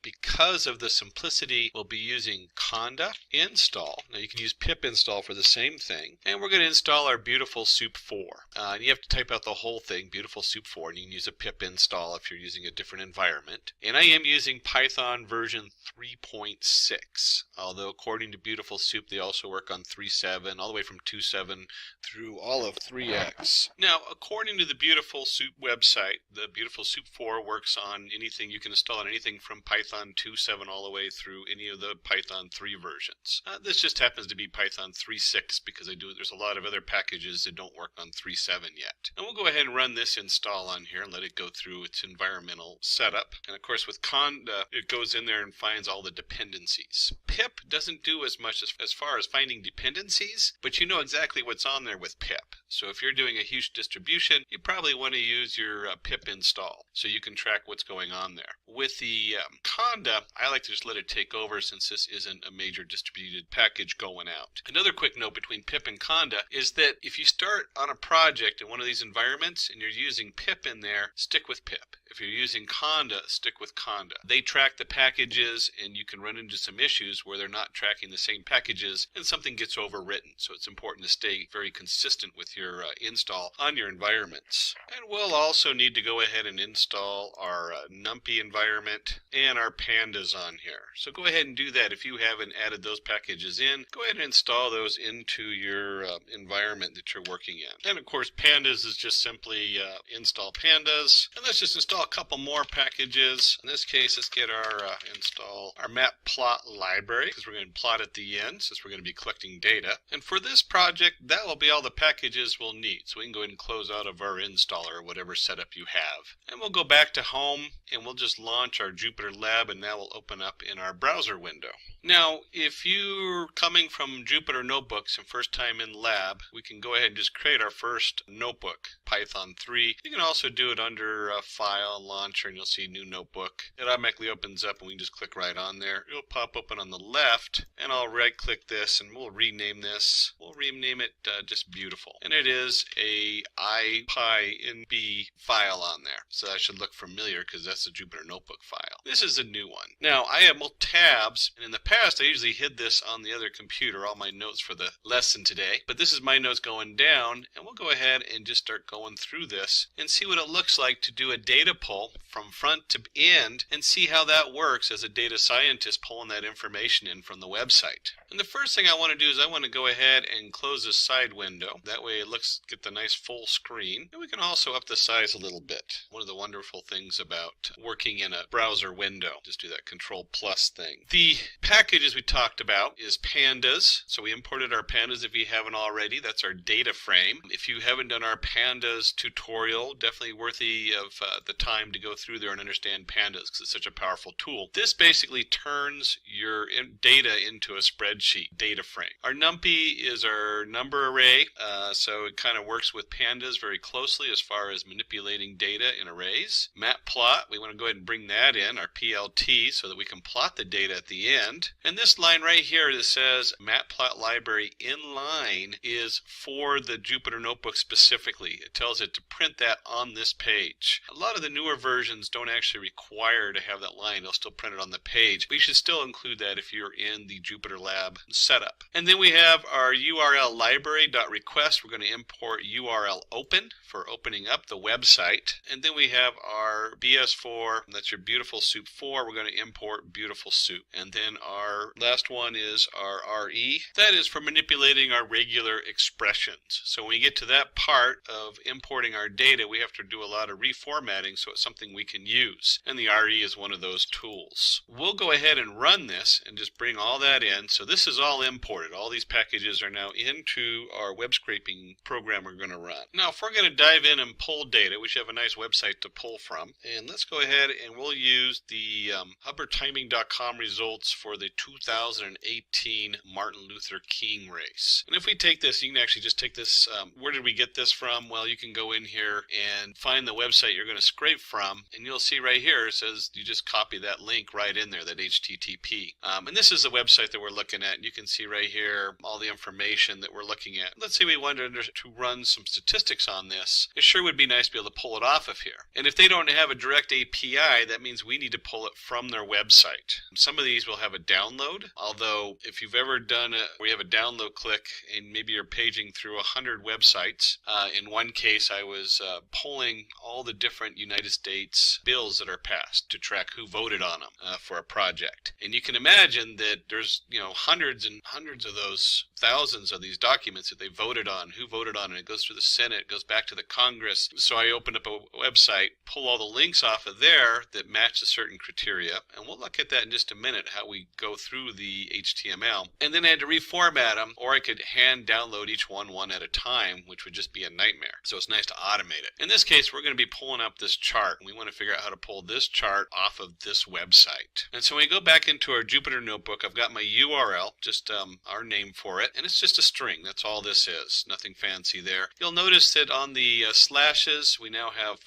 Because of the simplicity, will be using conda install. Now you can use pip install for the same thing, and we're going to install our Beautiful Soup 4. And you have to type out the whole thing, Beautiful Soup 4, and you can use a pip install if you're using a different environment. And I am using Python version 3.6, although according to Beautiful Soup they also work on 3.7 all the way from 2.7 through all of 3x. Now according to the Beautiful Soup website, the Beautiful Soup 4 works on anything, you can install on anything from Python 2.7 all the way through any of the Python 3 versions. This just happens to be Python 3.6 because there's a lot of other packages that don't work on 3.7 yet. And we'll go ahead and run this install on here and let it go through its environmental setup. And of course with conda, it goes in there and finds all the dependencies. Pip doesn't do as much as far as finding dependencies, but you know exactly what's on there with pip. So if you're doing a huge distribution, you probably want to use your pip install so you can track what's going on there. With the conda, I like to just let it take over since this isn't a major distributed package going out. Another quick note between pip and conda is that if you start on a project in one of these environments and you're using pip in there, stick with pip. If you're using conda, stick with conda. They track the packages, and you can run into some issues where they're not tracking the same packages and something gets overwritten. So it's important to stay very consistent with your install on your environments. And we'll also need to go ahead and install our NumPy environment and our pandas on here. So go ahead and do that. If you haven't added those packages in, go ahead and install those into your environment that you're working in. And of course pandas is just simply install pandas. And let's just install a couple more packages. In this case, let's get our install our matplot library, because we're going to plot at the end since we're going to be collecting data. And for this project, that will be all the packages we'll need. So we can go ahead and close out of our installer or whatever setup you have. And we'll go back to home and we'll just launch our Jupyter Lab, and that will open up in our browser window. Now, if you're coming from Jupyter Notebooks and first time in Lab, we can go ahead and just create our first notebook, Python 3. You can also do it under File, Launcher, and you'll see New Notebook. It automatically opens up and we can just click right on there. It'll pop open on the left, and I'll right click this and we'll rename this. We'll rename it just Beautiful. And it is a IPyNB file on there. So that should look familiar because that's a Jupyter Notebook file. This is a new one. Now, I have multiple tabs, and in the past I usually hid this on the other computer, all my notes for the lesson today. But this is my notes going down, and we'll go ahead and just start going through this and see what it looks like to do a data pull from front to end and see how that works as a data scientist pulling that information in from the website. And the first thing I want to do is I want to go ahead and close this side window. That way it get the nice full screen. And we can also up the size a little bit. One of the wonderful things about working in a browser window. Just do that Control+ thing. The packages we talked about is pandas. So we imported our pandas if you haven't already. That's our data frame. If you haven't done our pandas tutorial, definitely worthy of the time to go through through there and understand pandas because it's such a powerful tool. This basically turns your data into a spreadsheet data frame. Our NumPy is our number array, so it kind of works with pandas very closely as far as manipulating data in arrays. Matplot, we want to go ahead and bring that in, our PLT, so that we can plot the data at the end. And this line right here that says Matplot library inline is for the Jupyter Notebook specifically. It tells it to print that on this page. A lot of the newer versions don't actually require to have that line. It'll still print it on the page, but you should still include that if you're in the Jupyter Lab setup. And then we have our URL library.request. We're going to import URL open for opening up the website. And then we have our BS4, that's your Beautiful Soup 4. We're going to import Beautiful Soup. And then our last one is our RE. That is for manipulating our regular expressions. So when we get to that part of importing our data, we have to do a lot of reformatting so it's something we can use. And the RE is one of those tools. We'll go ahead and run this and just bring all that in. So this is all imported. All these packages are now into our web scraping program we're going to run. Now, if we're going to dive in and pull data, we should have a nice website to pull from. And let's go ahead and we'll use the HubberTiming.com results for the 2018 Martin Luther King race. And if we take this, you can actually just take this, where did we get this from? Well, you can go in here and find the website you're going to scrape from, and you'll see right here it says you just copy that link right in there, that HTTP. And this is the website that we're looking at, and you can see right here all the information that we're looking at. Let's say we wanted to run some statistics on this. It sure would be nice to be able to pull it off of here. And if they don't have a direct API, that means we need to pull it from their website. Some of these will have a download, although if you've ever done it where you have a download click and maybe you're paging through 100 websites. In one case, I was polling all the different United States bills that are passed to track who voted on them for a project. And you can imagine that there's hundreds and hundreds of those, thousands of these documents that they voted on, who voted on it. It goes through the Senate, it goes back to the Congress. So I opened up a website, pull all the links off of there that match a certain criteria, and we'll look at that in just a minute, how we go through the HTML. And then I had to reformat them, or I could hand download each one at a time, which would just be a nightmare. So it's nice to automate it. In this case, we're going to be pulling up this chart, and we want to figure out how to pull this chart off of this website. And so when we go back into our Jupyter Notebook, I've got my URL, just our name for it, and it's just a string. That's all this is. Nothing fancy there. You'll notice that on the slashes, we now have //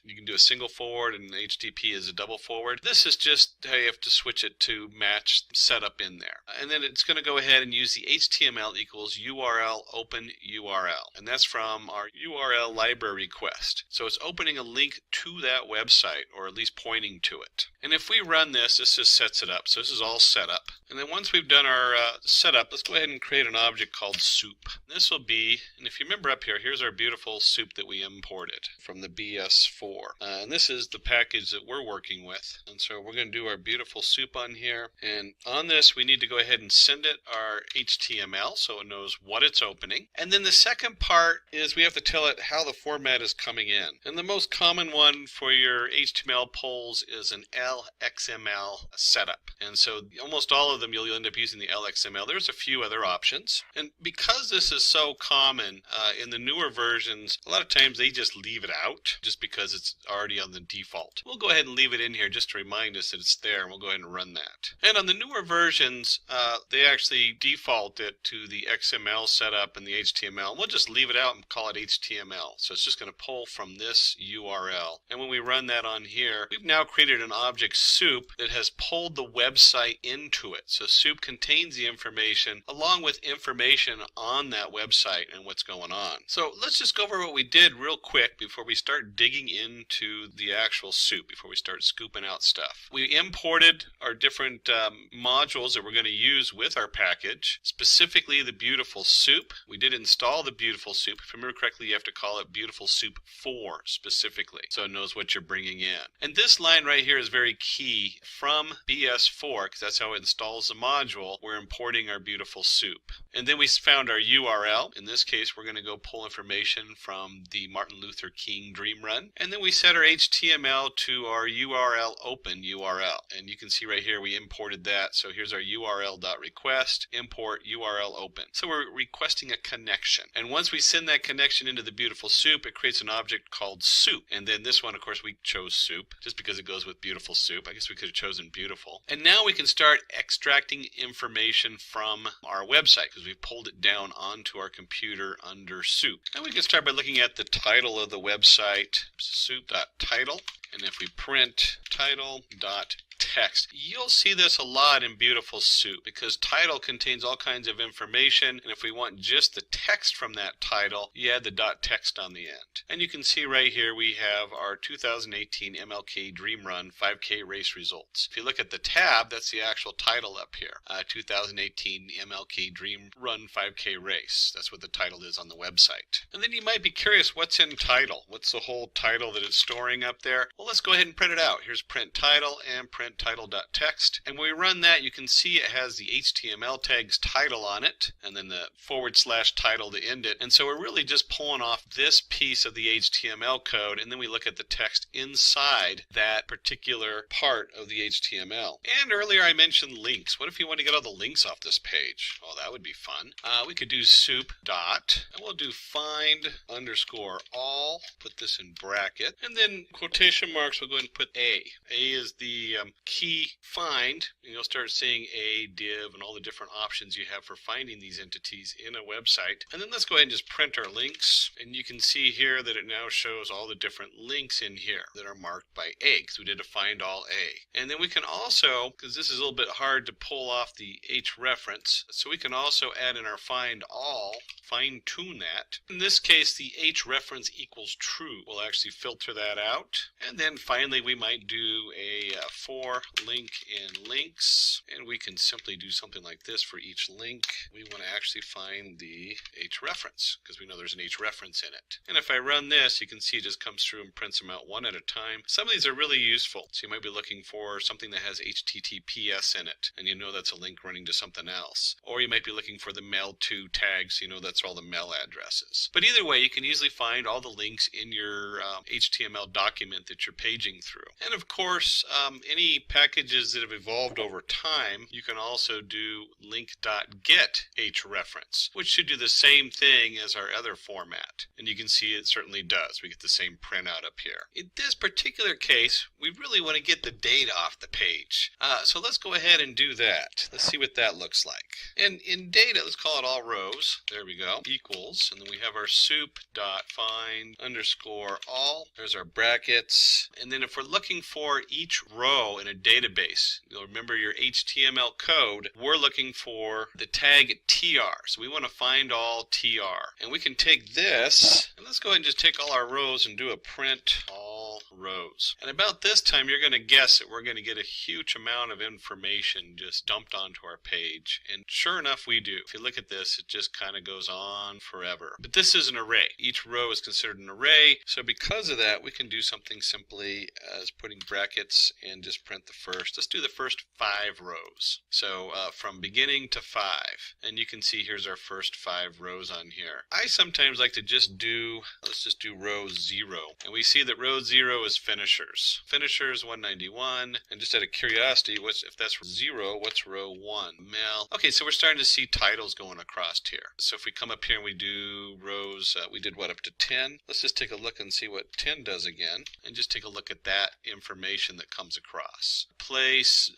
You can do a single forward, and HTTP is a double forward. This is just how you have to switch it to match setup in there. And then it's going to go ahead and use the HTML equals URL open URL. And that's from our URL library request. So it's opening a link to that website, or at least pointing to it. And if we run this, this just sets it up. So this is all set up. And then once we've done our setup, let's go ahead and create an object called soup. This will be, and if you remember up here, here's our beautiful soup that we imported from the BS4. And this is the package that we're working with. And so we're going to do our beautiful soup on here. And on this, we need to go ahead and send it our HTML so it knows what it's opening. And then the second part is we have to tell it how the format is coming in. And the most common one for your HTML polls is an LXML setup. And so almost all of them you'll end up using the LXML. There's a few other options. And because this is so common in the newer versions, a lot of times they just leave it out just because it's already on the default. We'll go ahead and leave it in here just to remind us that it's there, and we'll go ahead and run that. And on the newer versions, they actually default it to the XML setup and the HTML. We'll just leave it out and call it HTML. So it's just going to pull from this URL. And when we run that on here, we've now created an object soup that has pulled the website into it. So soup contains the information along with information on that website and what's going on. So let's just go over what we did real quick before we start digging into the actual soup, before we start scooping out stuff. We imported our different modules that we're going to use with our package, specifically the Beautiful Soup. We did install the Beautiful Soup. If I remember correctly, you have to call it Beautiful Soup 4 specifically, so it knows what you're bringing in. And this line right here is very key from BS4, because that's how it installs the module. We're importing our Beautiful Soup. And then we found our URL. In this case, we're going to go pull information from the Martin Luther King Dream Run. And then we set our HTML to our URL open URL. And you can see right here we imported that. So here's our URL.request, import URL open. So we're requesting a connection. And once we send that connection into the Beautiful Soup, it creates an object called soup. And then then this one, of course, we chose soup just because it goes with beautiful soup. I guess we could have chosen beautiful. And now we can start extracting information from our website because we've pulled it down onto our computer under soup. And we can start by looking at the title of the website, soup.title. And if we print title.text, you'll see this a lot in Beautiful Soup because title contains all kinds of information, and if we want just the text from that title, you add the .text on the end. And you can see right here we have our 2018 MLK Dream Run 5K race results. If you look at the tab, that's the actual title up here, 2018 MLK Dream Run 5K race. That's what the title is on the website. And then you might be curious, what's in title? What's the whole title that it's storing up there? Well, let's go ahead and print it out. Here's print title and print title.text. And when we run that, you can see it has the HTML tags title on it, and then the / title to end it. And so we're really just pulling off this piece of the HTML code, and then we look at the text inside that particular part of the HTML. And earlier I mentioned links. What if you want to get all the links off this page? Oh, that would be fun. We could do soup dot, and we'll do find _ put this in bracket, and then quotation marks, we'll go ahead and put A. A is the key find, and you'll start seeing a div and all the different options you have for finding these entities in a website. And then let's go ahead and just print our links, and you can see here that it now shows all the different links in here that are marked by A, because we did a find all A. And then we can also, because this is a little bit hard to pull off the H reference, so we can also add in our find all, fine tune that. In this case, the H reference equals true. We'll actually filter that out. And then finally, we might do a for link in links, and we can simply do something like this for each link. We want to actually find the H reference because we know there's an H reference in it. And if I run this, you can see it just comes through and prints them out one at a time. Some of these are really useful. So you might be looking for something that has HTTPS in it, and you know that's a link running to something else. Or you might be looking for the mail to tag, so you know that's all the mail addresses. But either way, you can easily find all the links in your HTML document that you're paging through. And of course, any packages that have evolved over time, you can also do link.get hrefs, which should do the same thing as our other format. And you can see it certainly does. We get the same printout up here. In this particular case, we really want to get the data off the page. So let's go ahead and do that. Let's see what that looks like. And in data, let's call it all rows. There we go. Equals. And then we have our soup.find _ all. There's our brackets. And then if we're looking for each row in a database, you'll remember your HTML code, we're looking for the tag tr. So we want to find all tr. And we can take this, and let's go ahead and just take all our rows and do a print all rows. And about this time, you're going to guess that we're going to get a huge amount of information just dumped onto our page. And sure enough, we do. If you look at this, it just kind of goes on forever. But this is an array. Each row is considered an array. So because of that, we can do something simply as putting brackets and just print the first. Let's do the first 5 rows. So from beginning to 5. And you can see here's our first 5 rows on here. I sometimes like to just do, let's just do row 0. And we see that row 0 is finishers. Finishers 191. And just out of curiosity, if that's 0, what's row 1? Mail. Okay, so we're starting to see titles going across here. So if we come up here and we do rows, we did what, up to 10? Let's just take a look and see what 10 does again. And just take a look at that information that comes across. Place,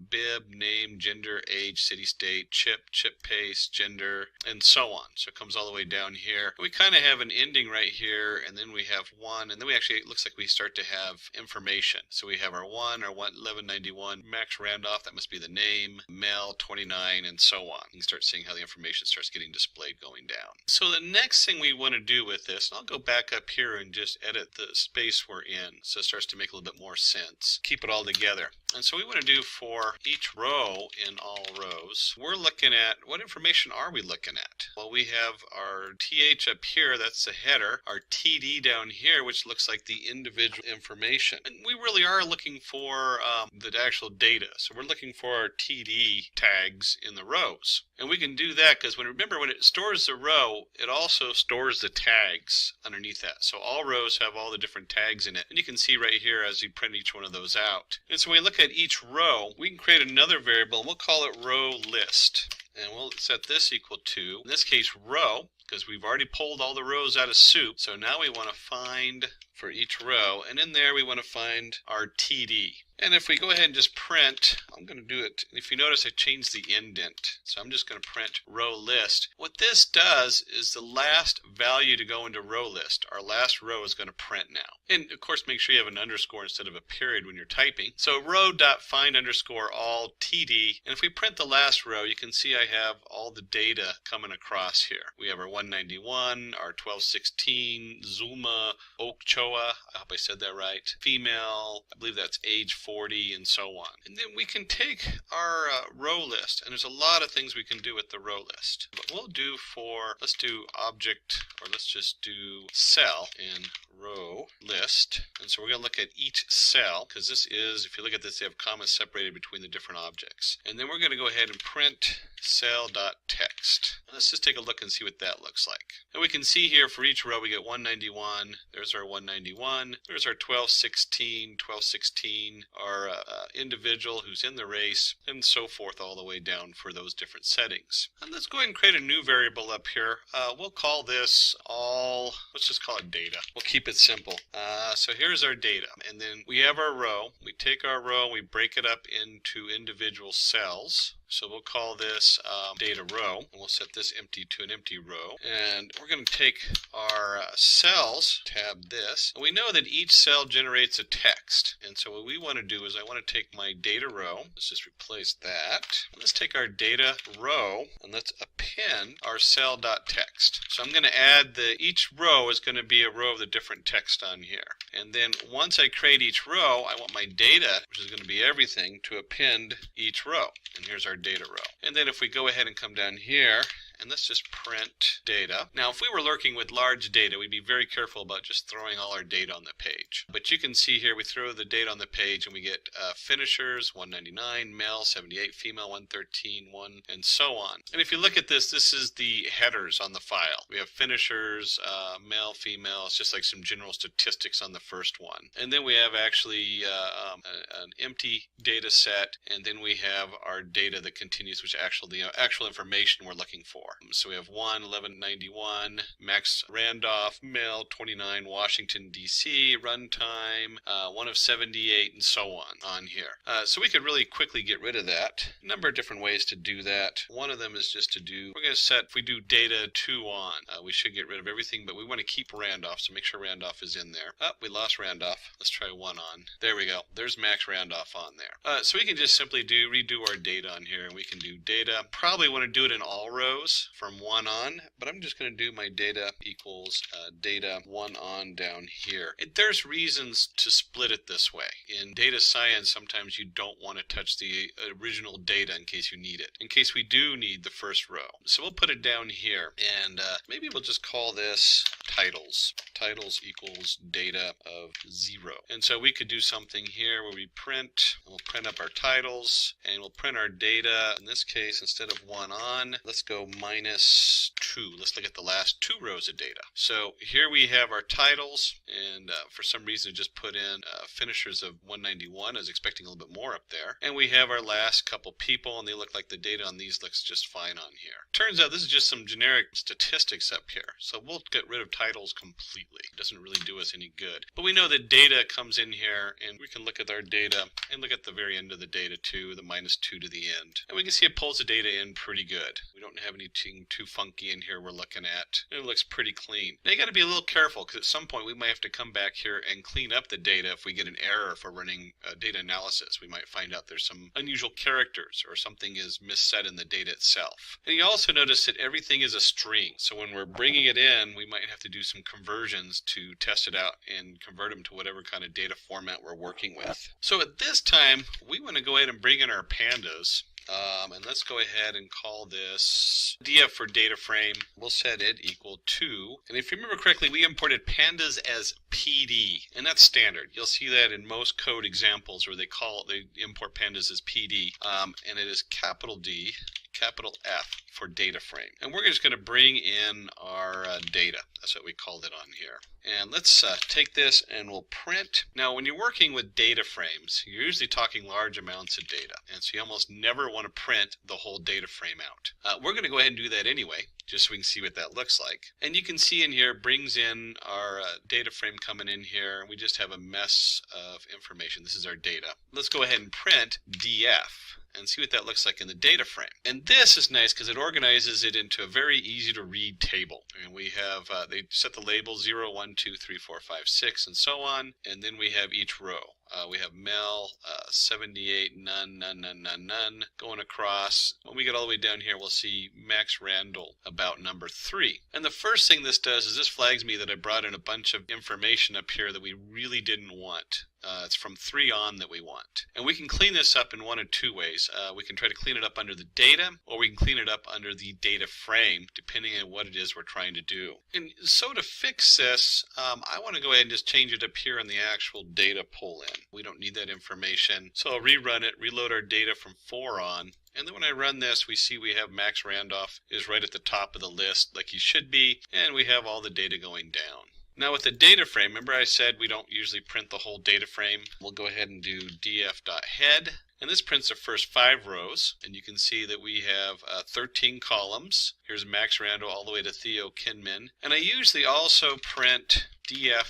bib, name, gender, age, city, state, chip paste, gender, and so on. So it comes all the way down here. We kind of have an ending right here, and then we have 1, and then we actually, it looks like we start to have information. So we have our 1, our 1191, Max Randolph, that must be the name, Mel 29, and so on. You can start seeing how the information starts getting displayed going down. So the next thing we want to do with this, and I'll go back up here and just edit the space we're in so it starts to make a little bit more sense. Keep it all together. And so we want to do for each row in all rows, we're looking at, what information are we looking at? Well, we have our TH up here, that's the header, our TD down here, which looks like the individual information. And we really are looking for the actual data. So we're looking for our TD tags in the rows. And we can do that because remember when it stores the row, it also stores the tags underneath that. So all rows have all the different tags in it. And you can see right here as you print each one of those out. And so when we look at each row, we can create another variable and we'll call it row list. And we'll set this equal to, in this case, row. because we've already pulled all the rows out of soup. So now we want to find for each row, and in there we want to find our TD. And if we go ahead and just print, I'm going to do it, if you notice I changed the indent, so I'm just going to print row list. What this does is the last value to go into row list, our last row is going to print now. And of course make sure you have an underscore instead of a period when you're typing. So row.find underscore all TD, and if we print the last row, you can see I have all the data coming across here. We have our 191, our 1216, Zuma, Okchoa, I hope I said that right, female, I believe that's age 40, and so on. And then we can take our row list, and there's a lot of things we can do with the row list. But we'll do let's do object, or let's just do cell in row list. And so we're going to look at each cell, because this is, if you look at this, they have commas separated between the different objects. And then we're going to go ahead and print cell.text. Let's just take a look and see what that looks like. And we can see here for each row we get 191, there's our 191, there's our 1216, 1216, our individual who's in the race, and so forth all the way down for those different settings. And let's go ahead and create a new variable up here. We'll call this all, let's just call it data. We'll keep it simple. So here's our data, and then we have our row. We take our row, we break it up into individual cells. So we'll call this data row, and we'll set this empty to an empty row. And we're going to take our cells, tab this, and we know that each cell generates a text. And so what we want to do is I want to take my data row, let's just replace that. Let's take our data row, and let's append our cell.text. So I'm going to add each row is going to be a row of the different text on here. And then once I create each row, I want my data, which is going to be everything, to append each row. And here's our data row. And then if we go ahead and come down here, and let's just print data. Now, if we were working with large data, we'd be very careful about just throwing all our data on the page. But you can see here, we throw the data on the page and we get finishers, 199, male, 78, female, 113, 1, and so on. And if you look at this, this is the headers on the file. We have finishers, male, female. It's just like some general statistics on the first one. And then we have actually an empty data set, and then we have our data that continues, which is the actual information we're looking for. So we have 1, 1191, Max Randolph, male, 29, Washington, D.C., runtime, 1 of 78, and so on here. So we could really quickly get rid of that. A number of different ways to do that. One of them is just to we're going to set, if we do data 2 on, we should get rid of everything, but we want to keep Randolph, so make sure Randolph is in there. Oh, we lost Randolph. Let's try 1 on. There we go. There's Max Randolph on there. So we can just simply redo our data on here, and we can do data. Probably want to do it in all rows from 1 on, but I'm just going to do my data equals data 1 on down here. There's reasons to split it this way. In data science, sometimes you don't want to touch the original data in case you need it, in case we do need the first row. So we'll put it down here, and maybe we'll just call this titles. Titles equals data of 0. And so we could do something here where we print, and we'll print up our titles, and we'll print our data. In this case, instead of 1 on, let's go -2. Let's look at the last 2 rows of data. So here we have our titles, and for some reason I just put in finishers of 191. I was expecting a little bit more up there. And we have our last couple people, and they look like the data on these looks just fine on here. Turns out this is just some generic statistics up here. So we'll get rid of titles completely. It doesn't really do us any good. But we know that data comes in here, and we can look at our data and look at the very end of the data too, the -2 to the end. And we can see it pulls the data in pretty good. We don't have anything too funky in here we're looking at. It looks pretty clean. Now you got to be a little careful, because at some point we might have to come back here and clean up the data if we get an error for running data analysis. We might find out there's some unusual characters or something is misset in the data itself. And you also notice that everything is a string. So when we're bringing it in, we might have to do some conversions to test it out and convert them to whatever kind of data format we're working with. So at this time, we want to go ahead and bring in our pandas. And let's go ahead and call this df for data frame. We'll set it equal to, and if you remember correctly, we imported pandas as PD, and that's standard. You'll see that in most code examples where they import pandas as PD, and it is capital D, capital F for data frame. And we're just going to bring in our data. That's what we called it on here. And let's take this and we'll print. Now when you're working with data frames, you're usually talking large amounts of data, and so you almost never want to print the whole data frame out. We're going to go ahead and do that anyway, just so we can see what that looks like. And you can see in here, it brings in our data frame coming in here. We just have a mess of information. This is our data. Let's go ahead and print df and see what that looks like in the data frame. And this is nice because it organizes it into a very easy to read table. And we have, they set the label 0, 1, 2, 3, 4, 5, 6, and so on. And then we have each row. We have Mel, 78, none, none, none, none, none, going across. When we get all the way down here, we'll see Max Randall, about number 3. And the first thing this does is this flags me that I brought in a bunch of information up here that we really didn't want. It's from 3 on that we want. And we can clean this up in one of 2 ways. We can try to clean it up under the data, or we can clean it up under the data frame, depending on what it is we're trying to do. And so to fix this, I want to go ahead and just change it up here in the actual data pull-in. We don't need that information. So I'll rerun it, reload our data from 4 on. And then when I run this, we see we have Max Randolph is right at the top of the list like he should be, and we have all the data going down. Now with the data frame, remember I said we don't usually print the whole data frame. We'll go ahead and do df.head. And this prints the first 5 rows. And you can see that we have 13 columns. Here's Max Randall all the way to Theo Kinman. And I usually also print df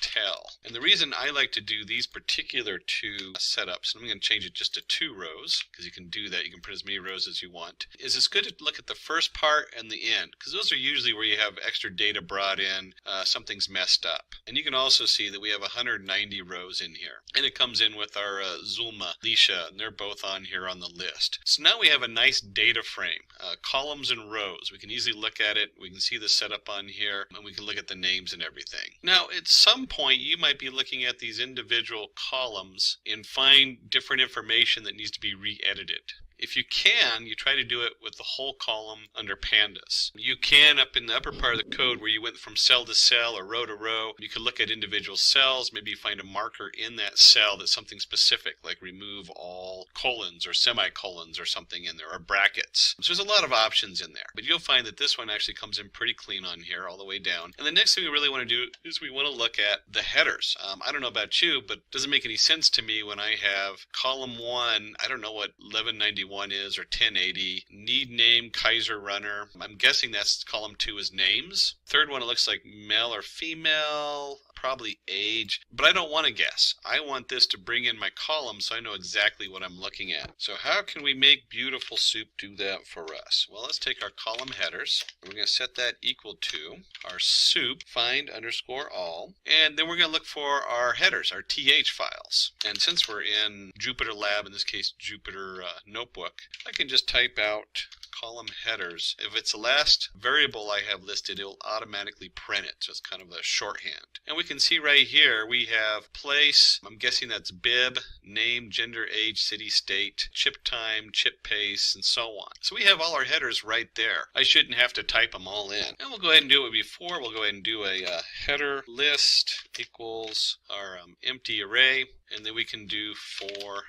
tell. And the reason I like to do these particular 2 setups, and I'm going to change it just to 2 rows, because you can do that, you can print as many rows as you want, is it's good to look at the first part and the end, because those are usually where you have extra data brought in, something's messed up. And you can also see that we have 190 rows in here. And it comes in with our Zulma, Lisha, and they're both on here on the list. So now we have a nice data frame, columns and rows. We can easily look at it, we can see the setup on here, and we can look at the names and everything. Now at some point you might be looking at these individual columns and find different information that needs to be re-edited. If you can, you try to do it with the whole column under pandas. You can up in the upper part of the code where you went from cell to cell or row to row, you can look at individual cells, maybe you find a marker in that cell that's something specific, like remove all colons or semicolons or something in there, or brackets. So there's a lot of options in there. But you'll find that this one actually comes in pretty clean on here all the way down. And the next thing we really want to do is we want to look at the headers. I don't know about you, but it doesn't make any sense to me when I have column 1, I don't know what 1191 is or 1080, need name Kaiser runner. I'm guessing that's column 2 is names. Third one, it looks like male or female, probably age, but I don't want to guess. I want this to bring in my column so I know exactly what I'm looking at. So how can we make Beautiful Soup do that for us? Well, let's take our column headers. We're going to set that equal to our soup find underscore all, and then we're going to look for our headers, our th files. And since we're in Jupyter Lab, in this case Jupyter Notebook, I can just type out column headers. If it's the last variable I have listed, it'll automatically print it. So it's kind of a shorthand. And we can see right here we have place, I'm guessing that's bib, name, gender, age, city, state, chip time, chip pace, and so on. So we have all our headers right there. I shouldn't have to type them all in. And we'll go ahead and do it before. We'll go ahead and do a header list equals our empty array. And then we can do for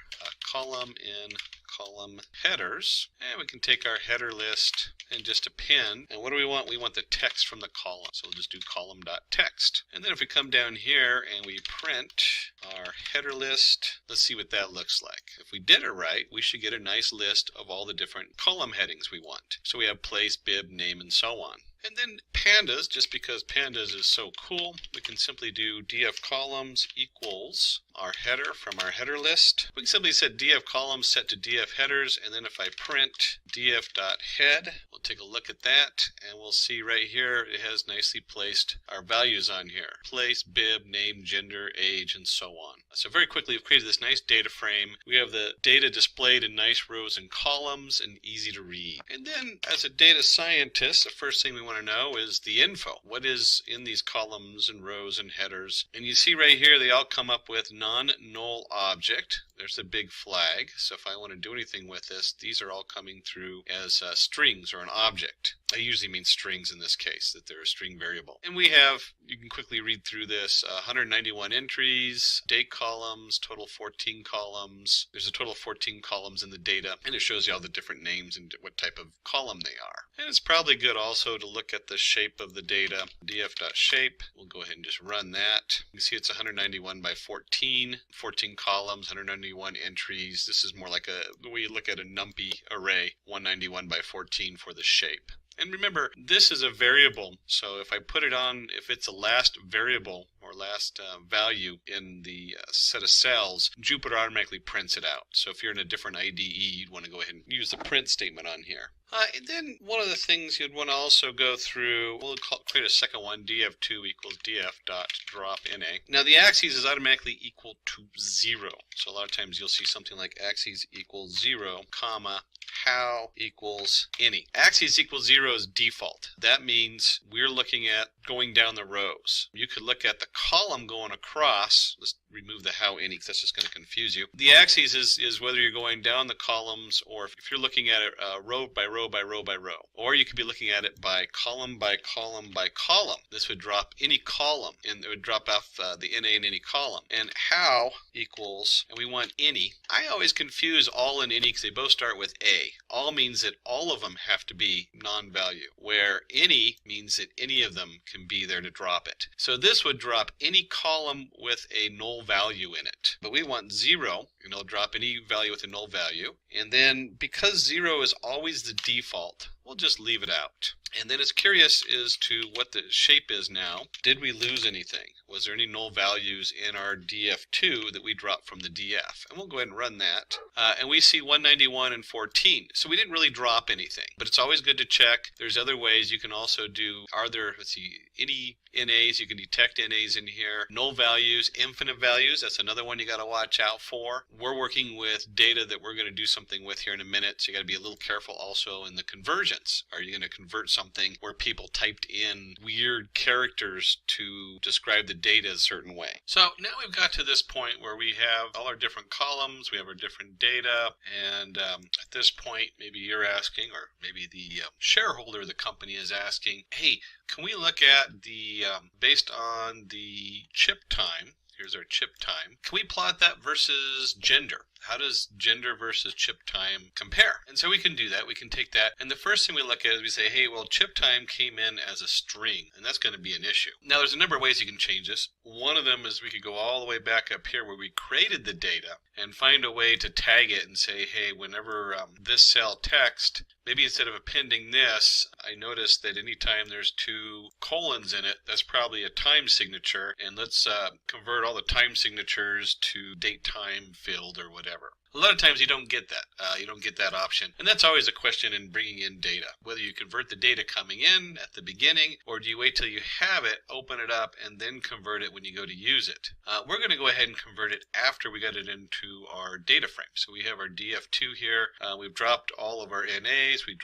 column in column headers, and we can take our header list and just append. And what do we want? We want the text from the column, so we'll just do column.text. And then if we come down here and we print our header list, let's see what that looks like. If we did it right, we should get a nice list of all the different column headings we want. So we have place, bib, name, and so on. And then pandas, just because pandas is so cool, we can simply do df columns equals our header from our header list. We can simply set df columns set to df headers, and then if I print df.head, we'll take a look at that, and we'll see right here it has nicely placed our values on here. Place, bib, name, gender, age, and so on. So very quickly we've created this nice data frame. We have the data displayed in nice rows and columns and easy to read. And then as a data scientist, the first thing we want to know is the info. What is in these columns and rows and headers? And you see right here they all come up with non-null object. There's a big flag. So if I want to do anything with this, these are all coming through as strings or an object. I usually mean strings in this case, that they're a string variable. And we have, you can quickly read through this, 191 entries, date columns, total 14 columns. There's a total of 14 columns in the data, and it shows you all the different names and what type of column they are. And it's probably good also to look at the shape of the data, df.shape. We'll go ahead and just run that. You can see it's 191 by 14, 14 columns, 191 entries. This is more like the way you look at a NumPy array, 191 by 14 for the shape. And remember, this is a variable, so if I put it on, if it's a last variable or last value in the set of cells, Jupyter automatically prints it out. So if you're in a different IDE, you'd want to go ahead and use the print statement on here. And then one of the things you'd want to also go through, we'll create a second one, df2 equals df.dropNA. Now the axes is automatically equal to 0. So a lot of times you'll see something like axes equals 0, comma, how equals any. Axes equals 0 is default. That means we're looking at going down the rows. You could look at the column going across. Let's remove the how any because that's just going to confuse you. The axes is whether you're going down the columns or if you're looking at it row by row by row by row. Or you could be looking at it by column by column by column. This would drop any column and it would drop off the NA in any column. And how equals, and we want any. I always confuse all and any because they both start with A. All means that all of them have to be non-value, where any means that any of them can be there to drop it. So this would drop any column with a null value in it. But we want 0, and it'll drop any value with a null value. And then because 0 is always the default, we'll just leave it out. And then it's curious as to what the shape is now. Did we lose anything? Was there any null values in our df2 that we dropped from the df? And we'll go ahead and run that. And we see 191 and 14. So we didn't really drop anything. But it's always good to check. There's other ways you can also do, are there, let's see, any NAs? You can detect NAs in here. Null values, infinite values, that's another one you got to watch out for. We're working with data that we're going to do something with here in a minute. So you got to be a little careful also in the conversions. Are you going to convert something where people typed in weird characters to describe the data a certain way? So now we've got to this point where we have all our different columns, we have our different data, and at this point maybe you're asking, or maybe the shareholder of the company is asking, hey, can we look at the, based on the chip time, here's our chip time, can we plot that versus gender? How does gender versus chip time compare? And so we can do that. We can take that. And the first thing we look at is we say, hey, well, chip time came in as a string, and that's going to be an issue. Now, there's a number of ways you can change this. One of them is we could go all the way back up here where we created the data and find a way to tag it and say, hey, whenever this cell text, maybe instead of appending this, I noticed that anytime there's 2 colons in it, that's probably a time signature. And let's convert all the time signatures to date time field or whatever. A lot of times you don't get that. You don't get that option. And that's always a question in bringing in data. Whether you convert the data coming in at the beginning, or do you wait till you have it, open it up, and then convert it when you go to use it. We're going to go ahead and convert it after we got it into our data frame. So we have our df2 here. We've dropped all of our NAs. We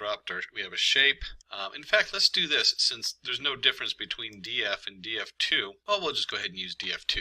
have a shape. In fact, let's do this. Since there's no difference between df and df2, well, we'll just go ahead and use df2.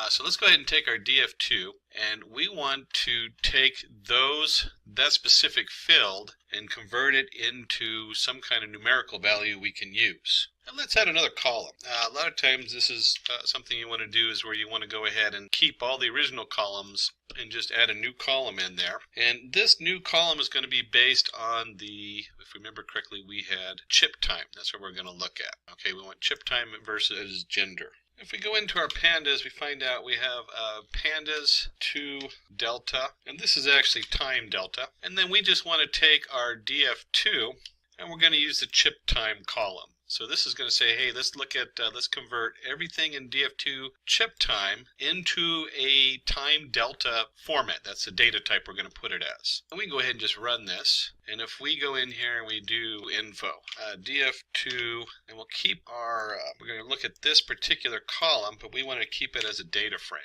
So let's go ahead and take our df2, and we want to take that specific field and convert it into some kind of numerical value we can use. And let's add another column. A lot of times this is something you want to do is where you want to go ahead and keep all the original columns and just add a new column in there. And this new column is going to be based on the, if we remember correctly, we had chip time. That's what we're going to look at. Okay, we want chip time versus gender. If we go into our pandas, we find out we have pandas to delta, and this is actually time delta. And then we just want to take our df2, and we're going to use the chip time column. So this is going to say, hey, let's look at, let's convert everything in df2 chip time into a time delta format. That's the data type we're going to put it as. And we can go ahead and just run this. And if we go in here and we do info, df2, and we'll keep our, we're going to look at this particular column, but we want to keep it as a data frame.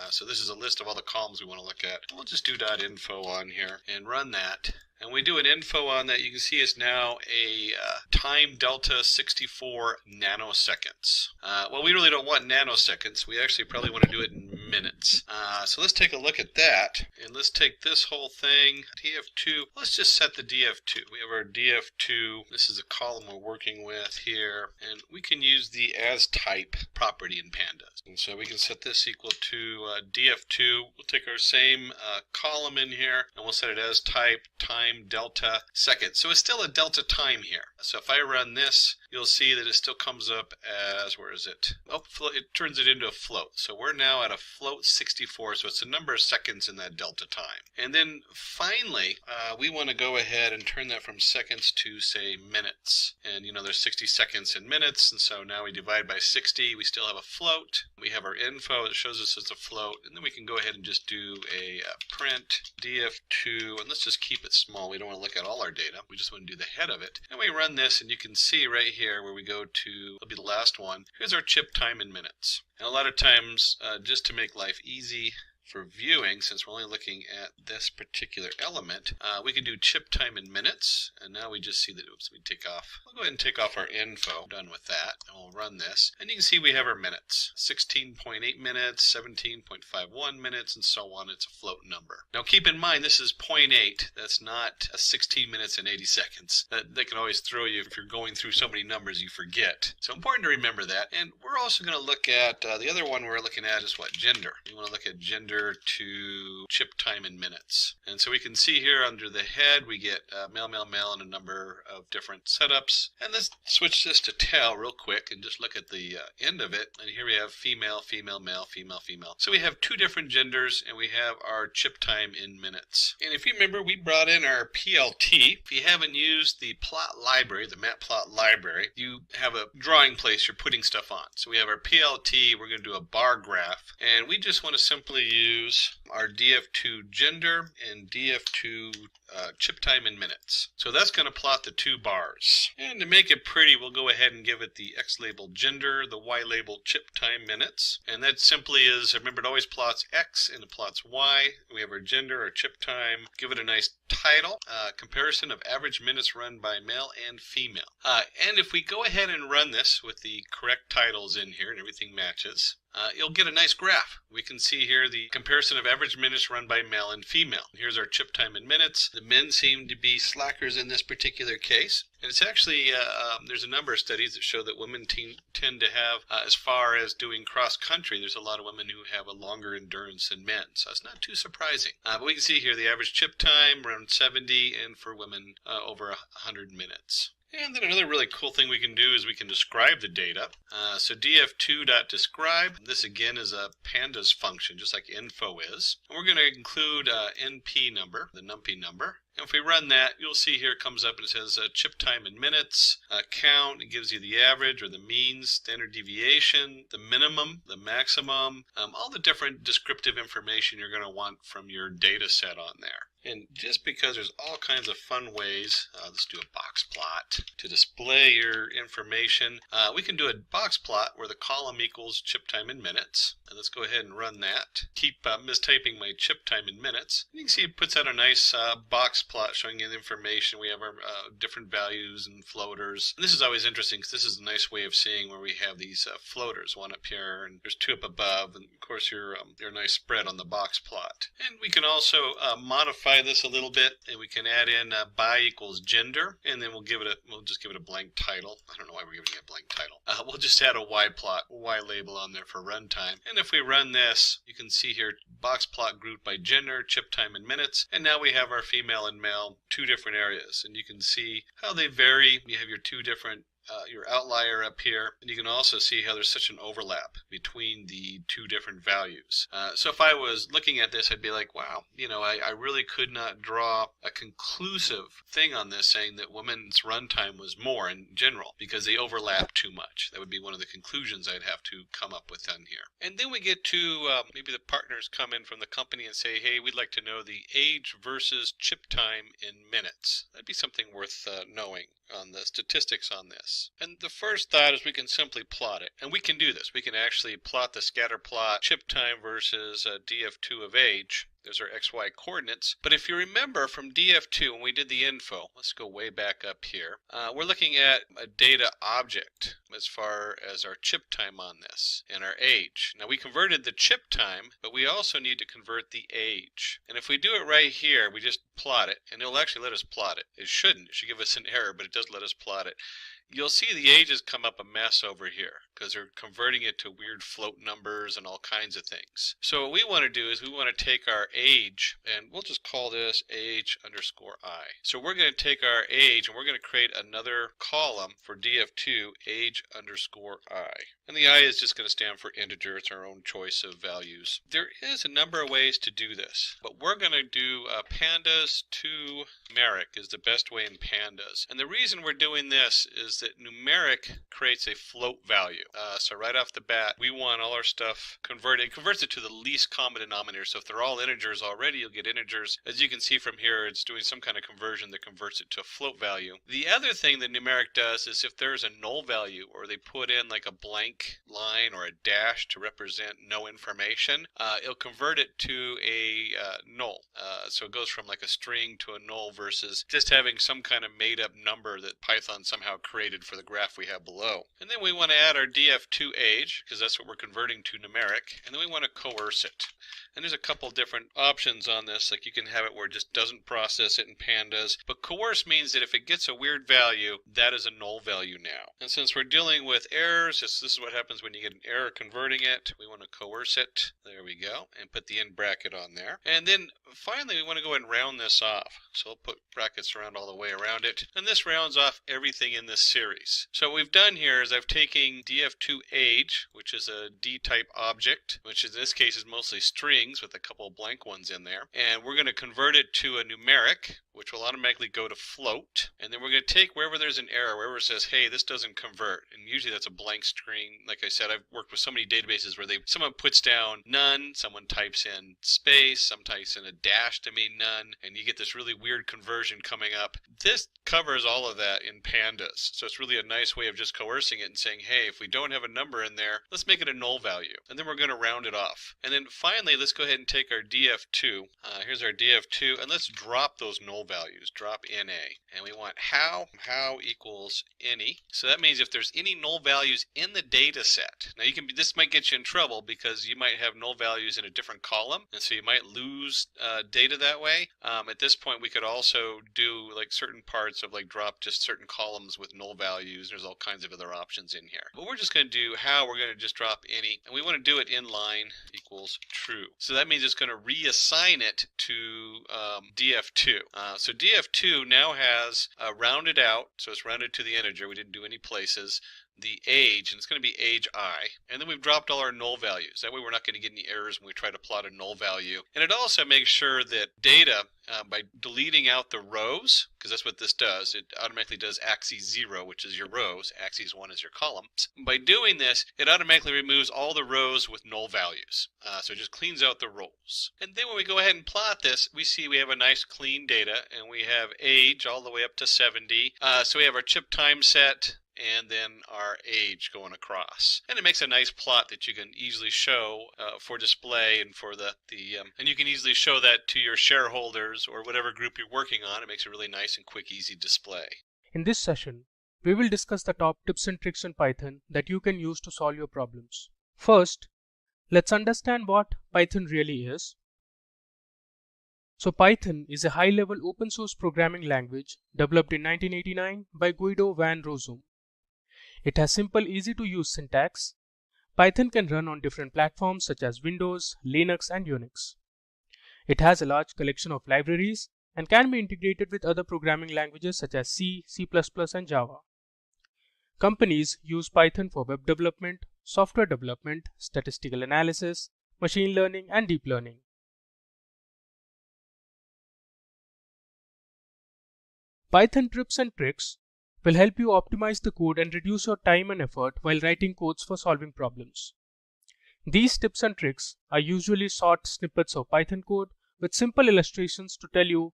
So this is a list of all the columns we want to look at. We'll just do .info on here and run that. And we do an info on that, you can see it's now a time delta 64 nanoseconds. Well, we really don't want nanoseconds. We actually probably want to do it in minutes. So let's take a look at that, and let's take this whole thing, df2. Let's just set the df2. We have our df2. This is a column we're working with here, and we can use the as type property in pandas. And so we can set this equal to df2. We'll take our same column in here, and we'll set it as type time delta second. So it's still a delta time here. So if I run this, you'll see that it still comes up as, where is it? Oh, it turns it into a float. So we're now at a float 64, so it's a number of seconds in that delta time. And then finally, we want to go ahead and turn that from seconds to, say, minutes. And there's 60 seconds in minutes, and so now we divide by 60. We still have a float. We have our info that shows us it's a float, and then we can go ahead and just do a print df2, and let's just keep it small. We don't want to look at all our data. We just want to do the head of it. And we run this, and you can see right here where we go to, it'll be the last one. Here's our chip time in minutes. And a lot of times, just to make life easy for viewing, since we're only looking at this particular element, we can do chip time in minutes, and now we just see that, oops, we take off. We'll go ahead and take off our info. Done with that, and we'll run this, and you can see we have our minutes. 16.8 minutes, 17.51 minutes, and so on. It's a float number. Now keep in mind, this is 0.8. That's not 16 minutes and 80 seconds. They can always throw you if you're going through so many numbers you forget. So important to remember that. And we're also going to look at, the other one we're looking at is what? Gender. You want to look at gender to chip time in minutes. And so we can see here under the head we get male, male, male, and a number of different setups. And let's switch this to tail real quick and just look at the end of it. And here we have female, female, male, female, female. So we have two different genders, and we have our chip time in minutes. And if you remember, we brought in our PLT. If you haven't used the plot library, the matplot library, you have a drawing place you're putting stuff on. So we have our PLT. We're going to do a bar graph, and we just want to simply use our df2 gender and df2 chip time in minutes. So that's going to plot the two bars. And to make it pretty, we'll go ahead and give it the X label gender, the Y label chip time minutes. And that simply is, remember, it always plots X and it plots Y. We have our gender, our chip time. Give it a nice title, comparison of average minutes run by male and female. And if we go ahead and run this with the correct titles in here and everything matches, you'll get a nice graph. We can see here the comparison of average minutes run by male and female. Here's our chip time in minutes. The men seem to be slackers in this particular case. And it's actually, there's a number of studies that show that women tend to have, as far as doing cross-country, there's a lot of women who have a longer endurance than men. So it's not too surprising. But we can see here the average chip time around 70, and for women over 100 minutes. And then another really cool thing we can do is we can describe the data. So df2.describe, this again is a pandas function, just like info is. And we're going to include np number, the numpy number. And if we run that, you'll see here it comes up and it says chip time in minutes, count, it gives you the average or the mean, standard deviation, the minimum, the maximum, all the different descriptive information you're going to want from your data set on there. And just because there's all kinds of fun ways, let's do a box plot to display your information. We can do a box plot where the column equals chip time in minutes. And let's go ahead and run that. Keep mistyping my chip time in minutes. And you can see it puts out a nice box plot showing you the information. We have our different values and floaters. And this is always interesting because this is a nice way of seeing where we have these floaters, one up here and there's two up above, and of course your nice spread on the box plot. And we can also modify this a little bit, and we can add in by equals gender, and then we'll just give it a blank title. I don't know why we're giving it a blank title. We'll just add a Y plot, Y label on there for runtime. And if we run this, you can see here box plot grouped by gender, chip time in minutes, and now we have our female and male, two different areas, and you can see how they vary. You have your two different your outlier up here, and you can also see how there's such an overlap between the two different values. So if I was looking at this, I'd be like, wow, I really could not draw a conclusive thing on this saying that women's runtime was more in general because they overlap too much. That would be one of the conclusions I'd have to come up with on here. And then we get to maybe the partners come in from the company and say, hey, we'd like to know the age versus chip time in minutes. That'd be something worth knowing on the statistics on this. And the first thought is we can simply plot it. And we can do this. We can actually plot the scatter plot chip time versus df2 of age. There's our XY coordinates. But if you remember from DF2 when we did the info, let's go way back up here. We're looking at a data object as far as our chip time on this and our age. Now we converted the chip time, but we also need to convert the age. And if we do it right here, we just plot it, and it'll actually let us plot it. It shouldn't. It should give us an error, but it does let us plot it. You'll see the ages come up a mess over here because they're converting it to weird float numbers and all kinds of things. So what we want to do is we want to take our age, and we'll just call this age underscore I. So we're going to take our age and we're going to create another column for DF2, age underscore I. And the I is just going to stand for integer. It's our own choice of values. There is a number of ways to do this, but we're going to do pandas to numeric is the best way in pandas. And the reason we're doing this is that numeric creates a float value. So right off the bat, we want all our stuff converted. It converts it to the least common denominator. So if they're all integers already, you'll get integers. As you can see from here, it's doing some kind of conversion that converts it to a float value. The other thing that numeric does is if there's a null value or they put in like a blank line or a dash to represent no information, it'll convert it to a null. So it goes from like a string to a null versus just having some kind of made up number that Python somehow created for the graph we have below. And then we want to add our df2 age because that's what we're converting to numeric, and then we want to coerce it. And there's a couple different options on this, like you can have it where it just doesn't process it in pandas, but coerce means that if it gets a weird value, that is a null value now. And since we're dealing with errors, this is what happens when you get an error converting it. We want to coerce it. There we go, and put the end bracket on there. And then finally we want to go ahead and round this off. So we'll put brackets around all the way around it, and this rounds off everything in this series. So what we've done here is I've taken df2 age, which is a d-type object, which in this case is mostly strings with a couple of blank ones in there, and we're going to convert it to a numeric, which will automatically go to float, and then we're going to take wherever there's an error, wherever it says, hey, this doesn't convert, and usually that's a blank string. Like I said, I've worked with so many databases where someone puts down none, someone types in space, some types in a dash to mean none, and you get this really weird conversion coming up. This covers all of that in pandas, so it's really a nice way of just coercing it and saying, hey, if we don't have a number in there, let's make it a null value, and then we're going to round it off. And then finally, let's go ahead and take our df2. Here's our df2, and let's drop those null values. Drop NA, and we want how equals any. So that means if there's any null values in the data set, now this might get you in trouble because you might have null values in a different column, and so you might lose data that way. At this point, we could also do like certain parts of like drop just certain columns with null values. There's all kinds of other options in here, but we're just going to do how. We're going to just drop any, and we want to do it in line equals true. So that means it's going to reassign it to df2. So df2 now has rounded out, so it's rounded to the integer. We didn't do any places. The age, and it's going to be age I, and then we've dropped all our null values. That way we're not going to get any errors when we try to plot a null value. And it also makes sure that data, by deleting out the rows, because that's what this does, it automatically does axis 0, which is your rows, axis 1 is your columns. By doing this, it automatically removes all the rows with null values. So it just cleans out the rows. And then when we go ahead and plot this, we see we have a nice clean data, and we have age all the way up to 70. So we have our chip time set, and then our age going across, and it makes a nice plot that you can easily show for display and for and you can easily show that to your shareholders or whatever group you're working on. It makes a really nice and quick, easy display. In this session, we will discuss the top tips and tricks in Python that you can use to solve your problems. First, let's understand what Python really is. So Python is a high-level open source programming language developed in 1989 by Guido van Rossum. It has simple, easy-to-use syntax. Python can run on different platforms such as Windows, Linux, and Unix. It has a large collection of libraries and can be integrated with other programming languages such as C, C++, and Java. Companies use Python for web development, software development, statistical analysis, machine learning, and deep learning. Python tips and tricks will help you optimize the code and reduce your time and effort while writing codes for solving problems. These tips and tricks are usually short snippets of Python code with simple illustrations to tell you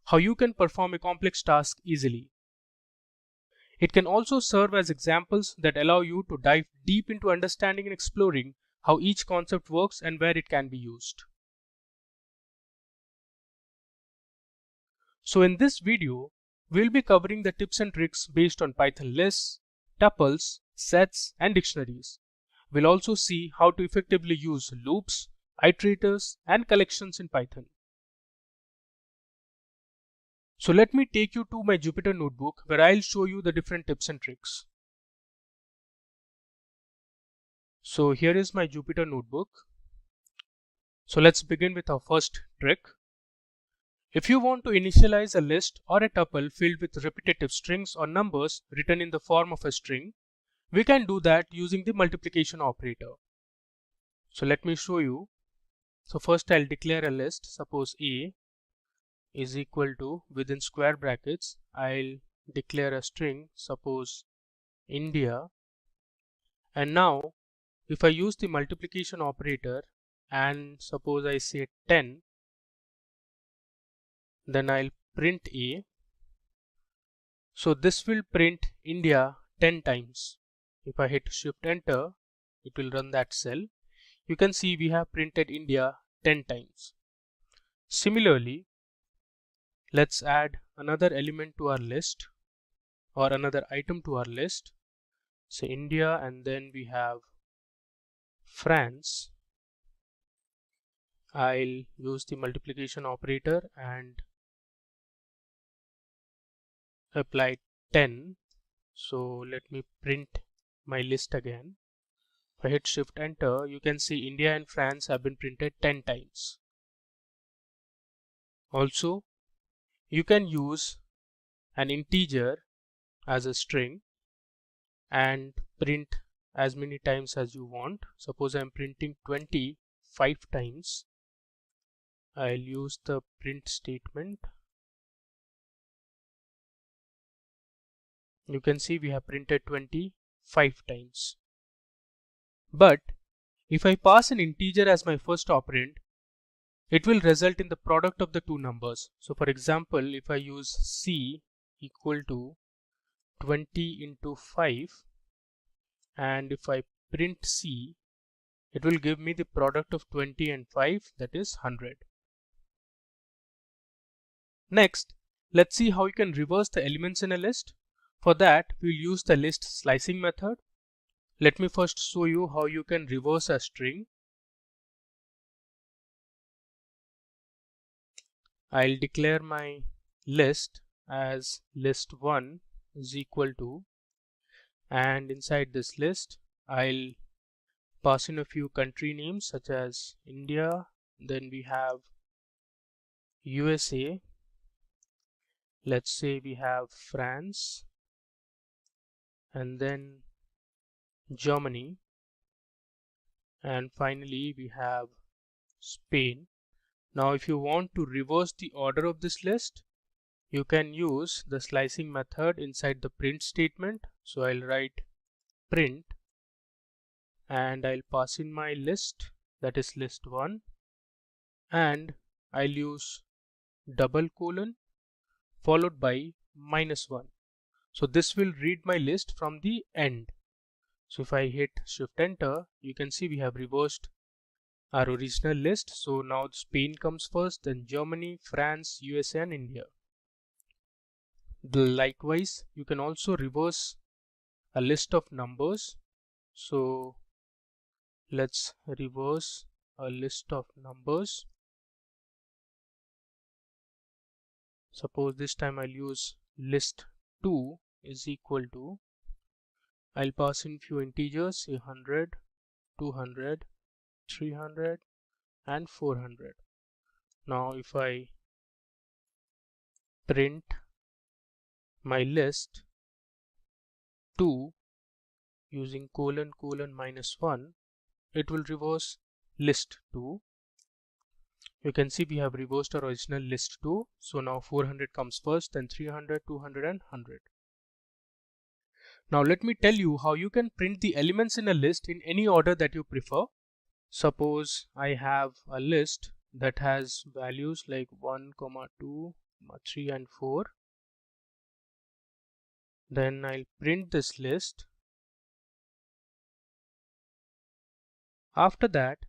how you can perform a complex task easily. It can also serve as examples that allow you to dive deep into understanding and exploring how each concept works and where it can be used. So in this video, we'll be covering the tips and tricks based on Python lists, tuples, sets, and dictionaries. We'll also see how to effectively use loops, iterators, and collections in Python. So let me take you to my Jupyter notebook where I'll show you the different tips and tricks. So here is my Jupyter notebook. So let's begin with our first trick. If you want to initialize a list or a tuple filled with repetitive strings or numbers written in the form of a string, we can do that using the multiplication operator. So let me show you. So first I'll declare a list. Suppose A is equal to, within square brackets, I'll declare a string, suppose India. And now if I use the multiplication operator and suppose I say 10, then I'll print A. So this will print India 10 times. If I hit Shift Enter, it will run that cell. You can see we have printed India 10 times. Similarly, let's add another element to our list or another item to our list. Say India, and then we have France. I'll use the multiplication operator and apply 10. So let me print my list again. If I hit Shift Enter, you can see India and France have been printed 10 times. Also, you can use an integer as a string and print as many times as you want. Suppose I'm printing 20 5 times. I'll use the print statement. You can see we have printed 20 5 times. But if I pass an integer as my first operand, it will result in the product of the two numbers. So for example, if I use C equal to 20 into 5, and if I print C, it will give me the product of 20 and 5, that is 100. Next, let's see how you can reverse the elements in a list. For that, we'll use the list slicing method. Let me first show you how you can reverse a string. I'll declare my list as list1 is equal to, and inside this list I'll pass in a few country names such as India, then we have USA, let's say we have France, and then Germany, and finally we have Spain. Now if you want to reverse the order of this list, you can use the slicing method inside the print statement. So I'll write print and I'll pass in my list, that is list1, and I'll use double colon followed by -1. So this will read my list from the end. So if I hit Shift Enter, you can see we have reversed our original list. So now Spain comes first, then Germany, France, USA, and India. Likewise, you can also reverse a list of numbers. So let's reverse a list of numbers. Suppose this time I'll use list2 is equal to, I'll pass in few integers, say 100, 200, 300, and 400. Now if I print my list 2 using colon colon -1, it will reverse list 2. You can see we have reversed our original list 2. So now 400 comes first, then 300, 200, and 100. Now let me tell you how you can print the elements in a list in any order that you prefer. Suppose I have a list that has values like 1, 2, 3, and 4. Then I'll print this list. After that,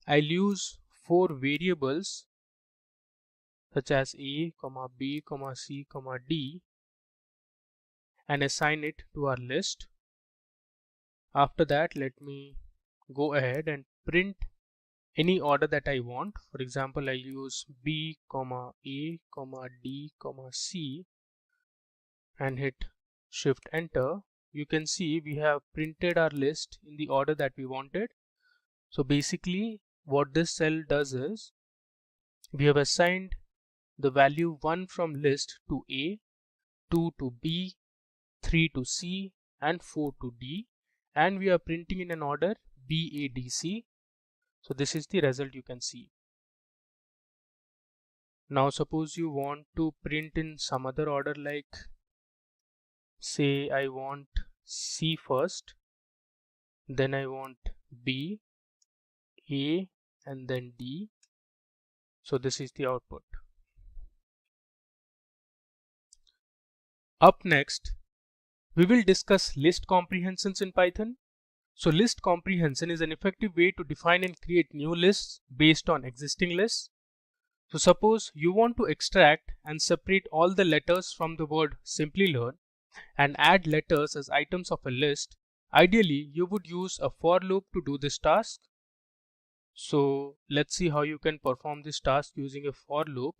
I'll use 4 variables such as A, B, C, D, and assign it to our list. After that, let me go ahead and print any order that I want. For example, I use B, A, D, C and hit Shift Enter. You can see we have printed our list in the order that we wanted. So basically what this cell does is we have assigned the value 1 from list to A, 2 to B, 3 to C and 4 to D, and we are printing in an order B, A, D, C. So this is the result you can see. Now suppose you want to print in some other order, like say I want C first, then I want B, A and then D. So this is the output. Up next, we will discuss list comprehensions in Python. So list comprehension is an effective way to define and create new lists based on existing lists. So suppose you want to extract and separate all the letters from the word Simplilearn and add letters as items of a list. Ideally, you would use a for loop to do this task. So let's see how you can perform this task using a for loop.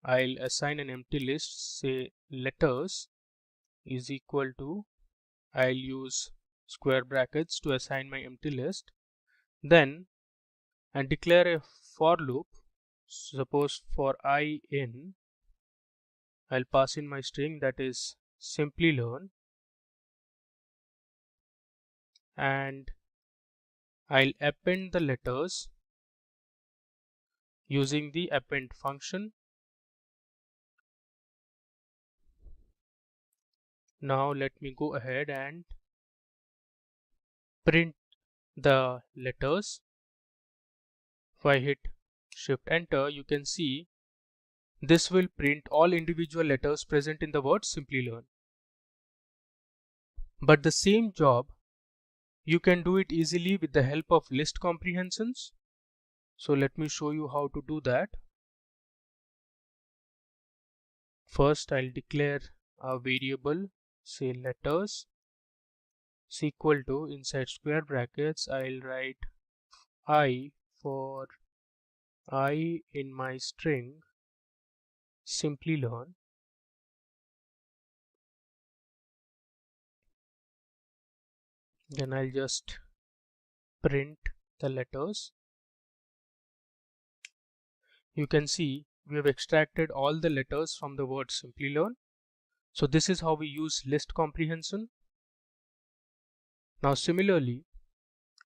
I'll assign an empty list, say letters is equal to, I'll use square brackets to assign my empty list, then and declare a for loop. Suppose for I in, I'll pass in my string that is Simplilearn, and I'll append the letters using the append function. Now let me go ahead and print the letters. If I hit Shift Enter, you can see this will print all individual letters present in the word Simplilearn. But the same job, you can do it easily with the help of list comprehensions. So let me show you how to do that. First, I'll declare a variable, say letters, is equal to, inside square brackets, I'll write I for I in my string Simplilearn. Then I'll just print the letters. You can see we have extracted all the letters from the word Simplilearn. So this is how we use list comprehension. Now similarly,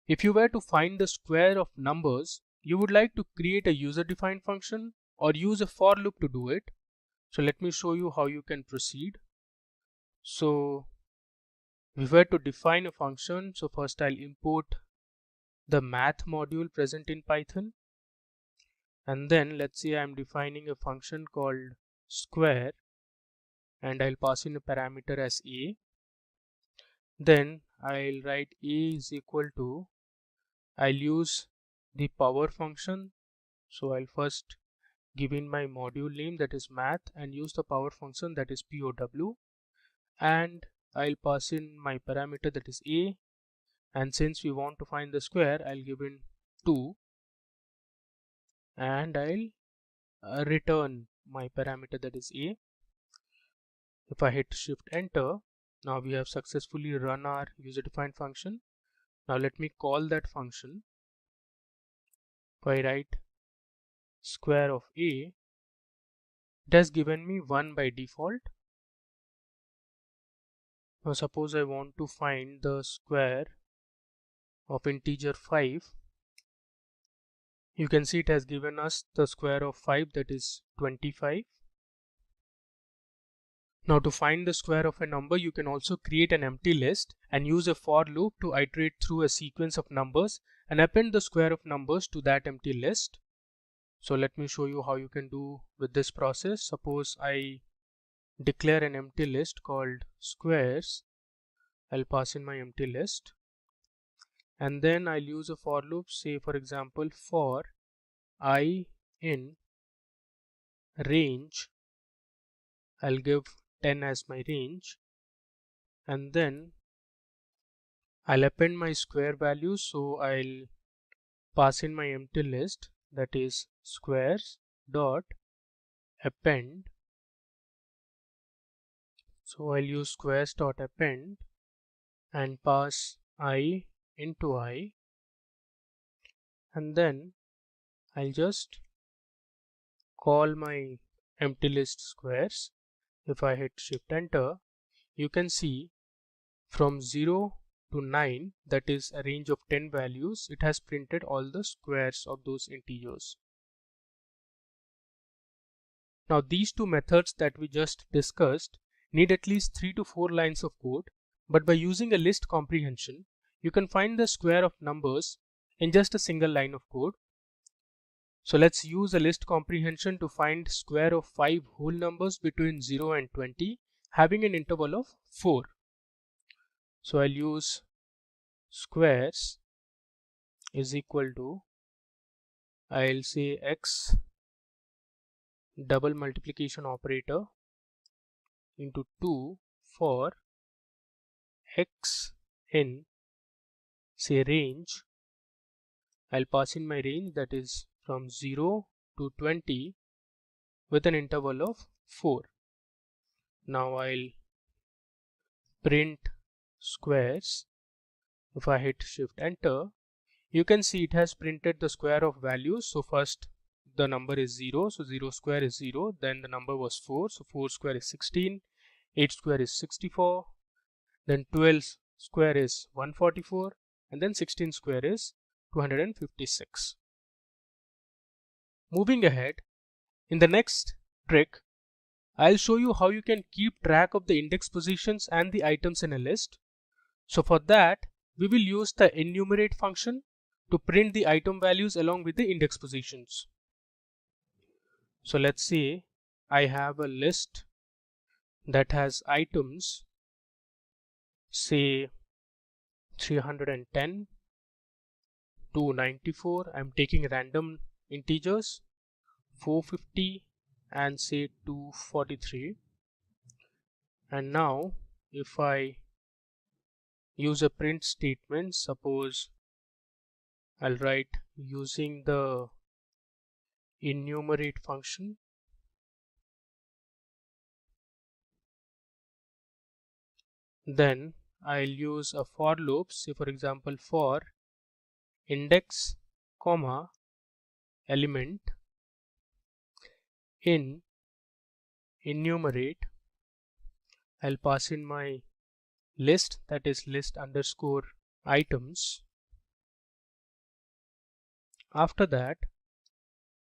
if you were to find the square of numbers, you would like to create a user-defined function or use a for loop to do it. So let me show you how you can proceed. So we were to define a function. So first I'll import the math module present in Python. And then let's say I'm defining a function called square, and I'll pass in a parameter as a. Then I'll write a is equal to, I'll use the power function. So I'll first give in my module name, that is math, and use the power function, that is POW, and I'll pass in my parameter, that is a, and since we want to find the square, I'll give in 2, and I'll return my parameter, that is a. If I hit Shift Enter, now we have successfully run our user-defined function. Now let me call that function. If I write square of a, it has given me 1 by default. Now suppose I want to find the square of integer 5. You can see it has given us the square of 5, that is 25. Now to find the square of a number, you can also create an empty list and use a for loop to iterate through a sequence of numbers and append the square of numbers to that empty list. So let me show you how you can do with this process. Suppose I declare an empty list called squares. I'll pass in my empty list, and then I'll use a for loop, say for example for I in, range, I'll give 10 as my range, and then I'll append my square values. So I'll pass in my empty list, that is squares dot append. So I'll use squares dot append and pass I into I, and then I'll just call my empty list squares. If I hit shift enter, you can see from 0 to 9, that is a range of 10 values, it has printed all the squares of those integers. Now these two methods that we just discussed need at least 3 to 4 lines of code, but by using a list comprehension, you can find the square of numbers in just a single line of code. So let's use a list comprehension to find square of 5 whole numbers between 0 and 20 having an interval of 4. So I'll use squares is equal to, I'll say x double multiplication operator into 2 for x in, say, range. I'll pass in my range, that is from 0 to 20 with an interval of 4. Now I'll print squares. If I hit shift enter, you can see it has printed the square of values. So first the number is 0, so 0 square is 0, then the number was 4, so 4 square is 16, 8 square is 64, then 12 square is 144, and then 16 square is 256. Moving ahead, in the next trick, I'll show you how you can keep track of the index positions and the items in a list. So for that, we will use the enumerate function to print the item values along with the index positions. So let's say I have a list that has items, say 310 to 94. I'm taking random integers, 450 and say 243. And now if I use a print statement, suppose I'll write using the enumerate function, then I'll use a for loop, say for example for index comma element in enumerate. I'll pass in my list, that is list underscore items. After that,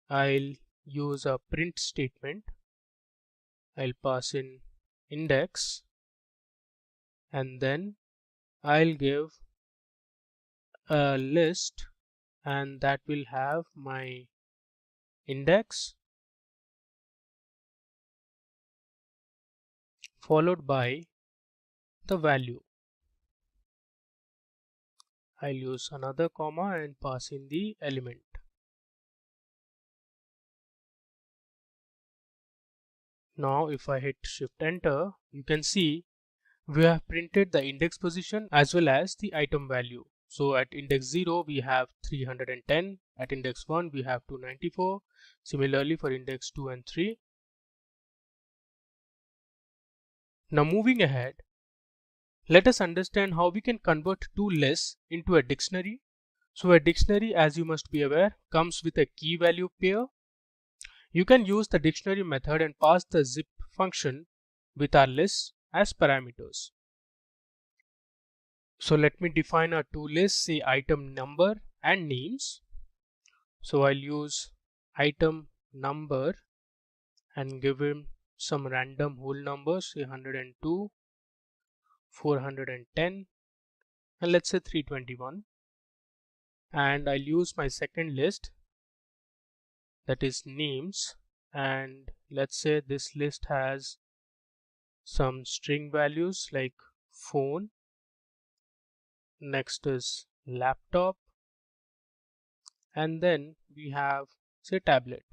I'll use a print statement. I'll pass in index, and then I'll give a list, and that will have my index followed by the value. I'll use another comma and pass in the element. Now if I hit shift enter, you can see we have printed the index position as well as the item value. So at index 0 we have 310, at index 1 we have 294, similarly for index 2 and 3. Now moving ahead, let us understand how we can convert two lists into a dictionary. So a dictionary, as you must be aware, comes with a key value pair. You can use the dictionary method and pass the zip function with our lists as parameters. So let me define our two lists, say item number and names. So I'll use item number and give him some random whole numbers, say 102, 410, and let's say 321. And I'll use my second list, that is names, and let's say this list has some string values like phone, next is laptop, and then we have say tablet.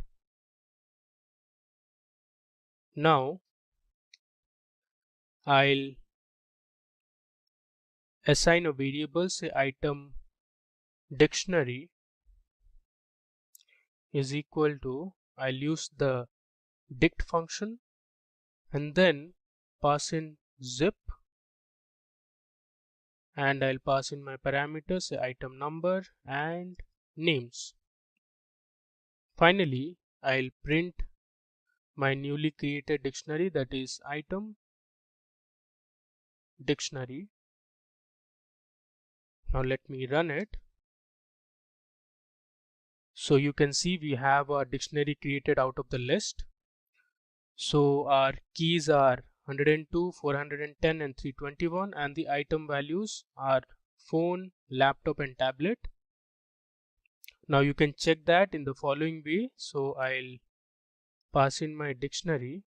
Now I'll assign a variable, say item dictionary is equal to, I'll use the dict function and then pass in zip, and I'll pass in my parameters, say item number and names. Finally, I'll print my newly created dictionary, that is item dictionary. Now let me run it. So you can see we have a dictionary created out of the list. So our keys are 102, 410 and 321, and the item values are phone, laptop and tablet. Now you can check that in the following way. So I'll pass in my dictionary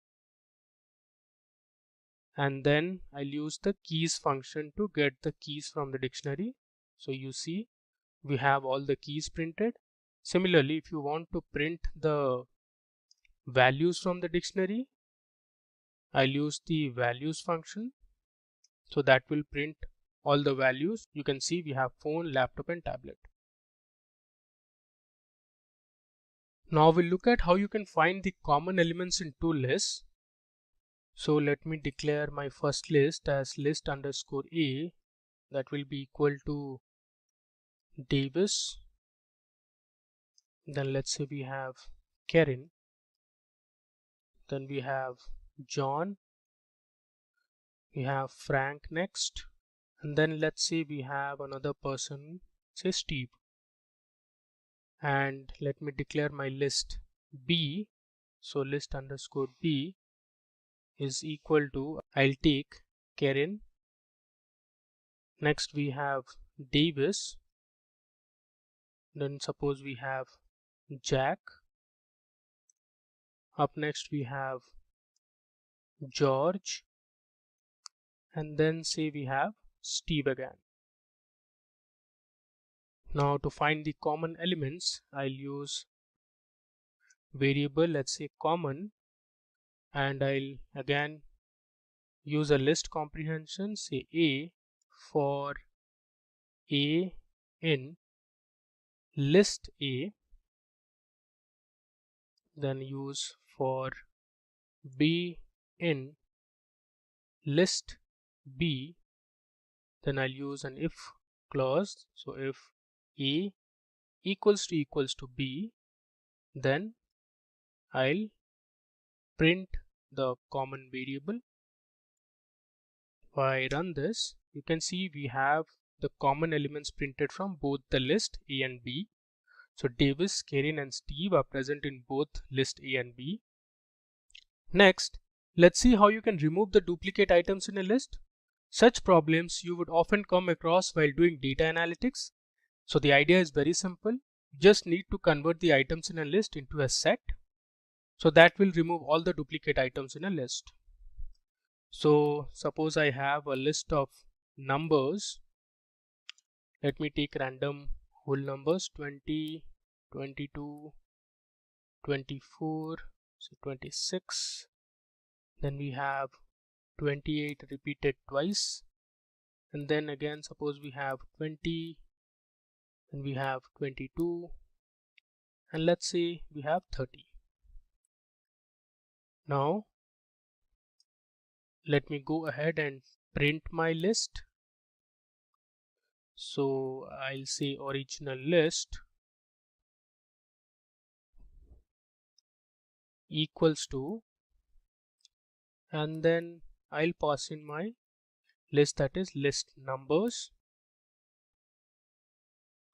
and then I'll use the keys function to get the keys from the dictionary. So you see we have all the keys printed. Similarly, if you want to print the values from the dictionary, I'll use the values function. So that will print all the values. You can see we have phone, laptop and tablet. Now we'll look at how you can find the common elements in two lists. So let me declare my first list as list underscore A, that will be equal to Davis. Then let's say we have Karen. Then we have John. We have Frank next. And then let's say we have another person, say Steve. And let me declare my list B. So list underscore B is equal to, I'll take Karen. Next we have Davis. Then suppose we have Jack. Up next we have George. And then say we have Steve again. Now to find the common elements, I'll use variable, let's say common, and I'll again use a list comprehension, say A for A in list A, then use for B in list B, then I'll use an if clause. So if A equals to B, then I'll print the common variable. If I run this, you can see we have the common elements printed from both the list A and B. So Davis, Karen and Steve are present in both list A and B. Next, let's see how you can remove the duplicate items in a list. Such problems you would often come across while doing data analytics. So the idea is very simple. You just need to convert the items in a list into a set. So that will remove all the duplicate items in a list. So suppose I have a list of numbers. Let me take random whole numbers 20, 22, 24, so 26. Then we have 28 repeated twice. And then again suppose we have 20, and we have 22, and let's say we have 30. Now let me go ahead and print my list. So I'll say original list equals to, and then I'll pass in my list, that is list numbers.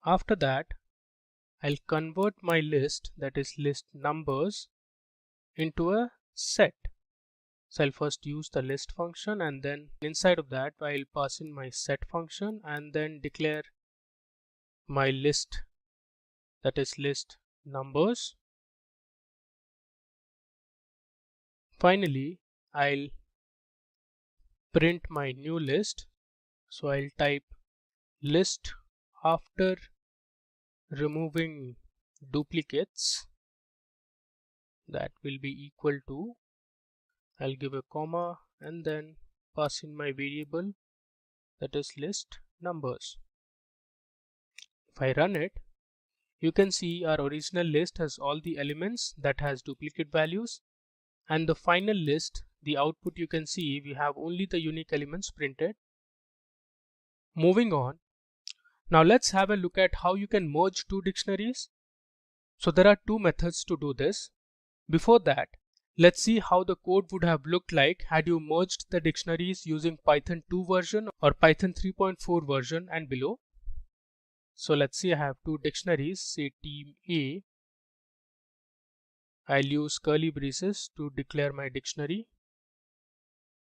After that, I'll convert my list, that is list numbers, into a set. So I'll first use the list function, and then inside of that I'll pass in my set function and then declare my list, that is list numbers. Finally, I'll print my new list. So I'll type list after removing duplicates, that will be equal to I'll give a comma and then pass in my variable, that is list numbers. If I run it, you can see our original list has all the elements that has duplicate values, and the final list, the output, you can see we have only the unique elements printed. Moving on, now let's have a look at how you can merge two dictionaries. So there are two methods to do this. Before that, let's see how the code would have looked like had you merged the dictionaries using Python 2 version or Python 3.4 version and below. So let's see, I have two dictionaries, say team A. I'll use curly braces to declare my dictionary.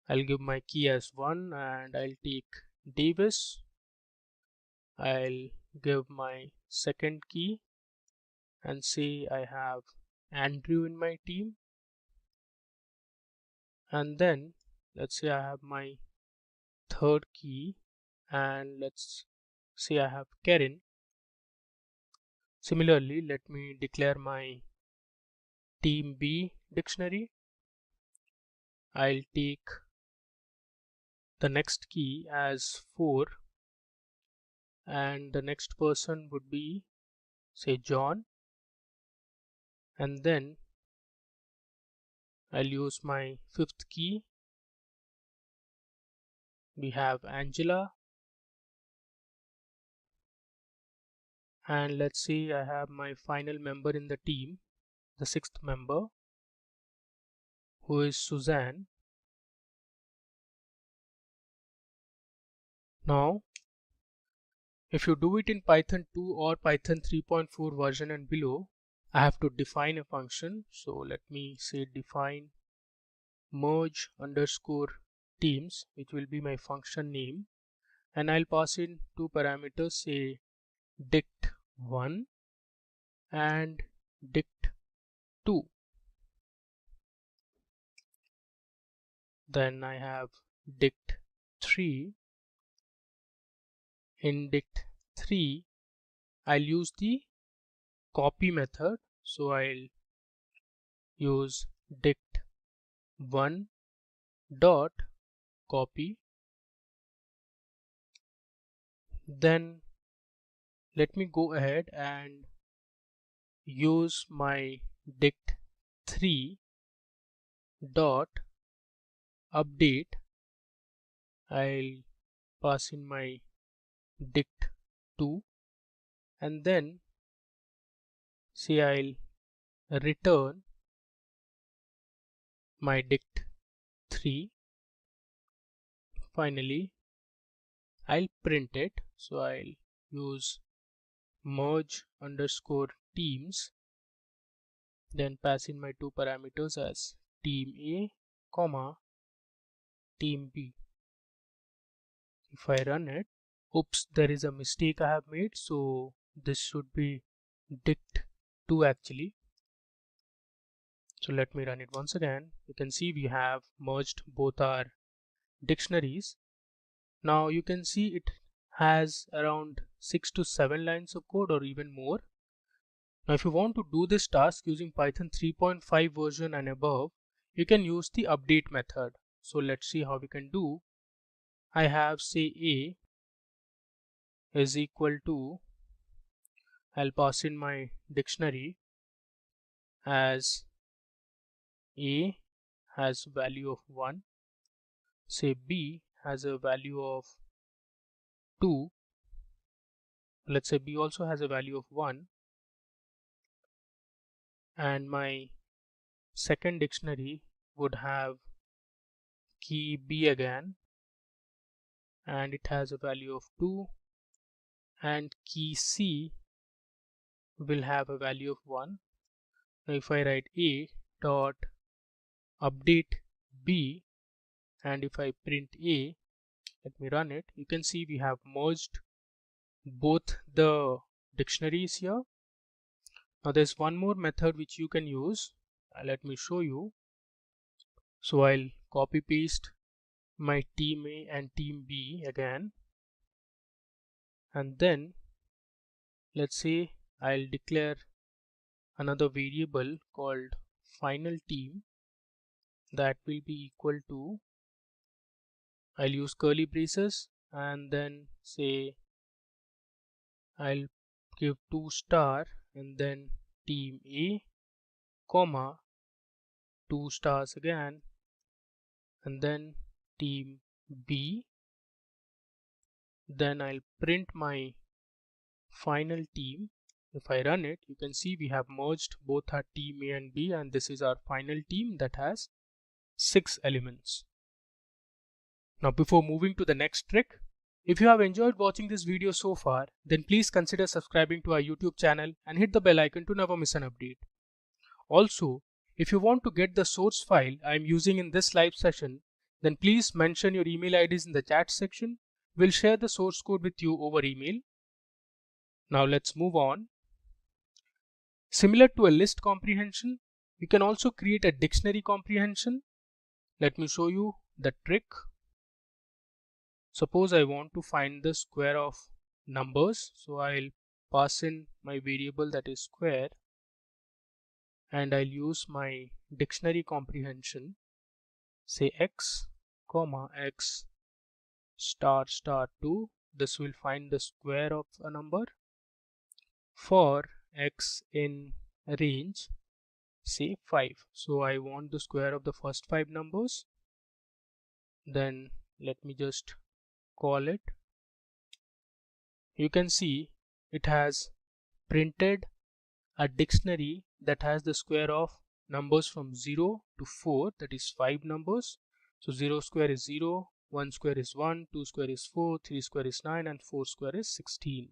I'll give my key as 1 and I'll take Davis. I'll give my second key and say I have Andrew in my team. And then let's say I have my third key and let's say I have Karen. Similarly, let me declare my team B dictionary. I'll take the next key as 4 and the next person would be, say, John, and then I'll use my fifth key. We have Angela, and let's say I have my final member in the team, the sixth member, who is Suzanne. Now if you do it in Python 2 or Python 3.4 version and below, I have to define a function. So let me say define merge underscore teams, which will be my function name, and I'll pass in two parameters, say dict1 and dict2. Then I have dict3. In dict3 I'll use the copy method, so I'll use dict1 dot copy. Then let me go ahead and use my dict3 dot update. I'll pass in my dict2 and then say I'll return my dict3. Finally I'll print it, so I'll use merge underscore teams, then pass in my two parameters as team A comma team B. If I run it, oops, there is a mistake I have made, so this should be dict2 actually. So let me run it once again. You can see we have merged both our dictionaries. Now you can see it has around 6 to 7 lines of code or even more. Now if you want to do this task using Python 3.5 version and above, you can use the update method. So let's see how we can do. I have, say, A is equal to, I'll pass in my dictionary as A has value of 1, say B has a value of 2, let's say B also has a value of 1, and my second dictionary would have key B again and it has a value of 2, and key C will have a value of 1. Now if I write A dot update B and if I print A, let me run it, you can see we have merged both the dictionaries here. Now there's one more method which you can use. Let me show you. So I'll copy paste my team A and team B again, and then let's say I'll declare another variable called final team, that will be equal to, I'll use curly braces and then say I'll give 2 star and then team A, comma 2 stars again and then team B. Then I'll print my final team. If I run it, you can see we have merged both our team A and B, and this is our final team that has 6 elements. Now before moving to the next trick, if you have enjoyed watching this video so far, then please consider subscribing to our YouTube channel and hit the bell icon to never miss an update. Also, if you want to get the source file I am using in this live session, then please mention your email IDs in the chat section. We'll share the source code with you over email. Now let's move on. Similar to a list comprehension, you can also create a dictionary comprehension. Let me show you the trick. Suppose I want to find the square of numbers, so I'll pass in my variable that is square and I'll use my dictionary comprehension, say x comma x star star 2. This will find the square of a number. For x in range, say 5. So I want the square of the first 5 numbers. Then let me just call it. You can see it has printed a dictionary that has the square of numbers from 0 to 4, that is 5 numbers. So 0 square is 0, 1 square is 1, 2 square is 4, 3 square is 9 and 4 square is 16.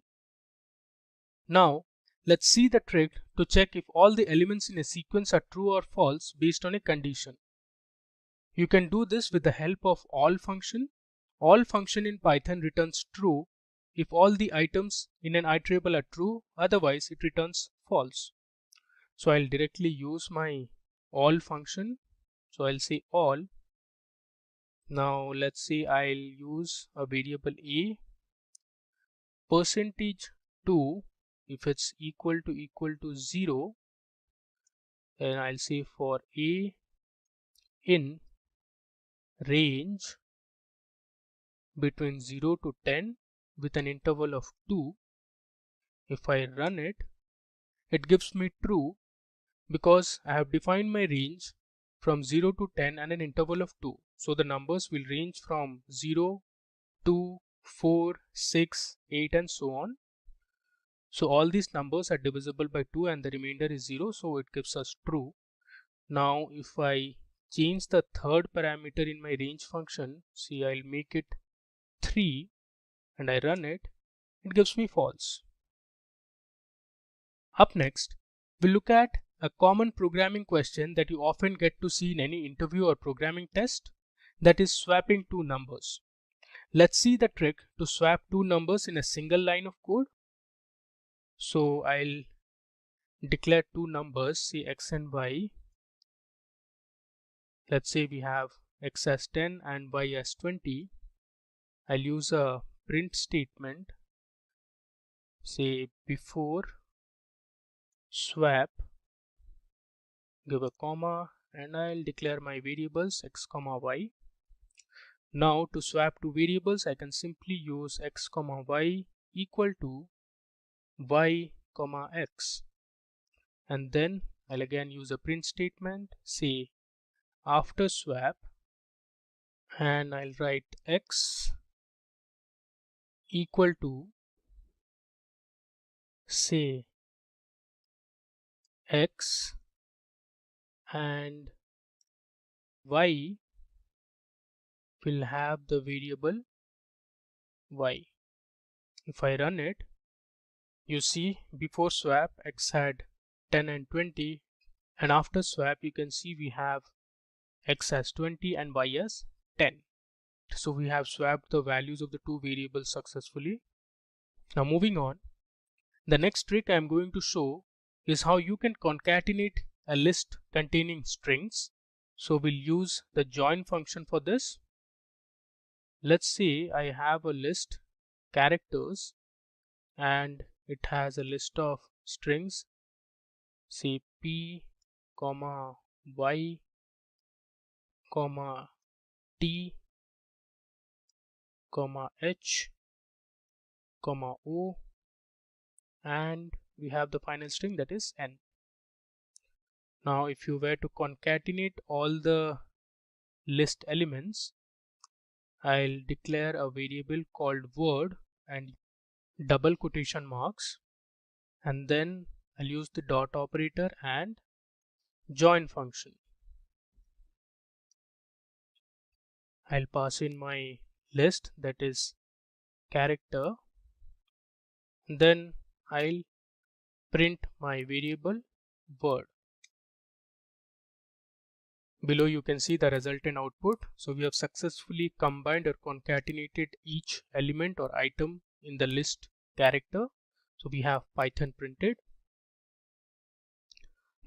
Now let's see the trick to check if all the elements in a sequence are true or false based on a condition. You can do this with the help of all function. All function in Python returns true if all the items in an iterable are true, otherwise it returns false. So I'll directly use my all function. So I'll say all. Now let's say I'll use a variable a, %2 if it's equal to 0, then I'll say for a in range between 0 to 10 with an interval of 2. If I run it, it gives me true because I have defined my range from 0 to 10 and an interval of 2. So the numbers will range from 0, 2, 4, 6, 8 and so on. So all these numbers are divisible by 2 and the remainder is 0, so it gives us true. Now if I change the third parameter in my range function, see I'll make it 3 and I run it, it gives me false. Up next, we'll look at a common programming question that you often get to see in any interview or programming test, that is swapping two numbers. Let's see the trick to swap two numbers in a single line of code. So I'll declare two numbers, say x and y. Let's say we have x as 10 and y as 20. I'll use a print statement, say before swap, give a comma, and I'll declare my variables x comma y. Now to swap two variables, I can simply use x comma y equal to y comma x, and then I'll again use a print statement, say after swap, and I'll write x equal to, say x, and y will have the variable y. If I run it, you see before swap x had 10 and 20, and after swap you can see we have x as 20 and y as 10. So we have swapped the values of the two variables successfully. Now moving on, the next trick I am going to show is how you can concatenate a list containing strings. So we'll use the join function for this. Let's say I have a list characters and it has a list of strings, say p comma y comma T, comma H, comma O, and we have the final string, that is N. Now if you were to concatenate all the list elements, I'll declare a variable called word and double quotation marks, and then I'll use the dot operator and join function. I'll pass in my list, that is character, then I'll print my variable word. Below you can see the resultant output. So we have successfully combined or concatenated each element or item in the list character. So we have Python printed.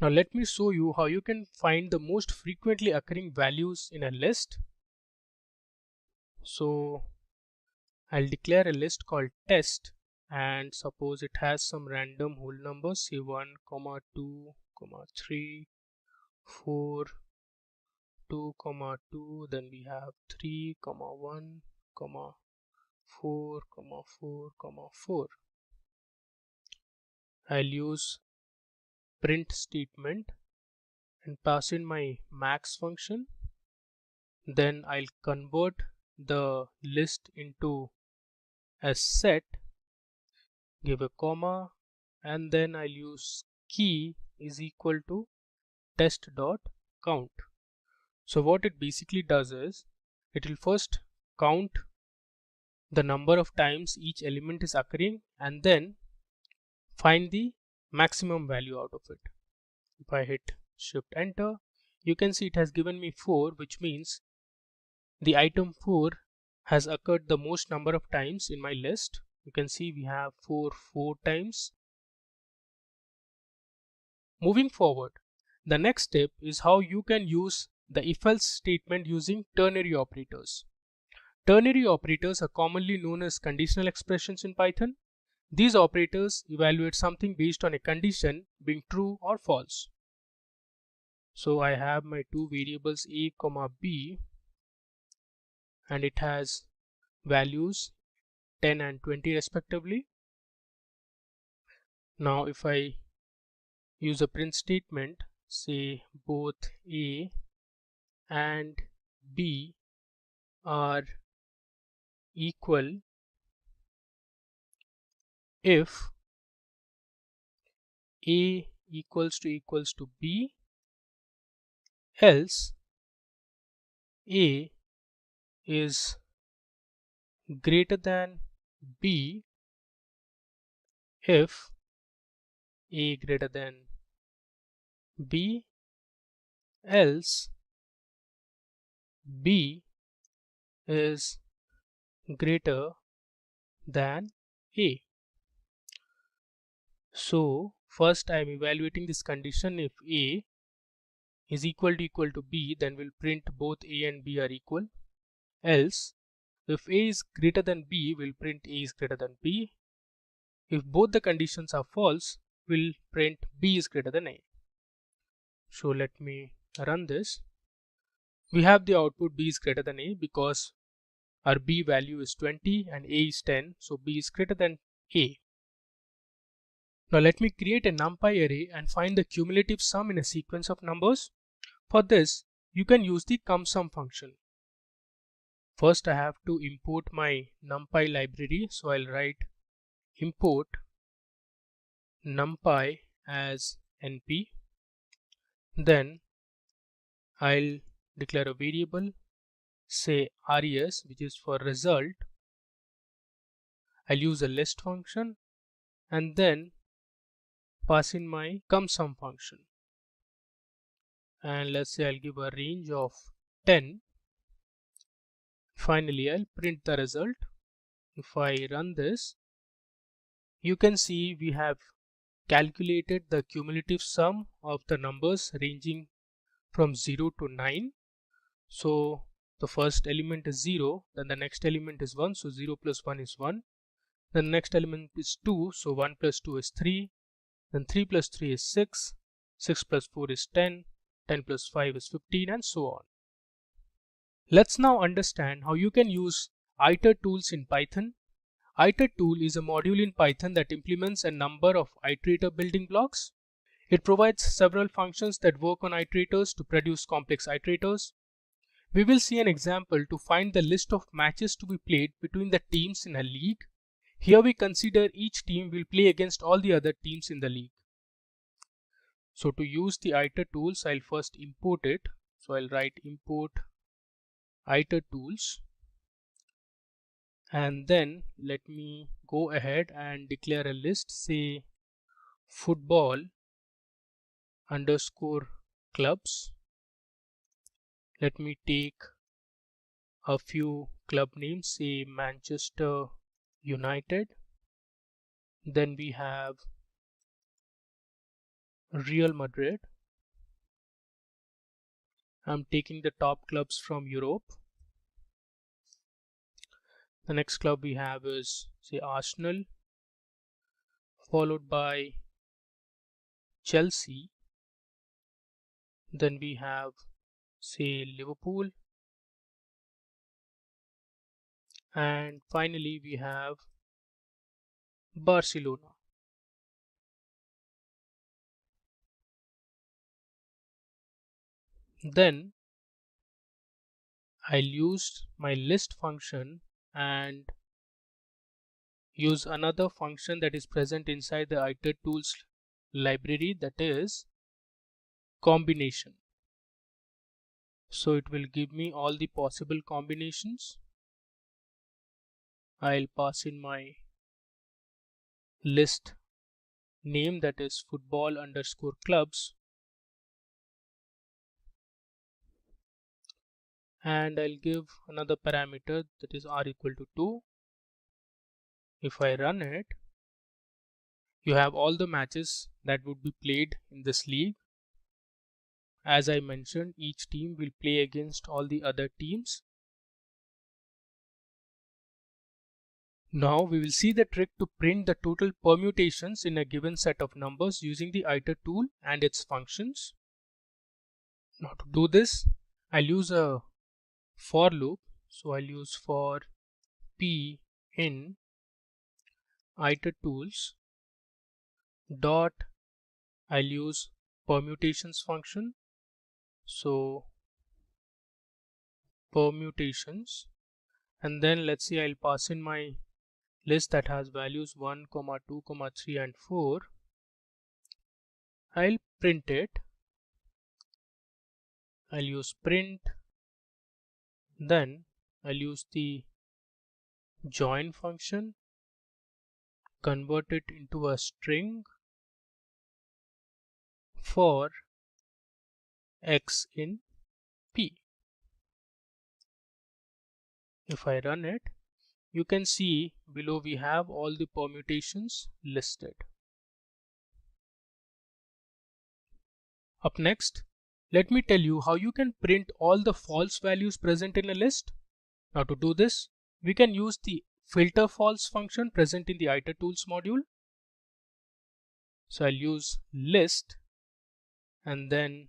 Now let me show you how you can find the most frequently occurring values in a list. So I'll declare a list called test, and suppose it has some random whole numbers, say 1, 2, 3, 4, 2, 2, then we have 3, 1, 4, 4, 4. I'll use print statement and pass in my max function. Then I'll convert the list into a set, give a comma, and then I'll use key is equal to test.count. So what it basically does is it will first count the number of times each element is occurring and then find the maximum value out of it. If I hit shift enter, you can see it has given me 4, which means the item 4 has occurred the most number of times in my list. You can see we have 4 times. Moving forward, the next step is how you can use the if-else statement using ternary operators. Ternary operators are commonly known as conditional expressions in Python. These operators evaluate something based on a condition being true or false. So I have my two variables a, b, and it has values 10 and 20 respectively. Now if I use a print statement, say both a and b are equal if a equals to b, else a is greater than b if a greater than b, else b is greater than a. So first I am evaluating this condition. If a is equal to b, then we'll print both a and b are equal. Else if a is greater than b, we'll print a is greater than b. If both the conditions are false, we'll print b is greater than a. So let me run this. We have the output b is greater than a because our b value is 20 and a is 10, so b is greater than a. Now let me create a NumPy array and find the cumulative sum in a sequence of numbers. For this, you can use the CumSum function. First I have to import my NumPy library, so I'll write import NumPy as np. Then I'll declare a variable, say res, which is for result. I'll use a list function and then pass in my CumSum function. And let's say I'll give a range of 10. Finally, I'll print the result. If I run this, you can see we have calculated the cumulative sum of the numbers ranging from 0 to 9. So the first element is 0, then the next element is 1, so 0 plus 1 is 1. Then the next element is 2, so 1 plus 2 is 3. Then 3 plus 3 is 6, 6 plus 4 is 10, 10 plus 5 is 15, and so on. Let's now understand how you can use iter tools in Python. Iter tool is a module in Python that implements a number of iterator building blocks. It provides several functions that work on iterators to produce complex iterators. We will see an example to find the list of matches to be played between the teams in a league. Here we consider each team will play against all the other teams in the league. So to use the iter tools, I'll first import it. So I'll write import iter tools, and then let me go ahead and declare a list, say football underscore clubs. Let me take a few club names, say Manchester United. Then we have Real Madrid. I'm taking the top clubs from Europe. The next club we have is, say, Arsenal, followed by Chelsea. Then we have, say, Liverpool. And finally we have Barcelona. Then I'll use my list function and use another function that is present inside the iter tools library, that is combination. So it will give me all the possible combinations. I'll pass in my list name, that is football underscore clubs, and I'll give another parameter, that is r equal to 2. If I run it, you have all the matches that would be played in this league. As I mentioned, each team will play against all the other teams. Now we will see the trick to print the total permutations in a given set of numbers using the iter tool and its functions. Now to do this, I'll use a for loop. So I'll use for p in iter tools dot, I'll use permutations function. So permutations, and then let's see, I'll pass in my list that has values 1, 2, 3 and 4. I'll print it. I'll use print. Then I'll use the join function, convert it into a string for x in p. If I run it, you can see below we have all the permutations listed. Up next, let me tell you how you can print all the false values present in a list. Now to do this, we can use the filter false function present in the iter tools module. So I'll use list and then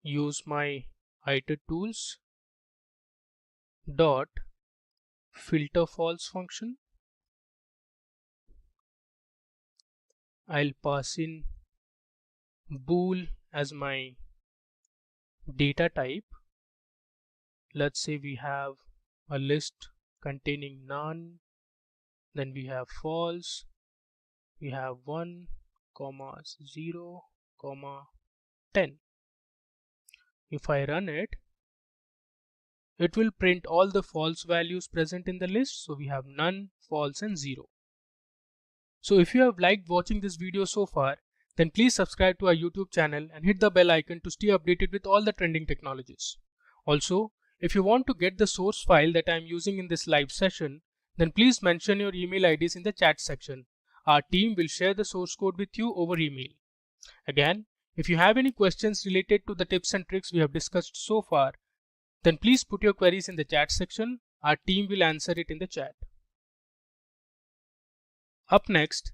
use my iter tools dot filter false function. I'll pass in bool as my data type. Let's say we have a list containing none, then we have false, we have 1, 0, 10. If I run it, it will print all the false values present in the list. So we have none, false and 0. So if you have liked watching this video so far, then please subscribe to our YouTube channel and hit the bell icon to stay updated with all the trending technologies. Also, if you want to get the source file that I am using in this live session, then please mention your email IDs in the chat section. Our team will share the source code with you over email. Again, if you have any questions related to the tips and tricks we have discussed so far, then please put your queries in the chat section. Our team will answer it in the chat. Up next,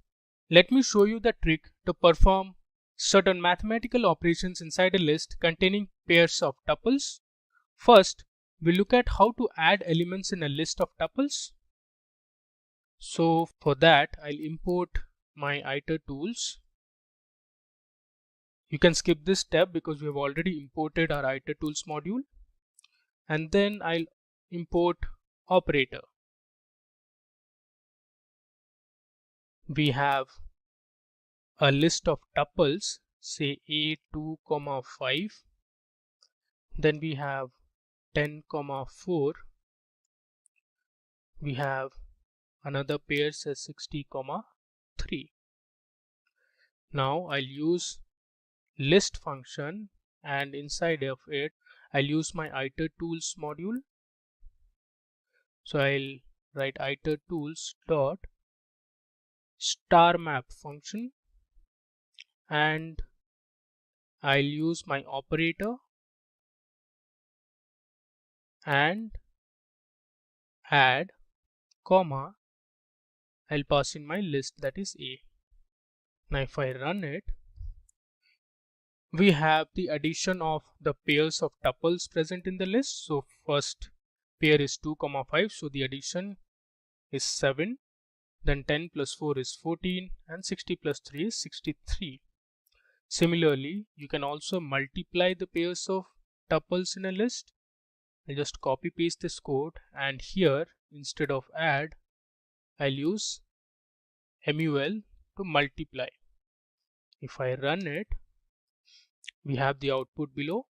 let me show you the trick to perform certain mathematical operations inside a list containing pairs of tuples. First, we look at how to add elements in a list of tuples. So for that, I'll import my Iterators. You can skip this step because we have already imported our Iterators module. And then I'll import operator. We have a list of tuples, say a2, 5. Then we have 10, 4. We have another pair says 60, 3. Now I'll use list function, and inside of it I'll use my Iterators module. So I'll write Iterators dot star map function, and I'll use my operator and add, comma, I'll pass in my list, that is A. Now if I run it, we have the addition of the pairs of tuples present in the list. So first pair is 2, 5, so the addition is 7. Then 10 plus 4 is 14, and 60 plus 3 is 63. Similarly, you can also multiply the pairs of tuples in a list. I'll just copy paste this code, and here instead of add, I'll use mul to multiply. If I run it, we have the output below.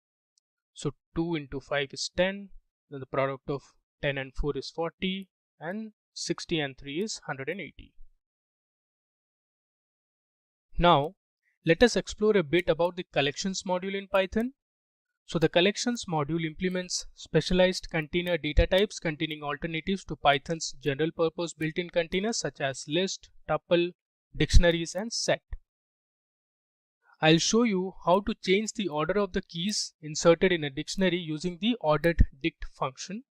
So 2 into 5 is 10, then the product of 10 and 4 is 40, and 60 and 3 is 180. Now let us explore a bit about the collections module in Python. So the collections module implements specialized container data types containing alternatives to Python's general purpose built-in containers such as list, tuple, dictionaries, and set. I'll show you how to change the order of the keys inserted in a dictionary using the orderedDict function.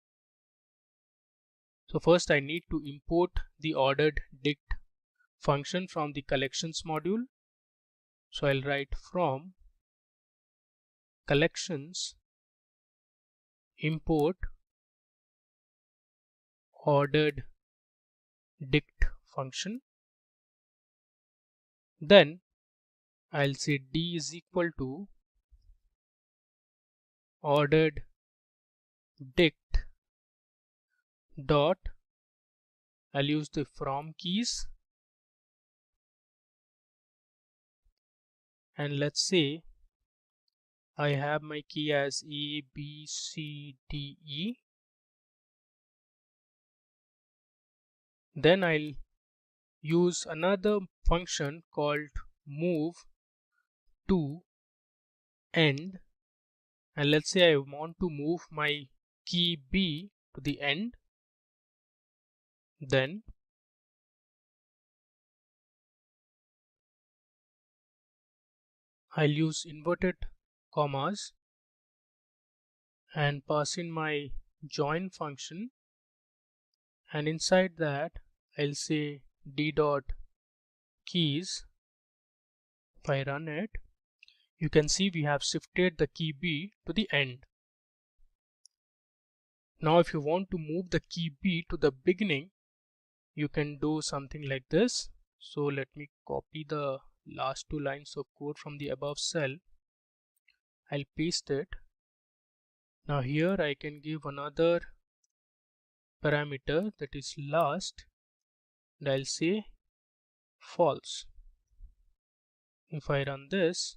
So first I need to import the orderedDict function from the collections module. So I'll write from collections import orderedDict function. Then I'll say d is equal to orderedDict dot, I'll use the from keys, and let's say I have my key as A, B, C, D, E. Then I'll use another function called move to end, and let's say I want to move my key B to the end. Then I'll use inverted commas and pass in my join function, and inside that I'll say d dot keys. If I run it, you can see we have shifted the key B to the end. Now if you want to move the key B to the beginning, you can do something like this. So let me copy the last 2 lines of code from the above cell. I'll paste it. Now here I can give another parameter, that is last, and I'll say false. If I run this,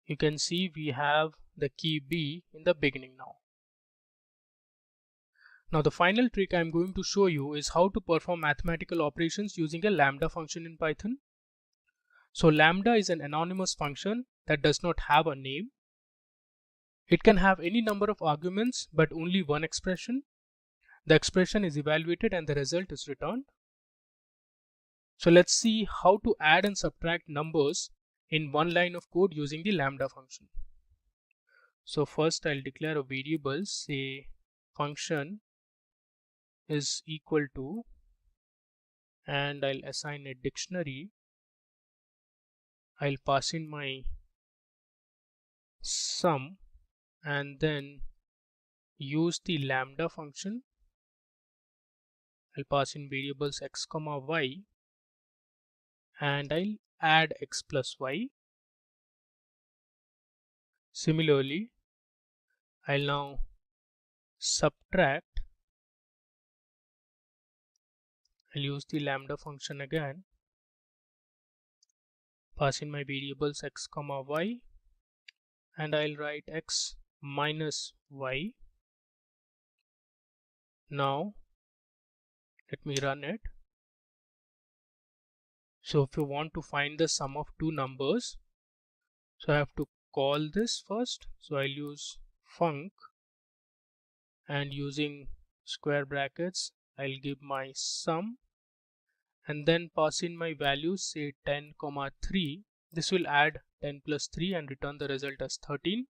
you can see we have the key B in the beginning now. Now the final trick I'm going to show you is how to perform mathematical operations using a lambda function in Python. So lambda is an anonymous function that does not have a name. It can have any number of arguments but only one expression. The expression is evaluated and the result is returned. So let's see how to add and subtract numbers in one line of code using the lambda function. So first I'll declare a variable, say function is equal to, and I'll assign a dictionary. I'll pass in my sum, and then use the lambda function. I'll pass in variables x comma y, and I'll add x plus y. Similarly, I'll now subtract. I'll use the lambda function again, pass in my variables x comma y, and I'll write x minus y. Now let me run it. So if you want to find the sum of two numbers, so I have to call this first. So I'll use func, and using square brackets I'll give my sum, and then pass in my values, say 10, 3. This will add 10 plus 3 and return the result as 13.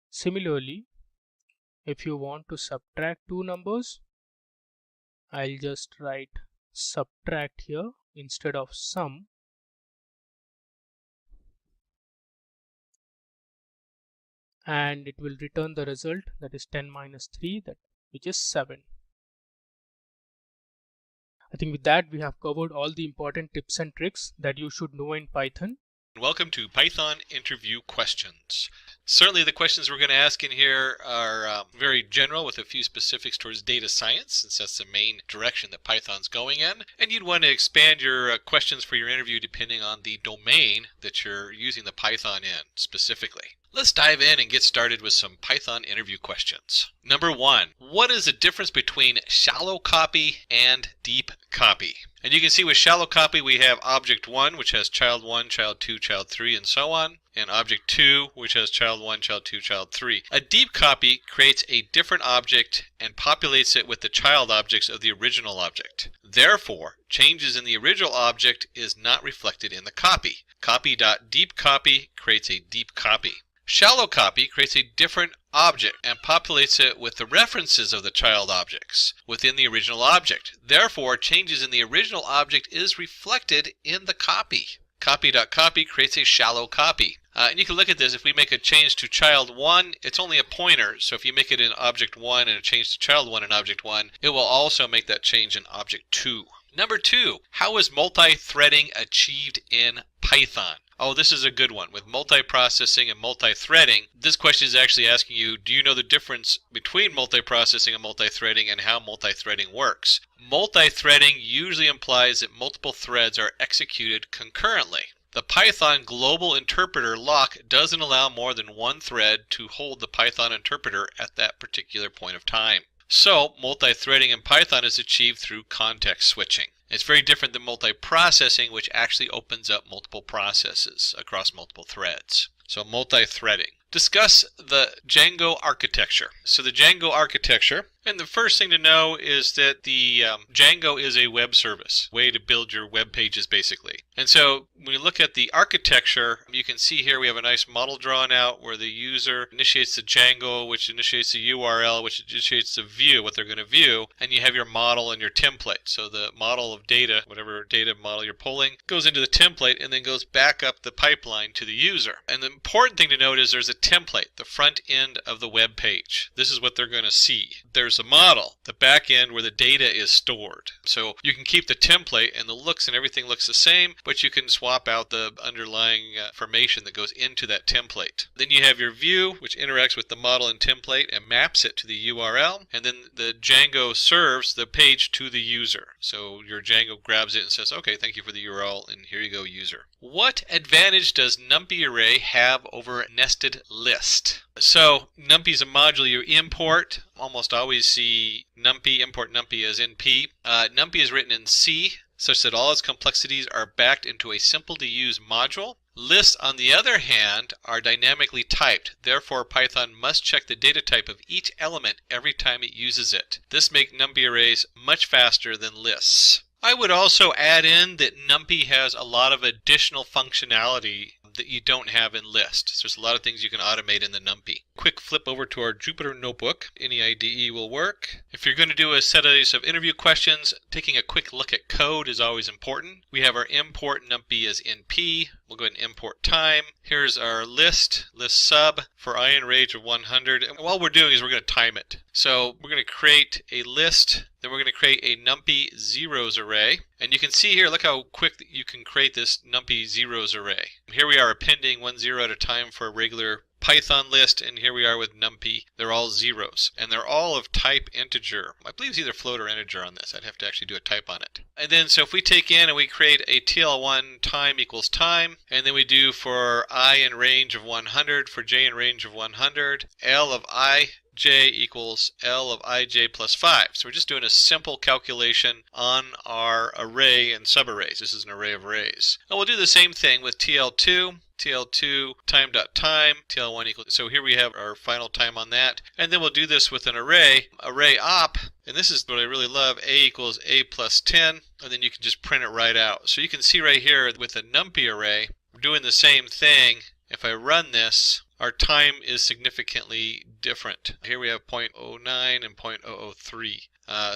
Similarly, if you want to subtract two numbers, I'll just write subtract here instead of sum, and it will return the result, that is 10 minus 3, which is 7. I think with that we have covered all the important tips and tricks that you should know in Python. Welcome to Python Interview Questions. Certainly the questions we're going to ask in here are very general with a few specifics towards data science, since that's the main direction that Python's going in. And you'd want to expand your questions for your interview depending on the domain that you're using the Python in specifically. Let's dive in and get started with some Python interview questions. Number 1, what is the difference between shallow copy and deep copy? And you can see with shallow copy we have object 1, which has child 1, child 2, child 3, and so on, and object 2, which has child 1, child 2, child 3. A deep copy creates a different object and populates it with the child objects of the original object. Therefore, changes in the original object is not reflected in the copy. Copy.deepCopy creates a deep copy. Shallow copy creates a different object and populates it with the references of the child objects within the original object. Therefore, changes in the original object is reflected in the copy. Copy.copy creates a shallow copy. And you can look at this. If we make a change to child 1, it's only a pointer. So if you make it in object 1 and a change to child 1 in object 1, it will also make that change in object 2. Number 2, how is multi-threading achieved in Python? Oh, this is a good one. With multiprocessing and multi-threading, this question is actually asking you, do you know the difference between multiprocessing and multi-threading and how multi-threading works? Multi-threading usually implies that multiple threads are executed concurrently. The Python global interpreter lock doesn't allow more than one thread to hold the Python interpreter at that particular point of time. So, multi-threading in Python is achieved through context switching. It's very different than multiprocessing, which actually opens up multiple processes across multiple threads. So, multi-threading. Discuss the Django architecture. So the Django architecture, and the first thing to know is that the Django is a web service, way to build your web pages basically. And so when you look at the architecture, you can see here we have a nice model drawn out where the user initiates the Django, which initiates the URL, which initiates the view, what they're going to view, and you have your model and your template. So the model of data, whatever data model you're pulling, goes into the template and then goes back up the pipeline to the user. And the important thing to note is there's a template, the front end of the web page. This is what they're going to see. There's a model, the back end where the data is stored. So you can keep the template and the looks and everything looks the same, but you can swap out the underlying information that goes into that template. Then you have your view, which interacts with the model and template and maps it to the URL, and then the Django serves the page to the user. So your Django grabs it and says, okay, thank you for the URL, and here you go, user. What advantage does NumPy array have over nested list? So NumPy is a module you import. Almost always see NumPy, import NumPy as NP. NumPy is written in C, such that all its complexities are backed into a simple to use module. Lists, on the other hand, are dynamically typed. Therefore, Python must check the data type of each element every time it uses it. This makes NumPy arrays much faster than lists. I would also add in that NumPy has a lot of additional functionality that you don't have in list. So there's a lot of things you can automate in the NumPy. Quick flip over to our Jupyter notebook. Any IDE will work. If you're going to do a set of interview questions, taking a quick look at code is always important. We have our import NumPy as NP. We'll go ahead and import time. Here's our list sub for I in range of 100. And what we're doing is we're going to time it. So we're going to create a list, then we're going to create a NumPy zeros array. And you can see here, look how quick you can create this NumPy zeros array. Here we are appending 1 0 at a time for a regular Python list, and here we are with NumPy. They're all zeros, and they're all of type integer. I believe it's either float or integer on this. I'd have to actually do a type on it. And then, so if we take in and we create a TL1 time equals time, and then we do for I in range of 100, for j in range of 100, L of I, j equals L of ij plus 5. So we're just doing a simple calculation on our array and subarrays. This is an array of arrays. And we'll do the same thing with TL2. TL2 time.time, TL1 equals, so here we have our final time on that. And then we'll do this with an array op, and this is what I really love, a equals a plus 10, and then you can just print it right out. So you can see right here with the NumPy array, we're doing the same thing. If I run this, our time is significantly different. Here we have 0.09 and 0.003.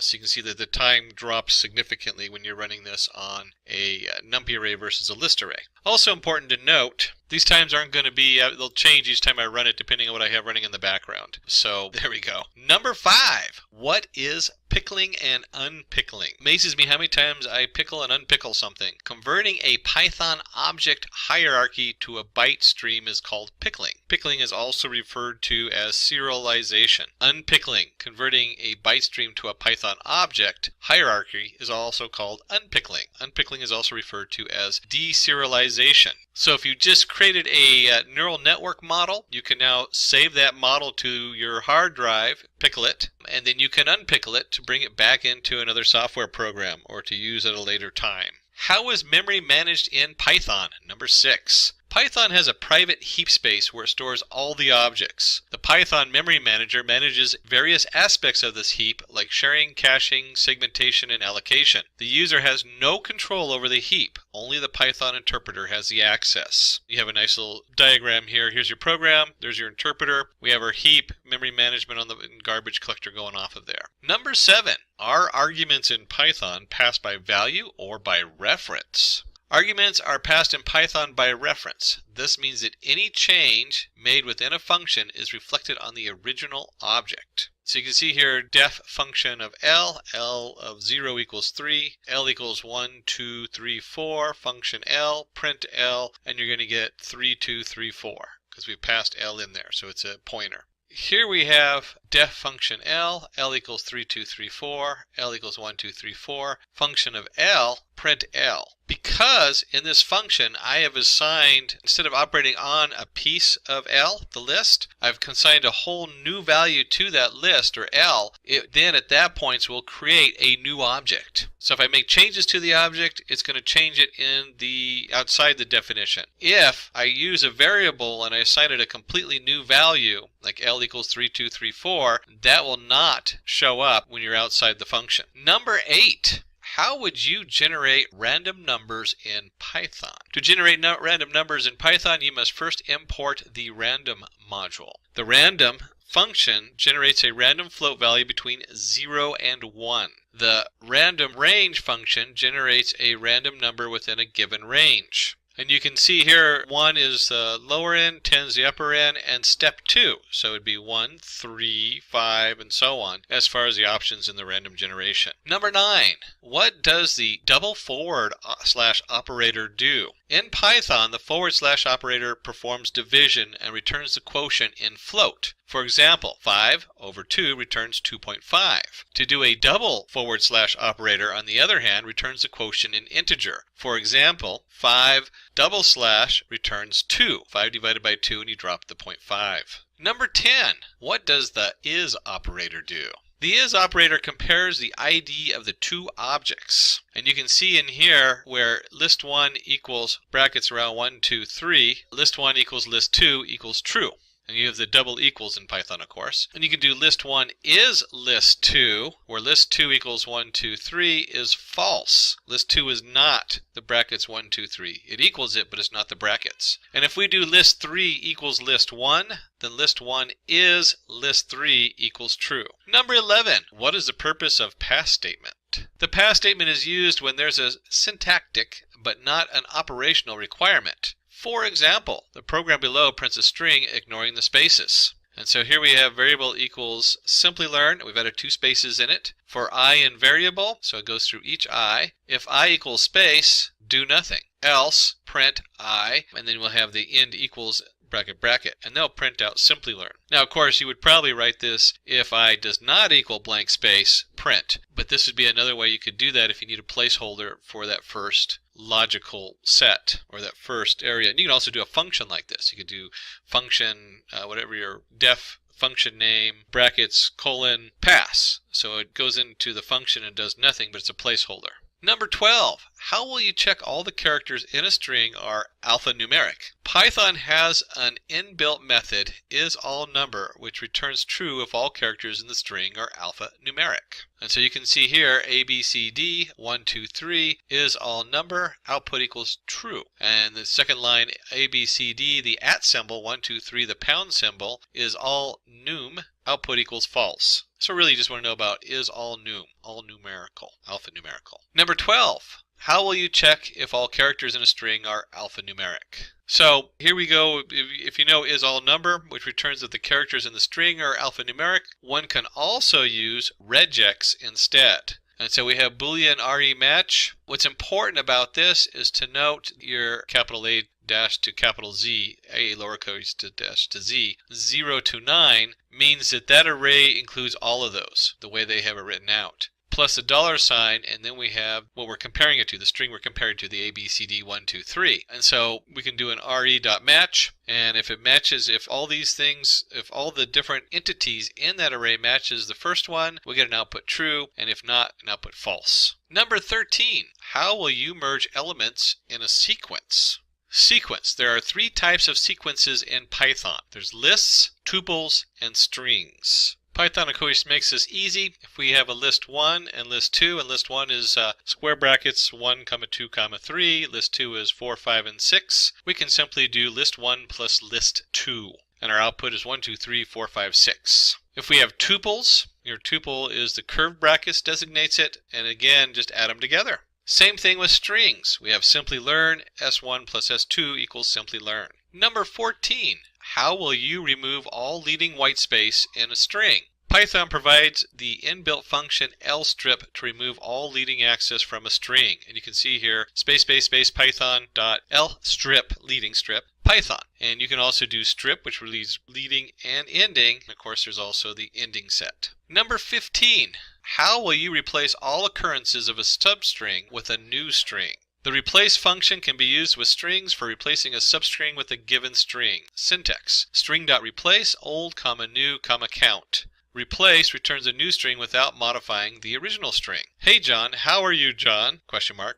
So you can see that the time drops significantly when you're running this on a NumPy array versus a list array. Also important to note, these times aren't going to be, they'll change each time I run it depending on what I have running in the background. So there we go. Number 5, what is pickling and unpickling? Amazes me how many times I pickle and unpickle something. Converting a Python object hierarchy to a byte stream is called pickling. Pickling is also referred to as serialization. Unpickling, converting a byte stream to a Python object hierarchy, is also called unpickling. Unpickling is also referred to as deserialization. So if you just created a neural network model, you can now save that model to your hard drive, pickle it, and then you can unpickle it to bring it back into another software program or to use at a later time. How is memory managed in Python? Number 6. Python has a private heap space where it stores all the objects. The Python memory manager manages various aspects of this heap like sharing, caching, segmentation, and allocation. The user has no control over the heap. Only the Python interpreter has the access. You have a nice little diagram here. Here's your program. There's your interpreter. We have our heap, memory management on the garbage collector going off of there. Number 7. Are arguments in Python passed by value or by reference? Arguments are passed in Python by reference. This means that any change made within a function is reflected on the original object. So you can see here def function of L of 0 equals 3, L equals 1, 2, 3, 4, function L, print L, and you're going to get 3, 2, 3, 4 because we passed L in there, so it's a pointer. Here we have def function L equals 3, 2, 3, 4, L equals 1, 2, 3, 4, function of L, print L. Because in this function I have assigned, instead of operating on a piece of L, the list, I've assigned a whole new value to that list, or L. It then at that point will create a new object. So if I make changes to the object, it's going to change it in the outside the definition. If I use a variable and I assign it a completely new value, like L equals 3, 2, 3, 4, that will not show up when you're outside the function. Number 8. How would you generate random numbers in Python? To generate random numbers in Python, you must first import the random module. The random function generates a random float value between 0 and 1. The random range function generates a random number within a given range. And you can see here 1 is the lower end, 10 is the upper end, and step 2. So it would be 1, 3, 5, and so on as far as the options in the random generation. Number 9. What does the double forward slash operator do? In Python, the forward slash operator performs division and returns the quotient in float. For example, 5 over 2 returns 2.5. To do a double forward slash operator, on the other hand, returns the quotient in integer. For example, 5 double slash returns 2. 5 divided by 2 and you drop the 0.5. Number 10. What does the is operator do? The is operator compares the ID of the two objects. And you can see in here where list1 equals brackets around 1, 2, 3, list1 equals list2 equals true. And you have the double equals in Python, of course. And you can do list1 is list2, where list2 equals 1, 2, 3 is false. List2 is not the brackets 1, 2, 3. It equals it, but it's not the brackets. And if we do list3 equals list1, then list1 is list3 equals true. Number 11, what is the purpose of pass statement? The pass statement is used when there's a syntactic but not an operational requirement. For example, the program below prints a string ignoring the spaces. And so here we have variable equals Simplilearn. We've added 2 spaces in it. For I in variable, so it goes through each I. If I equals space, do nothing. Else, print I, and then we'll have the end equals bracket bracket, and they'll print out Simplilearn. Now, of course, you would probably write this if I does not equal blank space, print. But this would be another way you could do that if you need a placeholder for that first logical set or that first area. And you can also do a function like this. You could do function, whatever your def function name, brackets, colon, pass. So it goes into the function and does nothing, but it's a placeholder. Number 12, how will you check all the characters in a string are alphanumeric? Python has an inbuilt method, isAllNumber, which returns true if all characters in the string are alphanumeric. And so you can see here, ABCD, 1, 2, 3, isAllNumber, output equals true. And the second line, ABCD, the @ symbol, 1, 2, 3, the pound symbol, is all num, output equals false. So really you just want to know about is all num, all numerical, alphanumerical. Number 12, how will you check if all characters in a string are alphanumeric? So here we go. If you know isAllNumber, which returns that the characters in the string are alphanumeric, one can also use regex instead. And so we have Boolean RE_match. What's important about this is to note your capital A dash to capital Z, A lowercase to dash to Z, 0 to 9 means that that array includes all of those, the way they have it written out. Plus a $, and then we have what we're comparing it to, the string we're comparing to, the ABCD 1, 2, 3. And so we can do an RE.match, and if it matches, if all these things, if all the different entities in that array matches the first one, we'll get an output true, and if not, an output false. Number 13, how will you merge elements in a sequence? Sequence. There are 3 types of sequences in Python. There's lists, tuples, and strings. Python, of course, makes this easy. If we have a list 1 and list 2, and list 1 is square brackets 1, 2, 3, list 2 is 4, 5, and 6, we can simply do list 1 plus list 2. And our output is 1, 2, 3, 4, 5, 6. If we have tuples, your tuple is the curved brackets designates it, and again, just add them together. Same thing with strings. We have Simplilearn, S1 plus S2 equals Simplilearn. Number 14, how will you remove all leading white space in a string? Python provides the inbuilt function lstrip to remove all leading access from a string. And you can see here, space Python dot lstrip, leading strip, Python. And you can also do strip, which relieves leading and ending. And of course, there's also the ending set. Number 15, how will you replace all occurrences of a substring with a new string? The replace function can be used with strings for replacing a substring with a given string. Syntax, string.replace, old, new, count. Replace returns a new string without modifying the original string. Hey John, how are you, John? ?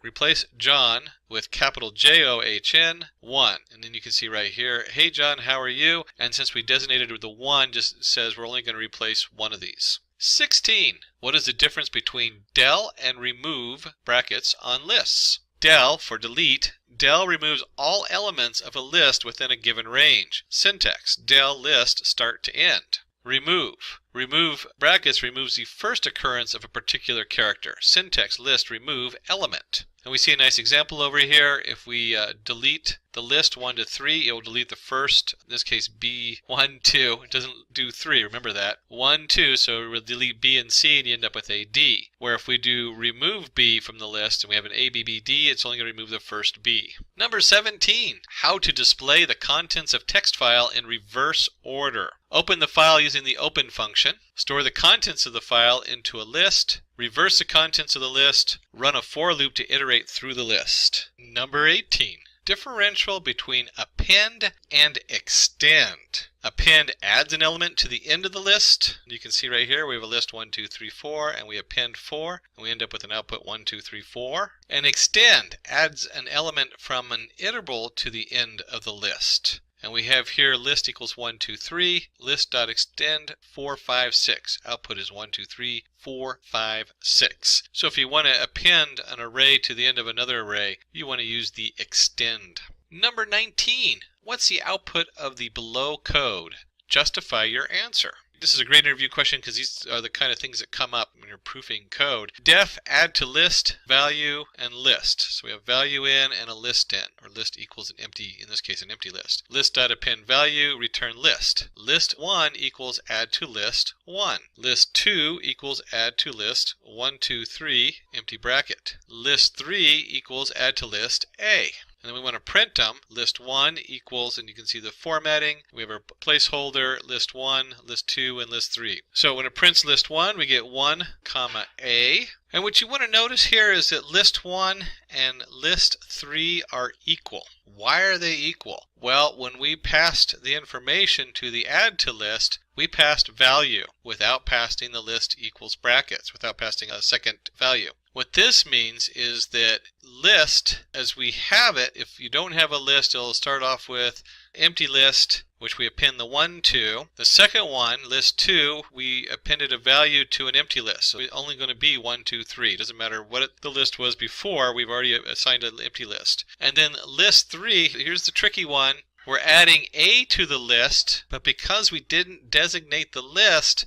Replace John with capital JOHN 1. And then you can see right here, hey John, how are you? And since we designated with the 1, just says we're only going to replace one of these. 16. What is the difference between del and remove brackets on lists? Del for delete. Del removes all elements of a list within a given range. Syntax, del list start to end. Remove. Remove brackets removes the first occurrence of a particular character. Syntax, list, remove, element. And we see a nice example over here. If we delete the list 1 to 3, it will delete the first, in this case B, 1, 2. It doesn't do 3, remember that. 1, 2, so we'll delete B and C and you end up with a D. Where if we do remove B from the list and we have an A, B, B, D, it's only going to remove the first B. Number 17, how to display the contents of text file in reverse order. Open the file using the open function. Store the contents of the file into a list. Reverse the contents of the list. Run a for loop to iterate through the list. Number 18. Differential between append and extend. Append adds an element to the end of the list. You can see right here we have a list 1, 2, 3, 4, and we append 4, and we end up with an output 1, 2, 3, 4. And extend adds an element from an iterable to the end of the list. And we have here list equals 1, 2, 3, list.extend 4, 5, 6. Output is 1, 2, 3, 4, 5, 6. So if you want to append an array to the end of another array, you want to use the extend. Number 19. What's the output of the below code? Justify your answer. This is a great interview question because these are the kind of things that come up when you're proofing code. Def, add to list, value, and list. So we have value in and a list in, or list equals an empty, in this case, an empty list. List.append value, return list. List 1 equals add to list 1. List 2 equals add to list 1, 2, 3, empty bracket. List 3 equals add to list A. And then we want to print them. List 1 equals, and you can see the formatting. We have our placeholder, list 1, list 2, and list 3. So when it prints list 1, we get 1, comma A. And what you want to notice here is that list 1 and list 3 are equal. Why are they equal? Well, when we passed the information to the add to list, we passed value without passing the list equals brackets, without passing a second value. What this means is that list, as we have it, if you don't have a list, it'll start off with empty list, which we append the 1 to. The second one, list 2, we appended a value to an empty list. So it's only going to be 1, 2, 3. It doesn't matter what the list was before, we've already assigned an empty list. And then list 3, here's the tricky one. We're adding A to the list, but because we didn't designate the list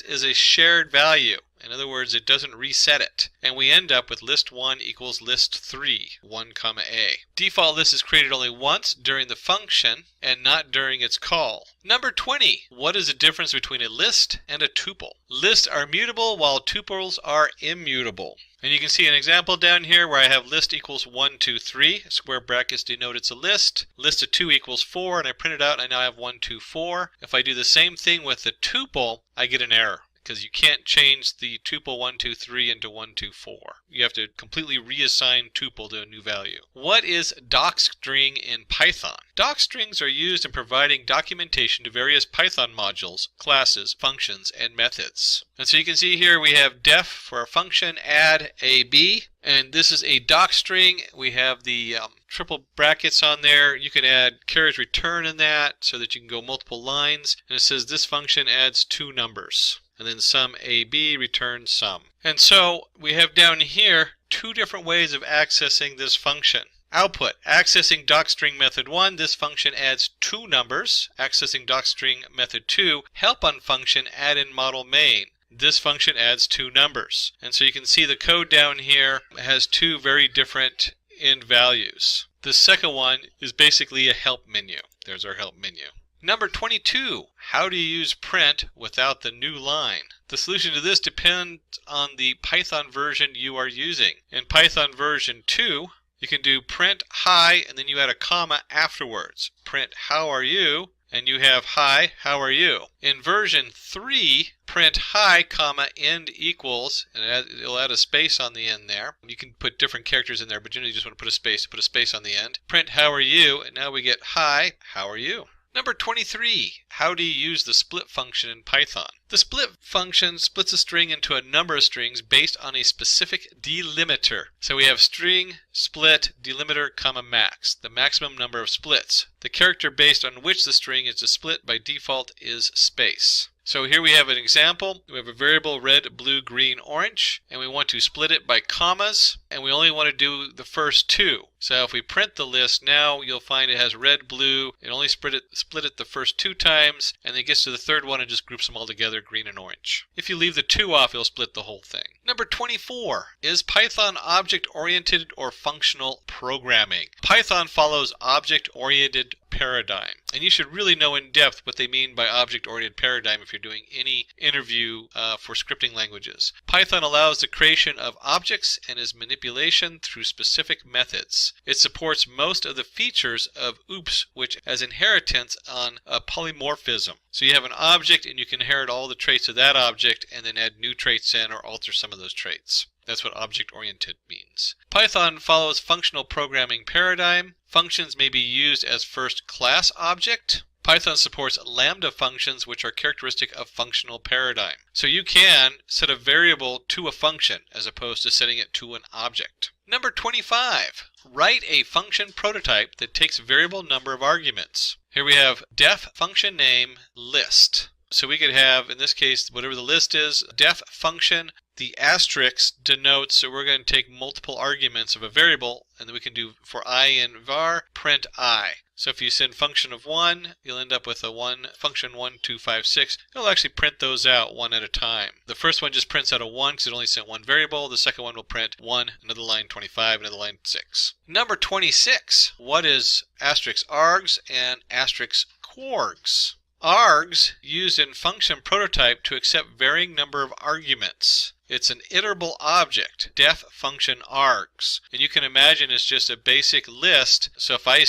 is a shared value. In other words, it doesn't reset it. And we end up with list 1 equals list 3, 1, comma A. Default list is created only once during the function and not during its call. Number 20. What is the difference between a list and a tuple? Lists are mutable while tuples are immutable. And you can see an example down here where I have list equals 1, 2, 3. Square brackets denote it's a list. List of 2 equals 4, and I print it out and I now have 1, 2, 4. If I do the same thing with the tuple, I get an error, because you can't change the tuple 1, 2, 3 into 1, 2, 4. You have to completely reassign tuple to a new value. What is docstring in Python? Docstrings are used in providing documentation to various Python modules, classes, functions, and methods. And so you can see here we have def for our function, add AB, and this is a docstring. We have the triple brackets on there. You can add carriage return in that so that you can go multiple lines. And it says this function adds 2 numbers. And then sum AB returns sum. And so we have down here 2 different ways of accessing this function. Output, accessing docstring method 1, this function adds 2 numbers. Accessing docstring method 2, help on function add in model main. This function adds 2 numbers. And so you can see the code down here has 2 very different end values. The second one is basically a help menu. There's our help menu. Number 22, how do you use print without the new line? The solution to this depends on the Python version you are using. In Python version 2, you can do print hi and then you add a comma afterwards. Print how are you? And you have hi, how are you? In version 3, print hi, comma, end equals, and it'll add a space on the end there. You can put different characters in there, but generally you just want to put a space on the end. Print how are you, and now we get hi, how are you? Number 23, how do you use the split function in Python? The split function splits a string into a number of strings based on a specific delimiter. So we have string, split, delimiter, comma, max, the maximum number of splits. The character based on which the string is to split by default is space. So here we have an example. We have a variable red, blue, green, orange, and we want to split it by commas, and we only want to do the first 2. So if we print the list now, you'll find it has red, blue. It only split it the first 2 times, and then it gets to the third one and just groups them all together, green and orange. If you leave the 2 off, it'll split the whole thing. Number 24, is Python object-oriented or functional programming? Python follows object-oriented paradigm, and you should really know in depth what they mean by object-oriented paradigm if you're doing any interview for scripting languages. Python allows the creation of objects and its manipulation through specific methods. It supports most of the features of OOPS, which has inheritance on a polymorphism. So you have an object and you can inherit all the traits of that object and then add new traits in or alter some of those traits. That's what object-oriented means. Python follows functional programming paradigm. Functions may be used as first-class object. Python supports lambda functions, which are characteristic of functional paradigm. So you can set a variable to a function as opposed to setting it to an object. Number 25. Write a function prototype that takes a variable number of arguments. Here we have def function name list. So we could have, in this case, whatever the list is, def function. The asterisk denotes that we're going to take multiple arguments of a variable, and then we can do for I in var, print I. So if you send function of 1, you'll end up with a 1, function 1, 2, 5, 6. It'll actually print those out one at a time. The first one just prints out a 1 because it only sent one variable. The second one will print 1, another line 25, another line 6. Number 26. What is asterisk args and asterisk quargs? Args used in function prototype to accept varying number of arguments. It's an iterable object, def function args. And you can imagine it's just a basic list. So if I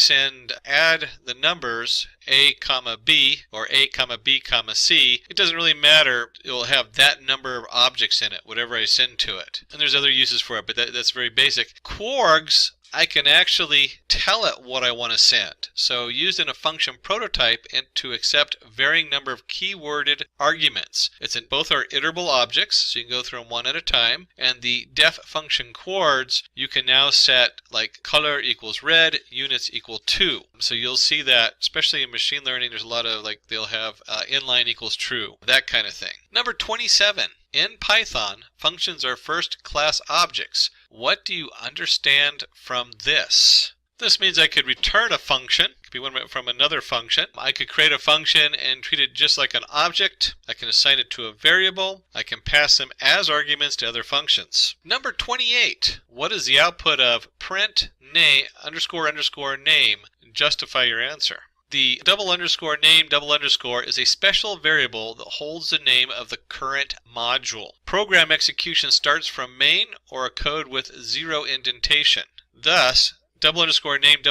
add the numbers a comma b or a comma b comma c, it doesn't really matter. It will have that number of objects in it, whatever I send to it. And there's other uses for it, but that's very basic. Quargs, I can actually tell it what I want to send. So used in a function prototype and to accept varying number of keyworded arguments. It's in both our iterable objects, so you can go through them one at a time, and the def function quards, you can now set like color equals red, units equal 2. So you'll see that, especially in machine learning, there's a lot of like they'll have inline equals true, that kind of thing. Number 27. In Python, functions are first-class objects. What do you understand from this? This means I could return a function. It could be one from another function. I could create a function and treat it just like an object. I can assign it to a variable. I can pass them as arguments to other functions. Number 28. What is the output of print name __ name? Justify your answer. The double underscore name double underscore is a special variable that holds the name of the current module. Program execution starts from main or a code with 0 indentation. Thus, double underscore name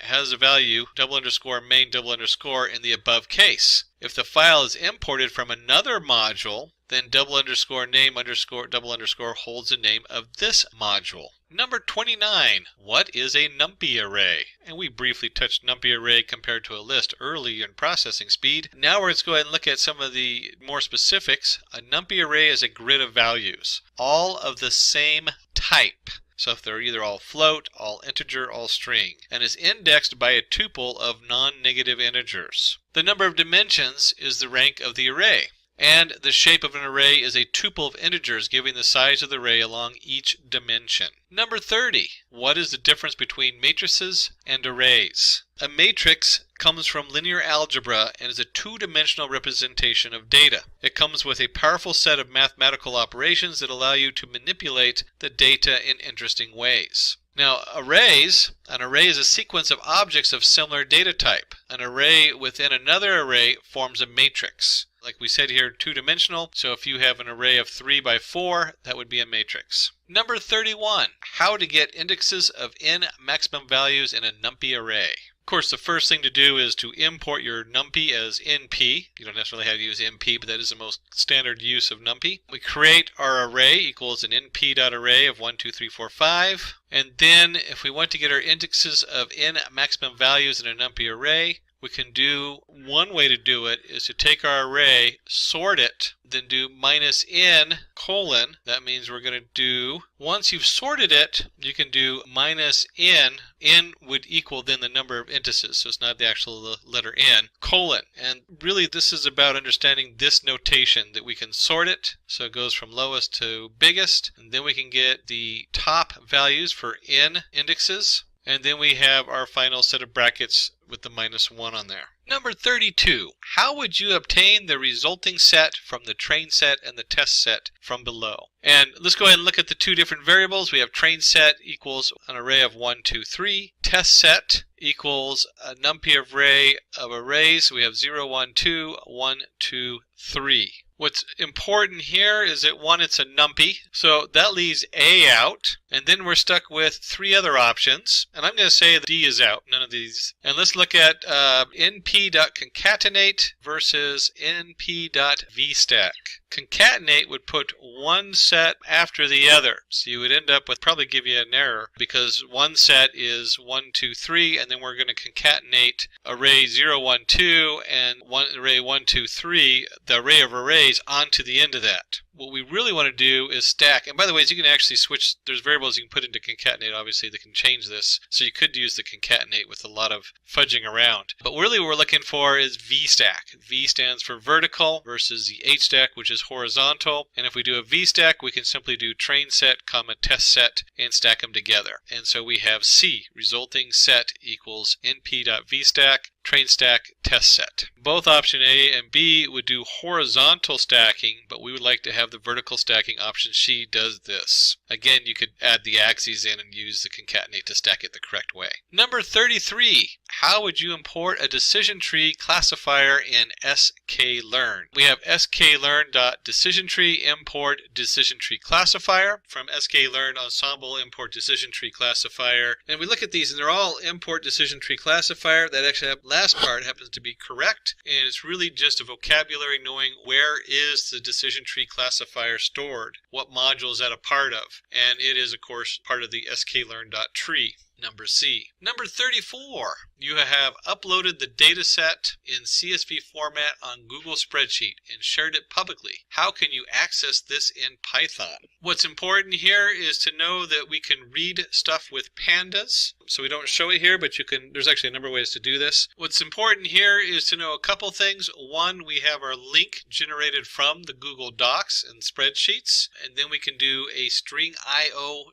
has a value double underscore main double underscore in the above case. If the file is imported from another module, then double underscore name double underscore holds the name of this module. Number 29. What is a numpy array? And we briefly touched numpy array compared to a list earlier in processing speed. Now let's go ahead and look at some of the more specifics. A numpy array is a grid of values, all of the same type. So if they're either all float, all integer, all string, and is indexed by a tuple of non-negative integers. The number of dimensions is the rank of the array. And the shape of an array is a tuple of integers giving the size of the array along each dimension. Number 30. What is the difference between matrices and arrays? A matrix comes from linear algebra and is a two-dimensional representation of data. It comes with a powerful set of mathematical operations that allow you to manipulate the data in interesting ways. Now, an array is a sequence of objects of similar data type. An array within another array forms a matrix. Like we said here, two-dimensional, so if you have an array of 3 by 4, that would be a matrix. Number 31. How to get indexes of n maximum values in a numpy array. Of course, the first thing to do is to import your numpy as np. You don't necessarily have to use np, but that is the most standard use of numpy. We create our array equals an np.array of 1, 2, 3, 4, 5. And then if we want to get our indexes of n maximum values in a numpy array, we can do, one way to do it is to take our array, sort it, then do -n colon. That means we're going to do, once you've sorted it, you can do -n. N would equal then the number of indices, so it's not the actual letter n, colon. And really this is about understanding this notation, that we can sort it, so it goes from lowest to biggest, and then we can get the top values for n indexes. And then we have our final set of brackets with the -1 on there. Number 32. How would you obtain the resulting set from the train set and the test set from below? And let's go ahead and look at the two different variables. We have train set equals an array of 1, 2, 3. Test set equals a numpy array of arrays. We have 0, 1, 2, 1, 2, 3. What's important here is that, one, it's a numpy, so that leaves A out, and then we're stuck with 3 other options, and I'm going to say that D is out, none of these. And let's look at np.concatenate versus np.vstack. Concatenate would put one set after the other, so you would end up with, probably give you an error, because one set is 1, 2, 3, and then we're going to concatenate array 0, 1, 2 and array 1, 2, 3, the array of arrays onto the end of that. What we really want to do is stack. And by the way, you can actually switch. There's variables you can put into concatenate, obviously, that can change this. So you could use the concatenate with a lot of fudging around. But really what we're looking for is VStack. V stands for vertical versus the HStack, which is horizontal. And if we do a VStack, we can simply do train set, comma, test set, and stack them together. And so we have C, resulting set equals np.vstack, train stack, test set. Both option A and B would do horizontal stacking, but we would like to have the vertical stacking. Option C does this. Again, you could add the axes in and use the concatenate to stack it the correct way. Number 33, how would you import a decision tree classifier in sklearn? We have sklearn.decisiontree import decision tree classifier. From sklearn ensemble import decision tree classifier. And we look at these and they're all import decision tree classifier. That actually last part happens to be correct, and it's really just a vocabulary knowing where is the decision tree classifier stored, what module is that a part of, and it is of course part of the sklearn.tree. Number C. Number 34, you have uploaded the data set in CSV format on Google Spreadsheet and shared it publicly. How can you access this in Python? What's important here is to know that we can read stuff with pandas. So we don't show it here, but you can. There's actually a number of ways to do this. What's important here is to know a couple things. One, we have our link generated from the Google Docs and spreadsheets, and then we can do a string.io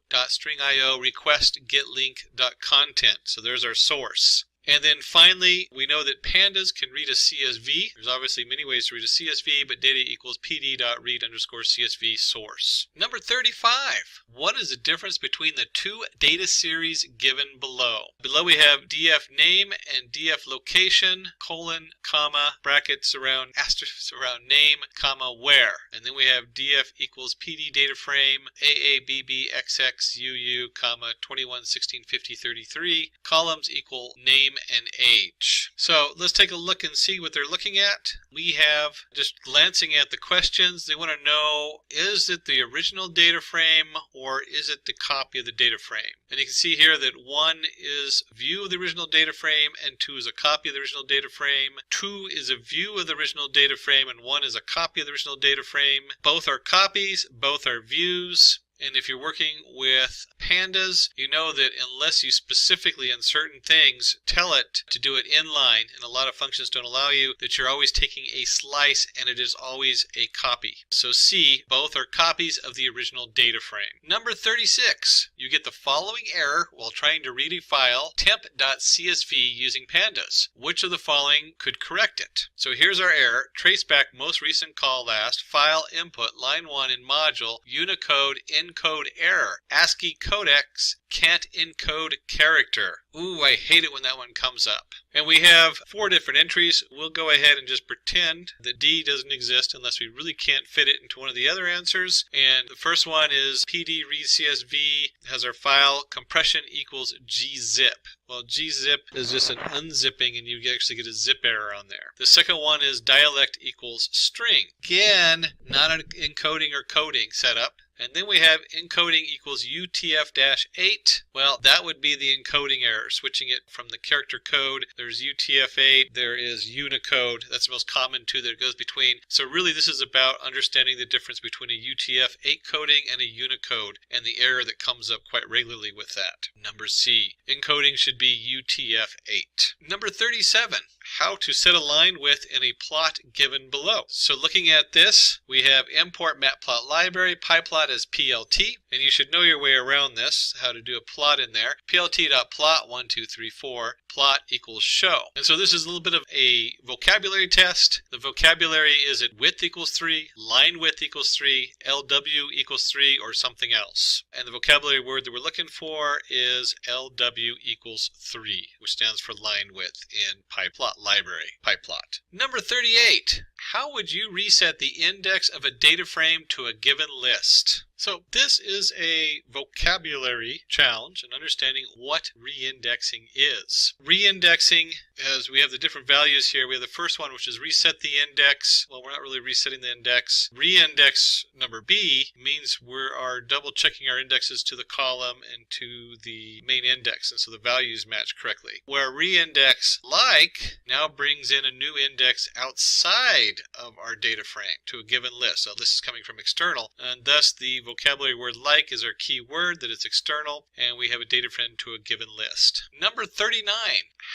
request get link.content. So there's our source. And then finally, we know that pandas can read a CSV. There's obviously many ways to read a CSV, but data equals pd.read_CSV source. Number 35. What is the difference between the two data series given below? Below we have df name and df location, colon, comma, brackets around, asterisks around name, comma, where. And then we have df equals pd data frame, AABBXXUU, comma, 21165033, columns equal name and age. So let's take a look and see what they're looking at. We have, just glancing at the questions, they want to know, is it the original data frame or is it the copy of the data frame? And you can see here that 1 is view of the original data frame and 2 is a copy of the original data frame. 2 is a view of the original data frame and 1 is a copy of the original data frame. Both are copies, both are views. And if you're working with pandas, you know that unless you specifically in certain things tell it to do it inline, and a lot of functions don't allow you, that you're always taking a slice and it is always a copy. So C, both are copies of the original data frame. Number 36, you get the following error while trying to read a file, temp.csv using pandas. Which of the following could correct it? So here's our error. Trace back most recent call last, file input, line 1 in module, Unicode encode error. ASCII codecs can't encode character. Ooh, I hate it when that one comes up. And we have 4 different entries. We'll go ahead and just pretend that D doesn't exist unless we really can't fit it into one of the other answers. And the first one is PD read CSV has our file compression equals gzip. Well, gzip is just an unzipping and you actually get a zip error on there. The second one is dialect equals string. Again, not an encoding or coding setup. And then we have encoding equals UTF-8. Well, that would be the encoding error, switching it from the character code. There's UTF-8, there is Unicode. That's the most common two that it goes between. So really this is about understanding the difference between a UTF-8 coding and a Unicode and the error that comes up quite regularly with that. Number C, encoding should be UTF-8. Number 37, how to set a line width in a plot given below. So looking at this, we have import matplot library, pyplot as PLT, and you should know your way around this, how to do a plot in there. PLT.plot 1, 2, 3, 4, plot equals show. And so this is a little bit of a vocabulary test. The vocabulary is it width equals 3, line width equals 3, LW equals 3, or something else. And the vocabulary word that we're looking for is LW equals 3, which stands for line width in pyplot library, pyplot. Number 38. How would you reset the index of a data frame to a given list? So this is a vocabulary challenge in understanding what reindexing is. Reindexing, as we have the different values here, we have the first one, which is reset the index. Well, we're not really resetting the index. Reindex number B means we are double checking our indexes to the column and to the main index, and so the values match correctly. Where reindex like now brings in a new index outside of our data frame to a given list. So this is coming from external, and thus the vocabulary word like is our key word, that it's external, and we have a data frame to a given list. Number 39,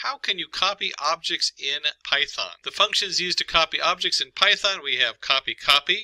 how can you copy objects in Python? The functions used to copy objects in Python, we have copy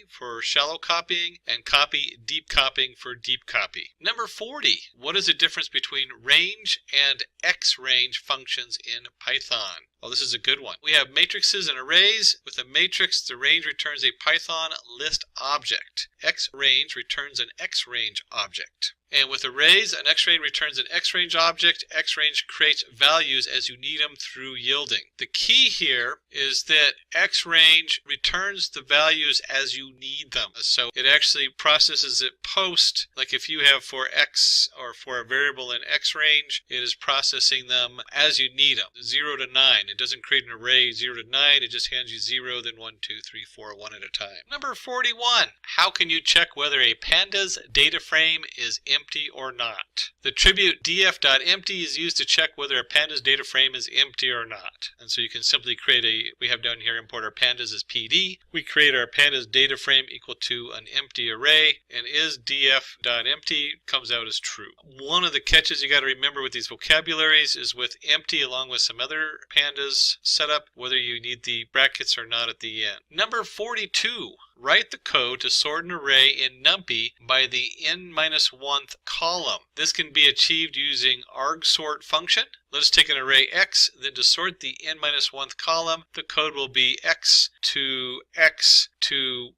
for shallow copying and copy deep copying for deep copy. Number 40, what is the difference between range and xrange functions in Python? Well, this is a good one. We have matrices and arrays. With a matrix, the range returns a Python list object. Xrange returns an xrange object. And with arrays, an xrange returns an xrange object. Xrange creates values as you need them through yielding. The key here is that xrange returns the values as you need them. So it actually processes it post, like if you have for x or for a variable in xrange, it is processing them as you need them, 0 to 9. It doesn't create an array 0 to 9, it just hands you 0, then 1, 2, 3, 4, 1 at a time. Number 41, how can you check whether a pandas data frame is empty or not? The attribute df.empty is used to check whether a pandas data frame is empty or not. And so you can simply create we have down here import our pandas as PD. We create our pandas data frame equal to an empty array, and is df.empty comes out as true. One of the catches you got to remember with these vocabularies is with empty along with some other pandas setup, whether you need the brackets or not at the end. Number 42. Write the code to sort an array in NumPy by the n-1th column. This can be achieved using argsort function. Let's take an array x, then to sort the n-1th column, the code will be x to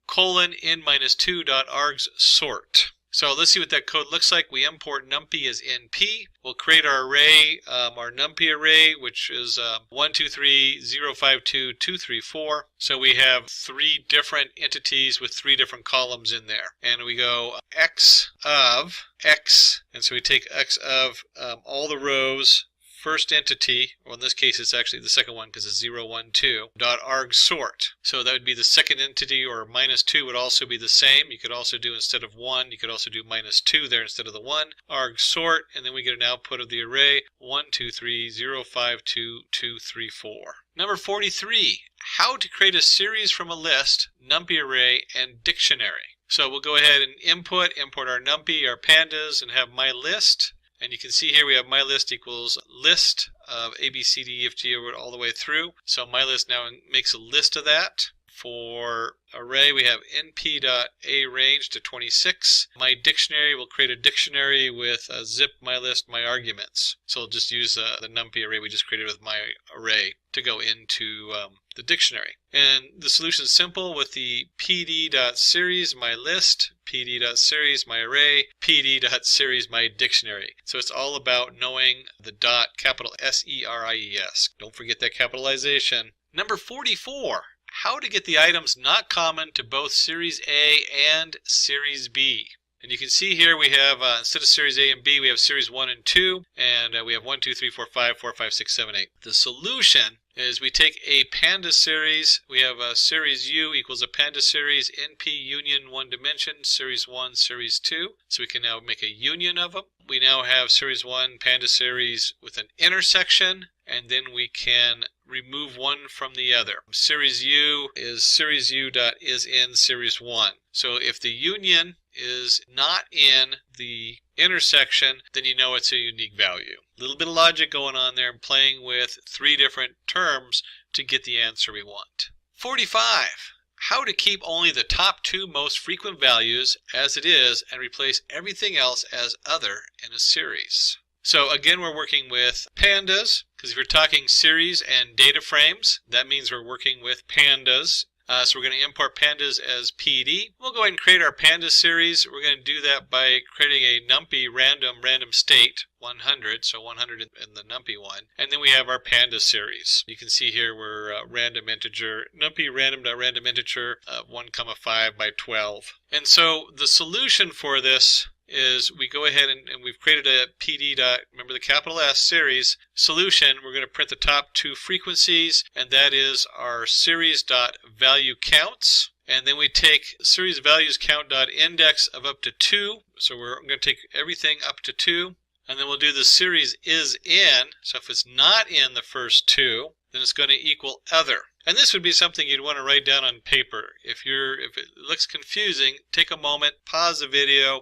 colon n-2.args_sort. So let's see what that code looks like. We import NumPy as np. We'll create our array, our NumPy array, which is 1, 2, 3, 0, 5, 2, 2, 3, 4. So we have 3 different entities with 3 different columns in there. And we go x of x, and so we take x of all the rows, first entity, well in this case it's actually the second one because it's 0, 1, 2, .argsort. So that would be the second entity, or -2 would also be the same. You could also do, instead of 1, you could also do -2 there instead of the 1. Argsort, and then we get an output of the array 1, 2, 3, 0, 5, 2, 2, 3, 4. Number 43, how to create a series from a list, NumPy array, and dictionary. So we'll go ahead and import our NumPy, our pandas, and have my list. And you can see here we have my list equals list of A, B, C, D, E, F, G all the way through. So my list now makes a list of that. For array, we have np.arange to 26. My dictionary will create a dictionary with zip my list, my arguments. So I'll just use the NumPy array we just created with my array to go into the dictionary. And the solution is simple with the pd.series my list, pd.series my array, pd.series my dictionary. So it's all about knowing the dot, capital S-E-R-I-E-S. Don't forget that capitalization. Number 44. How to get the items not common to both Series A and Series B. And you can see here we have, instead of Series A and B, we have Series 1 and 2, and we have 1, 2, 3, 4, 5, 4, 5, 6, 7, 8. The solution is we take a panda series, we have a series U equals a panda series, NP union 1 dimension, Series 1, Series 2. So we can now make a union of them. We now have Series 1 panda series with an intersection, and then we can remove one from the other. Series U is Series U dot is in Series 1. So if the union is not in the intersection, then you know it's a unique value. A little bit of logic going on there and playing with 3 different terms to get the answer we want. 45. How to keep only the top 2 most frequent values as it is and replace everything else as other in a series. So again, we're working with pandas, because if you're talking series and data frames, that means we're working with pandas. So we're going to import pandas as PD. We'll go ahead and create our pandas series. We're going to do that by creating a NumPy random state 100, so 100 in the NumPy one. And then we have our pandas series. You can see here we're random integer, NumPy random integer 1,5 by 12. And so the solution for this is we go ahead and we've created a PD dot, remember the capital S series solution. We're going to print the top two frequencies, and that is our series dot value counts. And then we take series values count dot index of up to 2. So we're going to take everything up to 2. And then we'll do the series is in. So if it's not in the first 2, then it's going to equal other. And this would be something you'd want to write down on paper. If it looks confusing, take a moment, pause the video,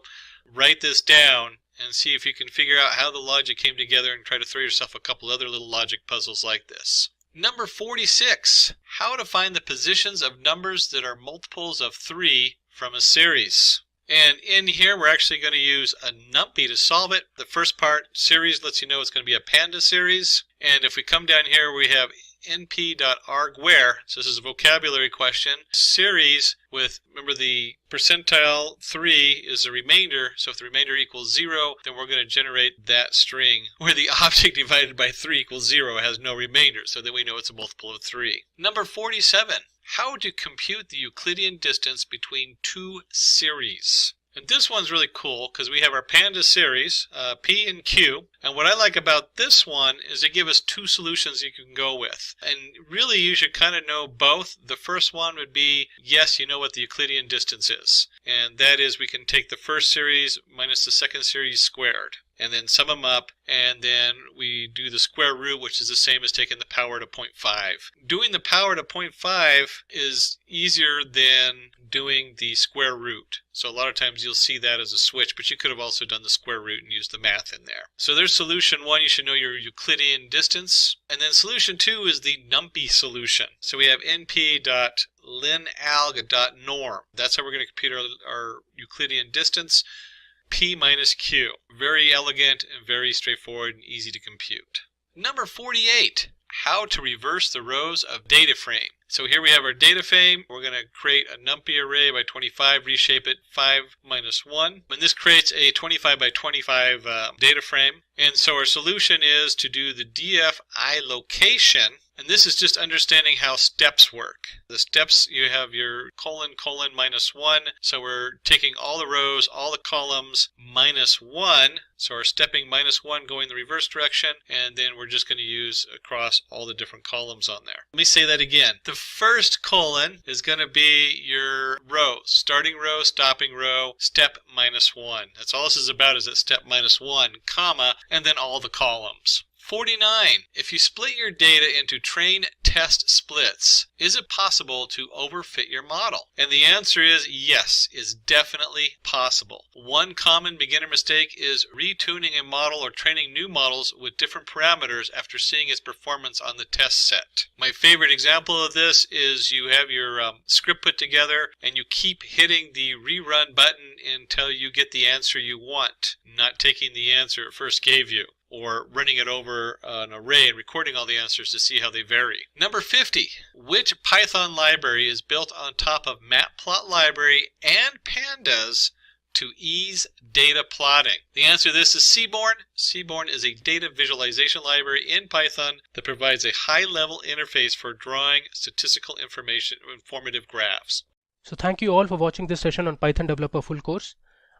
write this down, and see if you can figure out how the logic came together and try to throw yourself a couple other little logic puzzles like this. Number 46, how to find the positions of numbers that are multiples of 3 from a series. And in here we're actually going to use a NumPy to solve it. The first part, series, lets you know it's going to be a panda series. And if we come down here, we have np.argwhere, so this is a vocabulary question, series with, remember the percentile 3 is the remainder, so if the remainder equals 0, then we're going to generate that string where the object divided by 3 equals 0 has no remainder, so then we know it's a multiple of 3. Number 47, how to compute the Euclidean distance between two series. And this one's really cool because we have our panda series, P and Q. And what I like about this one is they give us two solutions you can go with. And really you should kind of know both. The first one would be, yes, you know what the Euclidean distance is. And that is we can take the first series minus the second series squared. And then sum them up, and then we do the square root, which is the same as taking the power to 0.5. Doing the power to 0.5 is easier than doing the square root. So a lot of times you'll see that as a switch, but you could have also done the square root and used the math in there. So there's solution 1, you should know your Euclidean distance. And then solution 2 is the NumPy solution. So we have np.linalg.norm. That's how we're going to compute our Euclidean distance. P minus Q. Very elegant and very straightforward and easy to compute. Number 48, how to reverse the rows of data frame. So here we have our data frame. We're going to create a NumPy array by 25, reshape it 5 minus 1. And this creates a 25 by 25 data frame. And so our solution is to do the df iLocation. And this is just understanding how steps work. The steps, you have your colon minus 1. So we're taking all the rows, all the columns minus 1. So we're stepping minus 1 going the reverse direction. And then we're just going to use across all the different columns on there. Let me say that again. The first colon is going to be your row, starting row, stopping row, step minus 1. That's all this is about, is that step minus 1, comma, and then all the columns. 49. If you split your data into train test splits, is it possible to overfit your model? And the answer is yes, is definitely possible. One common beginner mistake is retuning a model or training new models with different parameters after seeing its performance on the test set. My favorite example of this is you have your script put together and you keep hitting the rerun button until you get the answer you want, not taking the answer it first gave you, or running it over an array and recording all the answers to see how they vary. Number 50, which Python library is built on top of Matplot library and pandas to ease data plotting? The answer to this is Seaborn. Seaborn is a data visualization library in Python that provides a high-level interface for drawing statistical information, informative graphs. So thank you all for watching this session on Python Developer Full Course.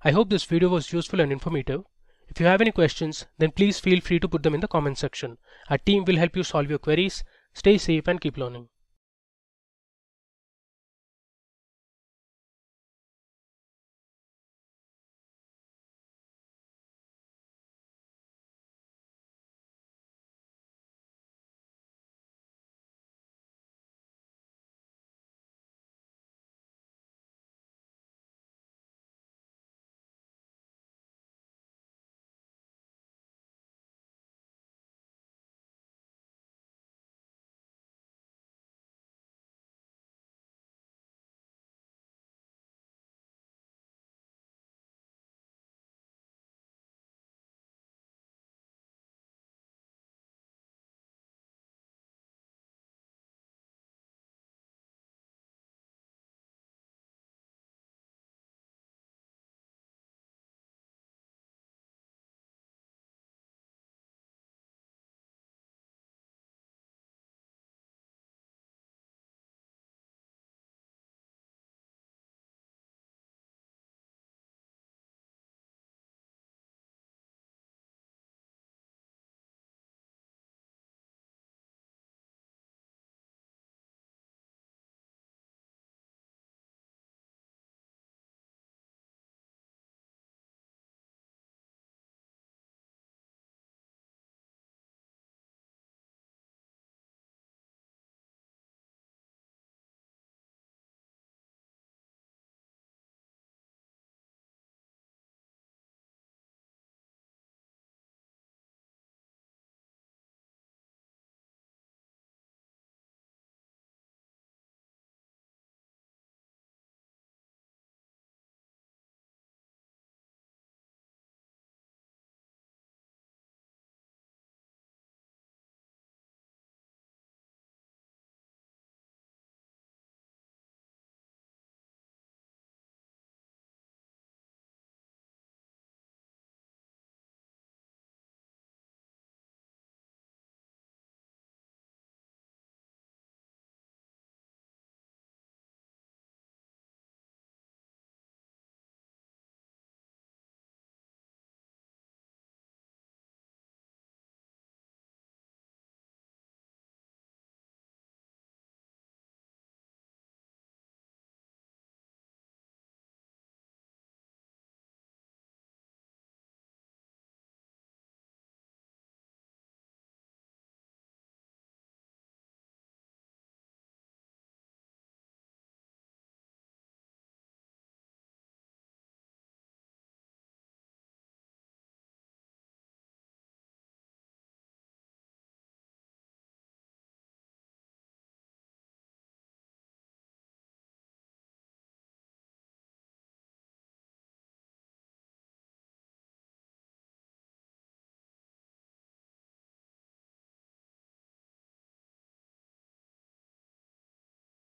I hope this video was useful and informative. If you have any questions, then please feel free to put them in the comment section. Our team will help you solve your queries. Stay safe and keep learning.